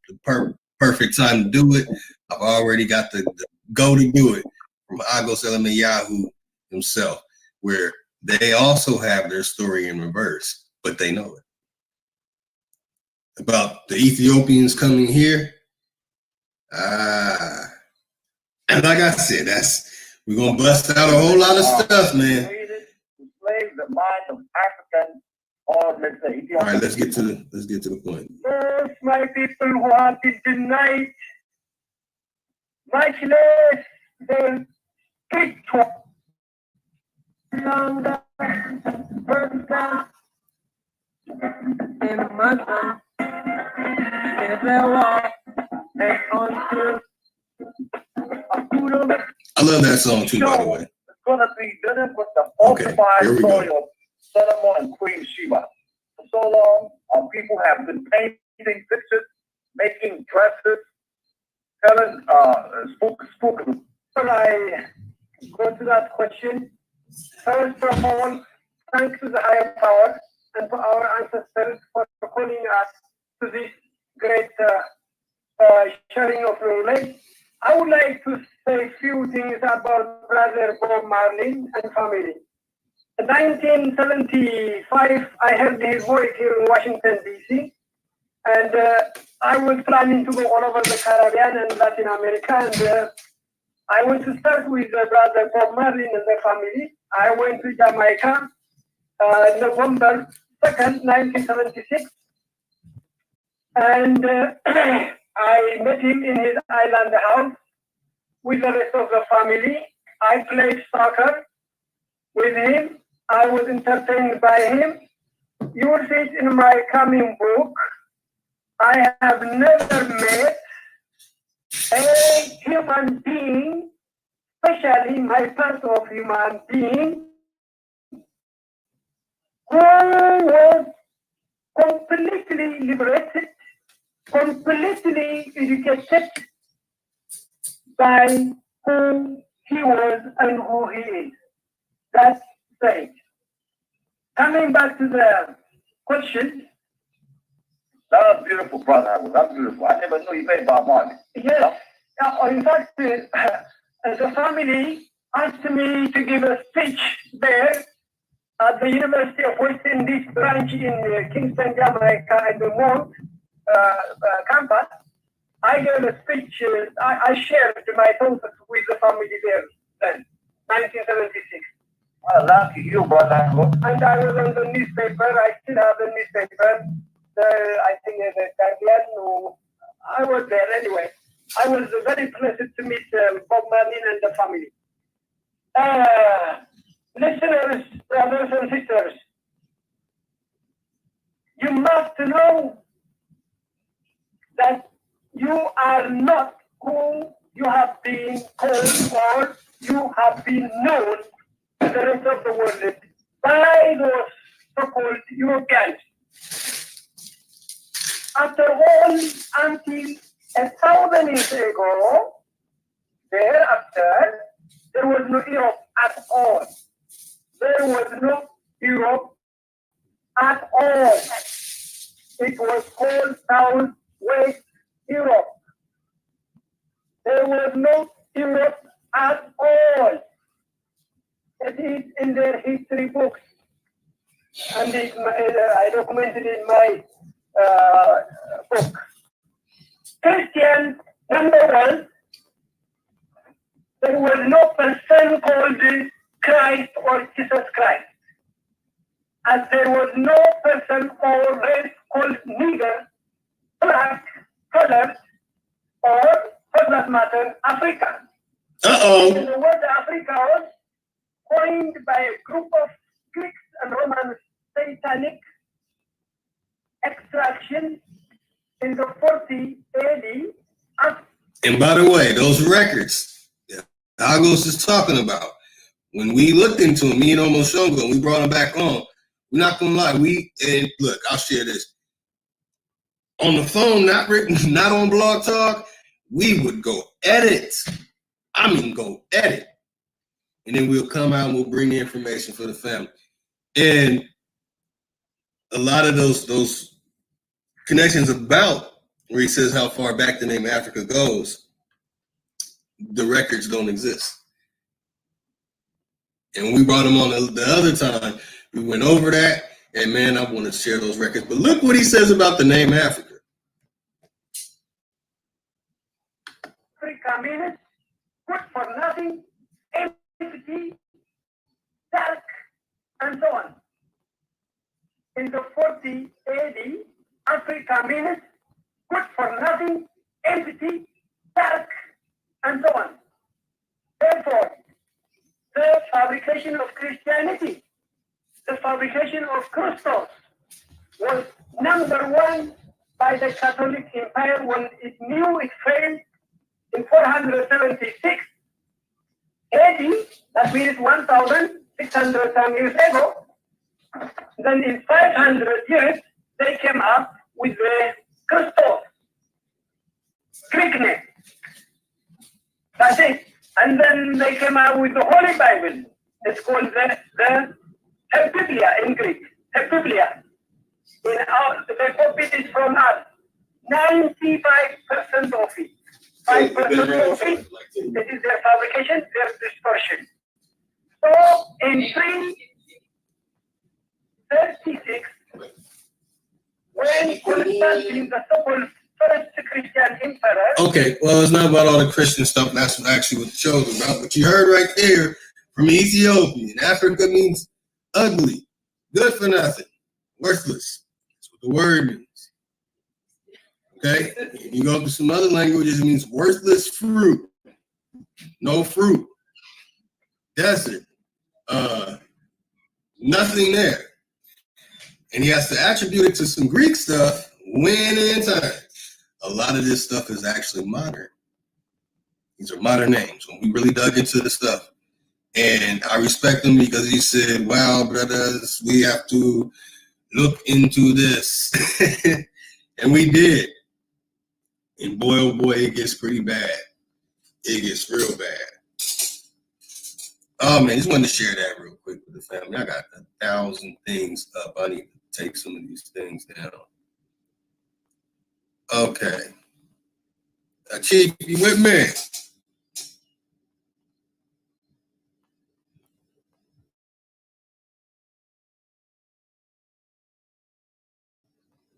perfect time to do it. I've already got the go to do it from Hagos Alemayehu himself, where they also have their story in reverse, but they know it. About the Ethiopians coming here. And like I said, we're gonna bust out a whole lot of stuff, man. The mind of African, or let's say Ethiopian. All right, let's get to the point. Yes, my people who have been denied muchness, their spiritual longer, vertical, in mother, everyone, and until I love that song too, by the way. Going to be dealing with the falsified story of Solomon and Queen Sheba. For so long, people have been painting pictures, making dresses, telling spook. When I go to that question, first of all, thanks to the higher power and for our ancestors for calling us to this great sharing of knowledge. I would like to say a few things about Brother Bob Marley and family. In 1975, I heard his voice here in Washington, D.C., and I was planning to go all over the Caribbean and Latin America, and I want to start with Brother Bob Marley and their family. I went to Jamaica November 2nd, 1976, and I met him in his island house with the rest of the family. I played soccer with him. I was entertained by him. You will see it in my coming book. I have never met a human being, especially my part of human being, who was completely liberated, completely educated by who he was and who he is. That's right. Coming back to the question. That was beautiful, brother. That's beautiful. I never knew you played Bob Marley. Yes. In fact, the family asked me to give a speech there at the University of West Indies branch in Kingston, Jamaica, at the Mount campus. I gave a speech. I shared my thoughts with the family there then, 1976. Well, lucky you, brother. And I was on the newspaper. I still have the newspaper. I think the Guardian. I was there anyway. I was very pleased to meet Bob Marley and the family. Listeners, brothers and sisters, you must know that you are not who you have been called or you have been known to the rest of the world by those so-called Europeans. After all, until 1,000 years ago, thereafter, there was no Europe at all. There was no Europe at all. It was called Southwest Europe. There was no Europe at all. It is in their history books. And I documented in my book. Christian, number one, there was no person called Christ or Jesus Christ. As there was no person or race called nigger, black, colored, or, for that matter, African. And the word Africa was coined by a group of Greeks and Roman satanic extraction in the 40 AD. And by the way, those records that Agos is talking about, when we looked into them, me and Omo Shongo, and we brought them back on, we're not gonna lie, and look, I'll share this. On the phone, not written, not on Blog Talk, we would go edit. I mean, go edit. And then we'll come out and we'll bring the information for the family. And a lot of those connections about where he says how far back the name Africa goes, the records don't exist. And when we brought him on the other time, we went over that, and man, I want to share those records. But look what he says about the name Africa. Africa means good for nothing, empty, dark, and so on. In the 40 AD, Africa means good for nothing, empty, dark, and so on. Therefore, the fabrication of Christianity, the fabrication of Christos, was number one by the Catholic Empire when it knew it failed in 476 AD, that means 1,600 years ago. Then in 500 years, they came up with the Christos, Greek name. That's it. And then they came out with the Holy Bible. It's called the Biblia in Greek. The Biblia. They copied it from us. 95% of it. 5% of it, it is their fabrication, their distortion. So in 336, when Constantine, the so-called first Christian emperor. Okay, well, it's not about all the Christian stuff. That's actually what the show's about. But you heard right there from Ethiopian. Africa means ugly, good for nothing, worthless. That's what the word means. Okay? If you go to some other languages, it means worthless fruit. No fruit. Desert. Nothing there. And he has to attribute it to some Greek stuff when in time. A lot of this stuff is actually modern. These are modern names. When we really dug into the stuff. And I respect him because he said, wow, brothers, we have to look into this. And we did. And boy, oh boy, it gets pretty bad. It gets real bad. Oh man, just wanted to share that real quick with the family. I got 1,000 things up. I need to take some of these things down. Okay. Chief, you with me?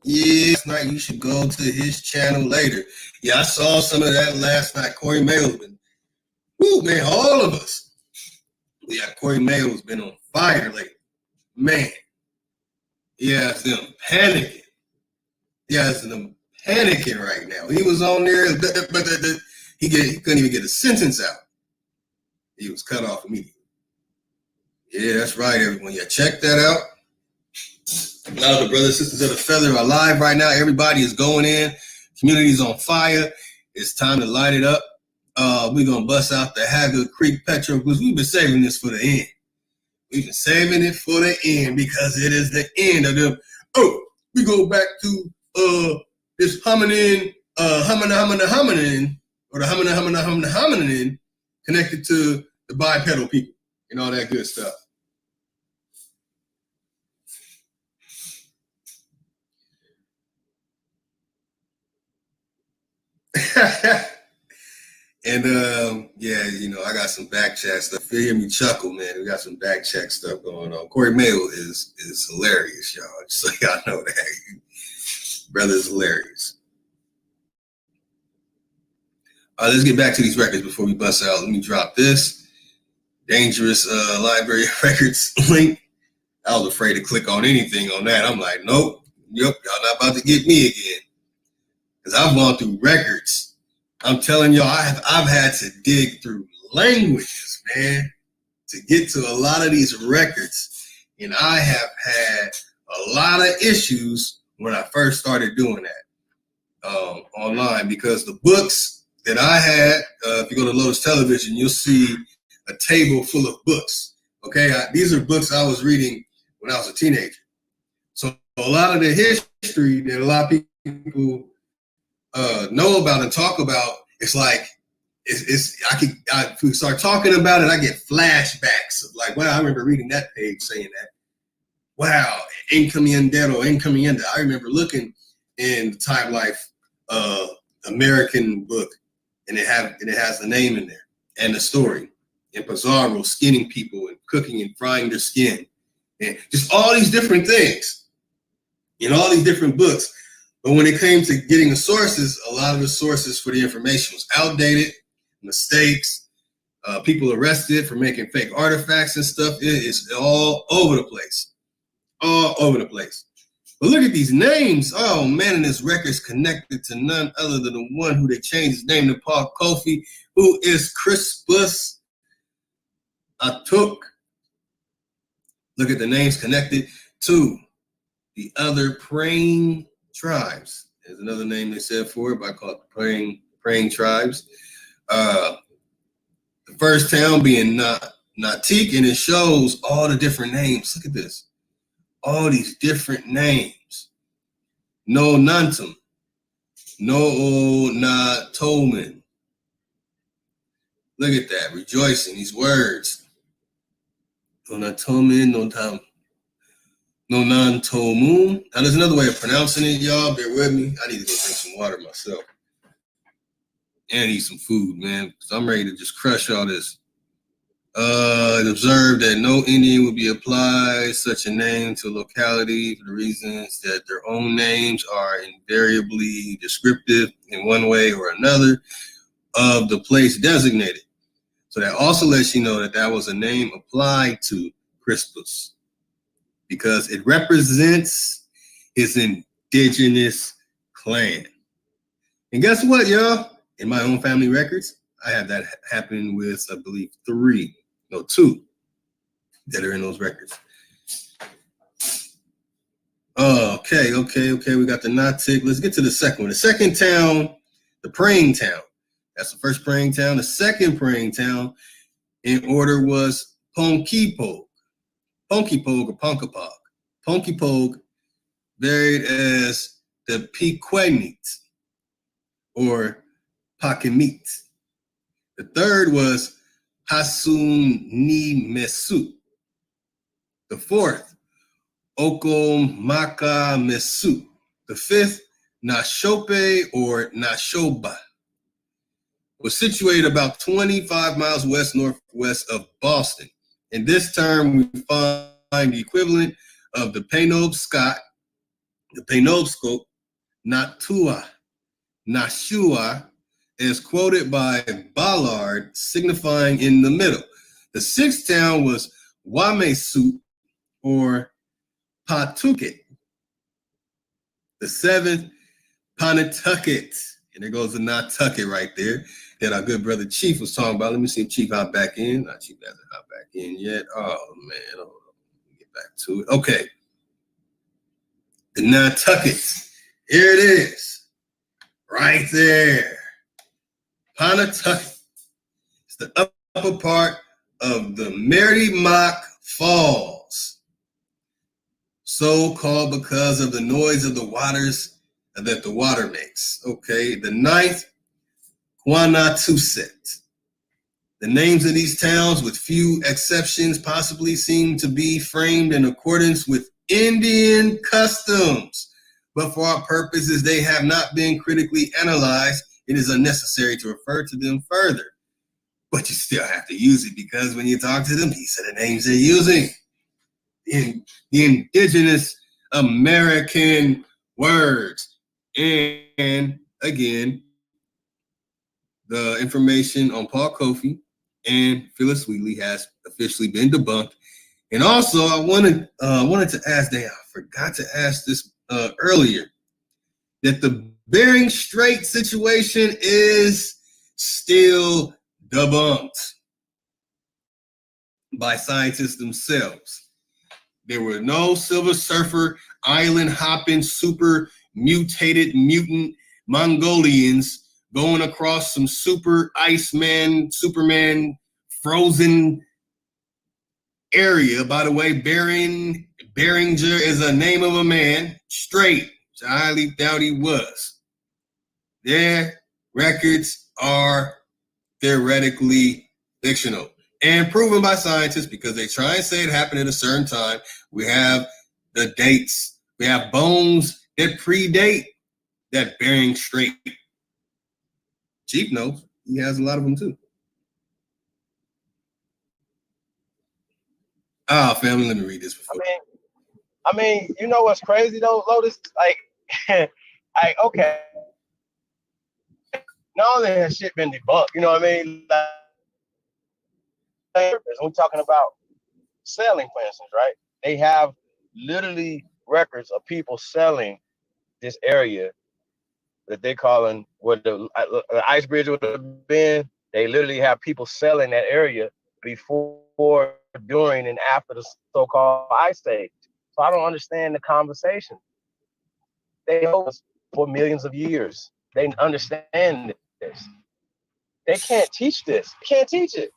Yeah, last night you should go to his channel later. Yeah, I saw some of that last night. Corey Mayo's been, woo, man, all of us. Yeah, Corey Mayo's been on fire lately. Man, he has them panicking. He has them panicking right now. He was on there, but he couldn't even get a sentence out. He was cut off immediately. Yeah, that's right, everyone. Yeah, check that out. A lot of the brothers and sisters of the feather are live right now. Everybody is going in. Community's on fire. It's time to light it up. We're going to bust out the Haggard Creek Petro because we've been saving this for the end. We've been saving it for the end because it is the end of them. Oh, we go back to this hominin, hominin, or the hominin connected to the bipedal people and all that good stuff. And yeah, you know, I got some back chat stuff. If you hear me chuckle, man, we got some back chat stuff going on. Corey Mayo is hilarious, y'all. Just so y'all know that. Brother's hilarious. All right, let's get back to these records before we bust out. Let me drop this dangerous library records link. I was afraid to click on anything on that. I'm like, nope, yep, y'all not about to get me again. Because I've gone through records. I'm telling y'all, I've had to dig through languages, man, to get to a lot of these records. And I have had a lot of issues when I first started doing that online, because the books that I had, if you go to Lotus Television, you'll see a table full of books. Okay, these are books I was reading when I was a teenager. So a lot of the history that a lot of people know about and talk about, it's like I could start talking about it, I get flashbacks of like, wow, I remember reading that page saying that. Wow, encomiendo. I remember looking in the Time Life American book, and it has the name in there and the story. And Pizarro skinning people and cooking and frying their skin, and just all these different things in all these different books. But when it came to getting the sources, a lot of the sources for the information was outdated, mistakes, people arrested for making fake artifacts and stuff. It is all over the place. All over the place. But look at these names. Oh, man, and this record's connected to none other than the one who they changed his name to Paul Kofi, who is Crispus Atuk. Look at the names connected to the other praying tribes. There's another name they said for it, but I call it praying tribes. The first town being Natik, and it shows all the different names. Look at this. All these different names. No Nantum. No Natoman. Look at that. Rejoicing. These words. No Natoman, no Tam. No Nantomun. Now there's another way of pronouncing it, y'all. Bear with me. I need to go drink some water myself. And eat some food, man. Because I'm ready to just crush all this. It observed that no Indian would be applied such a name to a locality for the reasons that their own names are invariably descriptive in one way or another of the place designated. So that also lets you know that that was a name applied to Crispus, because it represents his indigenous clan. And guess what, y'all? In my own family records, I have that happen with, I believe, 2 that are in those records. Okay. We got the Natik. Let's get to the second one. The second town, the praying town. That's the first praying town. The second praying town in order was Ponkipog. Ponkipog or Ponkapog. Ponkipog, varied as the Pequenit or Pakimit. The third was Hasun Ni Mesu. The fourth, Okomaka Mesu. The fifth, Nashope or Nashoba, was situated about 25 miles west-northwest of Boston. In this term, we find the equivalent of the Penobscot, the Penobscot, Natua, Nashua, is quoted by Ballard, signifying in the middle. The sixth town was Wamesut or Pawtucket. The seventh, Pontucket. And there goes the Nantucket right there that our good brother Chief was talking about. Let me see if Chief hopped back in. Not Chief hasn't hopped back in yet. Oh, man. Hold on. Let me get back to it. Okay. And Nantucket. Here it is. Right there. Ponatucket. It's the upper part of the Merrimack Falls. So called because of the noise of the waters that the water makes. Okay. The ninth, Quanatucket. The names of these towns, with few exceptions, possibly seem to be framed in accordance with Indian customs. But for our purposes, they have not been critically analyzed. It is unnecessary to refer to them further. But you still have to use it because when you talk to them, these are the names they're using. The indigenous American words. And again, the information on Paul Kofi and Phyllis Wheatley has officially been debunked. And also, I wanted to ask, I forgot to ask this earlier, that the Bering Strait situation is still debunked by scientists themselves. There were no Silver Surfer, island hopping, super mutated mutant Mongolians going across some super Iceman, Superman, frozen area. By the way, Beringer is a name of a man, straight, which I highly doubt he was. Their records are theoretically fictional and proven by scientists because they try and say it happened at a certain time. We have the dates. We have bones that predate that Bering Strait. Chief knows. He has a lot of them too. Family, let me read this before. I mean, you know what's crazy though, Lotus? Like, okay. Not only has shit been debunked, you know what I mean? Like, we're talking about selling, for instance, right? They have literally records of people selling this area that they're calling what the ice bridge would have been. They literally have people selling that area before, during, and after the so-called ice age. So I don't understand the conversation. They hold us for millions of years. They understand this. They can't teach this. They can't teach it.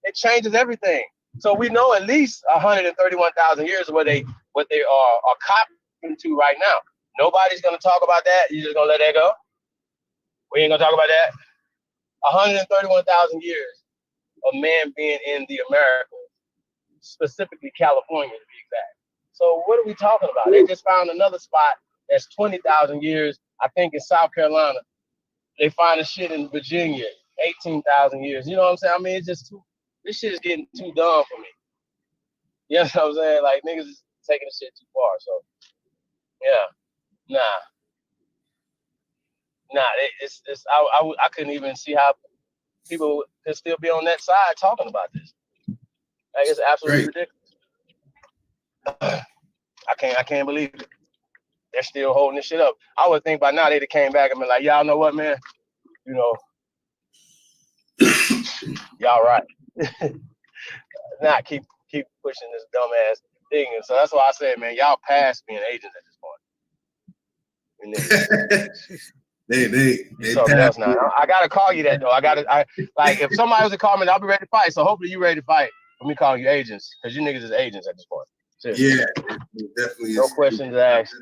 It changes everything. So we know at least 131,000 years of what they are copying to right now. Nobody's gonna talk about that. You just gonna let that go? We ain't gonna talk about that. 131,000 years of man being in the Americas, specifically California to be exact. So what are we talking about? They just found another spot that's 20,000 years, I think in South Carolina. They find a shit in Virginia, 18,000 years. You know what I'm saying? I mean, it's just this shit is getting too dumb for me. You know what I'm saying? Like, niggas is taking this shit too far. So, yeah. Nah, I couldn't even see how people could still be on that side talking about this. Like, it's absolutely ridiculous. I can't believe it. They're still holding this shit up. I would think by now they'd have came back and been like, y'all know what, man? You know, y'all right. Nah, keep pushing this dumbass thing. And so that's why I said, man, y'all past being agents at this point. They something else now. I gotta call you that though. Like if somebody was to call me, I'll be ready to fight. So hopefully you ready to fight. Let me call you agents, because you niggas is agents at this point. Seriously. Yeah, definitely. No questions asked.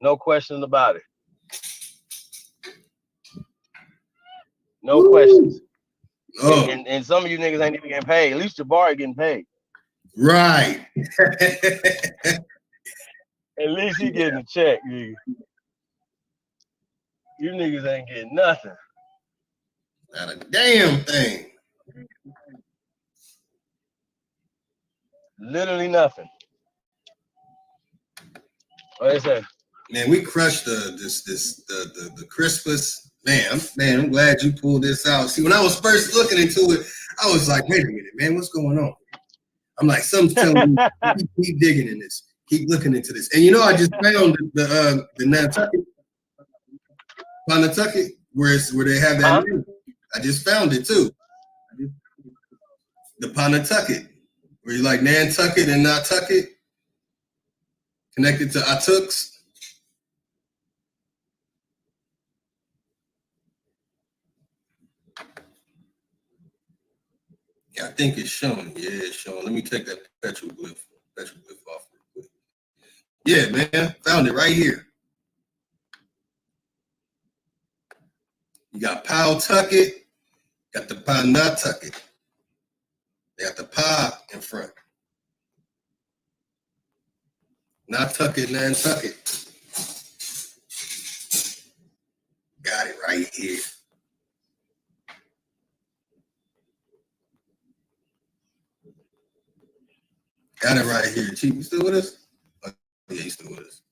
No questions about it. No questions. Oh. And some of you niggas ain't even getting paid. At least Jabari getting paid. Right. At least he getting a check, nigga. You niggas ain't getting nothing. Not a damn thing. Literally nothing. What is that? Man, we crushed the Christmas. Man, I'm glad you pulled this out. See, when I was first looking into it, I was like, wait a minute, man, what's going on? I'm like, something's telling me keep digging in this, keep looking into this. And you know, I just found the Nantucket, Ponatucket, where they have that name. I just found it too. The Ponatucket, where you like Nantucket and Nantucket. connected to Atuks? Yeah, I think it's showing. Yeah, it's showing. Let me take that petroglyph off real quick. Yeah, man, found it right here. You got Powtucket, got the Panatucket. They got the Pa in front. Nantucket, Nantucket. Got it right here. Got it right here. Chief, you still with us? Oh, yeah, you still with us.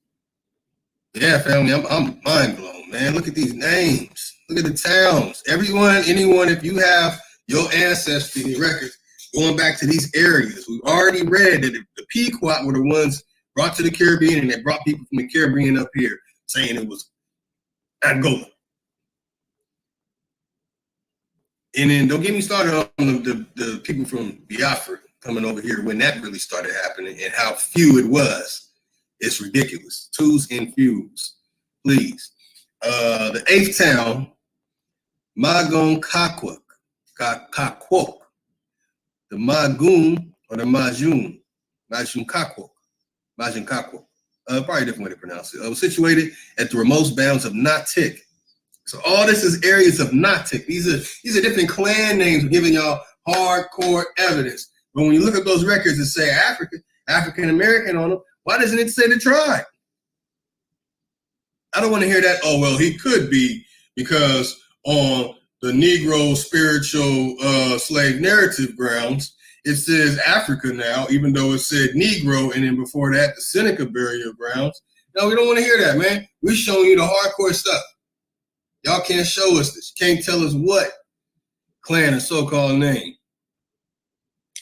Yeah, family, I'm mind blown, man. Look at these names. Look at the towns. Everyone, anyone, if you have your ancestry records going back to these areas, we've already read that the Pequot were the ones brought to the Caribbean, and they brought people from the Caribbean up here saying it was Angola. And then don't get me started on the people from Biafra coming over here when that really started happening and how few it was. It's ridiculous. Twos and fews, please. The 8th town, Magon Kakwok. The Magoon or the Majun Kakwok. Majun Kakwok. Probably a different way to pronounce it. Was situated at the remote bounds of Natik. So all this is areas of Natik. These are different clan names giving y'all hardcore evidence. But when you look at those records and say African American on them, why doesn't it say the tribe? I don't want to hear that. Oh, well, he could be because on the Negro spiritual slave narrative grounds, it says Africa now, even though it said Negro, and then before that, the Seneca burial grounds. No, we don't want to hear that, man. We're showing you the hardcore stuff. Y'all can't show us this. You can't tell us what clan or so-called name.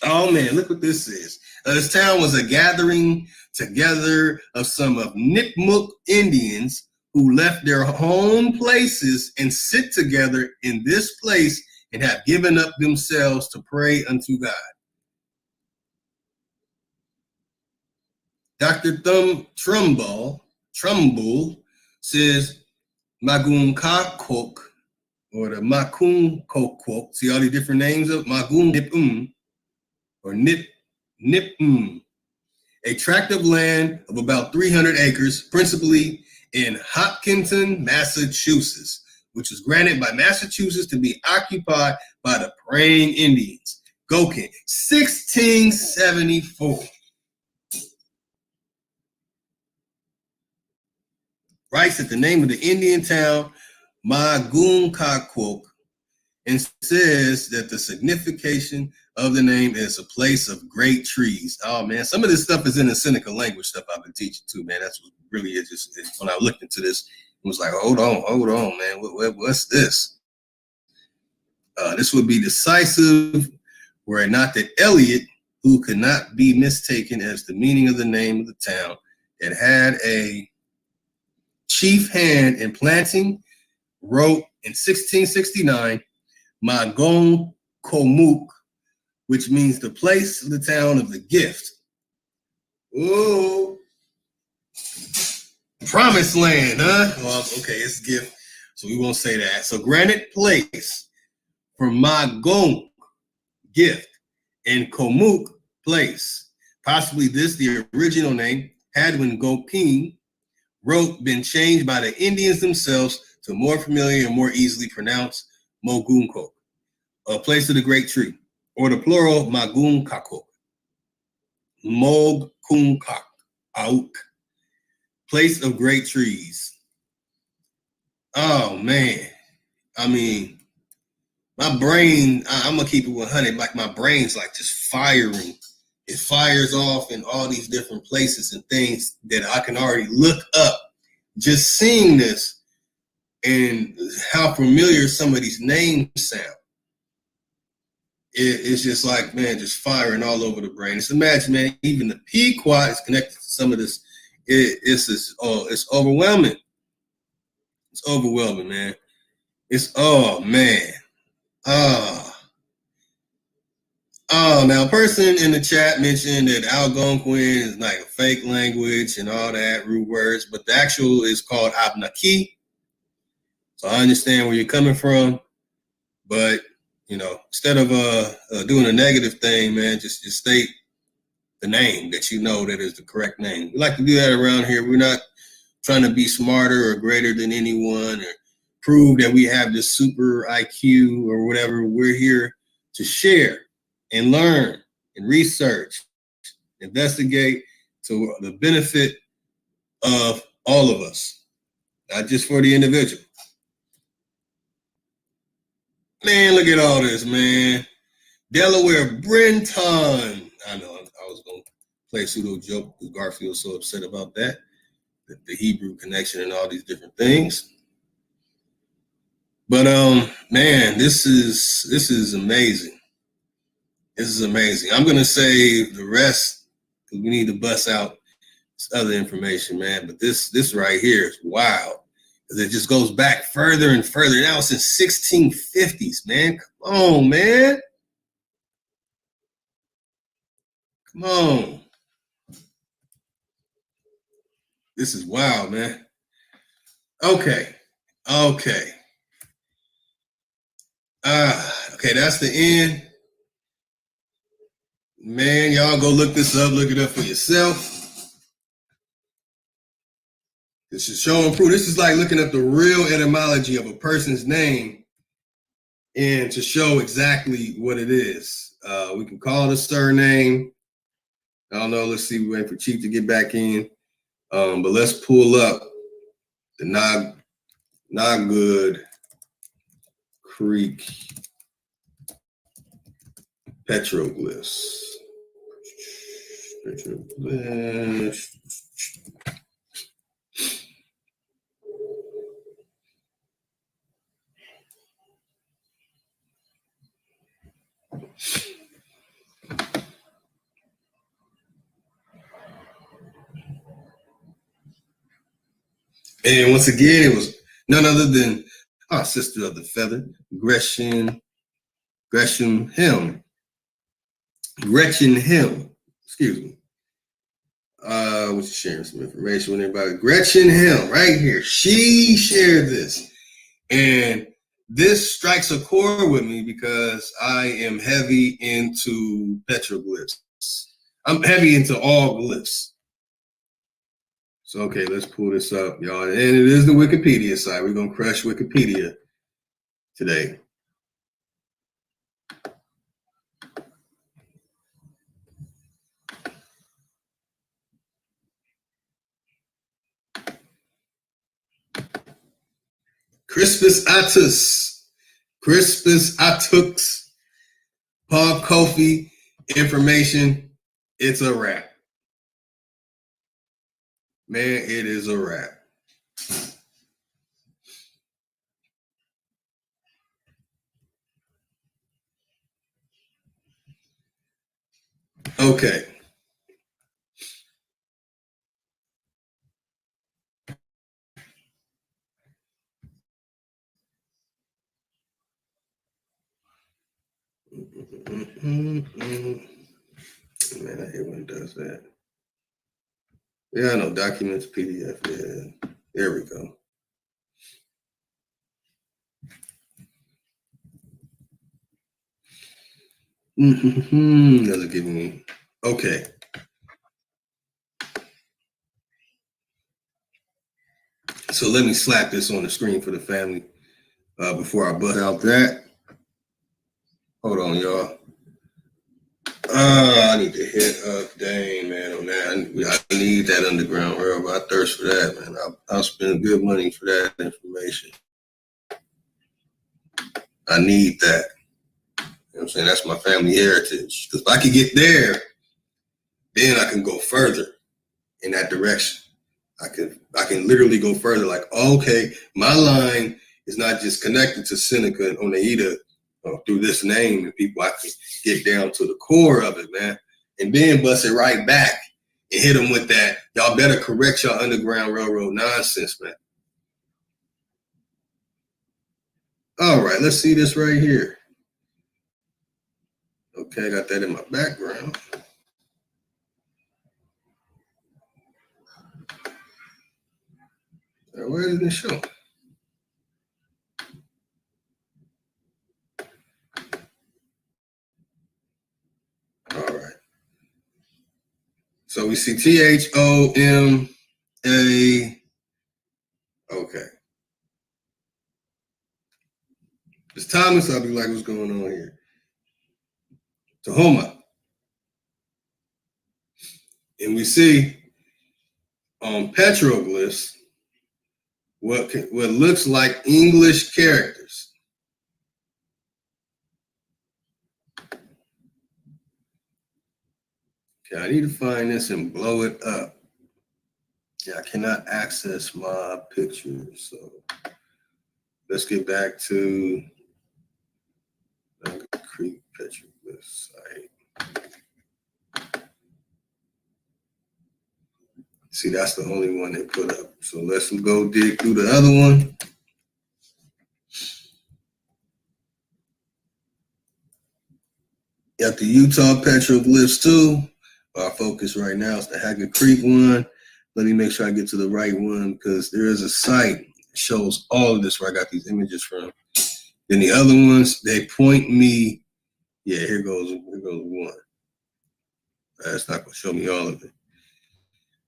Oh, man, look what this is. This town was a gathering together of some of Nipmuc Indians who left their home places and sit together in this place and have given up themselves to pray unto God. Dr. Trumbull says Magoon Kakwok or the Makun Kokwok. See all the different names of Magoon Nipum or Nipum. A tract of land of about 300 acres, principally in Hopkinton, Massachusetts, which was granted by Massachusetts to be occupied by the praying Indians. Gokin, 1674. Writes that the name of the Indian town, Magoon Kakwok, and says that the signification of the name is a place of great trees. Oh man, some of this stuff is in the Seneca language stuff I've been teaching too, man. That's what really is. Just when I looked into this, it was like, hold on, man. What's this? This would be decisive were it not that Eliot, who could not be mistaken as the meaning of the name of the town, that had a chief hand in planting, wrote in 1669, Magon Komuk, which means the place of the town of the gift. Oh, promised land, huh? Well, okay, it's gift, so we won't say that. So granted place for Magon, gift, and Komuk, place. Possibly this, the original name, had when Gopin wrote, been changed by the Indians themselves to more familiar and more easily pronounced Mogunkok, a place of the great tree, or the plural Magunkakok, Mogunkak, Auk, place of great trees. Oh man, I mean, my brain, I'm gonna keep it 100, like my brain's like just firing. It fires off in all these different places and things that I can already look up. Just seeing this and how familiar some of these names sound. It's just like, man, just firing all over the brain. Just imagine, man, even the Pequot is connected to some of this. It's overwhelming. It's overwhelming, man. Oh man. Oh, now a person in the chat mentioned that Algonquin is like a fake language and all that, root words, but the actual is called Abnaki. So I understand where you're coming from, but you know, instead of doing a negative thing, man, just state the name that you know that is the correct name. We like to do that around here. We're not trying to be smarter or greater than anyone or prove that we have this super IQ or whatever. We're here to share and learn and research, investigate to the benefit of all of us, not just for the individual. Man, look at all this, man. Delaware Brenton. I know I was going to play a pseudo joke because Garfield's so upset about that. The Hebrew connection and all these different things. But man, this is amazing. This is amazing. I'm gonna save the rest because we need to bust out this other information, man. But this right here is wild because it just goes back further and further. Now it's in 1650s, man. Come on, man. Come on. This is wild, man. Okay. Okay, that's the end. Man, y'all go look this up, look it up for yourself. This is show and prove. This is like looking up the real etymology of a person's name and to show exactly what it is. We can call it a surname. I don't know. Let's see. We're waiting for Chief to get back in. But let's pull up the Nogwood Creek petroglyphs. And once again, it was none other than our sister of the feather, Gretchen Hill. Excuse me. Was sharing some information with everybody. Gretchen Hill, right here. She shared this. And this strikes a chord with me because I am heavy into petroglyphs. I'm heavy into all glyphs. So, okay, let's pull this up, y'all. And it is the Wikipedia site. We're going to crush Wikipedia today. Crispus Attucks, Paul Kofi, information. It's a wrap. Man, it is a wrap. Okay. Man, I hate when it does that. Yeah, I know, documents, PDF, yeah. There we go. Doesn't give me, okay. So let me slap this on the screen for the family before I bust out that. Hold on, y'all. I need to hit up, dang, man, on that. I need that Underground Railroad. I thirst for that, man. I'll spend good money for that information. I need that. You know what I'm saying? That's my family heritage. Because if I could get there, then I can go further in that direction. I can literally go further. Like, okay, my line is not just connected to Seneca and Oneida through this name and people. I can get down to the core of it, man, and then bust it right back and hit them with that. Y'all better correct your Underground Railroad nonsense, man. All right, let's see this right here. Okay, got that in my background. Where did it show? All right. So we see THOMA. Okay. It's Thomas. I'll be like, what's going on here? Tahoma. And we see on petroglyphs what looks like English characters. Okay, I need to find this and blow it up. Yeah, I cannot access my pictures, so let's get back to the Creek petroglyph site. See, that's the only one they put up. So let's go dig through the other one. Got the Utah petroglyphs too. Our focus right now is the Haggard Creek one. Let me make sure I get to the right one because there is a site that shows all of this where I got these images from. Then the other ones, they point me. Yeah, here goes one. That's not gonna show me all of it.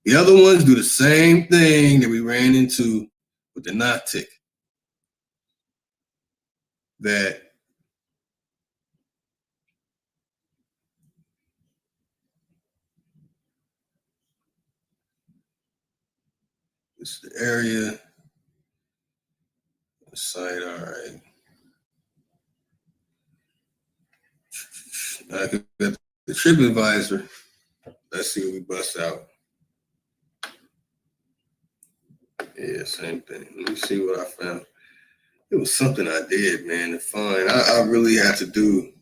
The other ones do the same thing that we ran into with the knot tick. That it's the area, the site, all right. I got the trip advisor. Let's see what we bust out. Yeah, same thing. Let me see what I found. It was something I did, man, to find. I really had to do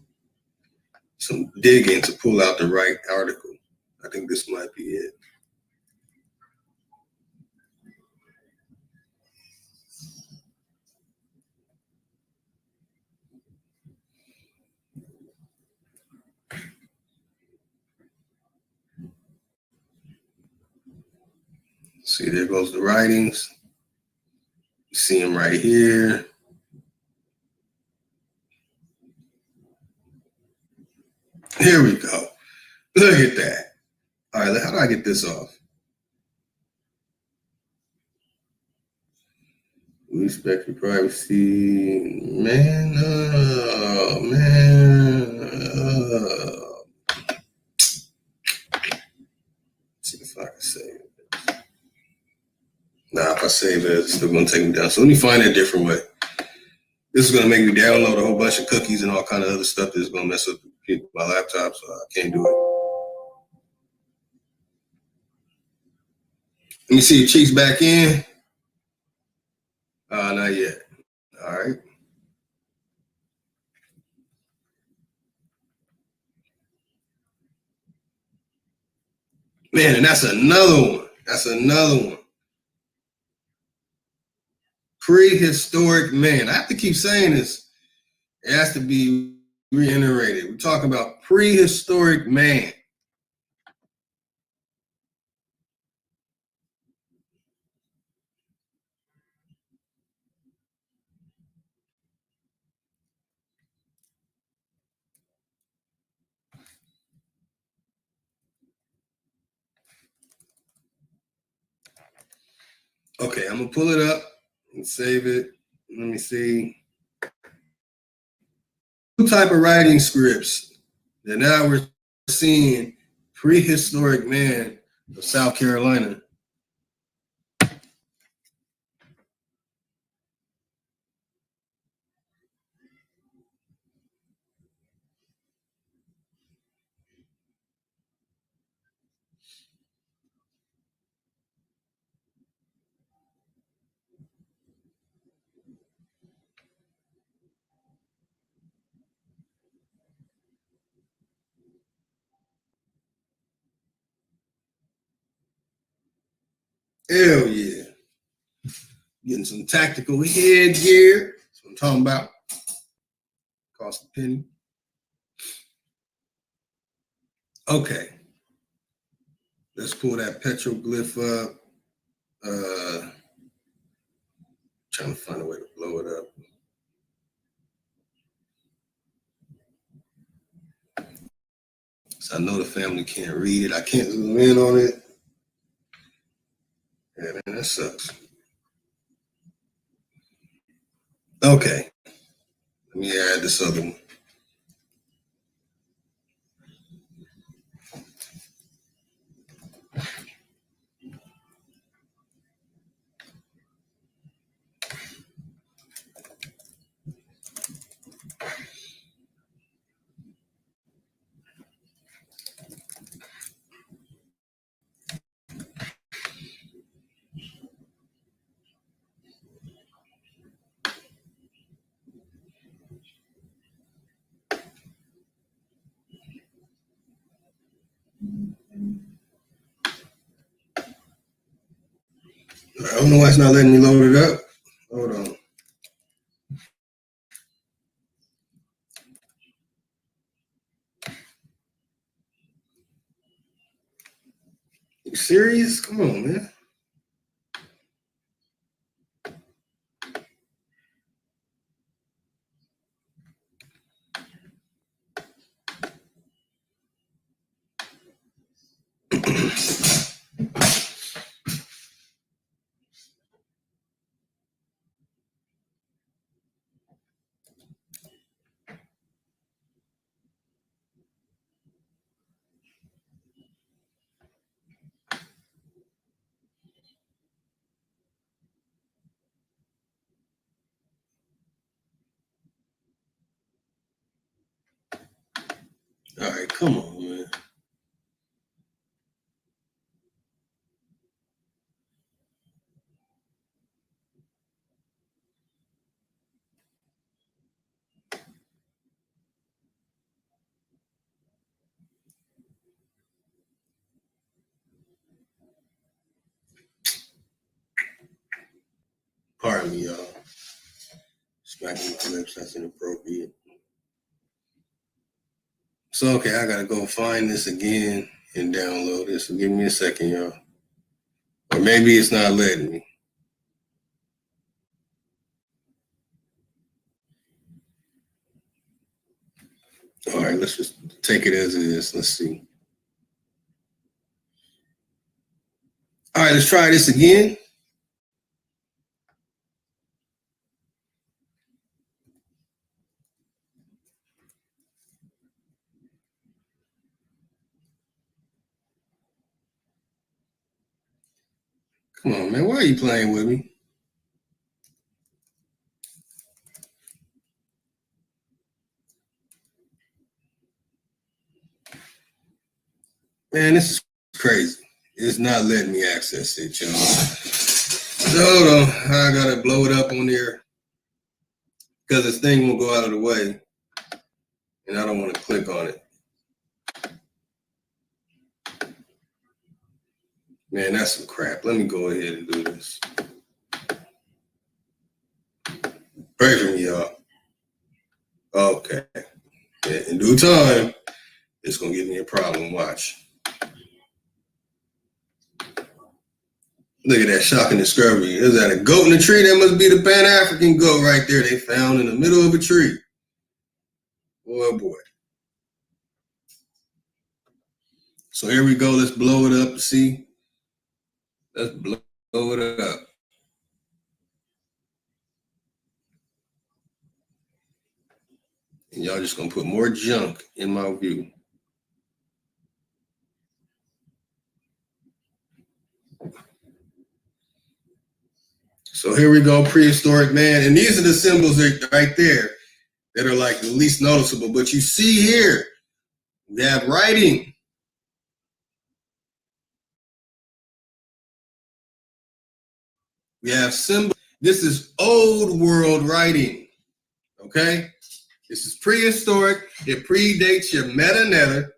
some digging to pull out the right article. I think this might be it. See, there goes the writings. You see them right here. Here we go. Look at that. All right, how do I get this off? We respect your privacy. Man, see if I can save it. Nah, if I save it, it's still gonna take me down. So let me find a different way. This is gonna make me download a whole bunch of cookies and all kind of other stuff that's gonna mess up my laptop, so I can't do it. Let me see your cheeks back in. Not yet. All right. Man, and that's another one. That's another one. Prehistoric man. I have to keep saying this. It has to be reiterated. We're talking about prehistoric man. Okay, I'm gonna pull it up and save it. Let me see. Two type of writing scripts that now we're seeing prehistoric man of South Carolina. Hell yeah. Getting some tactical headgear. That's what I'm talking about. Cost a penny. Okay. Let's pull that petroglyph up. Trying to find a way to blow it up. So I know the family can't read it. I can't zoom in on it. Yeah, man, that sucks. Okay. Let me add this other one. I don't know why it's not letting me load it up. Hold on. You serious? Come on, man. All right, come on, man. Pardon me, y'all. Smacking my lips, that's inappropriate. So, okay, I gotta go find this again and download this. So give me a second, y'all. Or maybe it's not letting me. All right, let's just take it as it is. Let's see. All right, let's try this again. Come on, man. Why are you playing with me? Man, this is crazy. It's not letting me access it, y'all. So hold on. I gotta blow it up on there because this thing will go out of the way. And I don't want to click on it. Man, that's some crap. Let me go ahead and do this. Pray for me, y'all. Okay. Yeah, in due time, it's going to give me a problem. Watch. Look at that shocking discovery. Is that a goat in a tree? That must be the Pan-African goat right there they found in the middle of a tree. Oh, boy. So here we go. Let's blow it up. See? Let's blow it up. And y'all just going to put more junk in my view. So here we go, prehistoric man. And these are the symbols right there that are like the least noticeable. But you see here, we have writing. We have symbols. This is old world writing, okay? This is prehistoric. It predates your meta-nether.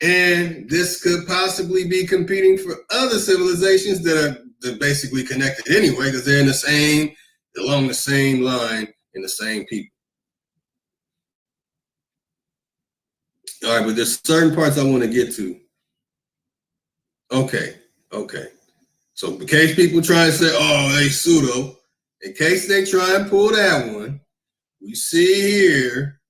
And this could possibly be competing for other civilizations that are basically connected anyway, because they're in the same, along the same line, in the same people. All right, but there's certain parts I want to get to. Okay. So in case people try and say, oh, hey, pseudo, in case they try and pull that one, we see here,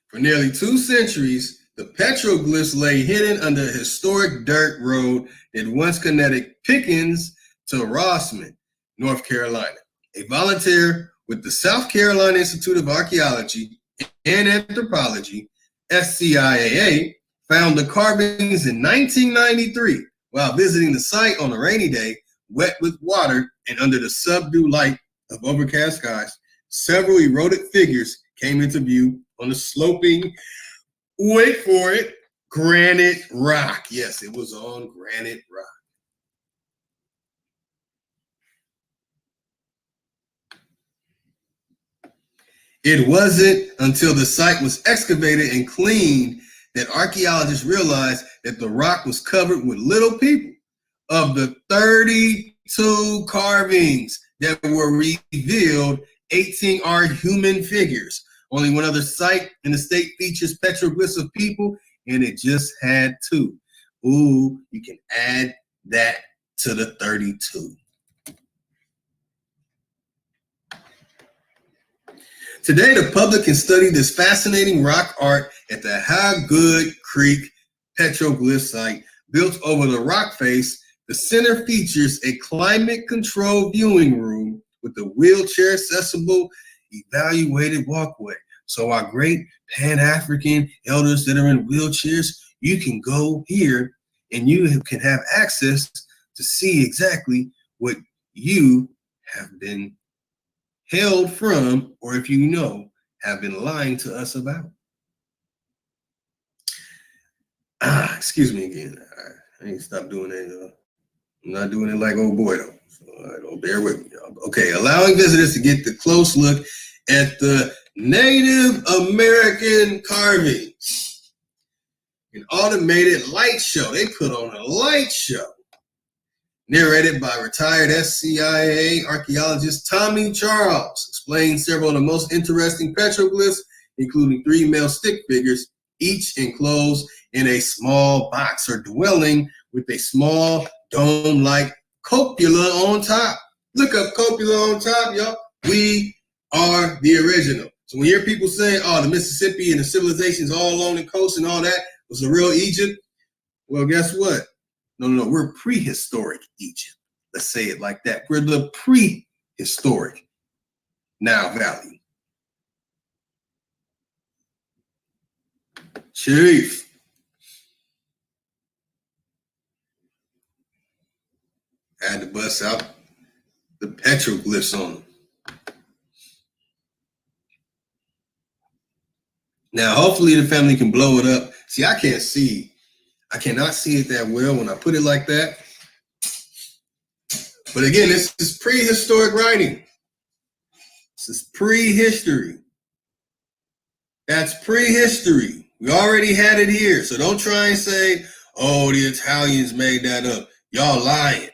for nearly 2 centuries, the petroglyphs lay hidden under a historic dirt road that once connected Pickens to Rossman, North Carolina. A volunteer with the South Carolina Institute of Archaeology and Anthropology, SCIAA, found the carvings in 1993 while visiting the site on a rainy day, wet with water and under the subdued light of overcast skies. Several eroded figures came into view on the sloping, wait for it, granite rock. Yes, it was on granite rock. It wasn't until the site was excavated and cleaned that archaeologists realized that the rock was covered with little people. Of the 32 carvings that were revealed, 18 are human figures. Only one other site in the state features petroglyphs of people, and it just had 2. Ooh, you can add that to the 32. Today, the public can study this fascinating rock art at the Higgood Creek petroglyph site. Built over the rock face, the center features a climate-controlled viewing room with a wheelchair-accessible evaluated walkway. So our great Pan-African elders that are in wheelchairs, you can go here and you can have access to see exactly what you have been held from, or if you know, have been lying to us about. Excuse me again. I need to stop doing that. I'm not doing it like old boy though. So don't bear with me, y'all. Okay, allowing visitors to get the close look at the Native American carvings. An automated light show. They put on a light show. Narrated by retired SCIA archaeologist Tommy Charles, explains several of the most interesting petroglyphs, including 3 male stick figures, each enclosed in a small box or dwelling with a small dome-like cupola on top. Look up cupola on top, y'all. We are the original. So when you hear people saying, oh, the Mississippi and the civilizations all along the coast and all that was the real Egypt, well, guess what? No, we're prehistoric Egypt. Let's say it like that. We're the prehistoric Nile Valley. Chief. Had to bust out the petroglyphs on them. Now, hopefully the family can blow it up. See, I cannot see it that well when I put it like that. But again, this is prehistoric writing. This is prehistory. That's prehistory. We already had it here. So don't try and say, oh, the Italians made that up. Y'all lying.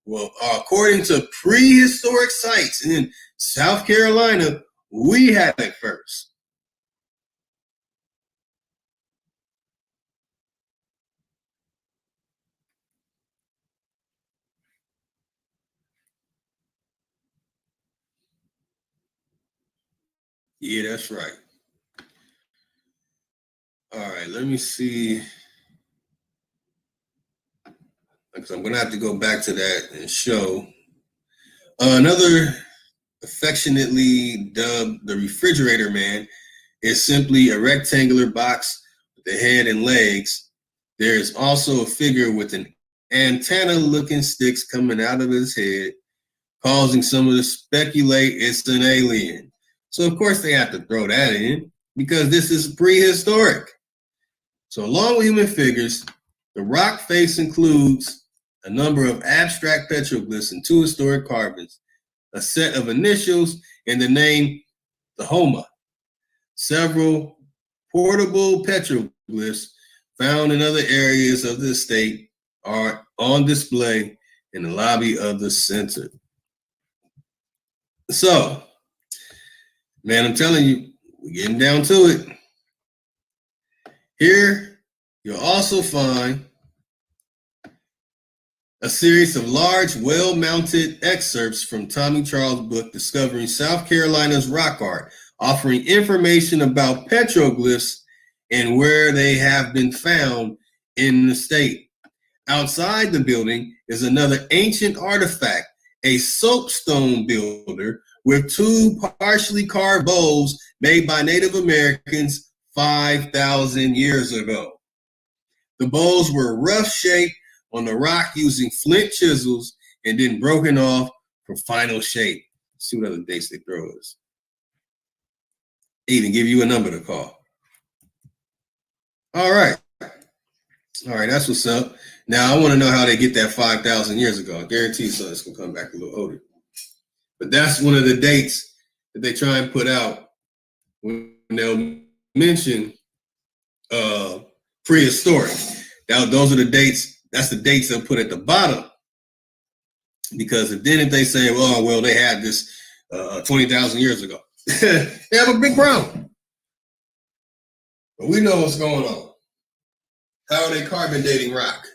Well, according to prehistoric sites in South Carolina, we had it first. Yeah, that's right. All right, let me see. Because I'm going to have to go back to that and show. Another affectionately dubbed the refrigerator man is simply a rectangular box with a head and legs. There is also a figure with an antenna-looking sticks coming out of his head, causing someone to speculate it's an alien. So, of course, they have to throw that in because this is prehistoric. So, along with human figures, the rock face includes a number of abstract petroglyphs and 2 historic carvings, a set of initials, and the name Tahoma. Several portable petroglyphs found in other areas of the state are on display in the lobby of the center. So, man, I'm telling you, we're getting down to it. Here, you'll also find a series of large, well-mounted excerpts from Tommy Charles' book, Discovering South Carolina's Rock Art, offering information about petroglyphs and where they have been found in the state. Outside the building is another ancient artifact, a soapstone builder with two partially carved bowls made by Native Americans 5,000 years ago. The bowls were rough shaped on the rock using flint chisels and then broken off for final shape. Let's see what other dates they throw us. They even give you a number to call. All right, that's what's up. Now, I want to know how they get that 5,000 years ago. I guarantee so it's going to come back a little older. But that's one of the dates that they try and put out when they'll mention prehistoric. Now, those are the dates. That's the dates they'll put at the bottom. Because if they say, well, they had this 20,000 years ago. They have a big problem. But we know what's going on. How are they carbon dating rock?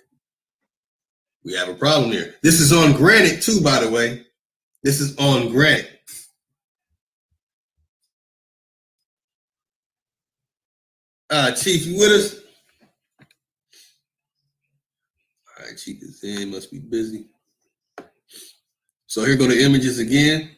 We have a problem here. This is on granite too, by the way. This is on granite. Chief, you with us? All right, Chief is in, must be busy. So here go the images again.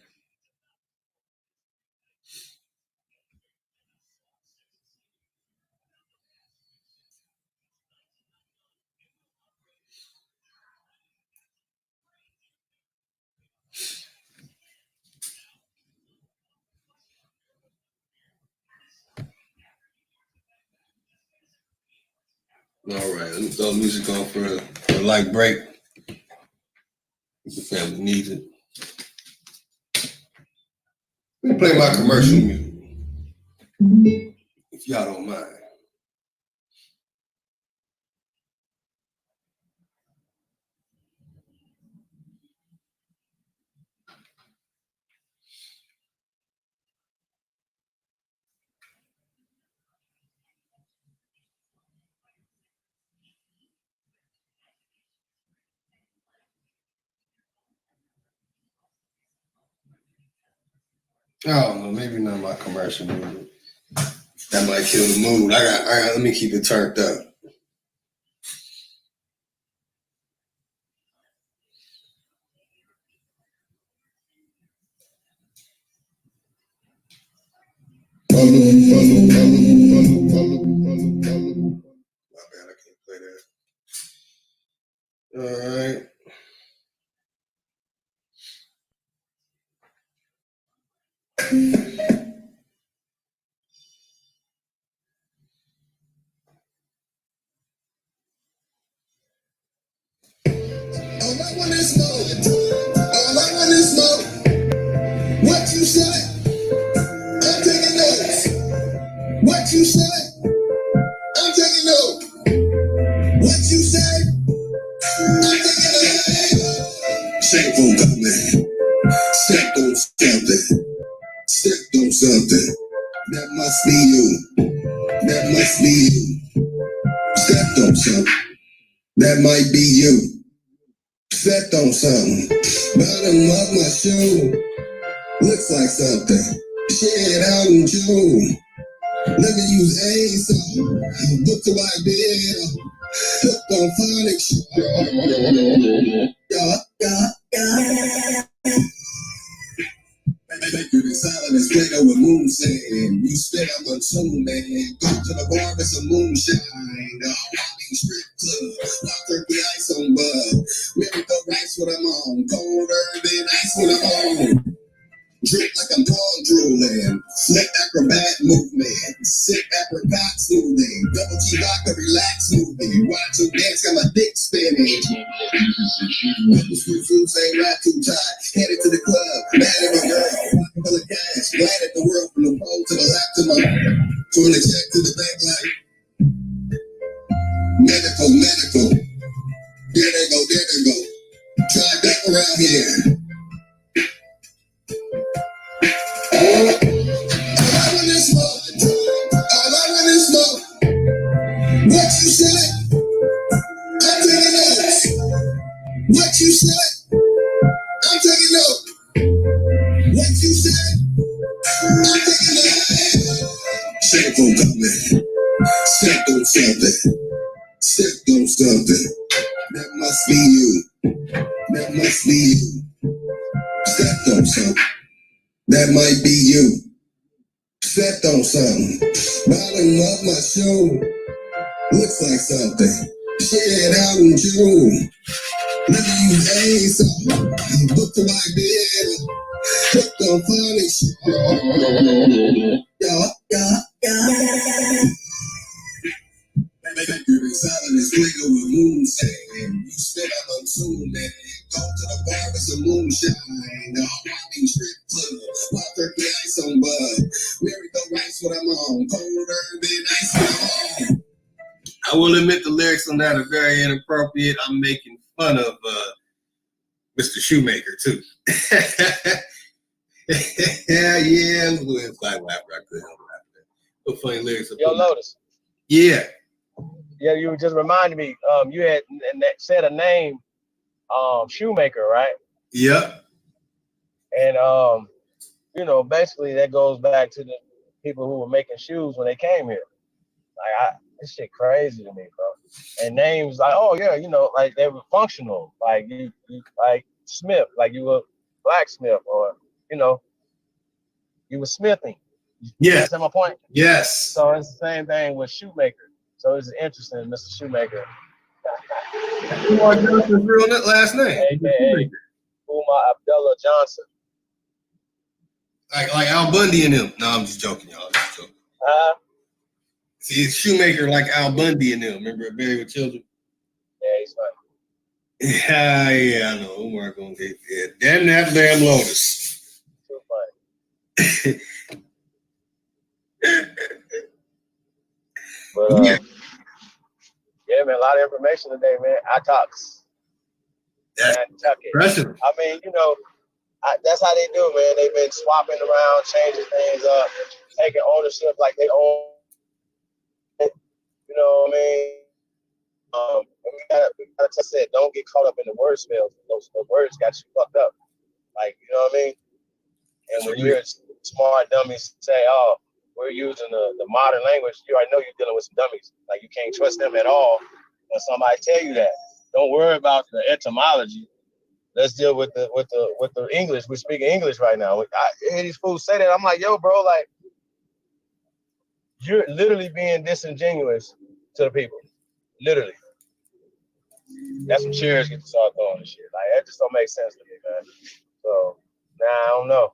All right, let me throw music on for a light break. If the family needs it. Let me play my commercial music, if y'all don't mind. I don't know, maybe not my commercial music. That might kill the mood. Let me keep it turned up. My bad, I can't play that. All right. All I want is more. What you say? I'm taking notes. What you say? I'm taking notes. What you say? I'm taking notes. Step on something. Step on something. Step on something. That must be you. That must be you. Stepped on something. That might be you. Stepped on something. Bottom of my shoe. Looks like something. Shit out in June. Let me use a song. Book to idea. Hooked on phonics. Make you silent as Plato with moon saying. You spit up on tune, man. Go to the bar for some moonshine. Walking strip club. Lock turkey ice on bud. Maybe go rice when I'm on. Colder than ice when I'm on. Drip like I'm Paul drooling. Flip acrobat movement. Sip apricot smoothing. Double G vodka relax smoothing. Watch them dance, got my dick spinning. Double screw foods ain't rap too tight. Headed to the club, mad at my girl. Pocket full of cash. Glad at the world from the pole to the lap to my from the check to the bank like medical. There they go. Try back around here. All I want is more. That must be you. Stepped on something. That might be you. Stepped on something. Bottom of my shoe. Looks like something. Shit out in June. Look at you, ace. Look to my bed. Hooked on funny shit. Yeah. You're silent as nigga with moonshine. You spit out on tune, man. Go to the bar with some moonshine. No, walking strip club. Wild turkey ice on bud. Mary the rice when I'm on. Colder than ice on. I will admit the lyrics on that are very inappropriate. I'm making fun of Mr. Shoemaker too. Yeah, I'm going to laugh after I could help that. What funny lyrics? Yo, Lotus. Yeah. Yeah, you just reminded me. You had said a name, Shoemaker, right? Yep. And you know, basically that goes back to the people who were making shoes when they came here. Like, this shit crazy to me, bro. And names like, oh yeah, you know, like they were functional. Like you like Smith, like you were blacksmith, or you know, you were smithing. Yeah. That's my point. Yes. So it's the same thing with Shoemaker. So it's interesting, Mr. Shoemaker. Umar Johnson's real last name. AKA Umar Abdullah Johnson. Like Al Bundy and them. No, I'm just joking, y'all. Just joking. See, it's Shoemaker like Al Bundy and them. Remember Married with Children? Yeah, he's funny. Yeah, I know. Umar gonna get it. Damn that damn Lotus. Too funny. But yeah, man, a lot of information today, man. I talks. Impressive. I mean, you know, that's how they do, man. They've been swapping around, changing things up, taking ownership like they own it. You know what I mean? We gotta test it. Don't get caught up in the word spells. Those words got you fucked up. Like, you know what I mean? And when you're smart dummies say, oh, we're using the modern language, you already know you're dealing with some dummies. Like, you can't trust them at all when somebody tell you that. Don't worry about the etymology. Let's deal with the English. We're speaking English right now. I hear these fools say that. I'm like, yo, bro, like, you're literally being disingenuous to the people. Literally. That's when chairs get to start throwing and shit. Like, that just don't make sense to me, man. So, I don't know.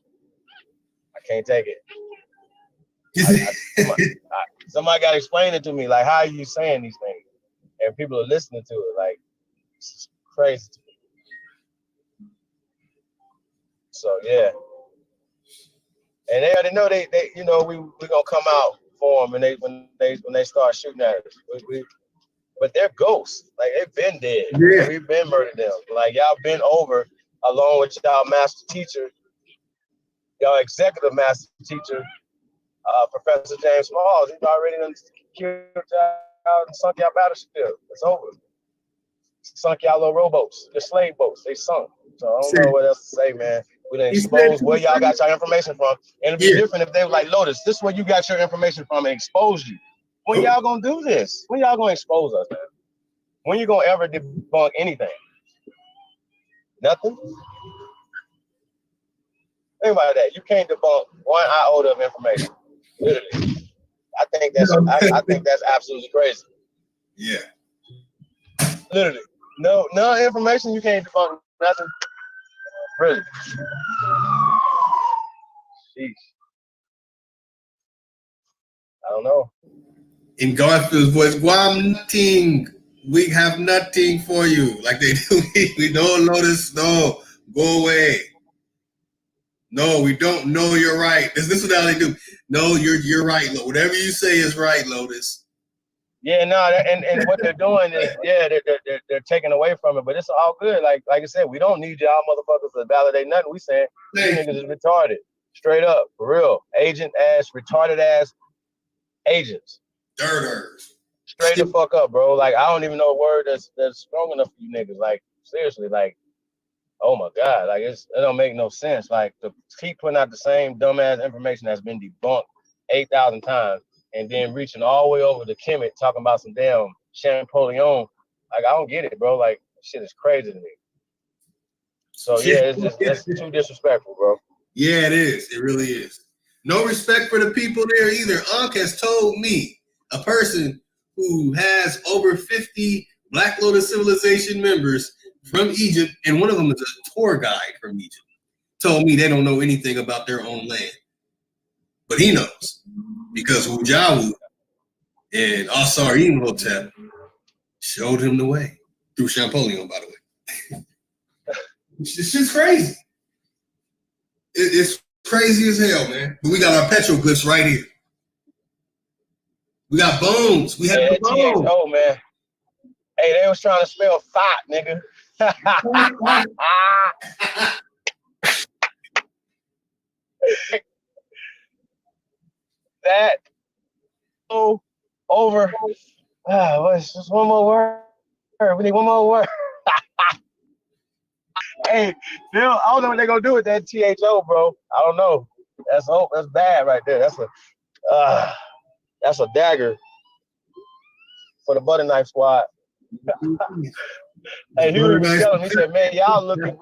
I can't take it. Somebody got to explain it to me. Like, how are you saying these things? And people are listening to it. Like, it's crazy to me. So, yeah. And they already know they you know, we're going to come out for them when they start shooting at us. But they're ghosts. Like, they've been dead. Yeah. We've been murdered them. Like, y'all been over along with y'all master teacher, y'all executive master teacher, Professor James Smalls. He's already done killed y'all and sunk y'all battleship. It's over. Sunk y'all little rowboats, your slave boats. They sunk. So I don't know what else to say, man. We done exposed where y'all got your information from. And it'd be different if they were like, Lotus, this is where you got your information from and exposed you. When y'all gonna do this? When y'all gonna expose us, man? When you gonna ever debunk anything? Nothing? Think about that. You can't debunk one iota of information. Literally. I think that's absolutely crazy. Yeah. Literally. No information, you can't debunk nothing. Really. Sheesh. I don't know. In Garfield's voice, Guam nothing. We have nothing for you. Like they do. We don't notice. No, go away. No, we don't know you're right. This is how they do. No, you're right. Whatever you say is right, Lotus. Yeah, no, and what they're doing is, they're taking away from it, but it's all good. Like I said, we don't need y'all motherfuckers to validate nothing. We saying these niggas is retarded, straight up, for real, agent ass, retarded ass agents. Dirters. Straight the fuck up, bro. Like, I don't even know a word that's strong enough for you niggas. Like, seriously, like, oh my God, like it don't make no sense. Like, to keep putting out the same dumbass information that's been debunked 8,000 times, and then reaching all the way over to Kemet talking about some damn Champollion. Like, I don't get it, bro. Like, shit is crazy to me. So yeah, it's just that's too disrespectful, bro. Yeah, it is. It really is. No respect for the people there either. Unc has told me, a person who has over 50 Black Lotus Civilization members from Egypt, and one of them is a tour guide from Egypt, told me they don't know anything about their own land. But he knows, because Wujawu and Asar Imhotep showed him the way through Champollion, by the way. It's just crazy. It's crazy as hell, man. But we got our petroglyphs right here. We got bones. We have the bones. Oh man. Hey, they was trying to spell thought, nigga. That over. What's just one more word? We need one more word. Hey, Bill, I don't know what they're gonna do with that THO, bro. I don't know. That's bad right there. That's a dagger for the butter knife squad. Hey, he was telling me, he said, man, y'all looking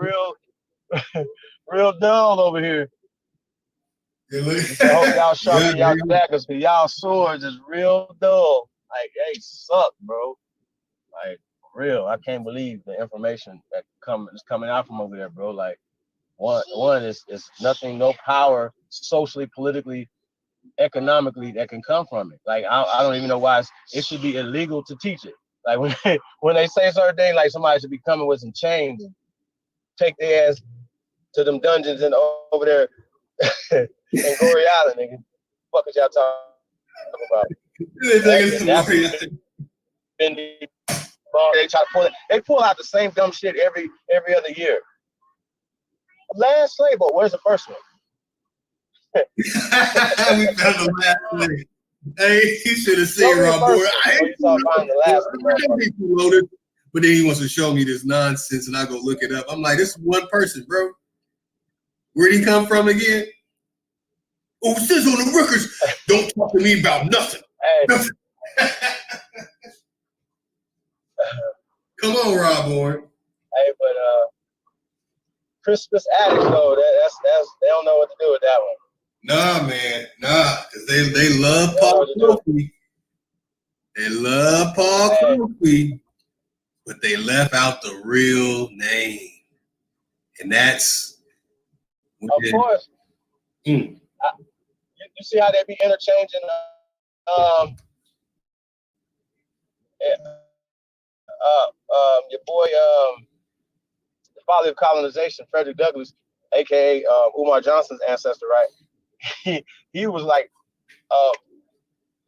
real dull over here. I hope y'all sharpen y'all daggers, because y'all swords is real dull. Like, they suck, bro. Like, for real. I can't believe the information that is coming out from over there, bro. Like, one is nothing, no power, socially, politically, economically, that can come from it. Like, I don't even know why it should be illegal to teach it. Like, when they say certain things, like somebody should be coming with some chains, take their ass to them dungeons and over there in Gory Island, nigga. What is y'all talking about? They try to pull it. They pull out the same dumb shit every other year. Last slave boat. Where's the first one? We found the last one. Hey, he should have said, Rob Boy. But then he wants to show me this nonsense, and I go look it up. I'm like, this is one person, bro. Where'd he come from again? Oh, it says on the records, don't talk to me about nothing. Hey. Nothing. Come on, Rob Boy. Hey, but Christmas addicts though, that's they don't know what to do with that one. Nah, man, because they love Paul Kofi. They love Paul Kofi, but they left out the real name, and that's of course. You see how they be interchanging your boy, the father of colonization, Frederick Douglass, aka Umar Johnson's ancestor, right? He was like,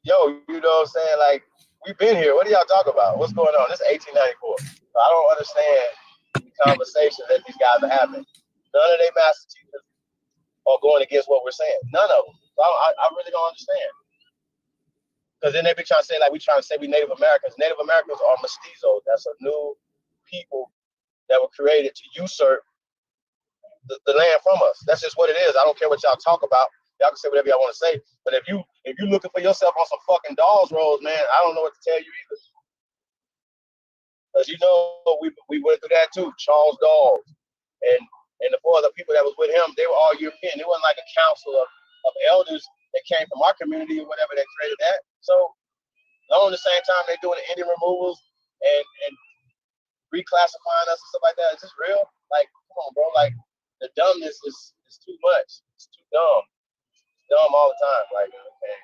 yo, you know what I'm saying? Like, we've been here. What are y'all talking about? What's going on? This is 1894. So I don't understand the conversation that these guys are having. None of their master teachers are going against what we're saying. None of them. So I really don't understand. Because then they be trying to say, like, we trying to say we Native Americans. Native Americans are mestizos. That's a new people that were created to usurp the land from us. That's just what it is. I don't care what y'all talk about. Y'all can say whatever y'all want to say. But if you looking for yourself on some fucking dolls rolls, man, I don't know what to tell you either. Because you know we went through that too. Charles Dawes and the four other people that was with him, they were all European. It wasn't like a council of elders that came from our community or whatever that created that. So all at the same time they're doing the Indian removals and reclassifying us and stuff like that. Is this real? Like, come on, bro. Like, the dumbness is too much. It's too dumb. It's dumb all the time. Like, okay,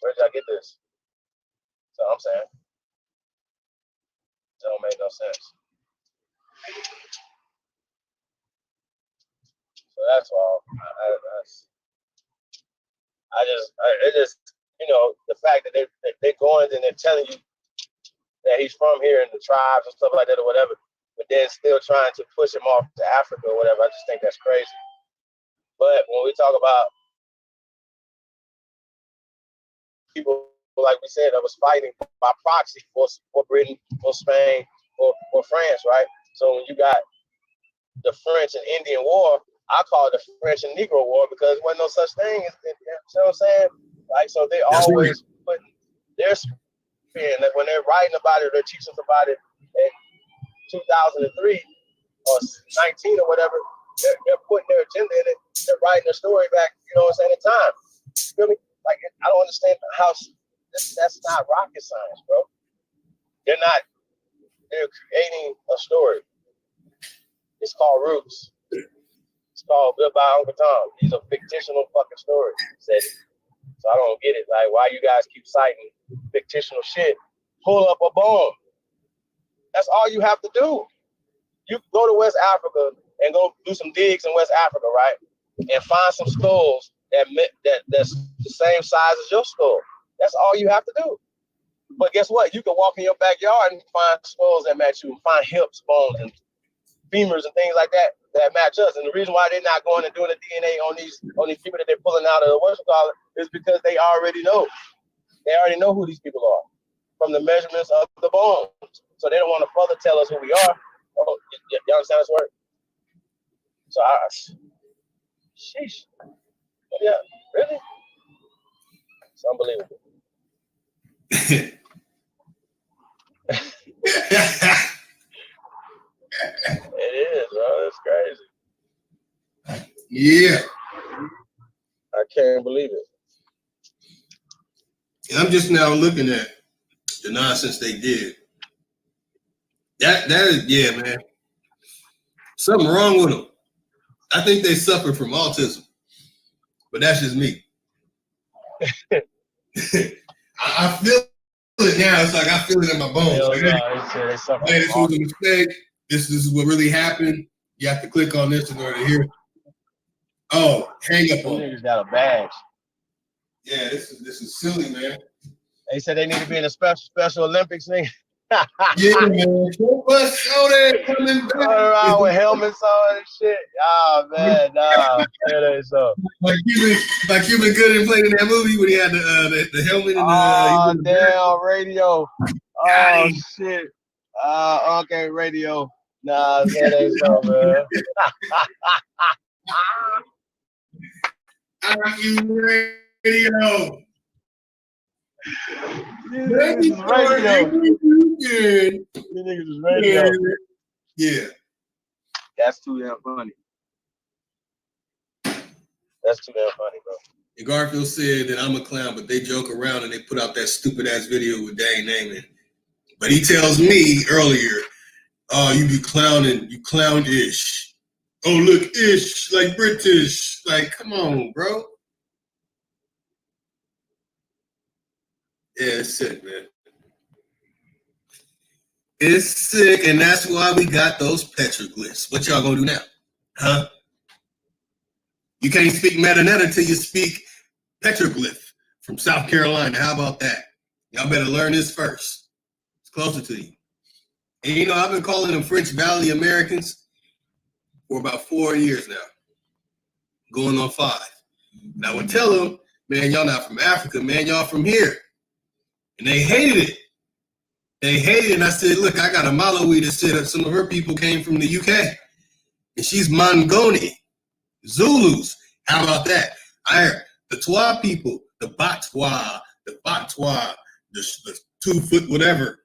where did I get this? So I'm saying. It don't make no sense. So that's all. It just, you know, the fact that they're going and they're telling you that he's from here and the tribes and stuff like that or whatever, but then still trying to push him off to Africa or whatever. I just think that's crazy. But when we talk about people, like we said, that was fighting by proxy for Britain, for Spain, for France, right? So when you got the French and Indian War, I call it the French and Negro War because there wasn't no such thing as, you know what I'm saying? Like, so they always putting their spin, like when they're writing about it, they're teaching about it in 2003 or 19 or whatever, they're putting their agenda in it. They're writing their story back, you know what I'm saying, in time. You feel me? Like, I don't understand how that's not rocket science, bro. They're creating a story. It's called Roots. It's called Goodbye Uncle Tom. These are fictional fucking stories. So I don't get it. Like, why you guys keep citing fictional shit? Pull up a bomb. That's all you have to do. You go to West Africa and go do some digs in West Africa, right? And find some skulls that's the same size as your skull. That's all you have to do. But guess what? You can walk in your backyard and find skulls that match you, and find hips, bones, and femurs and things like that match us. And the reason why they're not going and doing the DNA on these people that they're pulling out of the whatchamacallit is because they already know. They already know who these people are from the measurements of the bones. So they don't want to further tell us who we are. Oh, you understand this word? So sheesh. Yeah, really? It's unbelievable. It is, bro. It's crazy. Yeah. I can't believe it. And I'm just now looking at the nonsense they did. That is, yeah, man. Something wrong with them. I think they suffer from autism, but that's just me. I feel it now. It's like I feel it in my bones. Like, they suffer hey, this was a mistake. This is what really happened. You have to click on this in order to hear. Oh, hang up on. Niggas got a badge. Yeah, this is silly, man. They said they need to be in a special Olympics thing. Yeah, man. Show that coming back. Going around with helmets on and shit. Oh man, nah. It ain't so. Like Cuban Gooding played in that movie when he had the helmet and the damn radio. Oh shit. Okay, radio. Nah, that ain't so, man. Radio. These niggas is radio. Yeah. That's too damn funny. That's too damn funny, bro. And Garfield said that I'm a clown, but they joke around and they put out that stupid ass video with Dane Naaman. But he tells me earlier, oh, you be clowning, you clown-ish. Oh, look, ish, like British. Like, come on, bro. Yeah, it's sick, man. It's sick, and that's why we got those petroglyphs. What y'all gonna do now? Huh? You can't speak Metaneta till you speak petroglyph from South Carolina. How about that? Y'all better learn this first. It's closer to you. And you know, I've been calling them French Valley Americans for about 4 years now. Going on 5. And I would tell them, man, y'all not from Africa, man, y'all from here. And they hated it. They hated it. And I said, look, I got a Malawi that said that some of her people came from the UK. And she's Mangoni, Zulus. How about that? The Twa people, the Batwa, the 2 foot whatever.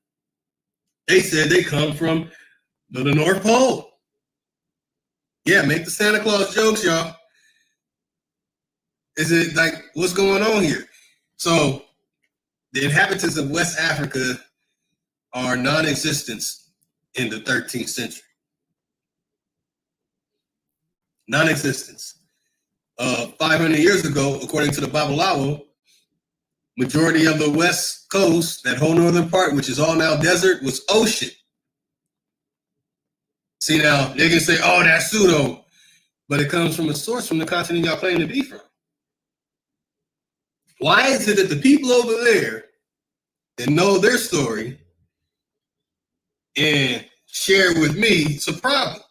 They said they come from the North Pole. Yeah, make the Santa Claus jokes, y'all. Is it like, what's going on here? So the inhabitants of West Africa are non-existent in the 13th century. Non-existence. 500 years ago, according to the Babalawo, majority of the West Coast, that whole northern part, which is all now desert, was ocean. See now, they can say, oh, that's pseudo, but it comes from a source from the continent y'all claim to be from. Why is it that the people over there that know their story and share with me, it's a problem?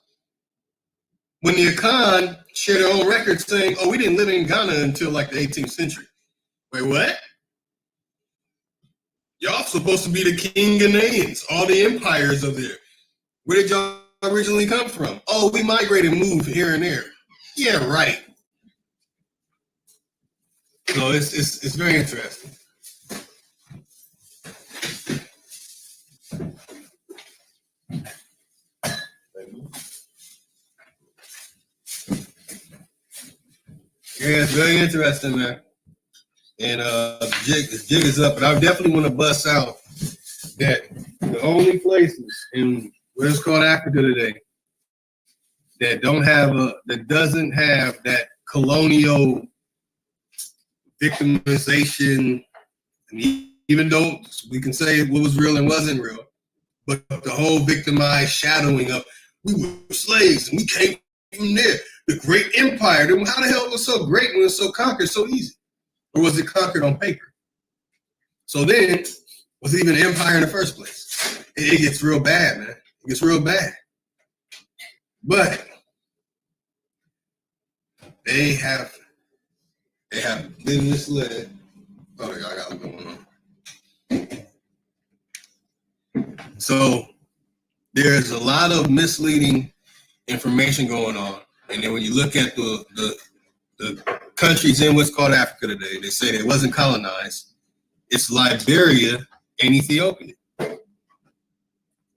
When the Akan share their own records saying, oh, we didn't live in Ghana until like the 18th century. Wait, what? Y'all supposed to be the King Ghanaians, all the empires of there. Where did y'all originally come from? Oh, we migrated and moved here and there. Yeah, right. So it's very interesting. Yeah, it's very interesting, man. And jig is up, but I definitely want to bust out that the only places in what is called Africa today that doesn't have that colonial victimization, and even though we can say what was real and wasn't real, but the whole victimized shadowing of we were slaves and we came from there, the great empire. Then how the hell was it so great when it was so conquered so easy? Or was it conquered on paper? So then, was it even an empire in the first place? It gets real bad, man. It gets real bad. But they have been misled. Oh, I got it going on. So there's a lot of misleading information going on. And then when you look at the countries in what's called Africa today, they say it wasn't colonized. It's Liberia and Ethiopia.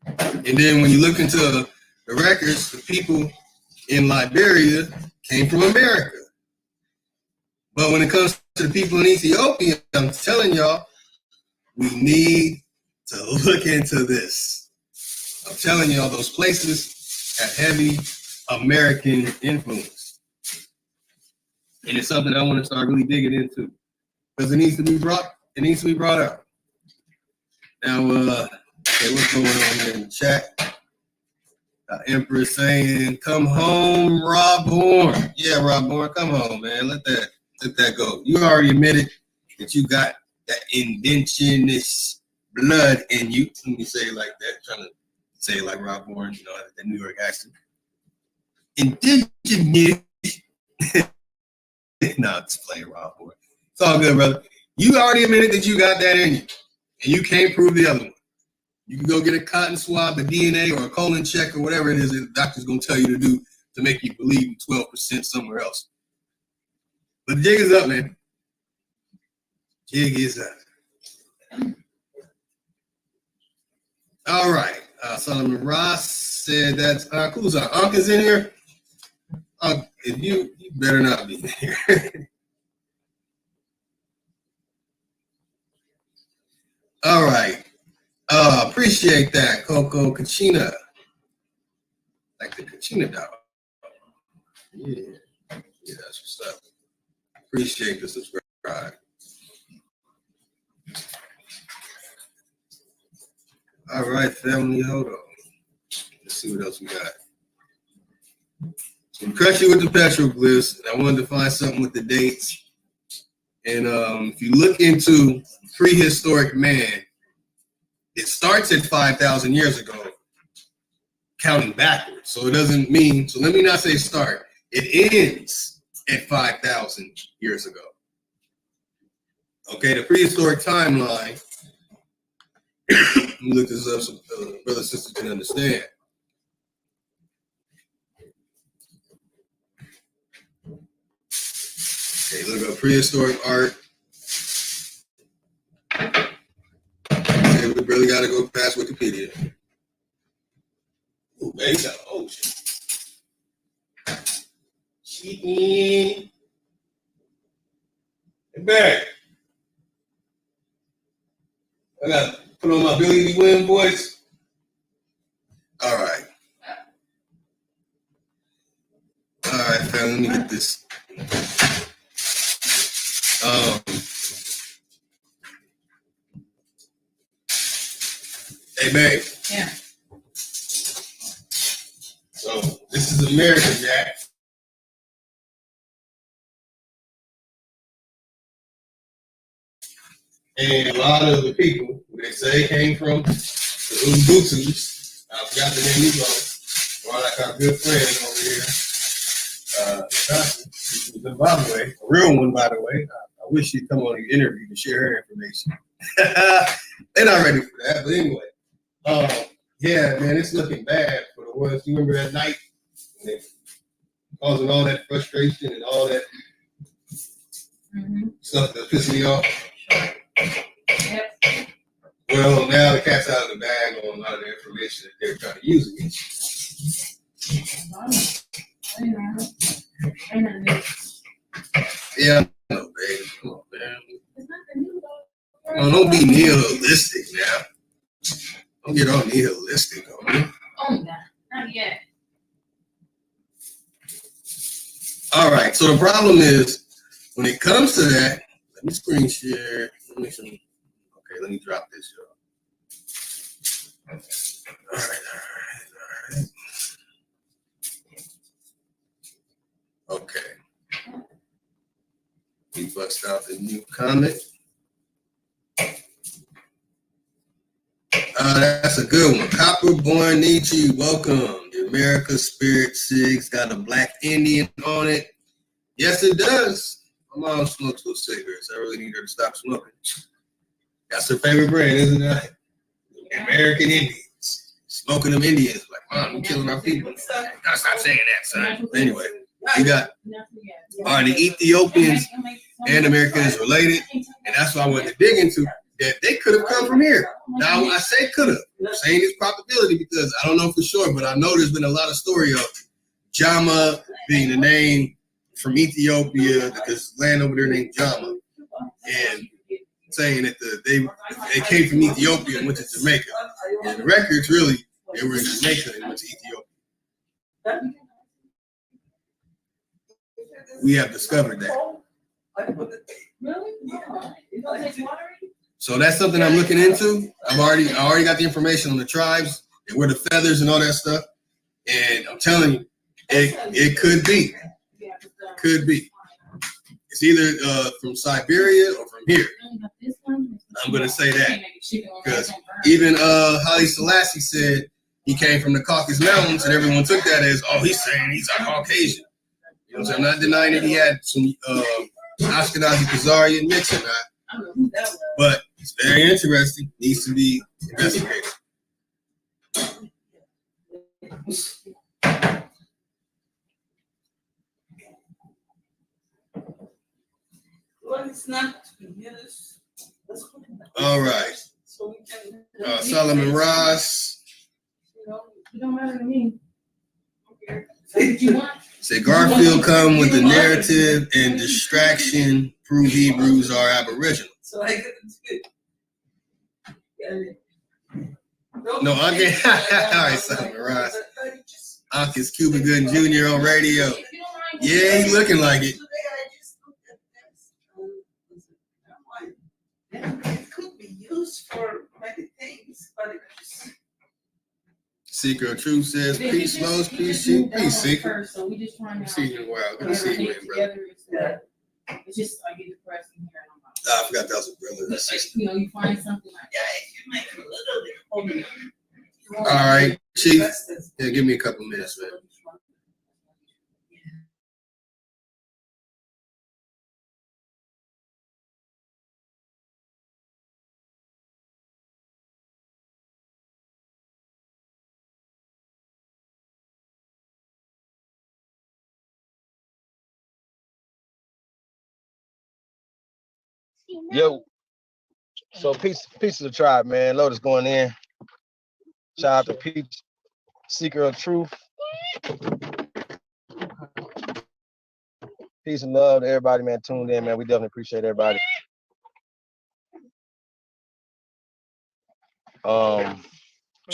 And then when you look into the records, the people in Liberia came from America. But when it comes to the people in Ethiopia, I'm telling y'all, we need to look into this. I'm telling y'all, those places have heavy American influence. And it's something I want to start really digging into. Because it needs to be brought out. Now, okay, what's going on here in the chat? Empress saying, come home, Rob Horn. Yeah, Rob Horn, come home, man. Let that go. You already admitted that you got that indigenous blood in you. Let me say it like that. Trying to say it like Rob Horn, you know, that New York accent. Indigenous. No, it's playing Rob Horn. It's all good, brother. You already admitted that you got that in you, and you can't prove the other one. You can go get a cotton swab, a DNA, or a colon check, or whatever it is that the doctor's going to tell you to do to make you believe 12% somewhere else. But the jig is up, man. Jig is up. All right. Solomon Ross said that's cool. So Unc is in here. If you better not be here. All right. Appreciate that, Coco Kachina. Like the Kachina dog. Yeah, that's what's up. Appreciate the subscribe. All right, family, hold on. Let's see what else we got. So I'm crushing with the petroglyphs, and I wanted to find something with the dates. And if you look into prehistoric man, it starts at 5,000 years ago, counting backwards. So it doesn't mean, so let me not say start. It ends at 5,000 years ago. Okay, the prehistoric timeline, let me look this up so brothers and sisters can understand. Okay, look up prehistoric art. Okay, we really got to go past Wikipedia. Ooh, man, you got an ocean. Cheating. Hey, Barry. I got to put on my Billy D. Williams voice. All right. All right, fam, let me get this. Hey, babe. Yeah. So this is America, Jack. And a lot of the people, they say, came from the Ubuntus. I forgot the name you know. Well, like our good friend over here, Johnson, who's Zimbabwe, a real one, by the way. I wish she'd come on the interview to share her information. They're not ready for that, but anyway. Yeah, man, it's looking bad for the ones. You remember that night? Causing all that frustration and all that stuff that's pissing me off. Yep. Well, now the cat's out of the bag on a lot of the information that they're trying to use against you. Yeah, I know, baby. Come on, man. Come on, don't be nihilistic now. Don't get all nihilistic on me. Oh, no, not yet. All right, so the problem is, when it comes to that, let me screen share. Okay, let me drop this, y'all. All right. Okay. We bust out the new comment. That's a good one. Copper Born Nietzsche, welcome. The America Spirit Cigs got a black Indian on it. Yes, it does. My mom smokes those cigarettes. I really need her to stop smoking. That's her favorite brand, isn't it? American Indians. Smoking them Indians. Like, Mom, you're killing our people. Gotta stop saying that, son. Anyway, we got, the Ethiopians and America is related. And that's why I wanted to dig into that they could have come from here. Now, I say could have. I'm saying it's probability because I don't know for sure, but I know there's been a lot of story of Jama being the name from Ethiopia, because land over there named Jama, and saying that they came from Ethiopia and went to Jamaica. And the records really, they were in Jamaica and went to Ethiopia. We have discovered that. So that's something I'm looking into. I already got the information on the tribes and where the feathers and all that stuff. And I'm telling you, it could be. Could be. It's either from Siberia or from here. I'm going to say that. Because even Haile Selassie said he came from the Caucasus Mountains, and everyone took that as, oh, he's saying he's a Caucasian. You know what I'm saying? I'm not denying that he had some Ashkenazi Khazarian mix in that. But it's very interesting. Needs to be investigated. All right. Solomon Ross. It don't matter to me. Say Garfield come with the narrative and distraction, prove Hebrews are Aboriginal. So I No, I get all right, Solomon Ross. Is Cuba Gooding Jr. on radio. Yeah, he's looking like it. It could be used for many things, but it just... Seeker of Truth says, peace, Los, peace, shoot, peace, Seeker. So we just trying to See you in a while. Good to see you, man, brother. It's just I get depressed in here. I forgot that was a brother. You know, you find something like you make it a little bit. All right, Chief. Yeah, give me a couple minutes, man. Yo, so peace of the tribe, man. Lotus going in. Shout out to Peach, Seeker of Truth. Peace and love to everybody, man. Tuned in, man. We definitely appreciate everybody. Shout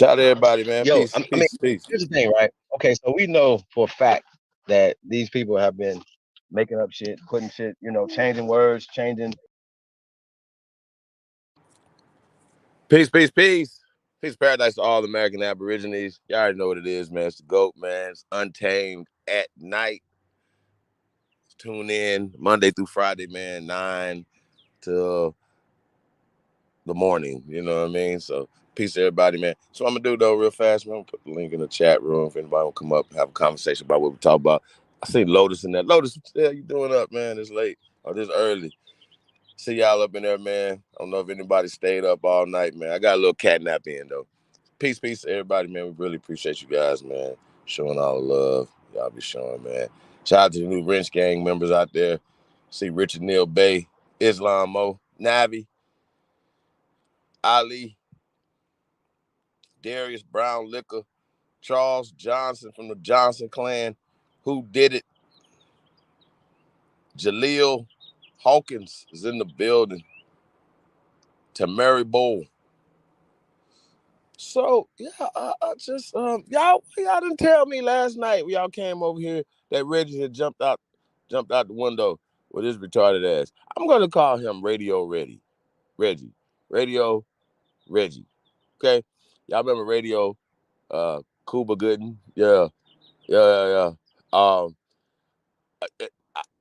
out to everybody, man. Yo, Peace, I mean, peace. here's the thing, right? Okay, so we know for a fact that these people have been making up shit, putting shit, you know, changing words, changing. Peace. Peace paradise to all the American Aborigines. Y'all already know what it is, man. It's the GOAT, man. It's Untamed at Night. Tune in Monday through Friday, man, 9 till the morning. You know what I mean? So peace to everybody, man. So I'm gonna do though real fast, man. I'm gonna put the link in the chat room if anybody want to come up and have a conversation about what we talk about. I see Lotus in there. Lotus, what the hell you doing up, man? It's late or this early. See y'all up in there, man. I don't know if anybody stayed up all night, man. I got a little catnap in though. Peace to everybody, man. We really appreciate you guys, man. Showing all the love. Y'all be showing, man. Shout out to the new Wrench Gang members out there. See Richard Neal Bay, Islam Mo, Navi, Ali, Darius Brown Liquor, Charles Johnson from the Johnson clan, Who Did It, Jaleel, Hawkins is in the building. Tamari Bowl. So yeah, I just y'all didn't tell me last night when y'all came over here that Reggie had jumped out the window with his retarded ass. I'm gonna call him Radio Reggie. Radio Reggie. Okay, y'all remember Radio Cuba Gooden? Yeah.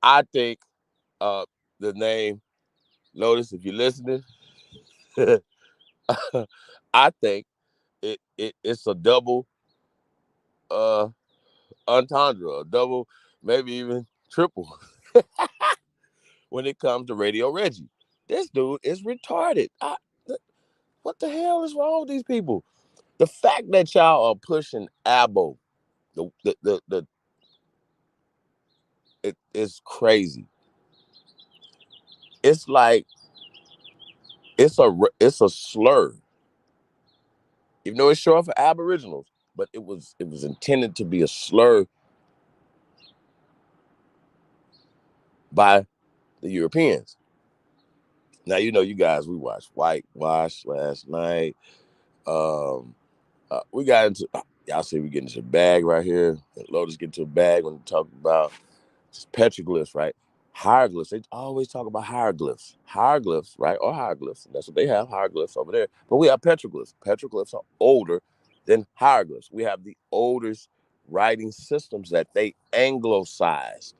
I think the name Lotus, if you're listening, I think it's a double entendre, a double, maybe even triple when it comes to Radio Reggie. This dude is retarded. What the hell is wrong with these people? The fact that y'all are pushing Abo, it is crazy. It's like it's a slur. Even though it's short for Aboriginals, but it was intended to be a slur by the Europeans. Now you guys, we watched Whitewash last night. We got into y'all see we get into a bag right here. Lotus get into a bag when we talk about petroglyphs, right? Hieroglyphs. They always talk about hieroglyphs. Hieroglyphs, right? Or hieroglyphs. That's what they have, hieroglyphs over there. But we have petroglyphs. Petroglyphs are older than hieroglyphs. We have the oldest writing systems that they anglicized.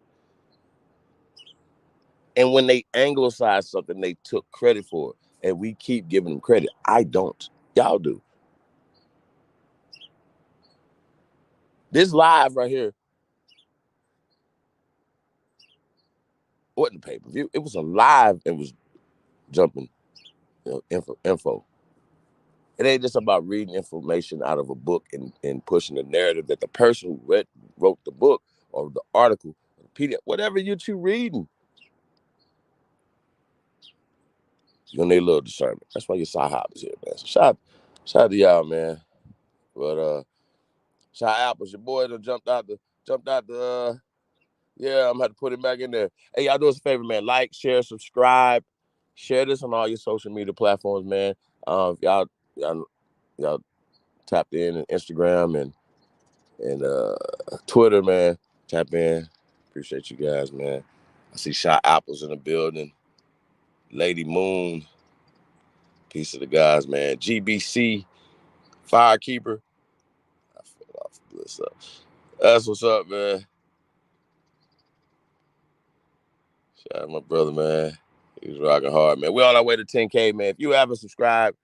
And when they anglicized something, they took credit for it. And we keep giving them credit. I don't. Y'all do. This live right here wasn't pay-per-view. It was a live and was jumping info. It ain't just about reading information out of a book and pushing the narrative that the person who wrote the book or the article, the PDF, whatever you reading, you're gonna need a little discernment. That's why your side hop is here, man. So shout out to y'all, man. But shout out Apples, your boy done jumped out the yeah, I'm gonna have to put it back in there. Hey, y'all do us a favor, man. Like, share, subscribe, share this on all your social media platforms, man. Y'all tapped in Instagram and Twitter, man. Tap in. Appreciate you guys, man. I see Shot Apples in the building. Lady Moon. Peace of the guys, man. GBC, Firekeeper. I feel off bliss up. That's what's up, man. Shout out my brother, man. He's rocking hard, man. We're on our way to 10K, man. If you haven't subscribed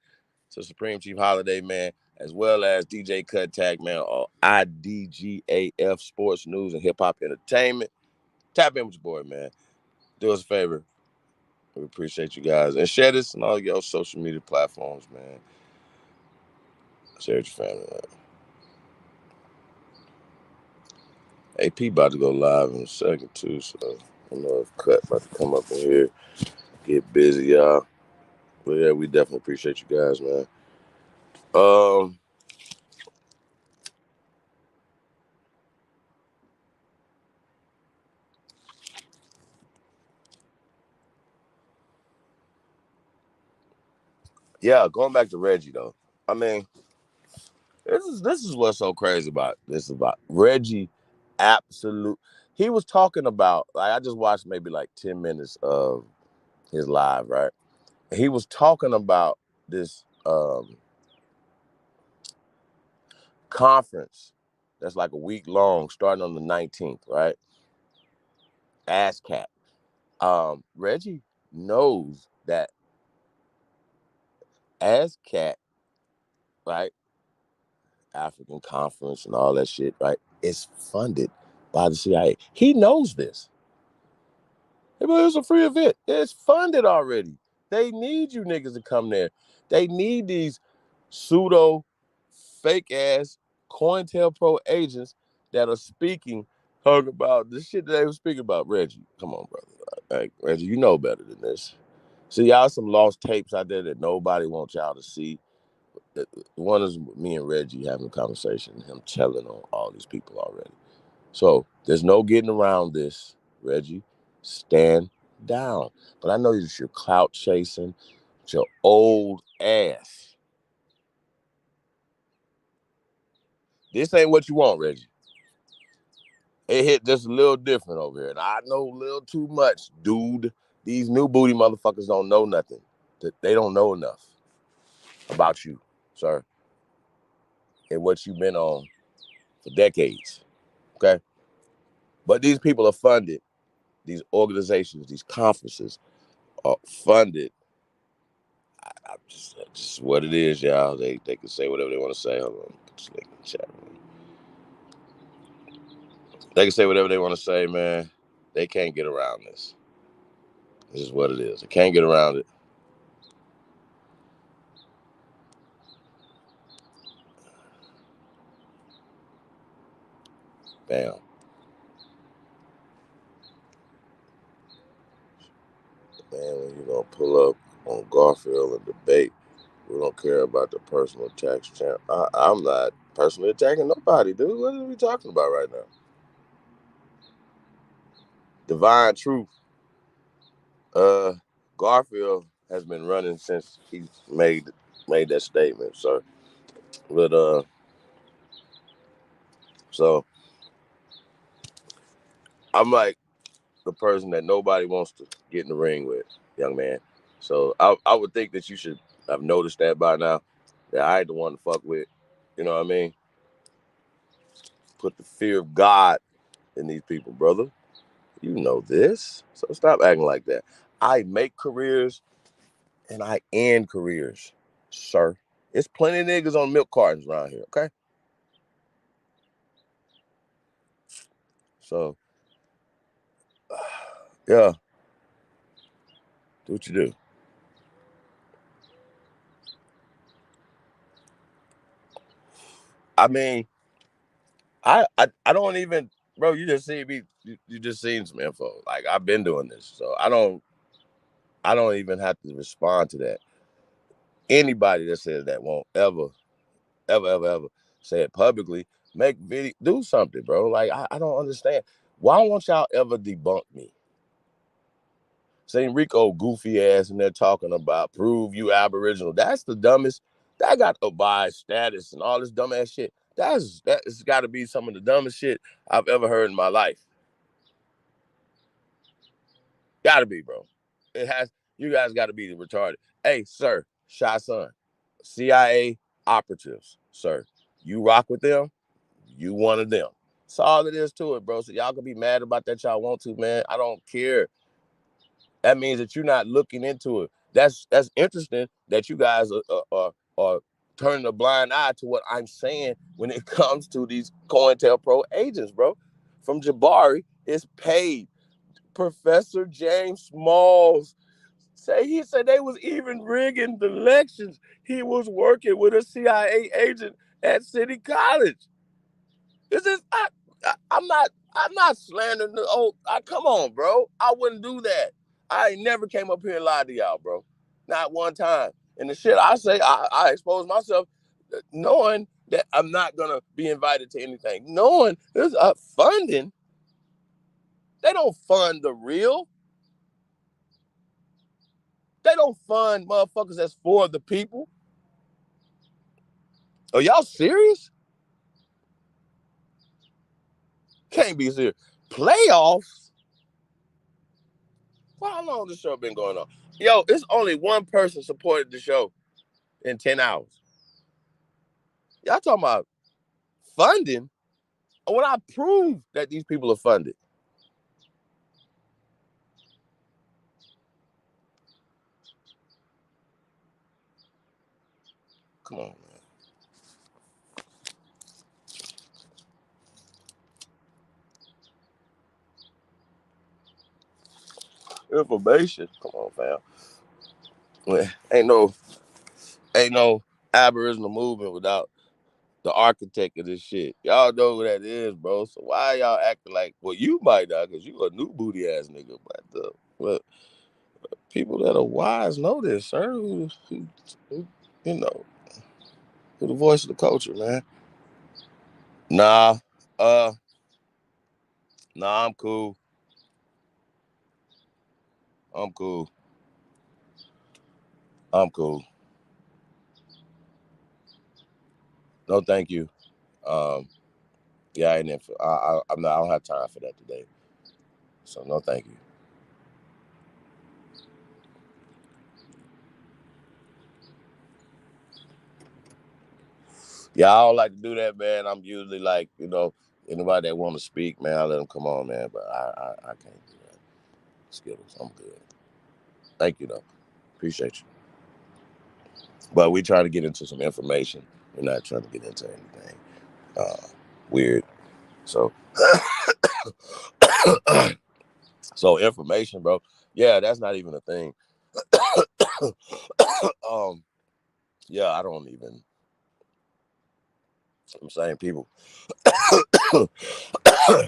to Supreme Chief Holiday, man, as well as DjKuttack, man, or IDGAF Sports News and Hip Hop Entertainment, tap in with your boy, man. Do us a favor. We appreciate you guys. And share this on all your social media platforms, man. Share with your family, man. AP about to go live in a second, too, so I don't know if Cut about to come up in here, get busy, y'all. But yeah, we definitely appreciate you guys, man. Yeah, going back to Reggie though. I mean, this is what's so crazy about this about Reggie. Absolute. He was talking about, like, I just watched maybe like 10 minutes of his live, right? He was talking about this conference that's like a week long, starting on the 19th, right? ASCAP. Reggie knows that ASCAP, right? African Conference and all that shit, right? It's funded by the CIA. He knows this. It's a free event. It's funded already. They need you niggas to come there. They need these pseudo fake ass COINTELPRO agents that are talking about the shit that they were speaking about. Reggie, come on, brother. Like, Reggie, you know better than this. See, y'all some lost tapes out there that nobody wants y'all to see. One is me and Reggie having a conversation, him telling on all these people already. So there's no getting around this, Reggie. Stand down. But I know that you're clout chasing your old ass. This ain't what you want, Reggie. It hit just a little different over here. And I know a little too much, dude. These new booty motherfuckers don't know nothing. They don't know enough about you, sir, and what you've been on for decades, okay? But these people are funded. These organizations, these conferences are funded. I'm just what it is, y'all. They can say whatever they want to say. Hold on. Just link in the chat room. They can say whatever they want to say, man. They can't get around this. This is what it is. They can't get around it. Bam. Man, when you gonna pull up on Garfield and debate, we don't care about the personal attacks. I'm not personally attacking nobody, dude. What are we talking about right now? Divine Truth. Garfield has been running since he made that statement, sir. But so I'm like the person that nobody wants to get in the ring with, young man. So I would think that you should have noticed that by now, that I ain't the one to fuck with. You know what I mean? Put the fear of God in these people, brother. You know this. So stop acting like that. I make careers and I end careers, sir. It's plenty of niggas on milk cartons around here, okay? So, yeah. Do what you do. I mean, I don't even, bro, you just see me, you just seen some info. Like, I've been doing this, so I don't even have to respond to that. Anybody that says that won't ever say it publicly, make video, do something, bro. Like, I don't understand. Why won't y'all ever debunk me? St. Rico goofy ass and they're talking about prove you Aboriginal. That's the dumbest. That got to buy status and all this dumb ass shit. That's got to be some of the dumbest shit I've ever heard in my life. Got to be, bro. It has. You guys got to be retarded. Hey, sir, Shy Son, CIA operatives, sir. You rock with them. You one of them. That's all it is to it, bro. So y'all can be mad about that y'all want to, man. I don't care. That means that you're not looking into it. That's interesting that you guys are turning a blind eye to what I'm saying when it comes to these COINTELPRO agents, bro. From Jabari is paid. Professor James Smalls he said they was even rigging the elections. He was working with a CIA agent at City College. This is I'm not slandering the old. Come on, bro. I wouldn't do that. I ain't never came up here and lied to y'all, bro. Not one time. And the shit I say, I expose myself knowing that I'm not gonna be invited to anything. Knowing there's funding. They don't fund the real. They don't fund motherfuckers that's for the people. Are y'all serious? Can't be serious. Playoffs? Well, how long this show been going on? Yo, it's only one person supported the show in 10 hours. Y'all talking about funding? When I prove that these people are funded. Come on, man. Information. Come on, fam. Well, ain't no Aboriginal movement without the architect of this shit. Y'all know who that is, bro. So why y'all acting like, well, you might not, because you a new booty ass nigga. But people that are wise know this, sir. Who you know, who the voice of the culture, man. Nah, I'm cool. I'm cool. I'm cool. No, thank you. Yeah, I ain't in for, I'm not. I don't have time for that today. So no, thank you. Yeah, I don't like to do that, man. I'm usually like, anybody that want to speak, man, I let them come on, man. But I can't do that. Skittles, I'm good. Thank you, though. Appreciate you. But we try to get into some information. We're not trying to get into anything weird. So, so information, bro. Yeah, that's not even a thing. Yeah, I don't even. I'm saying people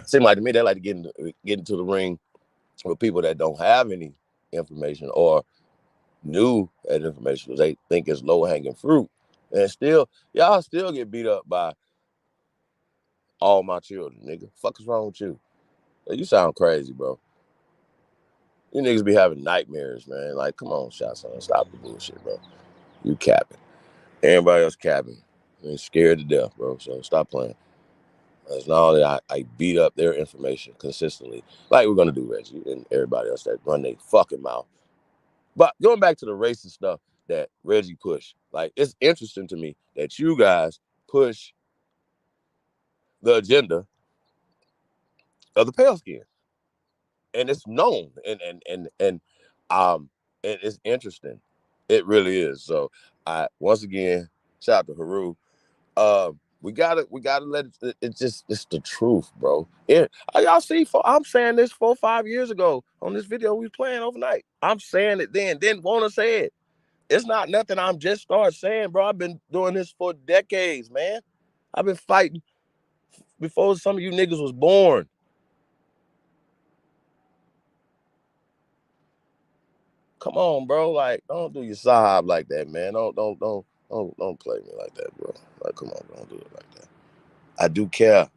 seem like to me they like to get into the ring with people that don't have any information or new at information because they think it's low hanging fruit, and still y'all still get beat up by all my children, nigga. Fuck is wrong with you? You sound crazy, bro. You niggas be having nightmares, man. Like, come on, shot son, stop the bullshit, bro. You capping. Everybody else capping. They're scared to death, bro. So stop playing. It's not only I beat up their information consistently, like we're gonna do Reggie and everybody else that run their fucking mouth. But going back to the racist stuff that Reggie pushed, like it's interesting to me that you guys push the agenda of the pale skin, and it's known, and it's interesting. It really is. So I once again shout out to Haru. We gotta let it. It's the truth, bro. Y'all see, I'm saying this 4 or 5 years ago on this video we was playing overnight. I'm saying it then. Didn't want to say it. It's not nothing I'm just started saying, bro. I've been doing this for decades, man. I've been fighting before some of you niggas was born. Come on, bro. Like, don't do your sahab like that, man. Don't play me like that, bro. Like, come on, don't do it like that. I do care.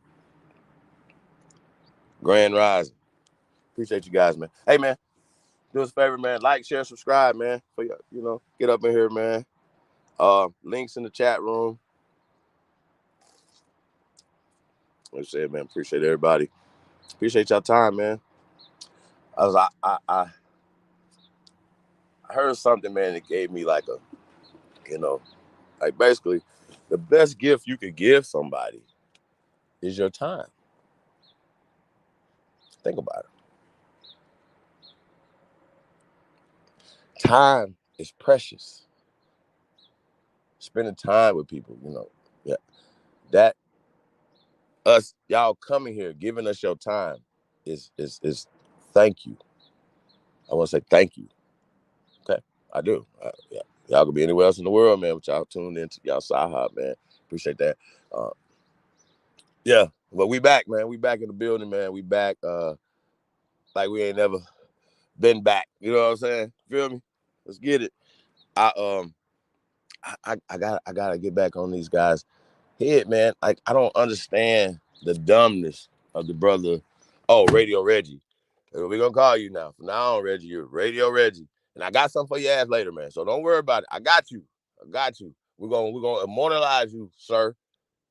Grand Rising. Appreciate you guys, man. Hey, man, do us a favor, man. Like, share, subscribe, man. For get up in here, man. Links in the chat room. Like I said, man, appreciate everybody. Appreciate y'all time, man. I heard something, man, that gave me like a, like basically the best gift you could give somebody is your time. Think about it. Time is precious. Spending time with people, yeah. That us, y'all coming here, giving us your time is thank you. I want to say thank you. Okay, I do. Yeah. Y'all could be anywhere else in the world, man, but y'all tuned into y'all Sahab, man. Appreciate that. Yeah, but we back, man. We back in the building, man. We back like we ain't never been back. You know what I'm saying? Feel me? Let's get it. I gotta get back on these guys' head, man. Like, I don't understand the dumbness of the brother. Oh, Radio Reggie. We're gonna call you now. From now on, Reggie, you're Radio Reggie. And I got something for your ass later, man. So don't worry about it. I got you. We're gonna immortalize you, sir.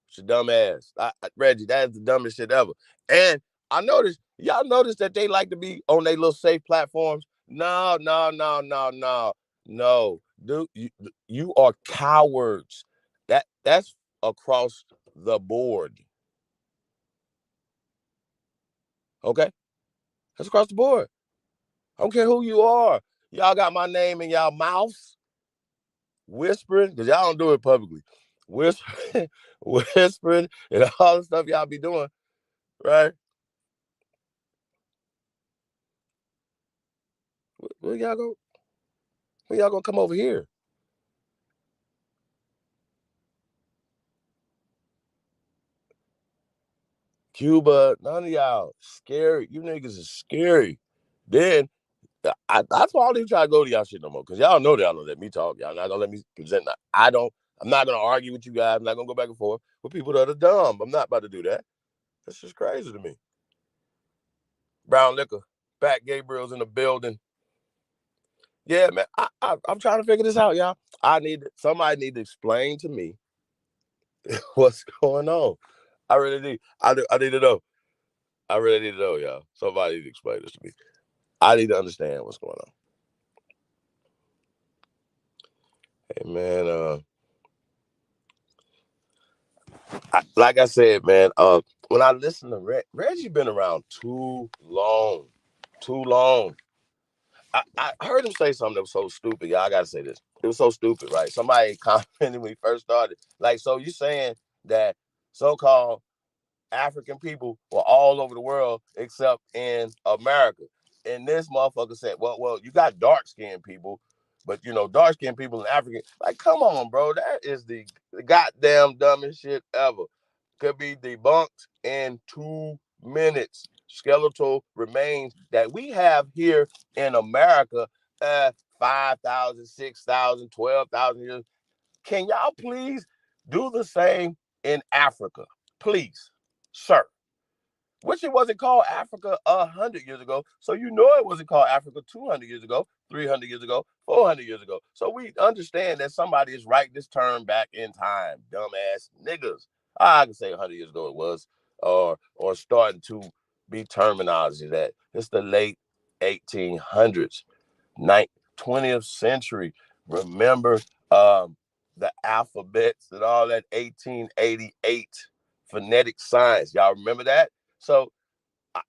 It's your dumb ass. Reggie, that is the dumbest shit ever. And y'all notice that they like to be on their little safe platforms. No. Dude, you are cowards. That's across the board. Okay? That's across the board. I don't care who you are. Y'all got my name in y'all mouths. Whispering, because y'all don't do it publicly. Whispering, and all the stuff y'all be doing, right? Where y'all go? When y'all gonna come over here? Cuba, none of y'all scary. You niggas is scary. Then that's why I don't even try to go to y'all shit no more. Cause y'all know that y'all don't let me talk. Y'all not gonna let me present. I'm not gonna argue with you guys. I'm not gonna go back and forth with people that are dumb. I'm not about to do that. That's just crazy to me. Brown liquor. Pat Gabriel's in the building. Yeah, man. I'm trying to figure this out, y'all. Somebody need to explain to me what's going on. I really need. I need to know. I really need to know, y'all. Somebody need to explain this to me. I need to understand what's going on. Hey, man. Like I said, man. When I listen to Reggie, been around too long. I heard him say something that was so stupid. Y'all, I gotta say this. It was so stupid, right? Somebody commented when he first started. Like, so you saying that so-called African people were all over the world except in America. And this motherfucker said, well, you got dark-skinned people, but dark-skinned people in Africa. Like, come on, bro. That is the goddamn dumbest shit ever. Could be debunked in 2 minutes. Skeletal remains that we have here in America, 5,000, 6,000, 12,000 years. Can y'all please do the same in Africa? Please, sir. Which it wasn't called Africa 100 years ago. So it wasn't called Africa 200 years ago, 300 years ago, 400 years ago. So we understand that somebody is writing this term back in time. Dumbass niggas. I can say 100 years ago it was, or starting to be terminology that it's the late 1800s, 20th century. Remember the alphabets and all that 1888 phonetic science. Y'all remember that? So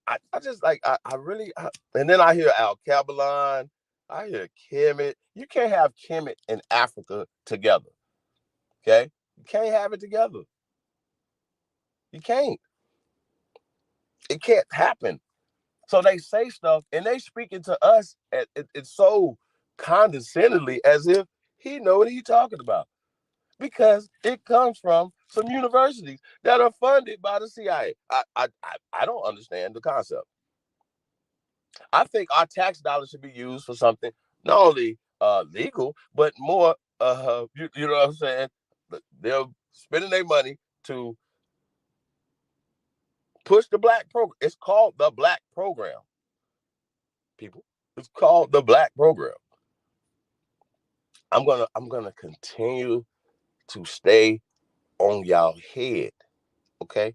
I just like, I really, and then I hear Al-Kabalan, I hear Kemet. You can't have Kemet and Africa together. Okay? You can't have it together. You can't. It can't happen. So they say stuff and they speaking to us. It's so condescendingly as if he know what he's talking about. Because it comes from some universities that are funded by the CIA. I don't understand the concept. I think our tax dollars should be used for something not only legal, but more, you know what I'm saying? They're spending their money to push the black program. It's called the black program, people. It's called the black program. I'm gonna continue to stay on y'all head, okay?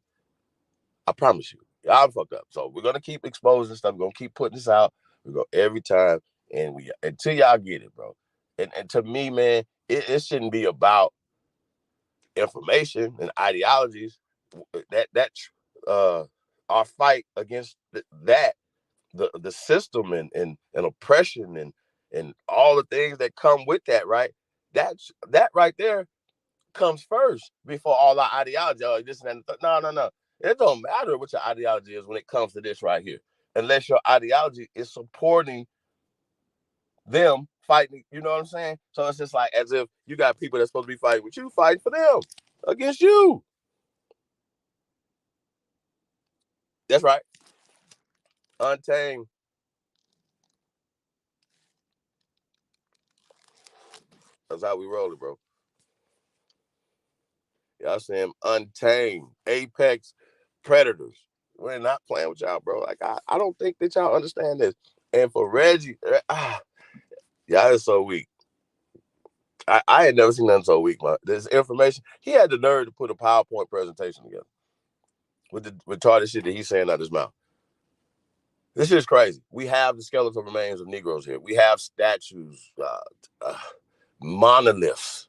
I promise you. Y'all fucked up. So we're gonna keep exposing stuff. We're gonna keep putting this out. We go every time, and until y'all get it, bro. And to me, man, it shouldn't be about information and ideologies. That's our fight against the system and oppression and all the things that come with that, right? That right there comes first before all our ideology. Oh, this and that. No. It don't matter what your ideology is when it comes to this right here, unless your ideology is supporting them fighting. You know what I'm saying? So it's just like as if you got people that's supposed to be fighting with you, fighting for them against you. That's right. UnTamed. That's how we roll it, bro. Y'all saying UnTamed, apex predators. We're not playing with y'all, bro. Like I don't think that y'all understand this. And for Reggie, y'all is so weak. I had never seen nothing so weak, man. This information, he had the nerve to put a PowerPoint presentation together with the retarded shit that he's saying out his mouth. This is crazy. We have the skeletal remains of Negroes here. We have statues, monoliths,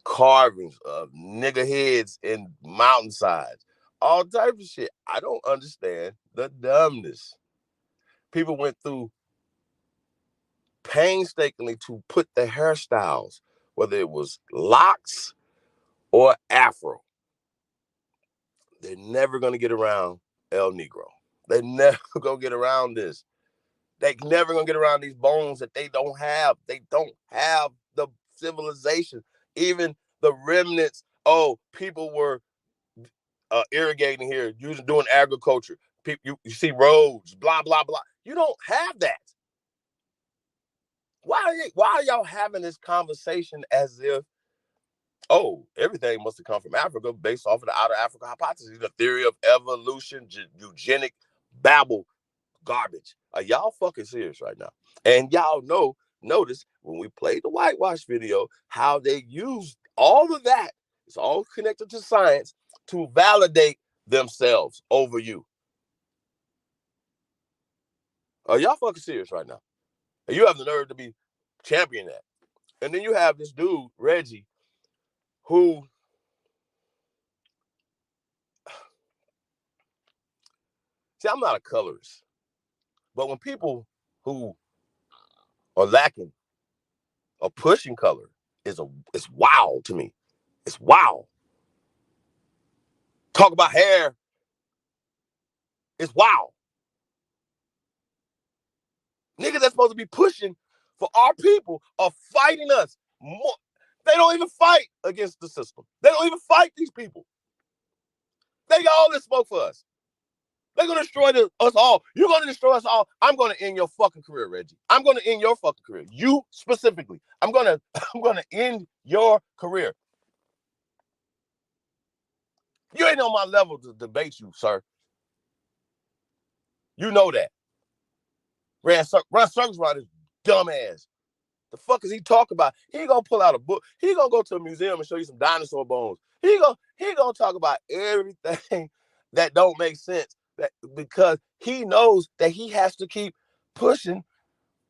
carvings of nigger heads in mountainsides, all types of shit. I don't understand the dumbness. People went through painstakingly to put the hairstyles, whether it was locks or afro. They're never going to get around El Negro. They're never going to get around this. They're never going to get around these bones that they don't have. They don't have the civilization. Even the remnants, people were irrigating here, doing agriculture. People, you see roads, blah, blah, blah. You don't have that. Why are y'all having this conversation as if, everything must have come from Africa based off of the outer Africa hypothesis, the theory of evolution, eugenic babble garbage? Are y'all fucking serious right now? And y'all know notice when we played the whitewash video, how they used all of that. It's all connected to science to validate themselves over you. Are y'all fucking serious right now? And you have the nerve to be championing that. And then you have this dude, Reggie, who see, I'm not a colorist, but when people who are lacking or pushing color it's wild to me. It's wild. Talk about hair. It's wild. Niggas that's supposed to be pushing for our people are fighting us more. They don't even fight against the system. They don't even fight these people. They got all this smoke for us. They're going to destroy us all. You're going to destroy us all. I'm going to end your fucking career, Reggie. I'm going to end your fucking career. You specifically. I'm going to end your career. You ain't on my level to debate you, sir. You know that. Run circles around his dumb ass. The fuck is he talking about? He gonna pull out a book. He gonna go to a museum and show you some dinosaur bones. He gonna talk about everything that don't make sense. That because he knows that he has to keep pushing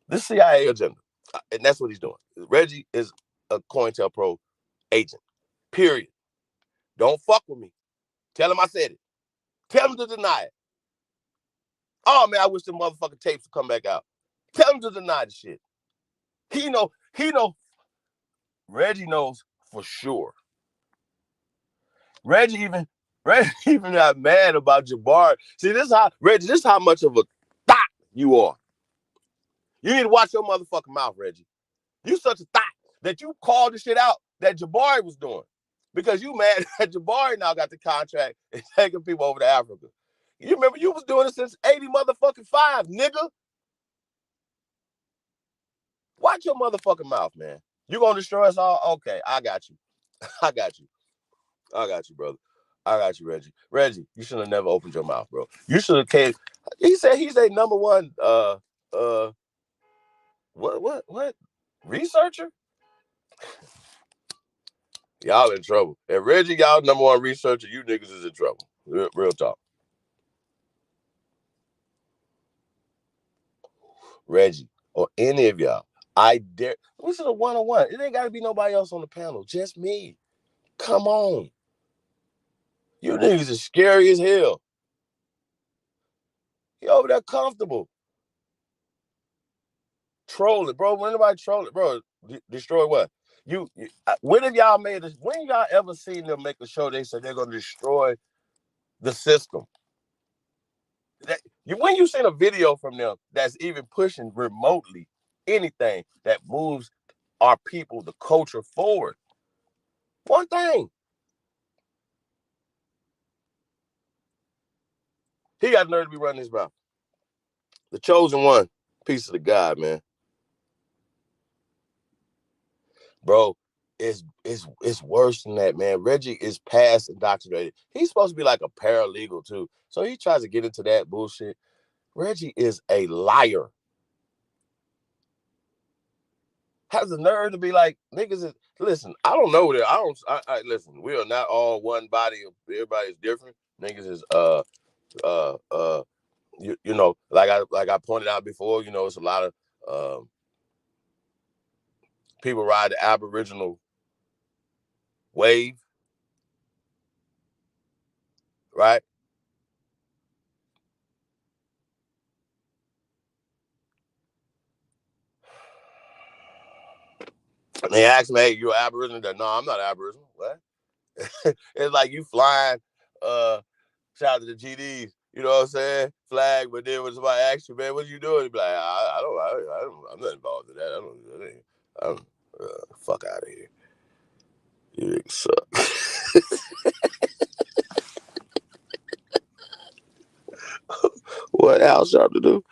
the CIA agenda, and that's what he's doing. Reggie is a COINTELPRO agent. Period. Don't fuck with me. Tell him I said it. Tell him to deny it. Oh man, I wish the motherfucking tapes would come back out. Tell him to deny the shit. He know. Reggie knows for sure. Reggie even got mad about Jabari. See, this is how much of a thot you are. You need to watch your motherfucking mouth, Reggie. You such a thot that you called the shit out that Jabari was doing. Because you mad that Jabari now got the contract and taking people over to Africa. You remember you was doing it since 80 motherfucking 5, nigga. Watch your motherfucking mouth, man. You gonna destroy us all? Okay, I got you. I got you, brother. I got you, Reggie. Reggie, you should have never opened your mouth, bro. You should have came. He said he's a number one what researcher? Y'all in trouble. And Reggie, y'all number one researcher, you niggas is in trouble. Real talk. Reggie, or any of y'all, I dare. This is a one-on-one. It ain't got to be nobody else on the panel. Just me. Come on. You niggas is scary as hell. You over there comfortable. Troll it, bro. When anybody troll it, bro, destroy what? When have y'all made this? When y'all ever seen them make a show they said they're gonna destroy the system? When you seen a video from them that's even pushing remotely anything that moves our people, the culture forward? One thing. He got the nerve to be running his mouth. The chosen one, piece of the God, man. Bro, it's worse than that, man. Reggie is past indoctrinated. He's supposed to be like a paralegal too. So he tries to get into that bullshit. Reggie is a liar. Has the nerve to be like, niggas, listen, I don't know that. Listen, we are not all one body. Everybody's different. Niggas is, you know, like I pointed out before, you know, it's a lot of people ride the Aboriginal wave, right? And they asked me, hey, you're Aboriginal? No, I'm not Aboriginal. What? It's like you flying, shout out to the GDs, you know what I'm saying? Flag, but then when somebody asks you, man, what you doing? You be like, I'm not involved in that. I don't fuck out of here. You niggas suck. What else y'all to do?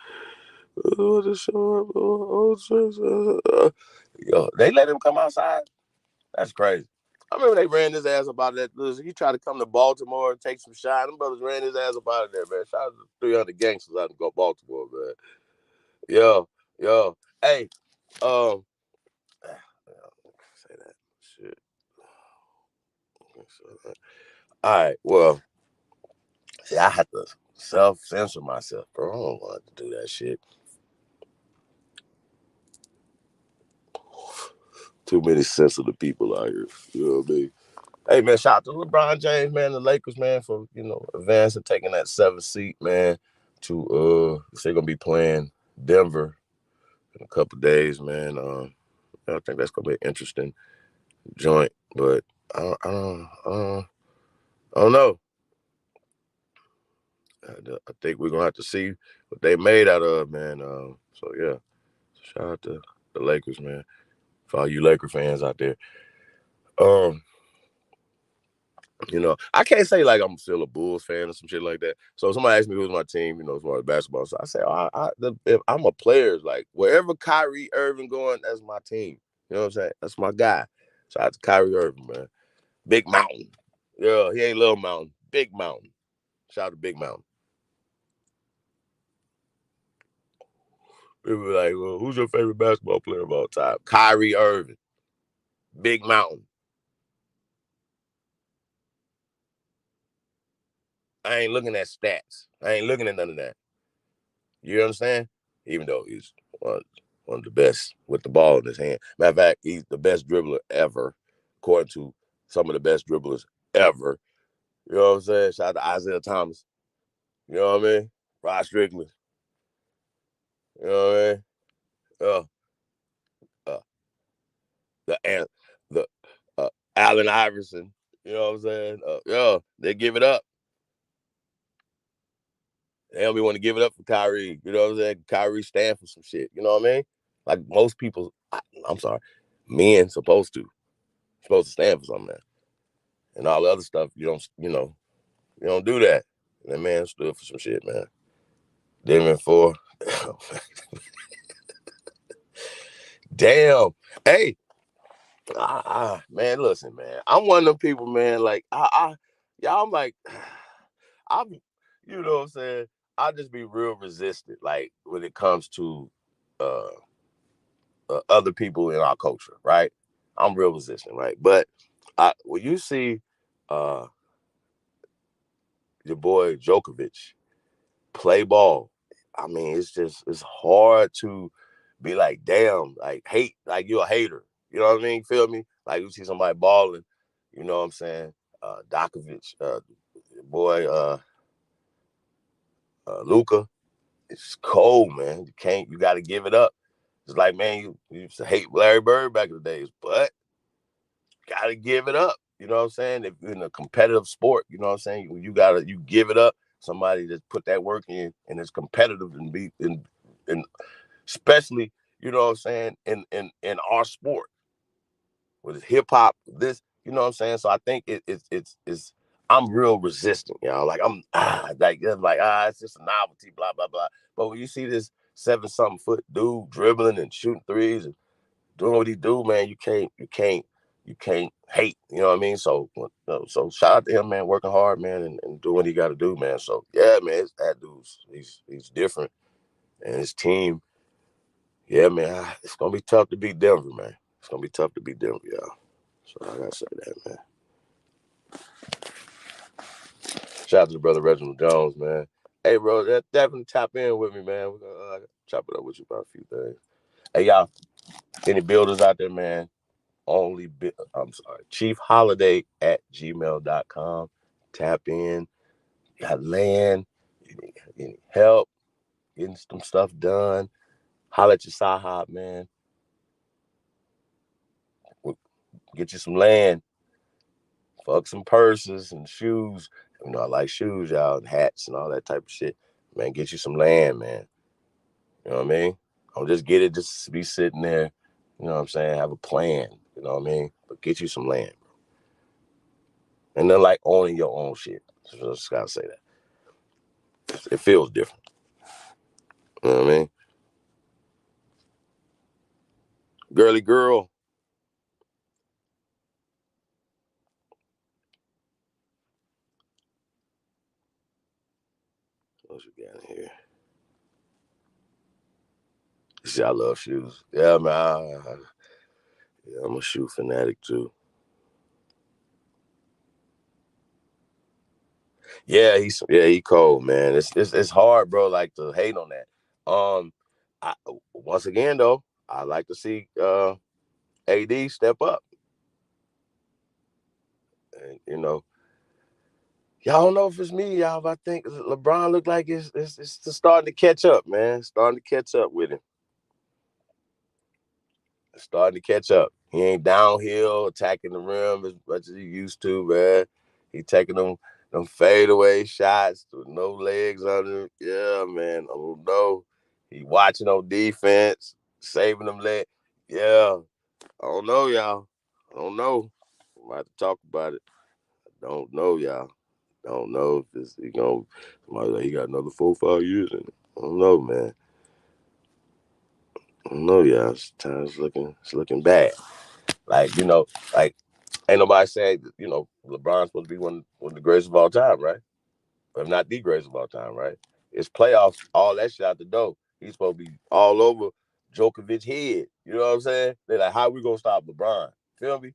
Yo, they let him come outside? That's crazy. I remember they ran his ass up out of that. He tried to come to Baltimore and take some shine. Them brothers ran his ass up out of there, man. Shout out to 300 gangsters out in Baltimore, man. Yo. Hey, Say that shit. All right, well, see, I have to self-censor myself, bro. I don't want to do that shit. Too many sensitive people out here. You know what I mean? Hey, man, shout out to LeBron James, man, the Lakers, man, for, advancing, taking that 7th seat, man, to, they're going to be playing Denver in a couple of days, man. I think that's going to be an interesting joint, but I don't know. I think we're going to have to see what they made out of, man. So, yeah, shout out to the Lakers, man, for all you Laker fans out there. I can't say like I'm still a Bulls fan or some shit like that. So if somebody asks me who's my team, as far as basketball, so I say, if I'm a player, like wherever Kyrie Irving going, that's my team. You know what I'm saying? That's my guy. Shout out to Kyrie Irving, man. Big Mountain. Yeah, he ain't Little Mountain. Big Mountain. Shout out to Big Mountain. People be like, well, who's your favorite basketball player of all time? Kyrie Irving. Big Mountain. I ain't looking at stats. I ain't looking at none of that. You understand? Even though he's one of the best with the ball in his hand. Matter of fact, he's the best dribbler ever, according to some of the best dribblers ever. You know what I'm saying? Shout out to Isaiah Thomas. You know what I mean? Rod Strickland. You know what I mean? The Allen Iverson. You know what I'm saying? They give it up. They don't be want to give it up for Kyrie. You know what I'm saying? Kyrie stand for some shit. You know what I mean? Like most people, I'm sorry, men supposed to stand for something, man. And all the other stuff, you don't do that. And that man stood for some shit, man. Devin for damn. Hey, man, listen, man. I'm one of them people, man. Like y'all, I'm like, you know what I'm saying? I just be real resistant, like when it comes to other people in our culture, right? I'm real resistant, right? But when you see your boy Djokovic play ball, I mean, it's hard to be like, damn, like hate, like you're a hater. You know what I mean? Feel me? Like you see somebody balling, you know what I'm saying? Djokovic, boy, Luka, it's cold, man. You got to give it up. It's like, man, you used to hate Larry Bird back in the days, but you got to give it up. You know what I'm saying? If you're in a competitive sport, you know what I'm saying? You give it up. Somebody that put that work in and is competitive and especially, you know what I'm saying, in our sport with hip hop, this, you know what I'm saying? So I think it's I'm real resistant, y'all. Like it's just a novelty, blah, blah, blah. But when you see this 7-something foot dude dribbling and shooting threes and doing what he do, man, you can't hate, you know what I mean? So shout out to him, man, working hard, man, and doing what he got to do, man. So yeah, man, that dude's he's different, and his team, yeah, man, it's gonna be tough to beat Denver, man. It's gonna be tough to beat Denver, y'all. So I gotta say that, man. Shout out to the brother Reginald Jones, man. Hey, bro, definitely tap in with me, man. We're gonna chop it up with you about a few things. Hey, y'all, any builders out there, man? chiefholiday@gmail.com. Tap in. You got land. You need help getting some stuff done. Holla at your Sahab, man. Get you some land. Fuck some purses and shoes. You know, I like shoes, y'all, and hats and all that type of shit. Man, get you some land, man. You know what I mean? Don't just get it, just be sitting there. You know what I'm saying? Have a plan. You know what I mean? But get you some land, bro. And then like owning your own shit. So I just gotta say that. It feels different. You know what I mean? Girly girl. What else we got in here? See, I love shoes. Yeah, man. Yeah, I'm a shoe fanatic too. Yeah, he cold, man. It's hard, bro. Like to hate on that. Once again though, I like to see AD step up. And y'all don't know if it's me, y'all. But I think LeBron look like it's starting to catch up, man. Starting to catch up with him. Starting to catch up. He ain't downhill attacking the rim as much as he used to, man. He taking them fadeaway shots with no legs under him. Yeah, man. I don't know. He watching on defense, saving them legs. Yeah. I don't know, y'all. I don't know. I'm about to talk about it. I don't know, y'all. I don't know if somebody like he got another 4-5 years in it. I don't know, man. I don't know, y'all. It's looking bad. Like, ain't nobody saying, LeBron's supposed to be one of the greatest of all time, right? But not the greatest of all time, right? It's playoffs, all that shit out the door. He's supposed to be all over Djokovic's head. You know what I'm saying? They're like, how we gonna stop LeBron? Feel me?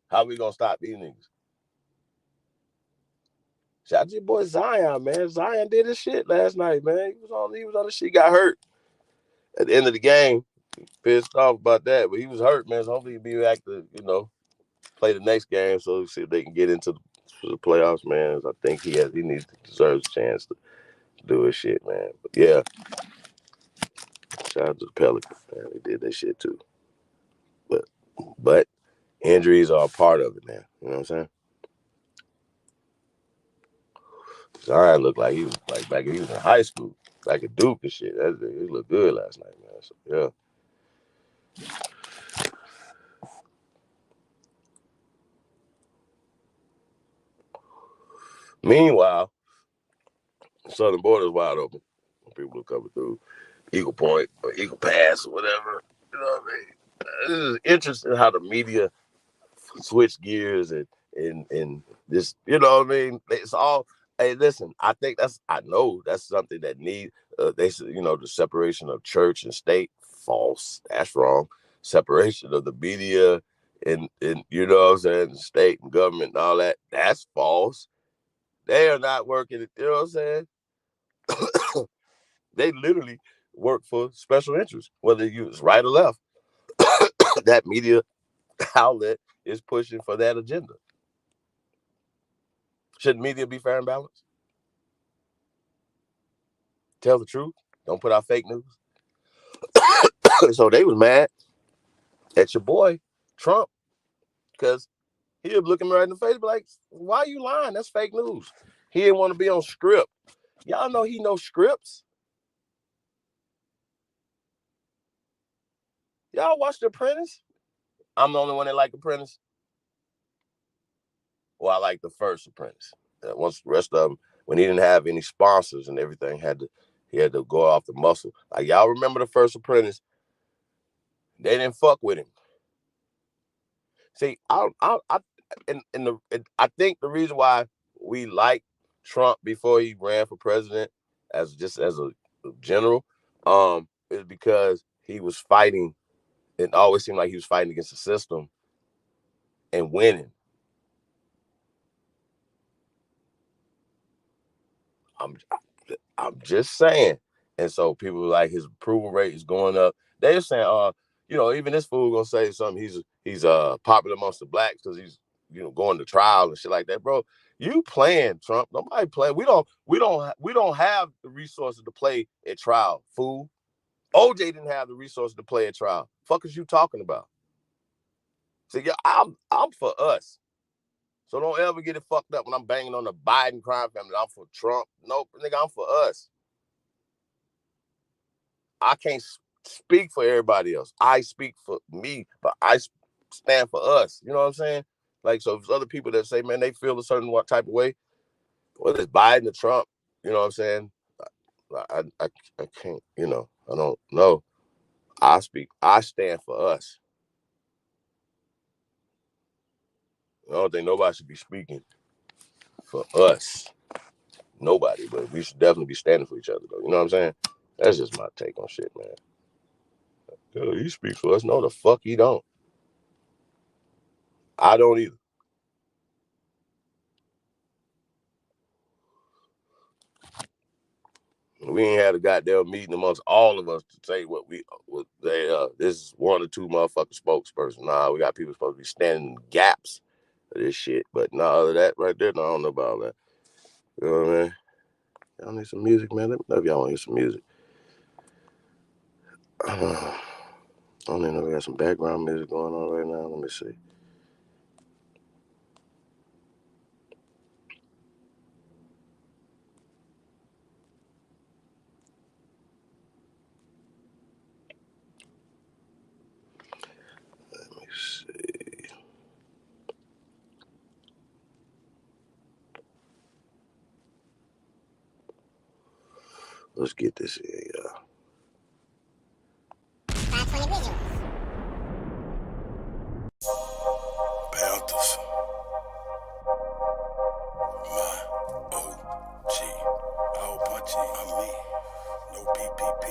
How we gonna stop these niggas? Shout out to your boy Zion, man. Zion did his shit last night, man. He was on the shit. He got hurt at the end of the game. Pissed off about that, but he was hurt, man. So hopefully he'll be back to, play the next game so see if they can get into the playoffs, man. I think he deserves a chance to do his shit, man. But yeah, shout out to the Pelicans, man. They did that shit too. But injuries are a part of it, man. You know what I'm saying? Zion looked like he was like back when he was in high school, like a Duke and shit. He looked good last night, man. So yeah. Meanwhile, the southern border is wide open. People are coming through Eagle Point or Eagle Pass or whatever. You know what I mean? This is interesting how the media switch gears and this, you know what I mean? It's all, hey, listen, I know that's something that needs, they said, the separation of church and state, false, that's wrong. Separation of the media and you know what I'm saying, state and government and all that, that's false. They are not working, you know what I'm saying? They literally work for special interests, whether you use right or left. That media outlet is pushing for that agenda. Shouldn't media be fair and balanced? Tell the truth. Don't put out fake news. So they was mad at your boy, Trump, because he was looking right in the face, like, why are you lying? That's fake news. He didn't want to be on script. Y'all know he knows scripts. Y'all watch The Apprentice? I'm the only one that like Apprentice. Well, I like the first Apprentice. Once the rest of them, when he didn't have any sponsors and everything, he had to go off the muscle. Like, y'all remember the first Apprentice? They didn't fuck with him. See, I think the reason why we like Trump before he ran for president, as a general, is because he was fighting. It always seemed like he was fighting against the system and winning. I'm just saying. And so people were like, his approval rate is going up. They're saying, even this fool gonna say something. He's popular amongst the blacks because he's going to trial and shit like that, bro. You playing, Trump? Nobody playing. We don't have the resources to play at trial, fool. OJ didn't have the resources to play at trial. Fuck is you talking about? See, I'm for us. So don't ever get it fucked up when I'm banging on the Biden crime family. I'm for Trump. Nope, nigga, I'm for us. I can't speak for everybody else. I speak for me, but I stand for us. You know what I'm saying? Like, so if there's other people that say, man, they feel a certain type of way, whether it's Biden or Trump, you know what I'm saying? I can't, I don't know. I stand for us. I don't think nobody should be speaking for us. Nobody, but we should definitely be standing for each other, though. You know what I'm saying? That's just my take on shit, man. Yo, he speaks for us. No, the fuck he don't. I don't either. We ain't had a goddamn meeting amongst all of us to say what this is one or two motherfucking spokesperson. Nah, we got people supposed to be standing in gaps of this shit. But nah, other that right there, no, I don't know about that. You know what I mean? Y'all need some music, man. Let me know if y'all want to hear some music. I don't even know if we got some background music going on right now. Let me see. Let's get this in, y'all. Panthers. My OG. All punchy on me. No PPP.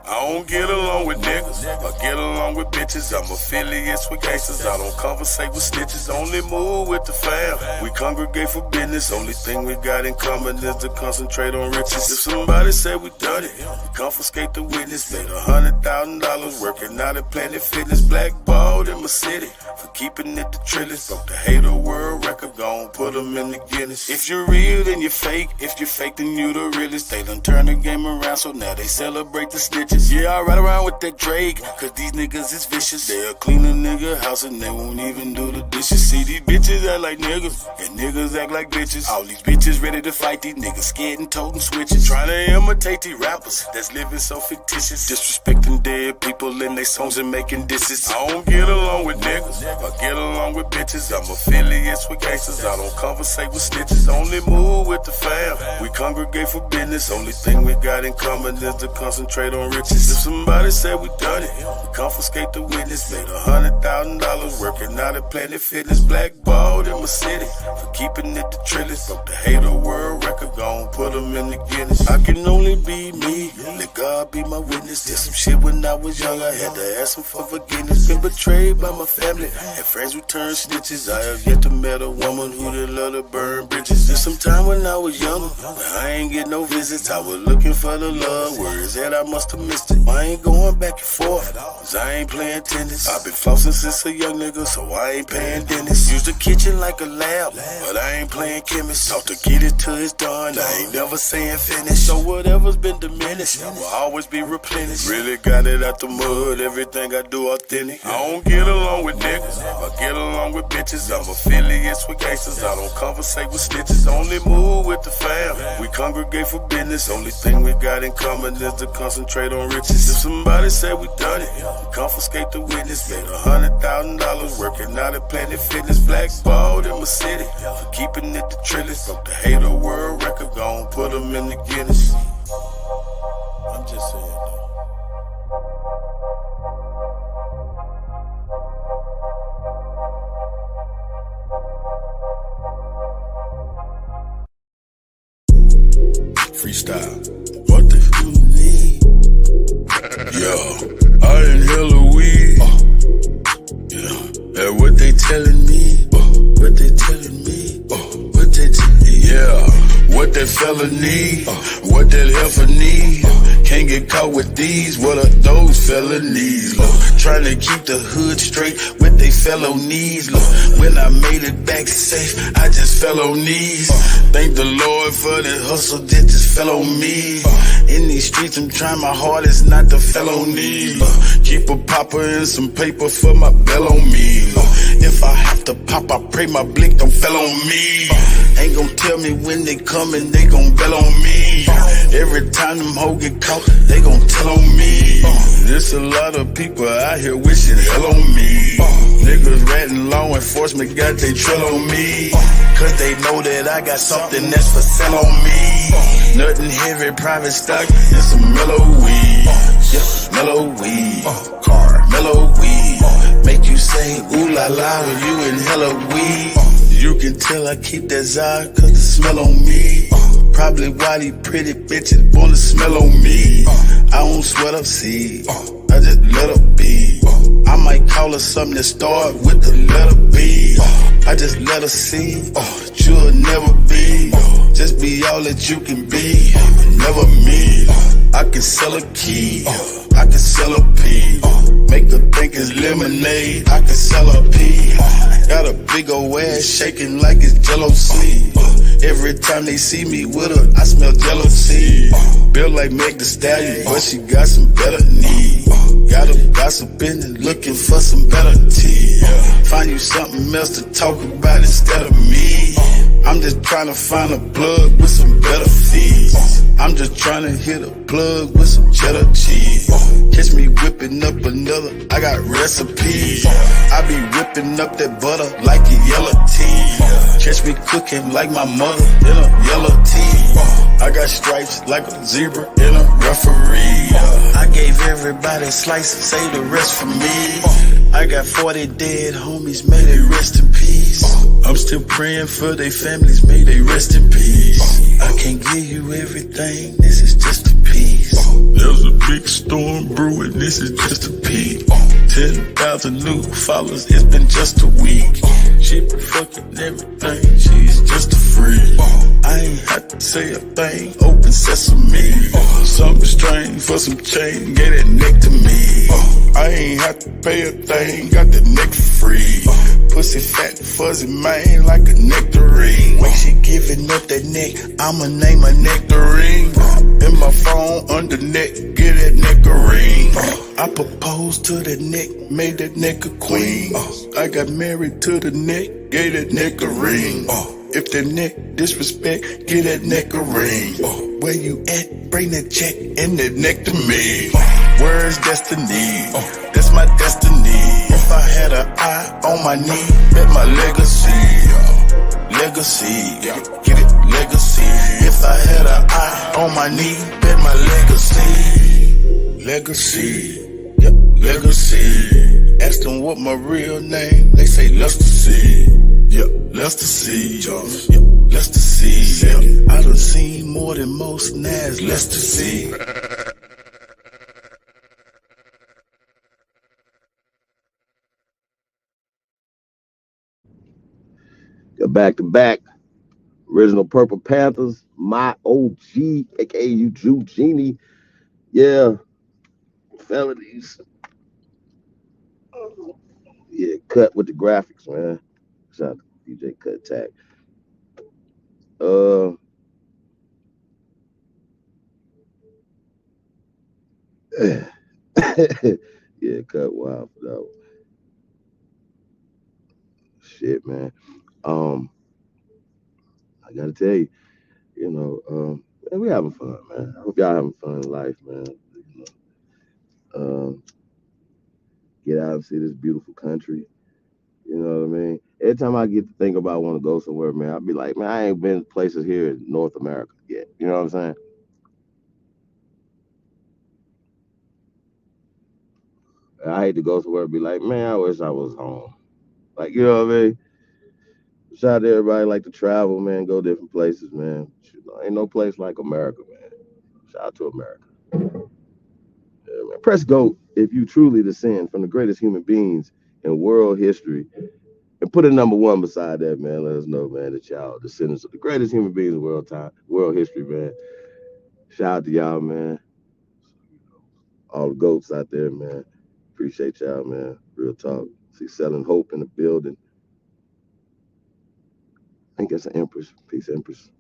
I don't get along with niggas, I get along with bitches. I'm affiliates with gangsters, I don't conversate with snitches. Only move with the fam, we congregate for business. Only thing we got in common is to concentrate on riches. If somebody say we done it, we confiscate the witness. Made $100,000 working out at Planet Fitness. Blackballed in my city for keeping it the trillest. Broke the hater world record, gon' put them in the Guinness. If you're real, then you're fake. If you're fake, then you the realest. They done turn the game around, so now they celebrate the snitches. Yeah, I ride around with that Drake, cause these niggas is vicious. They'll clean a nigga house and they won't even do the dishes. See, these bitches act like niggas, and niggas act like bitches. All these bitches ready to fight, these niggas scared and toting switches. Trying to imitate these rappers that's living so fictitious. Disrespecting dead people in their songs and making disses. I don't get along with niggas, I get along with bitches. I'm affiliates with gangsters, I don't conversate with snitches. Only move with the fam, we congregate for business. Only thing we got in common is to concentrate on riches. If somebody said we done it, we confiscate the witness. Made $100,000 working out at Planet Fitness. Blackballed in my city for keeping it the trillest. Broke the hater world record, gon' put them in the Guinness. I can only be me, let God be my witness. Did some shit when I was young, I had to ask him for forgiveness. Been betrayed by my family, had friends who turned snitches. I have yet to meet a woman who did love to burn bridges. There's some time when I was younger, but I ain't get no visits. I was looking for the love, where is that? I must have missed it. I ain't going back and forth, cause I ain't playing tennis. I've been flossing since a young nigga, so I ain't paying dentist. Use the kitchen like a lab, but I ain't playing chemist. Talk to get it till it's done, I ain't never saying finish. So whatever's been diminished will always be replenished. Really got it out the mud, everything I do authentic. I don't get along with niggas, I get along with bitches. I'm affiliates with gangsters, I don't conversate with snitches. Only move with the fam, we congregate for business. Only thing we got in common is to concentrate on riches. If somebody said we done it, we confiscate the witness. Made $100,000 working out at Planet Fitness. Blackballed in my city for keeping it the trillest. Broke the hater world record, gon' put them in the Guinness. I'm just saying though. Freestyle. What the fuck you need? Yo, I inhale a weed. Yeah, and what they telling me? What they telling me? What they telling me? Yeah, what that fella need? What that heifer need? Can't get caught with these. What are those felonies? Trying to keep the hood straight with they felonies. When I made it back safe, I just fell on knees. Thank the Lord for the hustle that just fell on me. In these streets, I'm trying my hardest not to fell on knees. Keep a popper and some paper for my bell on me. If I have to pop, I pray my blick don't fell on me. Ain't gon' tell me when they coming, they gon' bell on me. Every time them hoes get caught, they gon' tell on me. There's a lot of people out here wishing hell on me. Niggas ratting law enforcement got they trail on me. Cause they know that I got something that's for sale on me. Nothing heavy, private stock, and some mellow weed. Yeah, mellow weed. Car, mellow weed. Make you say ooh la la when you inhale a weed. You can tell I keep that Zod cause the smell on me. Probably why these pretty bitches wanna smell on me. I don't sweat up seed, I just let her be. I might call her something that start with the letter B. I just let her see that you'll never be. Just be all that you can be, never me. I can sell a key, I can sell a pea. Make her think it's lemonade, I can sell a pea. Got a big old ass shaking like it's Jello seed. Every time they see me with her, I smell jealousy. Built like Meg Thee Stallion, but she got some better knees. Got her gossiping and looking for some better tea. Find you something else to talk about instead of me. I'm just trying to find a plug with some better fees. I'm just trying to hit a plug with some cheddar cheese. Catch me whipping up another, I got recipes. I be whipping up that butter like a yellow tea. Catch me cooking like my mother in a yellow tea. I got stripes like a zebra in a referee. I gave everybody a slice and save the rest for me. I got 40 dead homies, may they rest in peace. I'm still praying for their families, may they rest in peace. I can't give you everything, this is just a piece. There's a big storm brewing, this is just a peek. 10,000 new followers, it's been just a week. She been fucking everything, she's just a freak. I ain't had to say a thing, open sesame. Something strange for some change, get that neck to me. I ain't had to pay a thing, got the neck for free. Pussy fat, fuzzy man, like a nectarine. When she giving up that neck, I'ma name her nectarine. In my phone, under neck, get that neck a ring. I proposed to the neck, made that neck a queen. I got married to the neck, gave that neck a ring. If the neck disrespect, get that neck a ring. Where you at? Bring that check and that neck to me. Where's destiny? That's my destiny. If I had an eye on my knee, bet my legacy. Legacy, get it, legacy. If I had an eye on my knee, bet my legacy. Legacy, yep, legacy. Ask them what my real name, they say Lester C. Yep, Lester C. Yep, Lester C. Yep. I done seen more than most Nas, Lester C. Back to back. Original Purple Panthers, my OG, aka you Jew Genie. Yeah, felonies. Yeah, cut with the graphics, man. Shout out to DjKuttack. Yeah, cut wild for that one. Shit, man. I gotta tell you, man, we having fun, man. I hope y'all having fun in life, man. Get out and see this beautiful country. You know what I mean? Every time I get to think about want to go somewhere, man, I'll be like, man, I ain't been places here in North America yet. You know what I'm saying? I hate to go somewhere and be like, man, I wish I was home. Like, you know what I mean? Shout out to everybody like to travel, man, go different places, man. Ain't no place like America, man. Shout out to America. Yeah, man. Press GOAT if you truly descend from the greatest human beings in world history. And put a number one beside that, man. Let us know, man, that y'all descendants of the greatest human beings in world history, man. Shout out to y'all, man. All the goats out there, man. Appreciate y'all, man. Real talk. See Selling Hope in the building. I think that's an Empress. Peace, Empress.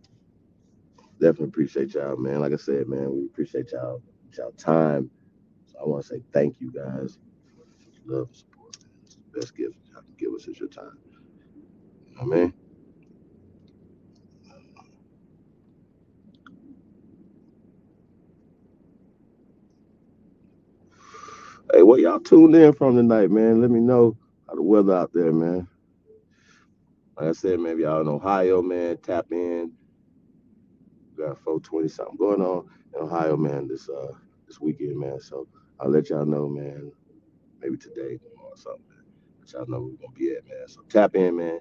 Definitely appreciate y'all, man. Like I said, man, we appreciate y'all time. So I want to say thank you, guys. Love and support. It's the best gift y'all can give us is your time. You know what I mean? Hey, what y'all tuned in from tonight, man? Let me know how the weather out there, man. Like I said, maybe y'all in Ohio, man, tap in. We got 420 something going on in Ohio, man, this weekend, man. So I'll let y'all know, man. Maybe today or something, man. Let y'all know where we're gonna be at, man. So tap in, man.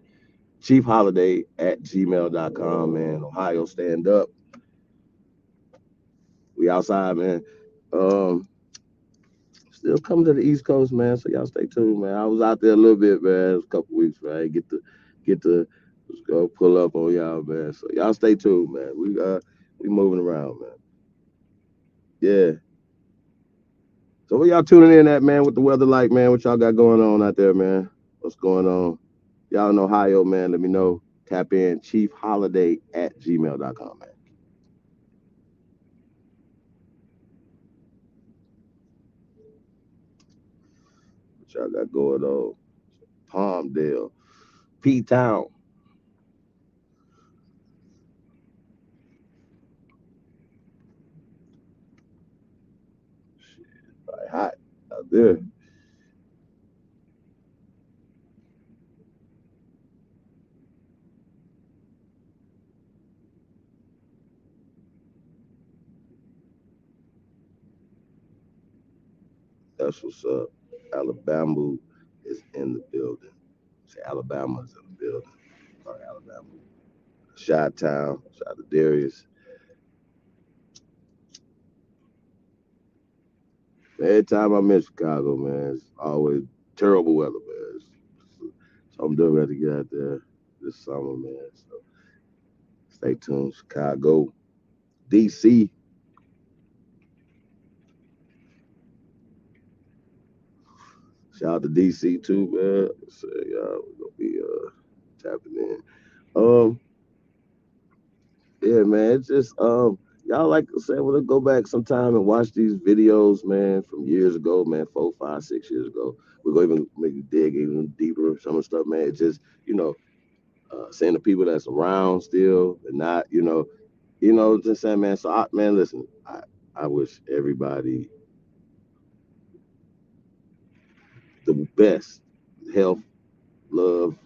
chiefholiday at gmail.com, man. Ohio, stand up. We outside, man. Still coming to the East Coast, man. So y'all stay tuned, man. I was out there a little bit, man. It was a couple weeks, man. Get to just go pull up on y'all, man. So y'all stay tuned, man. We moving around, man. Yeah. So what y'all tuning in at, man? What the weather like, man? What y'all got going on out there, man? What's going on? Y'all in Ohio, man. Let me know. Tap in chiefholiday at gmail.com, man. What y'all got going on? Palmdale, P-Town. Probably hot out there. That's what's up. Alabama is in the building. Say Alabama is in the building. Sorry, Alabama. Chi-Town. Shout out to Darius. Every time I'm in Chicago, man, it's always terrible weather, man. So I'm definitely ready to get out there this summer, man. So stay tuned. Chicago, DC. Shout out to DC too, man. So y'all gonna be tapping in. Yeah, man. It's just y'all like I said, we'll go back sometime and watch these videos, man, from years ago, man, 4, 5, 6 years ago. We're gonna even make you dig even deeper. Some of the stuff, man. It's just, seeing the people that's around still and not, just saying, man. So man, listen, I wish everybody the best health, love,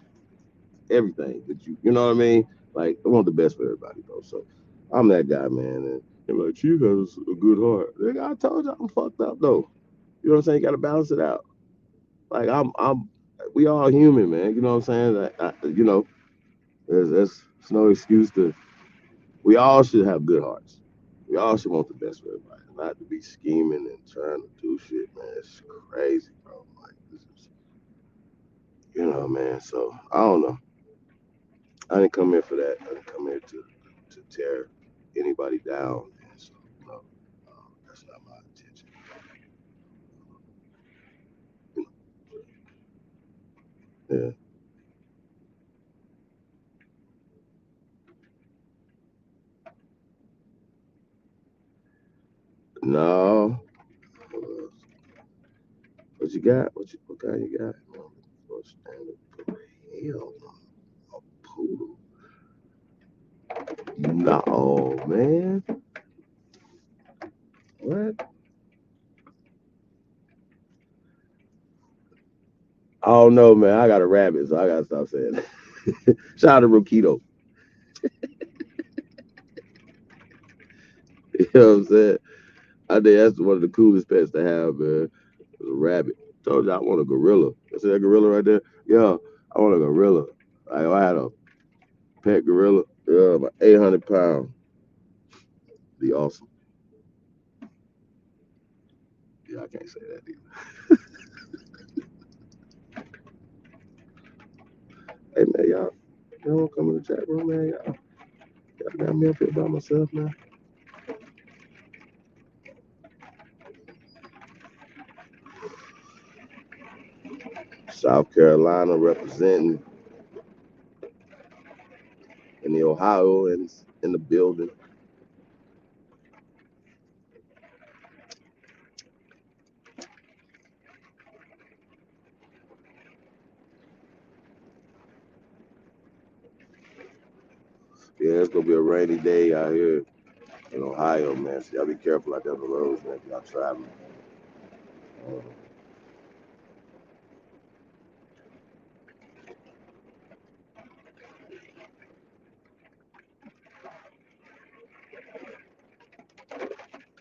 everything that you know what I mean? Like, I want the best for everybody, bro. So I'm that guy, man. And they're like, Chief has a good heart. Nigga, I told you I'm fucked up though. You know what I'm saying? You gotta balance it out. Like we all human, man. You know what I'm saying? There's no excuse to. We all should have good hearts. We all should want the best for everybody, not to be scheming and trying to do shit, man. It's crazy, bro. Like, this is, man. So I don't know. I didn't come here for that. I didn't come here to tear anybody down. Man. So no, that's not my intention. Yeah. No. What you got? What kind you got? Hell no. A poodle. No, man. What? I don't know, man. I got a rabbit, so I gotta stop saying that. Shout out to Rokito. You know what I'm saying? I think that's one of the coolest pets to have, man. A rabbit. Told you I want a gorilla. I see that gorilla right there? Yeah, I want a gorilla. I had a pet gorilla. Yeah, about 800 pounds. Be awesome. Yeah, I can't say that either. Hey, man, y'all don't come in the chat room, man. Y'all got me up here by myself, man. South Carolina representing in the Ohio and in the building. Yeah, it's gonna be a rainy day out here in Ohio, man. So y'all be careful out there on the roads, man. If y'all traveling.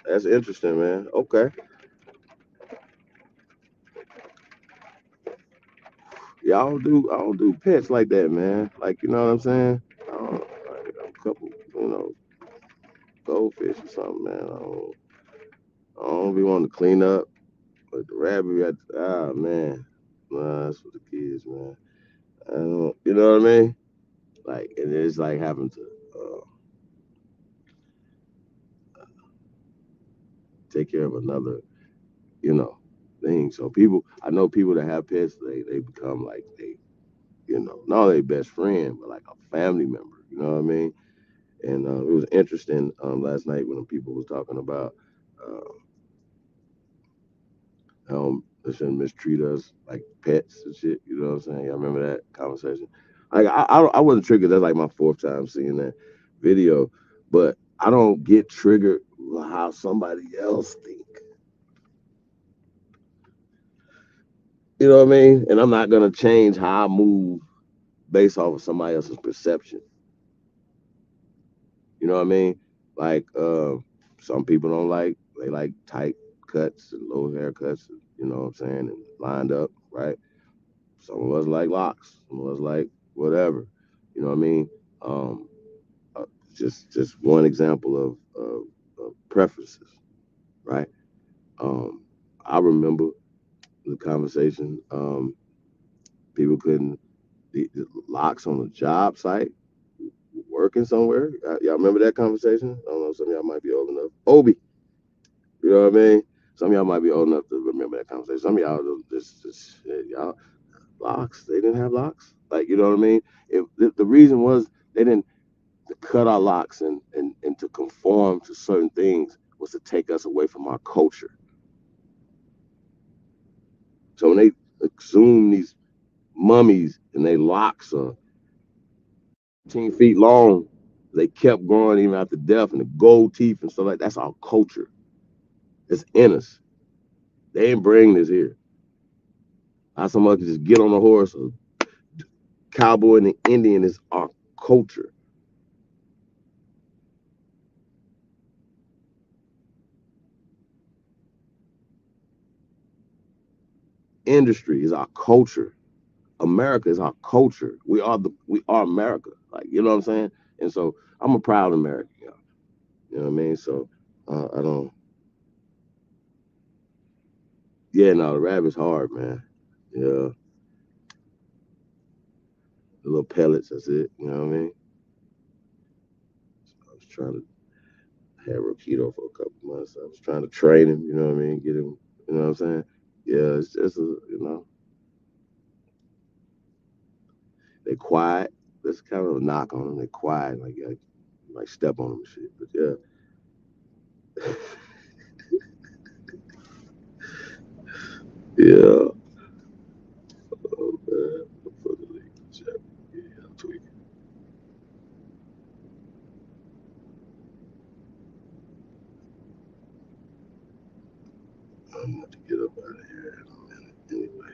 That's interesting, man. Okay. Yeah, I don't do pets like that, man. Like, you know what I'm saying? I don't, like, a couple, goldfish or something, man. I don't be wanting to clean up. But the rabbit, man. Nah, that's for the kids, man. I don't, you know what I mean? Like, and it's like having to take care of another, thing. So I know people that have pets, they become like not their best friend, but like a family member. You know what I mean? And it was interesting last night when people was talking about how they shouldn't mistreat us like pets and shit. You know what I'm saying? Y'all remember that conversation? Like I wasn't triggered. That's like my fourth time seeing that video, but I don't get triggered how somebody else think. You know what I mean? And I'm not gonna change how I move based off of somebody else's perception. You know what I mean? Like some people they like tight cuts and low haircuts, you know what I'm saying, and lined up, right? Some of us like locks, some of us like whatever. You know what I mean? Um, just one example of preferences, right? I remember the conversation. People couldn't the locks on a job site working somewhere. Y'all remember that conversation? I don't know. Some of y'all might be old enough. Obi, you know what I mean? Some of y'all might be old enough to remember that conversation. Some of y'all just y'all locks. They didn't have locks. Like, you know what I mean? If the reason was they didn't to cut our locks and to conform to certain things was to take us away from our culture. So when they exhume these mummies and they locks are 10 feet long, they kept growing even after death, and the gold teeth and stuff like that's our culture. It's in us. They ain't bring this here. Not so much just get on a horse or cowboy and the Indian is our culture. Industry is our culture. America is our culture. We are America. Like, you know what I'm saying? And so I'm a proud American, y'all. You know what I mean? So I don't. Yeah, no, the rabbit's hard, man. Yeah, the little pellets. That's it. You know what I mean? I was trying to have Rokito for a couple months. I was trying to train him. You know what I mean? Get him. You know what I'm saying? Yeah, it's just they quiet. That's kind of a knock on them. They quiet, like step on them and shit. But yeah, yeah. Oh, man. For the league, yeah, I'm tweaking. I'm going to get up out of here in a minute. Anyway,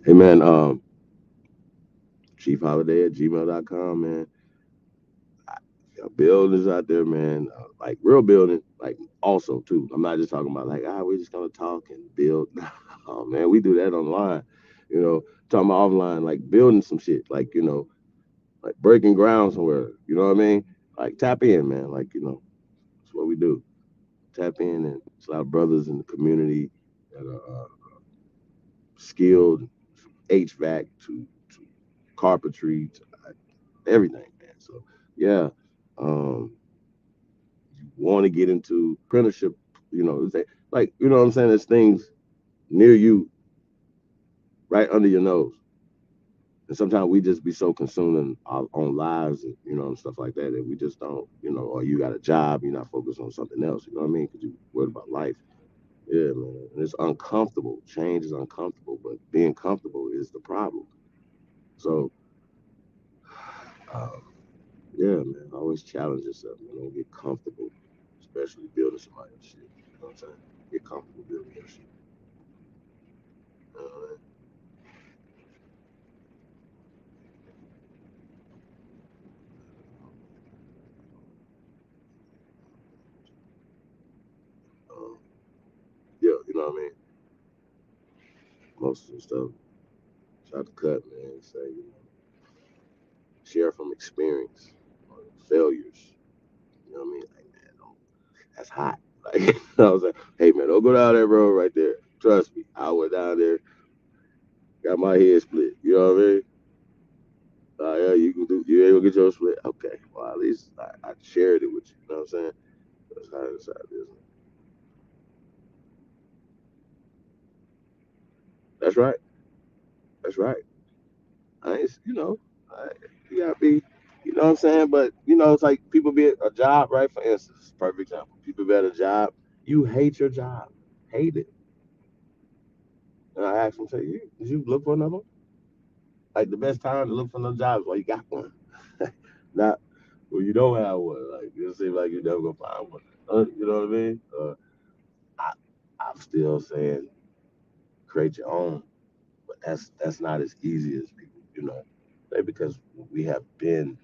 hey man, chiefholiday@gmail.com, man. Buildings out there, man. Like real building, like also too. I'm not just talking about like we're just gonna talk and build. Oh man, we do that online. You know, talking about offline, like building some shit, like like breaking ground somewhere. You know what I mean? Like tap in, man. Like that's what we do. Tap in, and it's a lot of brothers in the community that are skilled, HVAC to carpentry to everything, man. So yeah, you want to get into apprenticeship, like you know what I'm saying. There's things near you, right under your nose, and sometimes we just be so consumed in our own lives, and and stuff like that, that we just don't, or you got a job, you're not focused on something else. You know what I mean? Because you worried about life. Yeah, man. And it's uncomfortable. Change is uncomfortable, but being comfortable is the problem. So, yeah, man. Always challenge yourself, man. Don't get comfortable, especially building somebody else's shit. You know what I'm saying? Get comfortable building your shit. Uh, yeah, you know what I mean? posted some stuff. Shout out to Cut, man. Say, share from experience or failures. You know what I mean? Like, man, that's hot. Like, I was like, hey, man, don't go down that road right there. Trust me. I went down there, got my head split. You know what I mean? Yeah, you ain't gonna get your split. Okay, well, at least I shared it with you. You know what I'm saying? That's how it's business. That's right. That's right. You gotta be, you know what I'm saying? But, it's like people be at a job, right? For instance, perfect example. People be at a job. You hate your job. Hate it. And I asked them, did you look for another one? Like, the best time to look for another job is while you got one. Not when you don't have one. Like, it seems like you're never gonna find one. You know what I mean? I'm still saying create your own, but that's not as easy as people, because we have been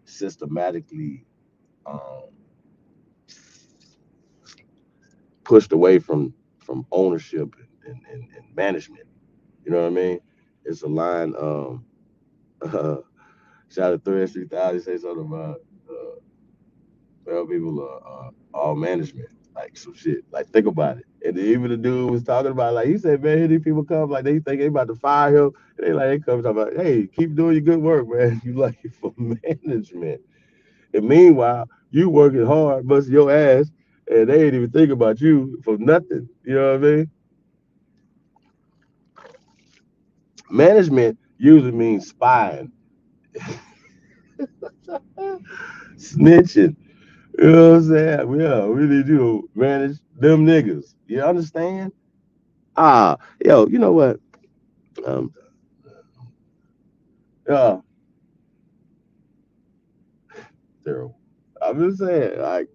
systematically pushed away from ownership and management. You know what I mean? It's a line. Shout out to 33000. Say something about people are all management. Like some shit. Like, think about it. And even the dude was talking about, like, he said, man, here these people come, like, they think they about to fire him. And they come talking about, hey, keep doing your good work, man. You like it for management. And meanwhile, you working hard, busting your ass, and they ain't even think about you for nothing. You know what I mean? Management usually means spying, snitching. You know what I'm saying? Yeah, we need you to manage them niggas. You understand? Yo, you know what? Yeah, terrible. I'm just saying, like,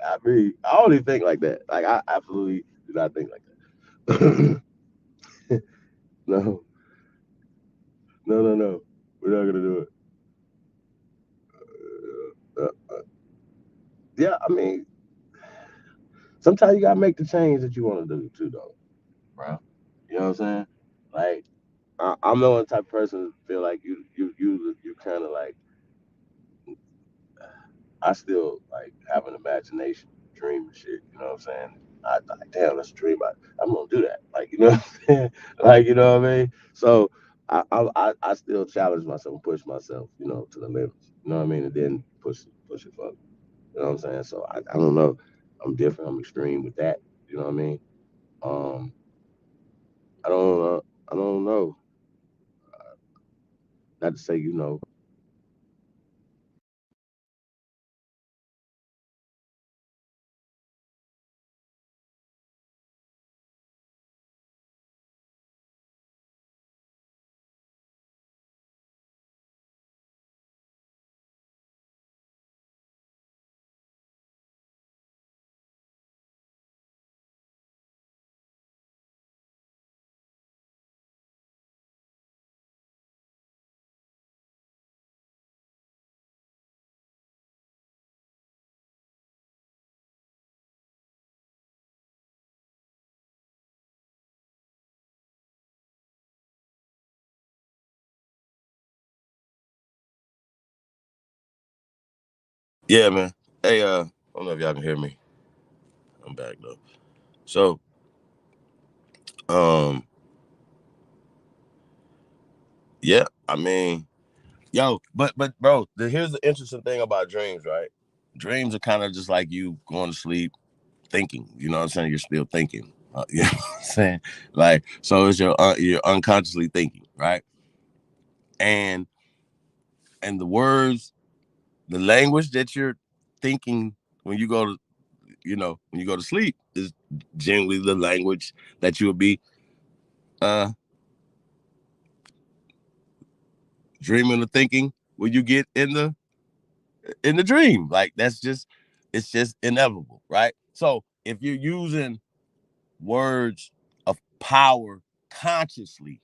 I only think like that. Like, I absolutely do not think like that. No, no. We're not gonna do it. Yeah, I mean, sometimes you gotta make the change that you want to do too, though, bro. You know what I'm saying? Like, I'm the one type of person to feel like you kind of like, I still like have an imagination, dream and shit. You know what I'm saying? I like, damn, that's a dream. I'm gonna do that. Like, you know what I'm saying? Like, you know what I mean? So I still challenge myself and push myself, to the limits. You know what I mean? And then push it further. You know what I'm saying? So I don't know. I'm different. I'm extreme with that. You know what I mean? Um, I don't know. Not to say, yeah, man. Hey, I don't know if y'all can hear me. I'm back though. So, yeah, I mean, but bro, here's the interesting thing about dreams, right? Dreams are kind of just like you going to sleep thinking. You know what I'm saying? You're still thinking. You know what I'm saying? Like, so it's you're unconsciously thinking, right? And the words, the language that you're thinking when you go to sleep is generally the language that you'll be dreaming or thinking when you get in the dream. Like, it's just inevitable, right? So if you're using words of power consciously,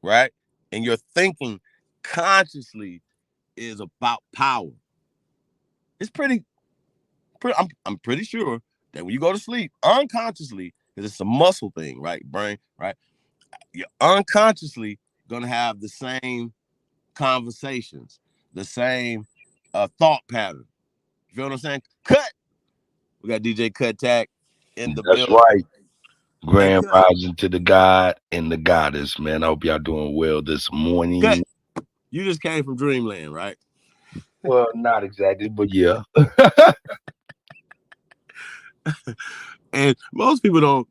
right, and your thinking consciously is about power, it's pretty I'm pretty sure that when you go to sleep unconsciously because it's a muscle thing, right? Brain, right? You're unconsciously gonna have the same conversations, the same thought pattern. You feel what I'm saying? Cut. We got DjKuttack in the That's building. right. Grand rising to the God and the Goddess, man. I hope y'all doing well this morning. Cut. You just came from Dreamland, right? Well, not exactly, but yeah. And most people don't,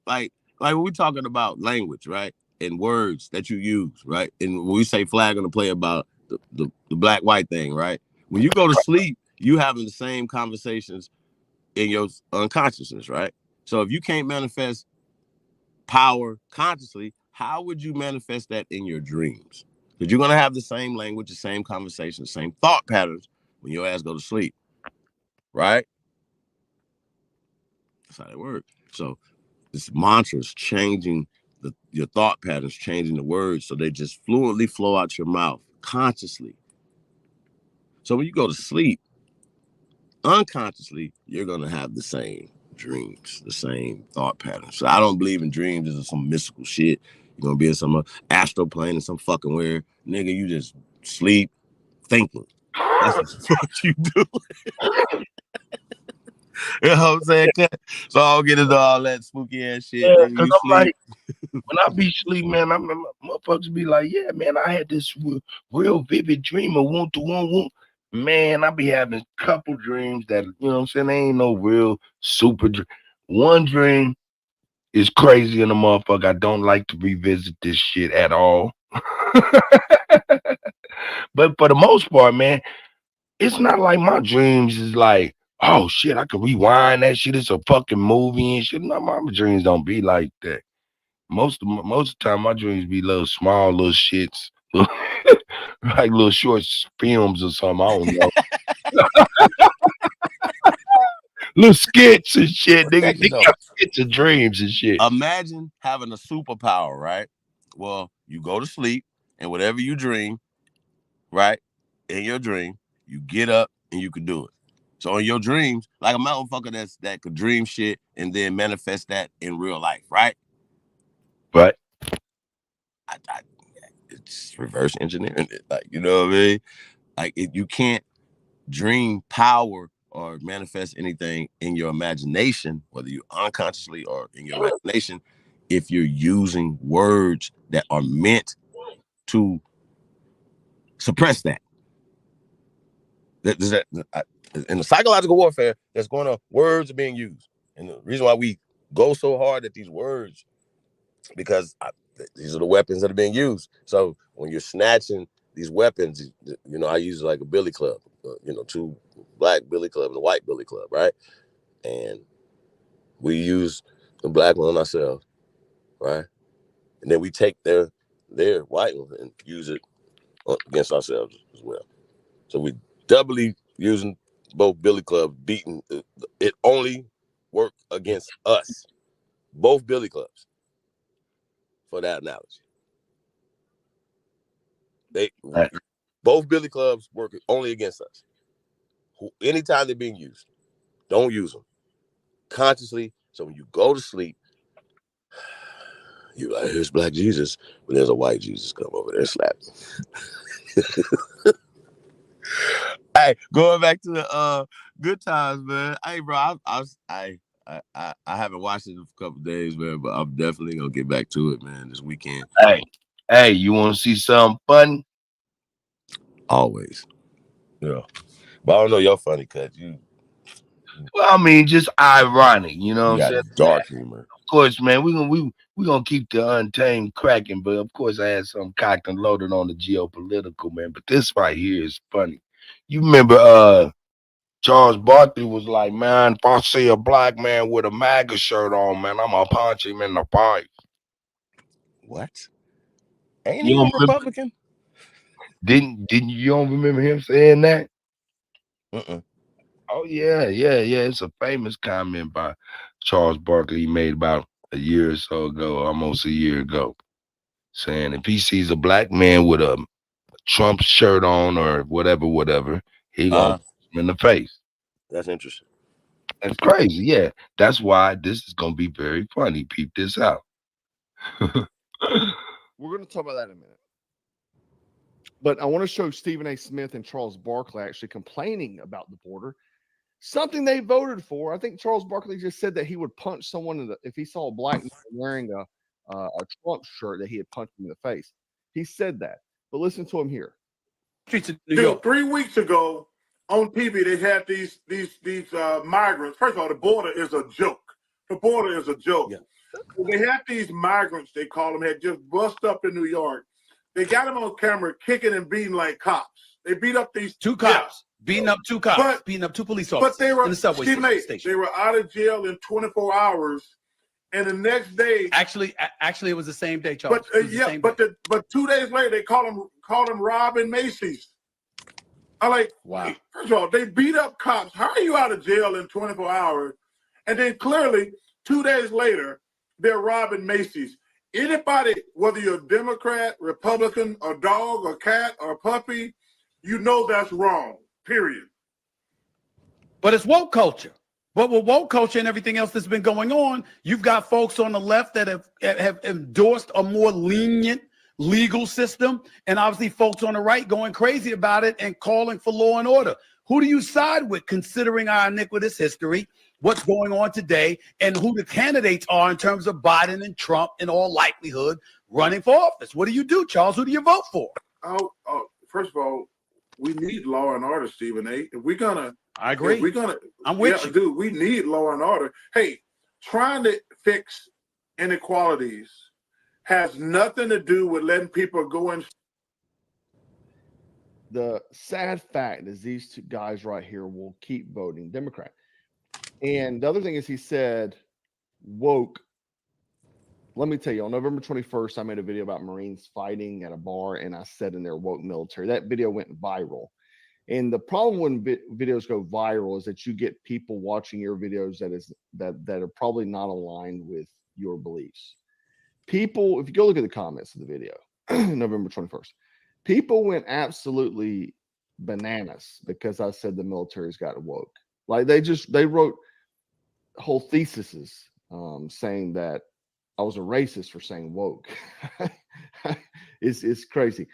like when we're talking about language, right? And words that you use, right? And when we say flag on the play about the black-white thing, right? When you go to sleep, you having the same conversations in your unconsciousness, right? So if you can't manifest power consciously, how would you manifest that in your dreams? Because you're going to have the same language, the same conversation, the same thought patterns when your ass go to sleep, right? That's how they work. So this mantra's changing your thought patterns, changing the words so they just fluently flow out your mouth consciously. So when you go to sleep, unconsciously, you're going to have the same dreams, the same thought patterns. So I don't believe in dreams. This is some mystical shit. You're going to be in some astral plane and some fucking weird nigga. You just sleep thinking. That's what you do. You know what I'm saying? So I don't get into all that spooky ass shit. Yeah, because I'm like, when I be asleep, man, motherfuckers be like, yeah, man, I had this real vivid dream of woon. Man, I be having a couple dreams that, you know what I'm saying, they ain't no real super dream. One dream is crazy in the motherfucker. I don't like to revisit this shit at all. But for the most part, man, it's not like my dreams is like, oh shit, I can rewind that shit. It's a fucking movie and shit. No, my dreams don't be like that. Most of the time, my dreams be little small little shits, like little short films or something. I don't know. Little skits and shit. Nigga, they got skits of dreams and shit. Imagine having a superpower, right? Well, you go to sleep and whatever you dream, right? In your dream, you get up and you can do it. So in your dreams, like a motherfucker that could dream shit and then manifest that in real life, right? Right. It's reverse engineering it. Like, you know what I mean? Like you can't dream power or manifest anything in your imagination, whether you unconsciously or in your imagination, if you're using words that are meant to suppress that. In the psychological warfare that's going on, words are being used. And the reason why we go so hard at these words, because these are the weapons that are being used. So when you're snatching these weapons, I use like a billy club, two black billy club and a white billy club, right? And we use the black one on ourselves, right? And then we take their white one and use it against ourselves as well. So we doubly using both billy clubs, beating it only work against us, both billy clubs. For that analogy, both billy clubs work only against us. Anytime they're being used, don't use them consciously. So when you go to sleep, you're like, here's Black Jesus, but there's a white Jesus come over there and slap you. Hey, going back to the good times, man. Hey, bro, I haven't watched it in a couple of days, man, but I'm definitely gonna get back to it, man, this weekend. Hey, you want to see something fun? Always. Yeah. But I don't know your funny cut. Well, I mean, just ironic, you know what I'm saying? Dark humor. Of course, man, we gonna keep the Untamed cracking, but of course I had some cocked and loaded on the geopolitical, man. But this right here is funny. You remember Charles Barkley was like, man, if I see a black man with a MAGA shirt on, man, I'm gonna punch him in the face. What? Ain't he a Republican? Didn't you don't remember him saying that? Uh-uh. Oh yeah. It's a famous comment by Charles Barkley he made about a year or so ago, almost a year ago, saying if he sees a black man with a Trump shirt on or whatever, he gonna punch him in the face. That's interesting. That's crazy. Yeah, that's why this is gonna be very funny. Peep this out. We're going to talk about that in a minute. But I want to show Stephen A. Smith and Charles Barkley actually complaining about the border, something they voted for. I think Charles Barkley just said that he would punch someone if he saw a black man wearing a Trump shirt, that he had punched him in the face. He said that. But listen to him here. Bill, 3 weeks ago on TV, they had these migrants. First of all, the border is a joke. The border is a joke. Yeah. They had these migrants, they call them, had just bust up in New York. They got them on camera kicking and beating like cops. They beat up these two cops, beating up two cops, beating up two police officers. But they were in the subway station. They were out of jail in 24 hours, and the next day, actually, it was the same day, Charles. But 2 days later, they called them robbing Macy's. I'm like, wow. First of all, they beat up cops. How are you out of jail in 24 hours? And then clearly, 2 days later, they're robbing Macy's. Anybody, whether you're a Democrat, Republican, or dog, or cat, or puppy, you know that's wrong, period. But it's woke culture. But with woke culture and everything else that's been going on, you've got folks on the left that have endorsed a more lenient legal system, and obviously folks on the right going crazy about it and calling for law and order. Who do you side with, considering our iniquitous history, what's going on today, and who the candidates are in terms of Biden and Trump, in all likelihood, running for office? What do you do, Charles? Who do you vote for? First of all, we need law and order, Stephen A. If we're gonna, I agree. If we're gonna, I'm with you, dude. We need law and order. Hey, trying to fix inequalities has nothing to do with letting people go in. The sad fact is these two guys right here will keep voting Democrat. And the other thing is, he said woke. Let me tell you, on November 21st, I made a video about Marines fighting at a bar, and I said in their woke military. That video went viral. And the problem when videos go viral is that you get people watching your videos that are probably not aligned with your beliefs. People, if you go look at the comments of the video, November 21st, people went absolutely bananas because I said the military's got woke. Like they wrote whole theses saying that I was a racist for saying woke. It's crazy.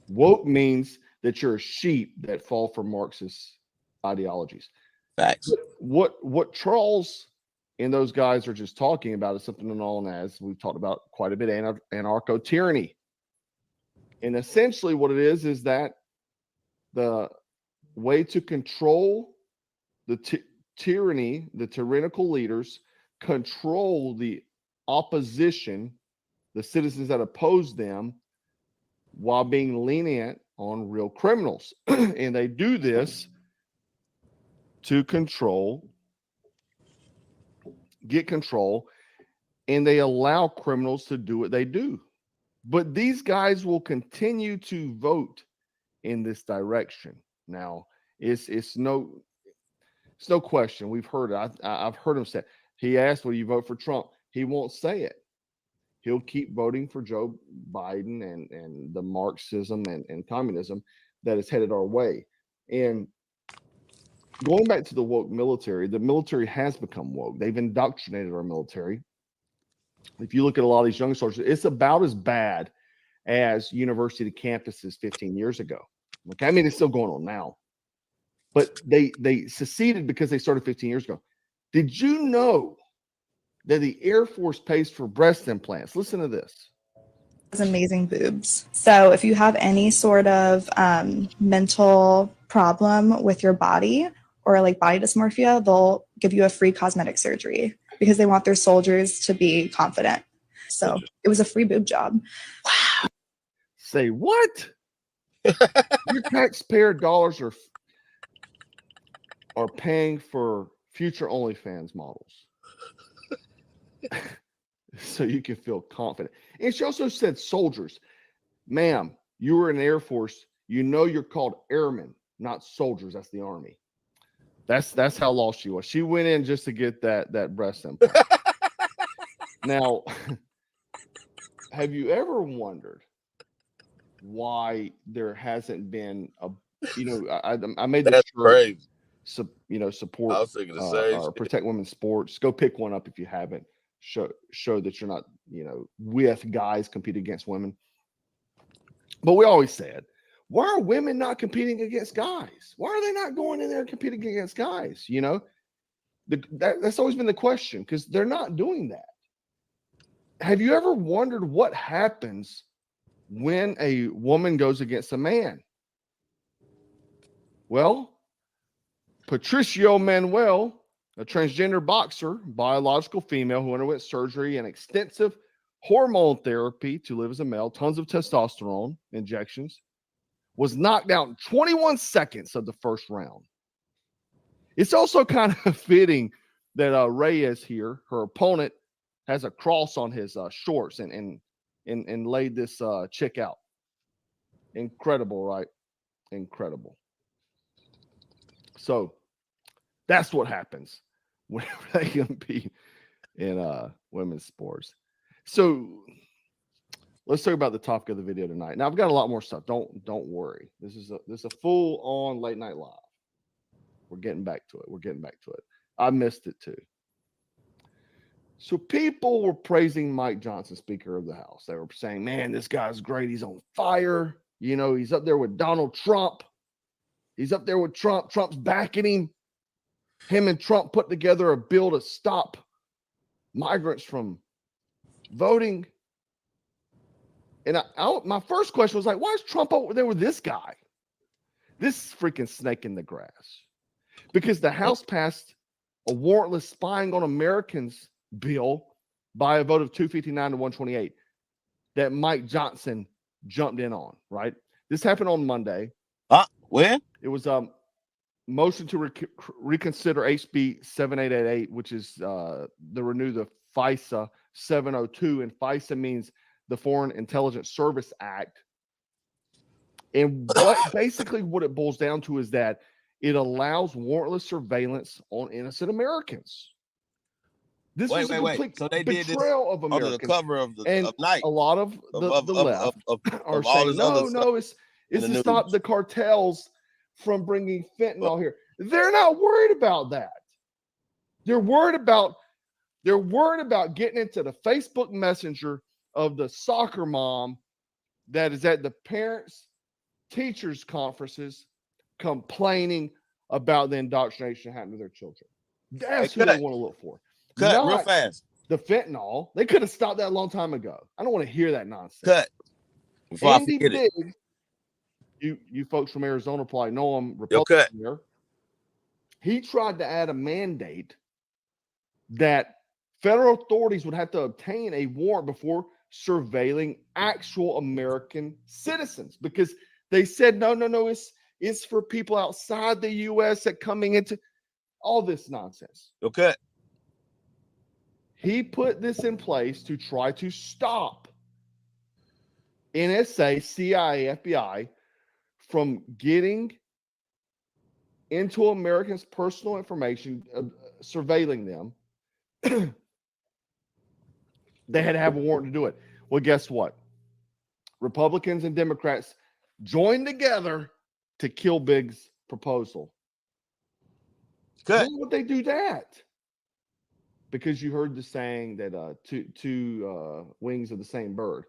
Woke means that you're a sheep that fall for Marxist ideologies. Facts. What Charles and those guys are just talking about is something known as, we've talked about quite a bit, anarcho-tyranny. And essentially what it is that the way to control the tyranny, the tyrannical leaders, control the opposition, the citizens that oppose them, while being lenient on real criminals. And they do this to get control, and they allow criminals to do what they do. But these guys will continue to vote in this direction. Now, it's no question. We've heard it. I've heard him say, he asked, will you vote for Trump? He won't say it. He'll keep voting for Joe Biden and the Marxism and communism that is headed our way. And going back to the woke military, the military has become woke. They've indoctrinated our military. If you look at a lot of these young soldiers, it's about as bad as university campuses 15 years ago. Okay, I mean, it's still going on now. But they seceded because they started 15 years ago. Did you know that the Air Force pays for breast implants? Listen to this. Amazing boobs. So if you have any sort of mental problem with your body or like body dysmorphia, they'll give you a free cosmetic surgery because they want their soldiers to be confident. So it was a free boob job. Wow. Say what? Your taxpayer dollars are paying for future OnlyFans models. So you can feel confident. And she also said soldiers. Ma'am, you were in the Air Force. You know you're called airmen, not soldiers. That's the Army. That's how lost she was. She went in just to get that breast implant. Now, have you ever wondered why there hasn't been a, I made this shirt support I was thinking the same or shit. protect women's sports. Go pick one up if you haven't. Show that you're not, with guys competing against women. But we always said, why are women not competing against guys? Why are they not going in there and competing against guys? That's always been the question, because they're not doing that. Have you ever wondered what happens when a woman goes against a man? Well, Patricio Manuel, a transgender boxer, biological female who underwent surgery and extensive hormone therapy to live as a male, tons of testosterone injections, was knocked out in 21 seconds of the first round. It's also kind of fitting that Reyes here, her opponent, has a cross on his shorts and laid this chick out. Incredible, right? Incredible. So that's what happens whenever they compete in women's sports. So let's talk about the topic of the video tonight. Now I've got a lot more stuff. Don't worry. This is a full on late night live. We're getting back to it. I missed it too. So people were praising Mike Johnson, Speaker of the House. They were saying, man, this guy's great. He's on fire. He's up there with Donald Trump. He's up there with Trump. Trump's backing him. Him and Trump put together a bill to stop migrants from voting. And my first question was like, why is Trump over there with this guy? This freaking snake in the grass. Because the House passed a warrantless spying on Americans bill by a vote of 259 to 128 that Mike Johnson jumped in on, right? This happened on Monday. When? It was motion to reconsider HB 7888, which is the renew the FISA 702, and FISA means the Foreign Intelligence Service Act. And basically what it boils down to is that it allows warrantless surveillance on innocent Americans. This was a complete So they did this betrayal of Americans. under the cover of Night. A lot of the left are saying, no, it's to stop the cartels from bringing fentanyl here. They're not worried about that. They're worried about getting into the Facebook Messenger of the soccer mom that is at the parents' teachers conferences complaining about the indoctrination happening to their children. That's who they want to look for. Real fast. The fentanyl. They could have stopped that a long time ago. I don't want to hear that nonsense. Before Andy I forget Biggs, you folks from Arizona probably know him. Cut. Here. He tried to add a mandate that federal authorities would have to obtain a warrant before surveilling actual American citizens, because they said no, it's for people outside the U.S. that coming into all this nonsense. Okay. He put this in place to try to stop NSA, CIA, FBI from getting into Americans' personal information, surveilling them. They had to have a warrant to do it. Well, guess what? Republicans and Democrats joined together to kill Biggs' proposal. Why would they do that? Because you heard the saying that two wings of the same bird.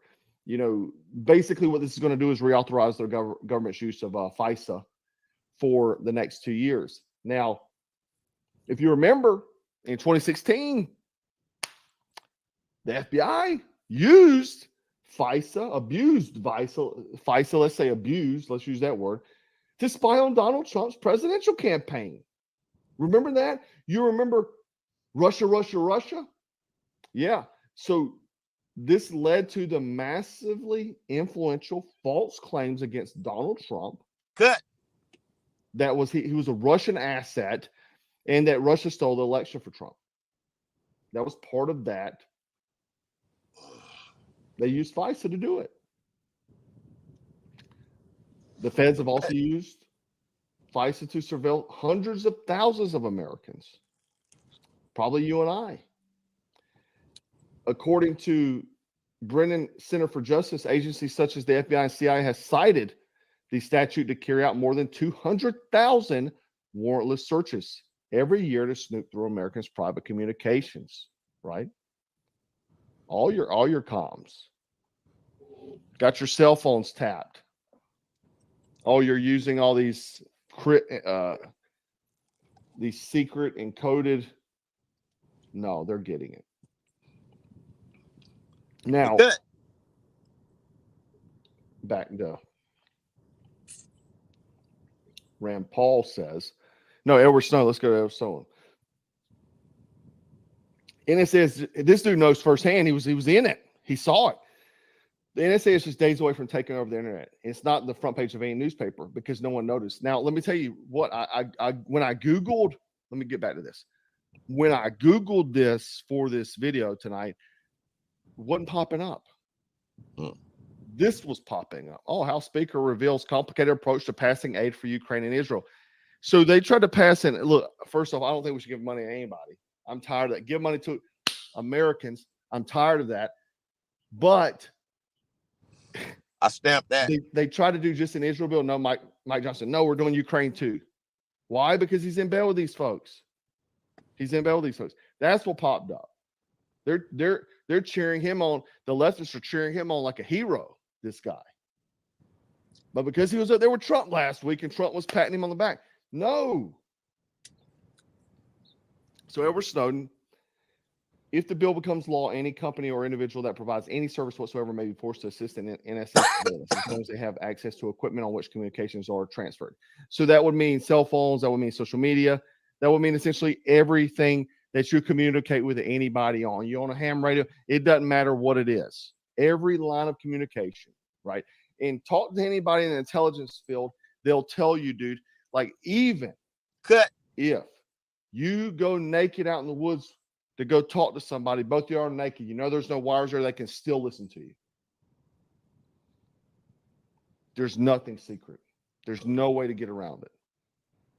Basically what this is going to do is reauthorize their government's use of FISA for the next 2 years. Now, if you remember, in 2016, the FBI used FISA, abused FISA, let's say abused, let's use that word, to spy on Donald Trump's presidential campaign. Remember that? You remember Russia? Yeah. So this led to the massively influential false claims against Donald Trump. That was he was a Russian asset, and that Russia stole the election for Trump. That was part of that. They used FISA to do it. The feds have also used FISA to surveil hundreds of thousands of Americans. Probably you and I. According to Brennan Center for Justice, agencies such as the FBI and CIA has cited the statute to carry out more than 200,000 warrantless searches every year to snoop through Americans' private communications, right? All your comms. Got your cell phones tapped. Oh, you're using all these secret encoded. No, they're getting it. Now, back to Rand Paul says, no, Edward Snowden. Let's go to Edward Snowden. And it says this dude knows firsthand. He was in it. He saw it. The NSA is just days away from taking over the internet. It's not the front page of any newspaper because no one noticed. Now, let me tell you what when I Googled, let me get back to this. When I Googled this for this video tonight, it wasn't popping up. This was popping up. Oh, House Speaker reveals complicated approach to passing aid for Ukraine and Israel. So they tried to pass in. Look, first off, I don't think we should give money to anybody. I'm tired of that. Give money to Americans. I'm tired of that. But I stamped that. They tried to do just an Israel bill. No, Mike Johnson. No, we're doing Ukraine too. Why? Because he's in bed with these folks. He's in bed with these folks. That's what popped up. They're cheering him on. The leftists are cheering him on like a hero. This guy. But because he was up there with Trump last week and Trump was patting him on the back. No. So Edward Snowden, if the bill becomes law, any company or individual that provides any service whatsoever may be forced to assist in NSA surveillance as long as they have access to equipment on which communications are transferred. So that would mean cell phones, that would mean social media, that would mean essentially everything that you communicate with anybody on. You on a ham radio, it doesn't matter what it is. Every line of communication, right? And talk to anybody in the intelligence field, they'll tell you, dude, like even if you go naked out in the woods to go talk to somebody, both of you are naked, you know there's no wires there, they can still listen to you. There's nothing secret. There's no way to get around it.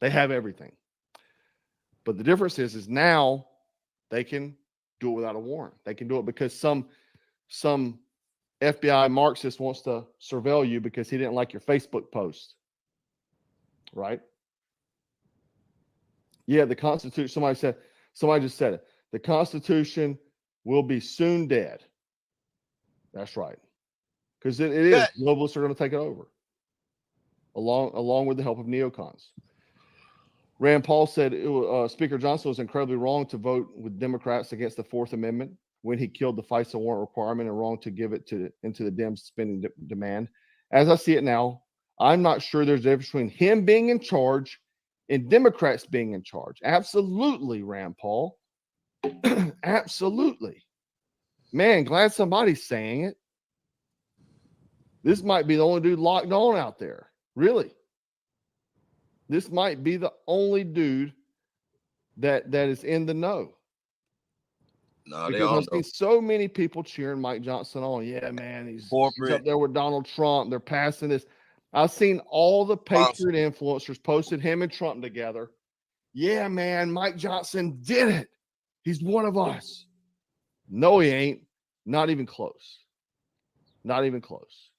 They have everything. But the difference is now they can do it without a warrant. They can do it because some FBI Marxist wants to surveil you because he didn't like your Facebook post. Right? Yeah, the Constitution, somebody just said it. The Constitution will be soon dead. That's right. Because it is. Globalists are going to take it over. Along with the help of neocons. Rand Paul said Speaker Johnson was incredibly wrong to vote with Democrats against the Fourth Amendment when he killed the FISA warrant requirement and wrong to give it into the Dems spending demand. As I see it now, I'm not sure there's a difference between him being in charge and Democrats being in charge. Absolutely, Rand Paul. Absolutely. Man, glad somebody's saying it. This might be the only dude locked on out there. Really. This might be the only dude that is in the know. No, because I've seen so many people cheering Mike Johnson on. Yeah, man, he's up there with Donald Trump. They're passing this. I've seen all the Patriot influencers posted him and Trump together. Yeah, man, Mike Johnson did it. He's one of us. No, he ain't. Not even close. Not even close.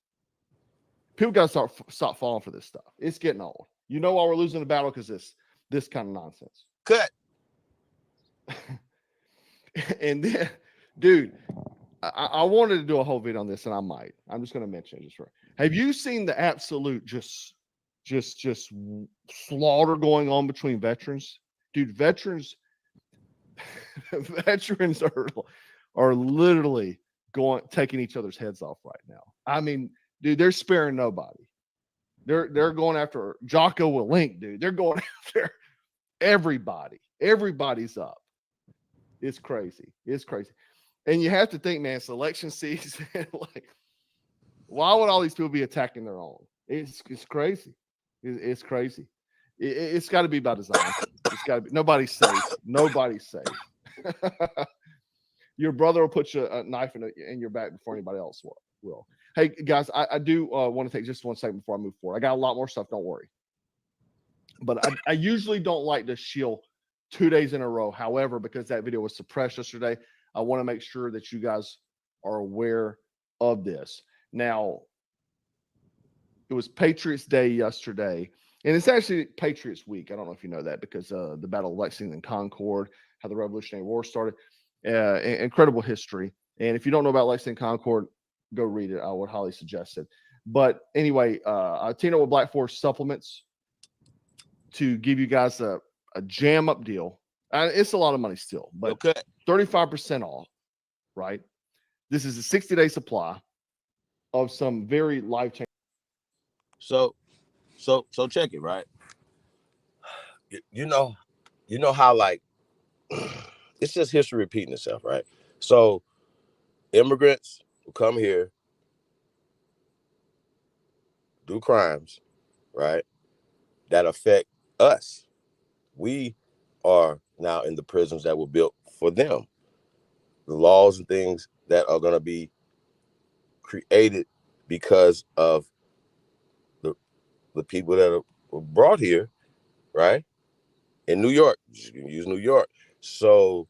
People got to stop falling for this stuff. It's getting old. You know why we're losing the battle? Because this kind of nonsense. And then, dude, I wanted to do a whole video on this, and I might. I'm just going to mention it just right. Have you seen the absolute just slaughter going on between veterans? Dude, veterans are literally taking each other's heads off right now. I mean, dude, they're sparing nobody. They're going after Jocko Willink, dude. They're going after everybody. Everybody's up. It's crazy. It's crazy. And you have to think, man, selection season, like, why would all these people be attacking their own? It's crazy. It's crazy. It's got to be by design. It's got to be. Nobody's safe. Nobody's safe. Your brother will put you a knife in your back before anybody else will. Hey, guys, I do want to take just 1 second before I move forward. I got a lot more stuff. Don't worry. But I usually don't like to shield 2 days in a row. However, because that video was suppressed yesterday, I want to make sure that you guys are aware of this. Now, it was Patriots Day yesterday, And it's actually Patriots Week. I don't know if you know that because the Battle of Lexington and Concord, how the Revolutionary War started. Incredible history. And if you don't know about Lexington and Concord, go read it. I would highly suggest it. But anyway, I teamed up with Black Forest Supplements to give you guys a jam up deal. It's a lot of money still, but 35% off, right? This is a 60-day supply of some very life-changing. So check it, right? You know how like it's just history repeating itself, right? So immigrants who come here, do crimes, right? That affect us. We are now in the prisons that were built for them. The laws and things that are going to be created because of the people that were brought here, right? In New York, you can use New York. So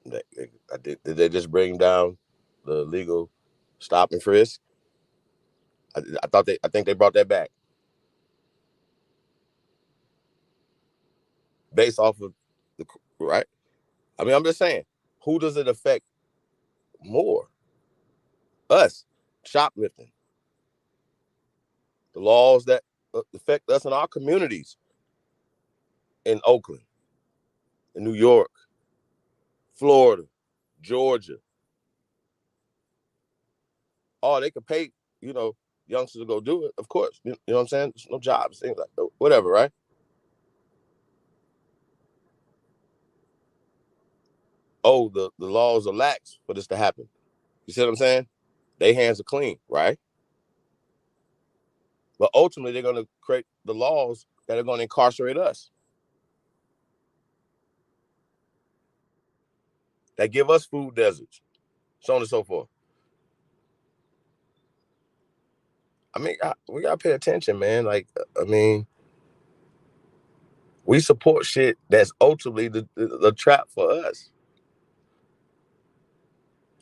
did they just bring down the legal stop and frisk? I think they brought that back based off of the right. I mean, I'm just saying, who does it affect more? Us, shoplifting. The laws that affect us in our communities in Oakland, in New York, Florida, Georgia. Oh, they could pay, youngsters to go do it, of course. You know what I'm saying? There's no jobs, things like that, whatever, right? Oh, the laws are lax for this to happen. You see what I'm saying? Their hands are clean, right? But ultimately, they're going to create the laws that are going to incarcerate us. That give us food deserts, so on and so forth. I mean, we got to pay attention, man. Like, I mean, we support shit that's ultimately the trap for us.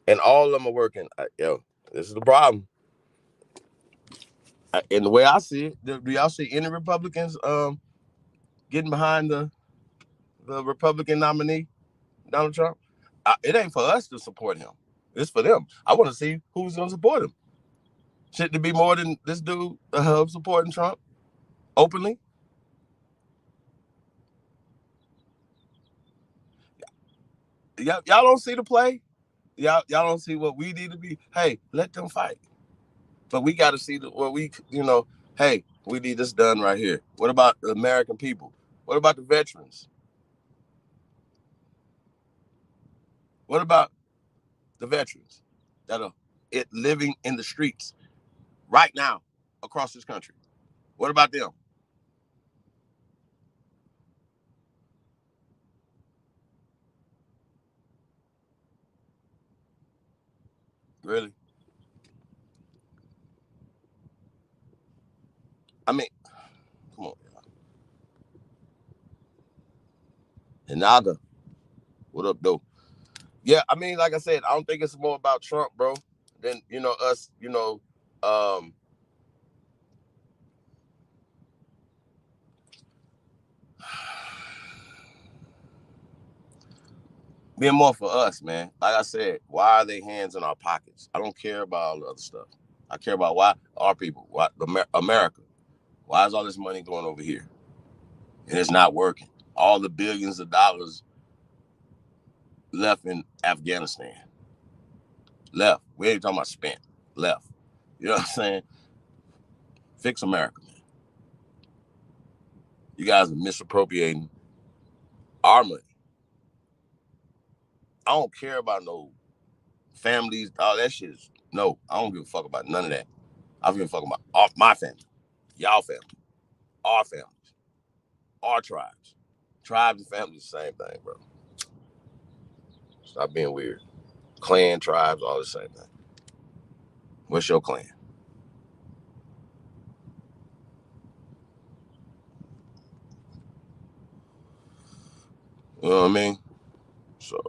And all of them are working. This is the problem. And the way I see it, do y'all see any Republicans getting behind the Republican nominee, Donald Trump? It ain't for us to support him. It's for them. I want to see who's going to support him. Shouldn't it be more than this dude supporting Trump openly? Y'all don't see the play? Y'all don't see what we need to be? Hey, let them fight. But we got to see what we, hey, we need this done right here. What about the American people? What about the veterans? What about the veterans that are living in the streets right now across this country? What about them? Really? I mean, come on. Inaga, what up, though? Yeah, I mean, like I said, I don't think it's more about Trump, bro, than, us, being more for us, man. Like I said, why are they hands in our pockets? I don't care about all the other stuff. I care about why our people, why America. Why is all this money going over here? And it's not working. All the billions of dollars left in Afghanistan. Left. We ain't talking about spent. Left. You know what I'm saying? Fix America, man. You guys are misappropriating our money. I don't care about no families, all that shit. No, I don't give a fuck about none of that. I don't give a fuck about my family, y'all family, our families, our tribes. Tribes and families, the same thing, bro. Stop being weird. Clan, tribes, all the same thing. What's your clan? You know what I mean? So,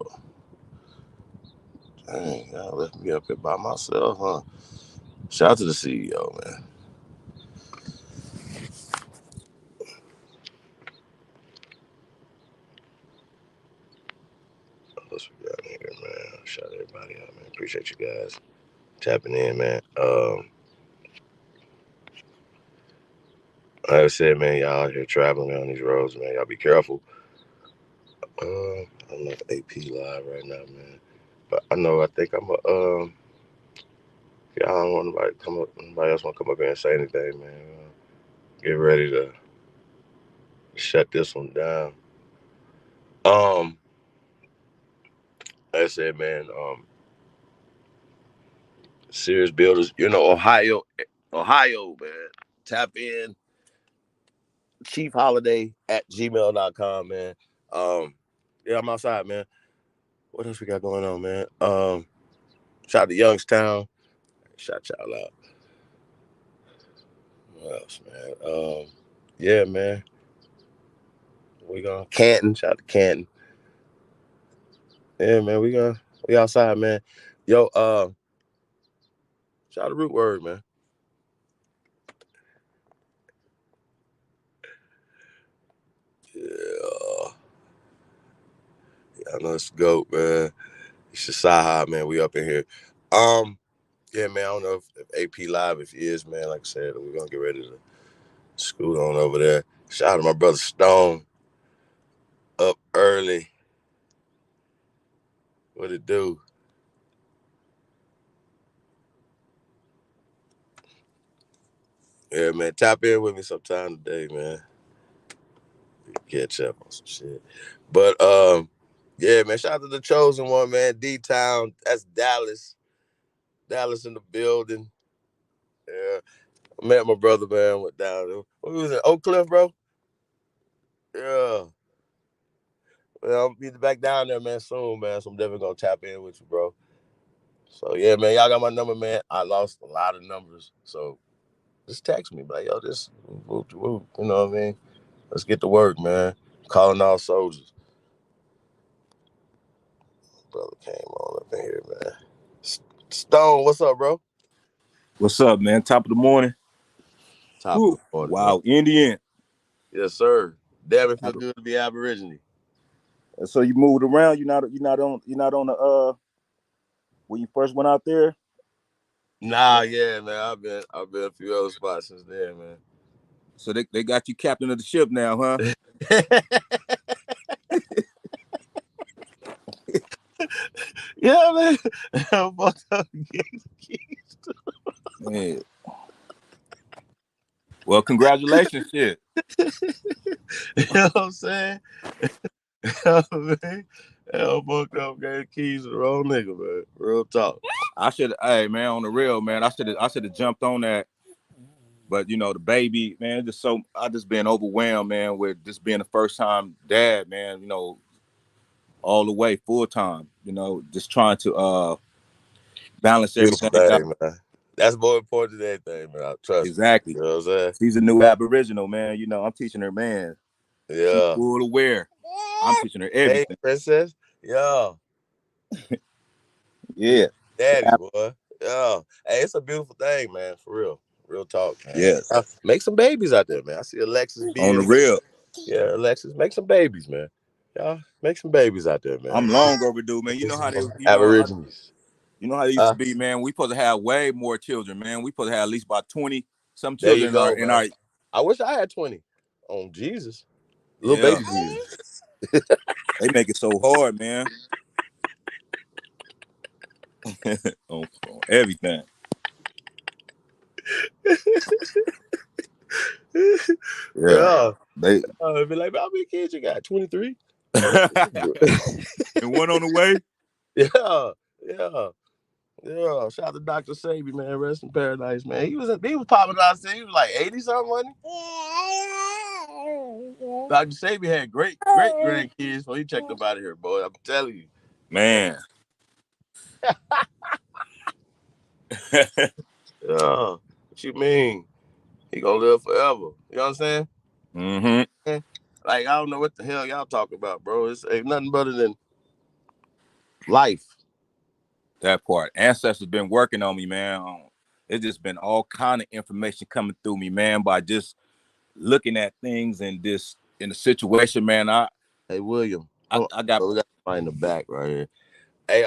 dang, y'all left me up here by myself, huh? Shout out to the CEO, man. What's we got here, man? Shout everybody out, man. Appreciate you guys tapping in, man. Like I said, man, y'all out here traveling on these roads, man. Y'all be careful. I don't know if AP live right now, man. But I think I'm a yeah, I don't want nobody else want to come up here and say anything, man. Get ready to shut this one down. Like I said, man, serious builders, Ohio, man. Tap in chiefholiday@gmail.com, man. Yeah, I'm outside, man. What else we got going on, man? Shout out to Youngstown. Shout y'all out. What else, man? Yeah, man. We going Canton. Shout out to Canton. Yeah, man. We outside, man. Yo, shout out to Root Word, man. Yeah. I know it's the GOAT, man. It's Saha, man. We up in here. Yeah, man. I don't know if AP live, if he is, man. Like I said, we're gonna get ready to scoot on over there. Shout out to my brother Stone. Up early. What it do? Yeah, man. Tap in with me sometime today, man. Catch up on some shit. But yeah, man. Shout out to the chosen one, man. D-Town. That's Dallas. Dallas in the building. Yeah. I met my brother, man. Went down there. What was it? Oak Cliff, bro? Yeah. Well, I'll be back down there, man, soon, man. So I'm definitely gonna tap in with you, bro. So yeah, man, y'all got my number, man. I lost a lot of numbers, so just text me, like, yo, this, you know what I mean? Let's get to work, man. Calling all soldiers. Brother came on up in here, man. Stone, what's up, bro? What's up, man? Top of the morning. Top of the morning. Wow, man. Indian. Yes, sir. Damn, it feel good to be Aborigine. So you moved around. You're not on the when you first went out there. Nah, yeah, man. I've been a few other spots since then, man. So they got you captain of the ship now, huh? Yeah, man. Man. Well, congratulations, shit. You know what I'm saying? Hell, fucked up, gave keys to the wrong nigga, man. Real talk. Hey, man, on the real, man, I should have jumped on that. But the baby, man, I just been overwhelmed, man, with just being the first time dad, man, all the way full time, just trying to balance everything out. Man. That's more important than anything, man. I trust. Exactly. You know what I'm saying? She's a new Aboriginal, man. I'm teaching her, man. Yeah. She's full aware. I'm teaching her everything. Hey, princess. Yeah. Yeah. Daddy, boy. Yeah. Hey, it's a beautiful thing, man. For real. Real talk, man. Yes. Make some babies out there, man. I see Alexis on the real. Yeah, Alexis, make some babies, man. Y'all make some babies out there, man. I'm long overdue, man. You know how they Aborigines. You know how they used to be, man. We supposed to have way more children, man. We supposed to have at least about 20 some children in our. I wish I had 20 on Jesus. Little baby Jesus. They make it so hard, man. on everything. Yeah. They be like, how many kids you got? 23? And one on the way? Yeah. Shout out to Dr. Sabi, man. Rest in paradise, man. He was popping out. He was like 80 something, wasn't he? Dr. Sabi had great grandkids, so he checked them out of here, boy. I'm telling you. Man. Yeah. What you mean? He gonna live forever. You know what I'm saying? Mm-hmm. Like, I don't know what the hell y'all talking about, bro. It's ain't nothing better than life. That part. Ancestors been working on me, man. It's just been all kind of information coming through me, man, by just looking at things and this in the situation, man. Hey, William. I got we got somebody in the back right here. Hey,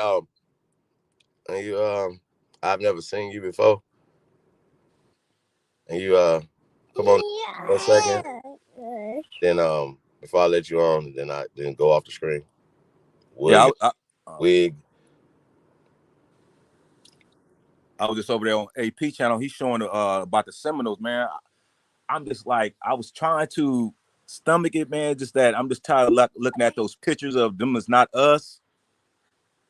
and you I've never seen you before. And you come on for a second. Then before I let you on, then go off the screen. Yeah, Wig. I was just over there on AP channel. He's showing about the Seminoles, man. I'm just like, I was trying to stomach it, man. Just that I'm just tired of looking at those pictures of them as not us.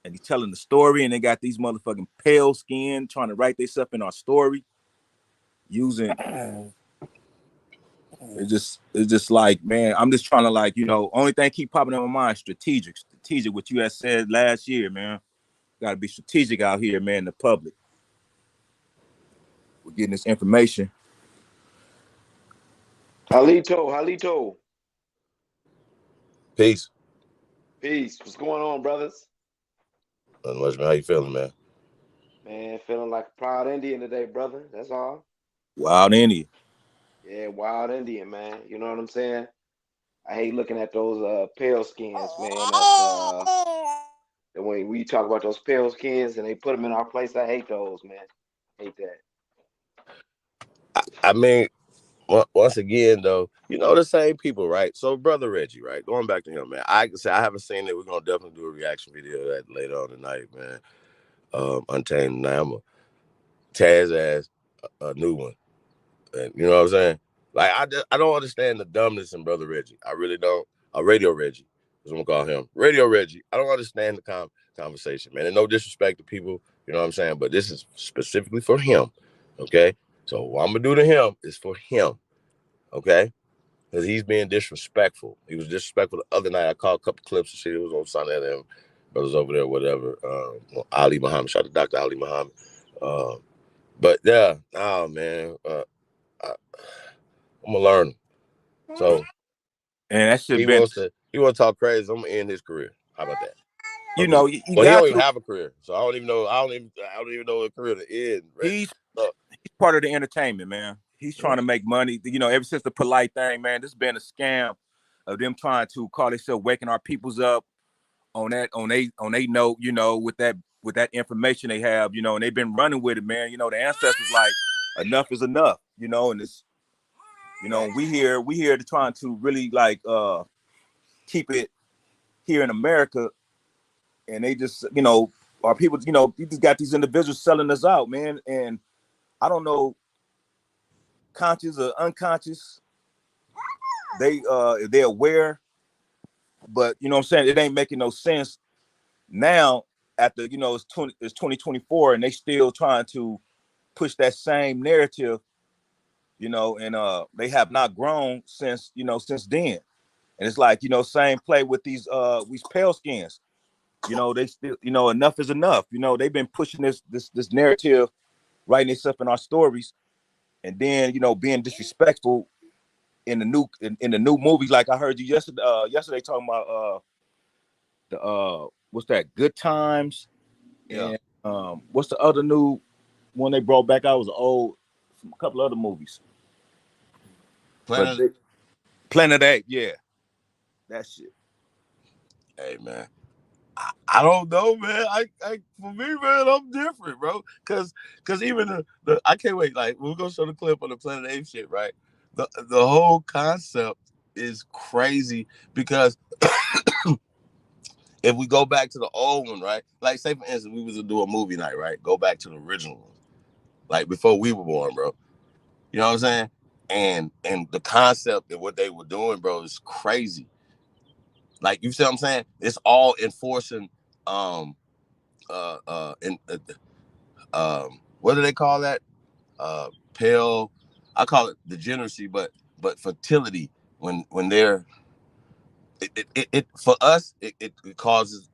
And he's telling the story, and they got these motherfucking pale skin trying to write this up in our story. Using it's just like, man, I'm just trying to, like, only thing keep popping in my mind, strategic, what you had said last year, man. Gotta be strategic out here, man, in the public. We're getting this information. Halito. Peace. Peace. What's going on, brothers? Nothing much, man. How you feeling, man? Man, feeling like a proud Indian today, brother. That's all. Wild Indian. Yeah, wild Indian, man. You know what I'm saying? I hate looking at those pale skins, man. That's when we talk about those pale skins and they put them in our place, I hate those, man. Hate that. I mean, once again, though, the same people, right? So, Brother Reggie, right? Going back to him, man. I can say I haven't seen it. We're gonna definitely do a reaction video of that later on tonight, man. UnTamed At Night. I'm a Taz ass a new one, and you know what I'm saying? Like, I don't understand the dumbness in Brother Reggie. I really don't. Radio Reggie is what I'm gonna call him. Radio Reggie. I don't understand the conversation, man. And no disrespect to people, you know what I'm saying? But this is specifically for him, okay? So what I'm gonna do to him is for him, okay? Because he's being disrespectful. He was disrespectful the other night. I caught a couple clips and shit. It was on Sunday and them brothers over there, whatever. Ali Muhammad, shout out to Dr. Ali Muhammad. But yeah, man, I'm gonna learn him. So, and that shit he wants to talk crazy. I'm gonna end his career. How about that? You well, he he don't even have a career, so I don't even know a career to end. Right? He's part of the entertainment, man. He's trying to make money. Ever since the polite thing, man, this has been a scam of them trying to call themselves waking our peoples up on they note, with that information they have, and they've been running with it, man. The ancestors like enough is enough, and it's we here to trying to really like keep it here in America, and they just our people, you just got these individuals selling us out, man. And I don't know, conscious or unconscious, they're aware, but you know what I'm saying, it ain't making no sense now after it's 2024 and they still trying to push that same narrative, and they have not grown since then. And it's like, same play with these pale skins. They still, enough is enough. They've been pushing this narrative, writing this up in our stories, and then being disrespectful in the new movies. Like I heard you yesterday talking about the what's that? Good Times. Yeah. And what's the other new one they brought back? I was old, a couple other movies. Planet Ape, yeah, that shit. Hey, man. I don't know, man. I for me, man, I'm different, bro. Cause even the I can't wait. Like, we're gonna show the clip on the Planet Ape shit, right? The whole concept is crazy because if we go back to the old one, right? Like, say for instance, we was to do a movie night, right? Go back to the original one, like before we were born, bro. You know what I'm saying? And the concept of what they were doing, bro, is crazy. Like, you see what I'm saying? It's all enforcing what do they call that? Pale, I call it degeneracy, but fertility when they're it for us it causes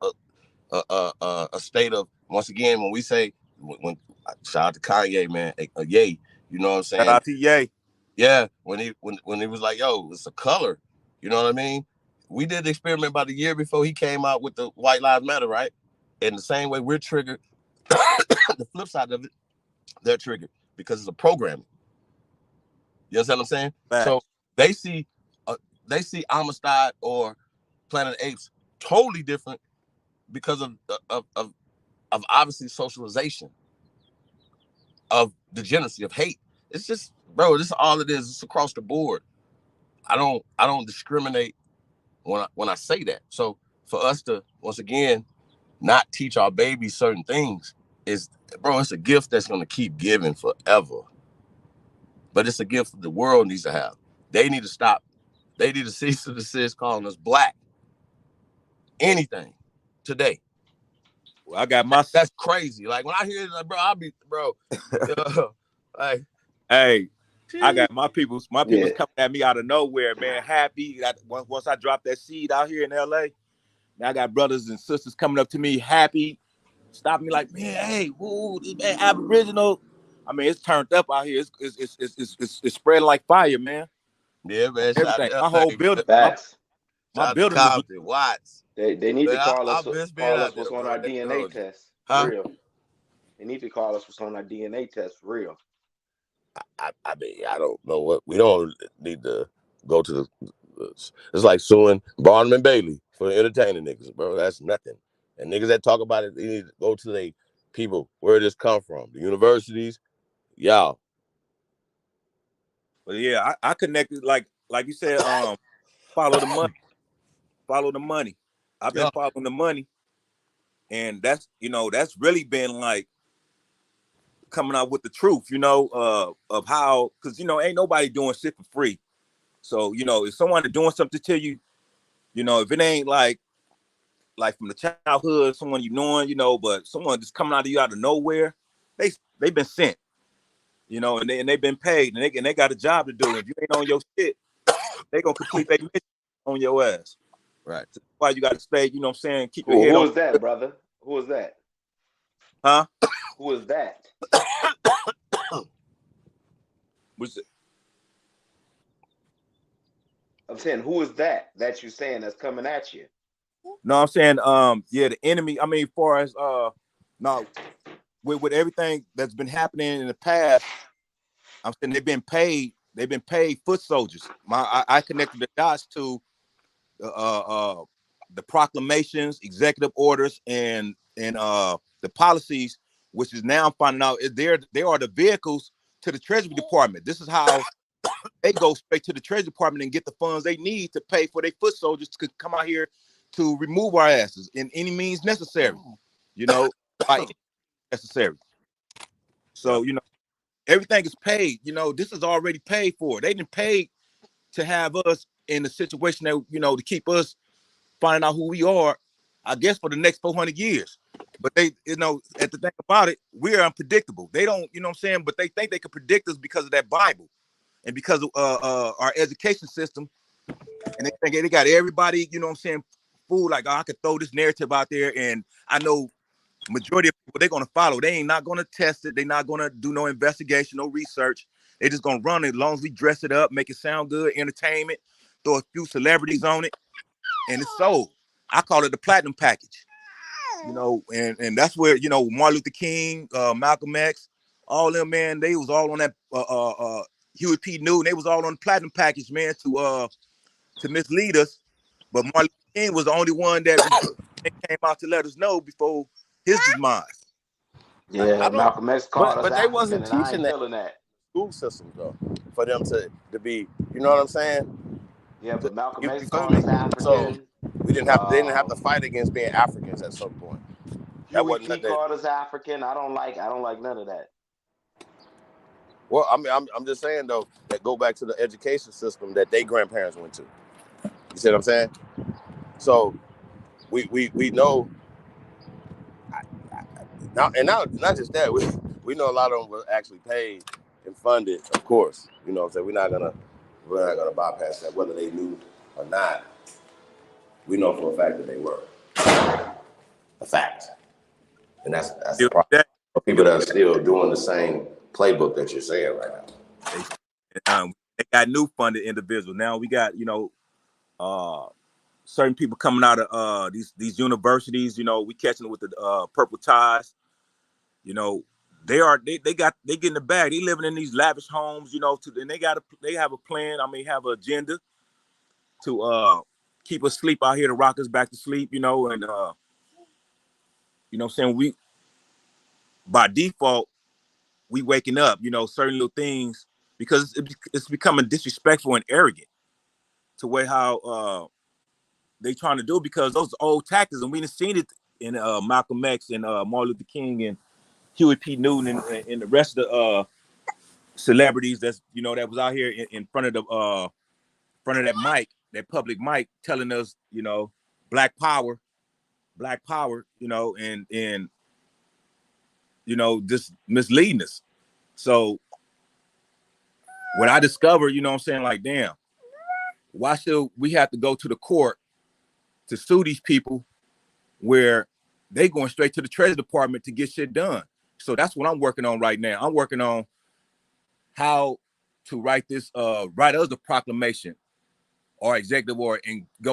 a state of, once again, when we say, when shout out to Kanye, man, a yay, you know what I'm saying? Shout out to Ye. Yeah, when he was like, yo, it's a color, you know what I mean? We did the experiment about a year before he came out with the White Lives Matter, right? In the same way we're triggered, the flip side of it, they're triggered because it's a programming. You understand what I'm saying? Right. So they see Amistad or Planet Apes totally different because of obviously socialization, of degeneracy, of hate. It's just, bro, this is all it is. It's across the board. I don't discriminate when I say that. So for us to, once again, not teach our babies certain things is, bro, it's a gift that's going to keep giving forever. But it's a gift the world needs to have. They need to stop. They need to cease to desist calling us black. Anything today. Well, I got my. That's crazy. Like when I hear it, like, bro, I'll be, bro. Like, hey, I got my people's Yeah. coming at me out of nowhere, man. Happy that once I dropped that seed out here in LA, now I got brothers and sisters coming up to me happy, stopping me like, man, hey, woo, this man Aboriginal. I mean, it's turned up out here. It's spreading like fire, man. Yeah, man. Everything. My whole building. Facts. My building is Watts. They need Man, to call us I've been what's there, on bro. our They DNA know. test. Huh? Real. They need to call us what's on our DNA test. Real. I mean, I don't know what we don't need to go to the. It's like suing Barnum and Bailey for entertaining niggas, bro. That's nothing. And niggas that talk about it, they need to go to the people where this come from, the universities, y'all. But yeah, I connected like you said, follow the money. Follow the money. I've been following the money. And that's really been like coming out with the truth, of how, because ain't nobody doing shit for free. So, if someone is doing something to you, if it ain't like from the childhood, someone but someone just coming out of you out of nowhere, they've been sent, and they've been paid, and they got a job to do. If you ain't on your shit, they gonna complete their mission on your ass. Right. That's why you gotta stay, keep your head Who on. is that, brother? Who is that? Huh? Who is that? What's it? I'm saying, who is that you're saying that's coming at you? No, I'm saying, the enemy. I mean, as far as no, with everything that's been happening in the past, I'm saying they've been paid foot soldiers. I connected the dots to the proclamations, executive orders, and the policies, which is now I'm finding out they are the vehicles to the Treasury Department. This is how they go straight to the Treasury Department and get the funds they need to pay for their foot soldiers to come out here to remove our asses in any means necessary, by any necessary. So, everything is paid. This is already paid for. They didn't pay to have us in a situation that, to keep us finding out who we are, I guess, for the next 400 years. But they, at the thing about it, we're unpredictable. They don't, what I'm saying, but they think they can predict us because of that Bible and because of our education system. And they think they got everybody, fool, like, I could throw this narrative out there and I know majority of people, they're going to follow. They ain't not going to test it. They're not going to do no investigation, no research. They're just going to run it as long as we dress it up, make it sound good, entertainment, throw a few celebrities on it, and it's sold. I call it the platinum package, and that's where, Martin Luther King, Malcolm X, all them, man, they was all on that, Huey P. Newton, they was all on the platinum package, man, to mislead us. But Martin Luther King was the only one that came out to let us know before his demise. Yeah, Malcolm X called us but they African, wasn't and I teaching ain't that feeling that. school systems though, for them to be, you know what I'm saying? Yeah, but Malcolm X You feel called me? us African. So they didn't have to fight against being Africans at some point. That Huey wasn't P. nothing. called us African. I don't like none of that. Well, I mean, I'm just saying though, that go back to the education system that they grandparents went to. You see what I'm saying? So we know, not just that, we know a lot of them were actually paid and funded, of course. You know what I'm saying? We're not gonna bypass that, whether they knew or not. We know for a fact that they were. A fact. And that's the problem. For people that are still doing the same playbook that you're saying right now. They got new funded individuals. Now we got, certain people coming out of these universities, we catching it with the purple ties. They get in the bag. They living in these lavish homes, and they have a plan. I mean, have an agenda to keep us asleep out here to rock us back to sleep, you know, and you know what I'm saying, we by default we waking up, you know, certain little things because it's becoming disrespectful and arrogant to way how they trying to do it, because those old tactics, and we done seen it in Malcolm X and Martin Luther King and Huey P. Newton and the rest of the celebrities that's, you know, that was out here in front of the front of that mic, that public mic, telling us, you know, black power, you know, and you know, just misleading us. So when I discovered, you know what I'm saying, like, damn, why should we have to go to the court to sue these people where they going straight to the Treasury Department to get shit done? So that's what I'm working on right now. I'm working on how to write this, write us a proclamation or executive order and go